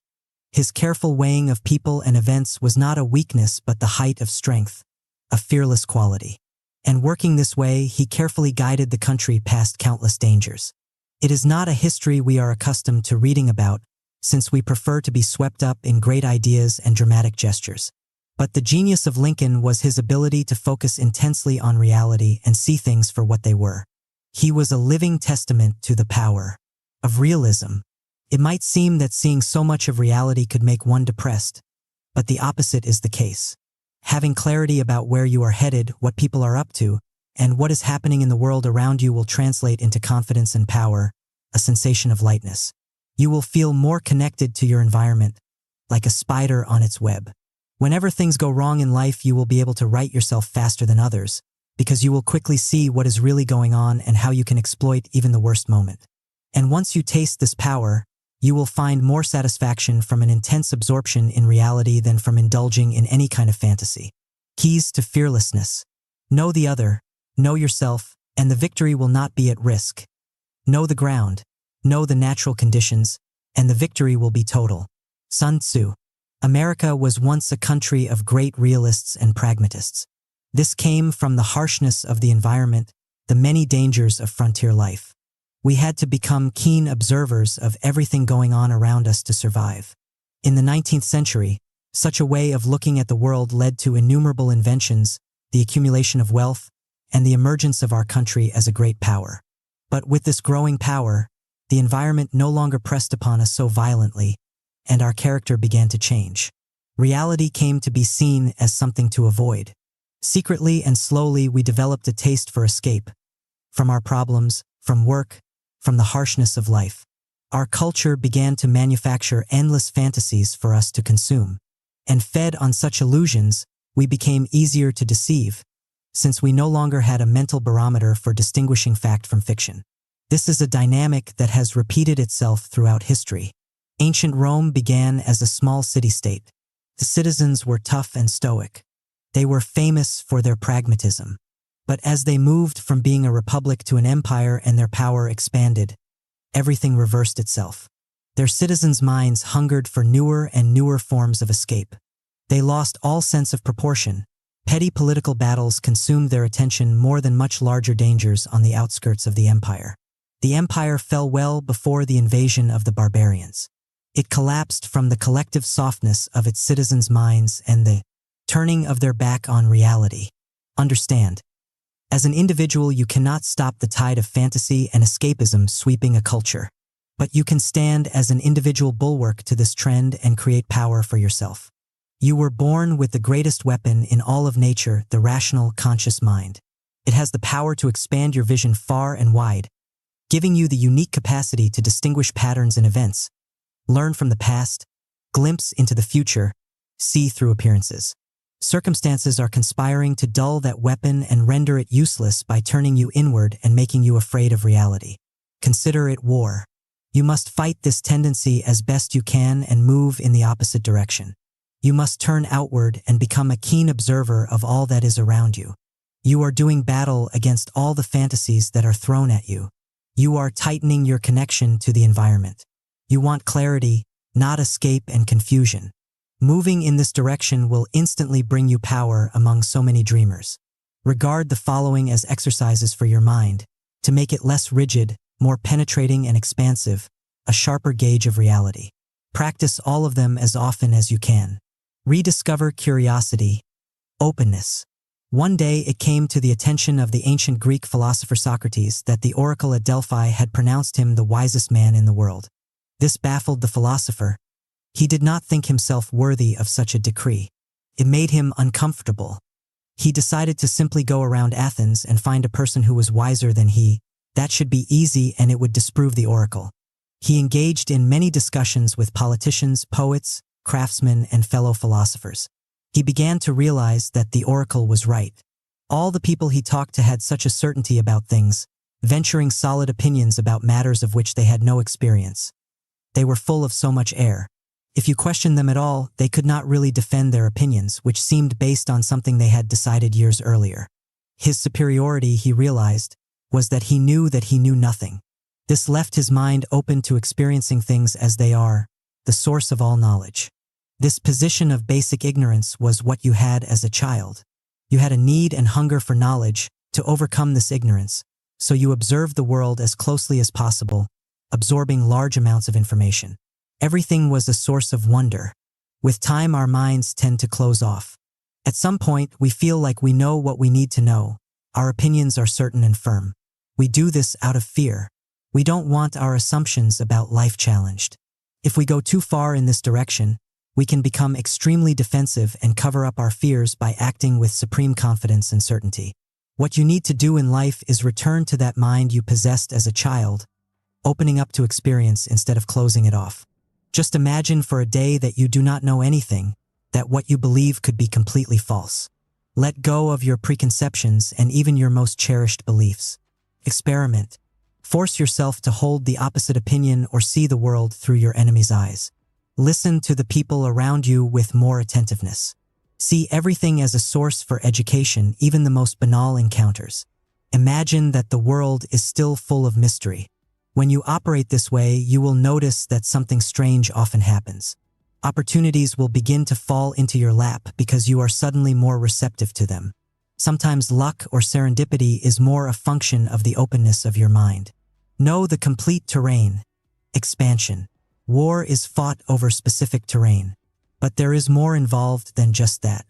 His careful weighing of people and events was not a weakness but the height of strength, a fearless quality. And working this way, he carefully guided the country past countless dangers. It is not a history we are accustomed to reading about, since we prefer to be swept up in great ideas and dramatic gestures. But the genius of Lincoln was his ability to focus intensely on reality and see things for what they were. He was a living testament to the power of realism. It might seem that seeing so much of reality could make one depressed, but the opposite is the case. Having clarity about where you are headed, what people are up to, and what is happening in the world around you will translate into confidence and power, a sensation of lightness. You will feel more connected to your environment, like a spider on its web. Whenever things go wrong in life, you will be able to right yourself faster than others, because you will quickly see what is really going on and how you can exploit even the worst moment. And once you taste this power, you will find more satisfaction from an intense absorption in reality than from indulging in any kind of fantasy. Keys to fearlessness. Know the other, know yourself, and the victory will not be at risk. Know the ground, know the natural conditions, and the victory will be total. Sun Tzu. America was once a country of great realists and pragmatists. This came from the harshness of the environment, the many dangers of frontier life. We had to become keen observers of everything going on around us to survive. In the 19th century, such a way of looking at the world led to innumerable inventions, the accumulation of wealth, and the emergence of our country as a great power. But with this growing power, the environment no longer pressed upon us so violently, and our character began to change. Reality came to be seen as something to avoid. Secretly and slowly we developed a taste for escape, from our problems, from work, from the harshness of life. Our culture began to manufacture endless fantasies for us to consume. And fed on such illusions, we became easier to deceive, since we no longer had a mental barometer for distinguishing fact from fiction. This is a dynamic that has repeated itself throughout history. Ancient Rome began as a small city-state. The citizens were tough and stoic. They were famous for their pragmatism. But as they moved from being a republic to an empire and their power expanded, everything reversed itself. Their citizens' minds hungered for newer and newer forms of escape. They lost all sense of proportion. Petty political battles consumed their attention more than much larger dangers on the outskirts of the empire. The empire fell well before the invasion of the barbarians. It collapsed from the collective softness of its citizens' minds and the turning of their back on reality. Understand, as an individual you cannot stop the tide of fantasy and escapism sweeping a culture, but you can stand as an individual bulwark to this trend and create power for yourself. You were born with the greatest weapon in all of nature, the rational, conscious mind. It has the power to expand your vision far and wide, giving you the unique capacity to distinguish patterns in events, learn from the past, glimpse into the future, see through appearances. Circumstances are conspiring to dull that weapon and render it useless by turning you inward and making you afraid of reality. Consider it war. You must fight this tendency as best you can and move in the opposite direction. You must turn outward and become a keen observer of all that is around you. You are doing battle against all the fantasies that are thrown at you. You are tightening your connection to the environment. You want clarity, not escape and confusion. Moving in this direction will instantly bring you power among so many dreamers. Regard the following as exercises for your mind, to make it less rigid, more penetrating and expansive, a sharper gauge of reality. Practice all of them as often as you can. Rediscover curiosity, openness. One day it came to the attention of the ancient Greek philosopher Socrates that the oracle at Delphi had pronounced him the wisest man in the world. This baffled the philosopher. He did not think himself worthy of such a decree. It made him uncomfortable. He decided to simply go around Athens and find a person who was wiser than he. That should be easy and it would disprove the oracle. He engaged in many discussions with politicians, poets, craftsmen, and fellow philosophers. He began to realize that the oracle was right. All the people he talked to had such a certainty about things, venturing solid opinions about matters of which they had no experience. They were full of so much air. If you questioned them at all, they could not really defend their opinions, which seemed based on something they had decided years earlier. His superiority, he realized, was that he knew nothing. This left his mind open to experiencing things as they are, the source of all knowledge. This position of basic ignorance was what you had as a child. You had a need and hunger for knowledge to overcome this ignorance, so you observed the world as closely as possible, absorbing large amounts of information. Everything was a source of wonder. With time, our minds tend to close off. At some point, we feel like we know what we need to know. Our opinions are certain and firm. We do this out of fear. We don't want our assumptions about life challenged. If we go too far in this direction, we can become extremely defensive and cover up our fears by acting with supreme confidence and certainty. What you need to do in life is return to that mind you possessed as a child, opening up to experience instead of closing it off. Just imagine for a day that you do not know anything, that what you believe could be completely false. Let go of your preconceptions and even your most cherished beliefs. Experiment. Force yourself to hold the opposite opinion or see the world through your enemy's eyes. Listen to the people around you with more attentiveness. See everything as a source for education, even the most banal encounters. Imagine that the world is still full of mystery. When you operate this way, you will notice that something strange often happens. Opportunities will begin to fall into your lap because you are suddenly more receptive to them. Sometimes luck or serendipity is more a function of the openness of your mind. Know the complete terrain. Expansion. War is fought over specific terrain. But there is more involved than just that.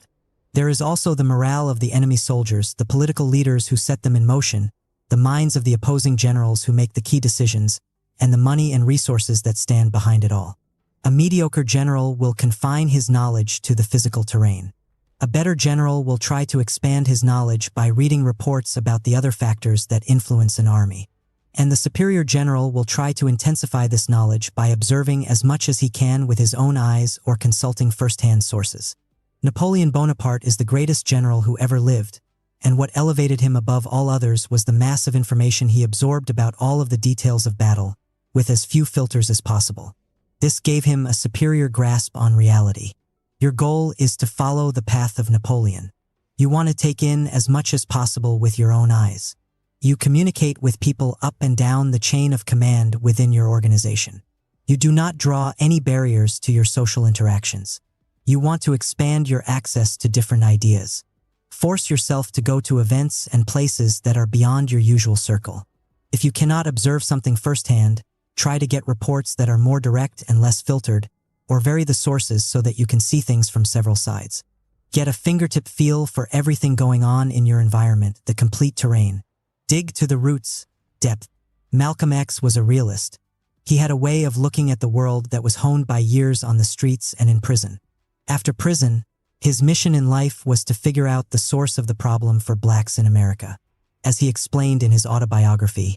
There is also the morale of the enemy soldiers, the political leaders who set them in motion, the minds of the opposing generals who make the key decisions, and the money and resources that stand behind it all. A mediocre general will confine his knowledge to the physical terrain. A better general will try to expand his knowledge by reading reports about the other factors that influence an army. And the superior general will try to intensify this knowledge by observing as much as he can with his own eyes or consulting first-hand sources. Napoleon Bonaparte is the greatest general who ever lived, and what elevated him above all others was the massive information he absorbed about all of the details of battle, with as few filters as possible. This gave him a superior grasp on reality. Your goal is to follow the path of Napoleon. You want to take in as much as possible with your own eyes. You communicate with people up and down the chain of command within your organization. You do not draw any barriers to your social interactions. You want to expand your access to different ideas. Force yourself to go to events and places that are beyond your usual circle. If you cannot observe something firsthand, try to get reports that are more direct and less filtered, or vary the sources so that you can see things from several sides. Get a fingertip feel for everything going on in your environment, the complete terrain. Dig to the roots, depth. Malcolm X was a realist. He had a way of looking at the world that was honed by years on the streets and in prison. After prison, his mission in life was to figure out the source of the problem for blacks in America. As he explained in his autobiography,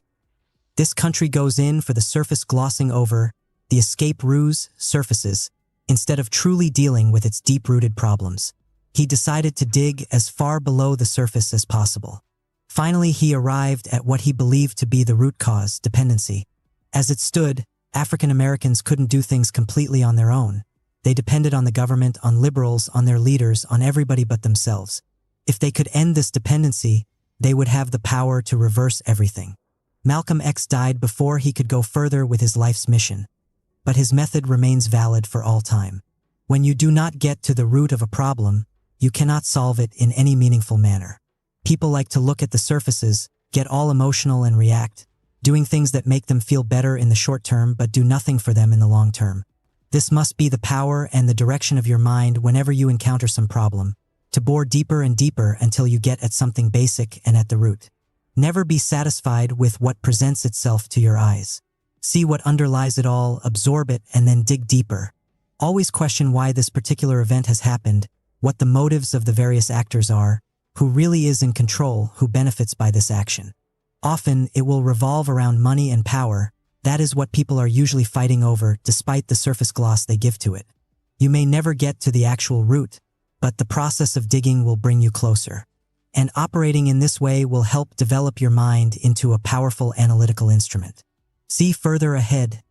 this country goes in for the surface glossing over, the escape ruse surfaces, instead of truly dealing with its deep-rooted problems. He decided to dig as far below the surface as possible. Finally, he arrived at what he believed to be the root cause, dependency. As it stood, African Americans couldn't do things completely on their own. They depended on the government, on liberals, on their leaders, on everybody but themselves. If they could end this dependency, they would have the power to reverse everything. Malcolm X died before he could go further with his life's mission. But his method remains valid for all time. When you do not get to the root of a problem, you cannot solve it in any meaningful manner. People like to look at the surfaces, get all emotional and react, doing things that make them feel better in the short term but do nothing for them in the long term. This must be the power and the direction of your mind whenever you encounter some problem, to bore deeper and deeper until you get at something basic and at the root. Never be satisfied with what presents itself to your eyes. See what underlies it all, absorb it, and then dig deeper. Always question why this particular event has happened, what the motives of the various actors are, who really is in control, who benefits by this action. Often, it will revolve around money and power. That is what people are usually fighting over, despite the surface gloss they give to it. You may never get to the actual root, but the process of digging will bring you closer. And operating in this way will help develop your mind into a powerful analytical instrument. See further ahead.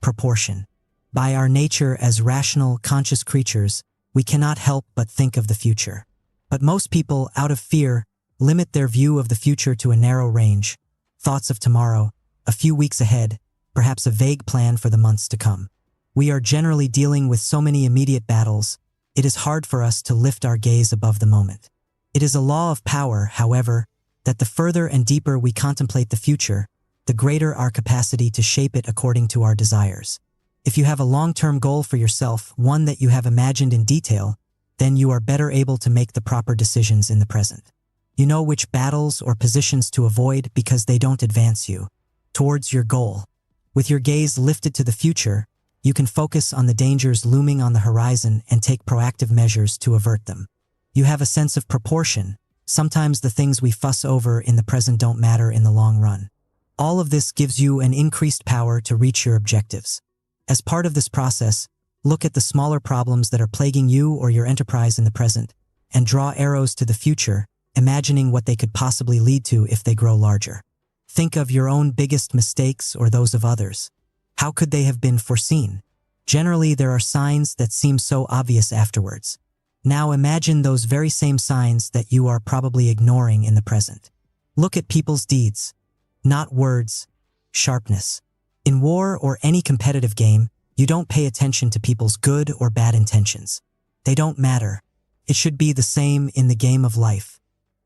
Proportion. By our nature as rational, conscious creatures, we cannot help but think of the future. But most people, out of fear, limit their view of the future to a narrow range. Thoughts of tomorrow, a few weeks ahead, perhaps a vague plan for the months to come. We are generally dealing with so many immediate battles, it is hard for us to lift our gaze above the moment. It is a law of power, however, that the further and deeper we contemplate the future, the greater our capacity to shape it according to our desires. If you have a long-term goal for yourself, one that you have imagined in detail, then you are better able to make the proper decisions in the present. You know which battles or positions to avoid because they don't advance you towards your goal. With your gaze lifted to the future, you can focus on the dangers looming on the horizon and take proactive measures to avert them. You have a sense of proportion. Sometimes the things we fuss over in the present don't matter in the long run. All of this gives you an increased power to reach your objectives. As part of this process, look at the smaller problems that are plaguing you or your enterprise in the present, and draw arrows to the future, imagining what they could possibly lead to if they grow larger. Think of your own biggest mistakes or those of others. How could they have been foreseen? Generally, there are signs that seem so obvious afterwards. Now imagine those very same signs that you are probably ignoring in the present. Look at people's deeds, not words, sharpness. In war or any competitive game, you don't pay attention to people's good or bad intentions. They don't matter. It should be the same in the game of life.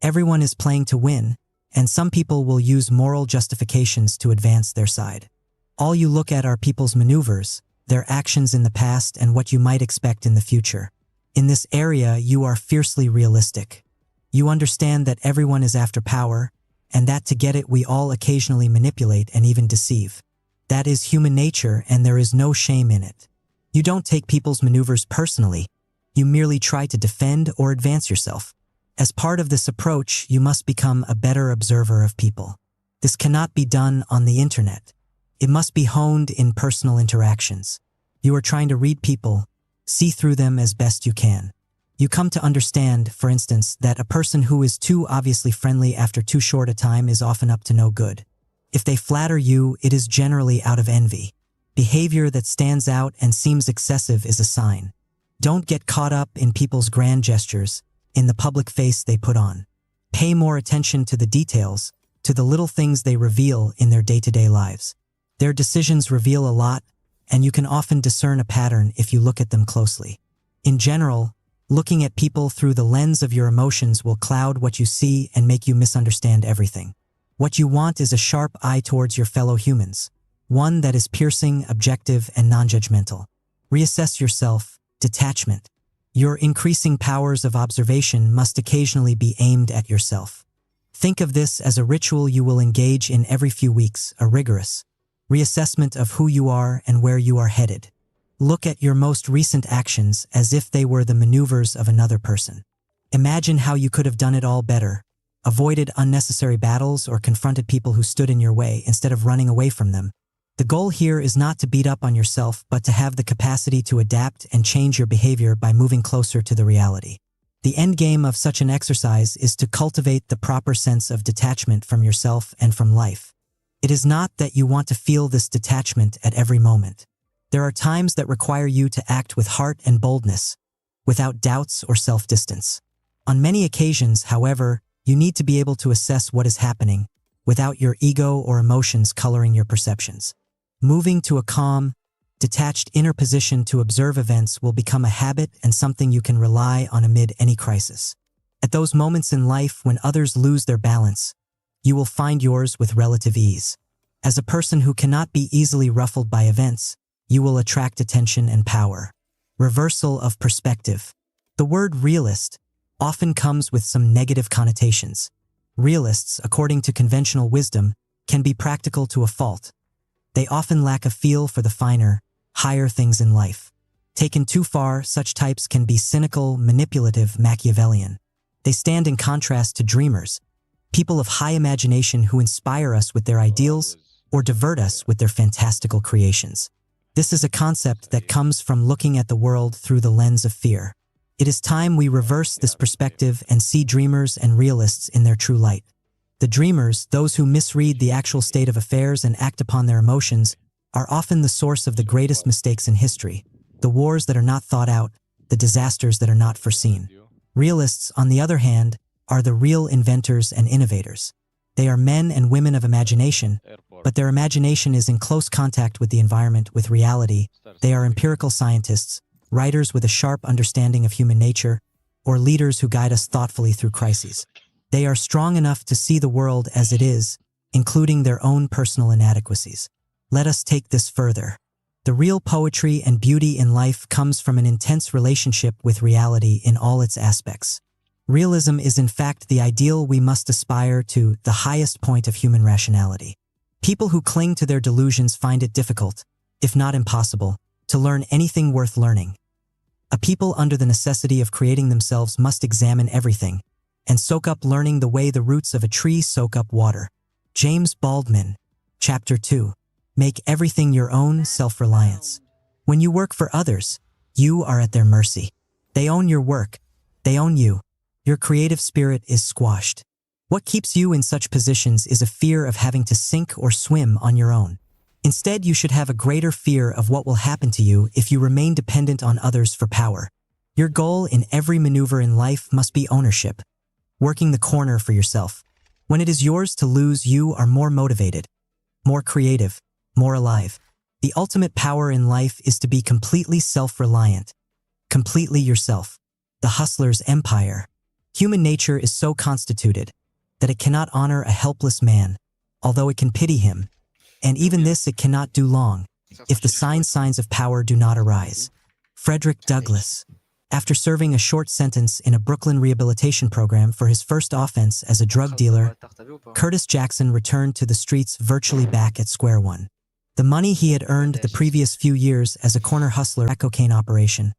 Everyone is playing to win, and some people will use moral justifications to advance their side. All you look at are people's maneuvers, their actions in the past, and what you might expect in the future. In this area, you are fiercely realistic. You understand that everyone is after power, and that to get it we all occasionally manipulate and even deceive. That is human nature, and there is no shame in it. You don't take people's maneuvers personally. You merely try to defend or advance yourself. As part of this approach, you must become a better observer of people. This cannot be done on the internet. It must be honed in personal interactions. You are trying to read people, see through them as best you can. You come to understand, for instance, that a person who is too obviously friendly after too short a time is often up to no good. If they flatter you, it is generally out of envy. Behavior that stands out and seems excessive is a sign. Don't get caught up in people's grand gestures, in the public face they put on. Pay more attention to the details, to the little things they reveal in their day-to-day lives. Their decisions reveal a lot, and you can often discern a pattern if you look at them closely. In general, looking at people through the lens of your emotions will cloud what you see and make you misunderstand everything. What you want is a sharp eye towards your fellow humans, one that is piercing, objective, and non-judgmental. Reassess yourself. Detachment. Your increasing powers of observation must occasionally be aimed at yourself. Think of this as a ritual you will engage in every few weeks, a rigorous reassessment of who you are and where you are headed. Look at your most recent actions as if they were the maneuvers of another person. Imagine how you could have done it all better, avoided unnecessary battles, or confronted people who stood in your way instead of running away from them. The goal here is not to beat up on yourself, but to have the capacity to adapt and change your behavior by moving closer to the reality. The end game of such an exercise is to cultivate the proper sense of detachment from yourself and from life. It is not that you want to feel this detachment at every moment. There are times that require you to act with heart and boldness, without doubts or self-distance. On many occasions, however, you need to be able to assess what is happening, without your ego or emotions coloring your perceptions. Moving to a calm, detached inner position to observe events will become a habit and something you can rely on amid any crisis. At those moments in life when others lose their balance, you will find yours with relative ease. As a person who cannot be easily ruffled by events, you will attract attention and power. Reversal of perspective. The word realist often comes with some negative connotations. Realists, according to conventional wisdom, can be practical to a fault. They often lack a feel for the finer, higher things in life. Taken too far, such types can be cynical, manipulative, Machiavellian. They stand in contrast to dreamers, people of high imagination who inspire us with their ideals or divert us with their fantastical creations. This is a concept that comes from looking at the world through the lens of fear. It is time we reverse this perspective and see dreamers and realists in their true light. The dreamers, those who misread the actual state of affairs and act upon their emotions, are often the source of the greatest mistakes in history, the wars that are not thought out, the disasters that are not foreseen. Realists, on the other hand, are the real inventors and innovators. They are men and women of imagination, but their imagination is in close contact with the environment, with reality. They are empirical scientists, writers with a sharp understanding of human nature, or leaders who guide us thoughtfully through crises. They are strong enough to see the world as it is, including their own personal inadequacies. Let us take this further. The real poetry and beauty in life comes from an intense relationship with reality in all its aspects. Realism is in fact the ideal we must aspire to, the highest point of human rationality. People who cling to their delusions find it difficult, if not impossible, to learn anything worth learning. A people under the necessity of creating themselves must examine everything, and soak up learning the way the roots of a tree soak up water. James Baldwin, Chapter 2. Make everything your own, self-reliance. When you work for others, you are at their mercy. They own your work. They own you. Your creative spirit is squashed. What keeps you in such positions is a fear of having to sink or swim on your own. Instead, you should have a greater fear of what will happen to you if you remain dependent on others for power. Your goal in every maneuver in life must be ownership, working the corner for yourself. When it is yours to lose, you are more motivated, more creative, more alive. The ultimate power in life is to be completely self-reliant, completely yourself. The hustler's empire. Human nature is so constituted that it cannot honor a helpless man, although it can pity him, and even this it cannot do long, if the signs of power do not arise. Frederick Douglass. After serving a short sentence in a Brooklyn rehabilitation program for his first offense as a drug dealer, Curtis Jackson returned to the streets virtually back at square one. The money he had earned the previous few years as a corner hustler at cocaine operation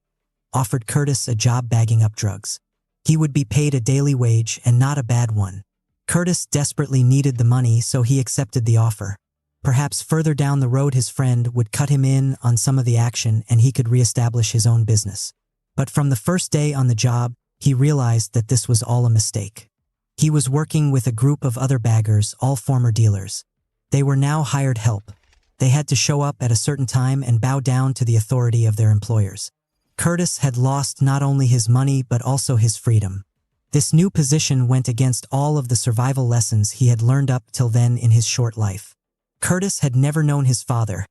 offered Curtis a job bagging up drugs. He would be paid a daily wage and not a bad one. Curtis desperately needed the money, so he accepted the offer. Perhaps further down the road his friend would cut him in on some of the action and he could reestablish his own business. But from the first day on the job, he realized that this was all a mistake. He was working with a group of other baggers, all former dealers. They were now hired help. They had to show up at a certain time and bow down to the authority of their employers. Curtis had lost not only his money but also his freedom. This new position went against all of the survival lessons he had learned up till then in his short life. Curtis had never known his father,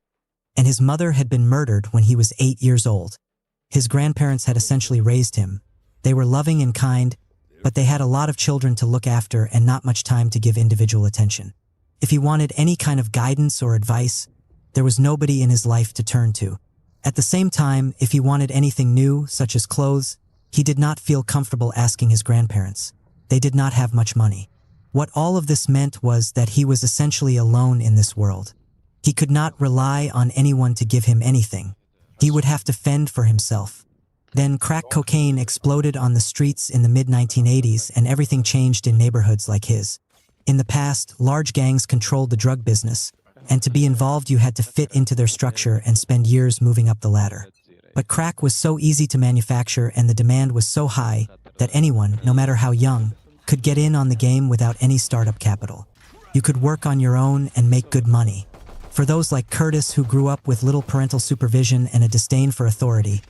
and his mother had been murdered when he was 8 years old. His grandparents had essentially raised him. They were loving and kind, but they had a lot of children to look after and not much time to give individual attention. If he wanted any kind of guidance or advice, there was nobody in his life to turn to. At the same time, if he wanted anything new, such as clothes, he did not feel comfortable asking his grandparents. They did not have much money. What all of this meant was that he was essentially alone in this world. He could not rely on anyone to give him anything. He would have to fend for himself. Then crack cocaine exploded on the streets in the mid-1980s and everything changed in neighborhoods like his. In the past, large gangs controlled the drug business, and to be involved you had to fit into their structure and spend years moving up the ladder. But crack was so easy to manufacture and the demand was so high that anyone, no matter how young, could get in on the game without any startup capital. You could work on your own and make good money. For those like Curtis who grew up with little parental supervision and a disdain for authority,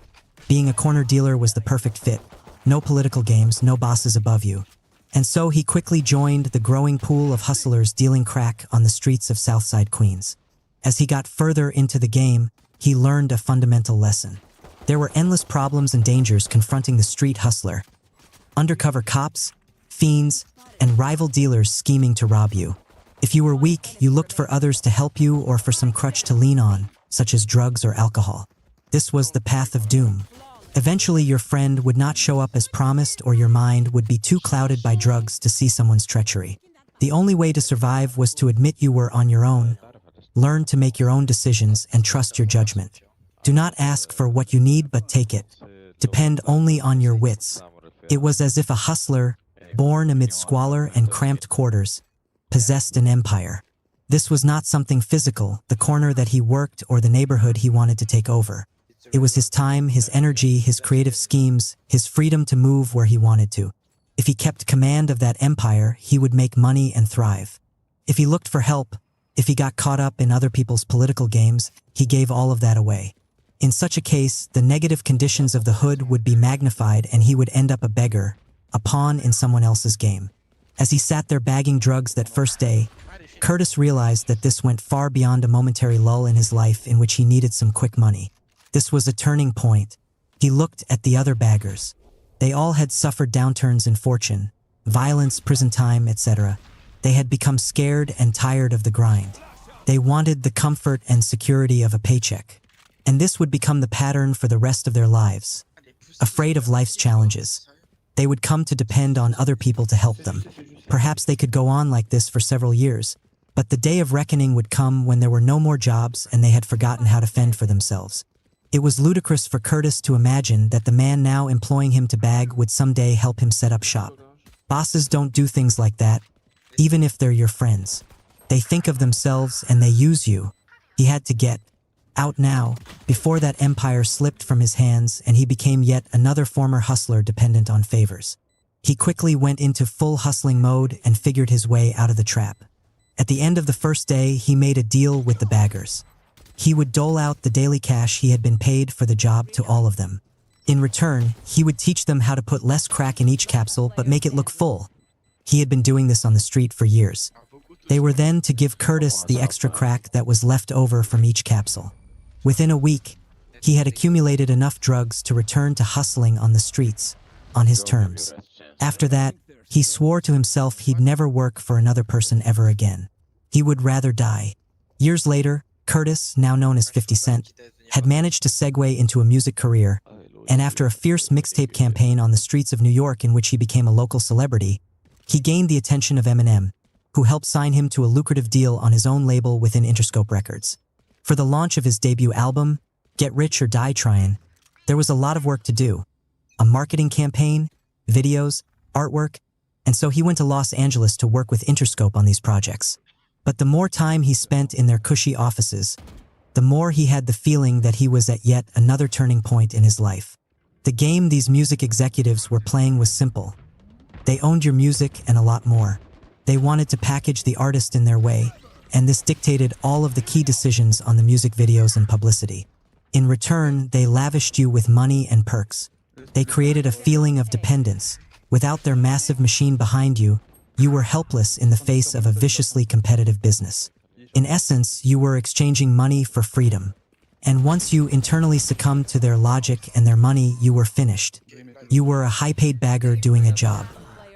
being a corner dealer was the perfect fit. No political games, no bosses above you. And so he quickly joined the growing pool of hustlers dealing crack on the streets of Southside Queens. As he got further into the game, he learned a fundamental lesson. There were endless problems and dangers confronting the street hustler. Undercover cops, fiends, and rival dealers scheming to rob you. If you were weak, you looked for others to help you or for some crutch to lean on, such as drugs or alcohol. This was the path of doom. Eventually, your friend would not show up as promised or your mind would be too clouded by drugs to see someone's treachery. The only way to survive was to admit you were on your own, learn to make your own decisions, and trust your judgment. Do not ask for what you need but take it. Depend only on your wits. It was as if a hustler, born amid squalor and cramped quarters, possessed an empire. This was not something physical, the corner that he worked or the neighborhood he wanted to take over. It was his time, his energy, his creative schemes, his freedom to move where he wanted to. If he kept command of that empire, he would make money and thrive. If he looked for help, if he got caught up in other people's political games, he gave all of that away. In such a case, the negative conditions of the hood would be magnified and he would end up a beggar, a pawn in someone else's game. As he sat there bagging drugs that first day, Curtis realized that this went far beyond a momentary lull in his life in which he needed some quick money. This was a turning point. He looked at the other baggers. They all had suffered downturns in fortune, violence, prison time, etc. They had become scared and tired of the grind. They wanted the comfort and security of a paycheck. And this would become the pattern for the rest of their lives. Afraid of life's challenges, they would come to depend on other people to help them. Perhaps they could go on like this for several years, but the day of reckoning would come when there were no more jobs and they had forgotten how to fend for themselves. It was ludicrous for Curtis to imagine that the man now employing him to bag would someday help him set up shop. Bosses don't do things like that, even if they're your friends. They think of themselves and they use you. He had to get out now, before that empire slipped from his hands and he became yet another former hustler dependent on favors. He quickly went into full hustling mode and figured his way out of the trap. At the end of the first day, he made a deal with the baggers. He would dole out the daily cash he had been paid for the job to all of them. In return, he would teach them how to put less crack in each capsule but make it look full. He had been doing this on the street for years. They were then to give Curtis the extra crack that was left over from each capsule. Within a week, he had accumulated enough drugs to return to hustling on the streets, on his terms. After that, he swore to himself he'd never work for another person ever again. He would rather die. Years later, Curtis, now known as 50 Cent, had managed to segue into a music career, and after a fierce mixtape campaign on the streets of New York in which he became a local celebrity, he gained the attention of Eminem, who helped sign him to a lucrative deal on his own label within Interscope Records. For the launch of his debut album, Get Rich or Die Tryin', there was a lot of work to do. A marketing campaign, videos, artwork, and so he went to Los Angeles to work with Interscope on these projects. But the more time he spent in their cushy offices, the more he had the feeling that he was at yet another turning point in his life. The game these music executives were playing was simple. They owned your music and a lot more. They wanted to package the artist in their way, and this dictated all of the key decisions on the music videos and publicity. In return, they lavished you with money and perks. They created a feeling of dependence. Without their massive machine behind you, you were helpless in the face of a viciously competitive business. In essence, you were exchanging money for freedom. And once you internally succumbed to their logic and their money, you were finished. You were a high-paid bagger doing a job.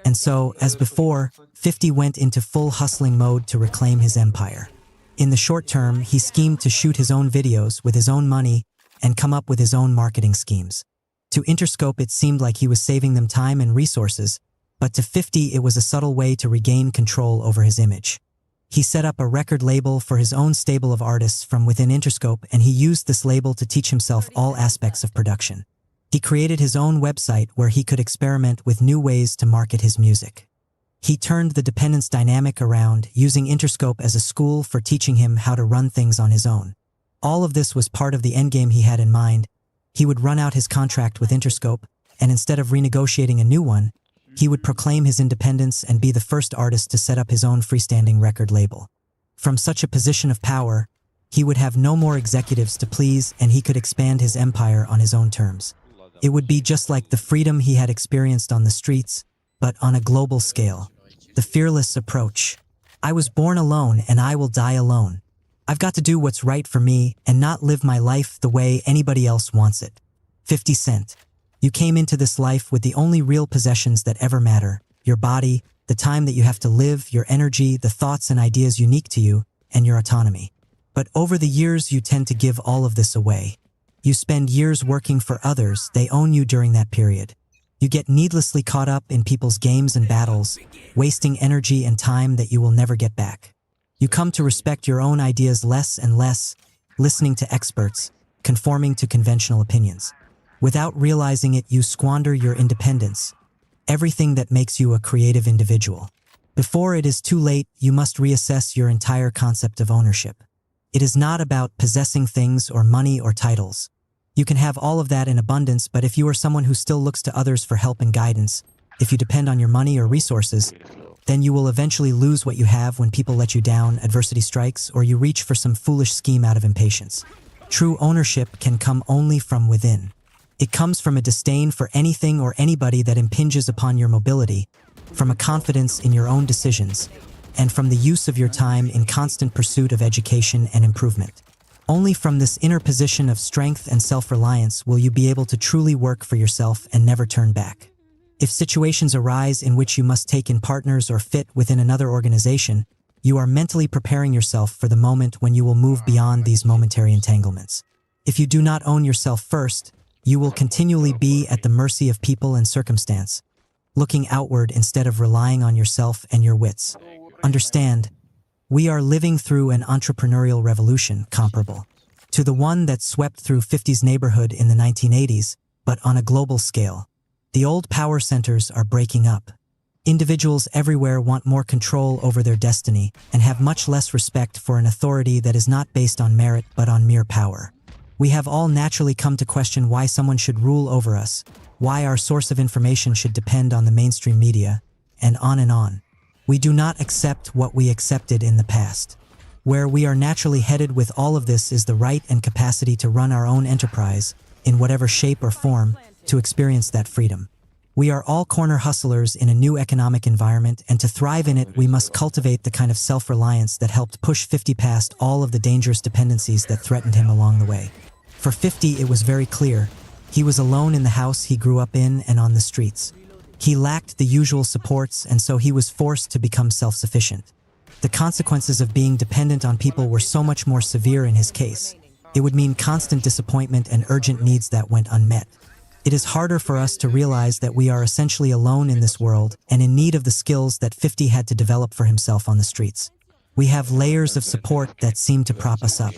And so, as before, 50 went into full hustling mode to reclaim his empire. In the short term, he schemed to shoot his own videos with his own money and come up with his own marketing schemes. To Interscope, it seemed like he was saving them time and resources, but to 50, it was a subtle way to regain control over his image. He set up a record label for his own stable of artists from within Interscope, and he used this label to teach himself all aspects of production. He created his own website where he could experiment with new ways to market his music. He turned the dependence dynamic around, using Interscope as a school for teaching him how to run things on his own. All of this was part of the endgame he had in mind. He would run out his contract with Interscope, and instead of renegotiating a new one, he would proclaim his independence and be the first artist to set up his own freestanding record label. From such a position of power, he would have no more executives to please and he could expand his empire on his own terms. It would be just like the freedom he had experienced on the streets, but on a global scale. The fearless approach. I was born alone and I will die alone. I've got to do what's right for me and not live my life the way anybody else wants it. 50 Cent. You came into this life with the only real possessions that ever matter, your body, the time that you have to live, your energy, the thoughts and ideas unique to you, and your autonomy. But over the years, you tend to give all of this away. You spend years working for others, they own you during that period. You get needlessly caught up in people's games and battles, wasting energy and time that you will never get back. You come to respect your own ideas less and less, listening to experts, conforming to conventional opinions. Without realizing it, you squander your independence, everything that makes you a creative individual. Before it is too late, you must reassess your entire concept of ownership. It is not about possessing things or money or titles. You can have all of that in abundance, but if you are someone who still looks to others for help and guidance, if you depend on your money or resources, then you will eventually lose what you have when people let you down, adversity strikes, or you reach for some foolish scheme out of impatience. True ownership can come only from within. It comes from a disdain for anything or anybody that impinges upon your mobility, from a confidence in your own decisions, and from the use of your time in constant pursuit of education and improvement. Only from this inner position of strength and self-reliance will you be able to truly work for yourself and never turn back. If situations arise in which you must take in partners or fit within another organization, you are mentally preparing yourself for the moment when you will move beyond these momentary entanglements. If you do not own yourself first, you will continually be at the mercy of people and circumstance, looking outward instead of relying on yourself and your wits. Understand, we are living through an entrepreneurial revolution comparable to the one that swept through 50s neighborhood in the 1980s, but on a global scale. The old power centers are breaking up. Individuals everywhere want more control over their destiny and have much less respect for an authority that is not based on merit but on mere power. We have all naturally come to question why someone should rule over us, why our source of information should depend on the mainstream media, and on and on. We do not accept what we accepted in the past. Where we are naturally headed with all of this is the right and capacity to run our own enterprise, in whatever shape or form, to experience that freedom. We are all corner hustlers in a new economic environment, and to thrive in it, we must cultivate the kind of self-reliance that helped push 50 past all of the dangerous dependencies that threatened him along the way. For 50, it was very clear. He was alone in the house he grew up in and on the streets. He lacked the usual supports, and so he was forced to become self-sufficient. The consequences of being dependent on people were so much more severe in his case. It would mean constant disappointment and urgent needs that went unmet. It is harder for us to realize that we are essentially alone in this world and in need of the skills that 50 had to develop for himself on the streets. We have layers of support that seem to prop us up,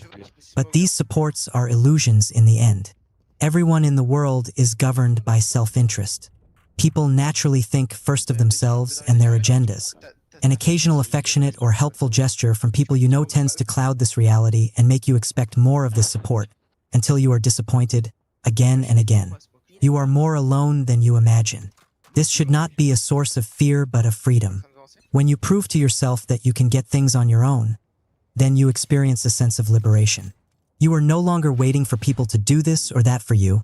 but these supports are illusions in the end. Everyone in the world is governed by self-interest. People naturally think first of themselves and their agendas. An occasional affectionate or helpful gesture from people you know tends to cloud this reality and make you expect more of this support, until you are disappointed, again and again. You are more alone than you imagine. This should not be a source of fear but of freedom. When you prove to yourself that you can get things on your own, then you experience a sense of liberation. You are no longer waiting for people to do this or that for you,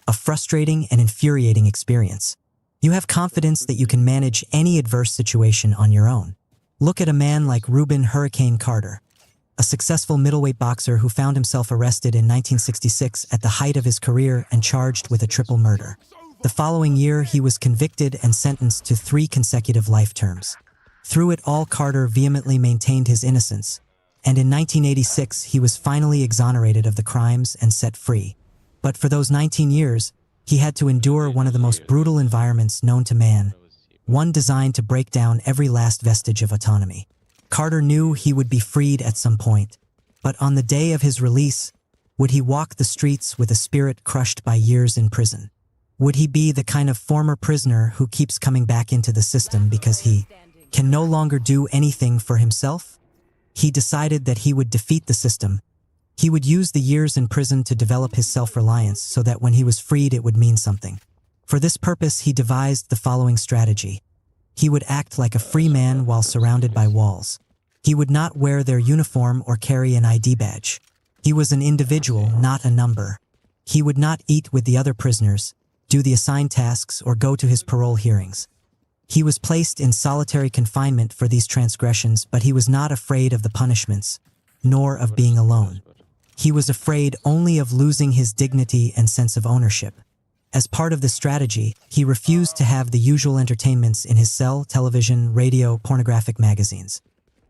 a frustrating and infuriating experience. You have confidence that you can manage any adverse situation on your own. Look at a man like Reuben Hurricane Carter, a successful middleweight boxer who found himself arrested in 1966 at the height of his career and charged with a triple murder. The following year, he was convicted and sentenced to 3 consecutive life terms. Through it all, Carter vehemently maintained his innocence, and in 1986 he was finally exonerated of the crimes and set free. But for those 19 years, he had to endure one of the most brutal environments known to man, one designed to break down every last vestige of autonomy. Carter knew he would be freed at some point, but on the day of his release, would he walk the streets with a spirit crushed by years in prison? Would he be the kind of former prisoner who keeps coming back into the system because he can no longer do anything for himself? He decided that he would defeat the system. He would use the years in prison to develop his self-reliance so that when he was freed it would mean something. For this purpose, he devised the following strategy. He would act like a free man while surrounded by walls. He would not wear their uniform or carry an ID badge. He was an individual, not a number. He would not eat with the other prisoners, do the assigned tasks, or go to his parole hearings. He was placed in solitary confinement for these transgressions, but he was not afraid of the punishments, nor of being alone. He was afraid only of losing his dignity and sense of ownership. As part of this strategy, he refused to have the usual entertainments in his cell, television, radio, pornographic magazines.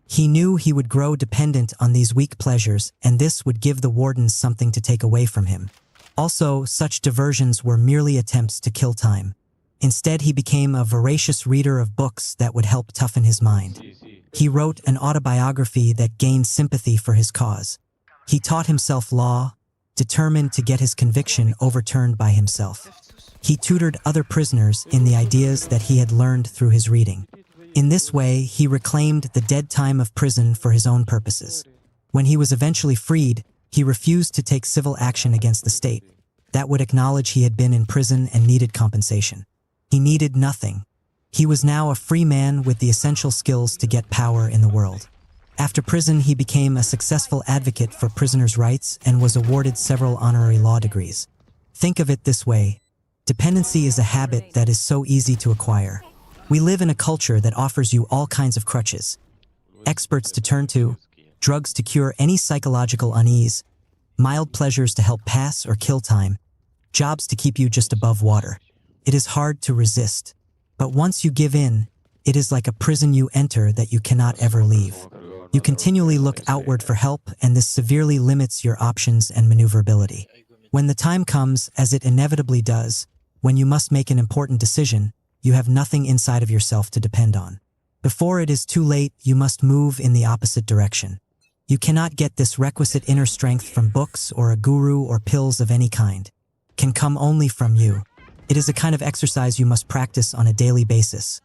He knew he would grow dependent on these weak pleasures, and this would give the wardens something to take away from him. Also, such diversions were merely attempts to kill time. Instead, he became a voracious reader of books that would help toughen his mind. He wrote an autobiography that gained sympathy for his cause. He taught himself law, determined to get his conviction overturned by himself. He tutored other prisoners in the ideas that he had learned through his reading. In this way, he reclaimed the dead time of prison for his own purposes. When he was eventually freed, he refused to take civil action against the state. That would acknowledge he had been in prison and needed compensation. He needed nothing. He was now a free man with the essential skills to get power in the world. After prison, he became a successful advocate for prisoners' rights and was awarded several honorary law degrees. Think of it this way. Dependency is a habit that is so easy to acquire. We live in a culture that offers you all kinds of crutches. Experts to turn to, drugs to cure any psychological unease, mild pleasures to help pass or kill time, jobs to keep you just above water. It is hard to resist. But once you give in, it is like a prison you enter that you cannot ever leave. You continually look outward for help, and this severely limits your options and maneuverability. When the time comes, as it inevitably does, when you must make an important decision, you have nothing inside of yourself to depend on. Before it is too late, you must move in the opposite direction. You cannot get this requisite inner strength from books or a guru or pills of any kind. It can come only from you. It is a kind of exercise you must practice on a daily basis.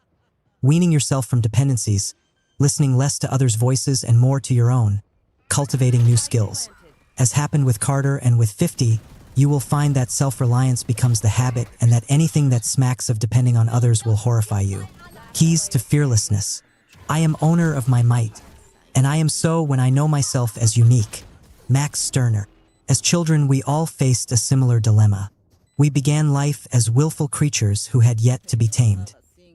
Weaning yourself from dependencies, listening less to others' voices and more to your own, cultivating new skills. As happened with Carter and with 50, you will find that self-reliance becomes the habit and that anything that smacks of depending on others will horrify you. Keys to fearlessness. I am owner of my might, and I am so when I know myself as unique. Max Stirner. As children, we all faced a similar dilemma. We began life as willful creatures who had yet to be tamed.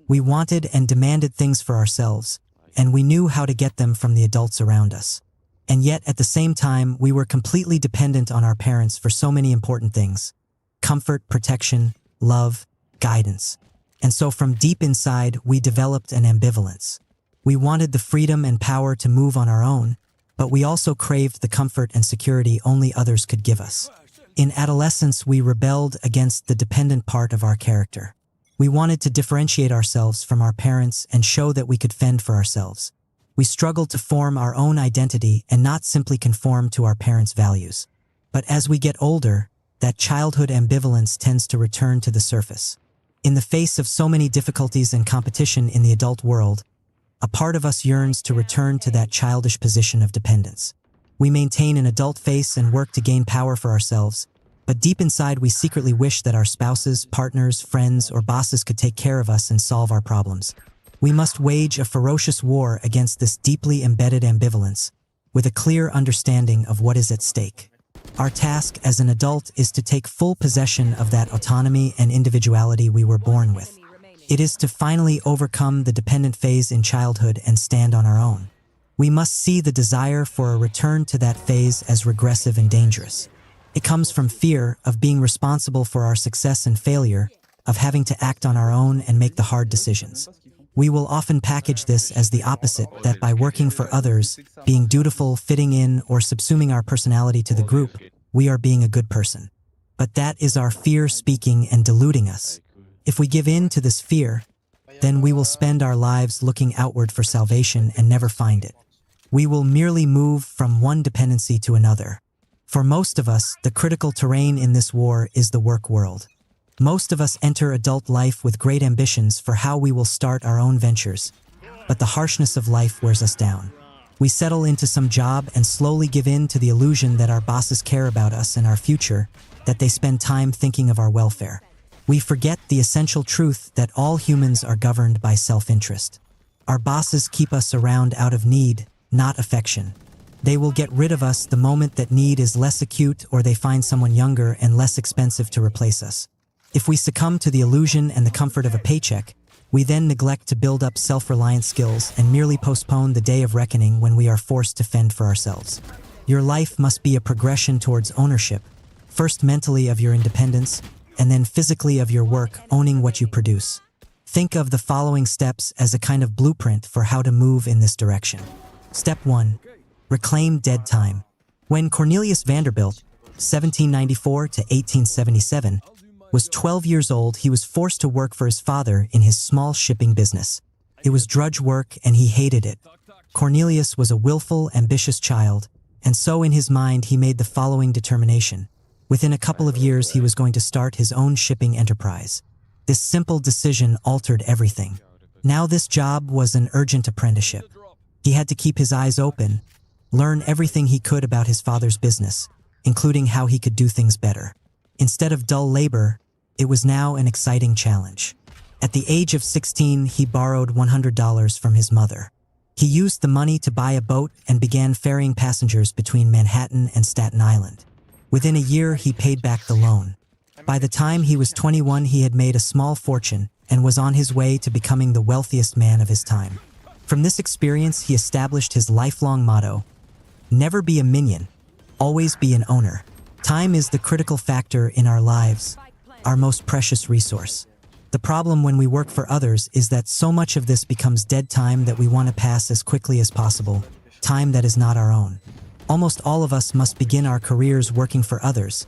We wanted and demanded things for ourselves, and we knew how to get them from the adults around us. And yet, at the same time, we were completely dependent on our parents for so many important things: comfort, protection, love, guidance. And so from deep inside, we developed an ambivalence. We wanted the freedom and power to move on our own, but we also craved the comfort and security only others could give us. In adolescence, we rebelled against the dependent part of our character. We wanted to differentiate ourselves from our parents and show that we could fend for ourselves. We struggled to form our own identity and not simply conform to our parents' values. But as we get older, that childhood ambivalence tends to return to the surface. In the face of so many difficulties and competition in the adult world, a part of us yearns to return to that childish position of dependence. We maintain an adult face and work to gain power for ourselves, but deep inside we secretly wish that our spouses, partners, friends, or bosses could take care of us and solve our problems. We must wage a ferocious war against this deeply embedded ambivalence, with a clear understanding of what is at stake. Our task as an adult is to take full possession of that autonomy and individuality we were born with. It is to finally overcome the dependent phase in childhood and stand on our own. We must see the desire for a return to that phase as regressive and dangerous. It comes from fear of being responsible for our success and failure, of having to act on our own and make the hard decisions. We will often package this as the opposite, that by working for others, being dutiful, fitting in, or subsuming our personality to the group, we are being a good person. But that is our fear speaking and deluding us. If we give in to this fear, then we will spend our lives looking outward for salvation and never find it. We will merely move from one dependency to another. For most of us, the critical terrain in this war is the work world. Most of us enter adult life with great ambitions for how we will start our own ventures, but the harshness of life wears us down. We settle into some job and slowly give in to the illusion that our bosses care about us and our future, that they spend time thinking of our welfare. We forget the essential truth that all humans are governed by self-interest. Our bosses keep us around out of need, not affection. They will get rid of us the moment that need is less acute or they find someone younger and less expensive to replace us. If we succumb to the illusion and the comfort of a paycheck, we then neglect to build up self-reliant skills and merely postpone the day of reckoning when we are forced to fend for ourselves. Your life must be a progression towards ownership, first mentally of your independence, and then physically of your work, owning what you produce. Think of the following steps as a kind of blueprint for how to move in this direction. Step 1. Reclaim dead time. When Cornelius Vanderbilt, 1794 to 1877, was 12 years old, he was forced to work for his father in his small shipping business. It was drudge work and he hated it. Cornelius was a willful, ambitious child, and so in his mind he made the following determination: Within a couple of years, he was going to start his own shipping enterprise. This simple decision altered everything. Now this job was an urgent apprenticeship. He had to keep his eyes open, learn everything he could about his father's business, including how he could do things better. Instead of dull labor, it was now an exciting challenge. At the age of 16, he borrowed $100 from his mother. He used the money to buy a boat and began ferrying passengers between Manhattan and Staten Island. Within a year, he paid back the loan. By the time he was 21, he had made a small fortune and was on his way to becoming the wealthiest man of his time. From this experience, he established his lifelong motto: never be a minion, always be an owner. Time is the critical factor in our lives, our most precious resource. The problem when we work for others is that so much of this becomes dead time that we want to pass as quickly as possible, time that is not our own. Almost all of us must begin our careers working for others,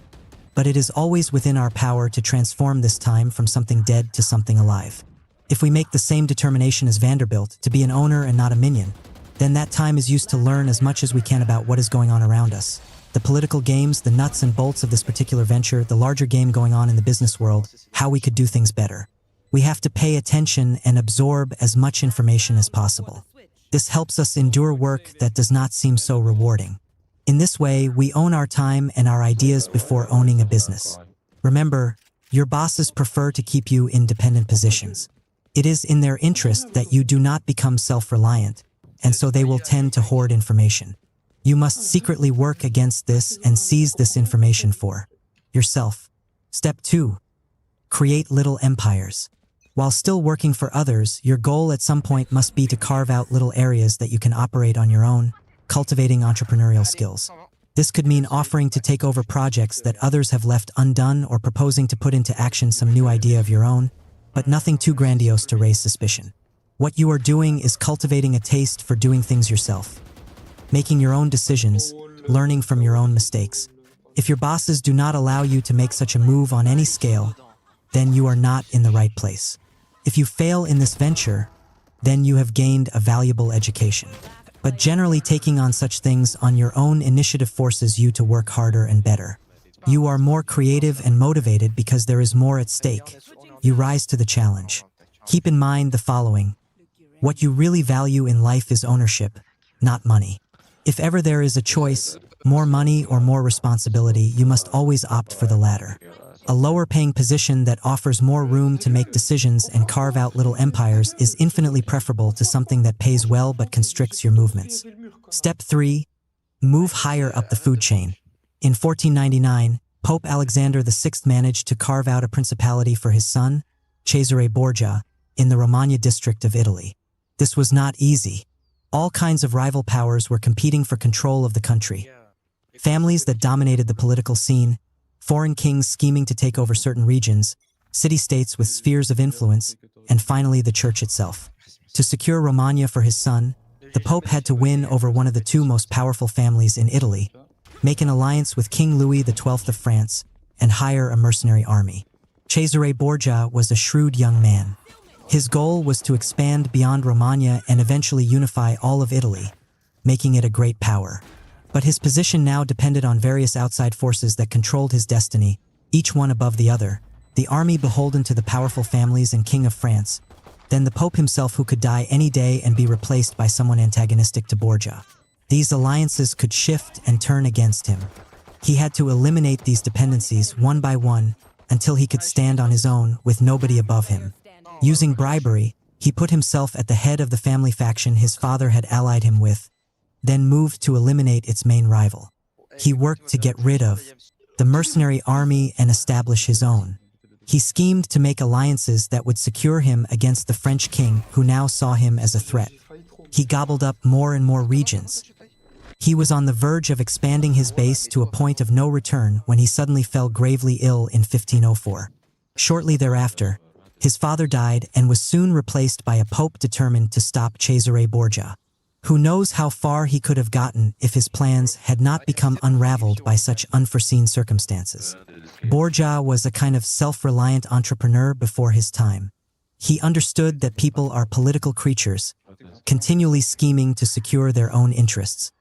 but it is always within our power to transform this time from something dead to something alive. If we make the same determination as Vanderbilt to be an owner and not a minion, then that time is used to learn as much as we can about what is going on around us. The political games, the nuts and bolts of this particular venture, the larger game going on in the business world, how we could do things better. We have to pay attention and absorb as much information as possible. This helps us endure work that does not seem so rewarding. In this way, we own our time and our ideas before owning a business. Remember, your bosses prefer to keep you in dependent positions. It is in their interest that you do not become self-reliant, and so they will tend to hoard information. You must secretly work against this and seize this information for yourself. Step 2. Create little empires. While still working for others, your goal at some point must be to carve out little areas that you can operate on your own, cultivating entrepreneurial skills. This could mean offering to take over projects that others have left undone or proposing to put into action some new idea of your own, but nothing too grandiose to raise suspicion. What you are doing is cultivating a taste for doing things yourself, making your own decisions, learning from your own mistakes. If your bosses do not allow you to make such a move on any scale, then you are not in the right place. If you fail in this venture, then you have gained a valuable education. But generally, taking on such things on your own initiative forces you to work harder and better. You are more creative and motivated because there is more at stake. You rise to the challenge. Keep in mind the following. What you really value in life is ownership, not money. If ever there is a choice, more money or more responsibility, you must always opt for the latter. A lower-paying position that offers more room to make decisions and carve out little empires is infinitely preferable to something that pays well but constricts your movements. Step 3. Move higher up the food chain. In 1499, Pope Alexander VI managed to carve out a principality for his son, Cesare Borgia, in the Romagna district of Italy. This was not easy. All kinds of rival powers were competing for control of the country. Families that dominated the political scene, foreign kings scheming to take over certain regions, city-states with spheres of influence, and finally the church itself. To secure Romagna for his son, the Pope had to win over one of the two most powerful families in Italy, make an alliance with King Louis XII of France, and hire a mercenary army. Cesare Borgia was a shrewd young man. His goal was to expand beyond Romagna and eventually unify all of Italy, making it a great power. But his position now depended on various outside forces that controlled his destiny, each one above the other, the army beholden to the powerful families and King of France, then the Pope himself who could die any day and be replaced by someone antagonistic to Borgia. These alliances could shift and turn against him. He had to eliminate these dependencies one by one until he could stand on his own with nobody above him. Using bribery, he put himself at the head of the family faction his father had allied him with, then moved to eliminate its main rival. He worked to get rid of the mercenary army and establish his own. He schemed to make alliances that would secure him against the French king who now saw him as a threat. He gobbled up more and more regions. He was on the verge of expanding his base to a point of no return when he suddenly fell gravely ill in 1504. Shortly thereafter, his father died and was soon replaced by a pope determined to stop Cesare Borgia. Who knows how far he could have gotten if his plans had not become unraveled by such unforeseen circumstances. Borgia was a kind of self-reliant entrepreneur before his time. He understood that people are political creatures, continually scheming to secure their own interests.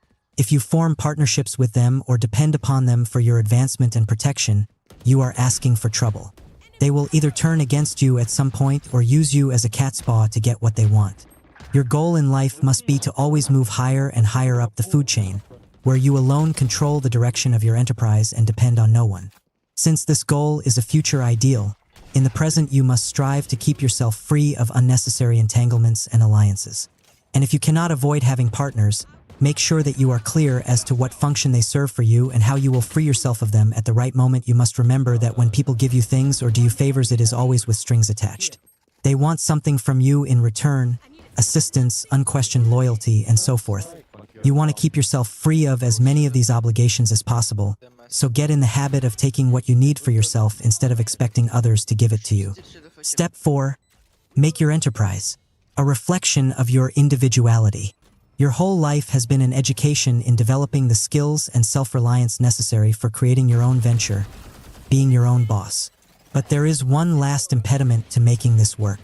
If you form partnerships with them or depend upon them for your advancement and protection, you are asking for trouble. They will either turn against you at some point or use you as a cat's paw to get what they want. Your goal in life must be to always move higher and higher up the food chain, where you alone control the direction of your enterprise and depend on no one. Since this goal is a future ideal, in the present you must strive to keep yourself free of unnecessary entanglements and alliances. And if you cannot avoid having partners, make sure that you are clear as to what function they serve for you and how you will free yourself of them at the right moment. You must remember that when people give you things or do you favors, it is always with strings attached. They want something from you in return, assistance, unquestioned loyalty, and so forth. You want to keep yourself free of as many of these obligations as possible, so get in the habit of taking what you need for yourself instead of expecting others to give it to you. Step 4. Make your enterprise a reflection of your individuality. Your whole life has been an education in developing the skills and self-reliance necessary for creating your own venture, being your own boss. But there is one last impediment to making this work.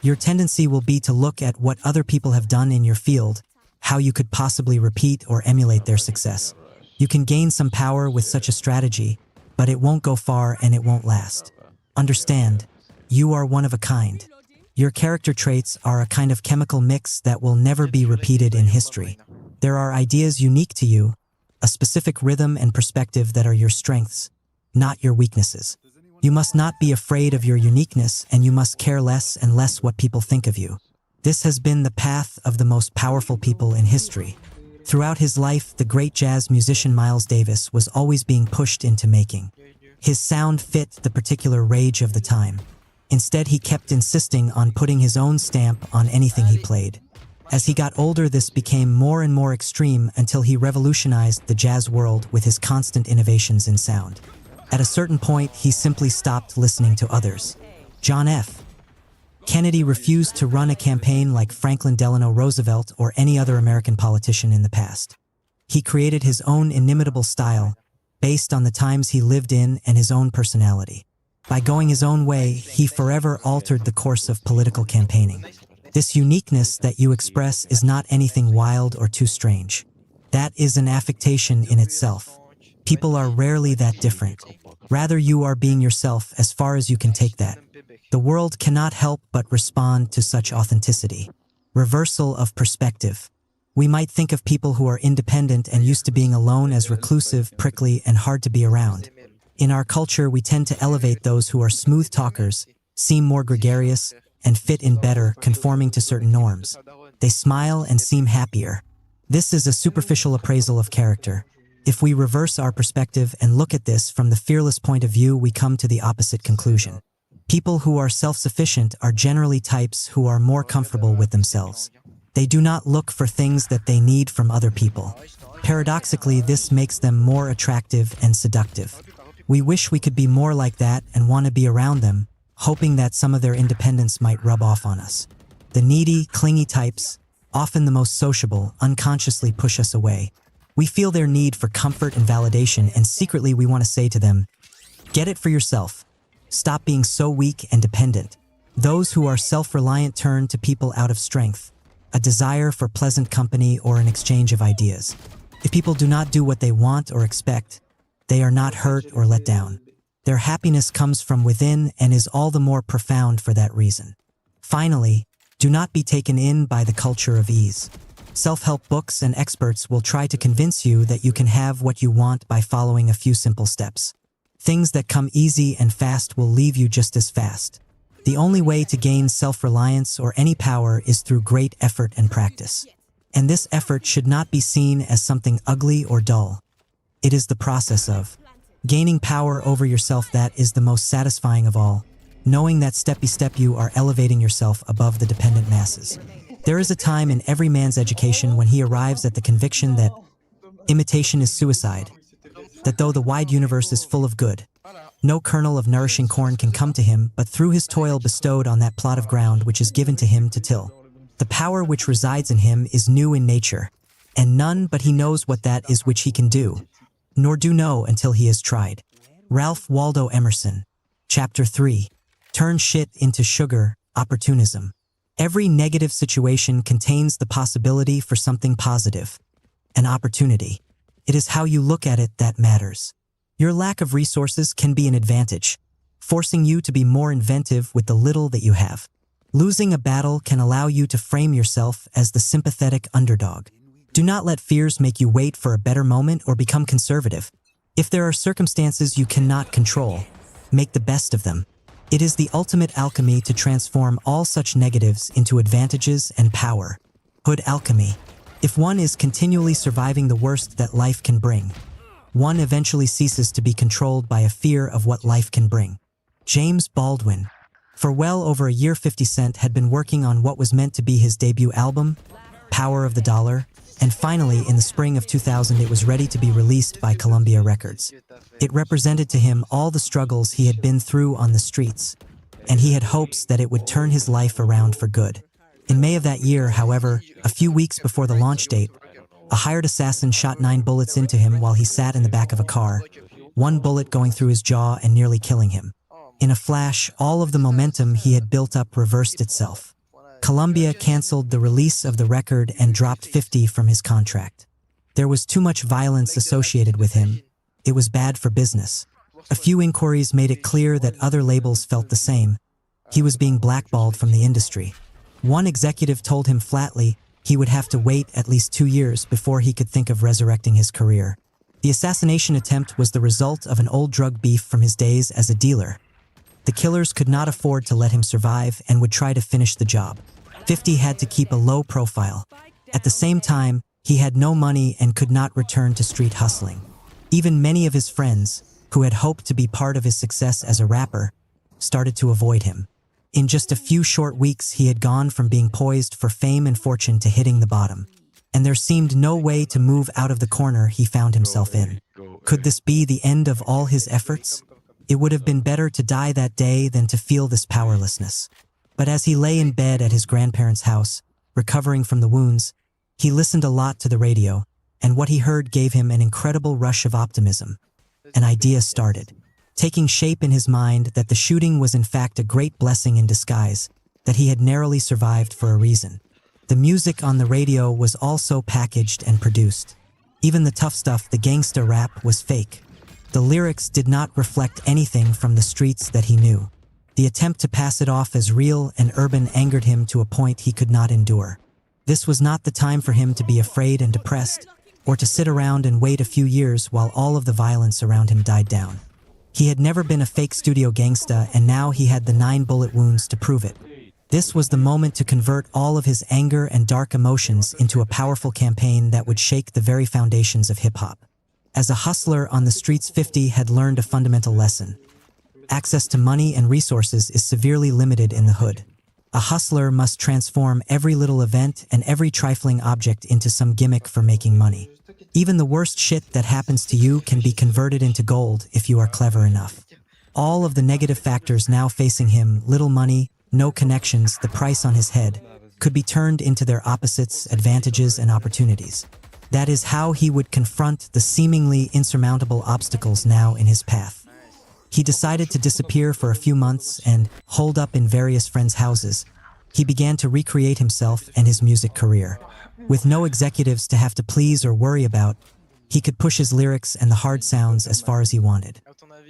Your tendency will be to look at what other people have done in your field, how you could possibly repeat or emulate their success. You can gain some power with such a strategy, but it won't go far and it won't last. Understand, you are one of a kind. Your character traits are a kind of chemical mix that will never be repeated in history. There are ideas unique to you, a specific rhythm and perspective that are your strengths, not your weaknesses. You must not be afraid of your uniqueness, and you must care less and less what people think of you. This has been the path of the most powerful people in history. Throughout his life, the great jazz musician Miles Davis was always being pushed into making. His sound fit the particular rage of the time. Instead, he kept insisting on putting his own stamp on anything he played. As he got older, this became more and more extreme until he revolutionized the jazz world with his constant innovations in sound. At a certain point, he simply stopped listening to others. John F. Kennedy refused to run a campaign like Franklin Delano Roosevelt or any other American politician in the past. He created his own inimitable style, based on the times he lived in and his own personality. By going his own way, he forever altered the course of political campaigning. This uniqueness that you express is not anything wild or too strange. That is an affectation in itself. People are rarely that different. Rather, you are being yourself as far as you can take that. The world cannot help but respond to such authenticity. Reversal of perspective. We might think of people who are independent and used to being alone as reclusive, prickly, and hard to be around. In our culture, we tend to elevate those who are smooth talkers, seem more gregarious, and fit in better, conforming to certain norms. They smile and seem happier. This is a superficial appraisal of character. If we reverse our perspective and look at this from the fearless point of view, we come to the opposite conclusion. People who are self-sufficient are generally types who are more comfortable with themselves. They do not look for things that they need from other people. Paradoxically, this makes them more attractive and seductive. We wish we could be more like that and want to be around them, hoping that some of their independence might rub off on us. The needy, clingy types, often the most sociable, unconsciously push us away. We feel their need for comfort and validation, and secretly we want to say to them, "Get it for yourself. Stop being so weak and dependent." Those who are self-reliant turn to people out of strength, a desire for pleasant company or an exchange of ideas. If people do not do what they want or expect, they are not hurt or let down. Their happiness comes from within and is all the more profound for that reason. Finally, do not be taken in by the culture of ease. Self-help books and experts will try to convince you that you can have what you want by following a few simple steps. Things that come easy and fast will leave you just as fast. The only way to gain self-reliance or any power is through great effort and practice. And this effort should not be seen as something ugly or dull. It is the process of gaining power over yourself that is the most satisfying of all, knowing that step by step you are elevating yourself above the dependent masses. There is a time in every man's education when he arrives at the conviction that imitation is suicide, that though the wide universe is full of good, no kernel of nourishing corn can come to him but through his toil bestowed on that plot of ground which is given to him to till. The power which resides in him is new in nature, and none but he knows what that is which he can do, nor do know until he has tried. Ralph Waldo Emerson. Chapter 3. Turn shit into sugar, opportunism. Every negative situation contains the possibility for something positive. an opportunity. It is how you look at it that matters. Your lack of resources can be an advantage, forcing you to be more inventive with the little that you have. Losing a battle can allow you to frame yourself as the sympathetic underdog. Do not let fears make you wait for a better moment or become conservative. If there are circumstances you cannot control, make the best of them. It is the ultimate alchemy to transform all such negatives into advantages and power. Hood alchemy. If one is continually surviving the worst that life can bring, one eventually ceases to be controlled by a fear of what life can bring. James Baldwin. For well over a year, 50 Cent had been working on what was meant to be his debut album, Power of the Dollar, and finally, in the spring of 2000, it was ready to be released by Columbia Records. It represented to him all the struggles he had been through on the streets, and he had hopes that it would turn his life around for good. In May of that year, however, a few weeks before the launch date, a hired assassin shot 9 bullets into him while he sat in the back of a car, one bullet going through his jaw and nearly killing him. In a flash, all of the momentum he had built up reversed itself. Columbia canceled the release of the record and dropped 50 from his contract. There was too much violence associated with him. It was bad for business. A few inquiries made it clear that other labels felt the same. He was being blackballed from the industry. One executive told him flatly he would have to wait at least 2 years before he could think of resurrecting his career. The assassination attempt was the result of an old drug beef from his days as a dealer. The killers could not afford to let him survive and would try to finish the job. 50 had to keep a low profile. At the same time, he had no money and could not return to street hustling. Even many of his friends, who had hoped to be part of his success as a rapper, started to avoid him. In just a few short weeks, he had gone from being poised for fame and fortune to hitting the bottom. And there seemed no way to move out of the corner he found himself in. Could this be the end of all his efforts? It would have been better to die that day than to feel this powerlessness. But as he lay in bed at his grandparents' house, recovering from the wounds, he listened a lot to the radio, and what he heard gave him an incredible rush of optimism. An idea started, taking shape in his mind that the shooting was in fact a great blessing in disguise, that he had narrowly survived for a reason. The music on the radio was also packaged and produced. Even the tough stuff, the gangsta rap, was fake. The lyrics did not reflect anything from the streets that he knew. The attempt to pass it off as real and urban angered him to a point he could not endure. This was not the time for him to be afraid and depressed, or to sit around and wait a few years while all of the violence around him died down. He had never been a fake studio gangsta, and now he had the 9 bullet wounds to prove it. This was the moment to convert all of his anger and dark emotions into a powerful campaign that would shake the very foundations of hip-hop. As a hustler on the streets, 50 had learned a fundamental lesson. Access to money and resources is severely limited in the hood. A hustler must transform every little event and every trifling object into some gimmick for making money. Even the worst shit that happens to you can be converted into gold if you are clever enough. All of the negative factors now facing him, little money, no connections, the price on his head, could be turned into their opposites, advantages, and opportunities. That is how he would confront the seemingly insurmountable obstacles now in his path. He decided to disappear for a few months and, holed up in various friends' houses, he began to recreate himself and his music career. With no executives to have to please or worry about, he could push his lyrics and the hard sounds as far as he wanted.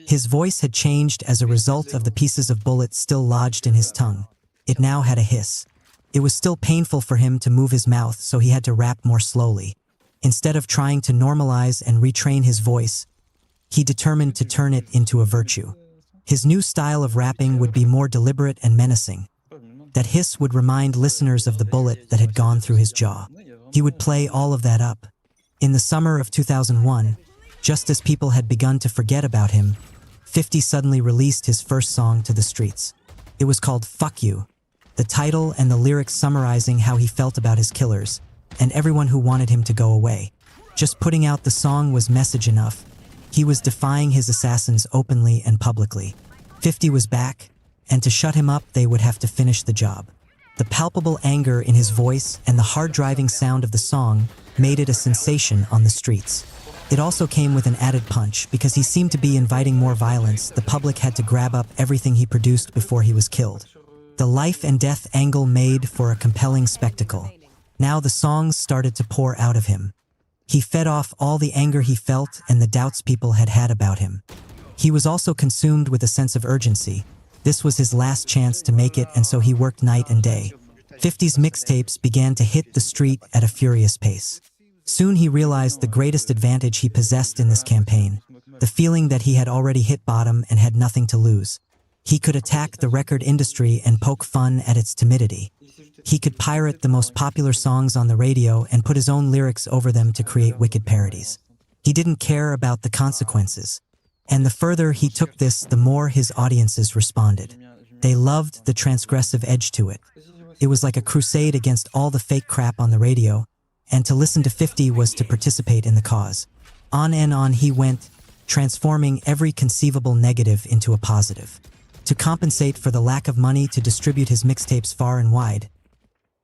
His voice had changed as a result of the pieces of bullets still lodged in his tongue. It now had a hiss. It was still painful for him to move his mouth, so he had to rap more slowly. Instead of trying to normalize and retrain his voice, he determined to turn it into a virtue. His new style of rapping would be more deliberate and menacing. That hiss would remind listeners of the bullet that had gone through his jaw. He would play all of that up. In the summer of 2001, just as people had begun to forget about him, 50 suddenly released his first song to the streets. It was called Fuck You, the title and the lyrics summarizing how he felt about his killers and everyone who wanted him to go away. Just putting out the song was message enough. He was defying his assassins openly and publicly. 50 was back, and to shut him up, they would have to finish the job. The palpable anger in his voice and the hard-driving sound of the song made it a sensation on the streets. It also came with an added punch. Because he seemed to be inviting more violence, the public had to grab up everything he produced before he was killed. The life and death angle made for a compelling spectacle. Now the songs started to pour out of him. He fed off all the anger he felt and the doubts people had had about him. He was also consumed with a sense of urgency. This was his last chance to make it, and so he worked night and day. 50's mixtapes began to hit the street at a furious pace. Soon he realized the greatest advantage he possessed in this campaign, the feeling that he had already hit bottom and had nothing to lose. He could attack the record industry and poke fun at its timidity. He could pirate the most popular songs on the radio and put his own lyrics over them to create wicked parodies. He didn't care about the consequences. And the further he took this, the more his audiences responded. They loved the transgressive edge to it. It was like a crusade against all the fake crap on the radio, and to listen to 50 was to participate in the cause. On and on he went, transforming every conceivable negative into a positive. To compensate for the lack of money to distribute his mixtapes far and wide,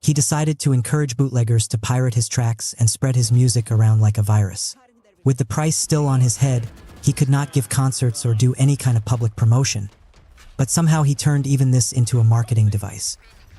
he decided to encourage bootleggers to pirate his tracks and spread his music around like a virus. With the price still on his head, he could not give concerts or do any kind of public promotion. But somehow he turned even this into a marketing device.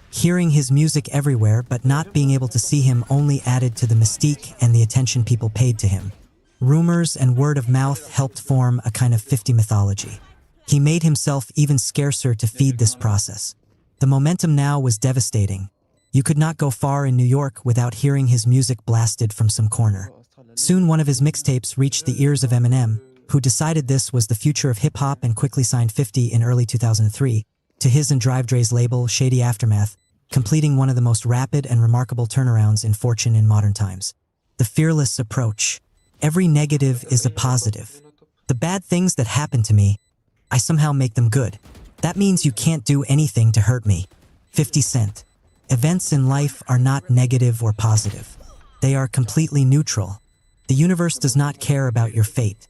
Hearing his music everywhere but not being able to see him only added to the mystique and the attention people paid to him. Rumors and word of mouth helped form a kind of 50 mythology. He made himself even scarcer to feed this process. The momentum now was devastating. You could not go far in New York without hearing his music blasted from some corner. Soon one of his mixtapes reached the ears of Eminem, who decided this was the future of hip-hop and quickly signed 50 in early 2003 to his and Drive Dre's label, Shady Aftermath, completing one of the most rapid and remarkable turnarounds in fortune in modern times. The fearless approach. Every negative is a positive. The bad things that happen to me, I somehow make them good. That means you can't do anything to hurt me. 50 Cent. Events in life are not negative or positive. They are completely neutral. The universe does not care about your fate.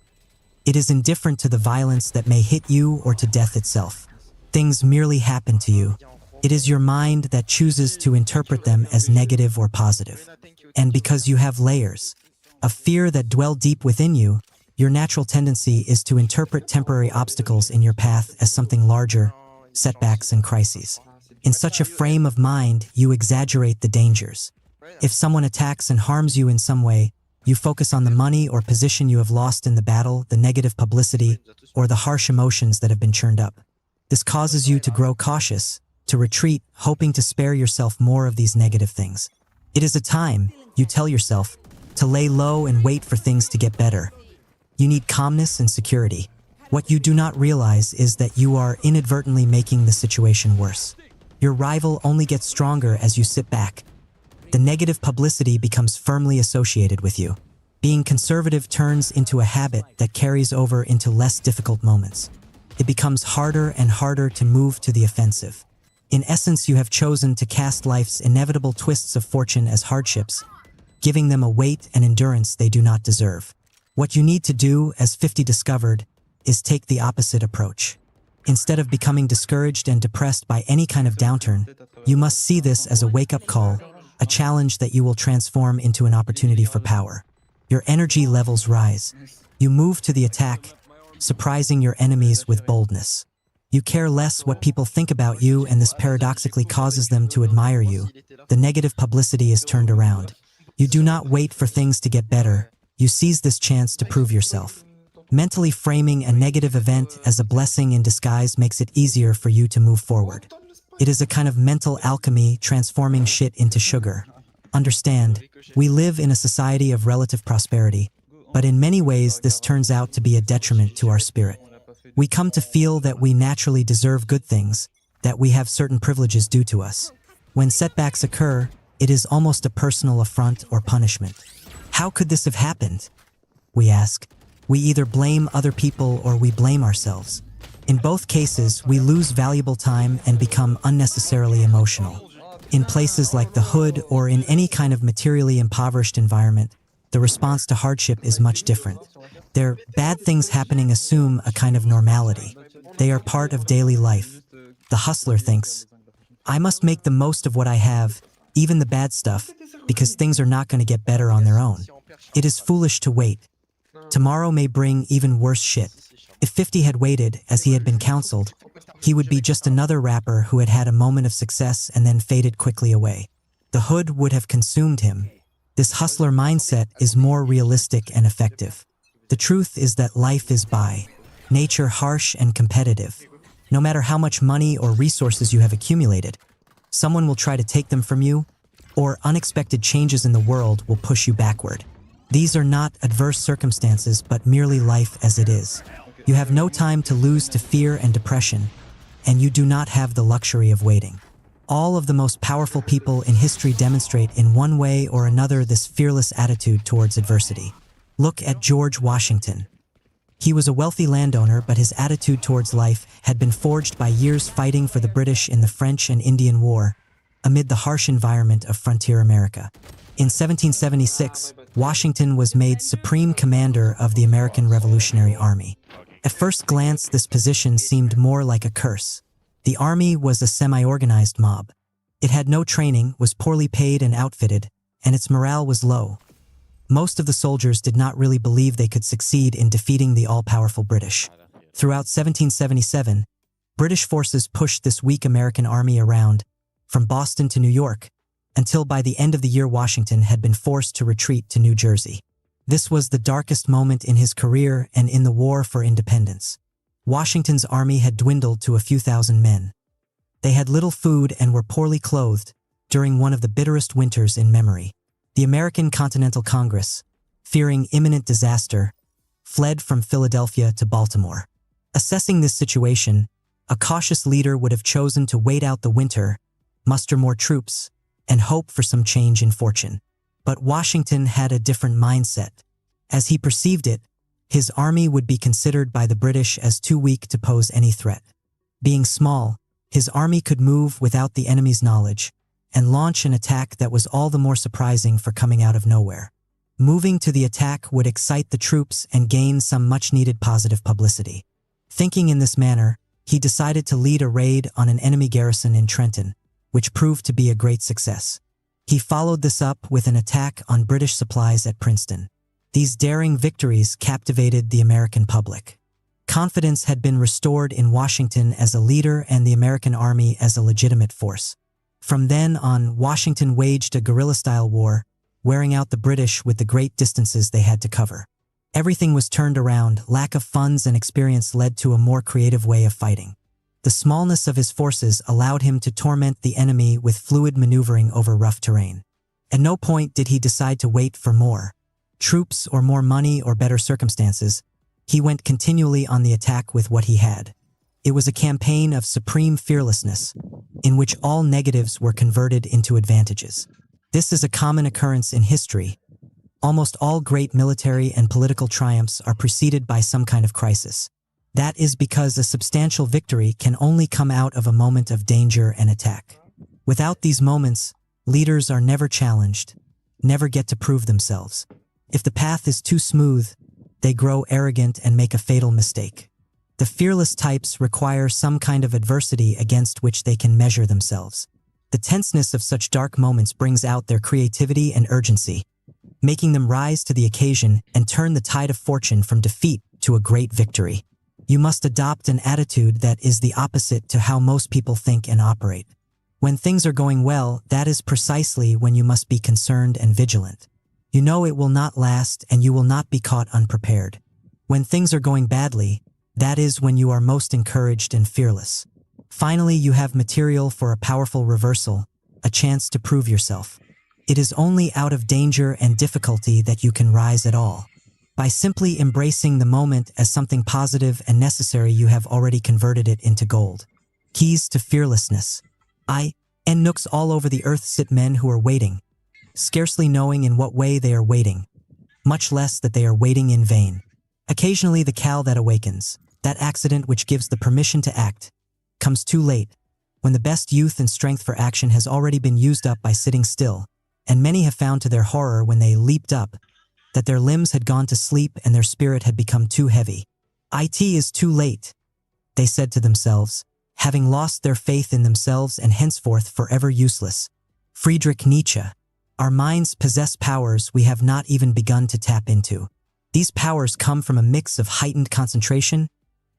It is indifferent to the violence that may hit you or to death itself. Things merely happen to you. It is your mind that chooses to interpret them as negative or positive. And because you have layers of fear that dwell deep within you, your natural tendency is to interpret temporary obstacles in your path as something larger, setbacks and crises. In such a frame of mind, you exaggerate the dangers. If someone attacks and harms you in some way, you focus on the money or position you have lost in the battle, the negative publicity, or the harsh emotions that have been churned up. This causes you to grow cautious, to retreat, hoping to spare yourself more of these negative things. It is a time, you tell yourself, to lay low and wait for things to get better. You need calmness and security. What you do not realize is that you are inadvertently making the situation worse. Your rival only gets stronger as you sit back. The negative publicity becomes firmly associated with you. Being conservative turns into a habit that carries over into less difficult moments. It becomes harder and harder to move to the offensive. In essence, you have chosen to cast life's inevitable twists of fortune as hardships, giving them a weight and endurance they do not deserve. What you need to do, as 50 discovered, is take the opposite approach. Instead of becoming discouraged and depressed by any kind of downturn, you must see this as a wake-up call, a challenge that you will transform into an opportunity for power. Your energy levels rise. You move to the attack, surprising your enemies with boldness. You care less what people think about you, and this paradoxically causes them to admire you. The negative publicity is turned around. You do not wait for things to get better. You seize this chance to prove yourself. Mentally framing a negative event as a blessing in disguise makes it easier for you to move forward. It is a kind of mental alchemy, transforming shit into sugar. Understand, we live in a society of relative prosperity, but in many ways this turns out to be a detriment to our spirit. We come to feel that we naturally deserve good things, that we have certain privileges due to us. When setbacks occur, it is almost a personal affront or punishment. How could this have happened? We ask. We either blame other people or we blame ourselves. In both cases, we lose valuable time and become unnecessarily emotional. In places like the hood or in any kind of materially impoverished environment, the response to hardship is much different. Their bad things happening assume a kind of normality. They are part of daily life. The hustler thinks, I must make the most of what I have, even the bad stuff, because things are not going to get better on their own. It is foolish to wait. Tomorrow may bring even worse shit. If 50 had waited, as he had been counseled, he would be just another rapper who had had a moment of success and then faded quickly away. The hood would have consumed him. This hustler mindset is more realistic and effective. The truth is that life is by nature harsh and competitive. No matter how much money or resources you have accumulated, someone will try to take them from you, or unexpected changes in the world will push you backward. These are not adverse circumstances, but merely life as it is. You have no time to lose to fear and depression, and you do not have the luxury of waiting. All of the most powerful people in history demonstrate in one way or another this fearless attitude towards adversity. Look at George Washington. He was a wealthy landowner, but his attitude towards life had been forged by years fighting for the British in the French and Indian War, amid the harsh environment of frontier America. In 1776, Washington was made Supreme Commander of the American Revolutionary Army. At first glance, this position seemed more like a curse. The army was a semi-organized mob. It had no training, was poorly paid and outfitted, and its morale was low. Most of the soldiers did not really believe they could succeed in defeating the all-powerful British. Throughout 1777, British forces pushed this weak American army around, from Boston to New York, until by the end of the year Washington had been forced to retreat to New Jersey. This was the darkest moment in his career and in the war for independence. Washington's army had dwindled to a few thousand men. They had little food and were poorly clothed during one of the bitterest winters in memory. The American Continental Congress, fearing imminent disaster, fled from Philadelphia to Baltimore. Assessing this situation, a cautious leader would have chosen to wait out the winter, muster more troops, and hope for some change in fortune. But Washington had a different mindset. As he perceived it, his army would be considered by the British as too weak to pose any threat. Being small, his army could move without the enemy's knowledge, and launch an attack that was all the more surprising for coming out of nowhere. Moving to the attack would excite the troops and gain some much-needed positive publicity. Thinking in this manner, he decided to lead a raid on an enemy garrison in Trenton, which proved to be a great success. He followed this up with an attack on British supplies at Princeton. These daring victories captivated the American public. Confidence had been restored in Washington as a leader and the American army as a legitimate force. From then on, Washington waged a guerrilla-style war, wearing out the British with the great distances they had to cover. Everything was turned around. Lack of funds and experience led to a more creative way of fighting. The smallness of his forces allowed him to torment the enemy with fluid maneuvering over rough terrain. At no point did he decide to wait for more troops or more money or better circumstances. He went continually on the attack with what he had. It was a campaign of supreme fearlessness, in which all negatives were converted into advantages. This is a common occurrence in history. Almost all great military and political triumphs are preceded by some kind of crisis. That is because a substantial victory can only come out of a moment of danger and attack. Without these moments, leaders are never challenged, never get to prove themselves. If the path is too smooth, they grow arrogant and make a fatal mistake. The fearless types require some kind of adversity against which they can measure themselves. The tenseness of such dark moments brings out their creativity and urgency, making them rise to the occasion and turn the tide of fortune from defeat to a great victory. You must adopt an attitude that is the opposite to how most people think and operate. When things are going well, that is precisely when you must be concerned and vigilant. You know it will not last and you will not be caught unprepared. When things are going badly, that is when you are most encouraged and fearless. Finally, you have material for a powerful reversal, a chance to prove yourself. It is only out of danger and difficulty that you can rise at all. By simply embracing the moment as something positive and necessary, you have already converted it into gold. Keys to fearlessness. Nooks all over the earth sit men who are waiting, scarcely knowing in what way they are waiting, much less that they are waiting in vain. Occasionally the call that awakens, that accident which gives the permission to act, comes too late, when the best youth and strength for action has already been used up by sitting still, and many have found to their horror when they leaped up, that their limbs had gone to sleep and their spirit had become too heavy. It is too late, they said to themselves, having lost their faith in themselves and henceforth forever useless. Friedrich Nietzsche. Our minds possess powers we have not even begun to tap into. These powers come from a mix of heightened concentration,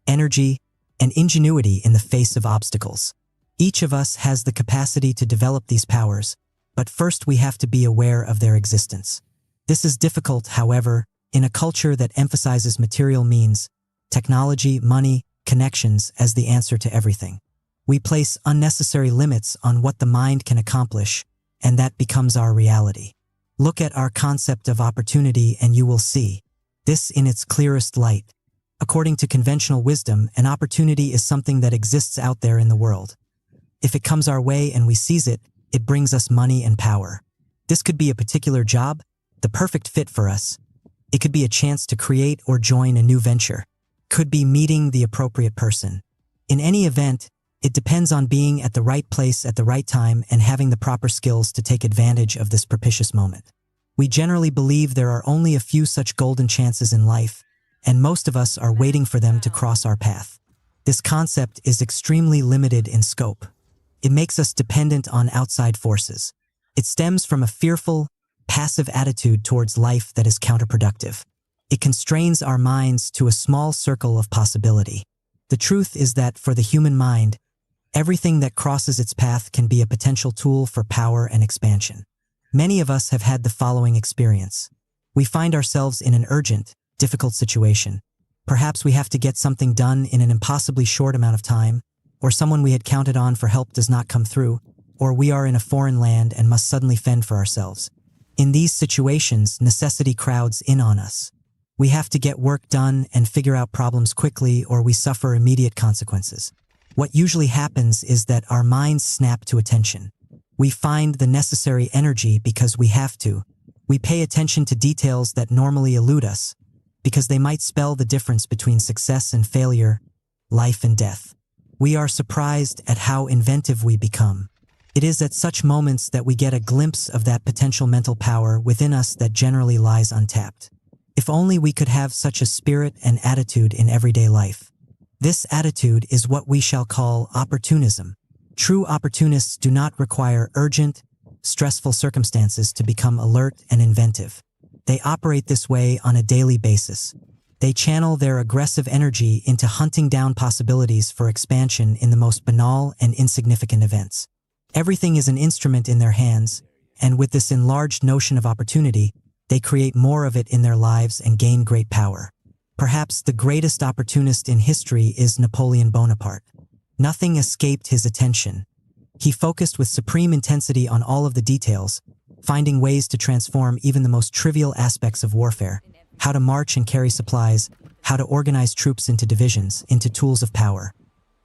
energy, and ingenuity in the face of obstacles. Each of us has the capacity to develop these powers, but first we have to be aware of their existence. This is difficult, however, in a culture that emphasizes material means, technology, money, connections as the answer to everything. We place unnecessary limits on what the mind can accomplish, and that becomes our reality. Look at our concept of opportunity and you will see this in its clearest light. According to conventional wisdom, an opportunity is something that exists out there in the world. If it comes our way and we seize it, it brings us money and power. This could be a particular job, the perfect fit for us. It could be a chance to create or join a new venture. Could be meeting the appropriate person. In any event, it depends on being at the right place at the right time and having the proper skills to take advantage of this propitious moment. We generally believe there are only a few such golden chances in life, and most of us are waiting for them to cross our path. This concept is extremely limited in scope. It makes us dependent on outside forces. It stems from a fearful, passive attitude towards life that is counterproductive. It constrains our minds to a small circle of possibility. The truth is that for the human mind, everything that crosses its path can be a potential tool for power and expansion. Many of us have had the following experience. We find ourselves in an urgent, difficult situation. Perhaps we have to get something done in an impossibly short amount of time, or someone we had counted on for help does not come through, or we are in a foreign land and must suddenly fend for ourselves. In these situations, necessity crowds in on us. We have to get work done and figure out problems quickly, or we suffer immediate consequences. What usually happens is that our minds snap to attention. We find the necessary energy because we have to. We pay attention to details that normally elude us, because they might spell the difference between success and failure, life and death. We are surprised at how inventive we become. It is at such moments that we get a glimpse of that potential mental power within us that generally lies untapped. If only we could have such a spirit and attitude in everyday life. This attitude is what we shall call opportunism. True opportunists do not require urgent, stressful circumstances to become alert and inventive. They operate this way on a daily basis. They channel their aggressive energy into hunting down possibilities for expansion in the most banal and insignificant events. Everything is an instrument in their hands, and with this enlarged notion of opportunity, they create more of it in their lives and gain great power. Perhaps the greatest opportunist in history is Napoleon Bonaparte. Nothing escaped his attention. He focused with supreme intensity on all of the details, finding ways to transform even the most trivial aspects of warfare, how to march and carry supplies, how to organize troops into divisions, into tools of power.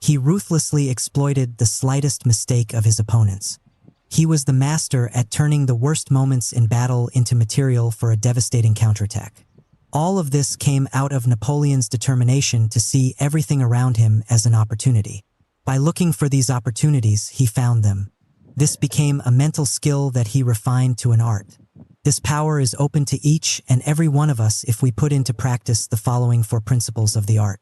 He ruthlessly exploited the slightest mistake of his opponents. He was the master at turning the worst moments in battle into material for a devastating counterattack. All of this came out of Napoleon's determination to see everything around him as an opportunity. By looking for these opportunities, he found them. This became a mental skill that he refined to an art. This power is open to each and every one of us if we put into practice the following four principles of the art.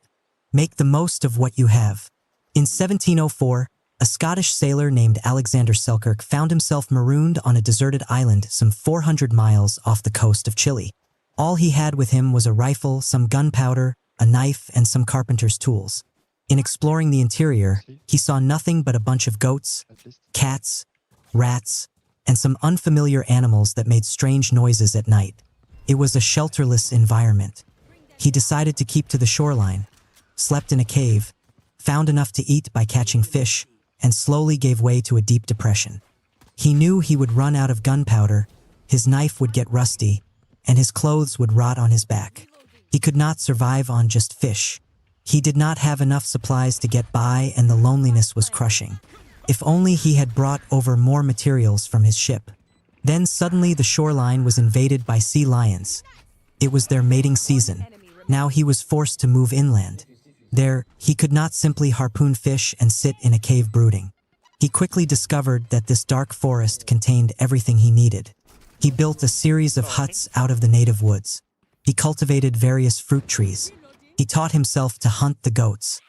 Make the most of what you have. In 1704, a Scottish sailor named Alexander Selkirk found himself marooned on a deserted island some 400 miles off the coast of Chile. All he had with him was a rifle, some gunpowder, a knife, and some carpenter's tools. In exploring the interior, he saw nothing but a bunch of goats, cats, rats, and some unfamiliar animals that made strange noises at night. It was a shelterless environment. He decided to keep to the shoreline, slept in a cave, found enough to eat by catching fish, and slowly gave way to a deep depression. He knew he would run out of gunpowder, his knife would get rusty, and his clothes would rot on his back. He could not survive on just fish. He did not have enough supplies to get by, and the loneliness was crushing. If only he had brought over more materials from his ship. Then suddenly the shoreline was invaded by sea lions. It was their mating season. Now he was forced to move inland. There, he could not simply harpoon fish and sit in a cave brooding. He quickly discovered that this dark forest contained everything he needed. He built a series of huts out of the native woods. He cultivated various fruit trees. He taught himself to hunt the goats.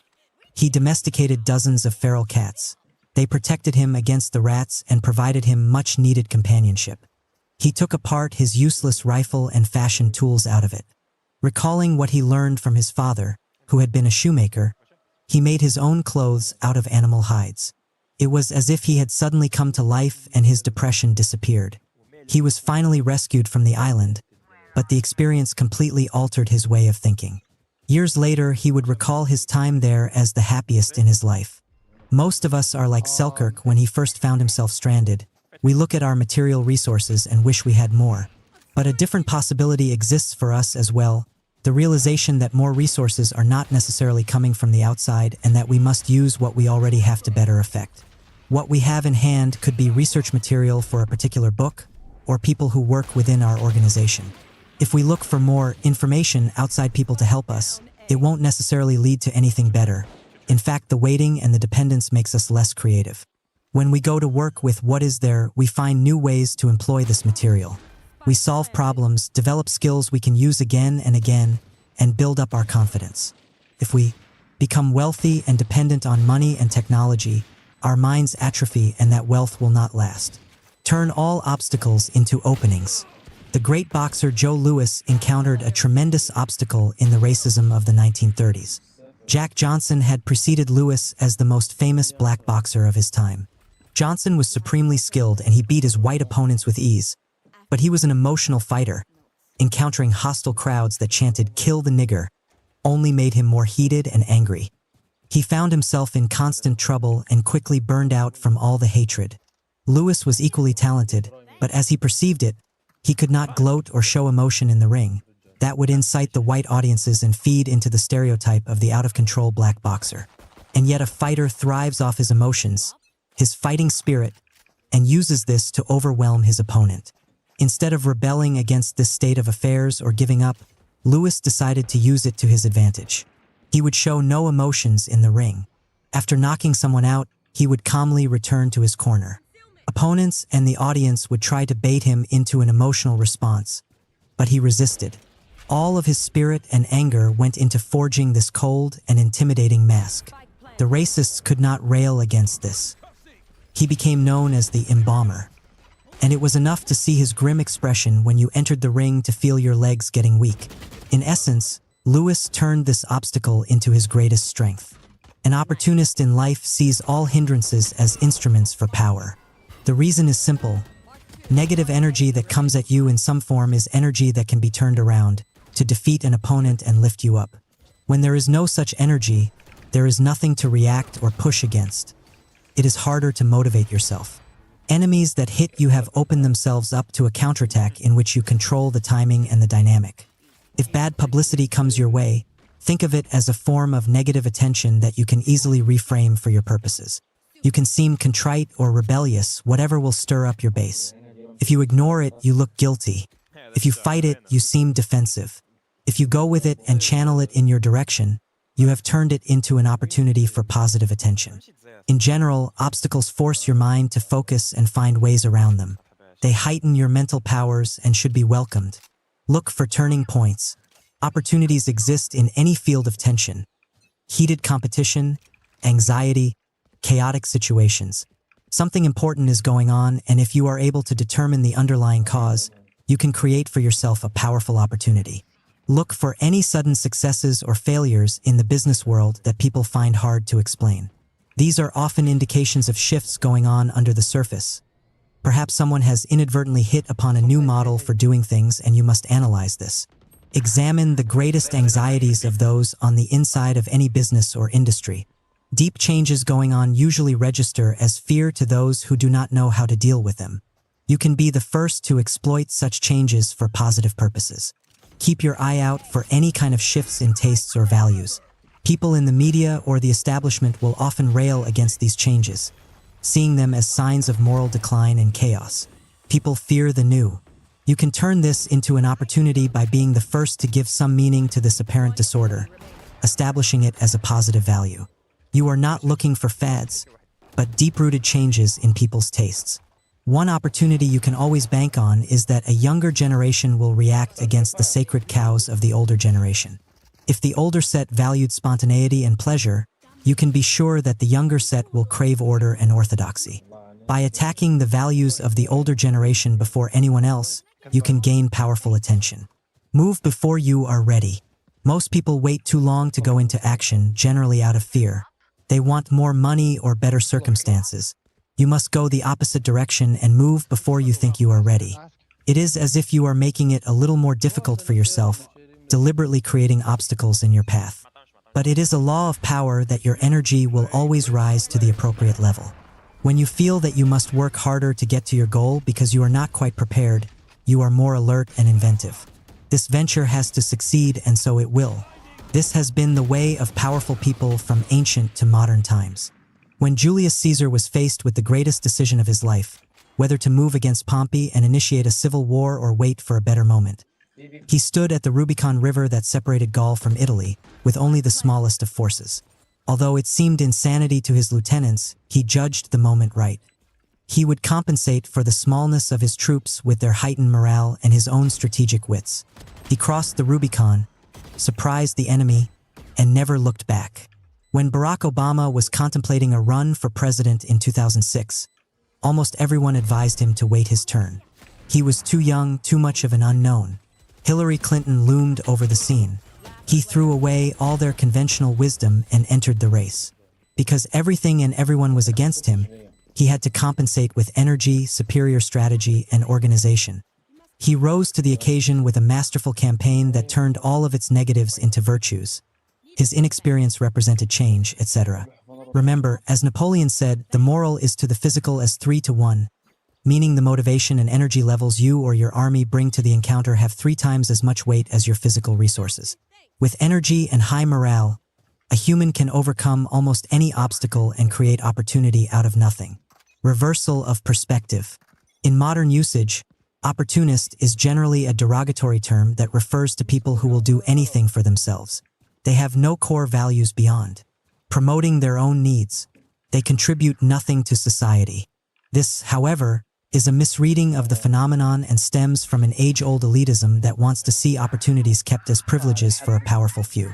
He domesticated dozens of feral cats. They protected him against the rats and provided him much-needed companionship. He took apart his useless rifle and fashioned tools out of it. Recalling what he learned from his father, who had been a shoemaker, he made his own clothes out of animal hides. It was as if he had suddenly come to life and his depression disappeared. He was finally rescued from the island, but the experience completely altered his way of thinking. Years later, he would recall his time there as the happiest in his life. Most of us are like Selkirk when he first found himself stranded. We look at our material resources and wish we had more. But a different possibility exists for us as well, the realization that more resources are not necessarily coming from the outside and that we must use what we already have to better effect. What we have in hand could be research material for a particular book, or people who work within our organization. If we look for more information outside people to help us, it won't necessarily lead to anything better. In fact, the waiting and the dependence makes us less creative. When we go to work with what is there, we find new ways to employ this material. We solve problems, develop skills we can use again and again, and build up our confidence. If we become wealthy and dependent on money and technology, our minds atrophy and that wealth will not last. Turn all obstacles into openings. The great boxer Joe Louis encountered a tremendous obstacle in the racism of the 1930s. Jack Johnson had preceded Louis as the most famous black boxer of his time. Johnson was supremely skilled and he beat his white opponents with ease. But he was an emotional fighter. Encountering hostile crowds that chanted "Kill the nigger" only made him more heated and angry. He found himself in constant trouble and quickly burned out from all the hatred. Louis was equally talented, but as he perceived it, he could not gloat or show emotion in the ring. That would incite the white audiences and feed into the stereotype of the out-of-control black boxer. And yet a fighter thrives off his emotions, his fighting spirit, and uses this to overwhelm his opponent. Instead of rebelling against this state of affairs or giving up, Louis decided to use it to his advantage. He would show no emotions in the ring. After knocking someone out, he would calmly return to his corner. Opponents and the audience would try to bait him into an emotional response, but he resisted. All of his spirit and anger went into forging this cold and intimidating mask. The racists could not rail against this. He became known as the Embalmer. And it was enough to see his grim expression when you entered the ring to feel your legs getting weak. In essence, Louis turned this obstacle into his greatest strength. An opportunist in life sees all hindrances as instruments for power. The reason is simple. Negative energy that comes at you in some form is energy that can be turned around to defeat an opponent and lift you up. When there is no such energy, there is nothing to react or push against. It is harder to motivate yourself. Enemies that hit you have opened themselves up to a counterattack in which you control the timing and the dynamic. If bad publicity comes your way, think of it as a form of negative attention that you can easily reframe for your purposes. You can seem contrite or rebellious, whatever will stir up your base. If you ignore it, you look guilty. If you fight it, you seem defensive. If you go with it and channel it in your direction, you have turned it into an opportunity for positive attention. In general, obstacles force your mind to focus and find ways around them. They heighten your mental powers and should be welcomed. Look for turning points. Opportunities exist in any field of tension. Heated competition, anxiety, chaotic situations. Something important is going on, and if you are able to determine the underlying cause, you can create for yourself a powerful opportunity. Look for any sudden successes or failures in the business world that people find hard to explain. These are often indications of shifts going on under the surface. Perhaps someone has inadvertently hit upon a new model for doing things and you must analyze this. Examine the greatest anxieties of those on the inside of any business or industry. Deep changes going on usually register as fear to those who do not know how to deal with them. You can be the first to exploit such changes for positive purposes. Keep your eye out for any kind of shifts in tastes or values. People in the media or the establishment will often rail against these changes, seeing them as signs of moral decline and chaos. People fear the new. You can turn this into an opportunity by being the first to give some meaning to this apparent disorder, establishing it as a positive value. You are not looking for fads, but deep-rooted changes in people's tastes. One opportunity you can always bank on is that a younger generation will react against the sacred cows of the older generation. If the older set valued spontaneity and pleasure, you can be sure that the younger set will crave order and orthodoxy. By attacking the values of the older generation before anyone else, you can gain powerful attention. Move before you are ready. Most people wait too long to go into action, generally out of fear. They want more money or better circumstances. You must go the opposite direction and move before you think you are ready. It is as if you are making it a little more difficult for yourself, deliberately creating obstacles in your path. But it is a law of power that your energy will always rise to the appropriate level. When you feel that you must work harder to get to your goal because you are not quite prepared, you are more alert and inventive. This venture has to succeed, and so it will. This has been the way of powerful people from ancient to modern times. When Julius Caesar was faced with the greatest decision of his life, whether to move against Pompey and initiate a civil war or wait for a better moment, he stood at the Rubicon River that separated Gaul from Italy with only the smallest of forces. Although it seemed insanity to his lieutenants, he judged the moment right. He would compensate for the smallness of his troops with their heightened morale and his own strategic wits. He crossed the Rubicon, surprised the enemy, and never looked back. When Barack Obama was contemplating a run for president in 2006, almost everyone advised him to wait his turn. He was too young, too much of an unknown. Hillary Clinton loomed over the scene. He threw away all their conventional wisdom and entered the race. Because everything and everyone was against him, he had to compensate with energy, superior strategy, and organization. He rose to the occasion with a masterful campaign that turned all of its negatives into virtues. His inexperience represented change, etc. Remember, as Napoleon said, the moral is to the physical as 3 to 1, meaning the motivation and energy levels you or your army bring to the encounter have 3 times as much weight as your physical resources. With energy and high morale, a human can overcome almost any obstacle and create opportunity out of nothing. Reversal of perspective. In modern usage, opportunist is generally a derogatory term that refers to people who will do anything for themselves. They have no core values beyond promoting their own needs. They contribute nothing to society. This, however, is a misreading of the phenomenon and stems from an age-old elitism that wants to see opportunities kept as privileges for a powerful few.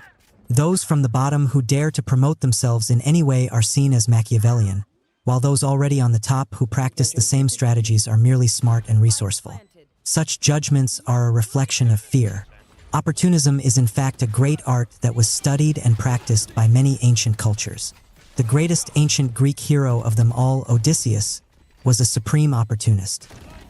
Those from the bottom who dare to promote themselves in any way are seen as Machiavellian, while those already on the top who practice the same strategies are merely smart and resourceful. Such judgments are a reflection of fear. Opportunism is in fact a great art that was studied and practiced by many ancient cultures. The greatest ancient Greek hero of them all, Odysseus, was a supreme opportunist.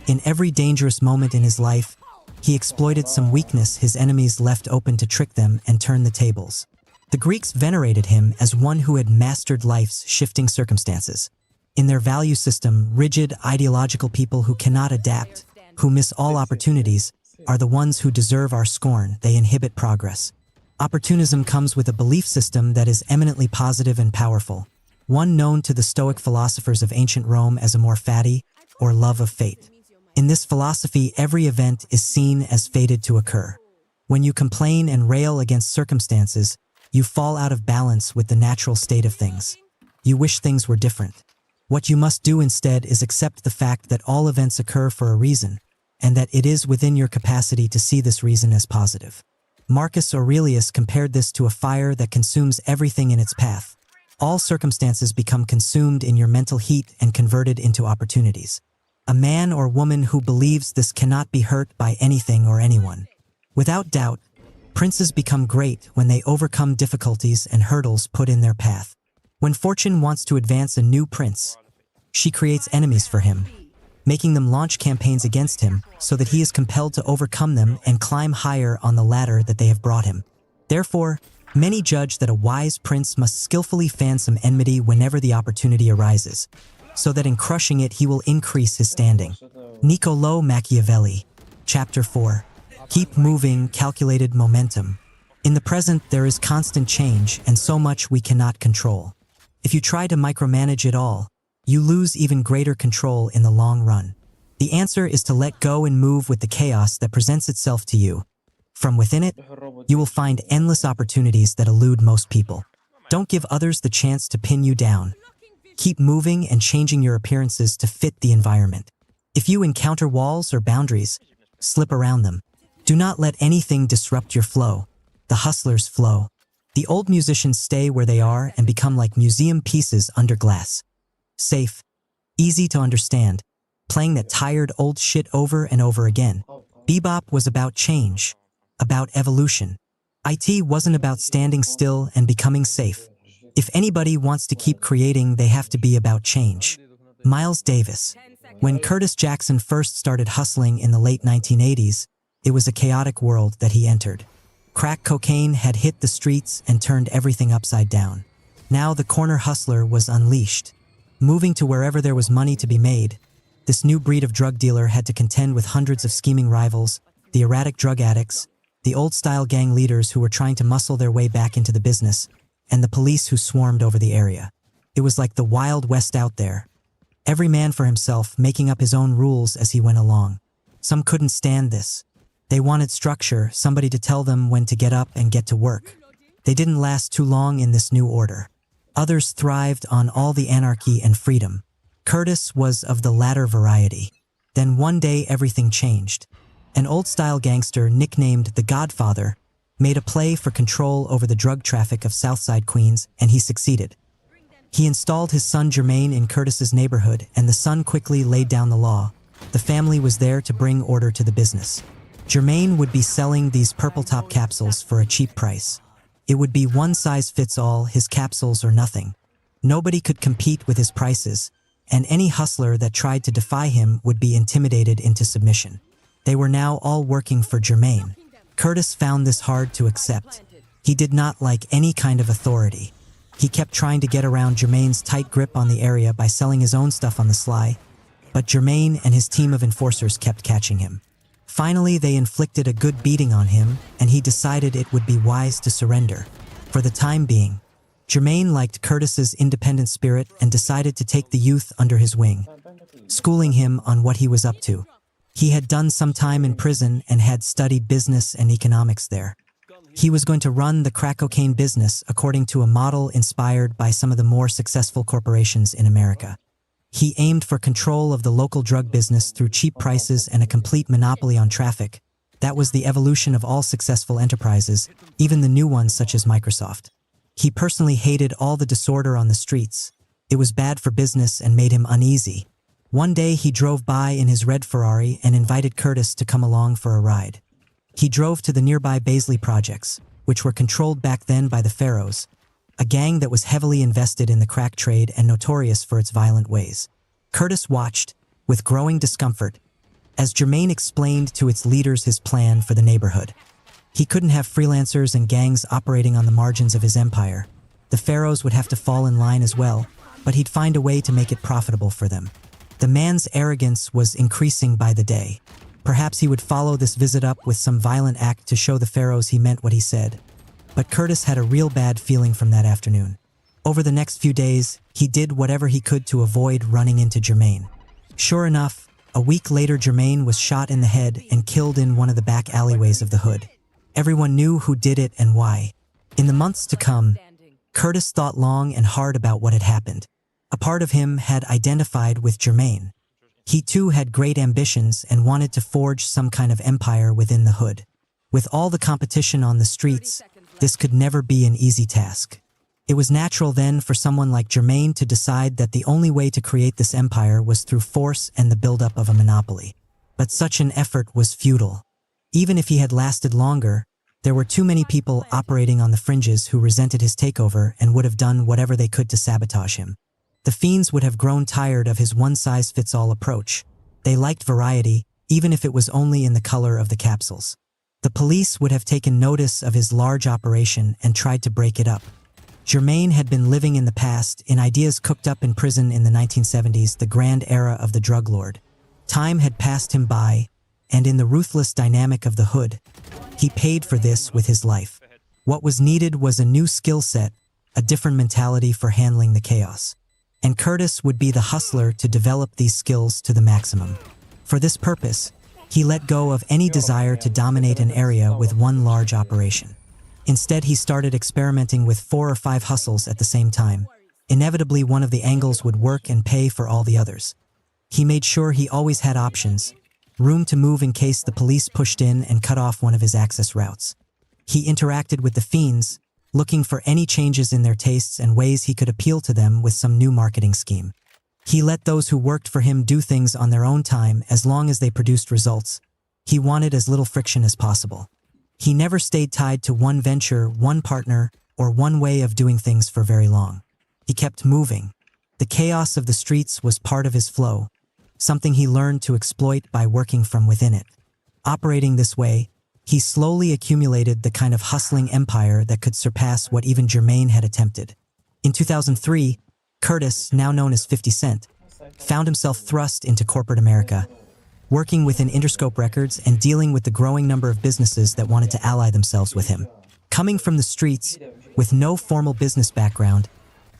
In every dangerous moment in his life, he exploited some weakness his enemies left open to trick them and turn the tables. The Greeks venerated him as one who had mastered life's shifting circumstances. In their value system, rigid, ideological people who cannot adapt, who miss all opportunities, are the ones who deserve our scorn. They inhibit progress. Opportunism comes with a belief system that is eminently positive and powerful, one known to the Stoic philosophers of ancient Rome as amor fati, or love of fate. In this philosophy, every event is seen as fated to occur. When you complain and rail against circumstances, you fall out of balance with the natural state of things. You wish things were different. What you must do instead is accept the fact that all events occur for a reason, and that it is within your capacity to see this reason as positive. Marcus Aurelius compared this to a fire that consumes everything in its path. All circumstances become consumed in your mental heat and converted into opportunities. A man or woman who believes this cannot be hurt by anything or anyone. Without doubt, princes become great when they overcome difficulties and hurdles put in their path. When fortune wants to advance a new prince, she creates enemies for him, making them launch campaigns against him so that he is compelled to overcome them and climb higher on the ladder that they have brought him. Therefore, many judge that a wise prince must skillfully fan some enmity whenever the opportunity arises, so that in crushing it he will increase his standing. Niccolò Machiavelli, Chapter 4. Keep moving, calculated momentum. In the present, there is constant change and so much we cannot control. If you try to micromanage it all, you lose even greater control in the long run. The answer is to let go and move with the chaos that presents itself to you. From within it, you will find endless opportunities that elude most people. Don't give others the chance to pin you down. Keep moving and changing your appearances to fit the environment. If you encounter walls or boundaries, slip around them. Do not let anything disrupt your flow. The hustlers flow. The old musicians stay where they are and become like museum pieces under glass. Safe, easy to understand, playing that tired old shit over and over again. Bebop was about change, about evolution. IT wasn't about standing still and becoming safe. If anybody wants to keep creating, they have to be about change. Miles Davis. When Curtis Jackson first started hustling in the late 1980s, it was a chaotic world that he entered. Crack cocaine had hit the streets and turned everything upside down. Now the corner hustler was unleashed. Moving to wherever there was money to be made, this new breed of drug dealer had to contend with hundreds of scheming rivals, the erratic drug addicts, the old-style gang leaders who were trying to muscle their way back into the business, and the police who swarmed over the area. It was like the Wild West out there. Every man for himself, making up his own rules as he went along. Some couldn't stand this. They wanted structure, somebody to tell them when to get up and get to work. They didn't last too long in this new order. Others thrived on all the anarchy and freedom. Curtis was of the latter variety. Then one day everything changed. An old-style gangster nicknamed the Godfather made a play for control over the drug traffic of Southside Queens, and he succeeded. He installed his son Jermaine in Curtis's neighborhood, and the son quickly laid down the law. The family was there to bring order to the business. Jermaine would be selling these purple top capsules for a cheap price. It would be one size fits all, his capsules or nothing. Nobody could compete with his prices, and any hustler that tried to defy him would be intimidated into submission. They were now all working for Jermaine. Curtis found this hard to accept. He did not like any kind of authority. He kept trying to get around Jermaine's tight grip on the area by selling his own stuff on the sly, but Jermaine and his team of enforcers kept catching him. Finally, they inflicted a good beating on him, and he decided it would be wise to surrender. For the time being, Jermaine liked Curtis's independent spirit and decided to take the youth under his wing, schooling him on what he was up to. He had done some time in prison and had studied business and economics there. He was going to run the crack cocaine business according to a model inspired by some of the more successful corporations in America. He aimed for control of the local drug business through cheap prices and a complete monopoly on traffic. That was the evolution of all successful enterprises, even the new ones such as Microsoft. He personally hated all the disorder on the streets. It was bad for business and made him uneasy. One day he drove by in his red Ferrari and invited Curtis to come along for a ride. He drove to the nearby Baisley projects, which were controlled back then by the Pharaohs, a gang that was heavily invested in the crack trade and notorious for its violent ways. Curtis watched, with growing discomfort, as Jermaine explained to its leaders his plan for the neighborhood. He couldn't have freelancers and gangs operating on the margins of his empire. The Pharaohs would have to fall in line as well, but he'd find a way to make it profitable for them. The man's arrogance was increasing by the day. Perhaps he would follow this visit up with some violent act to show the Pharaohs he meant what he said. But Curtis had a real bad feeling from that afternoon. Over the next few days, he did whatever he could to avoid running into Jermaine. Sure enough, a week later Jermaine was shot in the head and killed in one of the back alleyways of the hood. Everyone knew who did it and why. In the months to come, Curtis thought long and hard about what had happened. A part of him had identified with Jermaine. He too had great ambitions and wanted to forge some kind of empire within the hood. With all the competition on the streets, this could never be an easy task. It was natural then for someone like Jermaine to decide that the only way to create this empire was through force and the buildup of a monopoly. But such an effort was futile. Even if he had lasted longer, there were too many people operating on the fringes who resented his takeover and would have done whatever they could to sabotage him. The fiends would have grown tired of his one-size-fits-all approach. They liked variety, even if it was only in the color of the capsules. The police would have taken notice of his large operation and tried to break it up. Jermaine had been living in the past, in ideas cooked up in prison in the 1970s, the grand era of the drug lord. Time had passed him by, and in the ruthless dynamic of the hood, he paid for this with his life. What was needed was a new skill set, a different mentality for handling the chaos. And Curtis would be the hustler to develop these skills to the maximum. For this purpose, he let go of any desire to dominate an area with one large operation. Instead, he started experimenting with 4 or 5 hustles at the same time. Inevitably, one of the angles would work and pay for all the others. He made sure he always had options, room to move in case the police pushed in and cut off one of his access routes. He interacted with the fiends, looking for any changes in their tastes and ways he could appeal to them with some new marketing scheme. He let those who worked for him do things on their own time as long as they produced results. He wanted as little friction as possible. He never stayed tied to one venture, one partner, or one way of doing things for very long. He kept moving. The chaos of the streets was part of his flow, something he learned to exploit by working from within it. Operating this way, he slowly accumulated the kind of hustling empire that could surpass what even Jermaine had attempted. In 2003, Curtis, now known as 50 Cent, found himself thrust into corporate America, working within Interscope Records and dealing with the growing number of businesses that wanted to ally themselves with him. Coming from the streets, with no formal business background,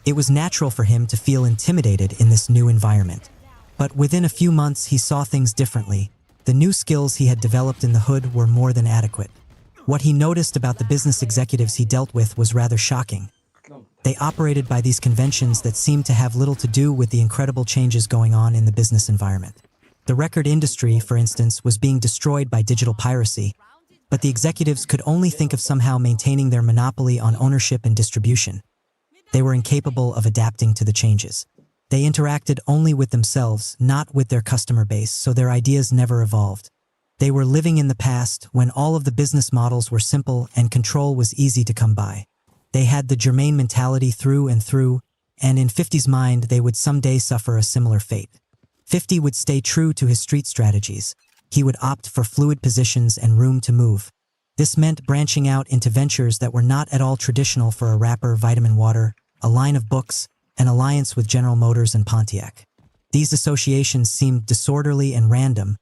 it was natural for him to feel intimidated in this new environment. But within a few months, he saw things differently. The new skills he had developed in the hood were more than adequate. What he noticed about the business executives he dealt with was rather shocking. They operated by these conventions that seemed to have little to do with the incredible changes going on in the business environment. The record industry, for instance, was being destroyed by digital piracy, but the executives could only think of somehow maintaining their monopoly on ownership and distribution. They were incapable of adapting to the changes. They interacted only with themselves, not with their customer base, so their ideas never evolved. They were living in the past when all of the business models were simple and control was easy to come by. They had the Jermaine mentality through and through, and in 50's mind, they would someday suffer a similar fate. 50 would stay true to his street strategies. He would opt for fluid positions and room to move. This meant branching out into ventures that were not at all traditional for a rapper, Vitamin Water, a line of books, an alliance with General Motors and Pontiac. These associations seemed disorderly and random,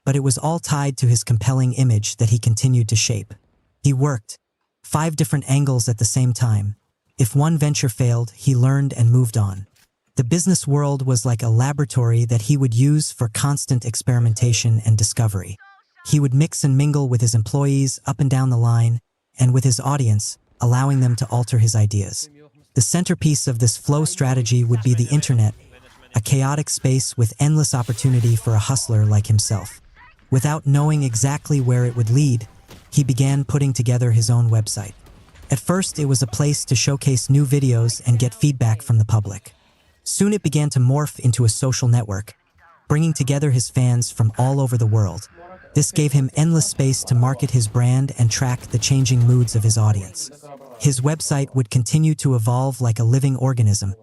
but it was all tied to his compelling image that he continued to shape. He worked 5 different angles at the same time. If one venture failed, he learned and moved on. The business world was like a laboratory that he would use for constant experimentation and discovery. He would mix and mingle with his employees up and down the line, and with his audience, allowing them to alter his ideas. The centerpiece of this flow strategy would be the internet, a chaotic space with endless opportunity for a hustler like himself. Without knowing exactly where it would lead, he began putting together his own website. At first, it was a place to showcase new videos and get feedback from the public. Soon it began to morph into a social network, bringing together his fans from all over the world. This gave him endless space to market his brand and track the changing moods of his audience. His website would continue to evolve like a living organism.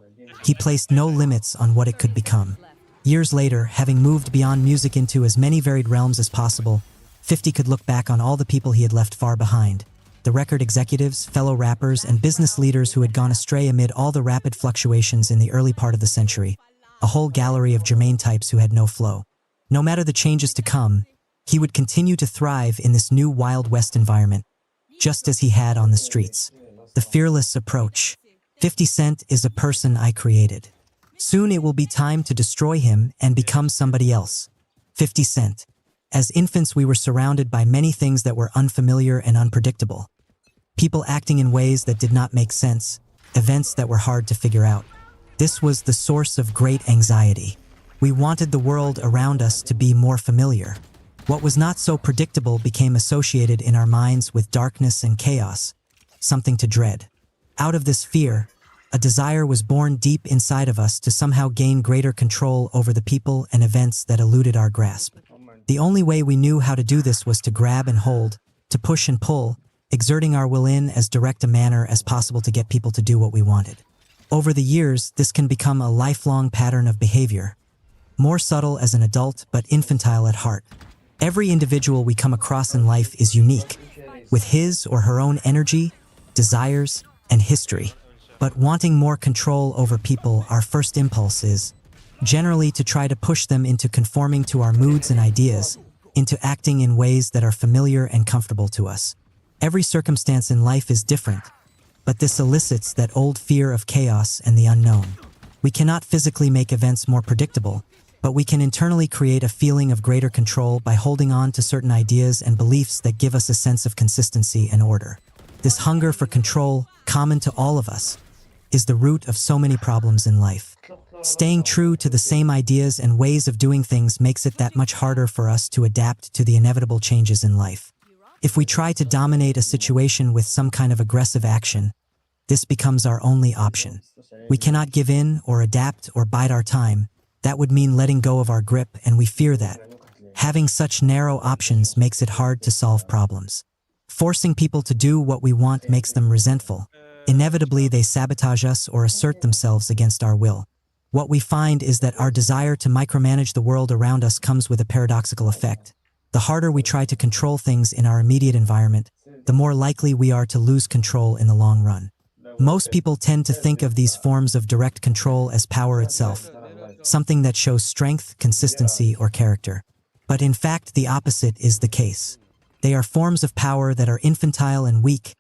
He placed no limits on what it could become. Years later, having moved beyond music into as many varied realms as possible, 50 could look back on all the people he had left far behind. The record executives, fellow rappers, and business leaders who had gone astray amid all the rapid fluctuations in the early part of the century. A whole gallery of Jermaine types who had no flow. No matter the changes to come, he would continue to thrive in this new Wild West environment, just as he had on the streets. The fearless approach. 50 Cent is a person I created. Soon it will be time to destroy him and become somebody else. 50 Cent. As infants, we were surrounded by many things that were unfamiliar and unpredictable. People acting in ways that did not make sense, events that were hard to figure out. This was the source of great anxiety. We wanted the world around us to be more familiar. What was not so predictable became associated in our minds with darkness and chaos, something to dread. Out of this fear, a desire was born deep inside of us to somehow gain greater control over the people and events that eluded our grasp. The only way we knew how to do this was to grab and hold, to push and pull, exerting our will in as direct a manner as possible to get people to do what we wanted. Over the years, this can become a lifelong pattern of behavior, more subtle as an adult but infantile at heart. Every individual we come across in life is unique, with his or her own energy, desires, and history. But wanting more control over people, our first impulse is generally to try to push them into conforming to our moods and ideas, into acting in ways that are familiar and comfortable to us. Every circumstance in life is different, but this elicits that old fear of chaos and the unknown. We cannot physically make events more predictable, but we can internally create a feeling of greater control by holding on to certain ideas and beliefs that give us a sense of consistency and order. This hunger for control, common to all of us, is the root of so many problems in life. Staying true to the same ideas and ways of doing things makes it that much harder for us to adapt to the inevitable changes in life. If we try to dominate a situation with some kind of aggressive action, this becomes our only option. We cannot give in or adapt or bide our time. That would mean letting go of our grip, and we fear that. Having such narrow options makes it hard to solve problems. Forcing people to do what we want makes them resentful. Inevitably, they sabotage us or assert themselves against our will. What we find is that our desire to micromanage the world around us comes with a paradoxical effect. The harder we try to control things in our immediate environment, the more likely we are to lose control in the long run. Most people tend to think of these forms of direct control as power itself, something that shows strength, consistency, or character. But in fact, the opposite is the case. They are forms of power that are infantile and weak,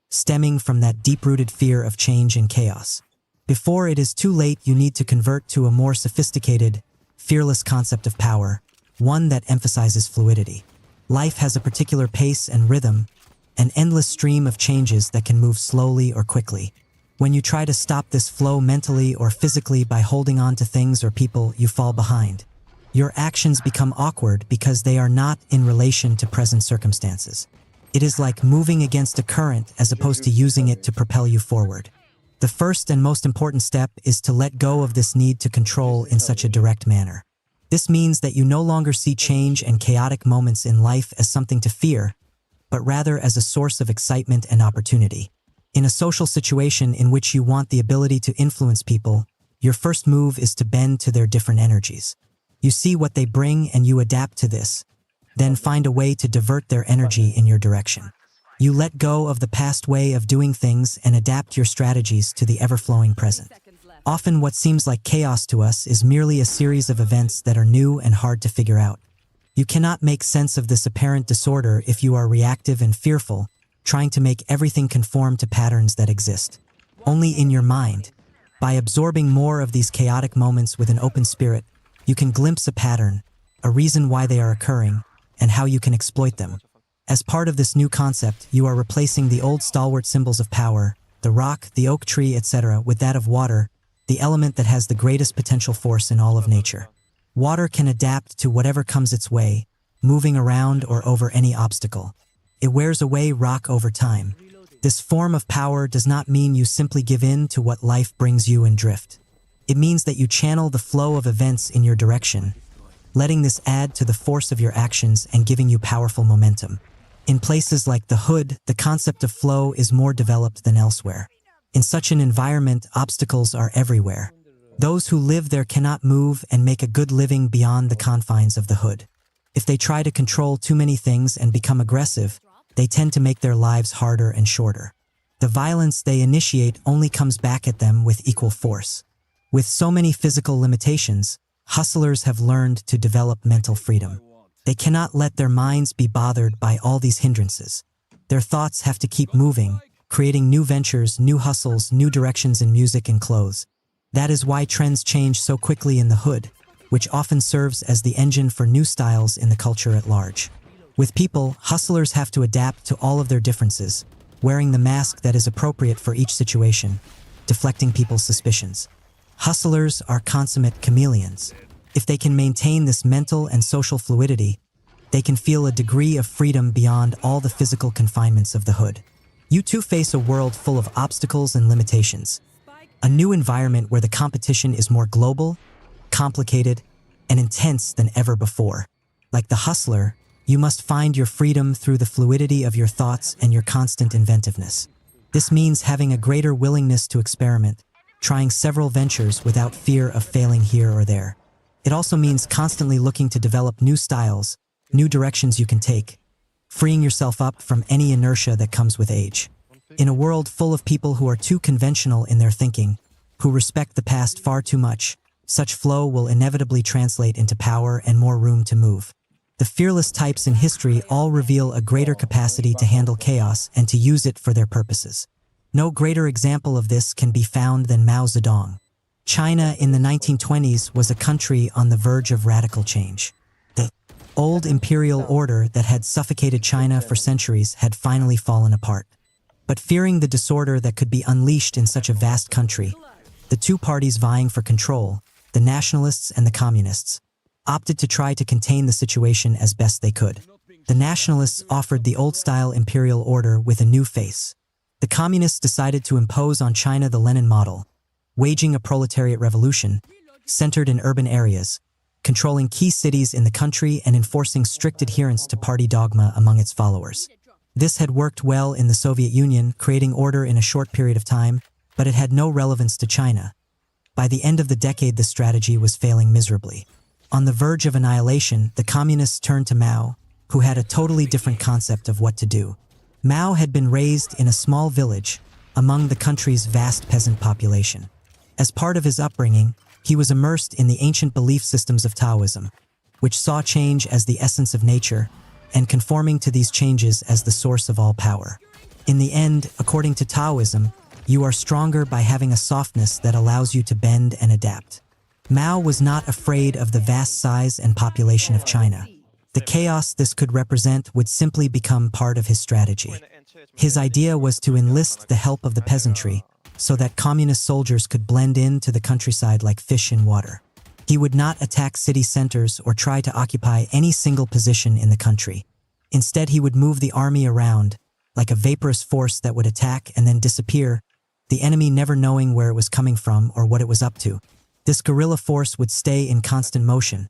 stemming from that deep-rooted fear of change and chaos. Before it is too late, you need to convert to a more sophisticated, fearless concept of power, one that emphasizes fluidity. Life has a particular pace and rhythm, an endless stream of changes that can move slowly or quickly. When you try to stop this flow mentally or physically by holding on to things or people, you fall behind. Your actions become awkward because they are not in relation to present circumstances. It is like moving against a current as opposed to using it to propel you forward. The first and most important step is to let go of this need to control in such a direct manner. This means that you no longer see change and chaotic moments in life as something to fear, but rather as a source of excitement and opportunity. In a social situation in which you want the ability to influence people, your first move is to bend to their different energies. You see what they bring and you adapt to this, then find a way to divert their energy in your direction. You let go of the past way of doing things and adapt your strategies to the ever-flowing present. Often what seems like chaos to us is merely a series of events that are new and hard to figure out. You cannot make sense of this apparent disorder if you are reactive and fearful, trying to make everything conform to patterns that exist. Only in your mind, by absorbing more of these chaotic moments with an open spirit, you can glimpse a pattern, a reason why they are occurring, and how you can exploit them. As part of this new concept, you are replacing the old stalwart symbols of power, the rock, the oak tree, etc., with that of water, the element that has the greatest potential force in all of nature. Water can adapt to whatever comes its way, moving around or over any obstacle. It wears away rock over time. This form of power does not mean you simply give in to what life brings you and drift. It means that you channel the flow of events in your direction, letting this add to the force of your actions and giving you powerful momentum. In places like the hood, the concept of flow is more developed than elsewhere. In such an environment, obstacles are everywhere. Those who live there cannot move and make a good living beyond the confines of the hood. If they try to control too many things and become aggressive, they tend to make their lives harder and shorter. The violence they initiate only comes back at them with equal force. With so many physical limitations, hustlers have learned to develop mental freedom. They cannot let their minds be bothered by all these hindrances. Their thoughts have to keep moving, creating new ventures, new hustles, new directions in music and clothes. That is why trends change so quickly in the hood, which often serves as the engine for new styles in the culture at large. With people, hustlers have to adapt to all of their differences, wearing the mask that is appropriate for each situation, deflecting people's suspicions. Hustlers are consummate chameleons. If they can maintain this mental and social fluidity, they can feel a degree of freedom beyond all the physical confinements of the hood. You too face a world full of obstacles and limitations. A new environment where the competition is more global, complicated, and intense than ever before. Like the hustler, you must find your freedom through the fluidity of your thoughts and your constant inventiveness. This means having a greater willingness to experiment, trying several ventures without fear of failing here or there. It also means constantly looking to develop new styles, new directions you can take, freeing yourself up from any inertia that comes with age. In a world full of people who are too conventional in their thinking, who respect the past far too much, such flow will inevitably translate into power and more room to move. The fearless types in history all reveal a greater capacity to handle chaos and to use it for their purposes. No greater example of this can be found than Mao Zedong. China in the 1920s was a country on the verge of radical change. The old imperial order that had suffocated China for centuries had finally fallen apart. But fearing the disorder that could be unleashed in such a vast country, the two parties vying for control, the nationalists and the communists, opted to try to contain the situation as best they could. The nationalists offered the old-style imperial order with a new face. The communists decided to impose on China the Lenin model, waging a proletariat revolution, centered in urban areas, controlling key cities in the country and enforcing strict adherence to party dogma among its followers. This had worked well in the Soviet Union, creating order in a short period of time, but it had no relevance to China. By the end of the decade, the strategy was failing miserably. On the verge of annihilation, the communists turned to Mao, who had a totally different concept of what to do. Mao had been raised in a small village among the country's vast peasant population. As part of his upbringing, he was immersed in the ancient belief systems of Taoism, which saw change as the essence of nature and conforming to these changes as the source of all power. In the end, according to Taoism, you are stronger by having a softness that allows you to bend and adapt. Mao was not afraid of the vast size and population of China. The chaos this could represent would simply become part of his strategy. His idea was to enlist the help of the peasantry so that communist soldiers could blend into the countryside like fish in water. He would not attack city centers or try to occupy any single position in the country. Instead, he would move the army around like a vaporous force that would attack and then disappear, the enemy never knowing where it was coming from or what it was up to. This guerrilla force would stay in constant motion,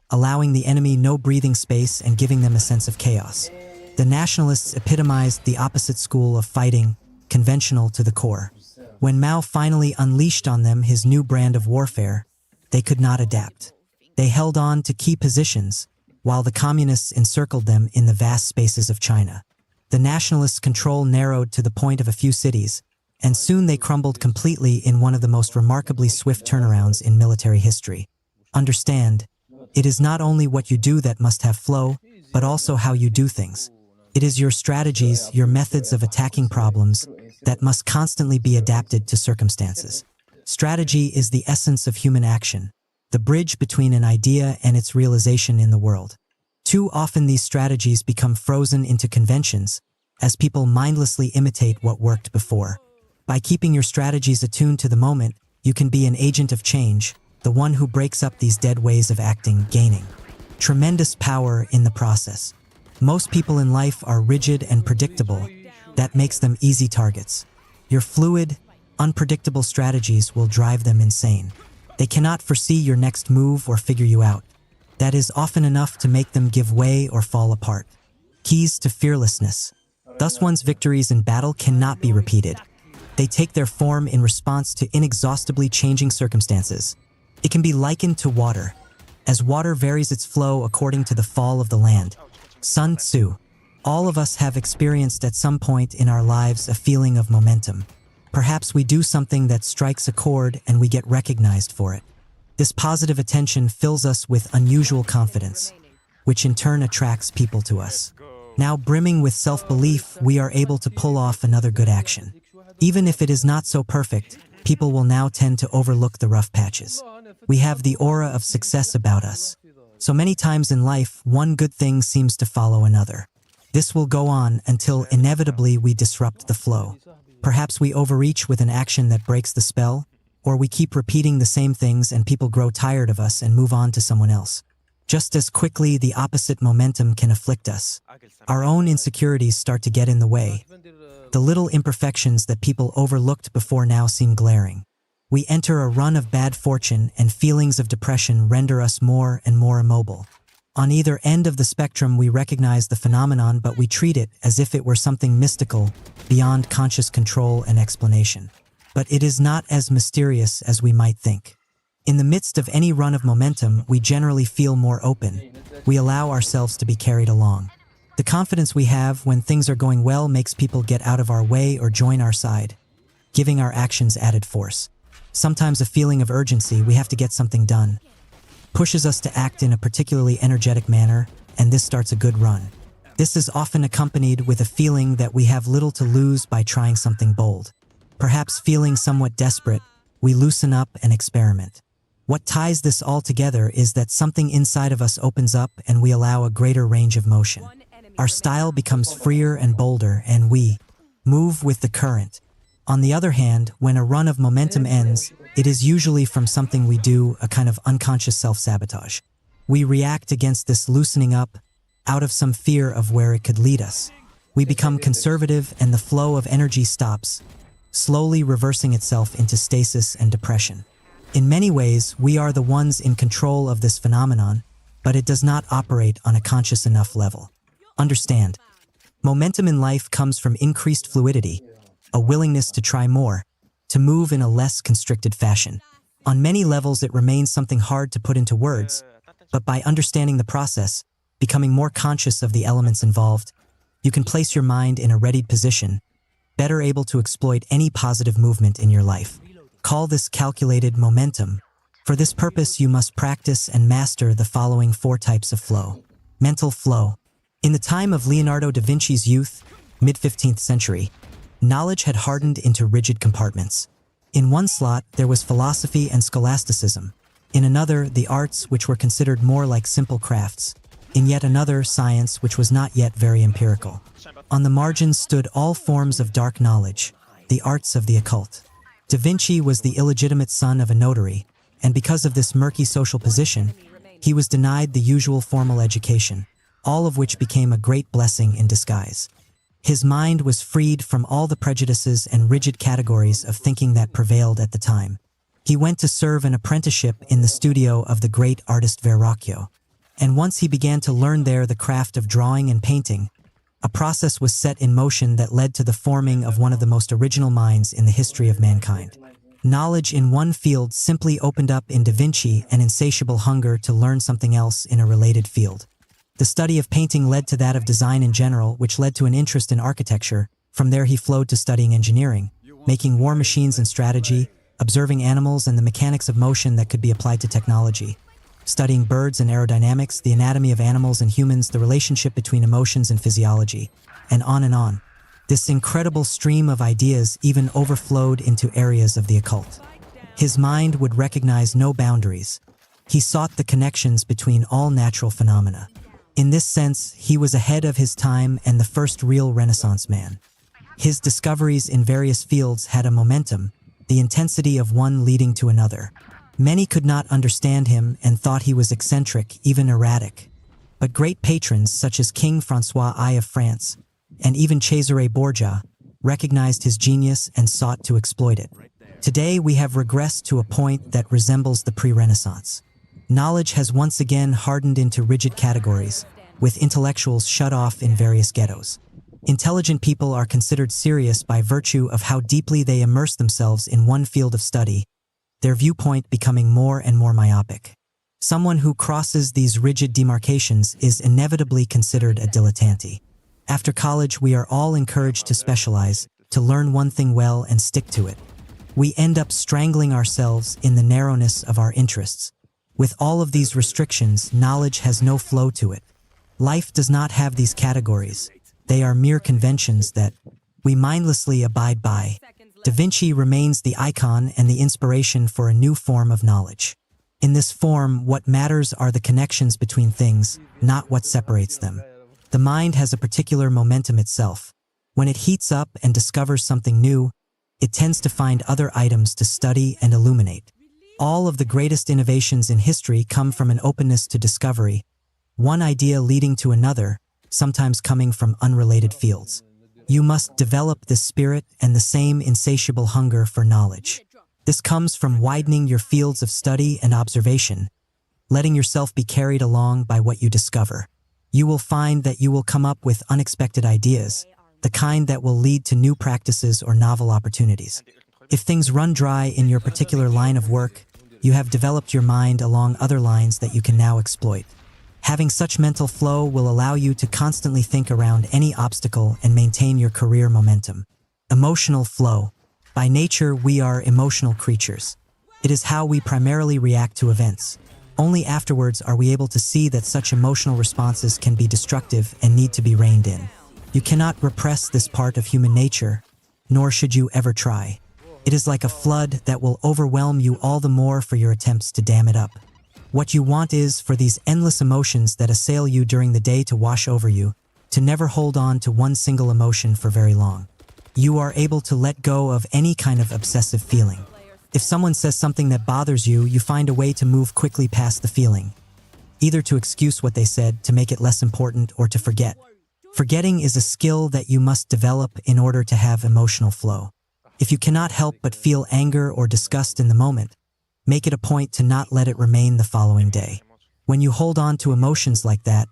allowing the enemy no breathing space and giving them a sense of chaos. The nationalists epitomized the opposite school of fighting, conventional to the core. When Mao finally unleashed on them his new brand of warfare, they could not adapt. They held on to key positions, while the communists encircled them in the vast spaces of China. The nationalists' control narrowed to the point of a few cities, and soon they crumbled completely in one of the most remarkably swift turnarounds in military history. Understand, it is not only what you do that must have flow, but also how you do things. It is your strategies, your methods of attacking problems, that must constantly be adapted to circumstances. Strategy is the essence of human action, the bridge between an idea and its realization in the world. Too often these strategies become frozen into conventions, as people mindlessly imitate what worked before. By keeping your strategies attuned to the moment, you can be an agent of change, the one who breaks up these dead ways of acting, gaining tremendous power in the process. Most people in life are rigid and predictable. That makes them easy targets. Your fluid, unpredictable strategies will drive them insane. They cannot foresee your next move or figure you out. That is often enough to make them give way or fall apart. Keys to fearlessness. Thus one's victories in battle cannot be repeated. They take their form in response to inexhaustibly changing circumstances. It can be likened to water, as water varies its flow according to the fall of the land. Sun Tzu. All of us have experienced at some point in our lives a feeling of momentum. Perhaps we do something that strikes a chord and we get recognized for it. This positive attention fills us with unusual confidence, which in turn attracts people to us. Now brimming with self-belief, we are able to pull off another good action. Even if it is not so perfect, people will now tend to overlook the rough patches. We have the aura of success about us. So many times in life, one good thing seems to follow another. This will go on until inevitably we disrupt the flow. Perhaps we overreach with an action that breaks the spell, or we keep repeating the same things and people grow tired of us and move on to someone else. Just as quickly, the opposite momentum can afflict us. Our own insecurities start to get in the way. The little imperfections that people overlooked before now seem glaring. We enter a run of bad fortune and feelings of depression render us more and more immobile. On either end of the spectrum, we recognize the phenomenon, but we treat it as if it were something mystical, beyond conscious control and explanation. But it is not as mysterious as we might think. In the midst of any run of momentum, we generally feel more open. We allow ourselves to be carried along. The confidence we have when things are going well makes people get out of our way or join our side, giving our actions added force. Sometimes a feeling of urgency, we have to get something done, pushes us to act in a particularly energetic manner, and this starts a good run. This is often accompanied with a feeling that we have little to lose by trying something bold. Perhaps feeling somewhat desperate, we loosen up and experiment. What ties this all together is that something inside of us opens up and we allow a greater range of motion. Our style becomes freer and bolder, and we move with the current. On the other hand, when a run of momentum ends, it is usually from something we do, a kind of unconscious self-sabotage. We react against this loosening up out of some fear of where it could lead us. We become conservative and the flow of energy stops, slowly reversing itself into stasis and depression. In many ways, we are the ones in control of this phenomenon, but it does not operate on a conscious enough level. Understand, Momentum in life comes from increased fluidity, a willingness to try more, to move in a less constricted fashion. On many levels, it remains something hard to put into words, but by understanding the process, becoming more conscious of the elements involved, you can place your mind in a readied position, better able to exploit any positive movement in your life. Call this calculated momentum. For this purpose, you must practice and master the following 4 types of flow. Mental flow. In the time of Leonardo da Vinci's youth, mid-15th century, knowledge had hardened into rigid compartments. In one slot, there was philosophy and scholasticism. In another, the arts, which were considered more like simple crafts. In yet another, science, which was not yet very empirical. On the margins stood all forms of dark knowledge, the arts of the occult. Da Vinci was the illegitimate son of a notary, and because of this murky social position, he was denied the usual formal education, all of which became a great blessing in disguise. His mind was freed from all the prejudices and rigid categories of thinking that prevailed at the time. He went to serve an apprenticeship in the studio of the great artist Verrocchio, and once he began to learn there the craft of drawing and painting, a process was set in motion that led to the forming of one of the most original minds in the history of mankind. Knowledge in one field simply opened up in Da Vinci an insatiable hunger to learn something else in a related field. The study of painting led to that of design in general, which led to an interest in architecture. From there he flowed to studying engineering, making war machines and strategy, observing animals and the mechanics of motion that could be applied to technology, studying birds and aerodynamics, the anatomy of animals and humans, the relationship between emotions and physiology, and on and on. This incredible stream of ideas even overflowed into areas of the occult. His mind would recognize no boundaries. He sought the connections between all natural phenomena. In this sense, he was ahead of his time and the first real Renaissance man. His discoveries in various fields had a momentum, the intensity of one leading to another. Many could not understand him and thought he was eccentric, even erratic. But great patrons such as King François I of France, and even Cesare Borgia, recognized his genius and sought to exploit it. Today we have regressed to a point that resembles the pre-Renaissance. Knowledge has once again hardened into rigid categories, with intellectuals shut off in various ghettos. Intelligent people are considered serious by virtue of how deeply they immerse themselves in one field of study, their viewpoint becoming more and more myopic. Someone who crosses these rigid demarcations is inevitably considered a dilettante. After college, we are all encouraged to specialize, to learn one thing well and stick to it. We end up strangling ourselves in the narrowness of our interests. With all of these restrictions, knowledge has no flow to it. Life does not have these categories. They are mere conventions that we mindlessly abide by. Da Vinci remains the icon and the inspiration for a new form of knowledge. In this form, what matters are the connections between things, not what separates them. The mind has a particular momentum itself. When it heats up and discovers something new, it tends to find other items to study and illuminate. All of the greatest innovations in history come from an openness to discovery, one idea leading to another, sometimes coming from unrelated fields. You must develop this spirit and the same insatiable hunger for knowledge. This comes from widening your fields of study and observation, letting yourself be carried along by what you discover. You will find that you will come up with unexpected ideas, the kind that will lead to new practices or novel opportunities. If things run dry in your particular line of work, you have developed your mind along other lines that you can now exploit. Having such mental flow will allow you to constantly think around any obstacle and maintain your career momentum. Emotional flow. By nature, we are emotional creatures. It is how we primarily react to events. Only afterwards are we able to see that such emotional responses can be destructive and need to be reined in. You cannot repress this part of human nature, nor should you ever try. It is like a flood that will overwhelm you all the more for your attempts to dam it up. What you want is for these endless emotions that assail you during the day to wash over you, to never hold on to one single emotion for very long. You are able to let go of any kind of obsessive feeling. If someone says something that bothers you, you find a way to move quickly past the feeling, either to excuse what they said, to make it less important, or to forget. Forgetting is a skill that you must develop in order to have emotional flow. If you cannot help but feel anger or disgust in the moment, make it a point to not let it remain the following day. When you hold on to emotions like that,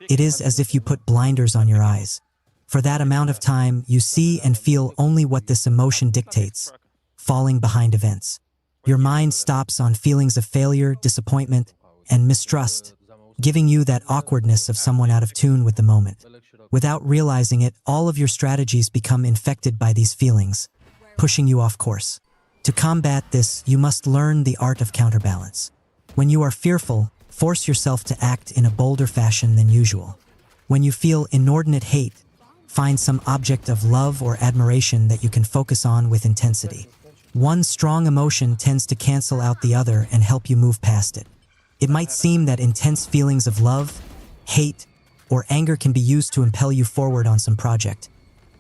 it is as if you put blinders on your eyes. For that amount of time, you see and feel only what this emotion dictates, falling behind events. Your mind stops on feelings of failure, disappointment, and mistrust, giving you that awkwardness of someone out of tune with the moment. Without realizing it, all of your strategies become infected by these feelings, pushing you off course. To combat this, you must learn the art of counterbalance. When you are fearful, force yourself to act in a bolder fashion than usual. When you feel inordinate hate, find some object of love or admiration that you can focus on with intensity. One strong emotion tends to cancel out the other and help you move past it. It might seem that intense feelings of love, hate, or anger can be used to impel you forward on some project,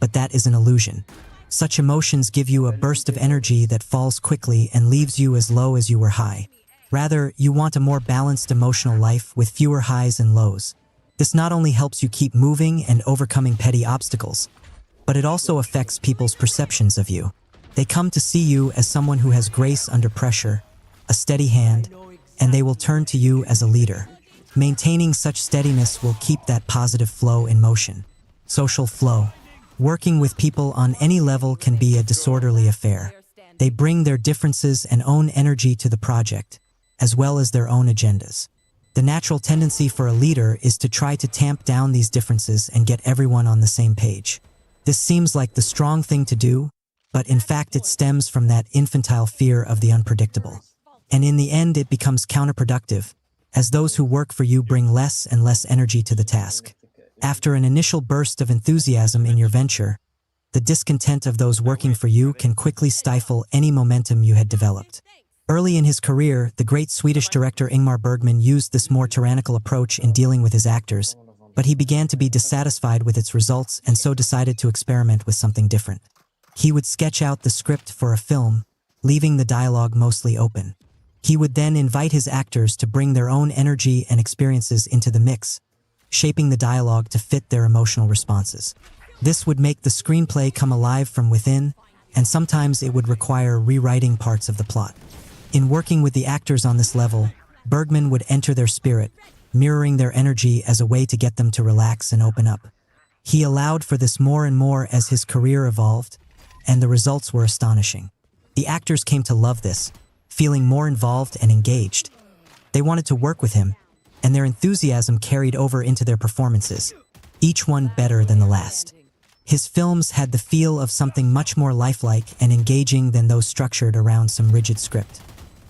but that is an illusion. Such emotions give you a burst of energy that falls quickly and leaves you as low as you were high. Rather, you want a more balanced emotional life with fewer highs and lows. This not only helps you keep moving and overcoming petty obstacles, but it also affects people's perceptions of you. They come to see you as someone who has grace under pressure, a steady hand, and they will turn to you as a leader. Maintaining such steadiness will keep that positive flow in motion. Social flow. Working with people on any level can be a disorderly affair. They bring their differences and own energy to the project, as well as their own agendas. The natural tendency for a leader is to try to tamp down these differences and get everyone on the same page. This seems like the strong thing to do, but in fact it stems from that infantile fear of the unpredictable. And in the end it becomes counterproductive, as those who work for you bring less and less energy to the task. After an initial burst of enthusiasm in your venture, the discontent of those working for you can quickly stifle any momentum you had developed. Early in his career, the great Swedish director Ingmar Bergman used this more tyrannical approach in dealing with his actors, but he began to be dissatisfied with its results and so decided to experiment with something different. He would sketch out the script for a film, leaving the dialogue mostly open. He would then invite his actors to bring their own energy and experiences into the mix, shaping the dialogue to fit their emotional responses. This would make the screenplay come alive from within, and sometimes it would require rewriting parts of the plot. In working with the actors on this level, Bergman would enter their spirit, mirroring their energy as a way to get them to relax and open up. He allowed for this more and more as his career evolved, and the results were astonishing. The actors came to love this, feeling more involved and engaged. They wanted to work with him, and their enthusiasm carried over into their performances, each one better than the last. His films had the feel of something much more lifelike and engaging than those structured around some rigid script.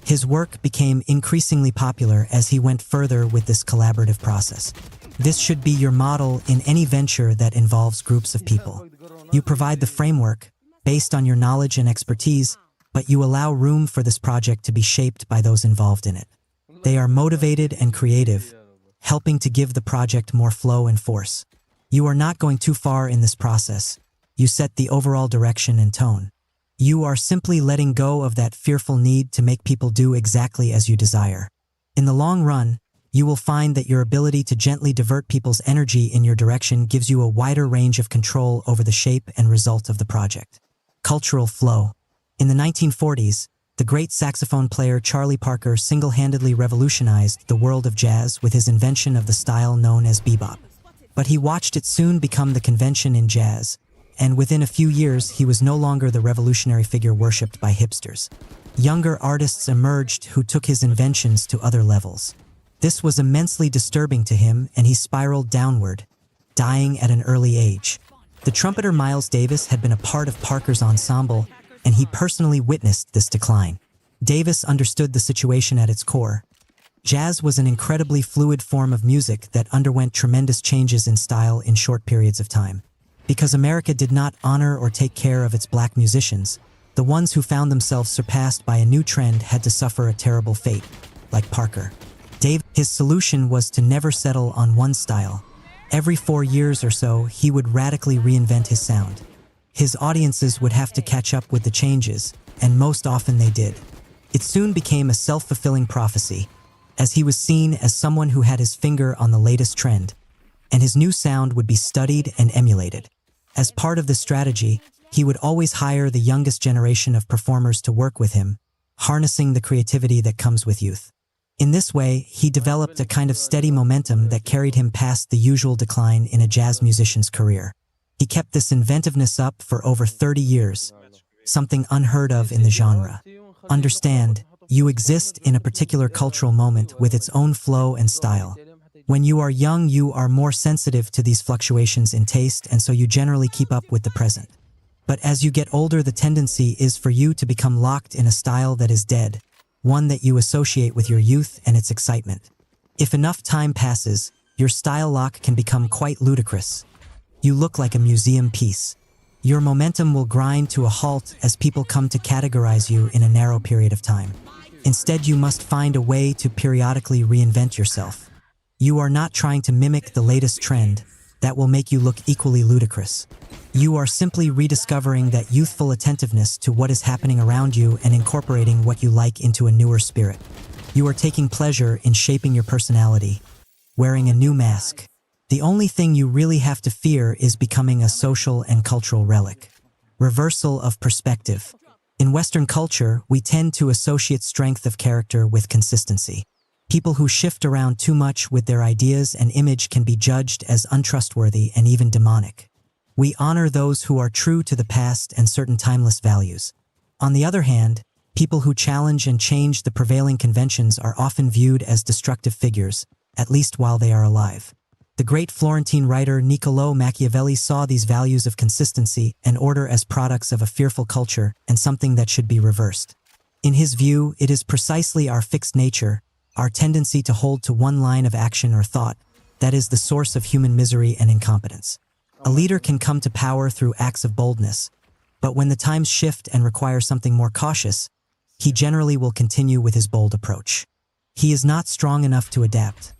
His work became increasingly popular as he went further with this collaborative process. This should be your model in any venture that involves groups of people. You provide the framework, based on your knowledge and expertise, but you allow room for this project to be shaped by those involved in it. They are motivated and creative, helping to give the project more flow and force. You are not going too far in this process. You set the overall direction and tone. You are simply letting go of that fearful need to make people do exactly as you desire. In the long run, you will find that your ability to gently divert people's energy in your direction gives you a wider range of control over the shape and result of the project. Cultural flow. In the 1940s, the great saxophone player Charlie Parker single-handedly revolutionized the world of jazz with his invention of the style known as bebop. But he watched it soon become the convention in jazz, and within a few years he was no longer the revolutionary figure worshipped by hipsters. Younger artists emerged who took his inventions to other levels. This was immensely disturbing to him, and he spiraled downward, dying at an early age. The trumpeter Miles Davis had been a part of Parker's ensemble, and he personally witnessed this decline. Davis understood the situation at its core. Jazz was an incredibly fluid form of music that underwent tremendous changes in style in short periods of time. Because America did not honor or take care of its black musicians, the ones who found themselves surpassed by a new trend had to suffer a terrible fate, like Parker. His solution was to never settle on one style. Every 4 years or so, he would radically reinvent his sound. His audiences would have to catch up with the changes, and most often they did. It soon became a self-fulfilling prophecy, as he was seen as someone who had his finger on the latest trend, and his new sound would be studied and emulated. As part of this strategy, he would always hire the youngest generation of performers to work with him, harnessing the creativity that comes with youth. In this way, he developed a kind of steady momentum that carried him past the usual decline in a jazz musician's career. He kept this inventiveness up for over 30 years, something unheard of in the genre. Understand, you exist in a particular cultural moment with its own flow and style. When you are young, you are more sensitive to these fluctuations in taste, and so you generally keep up with the present. But as you get older, the tendency is for you to become locked in a style that is dead, one that you associate with your youth and its excitement. If enough time passes, your style lock can become quite ludicrous. You look like a museum piece. Your momentum will grind to a halt as people come to categorize you in a narrow period of time. Instead, you must find a way to periodically reinvent yourself. You are not trying to mimic the latest trend that will make you look equally ludicrous. You are simply rediscovering that youthful attentiveness to what is happening around you and incorporating what you like into a newer spirit. You are taking pleasure in shaping your personality, wearing a new mask. The only thing you really have to fear is becoming a social and cultural relic. Reversal of perspective. In Western culture, we tend to associate strength of character with consistency. People who shift around too much with their ideas and image can be judged as untrustworthy and even demonic. We honor those who are true to the past and certain timeless values. On the other hand, people who challenge and change the prevailing conventions are often viewed as destructive figures, at least while they are alive. The great Florentine writer Niccolò Machiavelli saw these values of consistency and order as products of a fearful culture and something that should be reversed. In his view, it is precisely our fixed nature, our tendency to hold to one line of action or thought, that is the source of human misery and incompetence. A leader can come to power through acts of boldness, but when the times shift and require something more cautious, he generally will continue with his bold approach. He is not strong enough to adapt.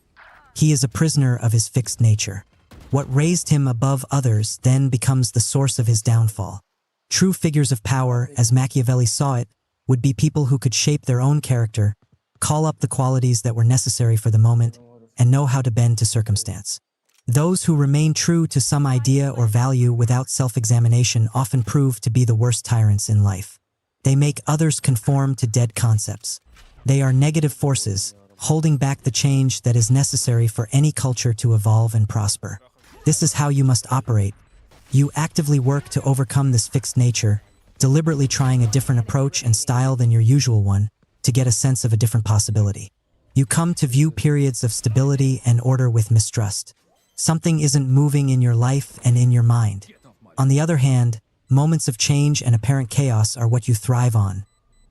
He is a prisoner of his fixed nature. What raised him above others then becomes the source of his downfall. True figures of power, as Machiavelli saw it, would be people who could shape their own character, call up the qualities that were necessary for the moment, and know how to bend to circumstance. Those who remain true to some idea or value without self-examination often prove to be the worst tyrants in life. They make others conform to dead concepts. They are negative forces, holding back the change that is necessary for any culture to evolve and prosper. This is how you must operate. You actively work to overcome this fixed nature, deliberately trying a different approach and style than your usual one, to get a sense of a different possibility. You come to view periods of stability and order with mistrust. Something isn't moving in your life and in your mind. On the other hand, moments of change and apparent chaos are what you thrive on.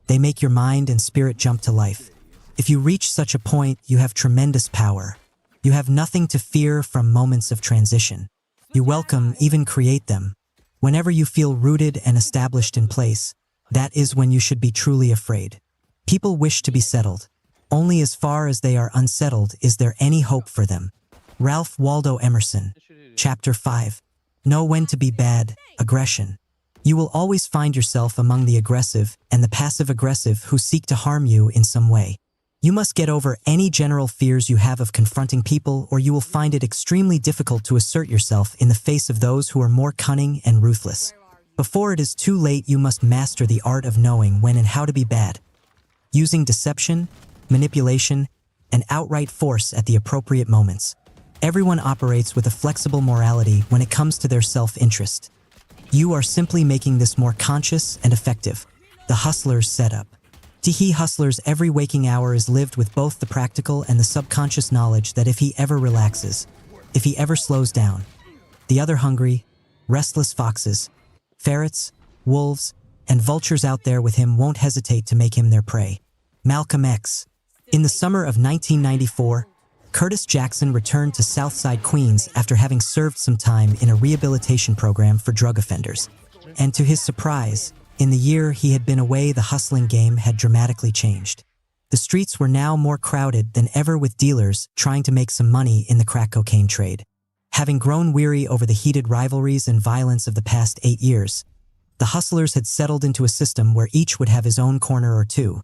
They make your mind and spirit jump to life. If you reach such a point, you have tremendous power. You have nothing to fear from moments of transition. You welcome, even create them. Whenever you feel rooted and established in place, that is when you should be truly afraid. People wish to be settled. Only as far as they are unsettled is there any hope for them. Ralph Waldo Emerson, Chapter 5. Know when to be bad, aggression. You will always find yourself among the aggressive and the passive-aggressive who seek to harm you in some way. You must get over any general fears you have of confronting people, or you will find it extremely difficult to assert yourself in the face of those who are more cunning and ruthless. Before it is too late, you must master the art of knowing when and how to be bad, using deception, manipulation, and outright force at the appropriate moments. Everyone operates with a flexible morality when it comes to their self-interest. You are simply making this more conscious and effective. The hustler's setup. To hustlers, every waking hour is lived with both the practical and the subconscious knowledge that if he ever relaxes, if he ever slows down, the other hungry, restless foxes, ferrets, wolves, and vultures out there with him won't hesitate to make him their prey. Malcolm X. In the summer of 1994, Curtis Jackson returned to Southside Queens after having served some time in a rehabilitation program for drug offenders. And to his surprise, in the year he had been away, the hustling game had dramatically changed. The streets were now more crowded than ever with dealers trying to make some money in the crack cocaine trade. Having grown weary over the heated rivalries and violence of the past 8 years, the hustlers had settled into a system where each would have his own corner or two.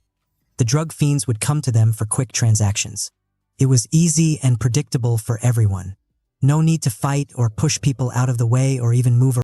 The drug fiends would come to them for quick transactions. It was easy and predictable for everyone. No need to fight or push people out of the way or even move around.